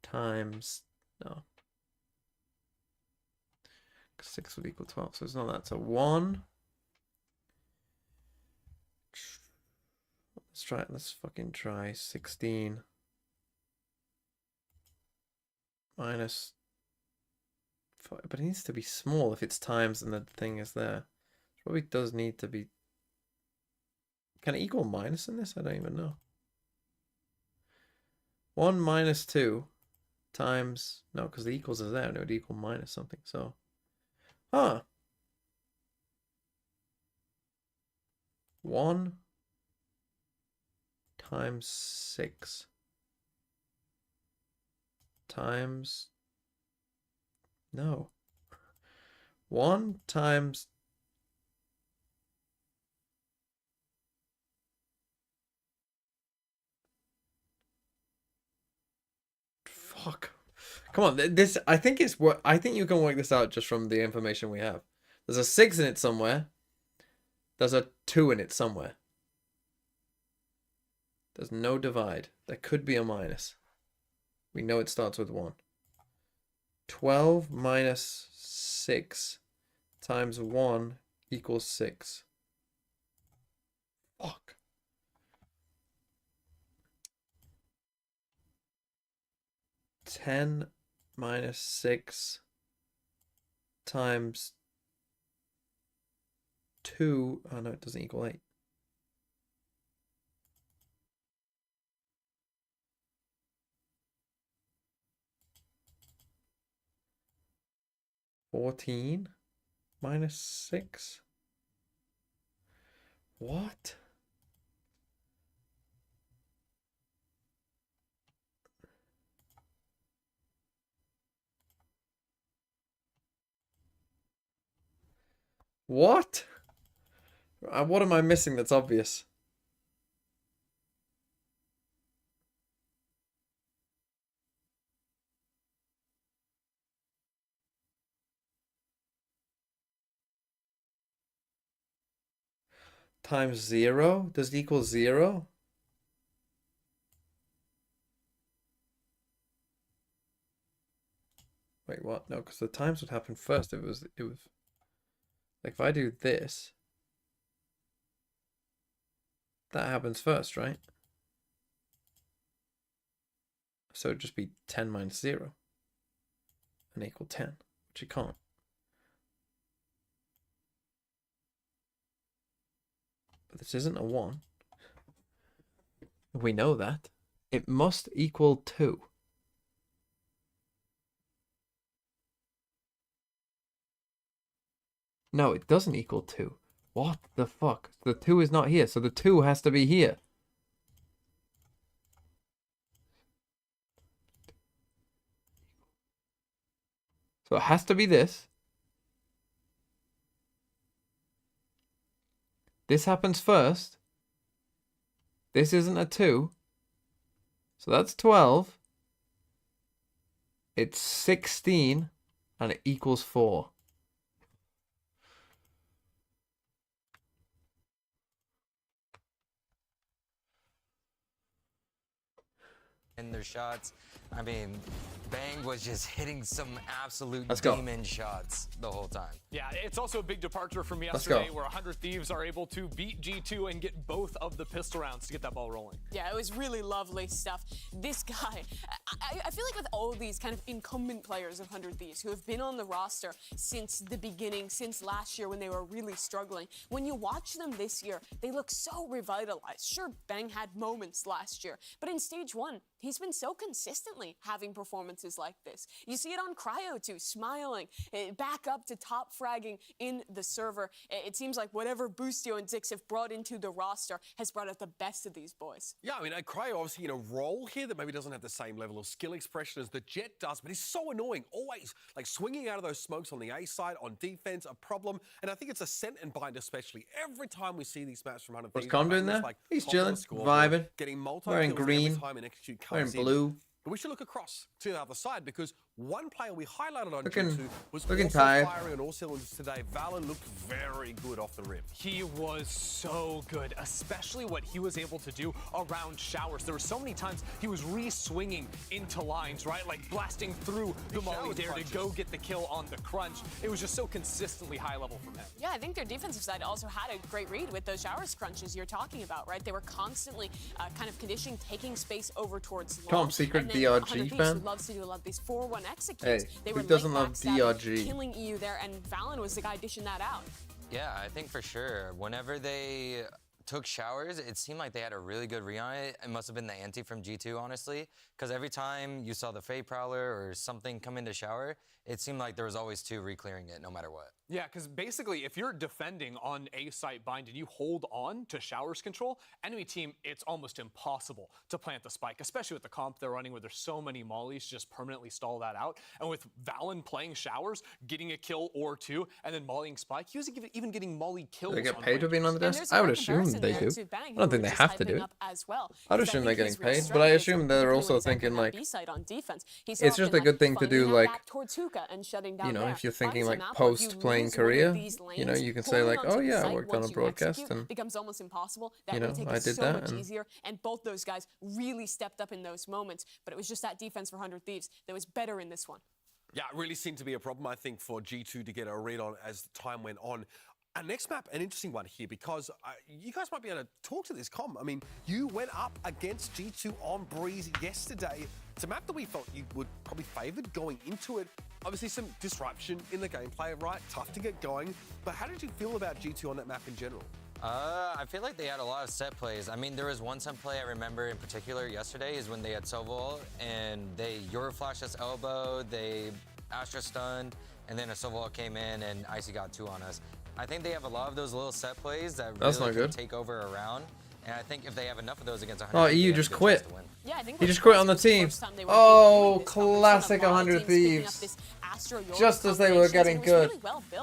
times, no. 6 would equal 12, so it's not that. So 1. Let's try it. Let's fucking try 16 minus 5. But it needs to be small if it's times and the thing is there. It probably does need to be. Can it equal minus in this? I don't even know. 1 minus 2 times. No, because the equals is there and it would equal minus something. So. Huh. 1 times 6 times. No. 1 times. Fuck. Come on, this, I think it's what, I think you can work this out just from the information we have. There's a 6 in it somewhere. There's a 2 in it somewhere. There's no divide. There could be a minus. We know it starts with 1. 12 minus 6 times 1 equals 6. Fuck. Ten minus 6 times 2. Oh no, it doesn't equal 8. $14 minus 6. What? What? What am I missing that's obvious? Times 0? Does it equal 0? Wait, what? No, because the times would happen first. It was like if I do this, that happens first, right? So it'd just be 10 minus 0 and equal 10, which you can't. But this isn't a 1. We know that. It must equal 2. No, it doesn't equal 2. What the fuck? The 2 is not here, so the 2 has to be here. So it has to be this. This happens first. This isn't a 2. So that's 12. It's 16 and it equals 4. In their shots. I mean, Bang was just hitting some absolute Let's go. demon shots the whole time. Yeah, it's also a big departure from Let's yesterday go. where 100 Thieves are able to beat G2 and get both of the pistol rounds to get that ball rolling. Yeah, it was really lovely stuff. This guy, I feel like with all these kind of incumbent players of 100 Thieves who have been on the roster since the beginning, since last year when they were really struggling, when you watch them this year, they look so revitalized. Sure, Bang had moments last year, but in stage 1, he's been so consistently having performances like this. You see it on Cryo too, smiling, back up to top fragging in the server. It seems like whatever Boostio and Zix have brought into the roster has brought out the best of these boys. Yeah, I mean, Cryo obviously in a role here that maybe doesn't have the same level of skill expression as the Jet does, but he's so annoying, always like swinging out of those smokes on the A side, on defense, a problem. And I think it's a scent and bind especially. Every time we see these maps from 100 What's Thieves, Calm doing Bang is, there? like, He's top of the chilling, scoreboard, vibing, getting wearing multi-kills green, every time an execute wearing comes in. blue. But we should look across to the other side because one player we highlighted on Looking- G2 was looking also tired. firing on all cylinders today. Valen looked very good off the rip. He was so good, especially what he was able to do around showers. There were so many times he was re-swinging into lines, right? Like blasting through the molly dare to go get the kill on the crunch. It was just so consistently high level from him. Yeah, I think their defensive side also had a great read with those showers crunches you're talking about, right? They were constantly kind of conditioning, taking space over towards long. Tom, secret And then DRG 100 Thieves, fan? who loves to do a lot of these 4-1 executes. Hey, they who were doesn't late love backstabbing, DRG? killing EU there, and Valen was the guy dishing that out. Yeah, I think for sure. Whenever they took showers, it seemed like they had a really good read on it. It must have been the anti from G2, honestly, because every time you saw the Fade Prowler or something come into shower, it seemed like there was always two re-clearing it no matter what. Yeah, because basically, if you're defending on a site bind and you hold on to showers control, enemy team, it's almost impossible to plant the spike, especially with the comp they're running where there's so many mollies to just permanently stall that out. And with Valen playing showers, getting a kill or two, and then mollying spike, he was even getting molly kills. Do they get on paid for being on the desk? I would assume they do. I don't think they have to do it. I'd assume they're getting paid, but I assume they're also thinking like, it's just a good thing to do, like, you know, if you're thinking like post-playing career, you know, you can say like, oh yeah, I worked on a broadcast and becomes almost impossible. That you know, would take I it did so that much and- easier, and both those guys really stepped up in those moments. But it was just that defense for 100 Thieves that was better in this one. Yeah, it really seemed to be a problem, I think, for G2 to get a read on as time went on. Our next map, an interesting one here, because you guys might be able to talk to this, Com. I mean, you went up against G2 on Breeze yesterday. It's a map that we thought you would probably favoured going into it. Obviously, some disruption in the gameplay, right? Tough to get going. But how did you feel about G2 on that map in general? I feel like they had a lot of set plays. I mean, there was one set play I remember in particular yesterday is when they had Soval and they Euroflashed us elbow, they Astra stunned, and then a Soval came in and Icy got 2 on us. I think they have a lot of those little set plays that That's really not can good. take over a round. And I think if they have enough of those against 100, oh, they EU have a just good quit. chance to win. Yeah, I think He just quit on the team. Oh, classic 100 Thieves. Just as they were getting good,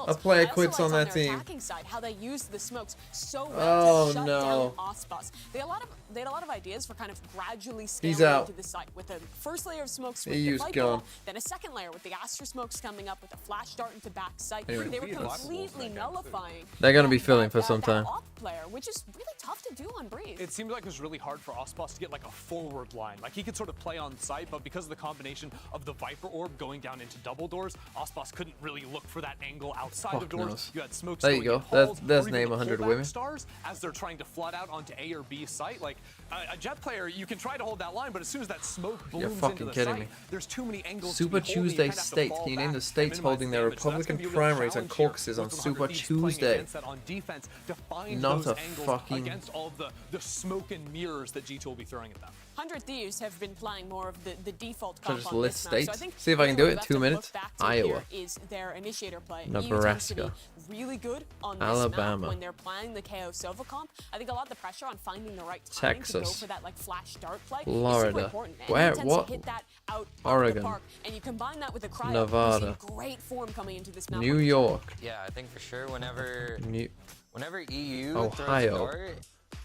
a player quits on their team. How they used the smokes so Oh, well to shut no. down Ospas. They had a lot of ideas for kind of gradually He's scaling out. into the site with a first layer of smokes with EU's the Fight gone. Ball, then a second layer with the Astra smokes coming up with a flash dart into back site. Anyway, they were that's- completely nullifying. They're gonna be filling for some time. Off player, which is really tough to do on Breeze. It seemed like it was really hard for Ospas to get like a forward line. Like he could sort of play on site, but because of the combination of the Viper Orb going down into double doors, Ospas couldn't really look for that angle outside of Fuck doors. knows. You had smokes There you going go. in halls, There's or even name the 100 pullback women. stars as they're trying to flood out onto A or B site. Like a Jet player, you can try to hold that line, but as soon as that smoke You're blooms into fucking the kidding site, me. there's too many angles. Super to be holding. You Tuesday kinda have to State. fall Can you name back the and states minimize holding their damage. So that's Republican gonna be a real primaries and challenge here caucuses on with the Super 100 Thieves playing Tuesday? against that on defense to find Not those a angles fucking- against all of the smoke and mirrors that G2 will be throwing at them. 100 Thieves have been playing more of the default Should I comp just on list this map. So I states? think See if I can do it in what 2 we have to minutes. look back to Iowa. here is their initiator play. EU tends to Nebraska. be really good on this Alabama. map when they're playing the KO Sova comp. I think a lot of the pressure on finding the right timing to go Texas. for that like flash dart play is Florida. super important. And Where- he tends what? to hit that out Oregon. of the park. And you combine that with the cryo, Nevada. you see great form coming into this map. New York. Yeah, I think for sure whenever New EU throws a Ohio. dart,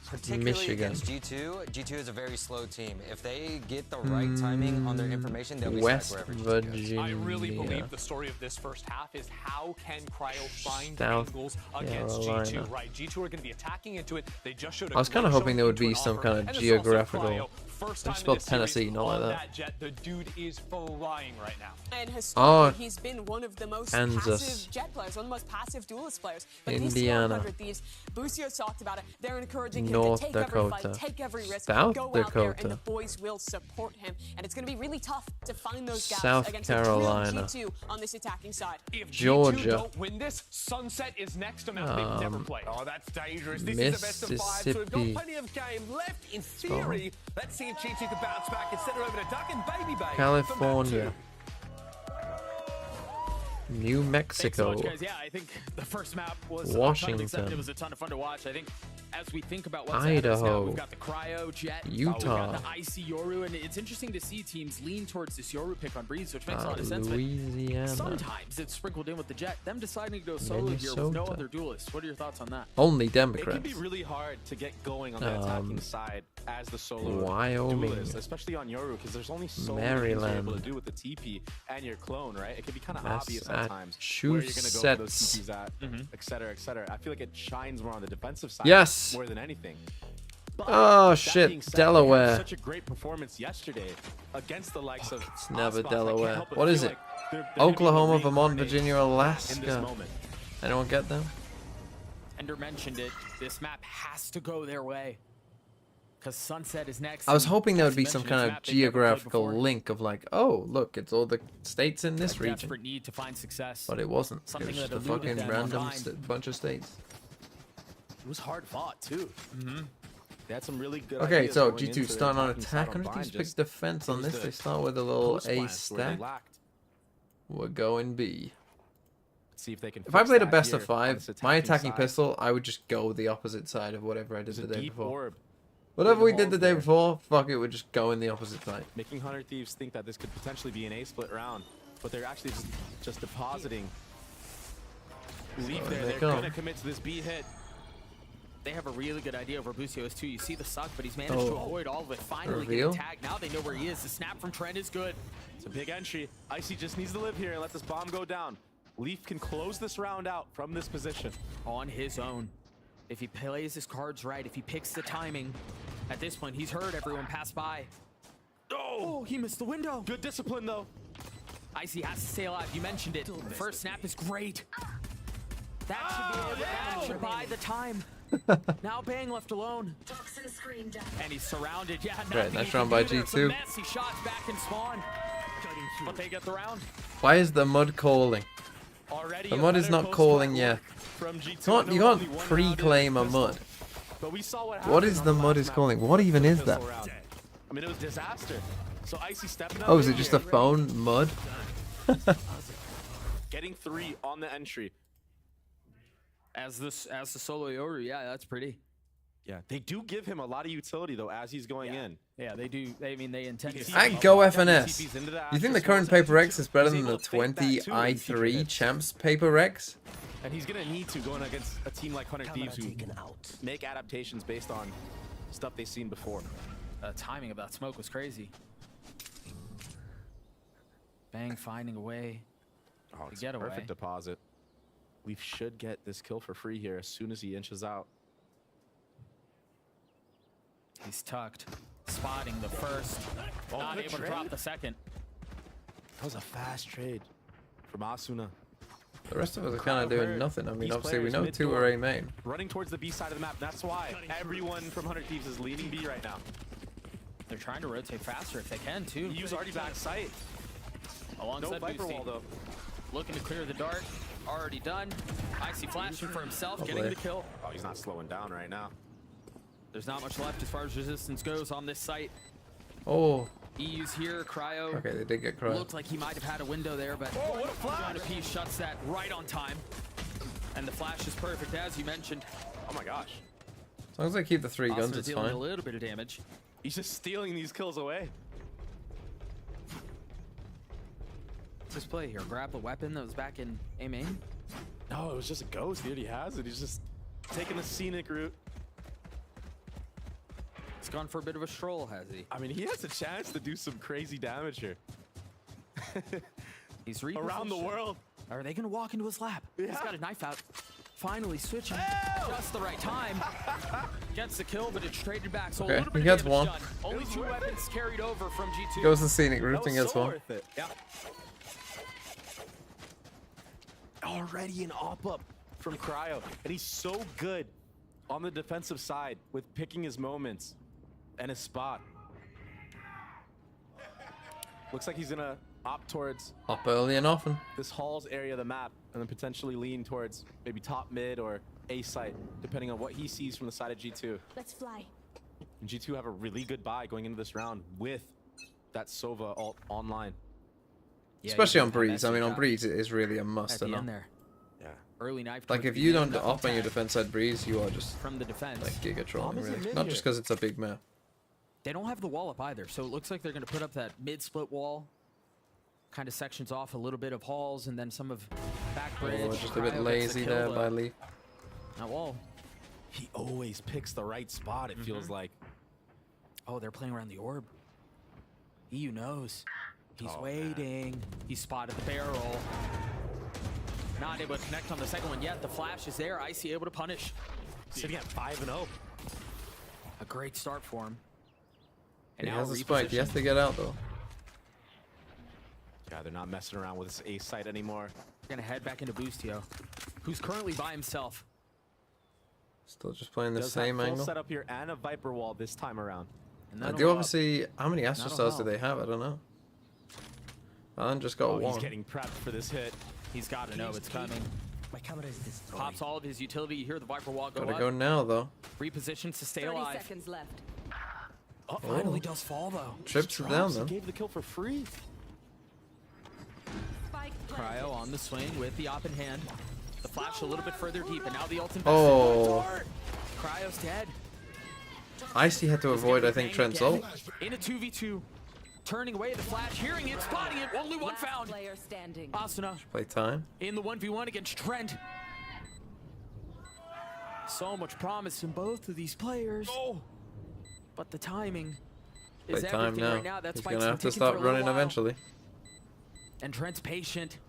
particularly Michigan. against G2 is a very slow team. If they get the right timing on their information, they'll be West sacked wherever G2 goes. Virginia. I really believe the story of this first half is how can Cryo find South angles against Carolina. G2, right? G2 are going to be attacking into it. They just showed a I was kind of great hoping there would showing be into some an kind offer. of And this is also geographical. Cryo. First I time in spelled this series Tennessee, not like on that. Jet. The dude is flying right now. And historically, Oh, he's been one of the most Kansas. passive jet players, one of the most passive duelist players. But he's still Indiana. 100 Thieves. Bucio's talked about it. They're encouraging North him to take every Dakota. fight, take every risk, South go out there, and Dakota. the boys will support him. And it's going to be really tough to find those gaps South against Carolina. a real G2 on this attacking side. If Georgia. G2 don't win this, Sunset is next amount they've never played. Oh, that's dangerous. This is the best of 5, so we've Mississippi. got plenty of game left in theory. Let's see if G2 can bounce back and send it over to Duck and Baby Bay. California. New Thanks so Mexico. much, guys. Yeah, I think the first map was Washington. except it was a ton of fun to watch. I think as we think about what's ahead of us now, we've got the Cryo, Jet, we've got the Icy Yoru, and it's interesting to see teams lean towards this Yoru pick on Breeze, which makes a lot of sense. Louisiana. But sometimes it's sprinkled in with the Jet. Them deciding to go solo here with no other duelists. What are your thoughts on that? Only It Democrats. can be really hard to get going on the attacking side as the solo Wyoming. duelist, especially on Yoru, because there's only so many things you're able to do with the TP and your clone, right? It can be kind of obvious at times where you're going to go for those TPs at, et cetera, et cetera. I feel like it shines more on the defensive side more than anything. But oh shit, Delaware. Such a great performance yesterday against the likes of It's never Osmoss. Delaware. What is it? Oklahoma, Vermont, Virginia, Alaska. Anyone get them? Ender mentioned it. This map has to go their way. Because Sunset is next. I was hoping there would be some kind of geographical link of like, oh, look, it's all the states in this region. Desperate need to find success. But it wasn't. It was just a fucking random bunch of states. It was hard fought too. They had some really good. Okay, ideas so going G2 into starting on attacking attack. side on 100 Thieves Vine, picks just defense on it was this. the They start with a little post A plans where they stack. lacked. We're going B. See if they can. If I fix played a that best here of on 5, this my attacking attacking side. pistol, I would just go the opposite side of whatever I did There's the a day deep before. orb. Whatever we did the Halls day there. before, fuck it, would just go in the opposite side. Making 100 Thieves think that this could potentially be an A split round, but they're actually just depositing. Leaf So there. they They're go. gonna commit to this B hit. They have a really good idea over Bucios too. You see the suck, but he's managed to avoid all of it. Finally Reveal? getting tagged. Now they know where he is. The snap from Trent is good. It's a big entry. Icy just needs to live here and let this bomb go down. Leaf can close this round out from this position. On his own. If he plays his cards right, if he picks the timing, at this point, he's heard everyone pass by. Oh, he missed the window. Good discipline, though. Icy has to stay alive. You mentioned it. The first snap is great. That should be able to should buy the time. Now Bang left alone. And he's surrounded. Yeah, Right, nice round by G2. Messy shots back in spawn. But they get the round. Why is the mud calling? Already The mud is not calling yet. from G2. You can't pre-claim a mud. But we saw what What happened is on the the mud last is map calling? with What the even is that? pistol round. I mean, it was disaster. So Icy stepping up. Oh, is in it just here, a phone mud? getting 3 on the entry. As the solo Yoru, yeah, that's pretty. Yeah, they do give him a lot of utility though as he's going in. Yeah, they do. I mean, they intend to. I go FNS. You think the current Paper X is better than the 20 i3 Champs Paper X? And he's gonna need to going against a team like 100 Thieves who make adaptations based on stuff they've seen before. The timing of that smoke was crazy. Bang finding a way to get away. Perfect deposit. We should get this kill for free here as soon as he inches out. He's tucked, spotting the first, not good able to trade. drop the second. That was a fast trade from Asuna. The rest of us are kind of doing nothing. I mean, These obviously we players know mid 2 door are A main. running towards the B side of the map. That's why everyone from 100 Thieves is leaning B right now. They're trying to rotate faster if they can too. He's already back sight. Alongside No Viper Boosty. wall though. Looking to clear the dart. Already done. Icy flashing for himself, Oh, getting boy. the kill. Oh, he's not slowing down right now. There's not much left as far as resistance goes on this site. Oh, EU's here, Cryo. okay, they did get cried. Looked like he might have had a window there, but Oh, what a flash! John P shuts that right on time. And the flash is perfect, as you mentioned. Oh my gosh. As long as they keep the 3 guns, Asuna's it's dealing a fine. little bit of damage. He's just stealing these kills away. What's his play here? Grab the weapon that was back in A main? No, it was just a ghost. He already has it. He's just taking the scenic route. He's gone for a bit of a stroll, has he? I mean, he has a chance to do some crazy damage here. He's around the world. Are they gonna walk into his lap? He's got a knife out. Finally switching just the right time. Gets the kill, but it's traded back. So Okay, a little bit he of gets damage one. done. Only 2 weapons carried over from G2. Goes the scenic route That and was gets so one. worth it. Yeah. Already an op-up from Cryo. And he's so good on the defensive side with picking his moments and his spot. Looks like he's gonna opt towards Up early and often. this Halls area of the map and then potentially lean towards maybe top mid or A site, depending on what he sees from the side of G2. Let's fly. And G2 have a really good buy going into this round with that Sova ult online. Yeah, Especially you on do have Breeze. I mean, on SC Breeze, it is really a must at the and end all. there. Yeah. early knife. Like towards if the you beginning don't of that off on your attack defense side breeze, you are just from the defense. like giga trolling, Bomb is in really. mid Not here. just because it's a big map. They don't have the wall up either, so it looks like they're going to put up that mid-split wall. Kind of sections off a little bit of halls and then some of back bridge. Oh, just a bit Cryo gets the lazy kill, there though. by Lee. That wall. He always picks the right spot, it feels like. Oh, they're playing around the orb. EU knows. He's Oh, waiting. He spotted the barrel. Not able to connect on the second one yet. The flash is there. Icy able to punish. Sitting at 5-0. A great start for him. He now has a spike. He has reposition. to get out though. Yeah, they're not messing around with this ace site anymore. Gonna head back into Boostio, who's currently by himself. Still just playing the Does same have full angle. setup here and a Viper wall this time around. And I that'll do help. obviously. How many Astro That'll Stars do help. they have? I don't know. Alan just got Oh, one. he's getting prepped for this hit. He's got to know it's coming. My camera is destroyed. Pops all of his utility. You hear the Viper wall go Gotta up. go now though. Repositions to stay 30 alive. seconds left. Oh, finally does fall though. Trips it down Drops, he though. gave the kill for free. Spike Cryo on the swing with the op in hand. The flash a little bit further deep, and now the ult invested. Oh. Cryo's dead. Icy had to avoid, I think, Trent's ult. In a 2v2. Turning away the flash, hearing it, spotting it, only one Last found. player standing. Asuna Play time. in the 1v1 against Trent. So much promise in both of these players. But the timing Play is time everything now. right now. That He's spike's gonna been have to ticking for a stop little running while. eventually. And Trent's patient,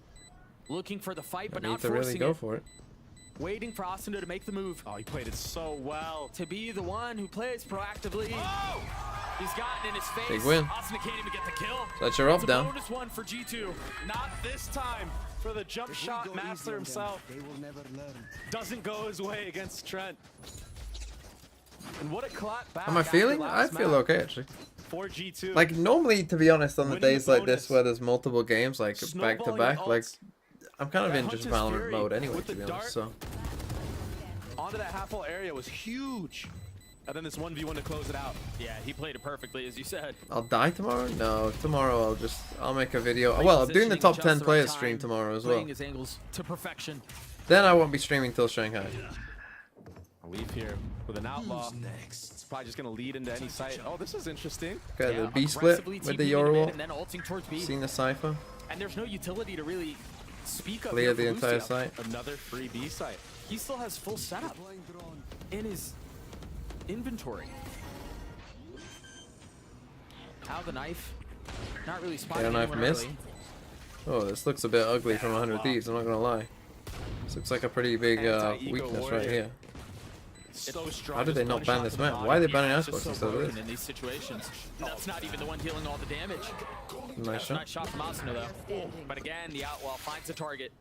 looking for the fight, but I not need to forcing really go it. for it. Waiting for Asuna to make the move. Oh, he played it so well. To be the one who plays proactively. Oh! He's gotten in his face. Big win. Asuna can't even get the kill. That's your It's up a down. bonus one for G2. Not this time for the jump shot master himself. They will never learn. Doesn't go his way against Trent. And what a clap back. How am I after feeling? I last feel map okay actually. For G2. Like normally, to be honest, on the Winning the days like this bonus. where there's multiple games like back to Snowballing back, like ults. I'm kind of That in just Hunter's Valorant Fury mode anyway, with to the be honest. dart. So onto that half wall area was huge. And then this 1v1 to close it out. Yeah, he played it perfectly, as you said. I'll die tomorrow. No, tomorrow I'll make a video. Well, I'm doing the Repositioning top just 10 the right players time, stream tomorrow as well. Playing his angles to perfection. Then I won't be streaming till Shanghai. A leave here with an outlaw. Next. It's probably just going to lead into any site. Oh, this is interesting. Okay, Yeah, the B split aggressively with the TPing Yoru him in wall. and then ulting towards B. Seen the cipher. And there's no utility to really speak of Clear here the for entire Lucio. site. Another free B site. He still has full setup in his inventory. How the knife? Not really spotting Okay, knife anyone missed. early. Oh, this looks a bit ugly from 100 Thieves, I'm not gonna lie. This looks like a pretty big Anti-ego weakness warrior. right here. So strong. How did they just not one ban shot this to the map? body. Why are they banning Yeah, Icebox just so instead of broken this? in these situations. That's not even the one dealing all the damage. Nice That's a shot. nice shot from Asuna though. But again, the outlaw finds the target.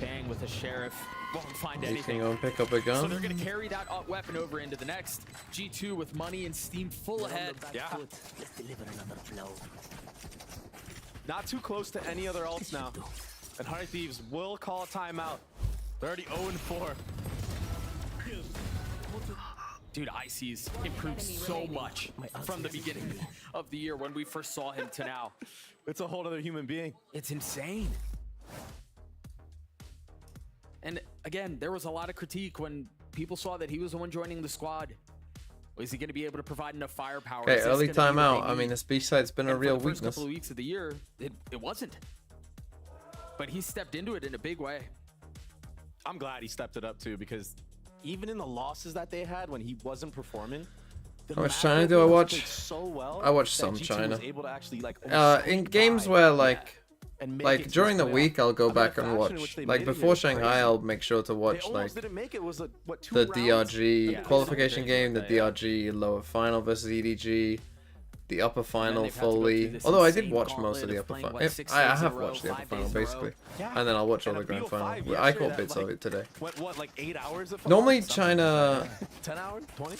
Bang with the sheriff. Won't find He anything. can go and pick up a So they're gun. gonna carry that weapon over into the next. G2 with money and steam full ahead. Yeah. Let's deliver another flow. Not too close to any other ults now. And 100 Thieves will call a timeout. They're already 0-4. Dude, Icy's improved so much from the beginning of the year when we first saw him to now. It's a whole other human being. It's insane. And again, there was a lot of critique when people saw that he was the one joining the squad. Was he going to be able to provide enough firepower? Okay, Is this early gonna be what timeout. they I mean, need? this B site's been a And real for the first weakness. couple of weeks of the year, it wasn't. But he stepped into it in a big way. I'm glad he stepped it up too, because even in the losses that they had when he wasn't performing, the How much macro China do I was watch? played so well I watch that some G2 was China. able to actually, like, almost In squeak games by where like and make like it to during this the playoff. week, I'll go I mean, the back and fashion in watch. which they Like made it before is Shanghai, crazy. I'll make sure to They watch almost like didn't make it. Was what, 2 the rounds? DRG Yeah. qualification Something game, the like that, yeah. DRG lower final versus EDG, the upper final they've had to go through fully. this Although I did insane watch most gauntlet of the of upper playing, final. what, 6 I days in have a row, watched the upper 5 final days in a row? basically, Yeah. and then I'll watch all And the a grand BO5 final. I yesterday caught that, bits of like, it today. What, like 8 hours of Normally Something China, 10 hours? 20?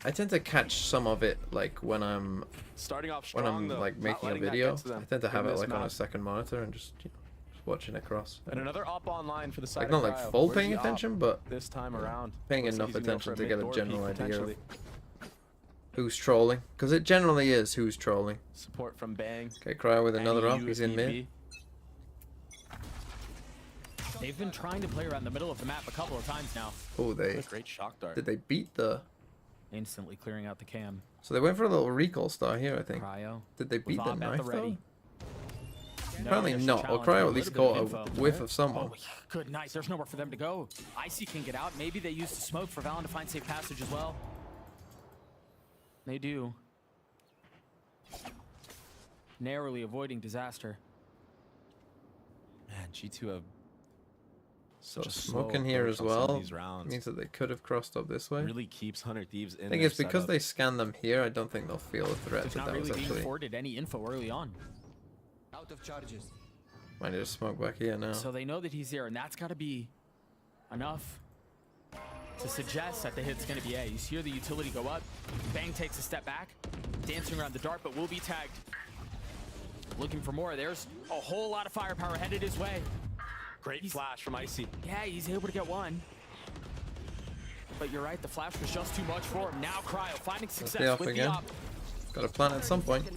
I tend to catch some of it like when I'm Starting off strong, when I'm though, like not making a letting that video. get to them I tend to in have it this like on a map. second monitor and just watching across. And another up online for the side Like of not like Cryo. full Where's paying the op attention, but this time around. paying Looks like enough he's gonna go for attention a to get a mid-door general peek, idea of potentially. who's trolling, because it generally is who's trolling. Support from Bang. Okay, Cryo with And another EU up. He's in mid. EB. They've been trying to play around the middle of the map a couple of times now. Oh, they great shock dart. Did they beat the? Instantly clearing out the cam. So they went for a little recall star here, I think. Cryo. Did they beat the Op at knife though? No, Apparently there's not. Well, challenge, Cryo but at least a caught little bit a of info. whiff of someone. Oh, good night. There's nowhere for them to go. Icy can get out. Maybe they use the smoke for Valen to find safe passage as well. They do. Narrowly avoiding disaster. Man, G2 have So such a smoke slow in here approach as on some of well these rounds. means that they could have crossed up this way. Really keeps 100 Thieves in Thing their is, because setup. they scan them here, I don't think they'll feel a threat There's that not that was really being actually. afforded any info early on. Out of charges. Might need to smoke back here now. So they know that he's there, and that's got to be enough to suggest that the hit's going to be A. You hear the utility go up. Bang takes a step back, dancing around the dart, but will be tagged. Looking for more. There's a whole lot of firepower headed his way. Great flash from Icy. Yeah, he's able to get one. But you're right, the flash was just too much for him. Now Cryo finding success with the op. Got to plant at some point.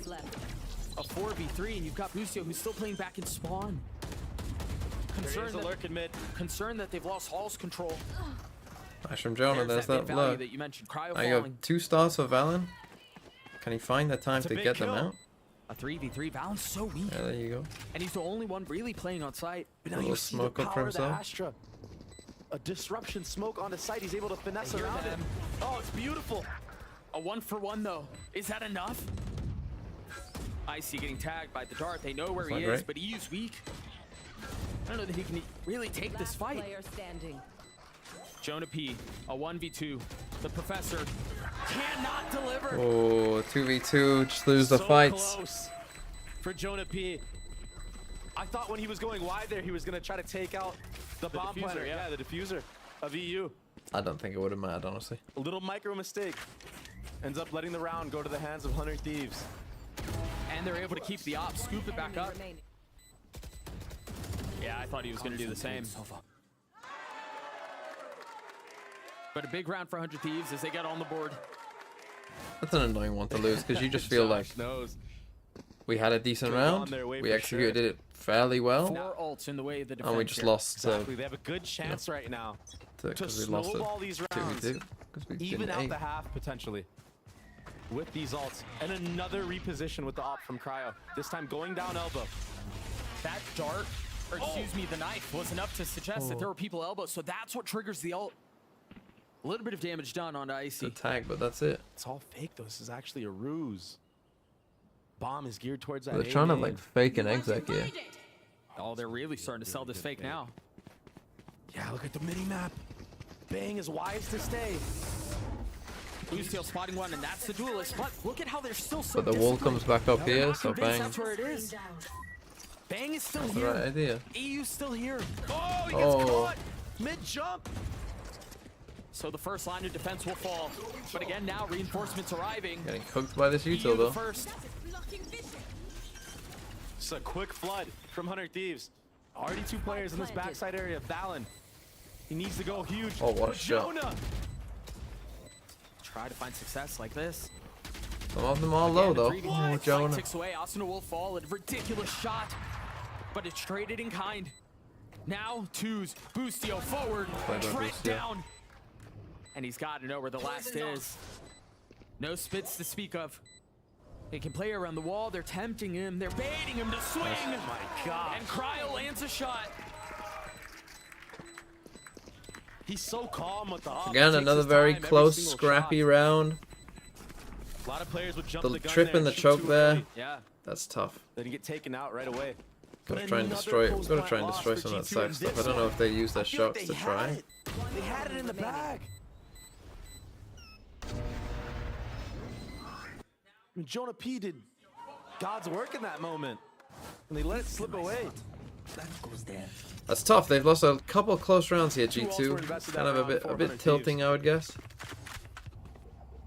A 4v3, and you've got Bustio, who's still playing back in spawn. Concerned that they've lost Hall's control. Nice from Jonah. There's that value blood. that you mentioned. Cryo Now you have falling. 2 stars for Valen. Can he find the time That's a to big get them kill. out? A 3v3. Valen's so weak. Yeah, there you go. And he's the only one really playing on site. But A now little you see the smoke up for power of the himself. Astra. A disruption smoke on the site. He's able to finesse I hear around it. them. Oh, it's beautiful. A 1-for-1 though. Is that enough? Icy getting tagged by the dart. They know where That's he not is, great. but he is weak. I don't know that he can really take this fight. Jonah P, a 1v2. The professor cannot deliver. Oh, 2v2. Just lose the So fights. close for Jonah P. I thought when he was going wide there, he was going to try to take out the bomb diffuser, planter. yeah. Yeah, the diffuser of EU. I don't think it would have mattered, honestly. A little micro mistake. Ends up letting the round go to the hands of 100 Thieves. And they're able to keep the op, scoop it back up. Yeah, I thought he was going to do the same. But a big round for 100 Thieves as they get on the board. That's an annoying one to lose because you just feel like Josh knows. we had a decent Could've gone round. their way We for executed sure. it fairly well. 4 ults in the way of the defense. And we just here. lost Exactly. They have a good chance right now to because we lost snowball these rounds. 2v2. Because we Even didn't out aim. the half, potentially. With these ults. And another reposition with the op from Cryo. This time going down elbow. That dart, or excuse me, the knife was enough to suggest that there were people elbows, so that's what triggers the ult. A little bit of damage done on Icy. The tag, but that's it. It's all fake though. This is actually a ruse. Bomb is geared towards that. They're A trying to main. like fake an exec here. Oh, they're really starting to sell this fake now. Yeah, look at the mini map. Bang is wise to stay. Bustio spotting one, and that's the duelist. But look at how they're still so But the wall disciplined. comes back up They're here, not so convinced Bang. That's where it is. Bang is still That's the here. right idea. EU's still here. Oh, he gets Oh. caught mid jump. So the first line of defense will fall. But again, now reinforcements arriving. Getting cooked by this EU util the though. first. Just a quick flood from 100 Thieves. Already 2 players in this backside area. Valen. He needs to go huge. Oh, what a shot. Jonah. Try to find success like this. Some of them are low though. Oh, Jonah. Ticks away. Asuna will fall. A ridiculous shot. But it's traded in kind. Now, twos. Bustio forward. Played by Trent Bustio. down. And he's got to know where the last is. No spits to speak of. They can play around the wall. They're tempting him. They're baiting him to swing. Oh my God. And Cryo lands a shot. He's so calm with the op. Again, Takes another his very time every close, single scrappy shot. round. A lot of players would jump The the gun trip there and the shoot choke too there. early. Yeah. That's tough. Then you get taken out right away. Gotta But try and another destroy. post Gotta plant try and loss destroy for some of that G2 side in stuff. I this don't know one. if they use their I feel like shots to they try. had it. They had it in the bag. I mean, Jonah P did God's work in that moment, and they let it slip away. That's tough. They've lost a couple of close rounds here. Two ults were G2 invested kind that of a round, bit 400 tilting, I would guess.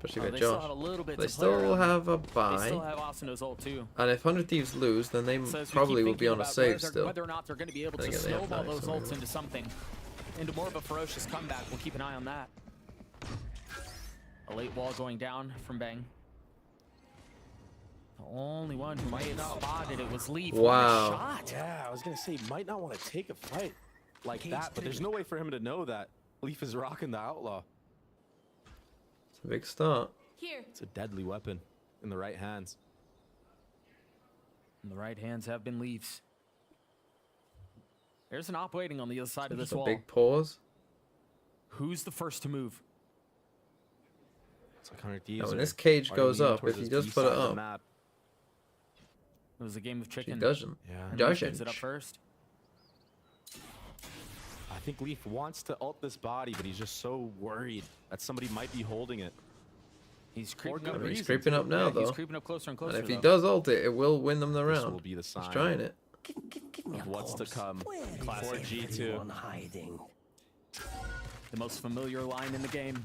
Especially with They still Josh. have a little bit They to play still around. have a They still bye. have Asuna's ult too. And if 100 Thieves lose, then they So as we probably keep will be thinking on a about save whether, still. whether or not they're going to be able I to think they have snowball knives, those so ults maybe. into something, into more of a ferocious comeback. We'll keep an eye on that. A late wall going down from Bang. The only one who might have spotted it was Lee. Wow. Shot. Yeah, I was gonna say, might not want to take a fight. like that, but there's no way for him to know that Leaf is rocking the Outlaw. It's a big start. Here. It's a deadly weapon in the right hands. And the right hands have been Leaf's. There's an op waiting on the other side of this Just a wall. big pause. Who's the first to move? It's like 100 Thieves. Now, when this cage goes up, if he does put it up, It was a game of chicken. he doesn't. Yeah. And Doesn't. Leaf gives it up first. I think Leaf wants to ult this body, but he's just so worried that somebody might be holding it. He's creeping I up. mean, he's creeping up now, Yeah, though. He's creeping up closer and closer. And if he though. does ult it, it will win them the This round. will be the sign. He's trying it. Of what's to come for G2. The most familiar line in the game.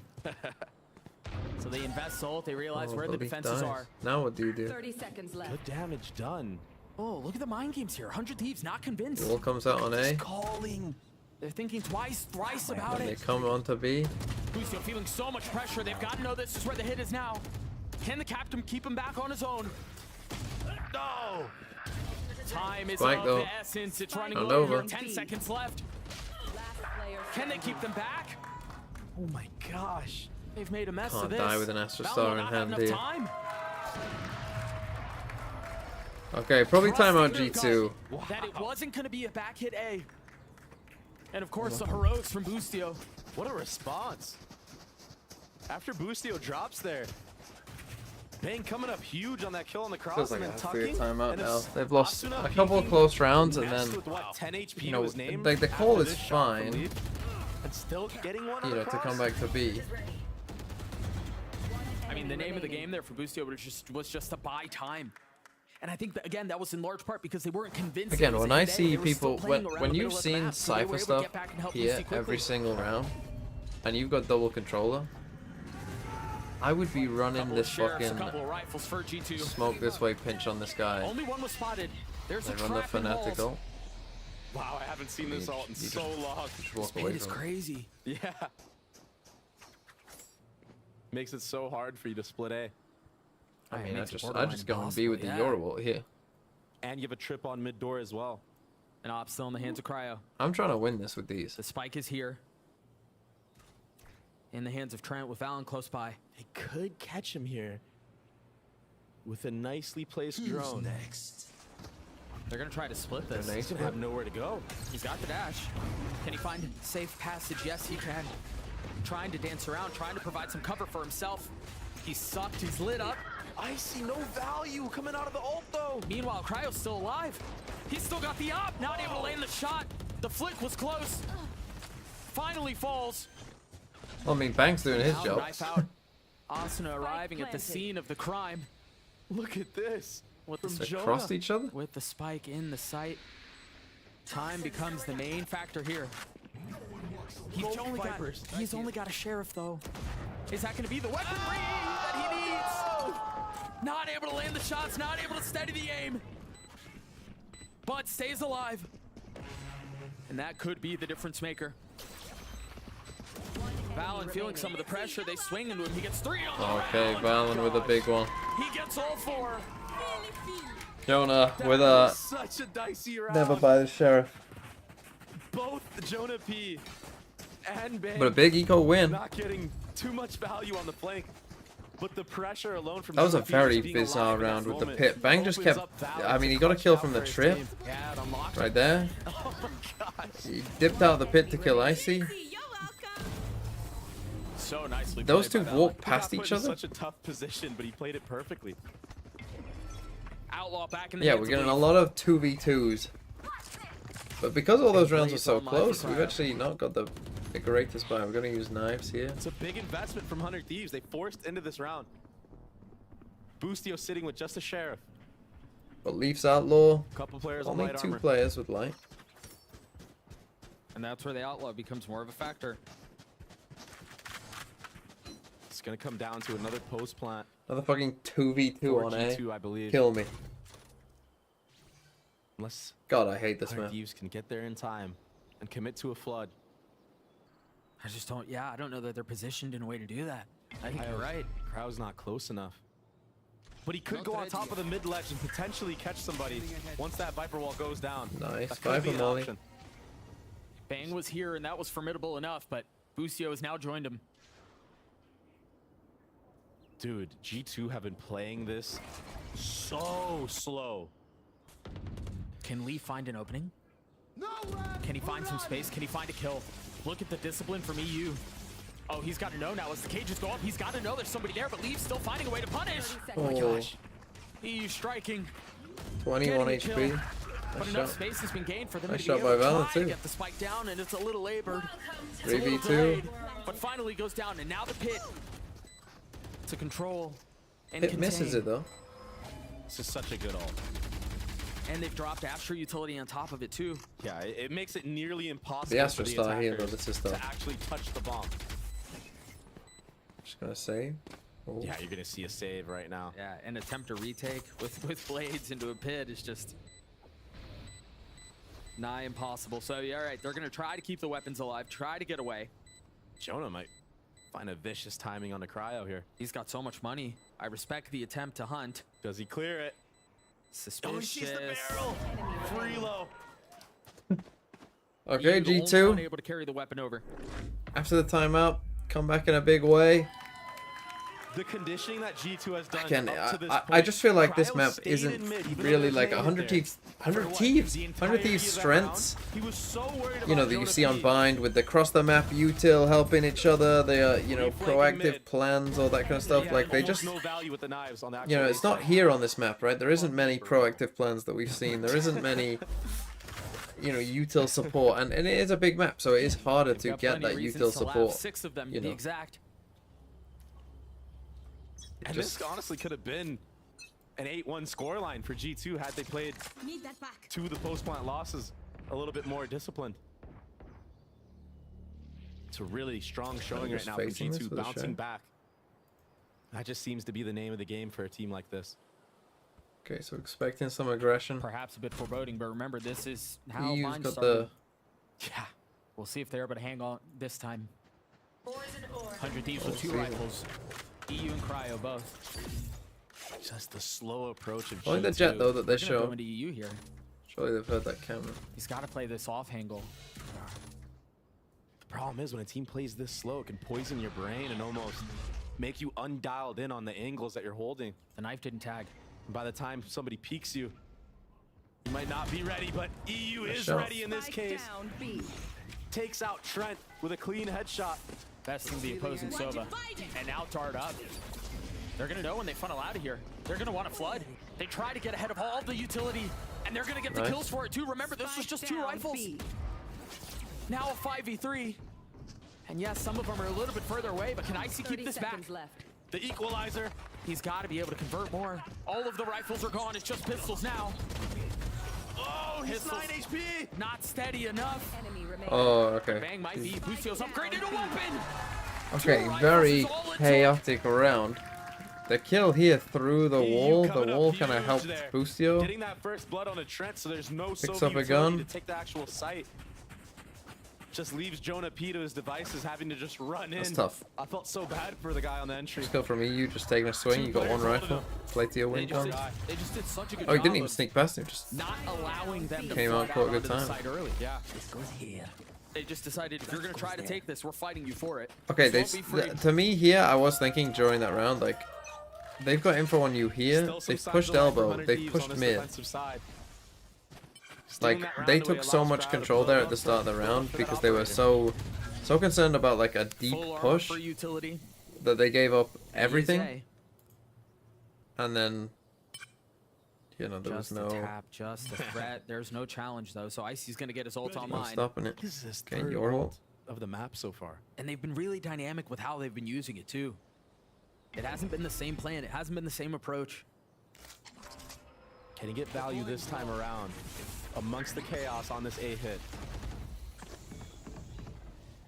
So they invest ult. They realize where the but he defenses dies. are. Now what do you do? 30 seconds left. Good damage done. Oh, look at the mind games here. 100 Thieves not convinced. The wall comes out on A. Calling. They're thinking twice, thrice about And they it. come on to B. Busio feeling so much pressure. They've got to know this is where the hit is now. Can the captain keep him back on his own? No. Time is Spike, of though. the essence. It's running Turned low over. here. 10 seconds left. Can they keep them back? Oh my gosh. They've made a mess of Can't this. die with an Astra Val Star will in not have hand enough here. time. Okay, probably timeout Trusting G2. That it wasn't going to be a back hit A. And of course, the heroics from Bustio. What a response. After Bustio drops there. Bang coming up huge on that kill on the cross Feels like and it then has to be a tucking. timeout and now. it's They've lost Asuna a couple of peeking, close rounds, and messed then, with what, 10 HP you to know, his name like the call after is this shot from fine, Leaf, and still getting one on you the know, to cross. come back to B. I mean, the name of the game there for Bustio was just to buy time. And I think that, again, that was in large part because they weren't convinced. Again, it was when a I hit A. see They were still people, playing when around the you've middle of the seen map, so they were Cypher able to stuff get back and help here Bustio quickly. every single round, and you've got double controller, I would be running Couple this of sheriffs, a fucking couple of rifles for G2. smoke this way pinch on this guy. Only one was spotted. There's They a run the trap in walls. fanatical. Wow, I haven't seen this You ult in just- so long. Just walk Speed away is from it. crazy. Yeah. Makes it so hard for you to split A. I mean, makes it I just borderline go and B with the impossible, Yorwalt here. And you have a trip on mid door as well. An op still in the hands of Cryo. I'm trying to win this with these. The spike is here. In the hands of Trent with Valen close by. They could catch him here with a nicely placed drone. Next. They're going to try to split this. He's gonna have nowhere to go. He's got the dash. Can he find a safe passage? Yes, he can. Trying to dance around, trying to provide some cover for himself. He's sucked, he's lit up. I see no value coming out of the ult though. Meanwhile, Cryo's still alive. He's still got the op, not able to land the shot. The flick was close. Finally falls. Well, I mean, Bang's doing his Now job. knife out. Asuna arriving at the scene of the crime. Look at this. With From They Jonah. crossed each other? With the spike in the sight. Time becomes the main factor here. He's only got a sheriff though. Is that gonna be the weaponry that he needs? Not able to land the shots, not able to steady the aim. But stays alive. And that could be the difference maker. Valen feeling some of the pressure. They swing into him. He gets 3 on the Okay, round. Valen with a big one. He gets all 4. Jonah with That a was such a dicey round. never by the sheriff. Both Jonah P and Bang. But a big eco win. Not getting too much value on the flank. But the pressure alone from That was a Jonah P very just being bizarre alive in that round with the moment pit. Bang just opens kept. up Valen I mean, to he got a clutch kill out from for the his trip team. Yeah, it unlocked Oh right there. my gosh. He dipped out of the pit to kill Icy. So nicely Those played two by Valen. walked He past got put each in other? Such a tough position, but he played it perfectly. Outlaw back in the Yeah, hands we're of getting a Leaf. lot of 2v2s. But because all those rounds are so close, we've actually not got the greatest buy. We're going to use knives here. It's a big investment from 100 Thieves. They forced into this round. Bustio sitting with just a sheriff. But Leaf's outlaw. Couple players on Only light 2 armor. players with light. And that's where the outlaw becomes more of a factor. It's gonna come down to another post plant. Another fucking 2v2 on A. G2, I believe. Kill me. Unless God, I hate this 100 map. Thieves can get there in time and commit to a flood. I just don't, I don't know that they're positioned in a way to do that. I think you're right. Crowd's not close enough. But he could go on top of the mid ledge and potentially catch somebody once that Viper wall goes down. Nice. That could be Viper an molly. option. Bang was here, and that was formidable enough, but Busio has now joined him. Dude, G2 have been playing this so slow. Can Lee find an opening? Can he find some space? Can he find a kill? Look at the discipline from EU. Oh, he's got to know now. As the cages go up, he's got to know there's somebody there, but Lee's still finding a way to punish. Oh my gosh. EU striking. 21 HP. But enough space has been gained for them Nice to be shot by able to Valor try to too. get the spike down, and it's a little labored. It's a little 3v2. delayed, but finally goes down, and now the pit to control and It misses contain. it though. This is such a good ult. And they've dropped Astro utility on top of it too. Yeah, it makes it nearly impossible The Astro for the star here though, attackers this is to tough. actually touch the bomb. Just gonna save. Oh. Yeah, you're gonna see a save right now. Yeah, an attempt to retake with blades into a pit is just nigh impossible. So yeah, all right, they're gonna try to keep the weapons alive, try to get away. Jonah might find a vicious timing on the cryo here. He's got so much money. I respect the attempt to hunt. Does he clear it? Suspicious. Oh, he sees the barrel. Free low. Okay, EU, the only G2. one able to carry the weapon over. After the timeout, come back in a big way. The conditioning that G2 has done Again, up to this I point, just feel like this Cryo map stayed isn't in mid, even though really there's like no 100 there. Thieves. 100 For what? Thieves. The 100 entirety Thieves of that strengths. round, he was so worried You know, about that you Jonah see on P. Bind with the cross the map util helping each other, the you know, proactive plans, all that kind of stuff. Yeah, Like they almost just, no value with the knives on the you know, actual it's not here on this map, right? There isn't many proactive plans that we've seen. There isn't many, you know, util support, and it is a big map, so it is harder to Got get plenty that of reasons util to laugh. support. 6 of them you to be know. exact. And this honestly could have been an 8-1 scoreline for G2 had they played Need that back. 2 of the post-plant losses a little bit more disciplined. It's a really strong showing right just now from facing this G2, with a bouncing shot. back. That just seems to be the name of the game for a team like this. Okay, so expecting some aggression. Perhaps a bit foreboding, but remember, this is how EU's mine got started. Yeah, we'll see if they're able to hang on this time. 100 Thieves with 2 rifles. EU and Cryo both. Just the slow approach of I like the G2. jet though that they They're gonna show. go into EU here. Surely they've heard that camera. He's got to play this off angle. The problem is when a team plays this slow, it can poison your brain and almost make you undialed in on the angles that you're holding. The knife didn't tag. And by the time somebody peeks you, you might not be ready, but EU Nice is shot. ready in this case. Takes out Trent with a clean headshot. Besting the opposing Sova. And now Dart up. They're going to know when they funnel out of here. They're going to want to flood. They try to get ahead of all the utility, and they're going to get the Nice. kills for it too. Remember, this was just 2 rifles. Now a 5v3. And yes, some of them are a little bit further away, but can Icy keep this back? The equalizer. He's got to be able to convert more. All of the rifles are gone. It's just pistols now. Oh, he's Pistols 9 HP. not steady enough. Oh, okay. Bang might be Busio's upgraded a weapon. Okay, very chaotic round. The kill here through the wall. The wall kind of helped Bustio. Getting that first blood on a Trent, so there's no Picks Soviet up a utility gun. to take the actual site. Just leaves Jonah P to his devices, having to just run in. That's tough. I felt so bad for the guy on the entry. Just go from EU, just taking a swing. You got 1 rifle. Play to your win. They just did such a good Oh, he job didn't even of sneak past him. Just not allowing them to Came out flood quite a good onto the time. side early. Yeah. They just decided if you're gonna try to take this, we're fighting you for it. okay. This won't be free. To me here, I was thinking during that round, like they've got info on you here. Still some They've signs pushed of life for elbow. 100 They've Thieves pushed on this mid. defensive side. Like Stealing that they round away took so allows much Crowd to control blow there up. at the start of the round Look at because they were operator. so concerned about like a deep Full armor push for utility. that they gave up everything, ESA. and then you know there Just was a no tap, just a threat. There's no challenge though, so Icy's gonna get his ult no online. stopping it. This is his Okay, third your ult ult. of the map so far. And they've been really dynamic with how they've been using it too. It hasn't been the same plan. It hasn't been the same approach. Can he get value this time around amongst the chaos on this A hit?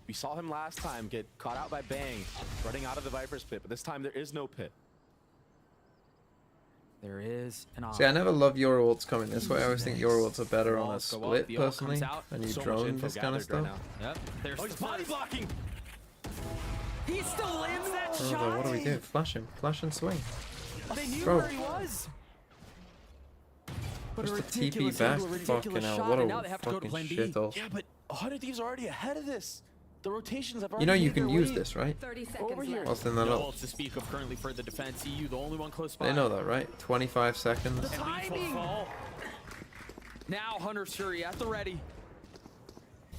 We saw him last time get caught out by Bang, running out of the Viper's pit, but this time there is no pit. There is an See, I never love your ults coming this way. I always think your ults are better on a Walls go up, split the ult personally, comes out. and you So much drone info this kind of gathered stuff. right Yep. There's Oh, he's body blocking! He still lands that Oh, shot. what do we do? Flash him. Flash and swing. They knew Bro. where he was. But Just a a TP ridiculous back. angle, a Fucking ridiculous hell, shot, what and now a they have to go to fucking plan B. shithole. Yeah, but 100 Thieves are already ahead of this. The rotations have already You know you made their can use way this, right? over here. I'll send that No up. ult to speak of currently for the defense. EU, the only one close by. They know that, right? 25 seconds. The timing. Now Hunter Shuri at the ready.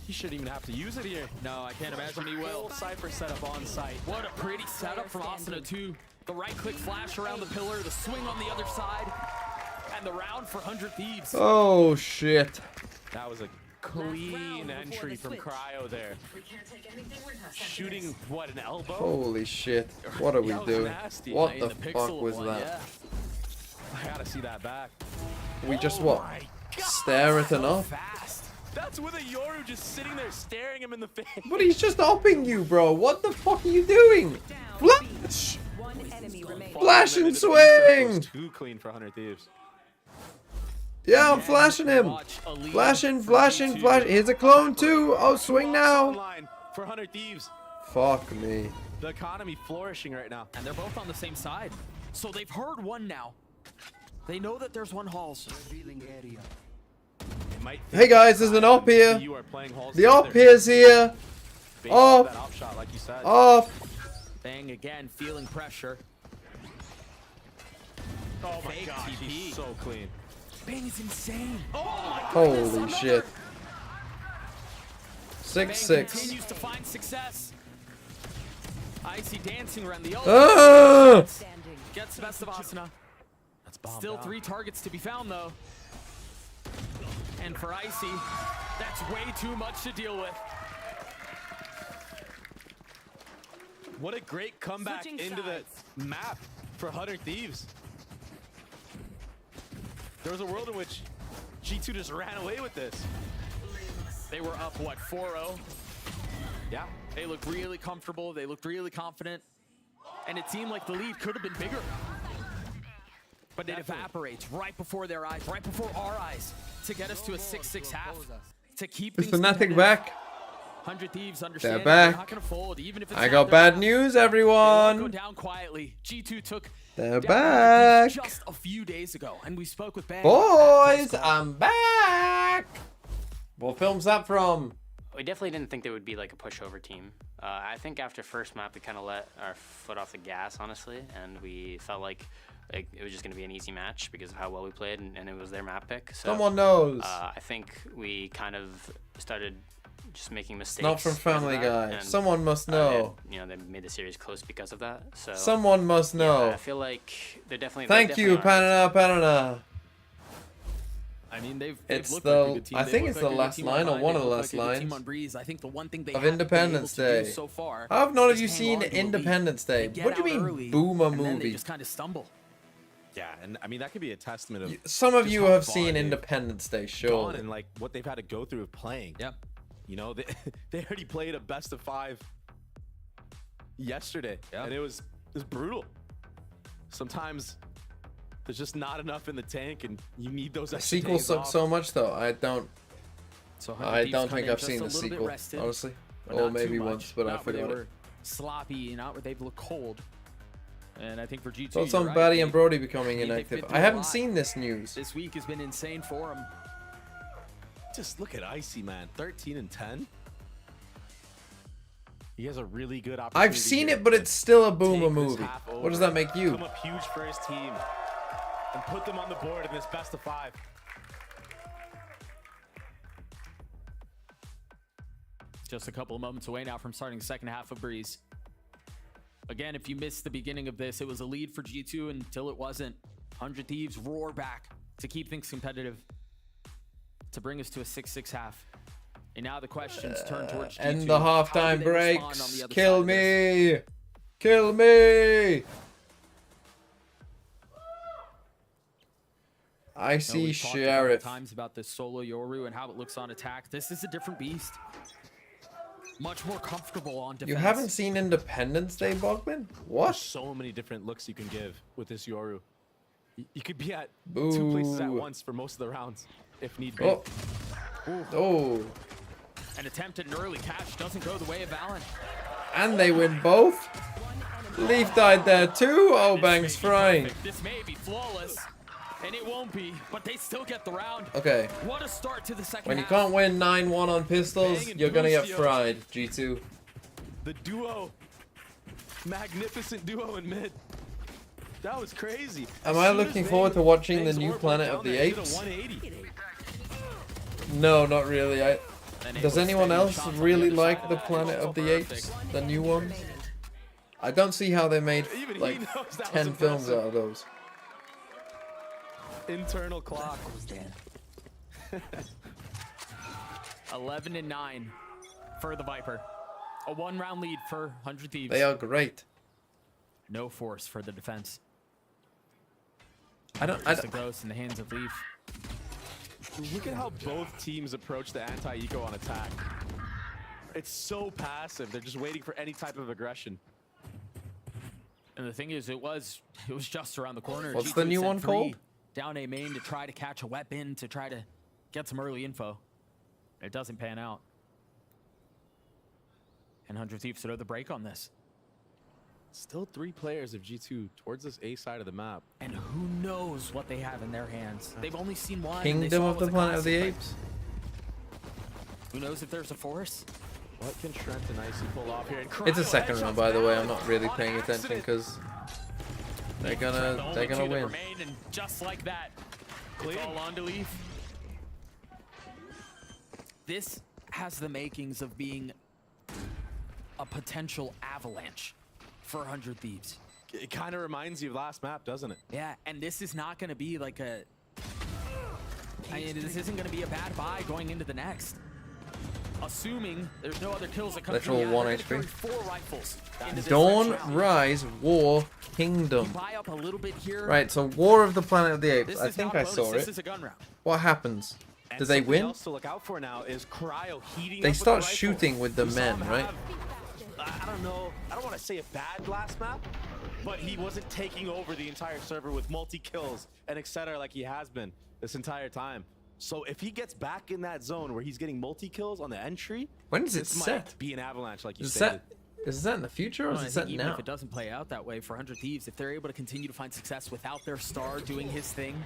He shouldn't even have to use it here. No, I can't imagine he will. Cypher setup on site. What a pretty setup from Asuna too. The right click flash around the pillar, the swing on the other side, and the round for 100 Thieves. Oh shit. That was a clean entry from Cryo there. Shooting, what, an elbow? Holy shit. What are we That was doing? nasty. What In the the fuck pixel was one, that? yeah. I gotta see that back. We just what? Stare at an up? Fast. That's with a Yoru just sitting there staring him in the face. But he's just upping you, bro. What the fuck are you doing? Flash! Flash and swing! Too clean for 100 Thieves. Yeah, I'm flashing him. Flashing, flashing, flash. Here's a clone too. Oh, swing now. For 100 Thieves. Fuck me. The economy flourishing right now. And they're both on the same side. So they've heard one now. They know that there's one Halls. Hey guys, there's an op here. You are playing Halls The op together. is here. Based off that Op. op shot, like you said. Op. Bang again, feeling pressure. Oh my Fake gosh, TP. he's so clean. Bang is insane. Oh my Holy shit. Bang 6-6. continues to find success. Icy dancing around the Ah! Gets the best of Asuna. That's bombed Still out. 3 targets to be found though. And for Icy, that's way too much to deal with. What a great comeback into the map for 100 Thieves. There was a world in which G2 just ran away with this. They were up, what, 4-0? Yeah. They looked really comfortable. They looked really confident. And it seemed like the lead could have been bigger. But it evaporates right before their eyes, right before our eyes, to get us to a 6-6 half. To keep Is things Fnatic competitive. back? 100 Thieves understand back. not gonna fold, even if it's I not got their bad map. news, They won't everyone. go down quietly. G2 took They're down back. just a few days ago, and we spoke with Bang. Boys, I'm back. What film's that from? We definitely didn't think they would be like a pushover team. I think after first map, we kind of let our foot off the gas, honestly, and we felt like it was just going to be an easy match because of how well we played, and it was their map pick. So, Someone knows. I think we kind of started just making mistakes. Not from because of Family that, Guy. and, Someone must know. they made the series close because of that. So Someone must know. Yeah, I feel like they're definitely. Thank you, Panana Panana. I mean, they've It's looked like a the- good team. I They've think looked it's like the a good last team on line or Vine. one They've of the looked last like a good team lines on Breeze. I think the one thing they of haven't been able Independence to do Day. so far How have none of is you hang seen on to a lead. Independence Day? They get What do you out mean, early, boom a and then they movie? just kind of stumble. Yeah, and I mean that could be a testament of Some of just you how have far seen they've Independence Day, gone sure. and like what they've had to go through of playing. Yeah. You know, they already played a best of 5 yesterday, and it was brutal. Sometimes there's just not enough in the tank, and you need those The extra sequel days sucked off. so much, though. I don't So think I've seen the sequel, honestly. Or maybe once, but I not where they forgot were it. sloppy, not where they've looked cold. And I think for G2, Thoughts you're on right. Batty and Brody becoming They've been inactive? through I a haven't lot. seen this news. This week has been insane for them. Just look at Icy, man. 13 and 10. He has a really good opportunity. I've seen here it, but to it's still a boomer take this movie. half What over, does that make you? Come up huge for his team and put them on the board in this best of 5. Just a couple of moments away now from starting the second half of Breeze. Again, if you missed the beginning of this, it was a lead for G2 until it wasn't. 100 Thieves roar back to keep things competitive, to bring us to a 6-6 half. And now the questions turn towards G2. And the How halftime do they respond on breaks. the other Kill side of this? me. Kill me. I No, see we've talked a couple Sheriff. times about this solo Yoru and how it looks on attack. This is a different beast. Much more comfortable on defense. You haven't seen Independence Day, Bogman? What? There's so many different looks you can give with this Yoru. You could be at 2 places at Boo. once for most of the rounds, if need be. Oh. Oh. An attempt at an early catch doesn't go the way of Valen. And they win both. Leaf died there too. Oh, Bang's frying. This may be flawless. And it won't be, but they still get the round. Okay. What a start to the second When you half. can't win 9-1 on pistols, you're gonna get fried, G2. The duo. Magnificent duo in mid. That was crazy. Am I looking forward to watching the new Planet of the Apes? No, not really. Does anyone else really like the Planet of the Apes? The new ones? I don't see how they made like 10 films out of those. Internal clock. 11-9 for the Viper. A 1-round lead for 100 Thieves. They are great. No force for the defense. Just a ghost in the hands of Leaf. Look at how both teams approach the anti-eco on attack. It's so passive. They're just waiting for any type of aggression. And the thing is, it was just around the corner. What's G2 the new sent one three called? Down A main to try to catch a weapon, to try to get some early info. It doesn't pan out. And 100 Thieves throw the break on this. Still 3 players of G2 towards this A side of the map. And who knows what they have in their hands. They've only seen one. Kingdom of the Planet of the Apes? Who knows if there's a force? What can Trent and Icy pull off here? It's a second round, by the way. I'm not really paying attention because they're gonna win. And just like that, it's all on to Leaf. This has the makings of being a potential avalanche for 100 Thieves. It kind of reminds you of last map, doesn't it? Yeah, and this is not going to be like a... this isn't going to be a bad buy going into the next. Assuming there's no other kills that come through. Literal 1 They're HP. gonna carry 4 rifles into this Dawn, next round. Rise, War, Kingdom. You buy up a little bit here. Right, so War of the Planet of the Apes. This I is think not a I bonus, saw this it. is a gun round. What happens? And Do they something win? else to look out for now is Cryo heating They up start with the shooting rifle. with the We saw men, him right? have, I don't know. I don't want to say a bad last map, but he wasn't taking over the entire server with multi-kills and etc. like he has been this entire time. So if he gets back in that zone where he's getting multi-kills on the entry, When is it this set? might be an avalanche like you Is stated. it set in the future or Well, is I it think set even now? if it doesn't play out that way for 100 Thieves, if they're able to continue to find success without their star doing his thing,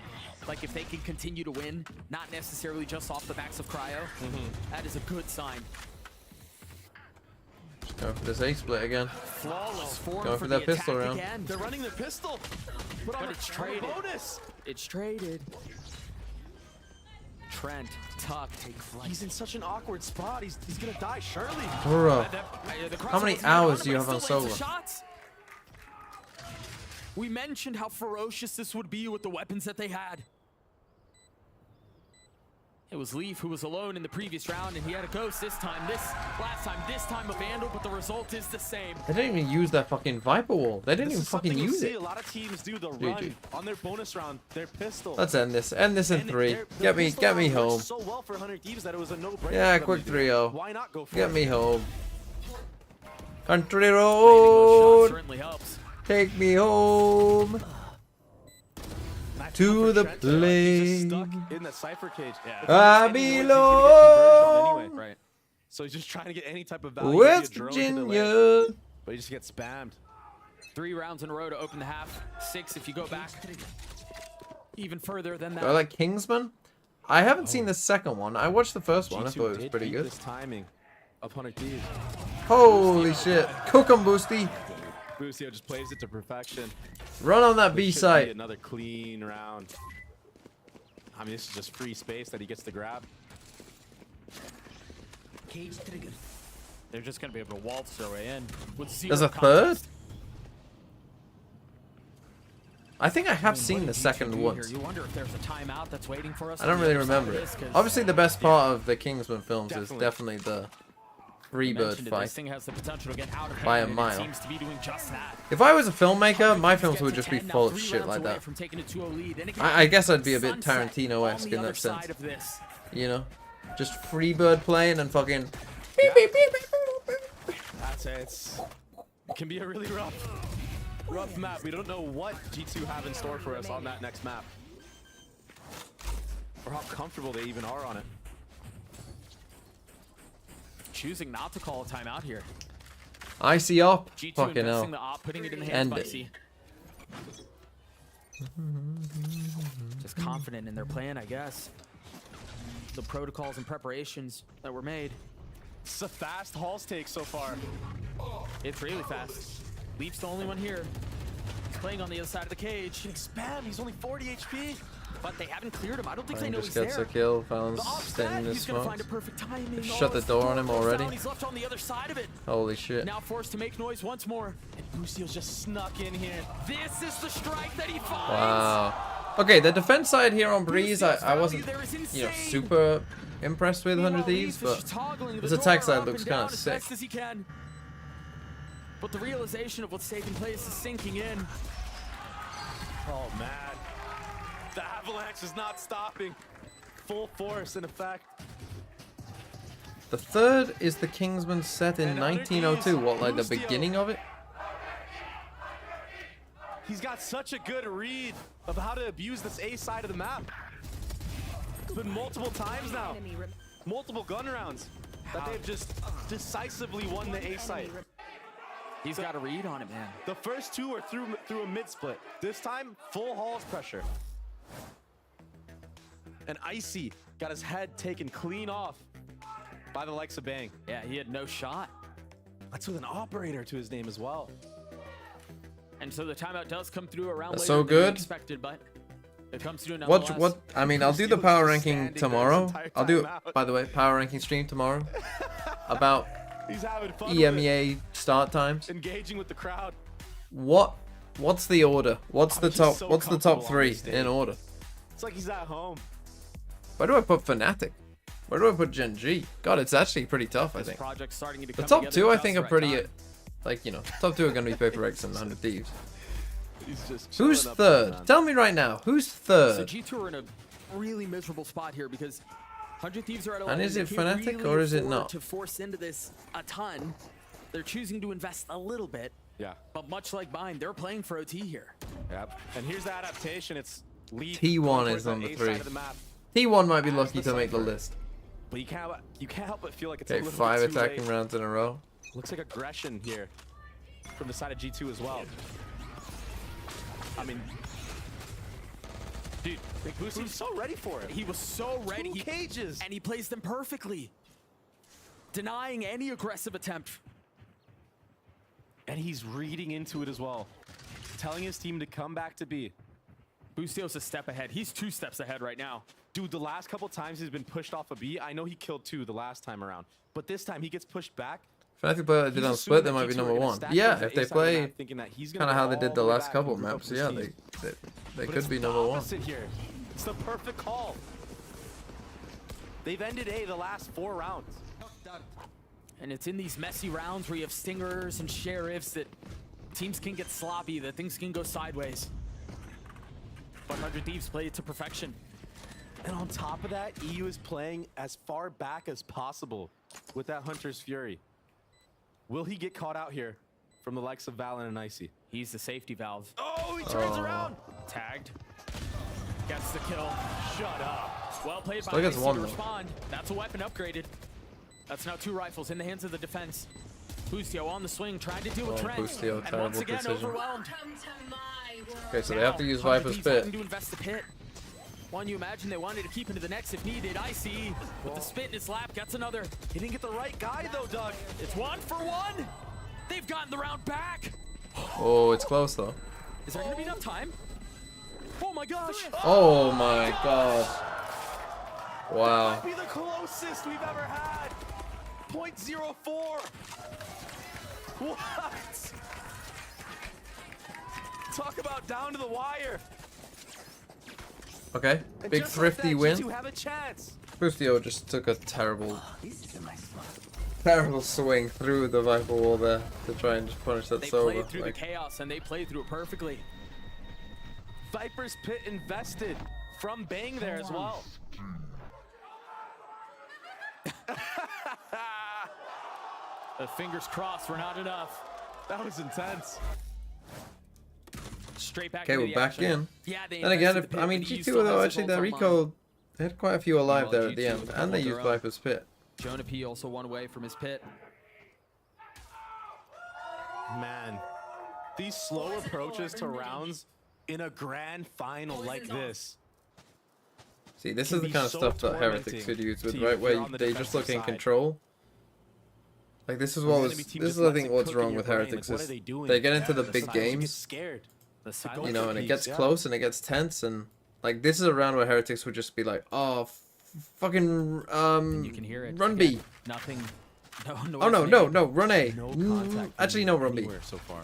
like if they can continue to win, not necessarily just off the backs of Cryo, that is a good sign. Go for this A split again. Flawless form Going for that the pistol attack round. again. They're running their pistol, but it's traded. bonus. It's traded. Trent, Tuck, take flight. He's in such an awkward spot. He's gonna die surely. Bruh. The How many crossbow's hours not do you on, have on but still lands solo? the shots. We mentioned how ferocious this would be with the weapons that they had. It was Leaf who was alone in the previous round, and he had a ghost this time. This time a Vandal, but the result is the same. They didn't even use that fucking Viper wall. They didn't This even is something fucking you'll use see it. a lot of teams do the GG. run on their bonus round, their pistol. Let's end this. End this in And 3. their Get me pistol round home. worked so well for 100 Thieves that it was a no-brainer. Yeah, for them quick to do. 3-0. Why not go for Get it? me home. Country Shot road. certainly helps. Take me home. To the Trent, like, he's just plane. stuck in the cipher cage. I belong Anyway. Right. So he's just trying to get any type of value. West via drone to the Virginia. lane, but he just gets spammed. 3 rounds in a row to open the half. 6 if you go back even further than that. Do I like Kingsman? I haven't seen the second one. I watched the first one. I G2 thought it was did pretty beat good. This timing of 100 Thieves. Holy shit. Cook 'em, Boosty. Busio just plays it to perfection. Run on that This B should be site. Another clean round. I mean, this is just free space that he gets to grab. Cage triggered. They're just going to be able to waltz their way in. With There's zero a third? contest. I think I have seen What the did G2 second do once. here? You wonder if there's a timeout that's waiting for us. I don't on the really other side of remember it. this, 'cause Obviously, the best part of the Kingsman films is Definitely. definitely the you Freebird mentioned it, fight. This thing has the potential to get out of By a hand, and mile. It seems to be doing just that. If I was a filmmaker, my films Gets would to just be 10, now full of 3 shit rounds like away that. from taking a 2-0 lead. And again, I guess I'd be a bit sunset Tarantino-esque on the in other that sense. side of this. You know? Just Freebird playing and fucking... That's it. It can be a really rough map. We don't know what G2 have in store for us on that next map. Or how comfortable they even are on it. Choosing not to call a timeout here. Icy up. G2 Fucking investing hell. the op, putting it in the hands End of it. Icy. Just confident in their plan, I guess. The protocols and preparations that were made. It's a fast Halls take so far. It's really fast. Leaf's the only one here. He's playing on the other side of the cage. Getting spam. He's only 40 HP. But they haven't cleared him. I don't think they Fallon know just he's gets there. a kill. Fallon's The offset, standing in his he's gonna smoke. find a perfect timing. Shut the door on him already. He's left on the other side of it. Holy shit. Now forced to make noise once more. And Bustillo's just snuck in here. This is the strike that he finds. Wow. Okay, the defense side here on Breeze, I wasn't, you know, super impressed with 100 Thieves, but this attack side looks kind of sick. As he can. But the realization of what's taking place is sinking in. Oh, man. The avalanche is not stopping. Full force in effect. The third is the Kingsman set in 1902. What, like the beginning of it? He's got such a good read of how to abuse this A side of the map. It's been multiple times now. Multiple gun rounds that they've just decisively won the A side. He's got a read on it, man. The first two are through a mid split. This time, full Halls pressure. And Icy got his head taken clean off by the likes of Bang. Yeah, he had no shot. That's with an operator to his name as well. And so the timeout does come through around That's later so than we good. expected, but it comes through What? nonetheless. I mean, I'll do the power ranking tomorrow. I'll do, timeout. by the way, power ranking stream tomorrow about He's having fun with EMEA start times. it. Engaging with the crowd. What's the order? What's the he's top? so What's the top comfortable on 3 this stage. in order? It's like he's at home. Where do I put Fnatic? Where do I put Gen G? God, it's actually pretty tough, I This think. project's starting to The come top together 2, I just think, the are right pretty, time. like, you know, top 2 are going to be Paper X and 100 Thieves. He's just Who's chilling up there, third? man. Tell me right now, who's So third? G2 are in a really miserable spot here because 100 Thieves are at 11. And is it They can't Fnatic really or is it afford not? to force into this a ton. They're choosing to invest a little bit. Yeah. But much like mine, they're playing for OT here. Yep. And here's the adaptation. It's Leaf T1 going is towards the number A 3. side of the map. T1 might be As lucky the to make the Cypher. list. But you can't help but feel like it's a Okay, little 5 bit too attacking late. rounds in a row. Looks like aggression here from the side of G2 as well. I mean, dude, Big Boost was so ready for it. He was so ready. 2 cages. And he plays them perfectly. Denying any aggressive attempt. And he's reading into it as well. Telling his team to come back to B. Bustillo's a step ahead. He's 2 steps ahead right now. Dude, the last couple times he's been pushed off a B, I know he killed 2 the last time around. But this time he gets pushed back. Fnatic play like they He's don't assuming split, they that might be G2 are number gonna 1. stack Yeah, towards the if they A side of the play map, thinking that he's gonna kind of go how they all did the way last back couple and group up maps, with yeah, his they team. But could it's be the number 1. opposite here. It's the perfect call. They've ended A the last 4 rounds. And it's in these messy rounds where you have stingers and sheriffs that teams can get sloppy, that things can go sideways. But 100 Thieves play it to perfection. And on top of that, EU is playing as far back as possible with that Hunter's Fury. Will he get caught out here from the likes of Valen and Icy? He's the safety valve. Oh, he turns around. Tagged. Gets the kill. Shut up. Well played Still by gets Icy one, to though. respond. That's a weapon upgraded. That's now 2 rifles in the hands of the defense. Bustillo on the swing, trying to deal with Trent. Bustillo, And terrible once again, precision. overwhelmed. Okay, so they have to use 100 Viper's Thieves Pit. having to invest the pit. One you imagine they wanted to keep into the next if needed. Icy with the spit in his lap gets another. He didn't get the right guy though, Doug. It's 1 for 1. They've gotten the round back. Oh, it's close though. Is there gonna be enough time? Oh my gosh. Oh my god. Wow. Might be the closest we've ever had. 0.04. What? Talk about down to the wire. Okay, And big just like thrifty that, win. G2 have a chance. Bustillo just took a terrible swing through the Viper wall there to try and just punish that They Sova. played through Like, the chaos and they played through it perfectly. Viper's Pit invested from Bang there as well. The fingers crossed were not enough. That was intense. Straight back okay, into we're the back action. in. Yeah, they Then again, invested the I pit, mean, but EU G2 still though, has actually, the that vote recall, they had quite a few alive there at the G2 end, with a and they couple used of their own. Viper's Pit. Jonah P also 1 away from his pit. Man, these slow approaches to rounds in a grand final like this, See, this can is the be kind of so stuff that Heretics tormenting could use with, to you right? if Where you're on the they just look in defensive side. control. Like, this is When what the was, enemy team this just is, I lets think, it what's cook in wrong your with brain, Heretics like, what is are they doing? they get into the The big silence, you get games, scared. The you silence know, and it peaks, gets yeah. close and it gets tense, and like this is a round where Heretics would just be like, oh, fucking You can hear it. run Again, B. Nothing. Oh no, run A. No contact Actually, no, run B. anywhere so far.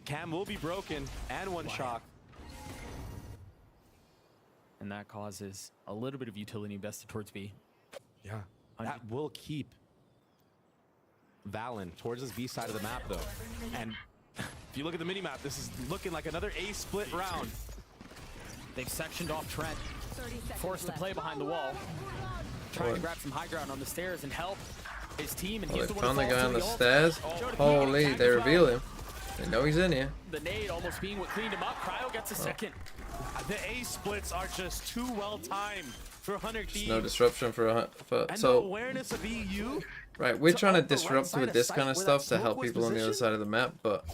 Cam will be broken and one shock. And that causes a little bit of utility invested towards B. Yeah, that will keep Valen towards this B side of the map, though. And if you look at the mini-map, this is looking like another A-split round. They've sectioned off Trent, forced to play behind the wall, trying to grab some high ground on the stairs and help his team. And Oh, he's they the one found the who guy falls on to the ult. stairs. Holy, they reveal him. They know he's in here. The nade almost being what cleaned him up. Cryo gets a second. The A-splits are just too well-timed for 100 Thieves. No disruption for And the so awareness of EU. right. We're trying to up the right disrupt side with of this site kind of where stuff that to help smoke was people on the other positioned. side of the map, but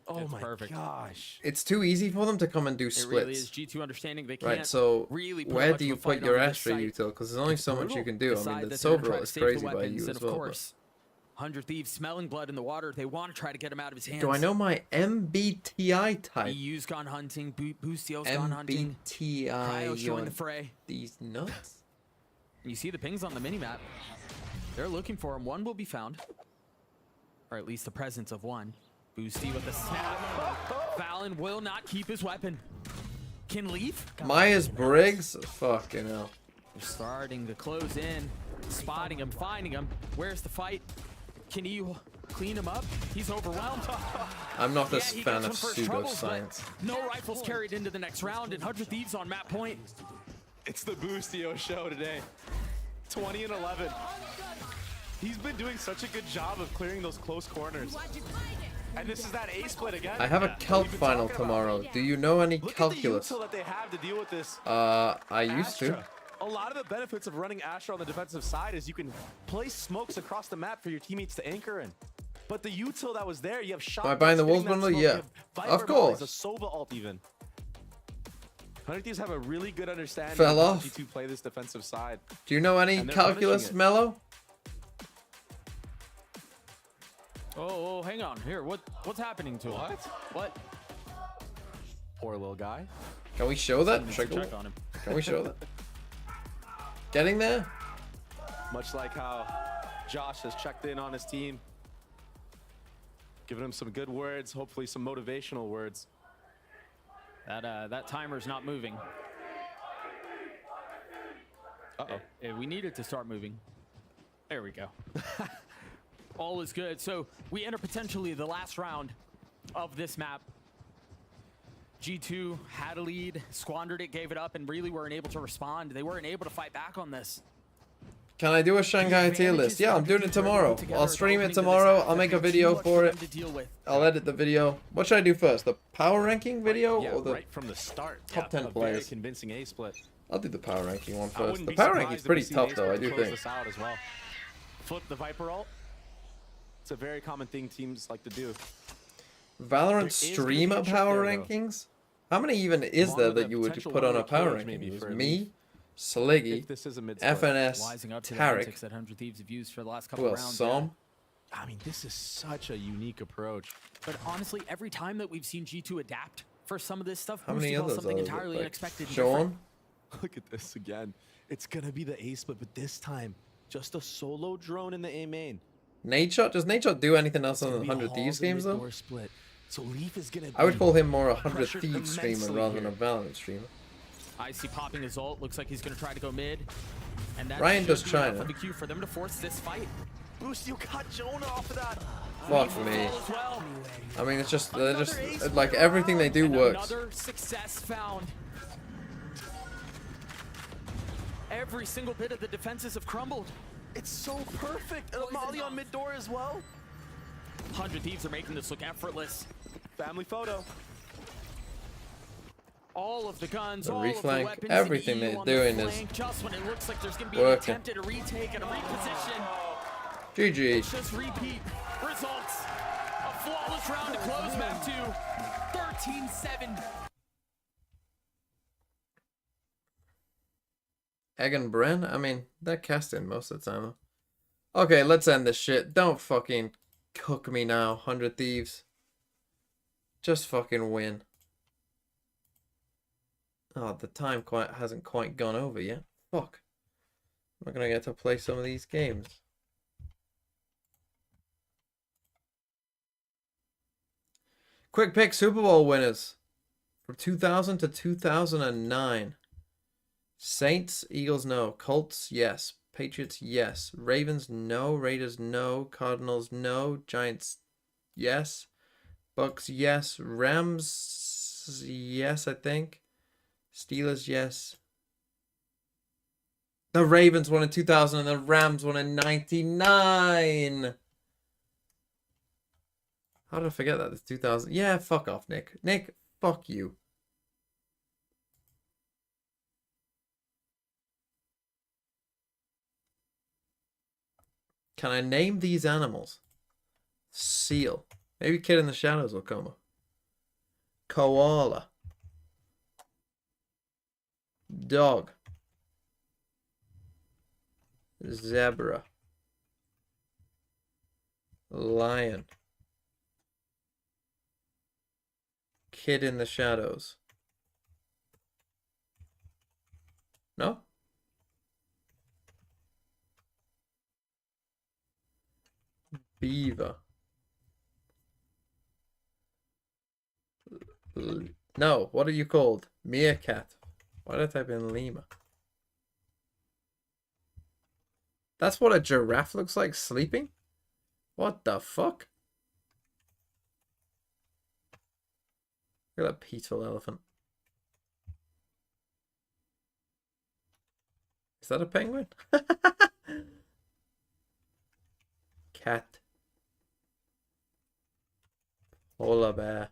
Oh It's my perfect. gosh. it's too easy for them to come and do It really is. splits. G2 understanding they can't Right, so really put where much do of you a fight put your onto this Astra site. util? Because there's only It's so much brutal. you can do. I Decide mean, the that they're gonna Silver try to is save the crazy by weapons, you and as of well. course, 100 Thieves smelling blood in the water. They want to try to get him out of his hands. Do I know my MBTI type? EU's gone hunting. Boostio's gone hunting. MBTI. Cryo's joined you the fray. These nuts. And you see the pings on the minimap. They're looking for him. One will be found. Or at least the presence of one. Boosty with the snap. Valen will not keep his weapon. Can leave? Myers Briggs? Fucking hell. They're starting to close in. Spotting him, finding him. Where's the fight? Can you clean him up? He's overwhelmed. I'm not a he fan gets of one first troubles, but pseudoscience. no rifles carried into the next round, and 100 Thieves on map point. It's the Boostio show today. 20 and 11. He's been doing such a good job of clearing those close corners. And this is that A-split again. I have a that calc we've been final talking about. tomorrow. Do you know any Look calculus? at the util that they have to deal with this. I used to. Astra. A lot of the benefits of running Astra on the defensive side is you can place smokes across the map for your teammates to anchor in. But the util that was there, you have shot. Am I buying the spitting Wolves that bundle? smoke, Yeah. you have Viper Of volleys, course. A Sova ult even. 100 Thieves have a really good understanding Fell of off. how G2 play this defensive side. Do you know any And they're calculus, punishing it. Mello? Oh, hang on. Here, what's happening to him? What? Poor little guy. Can we show that? Someone needs to check on him. Can we show that? Getting there? Much like how Josh has checked in on his team. Giving him some good words, hopefully some motivational words. That timer's not moving. Uh-oh. We need it to start moving. There we go. All is good. So we enter potentially the last round of this map. G2 had a lead, squandered it, gave it up, and really weren't able to respond. They weren't able to fight back on this. Can I do a Shanghai tier list? Yeah, I'm doing it tomorrow. I'll stream it tomorrow. I'll make a video for it. I'll edit the video. What should I do first? The power ranking video Yeah, or the right from the start. top 10 a very players? convincing A-split. I'll do the power ranking one I first. wouldn't The be power surprised ranking's if we pretty see tough an though, I A-split do close think. this out as well. Flip the Viper ult. It's a very common thing teams like to do. Valorant There is gonna be streamer a trick power there, though. rankings? How many even is Along there with that a you would potential put on a one-way power killers ranking? maybe It was for a me, lead. Sliggy, If this is a mid-split. FNS, Wising up to the Tarek. antics that 100 Thieves have used for the last couple Who else? rounds. Som? I mean, this is such a unique approach. But honestly, every time that we've seen G2 adapt for some of this stuff, How many Boosty does others something are there? entirely Like unexpected. and Sean? different. Look at this again. It's gonna be the A-split, but this time, just a solo drone in the A main. Nadeshot? Does Nadeshot do anything else It's on the gonna be 100 all Thieves the games though? mid-door split. So Leaf is gonna I would be call him more a 100 pressured Thieves streamer immensely rather than a here. Valorant streamer. Icy popping his ult. Looks like he's going to try to go mid. And that Ryan should does be China. enough of a cue for them to force this fight. Boost, you cut Jonah off of that. Fuck me. As well. I mean, it's just, they're just, like, everything they do And works. Another success found. Every single bit of the defenses have crumbled. It's so perfect. And a Molly on mid door as well. 100 Thieves are making this look effortless. Family photo. All of the guns, The all of the reflank, weapons, everything EU they're on the doing is flank, just when it looks like there's going to be an working. attempt at a retake and a reposition. GG. Let's just repeat results. A flawless round to close map 2. 13-7. Egg and Bren? I mean, they're casting most of the time, though. Okay, let's end this shit. Don't fucking cook me now, 100 Thieves. Just fucking win. Oh, the time hasn't quite gone over yet. Fuck. I'm not gonna get to play some of these games. Quick pick Super Bowl winners from 2000 to 2009. Saints, Eagles, no. Colts, yes. Patriots, yes. Ravens, no. Raiders, no. Cardinals, no. Giants, yes. Bucks, yes. Rams, yes, I think. Steelers, yes. The Ravens won in 2000 and the Rams won in 99. How did I forget that? It's 2000. Yeah, fuck off, Nick. Nick, fuck you. Can I name these animals? Seal. Maybe Kid in the Shadows will come up. Koala. Dog. Zebra. Lion. Kid in the Shadows. No? Beaver. No, what are you called? Meerkat. Why did I type in Lima? That's what a giraffe looks like sleeping? What the fuck? Look at that peaceful elephant. Is that a penguin? Cat. Polar bear.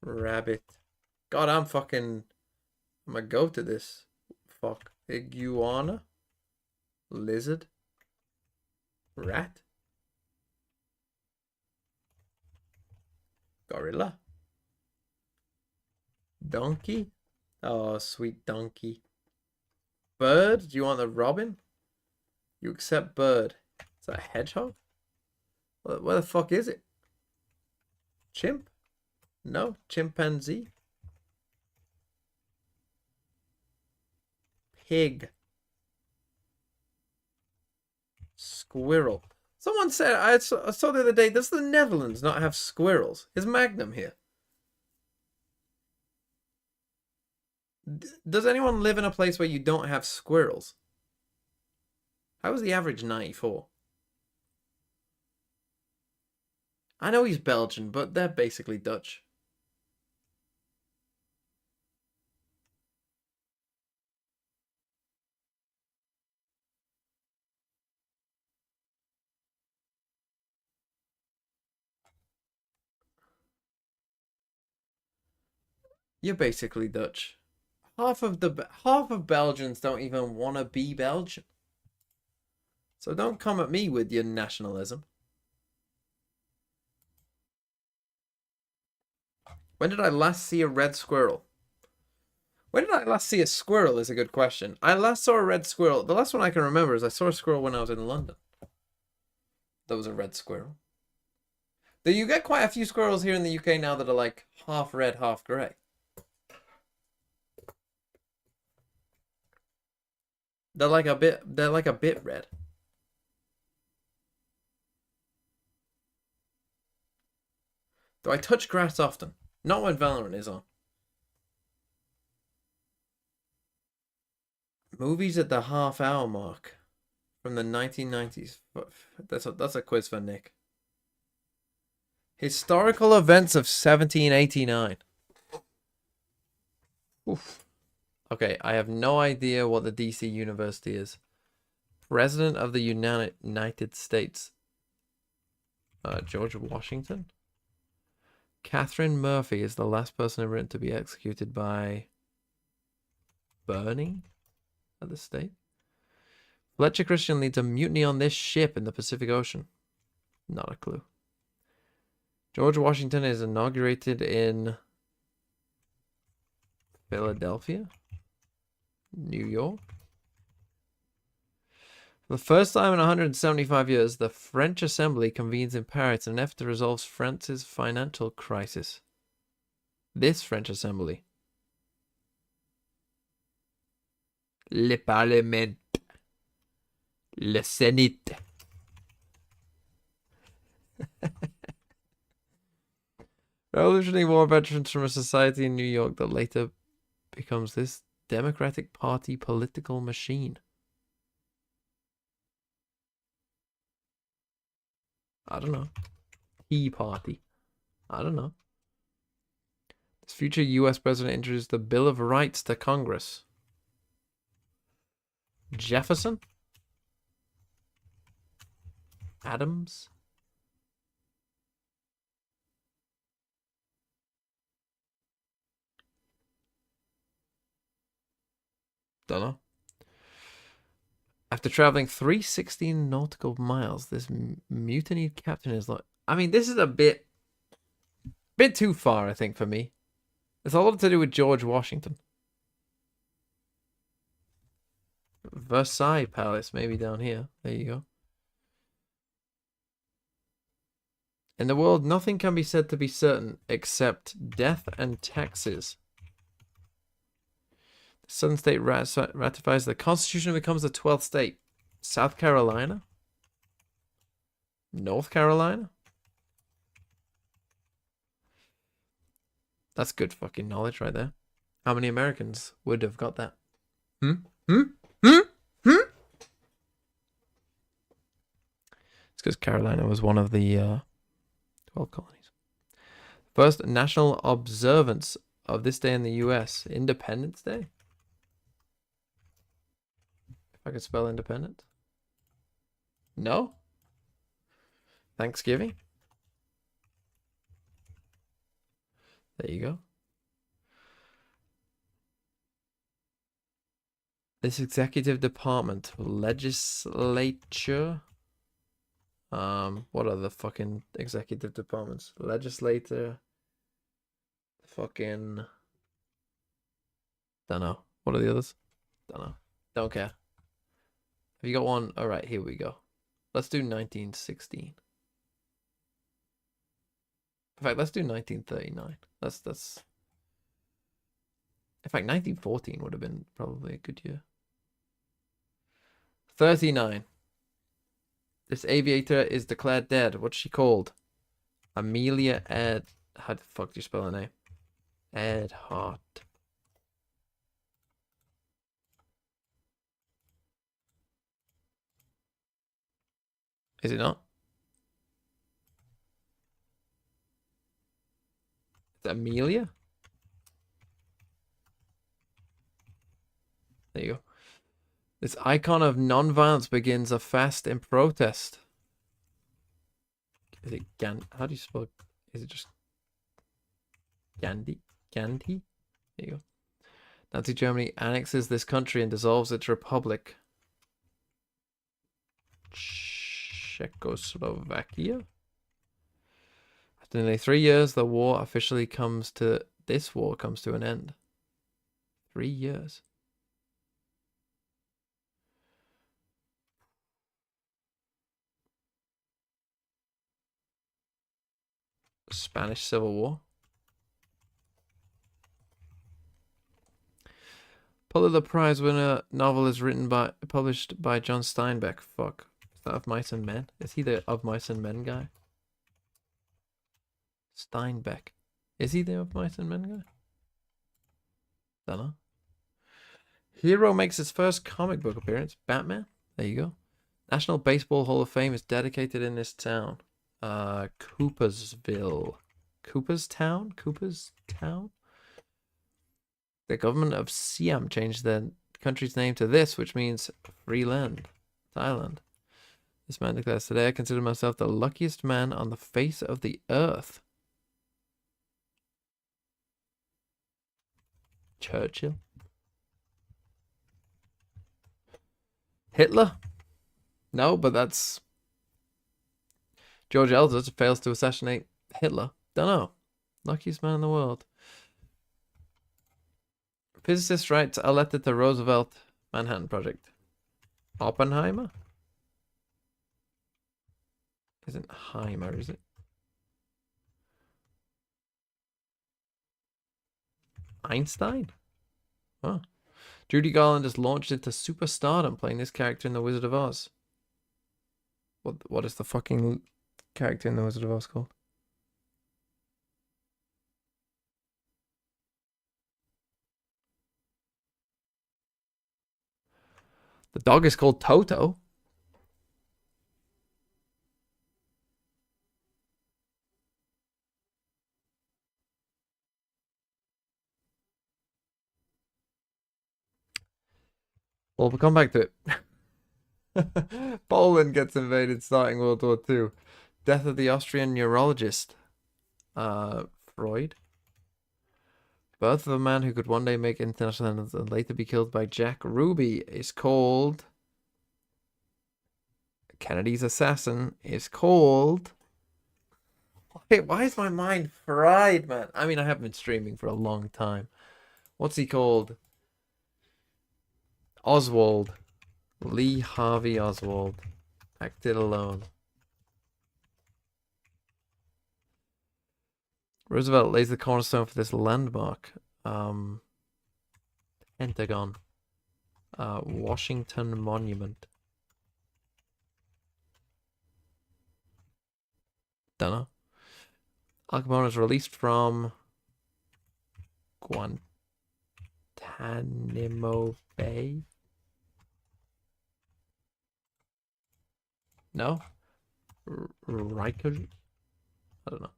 Rabbit. God, I'm gonna go to this. Fuck. Iguana. Lizard. Rat. Gorilla. Donkey. Oh, sweet donkey. Bird? Do you want the robin? You accept bird. Is that a hedgehog? Where the fuck is it? Chimp? No. Chimpanzee? Pig. Squirrel. Someone said, I saw the other day, does the Netherlands not have squirrels? Is Magnum here? Does anyone live in a place where you don't have squirrels? How is the average 94? I know he's Belgian, but they're basically Dutch. You're basically Dutch. Half of Belgians don't even want to be Belgian. So don't come at me with your nationalism. When did I last see a red squirrel? When did I last see a squirrel is a good question. I last saw a red squirrel. The last one I can remember is I saw a squirrel when I was in London. That was a red squirrel. Though you get quite a few squirrels here in the UK now that are like half red, half grey. They're like a bit red. Do I touch grass often? Not when Valorant is on. Movies at the half-hour mark from the 1990s. That's a quiz for Nick. Historical events of 1789. Oof. Okay, I have no idea what the DC University is. President of the United States. George Washington. Catherine Murphy is the last person ever to be executed by burning at the stake. Fletcher Christian leads a mutiny on this ship in the Pacific Ocean. Not a clue. George Washington is inaugurated in Philadelphia. New York. For the first time in 175 years, the French Assembly convenes in Paris in an effort to resolve France's financial crisis. This French Assembly. Le Parlement. Le Sénat. Revolutionary War veterans from a society in New York that later becomes this Democratic Party political machine. I don't know. Tea Party. I don't know. This future US president introduced the Bill of Rights to Congress. Jefferson? Adams? Don't know. After traveling 316 nautical miles, this mutinied captain is like... I mean, this is a bit too far, I think, for me. It's a lot to do with George Washington. Versailles Palace, maybe down here. There you go. In the world, nothing can be said to be certain except death and taxes. The Southern state ratifies the Constitution and becomes the 12th state. South Carolina? North Carolina? That's good fucking knowledge right there. How many Americans would have got that? It's because Carolina was one of the 12 colonies. First national observance of this day in the US. Independence Day? If I could spell independent. No? Thanksgiving? There you go. This executive department, legislature. What are the fucking executive departments? Legislator. Fucking. Don't know. What are the others? Don't know. Don't care. Have you got one? All right, here we go. Let's do 1916. In fact, let's do 1939. That's. In fact, 1914 would have been probably a good year. 39. This aviator is declared dead. What's she called? Amelia Ed. How the fuck do you spell her name? Earhart. Is it not? Is it Amelia? There you go. This icon of non-violence begins a fast in protest. Is it how do you spell it? Is it just Gandhi? Gandhi? There you go. Nazi Germany annexes this country and dissolves its republic. Czechoslovakia? After nearly 3 years, the war officially comes to... This war comes to an end. 3 years. Spanish Civil War. Pulitzer Prize winner novel is published by John Steinbeck. Fuck. Is that Of Mice and Men? Is he the Of Mice and Men guy? Steinbeck. Is he the Of Mice and Men guy? Dunno. Hero makes his first comic book appearance. Batman. There you go. National Baseball Hall of Fame is dedicated in this town. Coopersville. Cooperstown? The government of Siam changed their country's name to this, which means free land. Thailand. This man declares, today I consider myself the luckiest man on the face of the earth. Churchill. Hitler? No, but that's... George Elders fails to assassinate Hitler. Dunno. Luckiest man in the world. Physicist writes a letter to Roosevelt, Manhattan Project. Oppenheimer? Isn't Heimer, is it? Einstein? Oh. Judy Garland has launched into superstardom playing this character in The Wizard of Oz. What is the fucking character in The Wizard of Oz called? The dog is called Toto. Well, we'll come back to it. Poland gets invaded starting World War II. Death of the Austrian neurologist. Freud. Birth of a man who could one day make international and later be killed by Jack Ruby is called... Kennedy's assassin is called... Wait, why is my mind fried, man? I mean, I haven't been streaming for a long time. What's he called? Oswald. Lee Harvey Oswald. Acted alone. Roosevelt lays the cornerstone for this landmark. Pentagon. Washington Monument. Dunno. Al Capone is released from Guantanamo Bay. No? Riker? I don't know.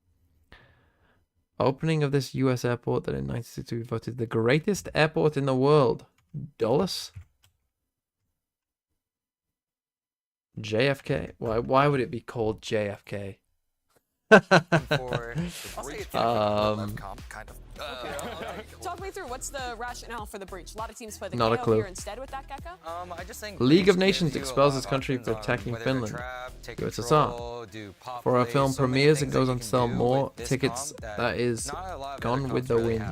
Opening of this US airport that in 1962 voted the greatest airport in the world. Dulles? JFK? Why would it be called JFK? Talk me through what's the rationale for the breach. A lot of teams play the Not a KO clue. here instead with that Gecko. I just think League of Nations expels his country for attacking Finland. USSR. For our film premieres, it goes on to sell more tickets. That is Gone with the Wind.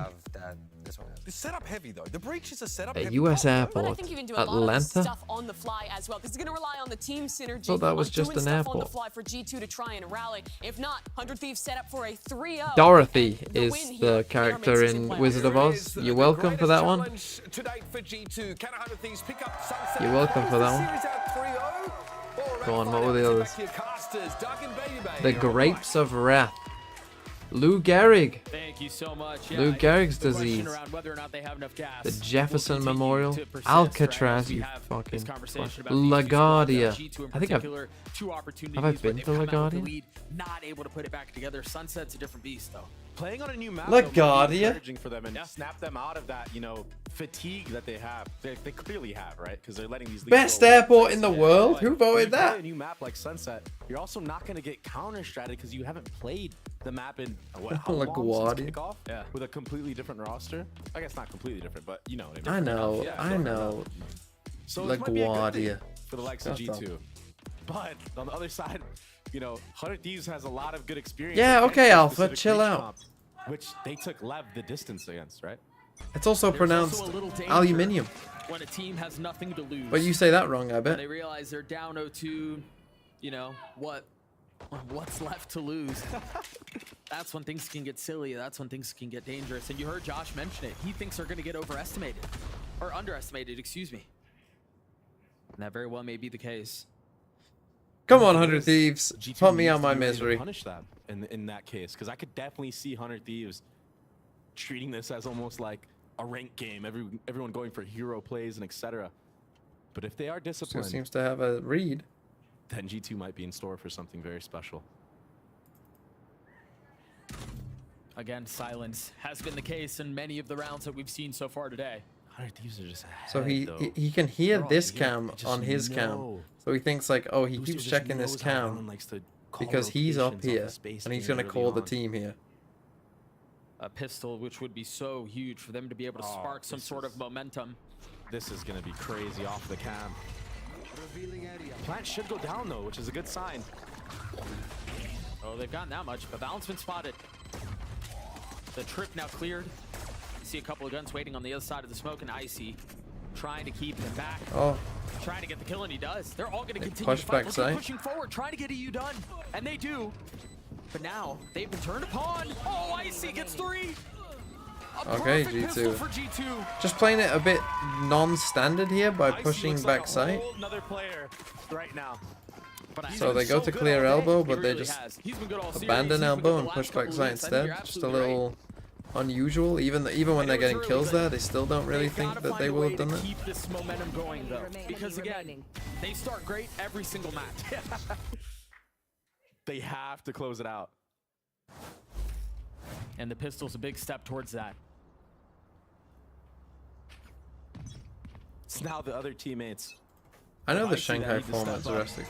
It's setup heavy though. The breach is a setup A heavy. US But I airport. think you can do a lot of Atlanta? stuff on the fly as well. This is going to rely on the team synergy. Thought that was on just doing an stuff on the airport. fly for G2 to try and rally. If not, 100 Thieves set up for a 3-0. Dorothy and the is win here the in our character mid-season in playoffs. Wizard of Oz. You're welcome for that one. To date for G2. Can 100 Thieves pick up Sunset? You're welcome for that one. Series out 3-0? Go on, what were the others? Casters, Doug and Baby. The Grapes of Wrath. Lou Gehrig. Thank you so much. Lou Gehrig's disease. Around whether or not they have enough gas. The Jefferson will continue Memorial. to persist, Alcatraz, right? We you have fucking this conversation fuck. about these two squads, LaGuardia. G2 in I think I've... particular, two opportunities Have I where been they've to come out with the LaGuardia? lead, not able to put it back together. Sunset's a different beast, though. Playing on a new map LaGuardia? though, encouraging for them and snap them out of that, fatigue that they have. They clearly have, right? Because they're letting these leads Best go. airport in the world? Who When voted you play that? a new map like Sunset, you're also not going to get counter-stratted because you haven't played the map in how long LaGuardia. since kickoff? Yeah. With a completely different roster. I guess not completely different, but you know what I I mean. know, Yeah, I fair know. enough. So this might be a good thing LaGuardia. for the likes of G2. But on the other side, 100 Thieves has a lot of good experience. Yeah, against okay, this Alpha, specific chill breach out. comp, which they took Lev the distance against, right? It's also There's pronounced also a little danger aluminium. when a team has nothing to lose. But you say that wrong, I When bet. they realize they're down 0-2, what's left to lose? That's when things can get silly. That's when things can get dangerous. And you heard Josh mention it. He thinks they're going to get overestimated. Or underestimated, excuse me. And that very well may be the case. Come on, 100 Thieves. G2 Put me needs out to my be ready to misery. Punish that in that case, because I could definitely see 100 Thieves treating this as almost like a rank game. Everyone going for hero plays and etc. But if they are So disciplined, seems to have a read. then G2 might be in store for something very special. Again, silence has been the case in many of the rounds that we've seen so far today. 100 Thieves are just ahead, So he though. he can hear They're all this together. cam They just on his cam. know. So he thinks like, oh, he Booster keeps just checking this knows how Alan cam likes to call because he's up rotations off here the space and he's game gonna early call the on. team here. A pistol, which would be so huge for them to be able to spark some sort of momentum. This is going to be crazy off the cam. Plant should go down though, which is a good sign. Oh, they've gotten that much, but balance been spotted. The trip now cleared. see a couple of guns waiting on the other side of the smoke, and Icy trying to keep them back. Oh. Trying to get the kill, and he does. They're all going to continue push to fight. back Look at side. pushing forward, trying to get EU done, and they do. But now they've been turned upon. Oh, Icy gets 3. Okay, G2. Just playing it a bit non-standard here by pushing back side. Another player right now. So they go to clear elbow, but they just abandon elbow and push back side instead. Just a little unusual. Even when they're getting kills there, they still don't really think that they will have done that. Keep this momentum going though, because again, they start great every single match. They have to close it out. And the pistol's a big step towards that. It's now the other teammates. I know the see that Shanghai need to step format's up arresting.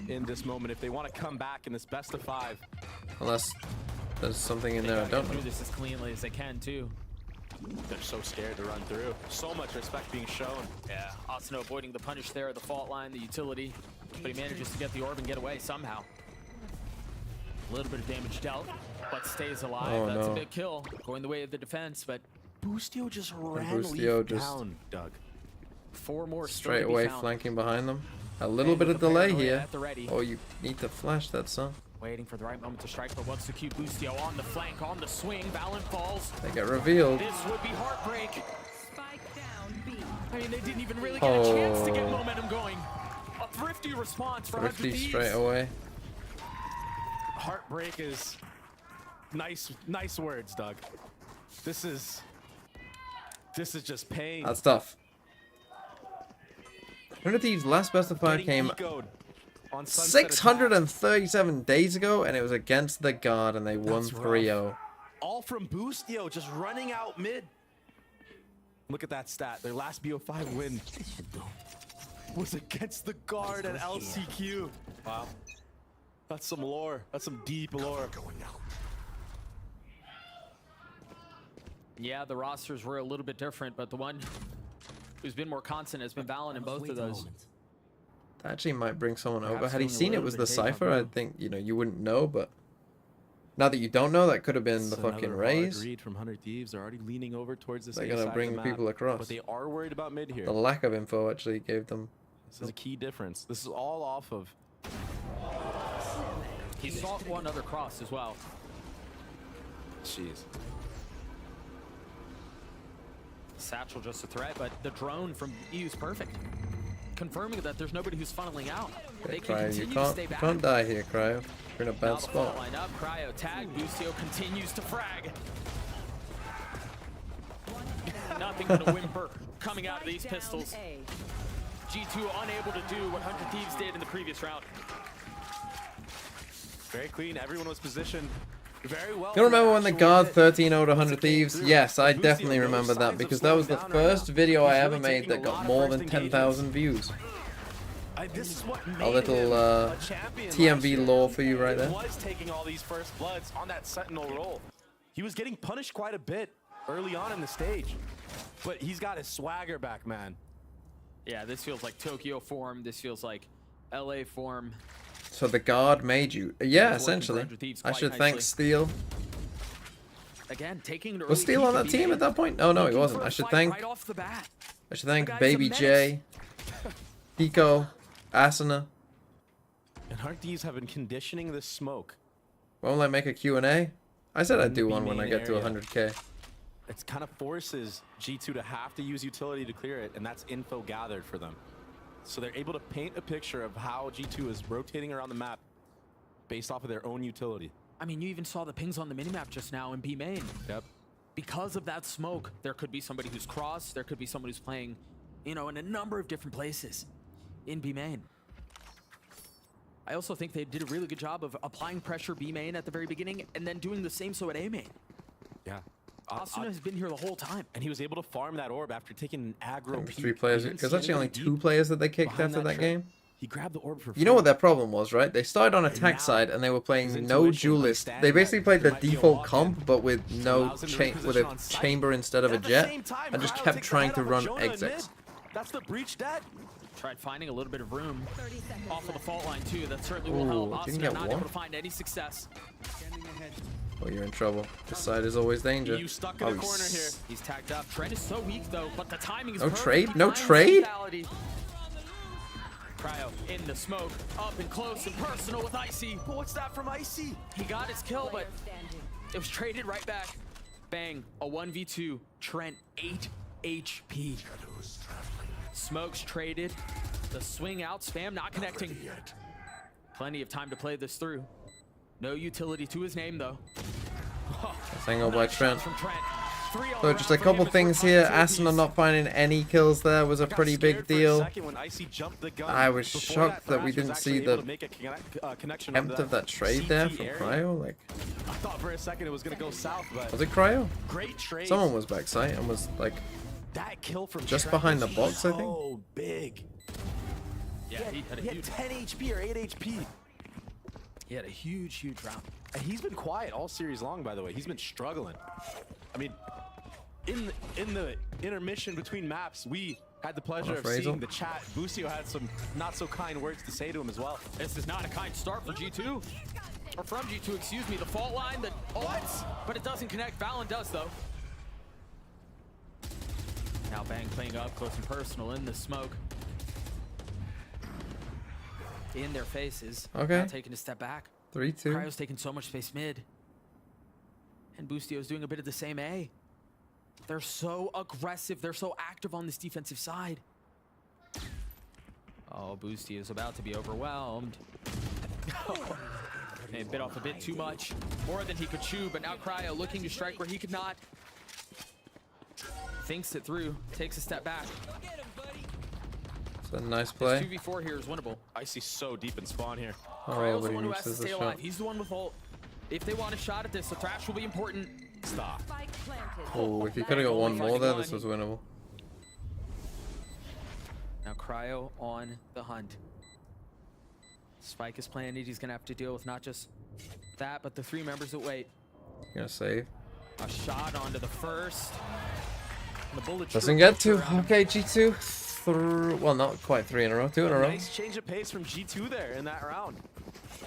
in this moment if they want to come back in this best of 5. Unless there's something in there I don't know. Do this as cleanly as they can too. They're so scared to run through. So much respect being shown. Yeah, Asuna avoiding the punish there, the fault line, the utility, but he manages to get the orb and get away somehow. A little bit of damage dealt, but stays alive. Oh, That's no. a big kill, going the way of the defense, but Boostio just ran Boostio just down, Doug. 4 more still straight to be away found. flanking behind them. A little bit of with the delay paranoia here. at the ready. Oh, you need to flash that son. Waiting for the right moment to strike, but wants to keep Boostio on the flank, on the swing. Valen falls. They get revealed. This would be heartbreak. I mean, they didn't even really get a chance to get momentum going. A thrifty response for 100 Thrifty Thieves. straight away. Heartbreak is nice words, Doug. This is just pain. That's tough. 100 Thieves' last best of 5 came Ecoed on Sunset 637 days ago, and it was against the Guard, and they won That's rough. 3-0. All from Boostio, just running out mid. Look at that stat. Their last BO5 win was against the Guard at LCQ. Wow. That's some lore. That's some deep lore. Yeah, the rosters were a little bit different, but the one who's been more constant has been Valen in both of those. That actually might bring someone over. Perhaps Had he doing a seen it little was bit the of daytime Cypher, I now. think, you wouldn't know, but now that you don't know, that could have been the It's fucking another hard Raze. read from 100 Thieves. They're already leaning over towards this. They're A gonna side of bring the map, people across. But they are worried about mid here. The lack of info actually gave them. This is a key difference. This is all off of. He saw one other cross as well. Jeez. Satchel just a threat, but the drone from EU's perfect. Confirming that there's nobody who's funneling out. They can Cryo, you continue to stay can't, back. can't die here, Cryo. You're in a Now bad the spot. fault line up, Cryo tag, Boostio continues to frag. Nothing but a whimper coming out of these pistols. G2 unable to do what 100 Thieves did in the previous round. Very clean. Everyone was positioned very well. You remember when the Guard 13-0 to 100 Thieves? Yes, I definitely remember that because that was the first video I ever made that got more than 10,000 views. This is what A little TMV lore for you right there. He was taking all these first bloods on that Sentinel role. He was getting punished quite a bit early on in the stage, but he's got his swagger back, man. Yeah, this feels like Tokyo form. This feels like LA form. So the Guard made you. Yeah, Working for essentially. 100 Thieves I quite should nicely. thank Steel. Again, taking an Was early Steel peek on that at team BB. at that point? Oh no, he Looking wasn't. for a I should fight thank. right off the bat. I should thank The guy's a Baby menace. J, Pico, Asuna. And 100 Thieves have been conditioning this smoke. Won't I make a Q&A? I said I'd do B one when I main get to area. 100k. It kind of forces G2 to have to use utility to clear it, and that's info gathered for them. So they're able to paint a picture of how G2 is rotating around the map based off of their own utility. I mean, you even saw the pings on the minimap just now in B main. Yep. Because of that smoke, there could be somebody who's cross, there could be somebody who's playing, in a number of different places in B main. I also think they did a really good job of applying pressure B main at the very beginning and then doing the same so at A main. Yeah. Asuna has been here the whole time. And he was able to farm that orb after taking an aggro peek. 3 players. He didn't There's see actually only anybody 2 deep players that they kicked behind after that trap. game. He grabbed the orb for free. You know what their problem was, right? They started on attack now side and they were his playing no intuition duelist. understanding They basically that played the there might be a default walk-in comp, but with no allows him to with reposition a on site. chamber instead of a At the jet, same time, and just Cryo kept takes the trying head to off of run Jonah in execs. mid. That's the breach dead. Tried finding a little bit of room off of the fault line too. That certainly will help. Ooh, Austin didn't get not one. able to find any success. Oh, you're in trouble. This side is always danger. You stuck in the corner here. He's tagged up. Trent is so weak though, but the timing is No perfect. trade? No Timing trade? mentality. Cryo in the smoke, up and close and personal with Icy. What's that from Icy? He got his kill, but it was traded right back. Bang, a 1v2. Trent 8 HP. Smokes traded. The swing out spam not connecting. Plenty of time to play this through. No utility to his name though. Single by Trent. From Trent. So just a couple things here. Asuna not finding any kills there was a pretty big deal. I was shocked that we didn't see the attempt of that trade there from Cryo. Like, I thought for a second it was gonna go south, but was it Cryo? Great trade. Someone was backside and was like that kill from just Trent behind the was box, I think. So big. Yeah, he had 10 HP or 8 HP. He had a huge round. And he's been quiet all series long, by the way. He's been struggling. I mean, in the intermission between maps, we had the pleasure of seeing the chat. Busio had some not so kind words to say to him as well. This is not a kind start for G2. Or from G2, excuse me. The fault line, the ult, but it doesn't connect. Valen does though. Now Bang playing up close and personal in the smoke. In their faces. Okay. Now taking a step back. 3-2. Cryo's taking so much space mid. And Bustio's doing a bit of the same A. They're so aggressive. They're so active on this defensive side. Oh, Bustio's about to be overwhelmed. They bit off a bit too much. More than he could chew, but now Cryo looking to strike where he could not. Thinks it through. Takes a step back. It's a nice play. This 2v4 here is winnable. Icy's so deep in spawn here. Cryo's but the he one who has to misses the stay shot. alive. He's the one with ult. If they want a shot at this, the thrash will be important. Stop. Oh, if he could have got one more there, this was winnable. Now Cryo on the hunt. Spike is planted. He's gonna have to deal with not just that, but the 3 members that wait. Gonna save. A shot onto the first. And the bullet Doesn't get to. Okay, G2. Well, not quite 3 in a row. 2 in a row. Nice change of pace from G2 there in that round.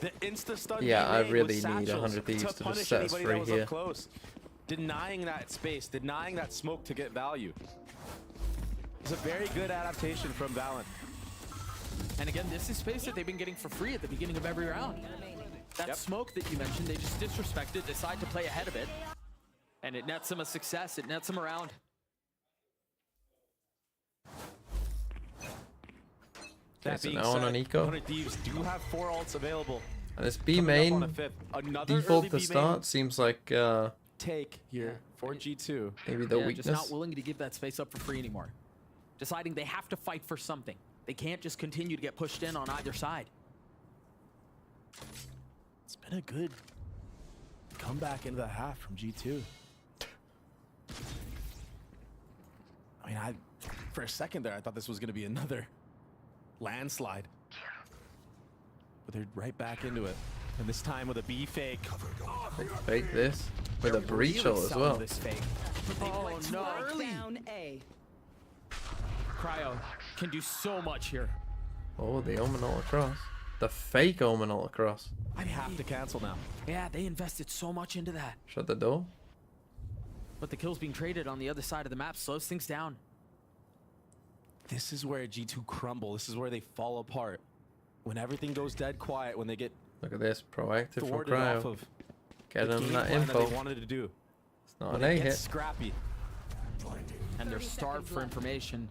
The insta stun. Yeah, I really need 100 Thieves to just set us free here. Close. Denying that space, denying that smoke to get value. It's a very good adaptation from Valen. And again, this is space that they've been getting for free at the beginning of every round. That smoke that you mentioned, they just disrespected, decide to play ahead of it. And it nets them a success, it nets them around. Okay, so now on Eco. 100 Thieves do have 4 ults available. And this B main default to start seems like take here for G2. Maybe the weakness. Just not willing to give that space up for free anymore. Deciding they have to fight for something. They can't just continue to get pushed in on either side. It's been a good comeback into the half from G2. I mean, for a second there, I thought this was going to be another landslide. But they're right back into it. And this time with a B fake. Fake this. With a breach ult as well. This fake. Oh no. Down A. Cryo can do so much here. Oh, the Omen ult across. The fake Omen ult across. I have to cancel now. Yeah, they invested so much into that. Shut the door. But the kills being traded on the other side of the map slows things down. This is where G2 crumble. This is where they fall apart. When everything goes dead quiet, when they get Look at this. Proactive from thwarted off Cryo. of Get the him game that plan info. they wanted to do. It's not When an A it gets hit. scrappy. And they're starved for information.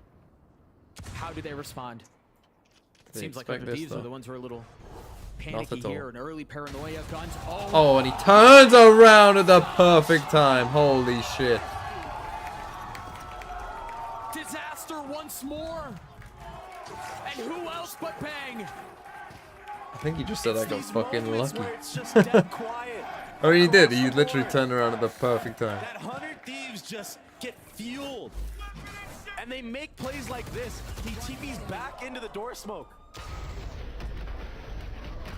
How do they respond? It They seems like expect 100 this, Thieves are though. the ones who are a little Not panicky at all. here. An early paranoia guns. Oh, and he turns around at the perfect time. Holy shit. Disaster once more. And who else but Bang? I think he just said I got fucking lucky. Where it's just dead quiet. Oh, he did. He literally turned around at the perfect time. That 100 Thieves just get fueled. And they make plays like this. He TP's back into the door smoke.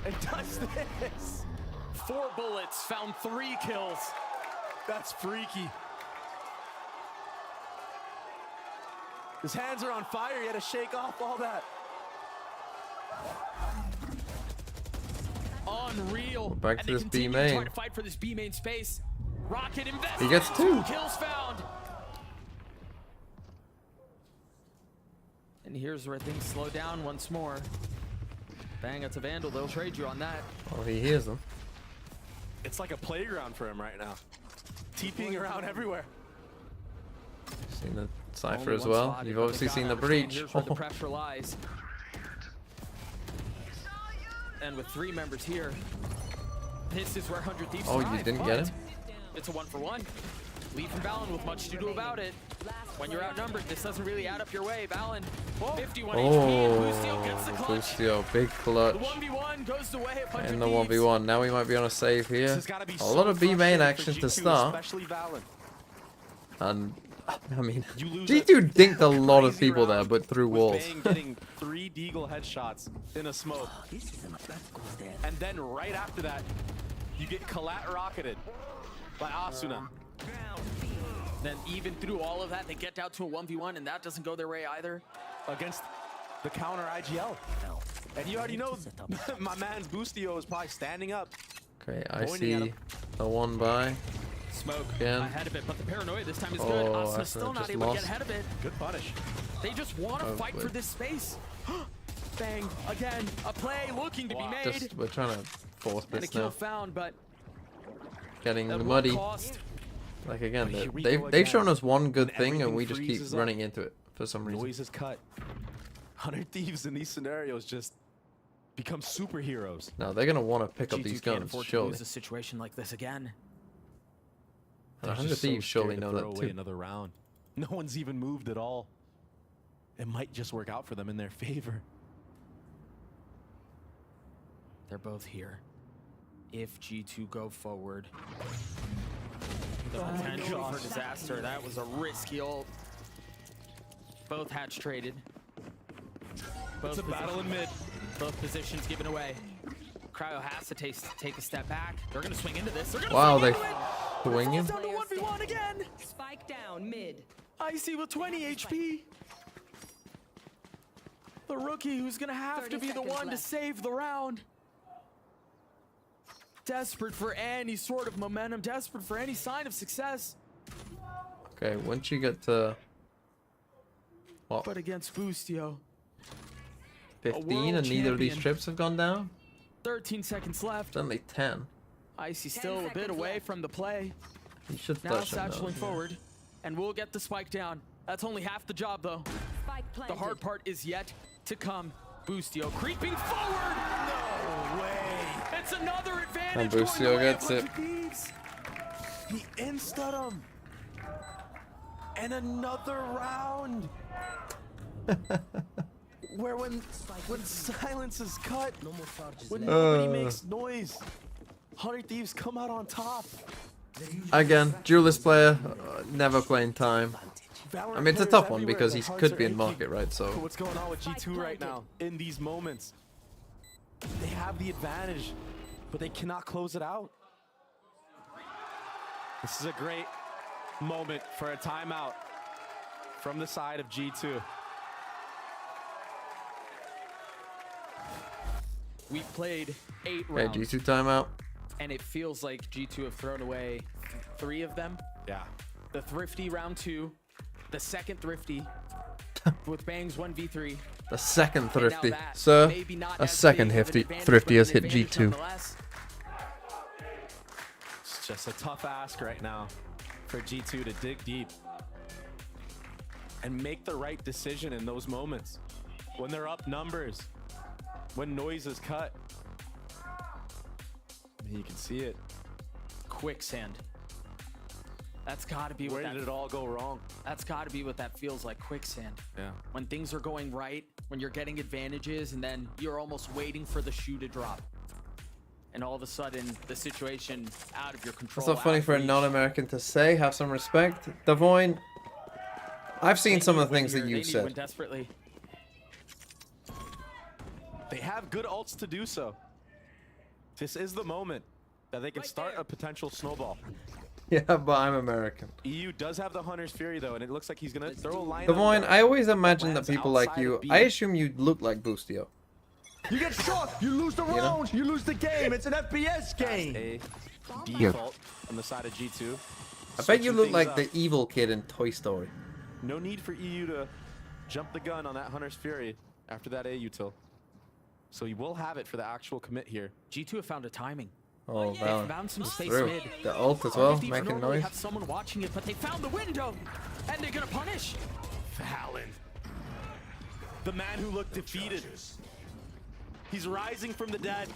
And does this. 4 bullets, found 3 kills. That's freaky. His hands are on fire. He had to shake off all that Unreal. Back to this B Trying main. to fight for this B main space. Rocket invests. He gets 2. Kills found. And here's where things slow down once more. Bang, it's a Vandal. They'll trade you on that. Oh, he hears them. It's like a playground for him right now. TPing around everywhere. Seen the Cypher Only as one well. spotted, You've but obviously they seen gotta the understand breach. Here's where the pressure lies. And with 3 members here, this is where 100 Thieves Oh, you thrive, didn't but get him? It's a 1-for-1. Leave from Valen with much to do about it. When you're outnumbered, this doesn't really add up your way. Valen, 51 HP, and Boostio gets the clutch. Boostio, big clutch. The 1v1 goes the way of 100 In the Thieves. 1v1. Now we might be on a save here. This has gotta be A so lot of B main frustrating action for to G2, start. especially Valen. And, I mean, You lose G2 dinked a lot of crazy people there, round but through with walls. Bang getting 3 Deagle headshots in a smoke. And then right after that, you get collat rocketed by Asuna. Then even through all of that, they get down to a 1v1, and that doesn't go their way either. Against the counter IGL. And you already know my man's Boostio is probably standing up. Okay, I Pointing at see him. the 1 by. Smoke Again. ahead of it, but the paranoia this time is Oh, good. Asuna Asuna's still not just able to lost. get ahead of it. Good punish. They just want to fight for Hopefully. this space. Bang, again, a play looking to be made. Just, we're trying to force And a this kill now. found, but Getting at what muddy. cost? Like again, But here we they've go they've again. shown us one good When thing and everything we just keep freezes up. running into it for some reason. Noise is cut. 100 Thieves in these scenarios just become superheroes. Now they're gonna want to pick up G2 these can't guns, afford to surely. lose a situation like this again. And They're 100 just so Thieves surely scared to know throw that away too. another round. No one's even moved at all. It might just work out for them in their favor. They're both here. If G2 go forward, the potential for disaster. That was a risky ult. Both hatch traded. It's a battle in mid. Both positions given away. Cryo has to take a step back. They're gonna swing into this. They're gonna Wow, swing they into it. swinging. Down to 1v1 again. Spike down mid. Icy with 20 HP. The rookie who's gonna have 30 to be the seconds one to left. save the round. Desperate for any sort of momentum, desperate for any sign of success. Okay, once you get to what, But against Boostio, 15 and neither of these champion. trips have gone down? 13 seconds left. It's only 10. Icy still a bit away from the play. You should Now flash him satcheling though. forward, and we'll get the spike down. That's only half the job, though. Spike The planted. hard part is yet to come. Boostio creeping forward. No way. It's another advantage. And going Boostio the way of gets it. 100 Thieves. He insta him. And another round. Where when silence is cut, when nobody makes noise, 100 Thieves come out on top. Again, duelist player, never playing time. Valorant I mean, it's a players tough one everywhere, because their he hearts could are be in aching market, right? for So what's going on with G2 right now in these moments? They have the advantage, but they cannot close it out. This is a great moment for a timeout from the side of G2. We've played 8 okay, rounds, G2 timeout. and it feels like G2 have thrown away 3 of them. Yeah. The Thrifty round 2, the second Thrifty with Bangs 1v3. The second and now thrifty, that, sir. maybe not A as second big of an thrifty, advantage, thrifty but has an hit advantage G2. nonetheless. It's just a tough ask right now for G2 to dig deep and make the right decision in those moments. When they're up numbers, when noise is cut. You can see it. Quicksand. That's got to be Where what did that, it all go wrong? that's got to be what that feels like, quicksand. Yeah. When things are going right, when you're getting advantages, and then you're almost waiting for the shoe to drop. And all of a sudden, the situation out of your control. That's not funny out of for a reach. non-American to say. Have some respect. Devoyne, I've seen They some need of the win things here. that They you need win said. desperately. They have good ults to do so. This is the moment that they can start a potential snowball. Yeah, but I'm American. EU does have the Hunter's Fury though, and it looks like he's gonna throw a line. Devoyne, I always imagine that lands people like outside you. of B. I assume you look like Boostio. You get shot, you lose the round, you lose the game. It's an FPS game. A default on the side of G2. I bet you look like the evil kid in Toy Story. No need for EU to jump the gun on that Hunter's Fury after that A util. So he will have it for the actual commit here. G2 have found a timing. Oh, They found some space through. mid. The ult as well, Thieves making normally noise. have someone watching it, but they found the window, and they're gonna punish. Valen. The man who looked defeated. He's rising from the dead.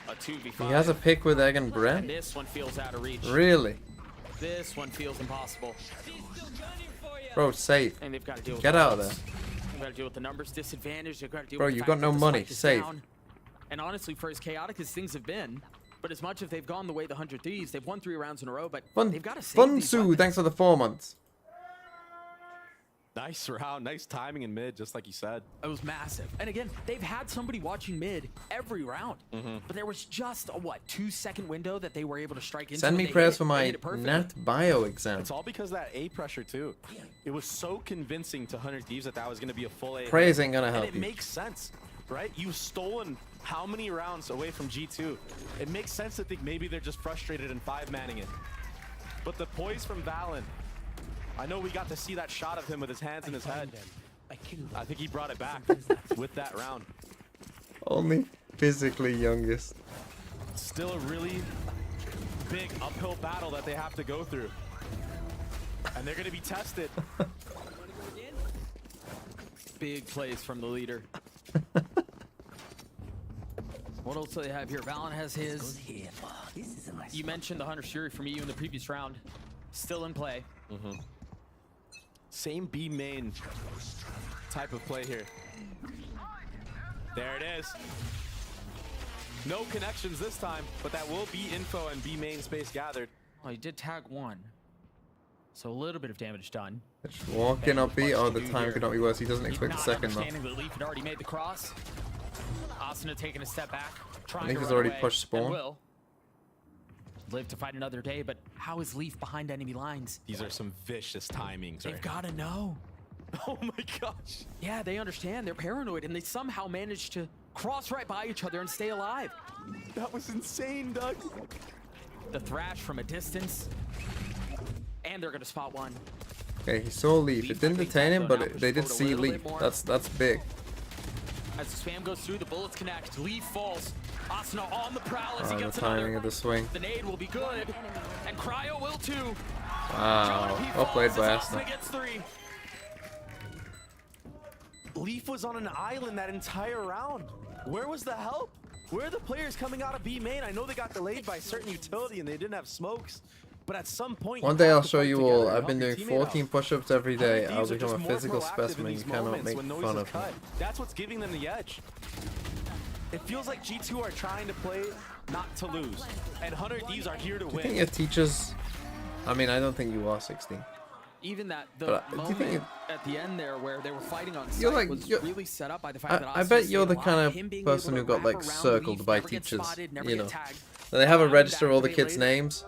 A 2v5. He has a pick with Egg and And Brent. this one feels out of reach. Really? This one feels impossible. Bro, save. And they've got to deal with Get the out of odds. there. They've got to deal with the numbers disadvantage. They've got to deal Bro, with the you've fact got no that the money. spike is Save. down. And honestly, for as chaotic as things have been, but as much as they've gone the way the 100 Thieves, they've won 3 rounds in a row, but they've got to save these Funsu, weapons. thanks for the 4 months. Nice round, nice timing in mid, just like you said. It was massive. And again, they've had somebody watching mid every round. But there was just a, 2-second window that they were able to strike into. Send me and they prayers hit for it. They my hit it perfectly. Nat Bio exam. It's all because of that A pressure too. It was so convincing to 100 Thieves that was going to be a full A. Praise ain't gonna And help it you. makes sense, right? You've stolen how many rounds away from G2? It makes sense to think maybe they're just frustrated and 5-manning it. But the poise from Valen, I know we got to see that shot of him with his hands in his head. I think he brought it back with that round. Only physically youngest. Still a really big uphill battle that they have to go through. And they're going to be tested. Big plays from the leader. What else do they have here? Valen has his. You mentioned the Hunter's Fury from EU in the previous round. Still in play. Same B main type of play here. There it is. No connections this time, but that will be info and B main space gathered. Oh, he did tag 1. So a little bit of damage done. Just walking up B. Oh, the time could not be worse. He doesn't expect a second though. Understanding that Leaf had already made the cross. Asuna taking a step back. Trying Leaf to has run already away, pushed spawn. and will. Live to fight another day, but how is Leaf behind enemy lines? These are some vicious timings. They've right got to know. Oh my gosh. Yeah, they understand. They're paranoid, and they somehow managed to cross right by each other and stay alive. That was insane, Doug. The thrash from a distance. And they're going to spot one. Okay, he saw Leaf. It didn't detain him, but they did see Leaf. That's big. As the spam goes through, the bullets connect. Leaf falls. Asuna on the prowl as he Oh, the gets timing another. of the swing. The nade will be good. And Cryo will too. Wow. Well played by Asuna Asuna. gets 3. Leaf was on an island that entire round. Where was the help? Where are the players coming out of B main? I know they got delayed by certain utility and they didn't have smokes. But at some point, One day I'll show you all. I've been doing 14 push-ups every day. I'll become a physical specimen. You cannot make fun of me. That's what's giving them the edge. It feels like G2 are trying to play not to lose. And 100 Thieves are here to Do you win. think your teachers... I mean, I don't think you are 16. Even that the But, do you think moment at the end there where they were fighting on You're site like- was you're- really set up by the fact that I Asuna bet stayed you're the alive, kind him of being person able who to got like wrap around circled Leaf, by never get teachers, spotted, never you get know. tagged. They have a Found register that all the way kids' later. names.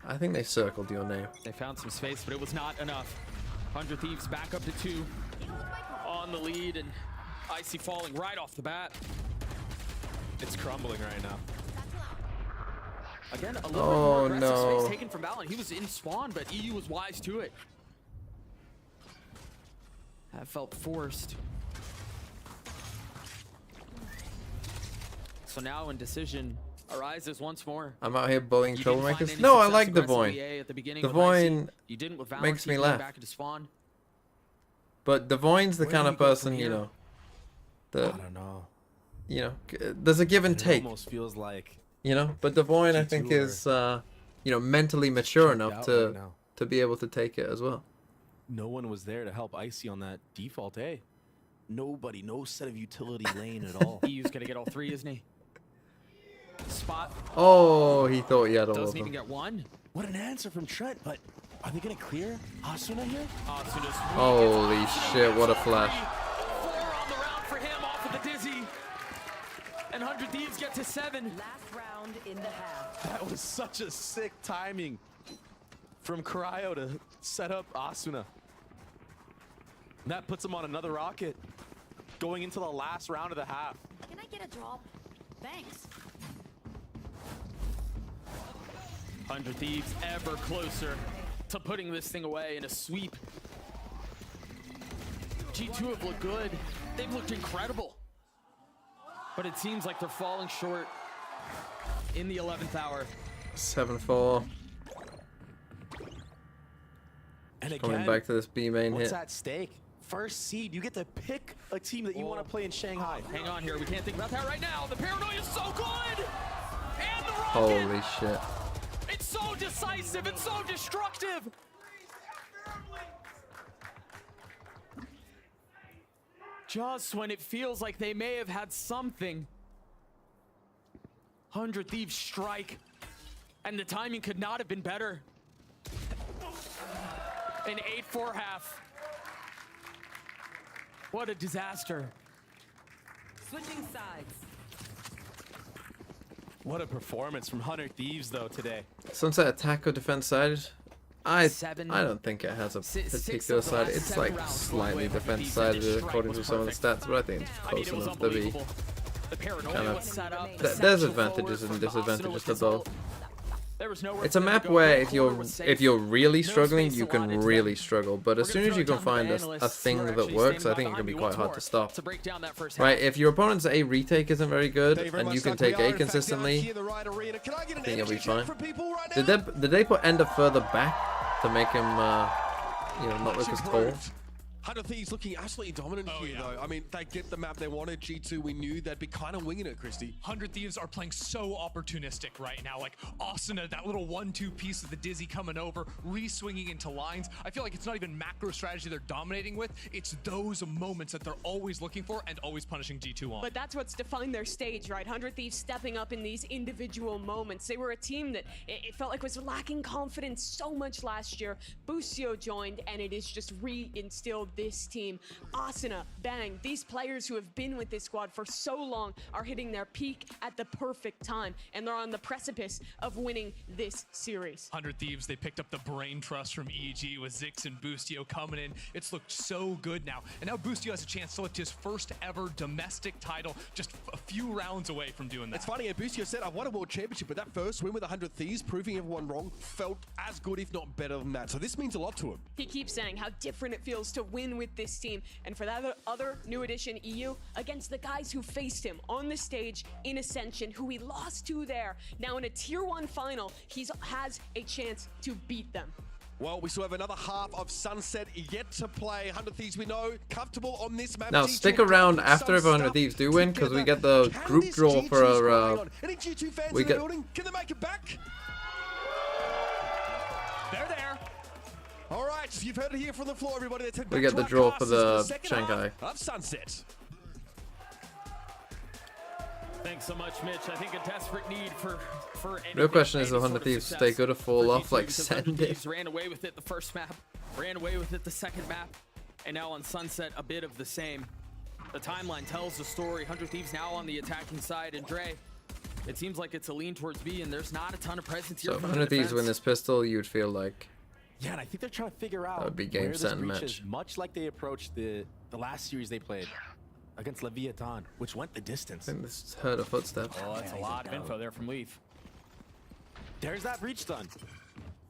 I think they circled your name. They found some space, but it was not enough. 100 Thieves back up to 2 on the lead, and Icy falling right off the bat. It's crumbling right now. Again, a little Oh, bit more aggressive no. space taken from Valen. He was in spawn, but EU was wise to it. That felt forced. So now indecision arises once more. I'm out here bullying You didn't find troublemakers. any No, I success like aggressively, Devoyne. at the beginning of Devoyne IC. You didn't with Valen makes me taking him laugh. back into spawn. But Devoyne's the Where kind do of we go from person, you here? know, I that, don't know. you know, there's a give and It take, almost feels like you know. But Devoyne, I G2 think, are is, you know, mentally mature checked enough out to right now. be able to take it as well. No one was there to help Icy on that default A. Nobody, no set of utility lane at all. EU's gonna get all 3, isn't he? Spot. Oh, he thought he had all of Doesn't even them. get 1. What an answer from Trent, but are they going to clear Asuna here? Asuna's Holy shit, what a flash. 4 on the round for him off of the dizzy. And 100 Thieves get to 7. Last round in the half. That was such a sick timing from Cryo to set up Asuna. That puts him on another rocket. going into the last round of the half. Can I get a drop? Thanks. 100 Thieves ever closer to putting this thing away in a sweep. G2 have looked good. They've looked incredible. But it seems like they're falling short in the 11th hour. 7-4. And again, coming back to this B main what's hit. at stake? First seed, you get to pick a team that you want to play in Shanghai. Hang on here, we can't think about that right now. The paranoia is so good! And the rocket! Holy shit. It's so decisive, it's so destructive! Just when it feels like they may have had something. 100 Thieves strike. And the timing could not have been better. An 8-4 half. What a disaster. Switching sides. What a performance from 100 Thieves, though, today. Sunset attack or defense sided? I don't think it has a particular side. It's like slightly defense sided according to some of the stats, but I think it's close enough to be kind of. There's advantages and disadvantages to both. It's a map where if you're really struggling, you can really struggle. But as soon as you can find a thing that works, I think it can be quite hard to stop. Right? If your opponent's A retake isn't very good and you can take A consistently, I think you'll be fine. Did they put Ender further back to make him, you know, not look as tall? 100 Thieves looking absolutely dominant here, though. I mean, they get the map they wanted. G2, we knew they'd be kind of winging it, Christy. 100 Thieves are playing so opportunistic right now. Like Asuna, that little 1-2 piece of the Dizzy coming over, re-swinging into lines. I feel like it's not even macro strategy they're dominating with. It's those moments that they're always looking for and always punishing G2 on. But that's what's defined their stage, right? 100 Thieves stepping up in these individual moments. They were a team that it felt like was lacking confidence so much last year. Busio joined, and it is just re-instilled this team. Asuna, Bang, these players who have been with this squad for so long are hitting their peak at the perfect time, and they're on the precipice of winning this series. 100 Thieves, they picked up the brain trust from EG with Zix and Bustio coming in. It's looked so good now. And now Bustio has a chance to lift his first ever domestic title, just a few rounds away from doing that. It's funny, Bustio said, I won a world championship, but that first win with 100 Thieves, proving everyone wrong, felt as good, if not better than that. So this means a lot to him. He keeps saying how different it feels to win with this team, and for that other new addition, EU, against the guys who faced him on the stage in Ascension, who he lost to there. Now in a Tier 1 final, he has a chance to beat them. Well, we still have another half of Sunset yet to play. 100 Thieves, we know, comfortable on this map. Now stick around after if 100 Thieves do win, because we get the group draw for our. Any G2 fans we in get. the building? Can they make it back? They're there. All right, you've heard it here from the floor, everybody. We get the draw for the Shanghai. Of Sunset. Thanks so much, Mitch. I think a desperate need for Real question is, 100 Thieves stay good or fall off? Like send it. Ran away with it the first map, ran away with it the second map, and now on Sunset a bit of the same. The timeline tells the story. 100 Thieves now on the attacking side, and Dre, it seems like it's a lean towards B, and there's not a ton of presence here. So if 100 Thieves win this pistol, you'd feel like. Yeah, and I think they're trying to figure out that would be game, where set, this and reaches, match. much like they approached the last series they played against Leviathan, which went the distance. I think this heard a footstep. Oh, that's a lot of info there from Leaf. There's that breach stun.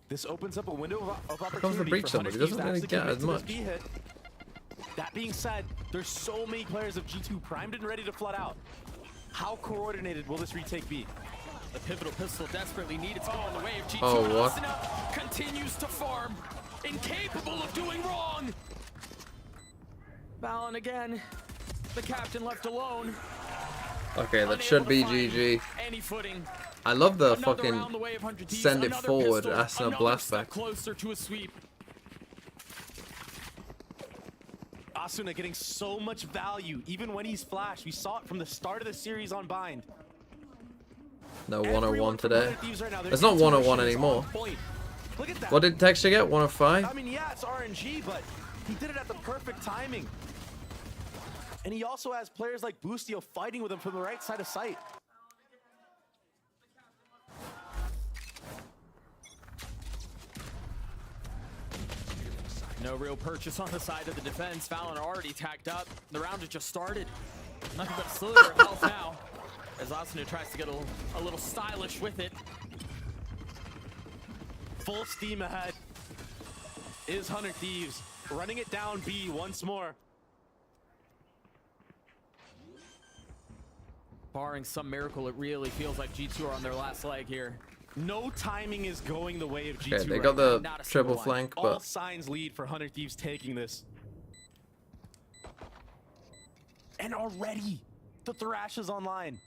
This opens up a window of opportunity. Comes the breach stun, but he doesn't really get as much. That being said, there's so many players of G2 primed and ready to flood out. How coordinated will this retake be? The pivotal pistol desperately needed to go on the way of G2. Oh, what? Asuna continues to farm, incapable of doing wrong. Balin again, the captain left alone. Okay, that should be GG. Any footing. I love the Another fucking round the way of 100 Thieves, send it another forward, pistol, Asuna another blast step back. closer to a sweep. Asuna getting so much value, even when he's flashed. We saw it from the start of the series on Bind. No 101 today. Right now, There's not 101 anymore. Look at that. What did Texture get? 105? I mean, yeah, it's RNG, but he did it at the perfect timing. And he also has players like Bustio fighting with him from the right side of sight. No real purchase on the side of the defense. Valen already tagged up. The round has just started. Nothing but a sliver of health now. As Asuna tries to get a little stylish with it. Full steam ahead is 100 Thieves. Running it down B once more. Barring some miracle, it really feels like G2 are on their last leg here. No timing is going the way of G2. Okay, they got the triple flank, All but signs lead for 100 Thieves taking this. And already, the Thrash is online.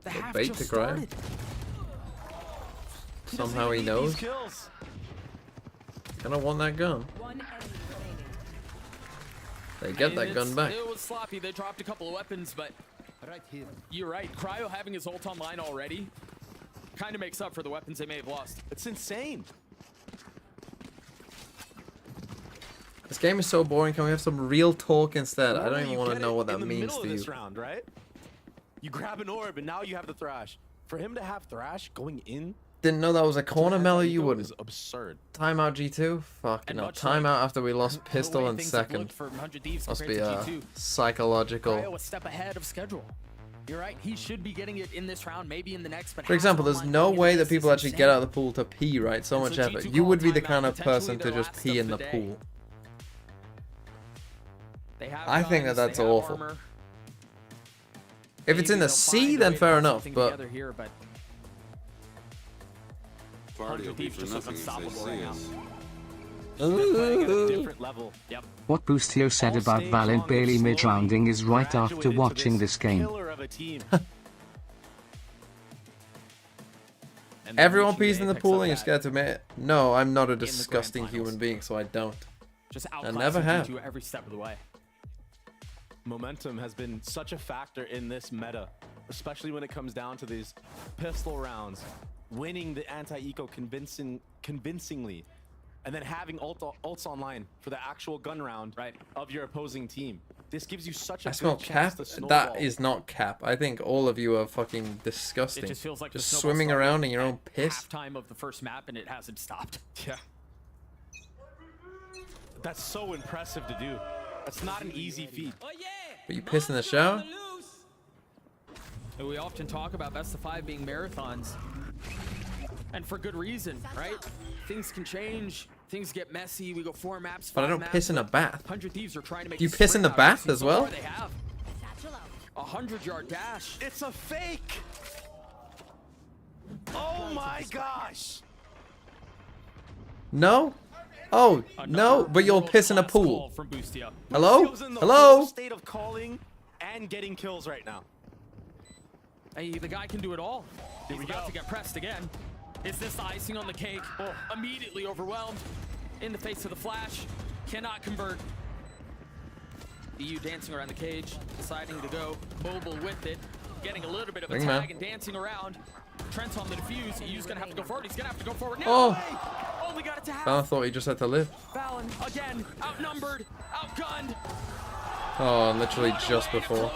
The bait to Cryo. Somehow he knows. Gonna want that gun. They get that gun back. It was sloppy. They dropped a couple of weapons, but right here. You're right. Cryo having his ult online already kind of makes up for the weapons they may have lost. It's insane. This game is so boring. Can we have some real talk instead? I don't even want to know what that means to you. This round, right? You grab an orb and now you have the Thrash. For him to have Thrash going in. Didn't know that was a corner melee. You wouldn't. Absurd. Timeout G2. Fucking hell. Timeout after we lost pistol in second. Must be a psychological. Cryo a step ahead of schedule. You're right. He should be getting it in this round, maybe in the next. But for example, there's no way that people actually get out of the pool to pee, right? So much effort. You would be the kind of person to just pee in the pool. I think that that's awful. If it's in the sea, then fair enough, but... What Boostio said about Valen Bailey mid-rounding is right after watching this game. Everyone pees in the pool and you're scared to admit it? No, I'm not a disgusting human being, so I don't. I never have. Every step of the way. Momentum has been such a factor in this meta, especially when it comes down to these pistol rounds. Winning the anti-eco convincingly, and then having ults online for the actual gun round of your opposing team. This gives you such a good chance to snowball. That is not cap. I think all of you are fucking disgusting. It just feels like just swimming around in your own piss. Halftime of the first map and it hasn't stopped. Yeah. That's so impressive to do. That's not an easy feat. But you piss in the shower? We often talk about best of 5 being marathons. And for good reason, right? Things can change. Things get messy. We go 4 maps. But I don't piss in a bath. 100 Thieves are trying to make you piss in the bath as well? They have a 100-yard dash. It's a fake. Oh my gosh. No? Oh, no, but you'll piss in a pool. Hello? Hello? State of calling and getting kills right now. Hey, the guy can do it all. He's about to get pressed again. Is this the icing on the cake? Oh, immediately overwhelmed. In the face of the flash. Cannot convert. EU dancing around the cage. Deciding to go mobile with it. Getting a little bit of a tag and dancing around. Trent's on the defuse. EU's going to have to go forward. He's going to have to go forward now. Oh! Only got it to half. I thought he just had to live. Valen, again, outnumbered, outgunned. Oh, literally just before.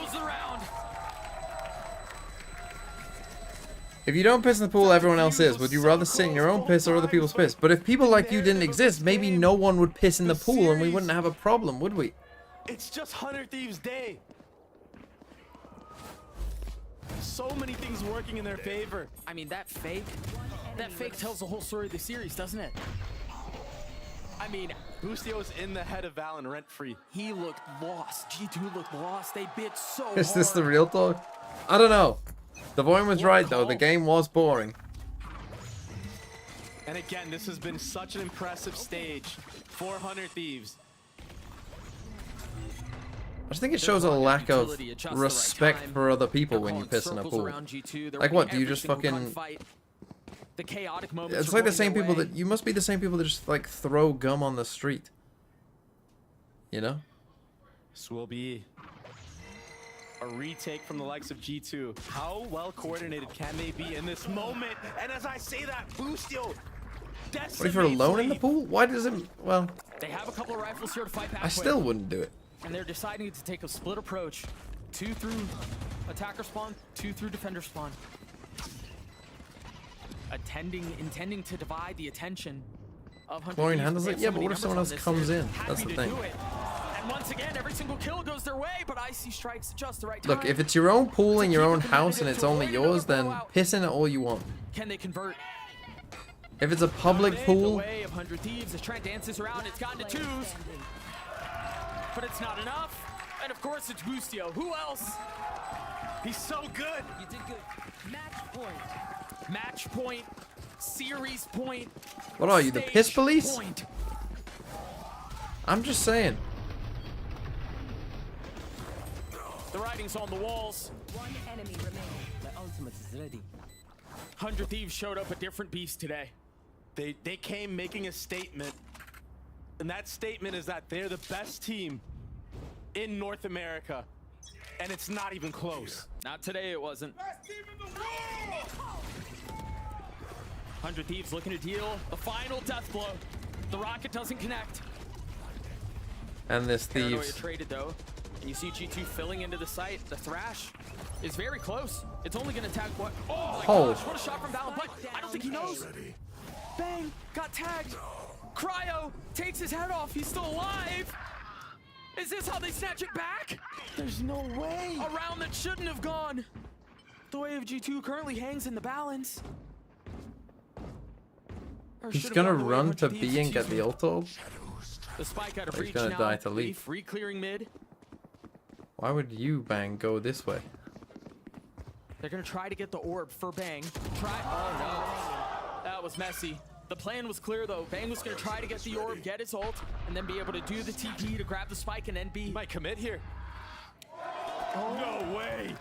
If you don't piss in the pool, everyone else is. Would you rather sit in your own piss or other people's piss? But if people like you didn't exist, maybe no one would piss in the pool and we wouldn't have a problem, would we? It's just 100 Thieves Day. So many things working in their favor. I mean, that fake tells the whole story of the series, doesn't it? I mean, Boostio's in the head of Valen rent-free. He looked lost. G2 looked lost. They bit so hard. Is this the real talk? I don't know. The Void was right, though. The game was boring. And again, this has been such an impressive stage for 100 Thieves. I just think it shows a lack of respect for other people when you piss in a pool. Like what, do you just fucking... The chaotic moments. It's like the same people that... You must be the same people that just like throw gum on the street. You know? This will be a retake from the likes of G2. How well coordinated can they be in this moment? And as I say that, Boostio... What if you're alone in the pool? Why does it... Well... They have a couple of rifles here to fight back I still wouldn't do it. And they're deciding to take a split approach. 2 through attacker spawn, 2 through defender spawn. Intending to divide the attention. of 100 Chlorine Thieves. handles They it? have Yeah, so but many what if someone numbers else on comes this, in? they're That's the happy to thing. do it. And once again, every single kill goes their way, but Icy strikes just the right time. Look, if it's your own pool in your own house and it's only yours, then piss in it all you want. Can they convert? If it's a public The pool, way of 100 Thieves as Trent dances around, it's gotten to twos, but it's not enough. And of course, it's Bustio. Who else? He's so good. You did good. Match point. Match point, series point. what are you, the stage piss police? Point. I'm just saying. The writing's on the walls. One enemy remaining. The ultimate is ready. 100 Thieves showed up a different beast today. They came making a statement, and that statement is that they're the best team in North America, and it's not even close. Not today, it wasn't. 100 Thieves looking to deal the final death blow. The rocket doesn't connect. And this Paranoia thieves. traded though, and you see G2 filling into the site. The Thrash is very close. It's only going to attack what? Oh my gosh! What a shot from Valen! But I don't think he knows. Bang! Got tagged. Cryo takes his head off. He's still alive. Is this how they snatch it back? There's no way. A round that shouldn't have gone. The way of G2 currently hangs in the balance. Or He's should have gonna gone the way of run to 100 Thieves, B and get excuse the me. ult. The spike out of Or he's reach gonna now. die to Leaf. Re-clearing mid. Why would you, Bang, go this way? They're gonna try to get the orb for Bang. Oh no, that was messy. The plan was clear though. Bang was gonna try to get the orb, get his ult, and then be able to do the TP to grab the spike and then be. Might commit here. No way.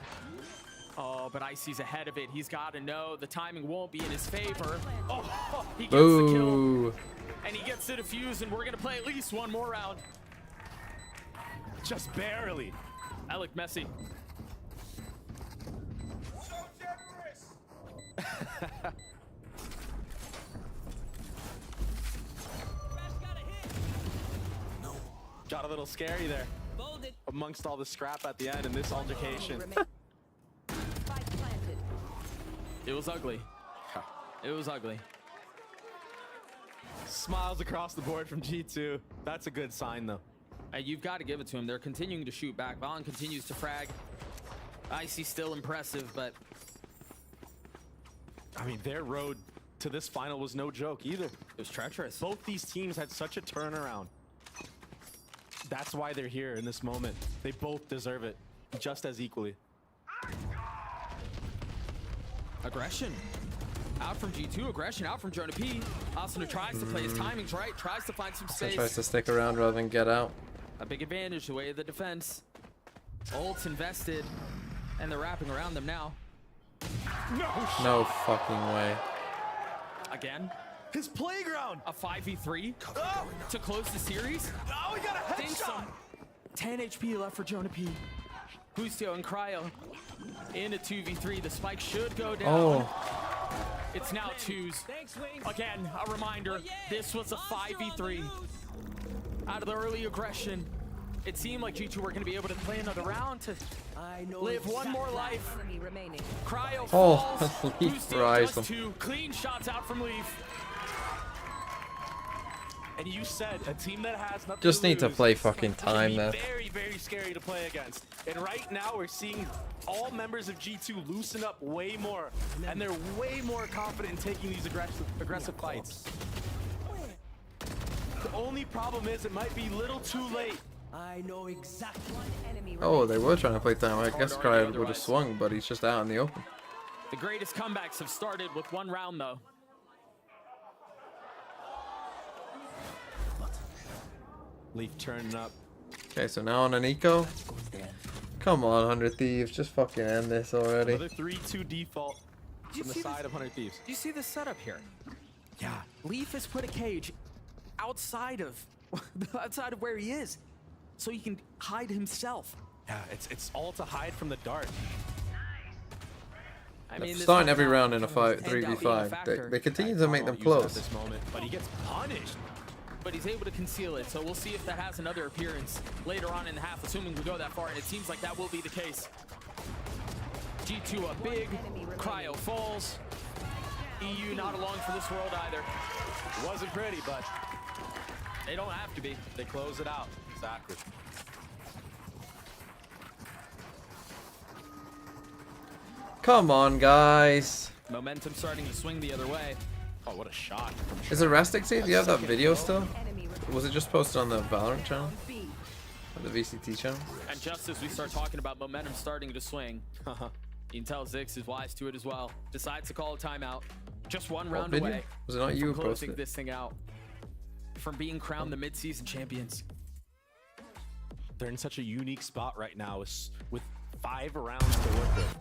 Oh, but Icy's ahead of it. He's got to know the timing won't be in his favor. Oh, he gets the kill, Boo. and he gets the defuse, and we're gonna play at least one more round. Just barely. That looked messy. Got a little scary there. Amongst all the scrap at the end in this altercation. It was ugly. It was ugly. Smiles across the board from G2. That's a good sign though. You've got to give it to him. They're continuing to shoot back. Valen continues to frag. Icy still impressive, but I mean, their road to this final was no joke either. It was treacherous. Both these teams had such a turnaround. That's why they're here in this moment. They both deserve it just as equally. Aggression. Out from G2, aggression out from Jonah P. Asuna tries to play his timings right, tries to find some So space. tries to stick around rather than get out. A big advantage the way of the defense. Ult's invested, and they're wrapping around them now. No fucking way. Again. His playground. A 5v3 to close the series. Oh, we got a Think so. 10 HP left for Jonah P. Bustio and Cryo in a 2v3. The spike should go down. Oh. It's now twos. Again, a reminder, this was a 5v3. Out of the early aggression, it seemed like G2 were going to be able to play another round to live one more life. Cryo falls. Oh, Leaf Bustio fries does them. two. Clean shots out from Leaf. And you said a team that has nothing Just to need to lose play fucking can time be there. very, very scary to play against. And right now we're seeing all members of G2 loosen up way more, and they're way more confident in taking these aggressive fights. The only problem is it might be a little too late. I know exactly. Oh, they were trying to play time. I guess Cryo would have swung, but he's just out in the open. The greatest comebacks have started with one round, though. Leaf turning up. Okay, so now on an eco. Come on, 100 Thieves. Just fucking end this already. Another 3-2 default from the side of 100 Thieves. Do you see the setup here? Yeah. Leaf has put a cage outside of where he is, so he can hide himself. Yeah, it's all to hide from the dart. I mean, Starting every round in a 3v5. They continue to make them close. This moment, but he gets punished. But he's able to conceal it, so we'll see if that has another appearance later on in the half, assuming we go that far, and it seems like that will be the case. G2 up big, Cryo falls. EU not along for this world either. It wasn't pretty, but they don't have to be. They close it out. Exactly. Come on, guys. Momentum starting to swing the other way. Oh, what a shot. Is it Rastic? Do you have that video still? Was it just posted on the Valorant channel? Or the VCT channel? And just as we start talking about momentum starting to swing, you can tell Zix is wise to it as well. Decides to call a timeout. Just one round video? away. Was it not you who closing posted it? this thing out? From being crowned the mid-season champions. They're in such a unique spot right now with 5 rounds to work with.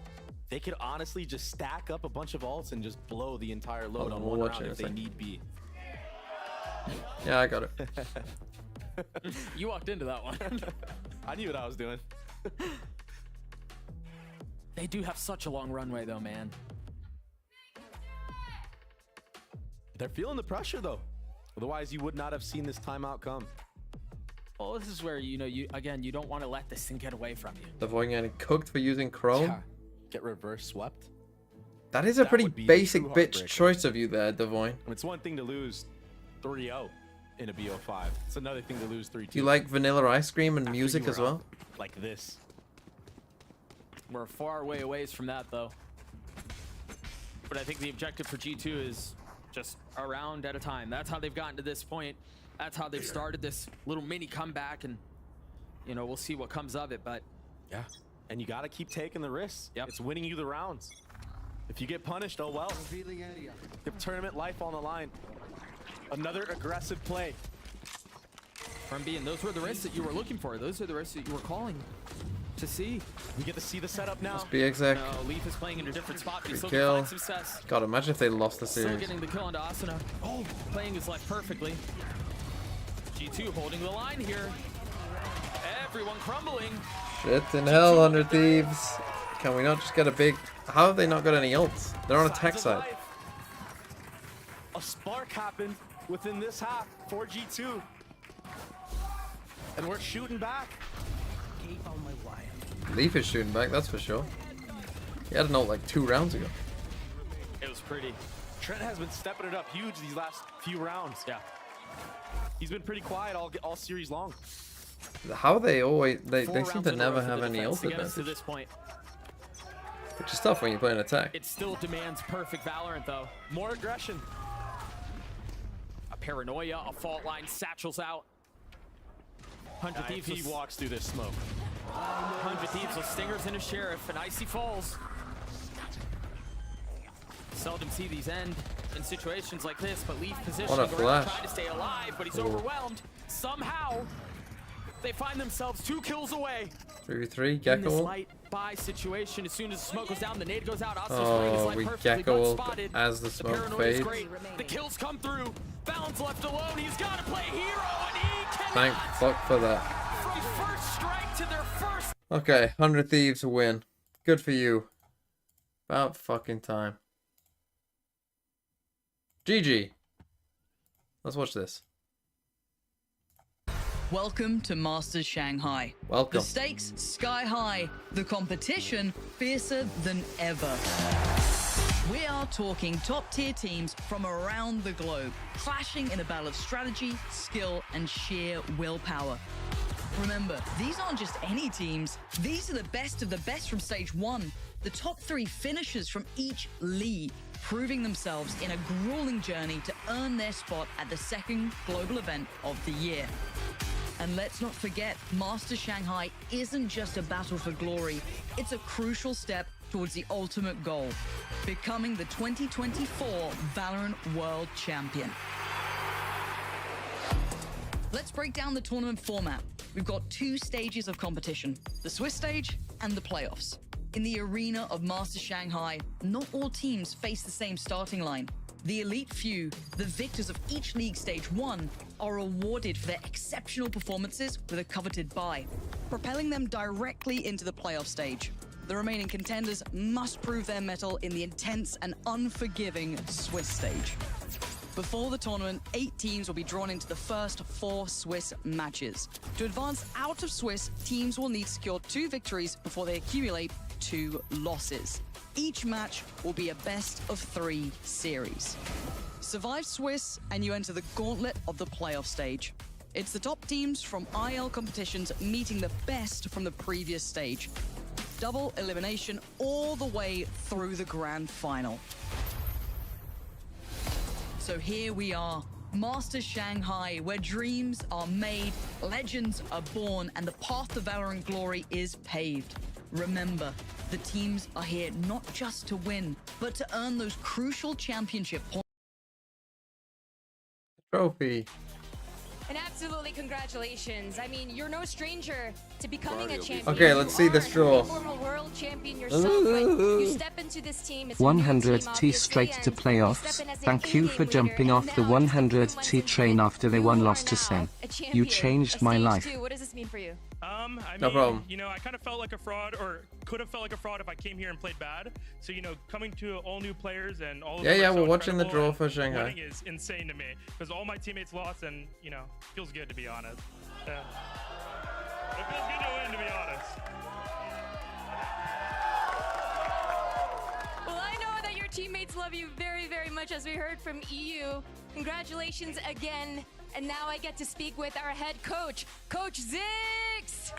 They could honestly just stack up a bunch of ults and just blow the entire load on one round if they need be. Yeah, I got it. You walked into that one. I knew what I was doing. They do have such a long runway though, man. They're feeling the pressure though. Otherwise, you would not have seen this timeout come. Well, this is where, you don't want to let this thing get away from you. Devoin getting cooked for using Chrome. Yeah. Get reverse swept. That is a pretty basic bitch choice of you there, Devoin. It's one thing to lose 3-0 in a BO5. It's another thing to lose 3-2. Do you like vanilla ice cream and music as well? Like this. We're far way away from that though. But I think the objective for G2 is just a round at a time. That's how they've gotten to this point. That's how they've started this little mini comeback, and we'll see what comes of it. But yeah, and you got to keep taking the risks. Yep. It's winning you the rounds. If you get punished, oh well. The tournament life on the line. Another aggressive play from being, those were the risks that you were looking for. Those are the risks that you were calling to see. We get to see the setup now. Must be exec. No, Leaf is playing in a different spot, but he's still kill. find success. God, imagine if they lost the series. Still getting the kill onto Asuna. Oh, playing his life perfectly. G2 holding the line here. Everyone crumbling. Shit in hell, 100 Thieves. Can we not just get a big... How have they not got any ults? They're on attack side. A spark happened within this half for G2. And we're shooting back. Leaf is shooting back, that's for sure. He had an ult like 2 rounds ago. It was pretty. Trent has been stepping it up huge these last few rounds. Yeah. He's been pretty quiet all series long. How they always... They seem to never have any ult to advantage. this point. Which is tough when you play an attack. It still demands perfect Valorant though. More aggression. A paranoia, a fault line, satchels out. 100 Thieves. He walks through this smoke. 100 Thieves with stingers and a sheriff, and Icy falls. Seldom see these end in situations like this, but Leaf positioning around, trying to stay alive, but he's overwhelmed. Somehow, they find themselves 2 kills away. 3v3, In this Gecko. light buy situation, as soon as the smoke goes down, the nade goes out. Oh, we Gecko as the smoke fades. The kills come through. Balance left alone. He's got to play hero, and he cannot. Thank fuck for that. From first strike to their first. Okay, 100 Thieves win. Good for you. About fucking time. GG. Let's watch this. Welcome to Masters Shanghai. Welcome. The stakes sky high, the competition fiercer than ever. We are talking top-tier teams from around the globe, clashing in a battle of strategy, skill, and sheer willpower. Remember, these aren't just any teams. These are the best of the best from Stage 1. The top 3 finishers from each league, proving themselves in a grueling journey to earn their spot at the second global event of the year. And let's not forget, Masters Shanghai isn't just a battle for glory. It's a crucial step towards the ultimate goal, becoming the 2024 Valorant World Champion. Let's break down the tournament format. We've got 2 stages of competition, the Swiss stage and the playoffs. In the arena of Masters Shanghai, not all teams face the same starting line. The elite few, the victors of each league stage 1, are awarded for their exceptional performances with a coveted bye, propelling them directly into the playoff stage. The remaining contenders must prove their mettle in the intense and unforgiving Swiss stage. Before the tournament, 8 teams will be drawn into the first 4 Swiss matches. To advance out of Swiss, teams will need to secure 2 victories before they accumulate 2 losses. Each match will be a best-of-3 series. Survive Swiss, and you enter the gauntlet of the playoff stage. It's the top teams from IL competitions meeting the best from the previous stage. Double elimination all the way through the grand final. So here we are, Masters Shanghai, where dreams are made, legends are born, and the path to valor and glory is paved. Remember, the teams are here not just to win, but to earn those crucial championship points. Trophy. And absolutely congratulations. I mean, you're no stranger to becoming a champion. Okay, let's see this draw. Former world champion yourself, but you step into this team. It's a new 100 team, T straight obviously, to and playoffs. you step in as a Thank you key for game leader, jumping and off the now 100 once T again, train after they won you lost are to now Sen. a champion You of changed my stage life. 2. What does this mean for you? I mean, No problem. you know, I kind of felt like a fraud, or could have felt like a fraud if I came here and played bad. So, you know, coming to all new players and all of them Yeah, are so we're watching the incredible, draw for and Shanghai. winning is insane to me because all my teammates lost, and you know, feels good to be honest. Yeah. It feels good to win, to be honest. Well, I know that your teammates love you very, very much, as we heard from EU. Congratulations again. And now I get to speak with our head coach, Coach Zix.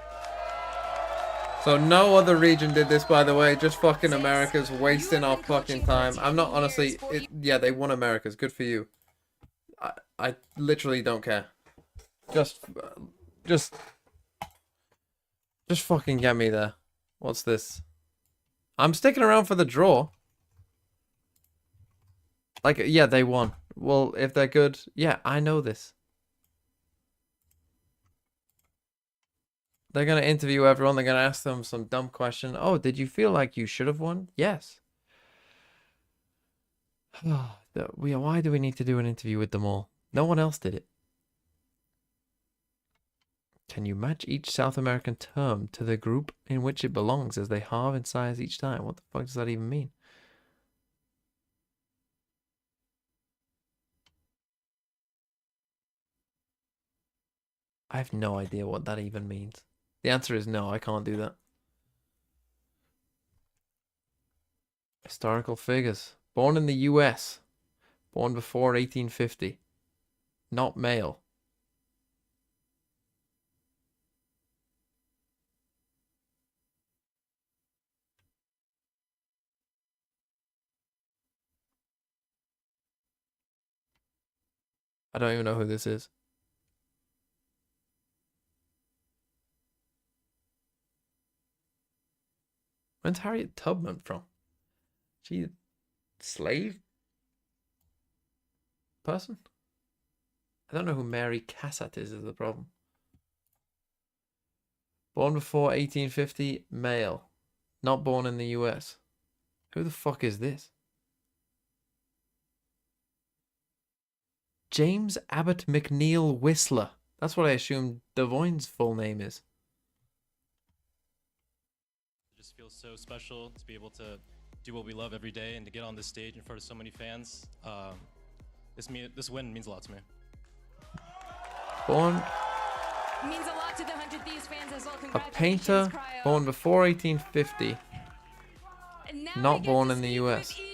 So no other region did this, by the way. Just fucking America's wasting our fucking time. I'm not, honestly, yeah, they won America's. Good for you. I literally don't care. Just fucking get me there. What's this? I'm sticking around for the draw. Like, yeah, they won. Well, if they're good, yeah, I know this. They're going to interview everyone. They're going to ask them some dumb question. Oh, did you feel like you should have won? Yes. Why do we need to do an interview with them all? No one else did it. Can you match each South American term to the group in which it belongs as they halve in size each time? What the fuck does that even mean? I have no idea what that even means. The answer is no, I can't do that. Historical figures. Born in the US. Born before 1850. Not male. I don't even know who this is. When's Harriet Tubman from? She a slave person? I don't know who Mary Cassatt is the problem. Born before 1850, male. Not born in the US. Who the fuck is this? James Abbott McNeil Whistler. That's what I assume Devoyne's full name is. It just feels so special to be able to do what we love every day and to get on this stage in front of so many fans. This win means a lot to me. Born It means a lot to the 100 Thieves fans as well. a Congratulations, painter, Cryo. born before 1850. And now Not we get born to in the speak US. with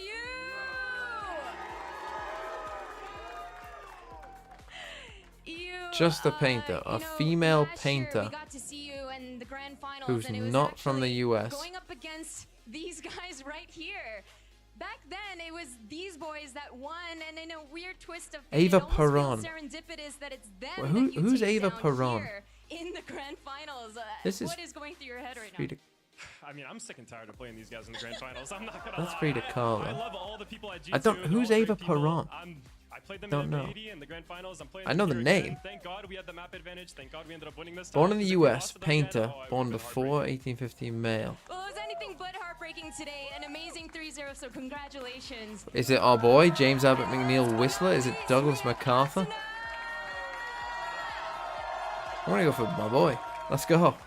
Just a painter, a female painter we got to see you in the grand finals, who's and it was not from the US. going up against these guys right here. Back then, it was these boys that won, and in a weird twist of fate, Ava it almost feels Perron. serendipitous that it's them Well, that you who's take Ava down Perron? here in the grand finals. This is what is going through your head right now? Frida. I mean, I'm sick and tired of playing these guys in the grand finals. I'm not gonna That's lie. Frida Kahlo. I love all the people at G2. I don't. They're Who's all Ava great people. Perron? I played them Don't in know. M80 in the grand finals. I'm playing I know them the here name. again. Thank God we had the map advantage. Thank God we ended up winning this Born time, in the 'cause if we US, lost to them again, painter, it born would've been before 1850, male. Well, it was anything but heartbreaking today. An amazing 3-0, so congratulations. Is it our boy, James Abbott McNeil Whistler? Is it Douglas MacArthur? I want to go for my boy. Let's go.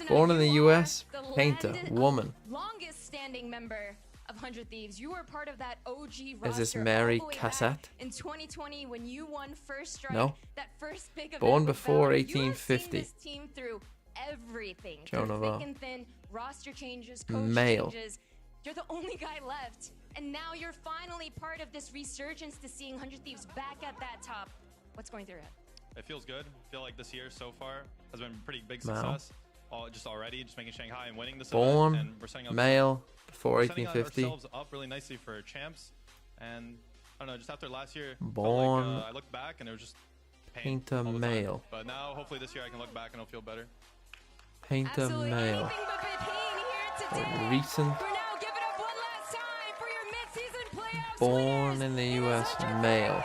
Born in the US, painter, woman. Longest standing member of 100 Thieves. You were part of that OG roster. Is this Mary all the way Cassatt? back in 2020 when you won first strike. No. That first big event Born with before Valor. You have seen 1850. this team through everything. Joan through of Arc. thick and thin, roster changes, coach Male. changes. You're the only guy left. And now you're finally part of this resurgence to seeing 100 Thieves back at that top. What's going through it? It feels good. I feel like this year so far has been a pretty big Wow. success. Just making Shanghai and winning this Born event. And we're setting up male before we're setting 1850. ourselves up really nicely for champs. And I don't know, just after last year, Born I looked back and it was just pain painter all the time. male. But now, hopefully this year I can look back and it'll feel better. Painter Absolutely male. anything but pain here today. Recent. For now, give it up one last time for your mid-season playoffs. Born in the US. Male.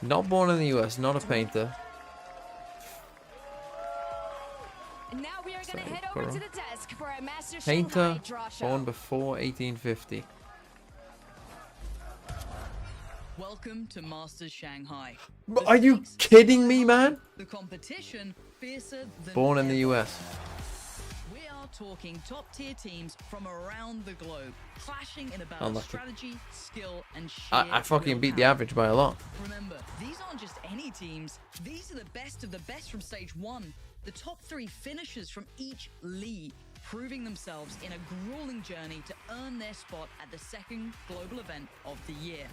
Not born in the US. Not a painter. And now we are going to head over to the desk for our Master Painter. Shanghai draw show. Born before 1850. Welcome to Masters Shanghai. Are you kidding me, man? The competition fiercer than Born in the ever. US. We are talking top-tier teams from around the globe, clashing in a battle of Unlucky. strategy, skill, and sheer I fucking beat the willpower. average by a lot. Remember, these aren't just any teams. These are the best of the best from stage 1. The top 3 finishers from each league, proving themselves in a grueling journey to earn their spot at the second global event of the year.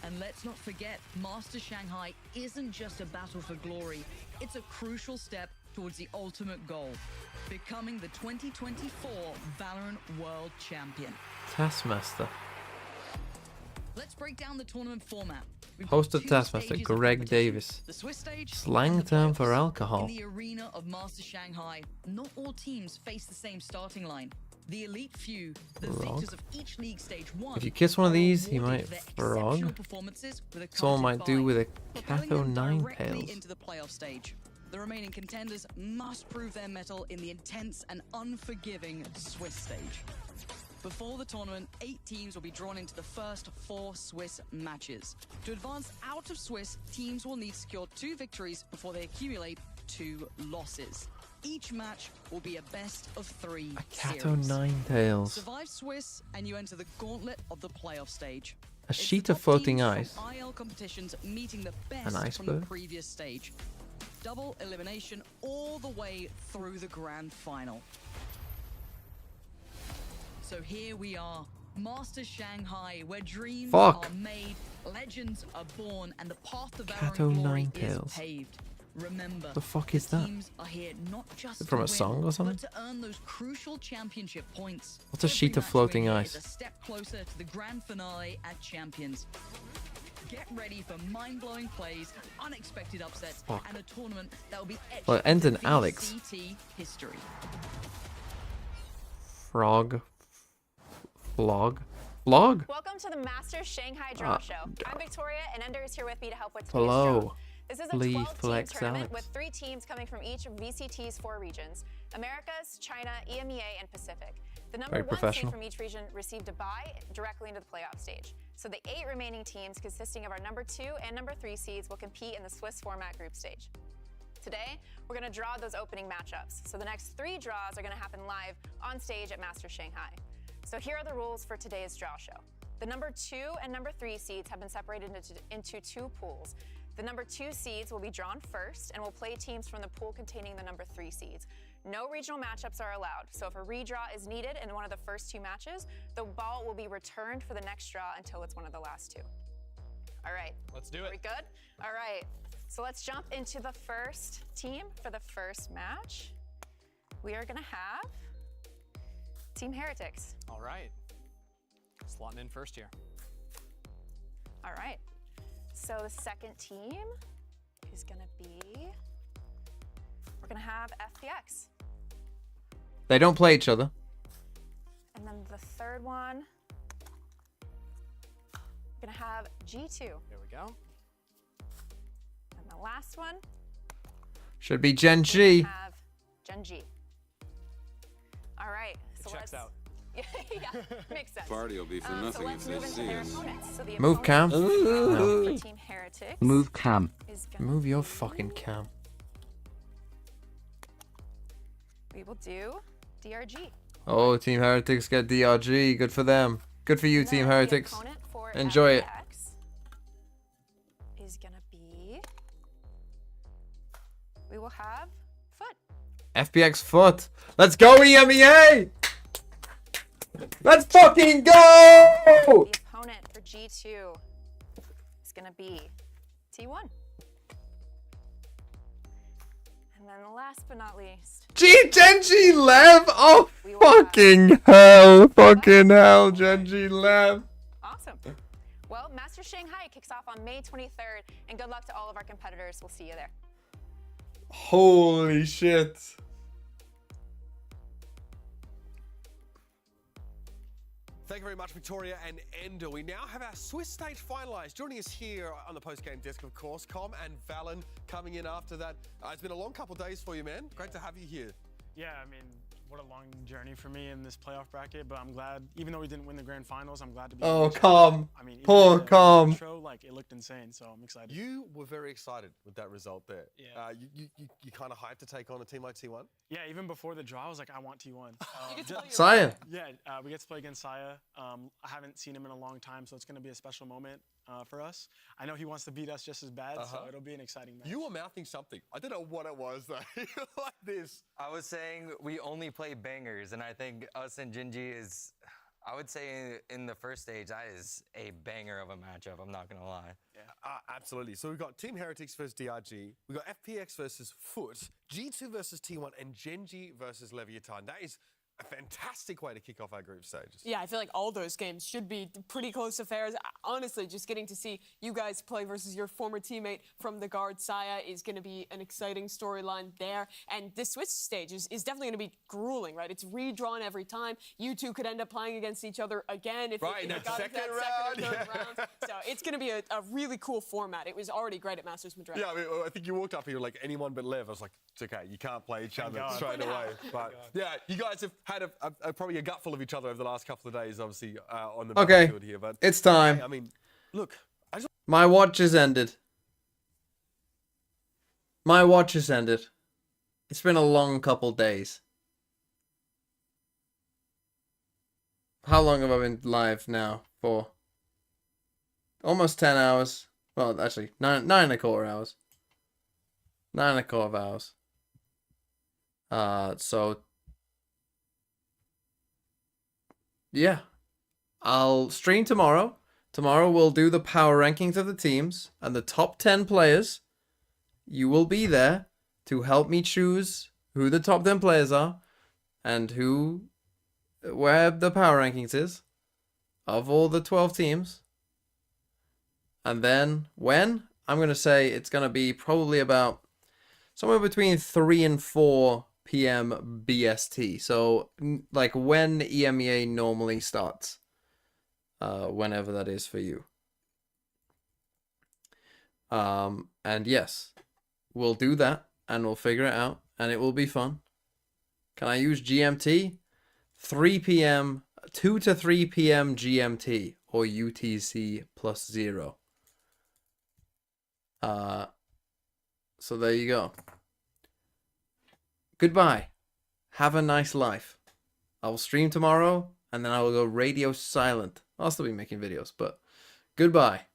And let's not forget, Master Shanghai isn't just a battle for glory. It's a crucial step towards the ultimate goal, becoming the 2024 Valorant World Champion. Taskmaster. Let's break down the tournament format. We've got Host of 2 Taskmaster, stages of Greg competition. Davis. The Swiss stage, Slang term for alcohol. in the arena of Master Shanghai, not all teams face the same starting line. The elite few, the Frog. victors of each league stage 1. If you kiss one of these, you awarded might their exceptional frog. performances with a Someone coveted might do bye, with a propelling Catho them Nine directly Tails. into the playoff stage. The remaining contenders must prove their mettle in the intense and unforgiving Swiss stage. Before the tournament, 8 teams will be drawn into the first 4 Swiss matches. To advance out of Swiss, teams will need to secure 2 victories before they accumulate 2 losses. Each match will be a best of 3 Catho series. Nine Tails. Survive Swiss and you enter the gauntlet of the playoff stage. A It's sheet the of top floating teams ice. from IL competitions meeting the best An from the iceberg. previous stage. Double elimination all the way through the grand final. So here we are, Master Shanghai, where dreams Fuck. are made, legends are born, and the path to Catho Valorant glory Nine is Tails. paved. Remember, The fuck is that? teams are here not just From to a win, song or something? but to earn those crucial championship points. What's a Every sheet of match floating win here ice? is a step closer to the grand finale at Champions. Get ready for mind-blowing plays, unexpected upsets, Fuck. and a tournament that will be etched Well, it ends into in Alex. VCT history. Frog. Flog. Flog? Welcome to the Masters Shanghai Draw Ah, Show. I'm Victoria, and Ender is here with me to help with today's Hello. draw. This is a Please 12-team flex tournament Alex. with 3 teams coming from each of VCT's 4 regions: Americas, China, EMEA, and Pacific. The number Very 1 seed professional. from each region received a bye directly into the playoff stage. So the 8 remaining teams, consisting of our number 2 and number 3 seeds, will compete in the Swiss format group stage. Today, we're going to draw those opening matchups. So the next 3 draws are going to happen live on stage at Masters Shanghai. So here are the rules for today's draw show. The number 2 and number 3 seeds have been separated into 2 pools. The number 2 seeds will be drawn first and will play teams from the pool containing the number 3 seeds. No regional matchups are allowed, so if a redraw is needed in one of the first 2 matches, the ball will be returned for the next draw until it's one of the last 2. All right. Let's do Are it. we good? All right. So let's jump into the first team for the first match. We are gonna have Team Heretics. All right. Slotting in first here. All right. So the second team is gonna be, we're gonna have FPX. They don't play each other. And then the third one, we're gonna have G2. There we go. And the last one, Should be Gen G. have Gen G. All right, so Checks let's. out. Yeah, makes sense. Party will be for So nothing let's if move they into see their us. opponents. So the Move cam. opponent No. for Team Heretics Move cam. is gonna Move your fucking cam. We will do DRG. Oh, Team Heretics get DRG. Good for them. Good for you, And Team then the Heretics. opponent for Enjoy it. FPX is gonna be we will have Foot. FPX Foot. Let's go, EMEA! Let's fucking go! The opponent for G2 is going to be T1. And then last but not least, Genji Lev! Oh, fucking hell. Fucking hell, Genji Lev. awesome. Well, Masters Shanghai kicks off on May 23rd, and good luck to all of our competitors. We'll see you there. Holy shit. Thank you very much, Victoria and Ender. We now have our Swiss stage finalised. Joining us here on the post-game desk, of course, Com and Valen coming in after that. It's been a long couple of days for you, man. Great to have you here. Yeah, I mean, what a long journey for me in this playoff bracket, but I'm glad, even though we didn't win the grand finals, I'm glad to be. Oh, calm. I mean, Poor calm. Intro, like, it looked insane, so I'm excited. You were very excited with that result there. Yeah. You kind of hyped to take on a team like T1? Yeah, even before the draw, I was like, I want T1. Saya. Yeah, we get to play against Saya. I haven't seen him in a long time, so it's going to be a special moment for us. I know he wants to beat us just as bad, so it'll be an exciting match. You were mouthing something. I don't know what it was, though. Like this. I was saying we only play bangers, and I think us and Genji is, I would say in the first stage, that is a banger of a matchup. I'm not going to lie. Yeah, absolutely. So we've got Team Heretics versus DRG. We've got FPX versus Foot, G2 versus T1, and Genji versus Leviathan. That is a fantastic way to kick off our group stages. Yeah, I feel like all those games should be pretty close affairs. Honestly, just getting to see you guys play versus your former teammate from the guard, Saya, is going to be an exciting storyline there. And this Swiss stage is definitely going to be grueling, right? It's redrawn every time. You two could end up playing against each other again if it got to that second or third round. So it's going to be a really cool format. It was already great at Masters Madrid. Yeah, I mean, I think you walked up here like anyone but Lev. I was like, it's okay, you can't play each other straight away. But yeah, you guys have had probably a gutful of each other over the last couple of days, obviously, on the battlefield here. But it's time. Hey, I mean, look. My watch has ended. My watch has ended. It's been a long couple days. How long have I been live now for? Almost 10 hours. Well, actually, 9.25 hours. 9.25 hours. So yeah, I'll stream tomorrow. Tomorrow we'll do the power rankings of the teams and the top 10 players. You will be there to help me choose who the top 10 players are and where the power rankings is of all the 12 teams. And then I'm going to say it's going to be probably about somewhere between 3 and 4 p.m. BST. So, like when EMEA normally starts. Whenever that is for you. And yes, we'll do that and we'll figure it out and it will be fun. Can I use GMT? 3 p.m., 2 to 3 p.m. GMT or UTC +0. So there you go. Goodbye. Have a nice life. I will stream tomorrow and then I will go radio silent. I'll still be making videos, but goodbye.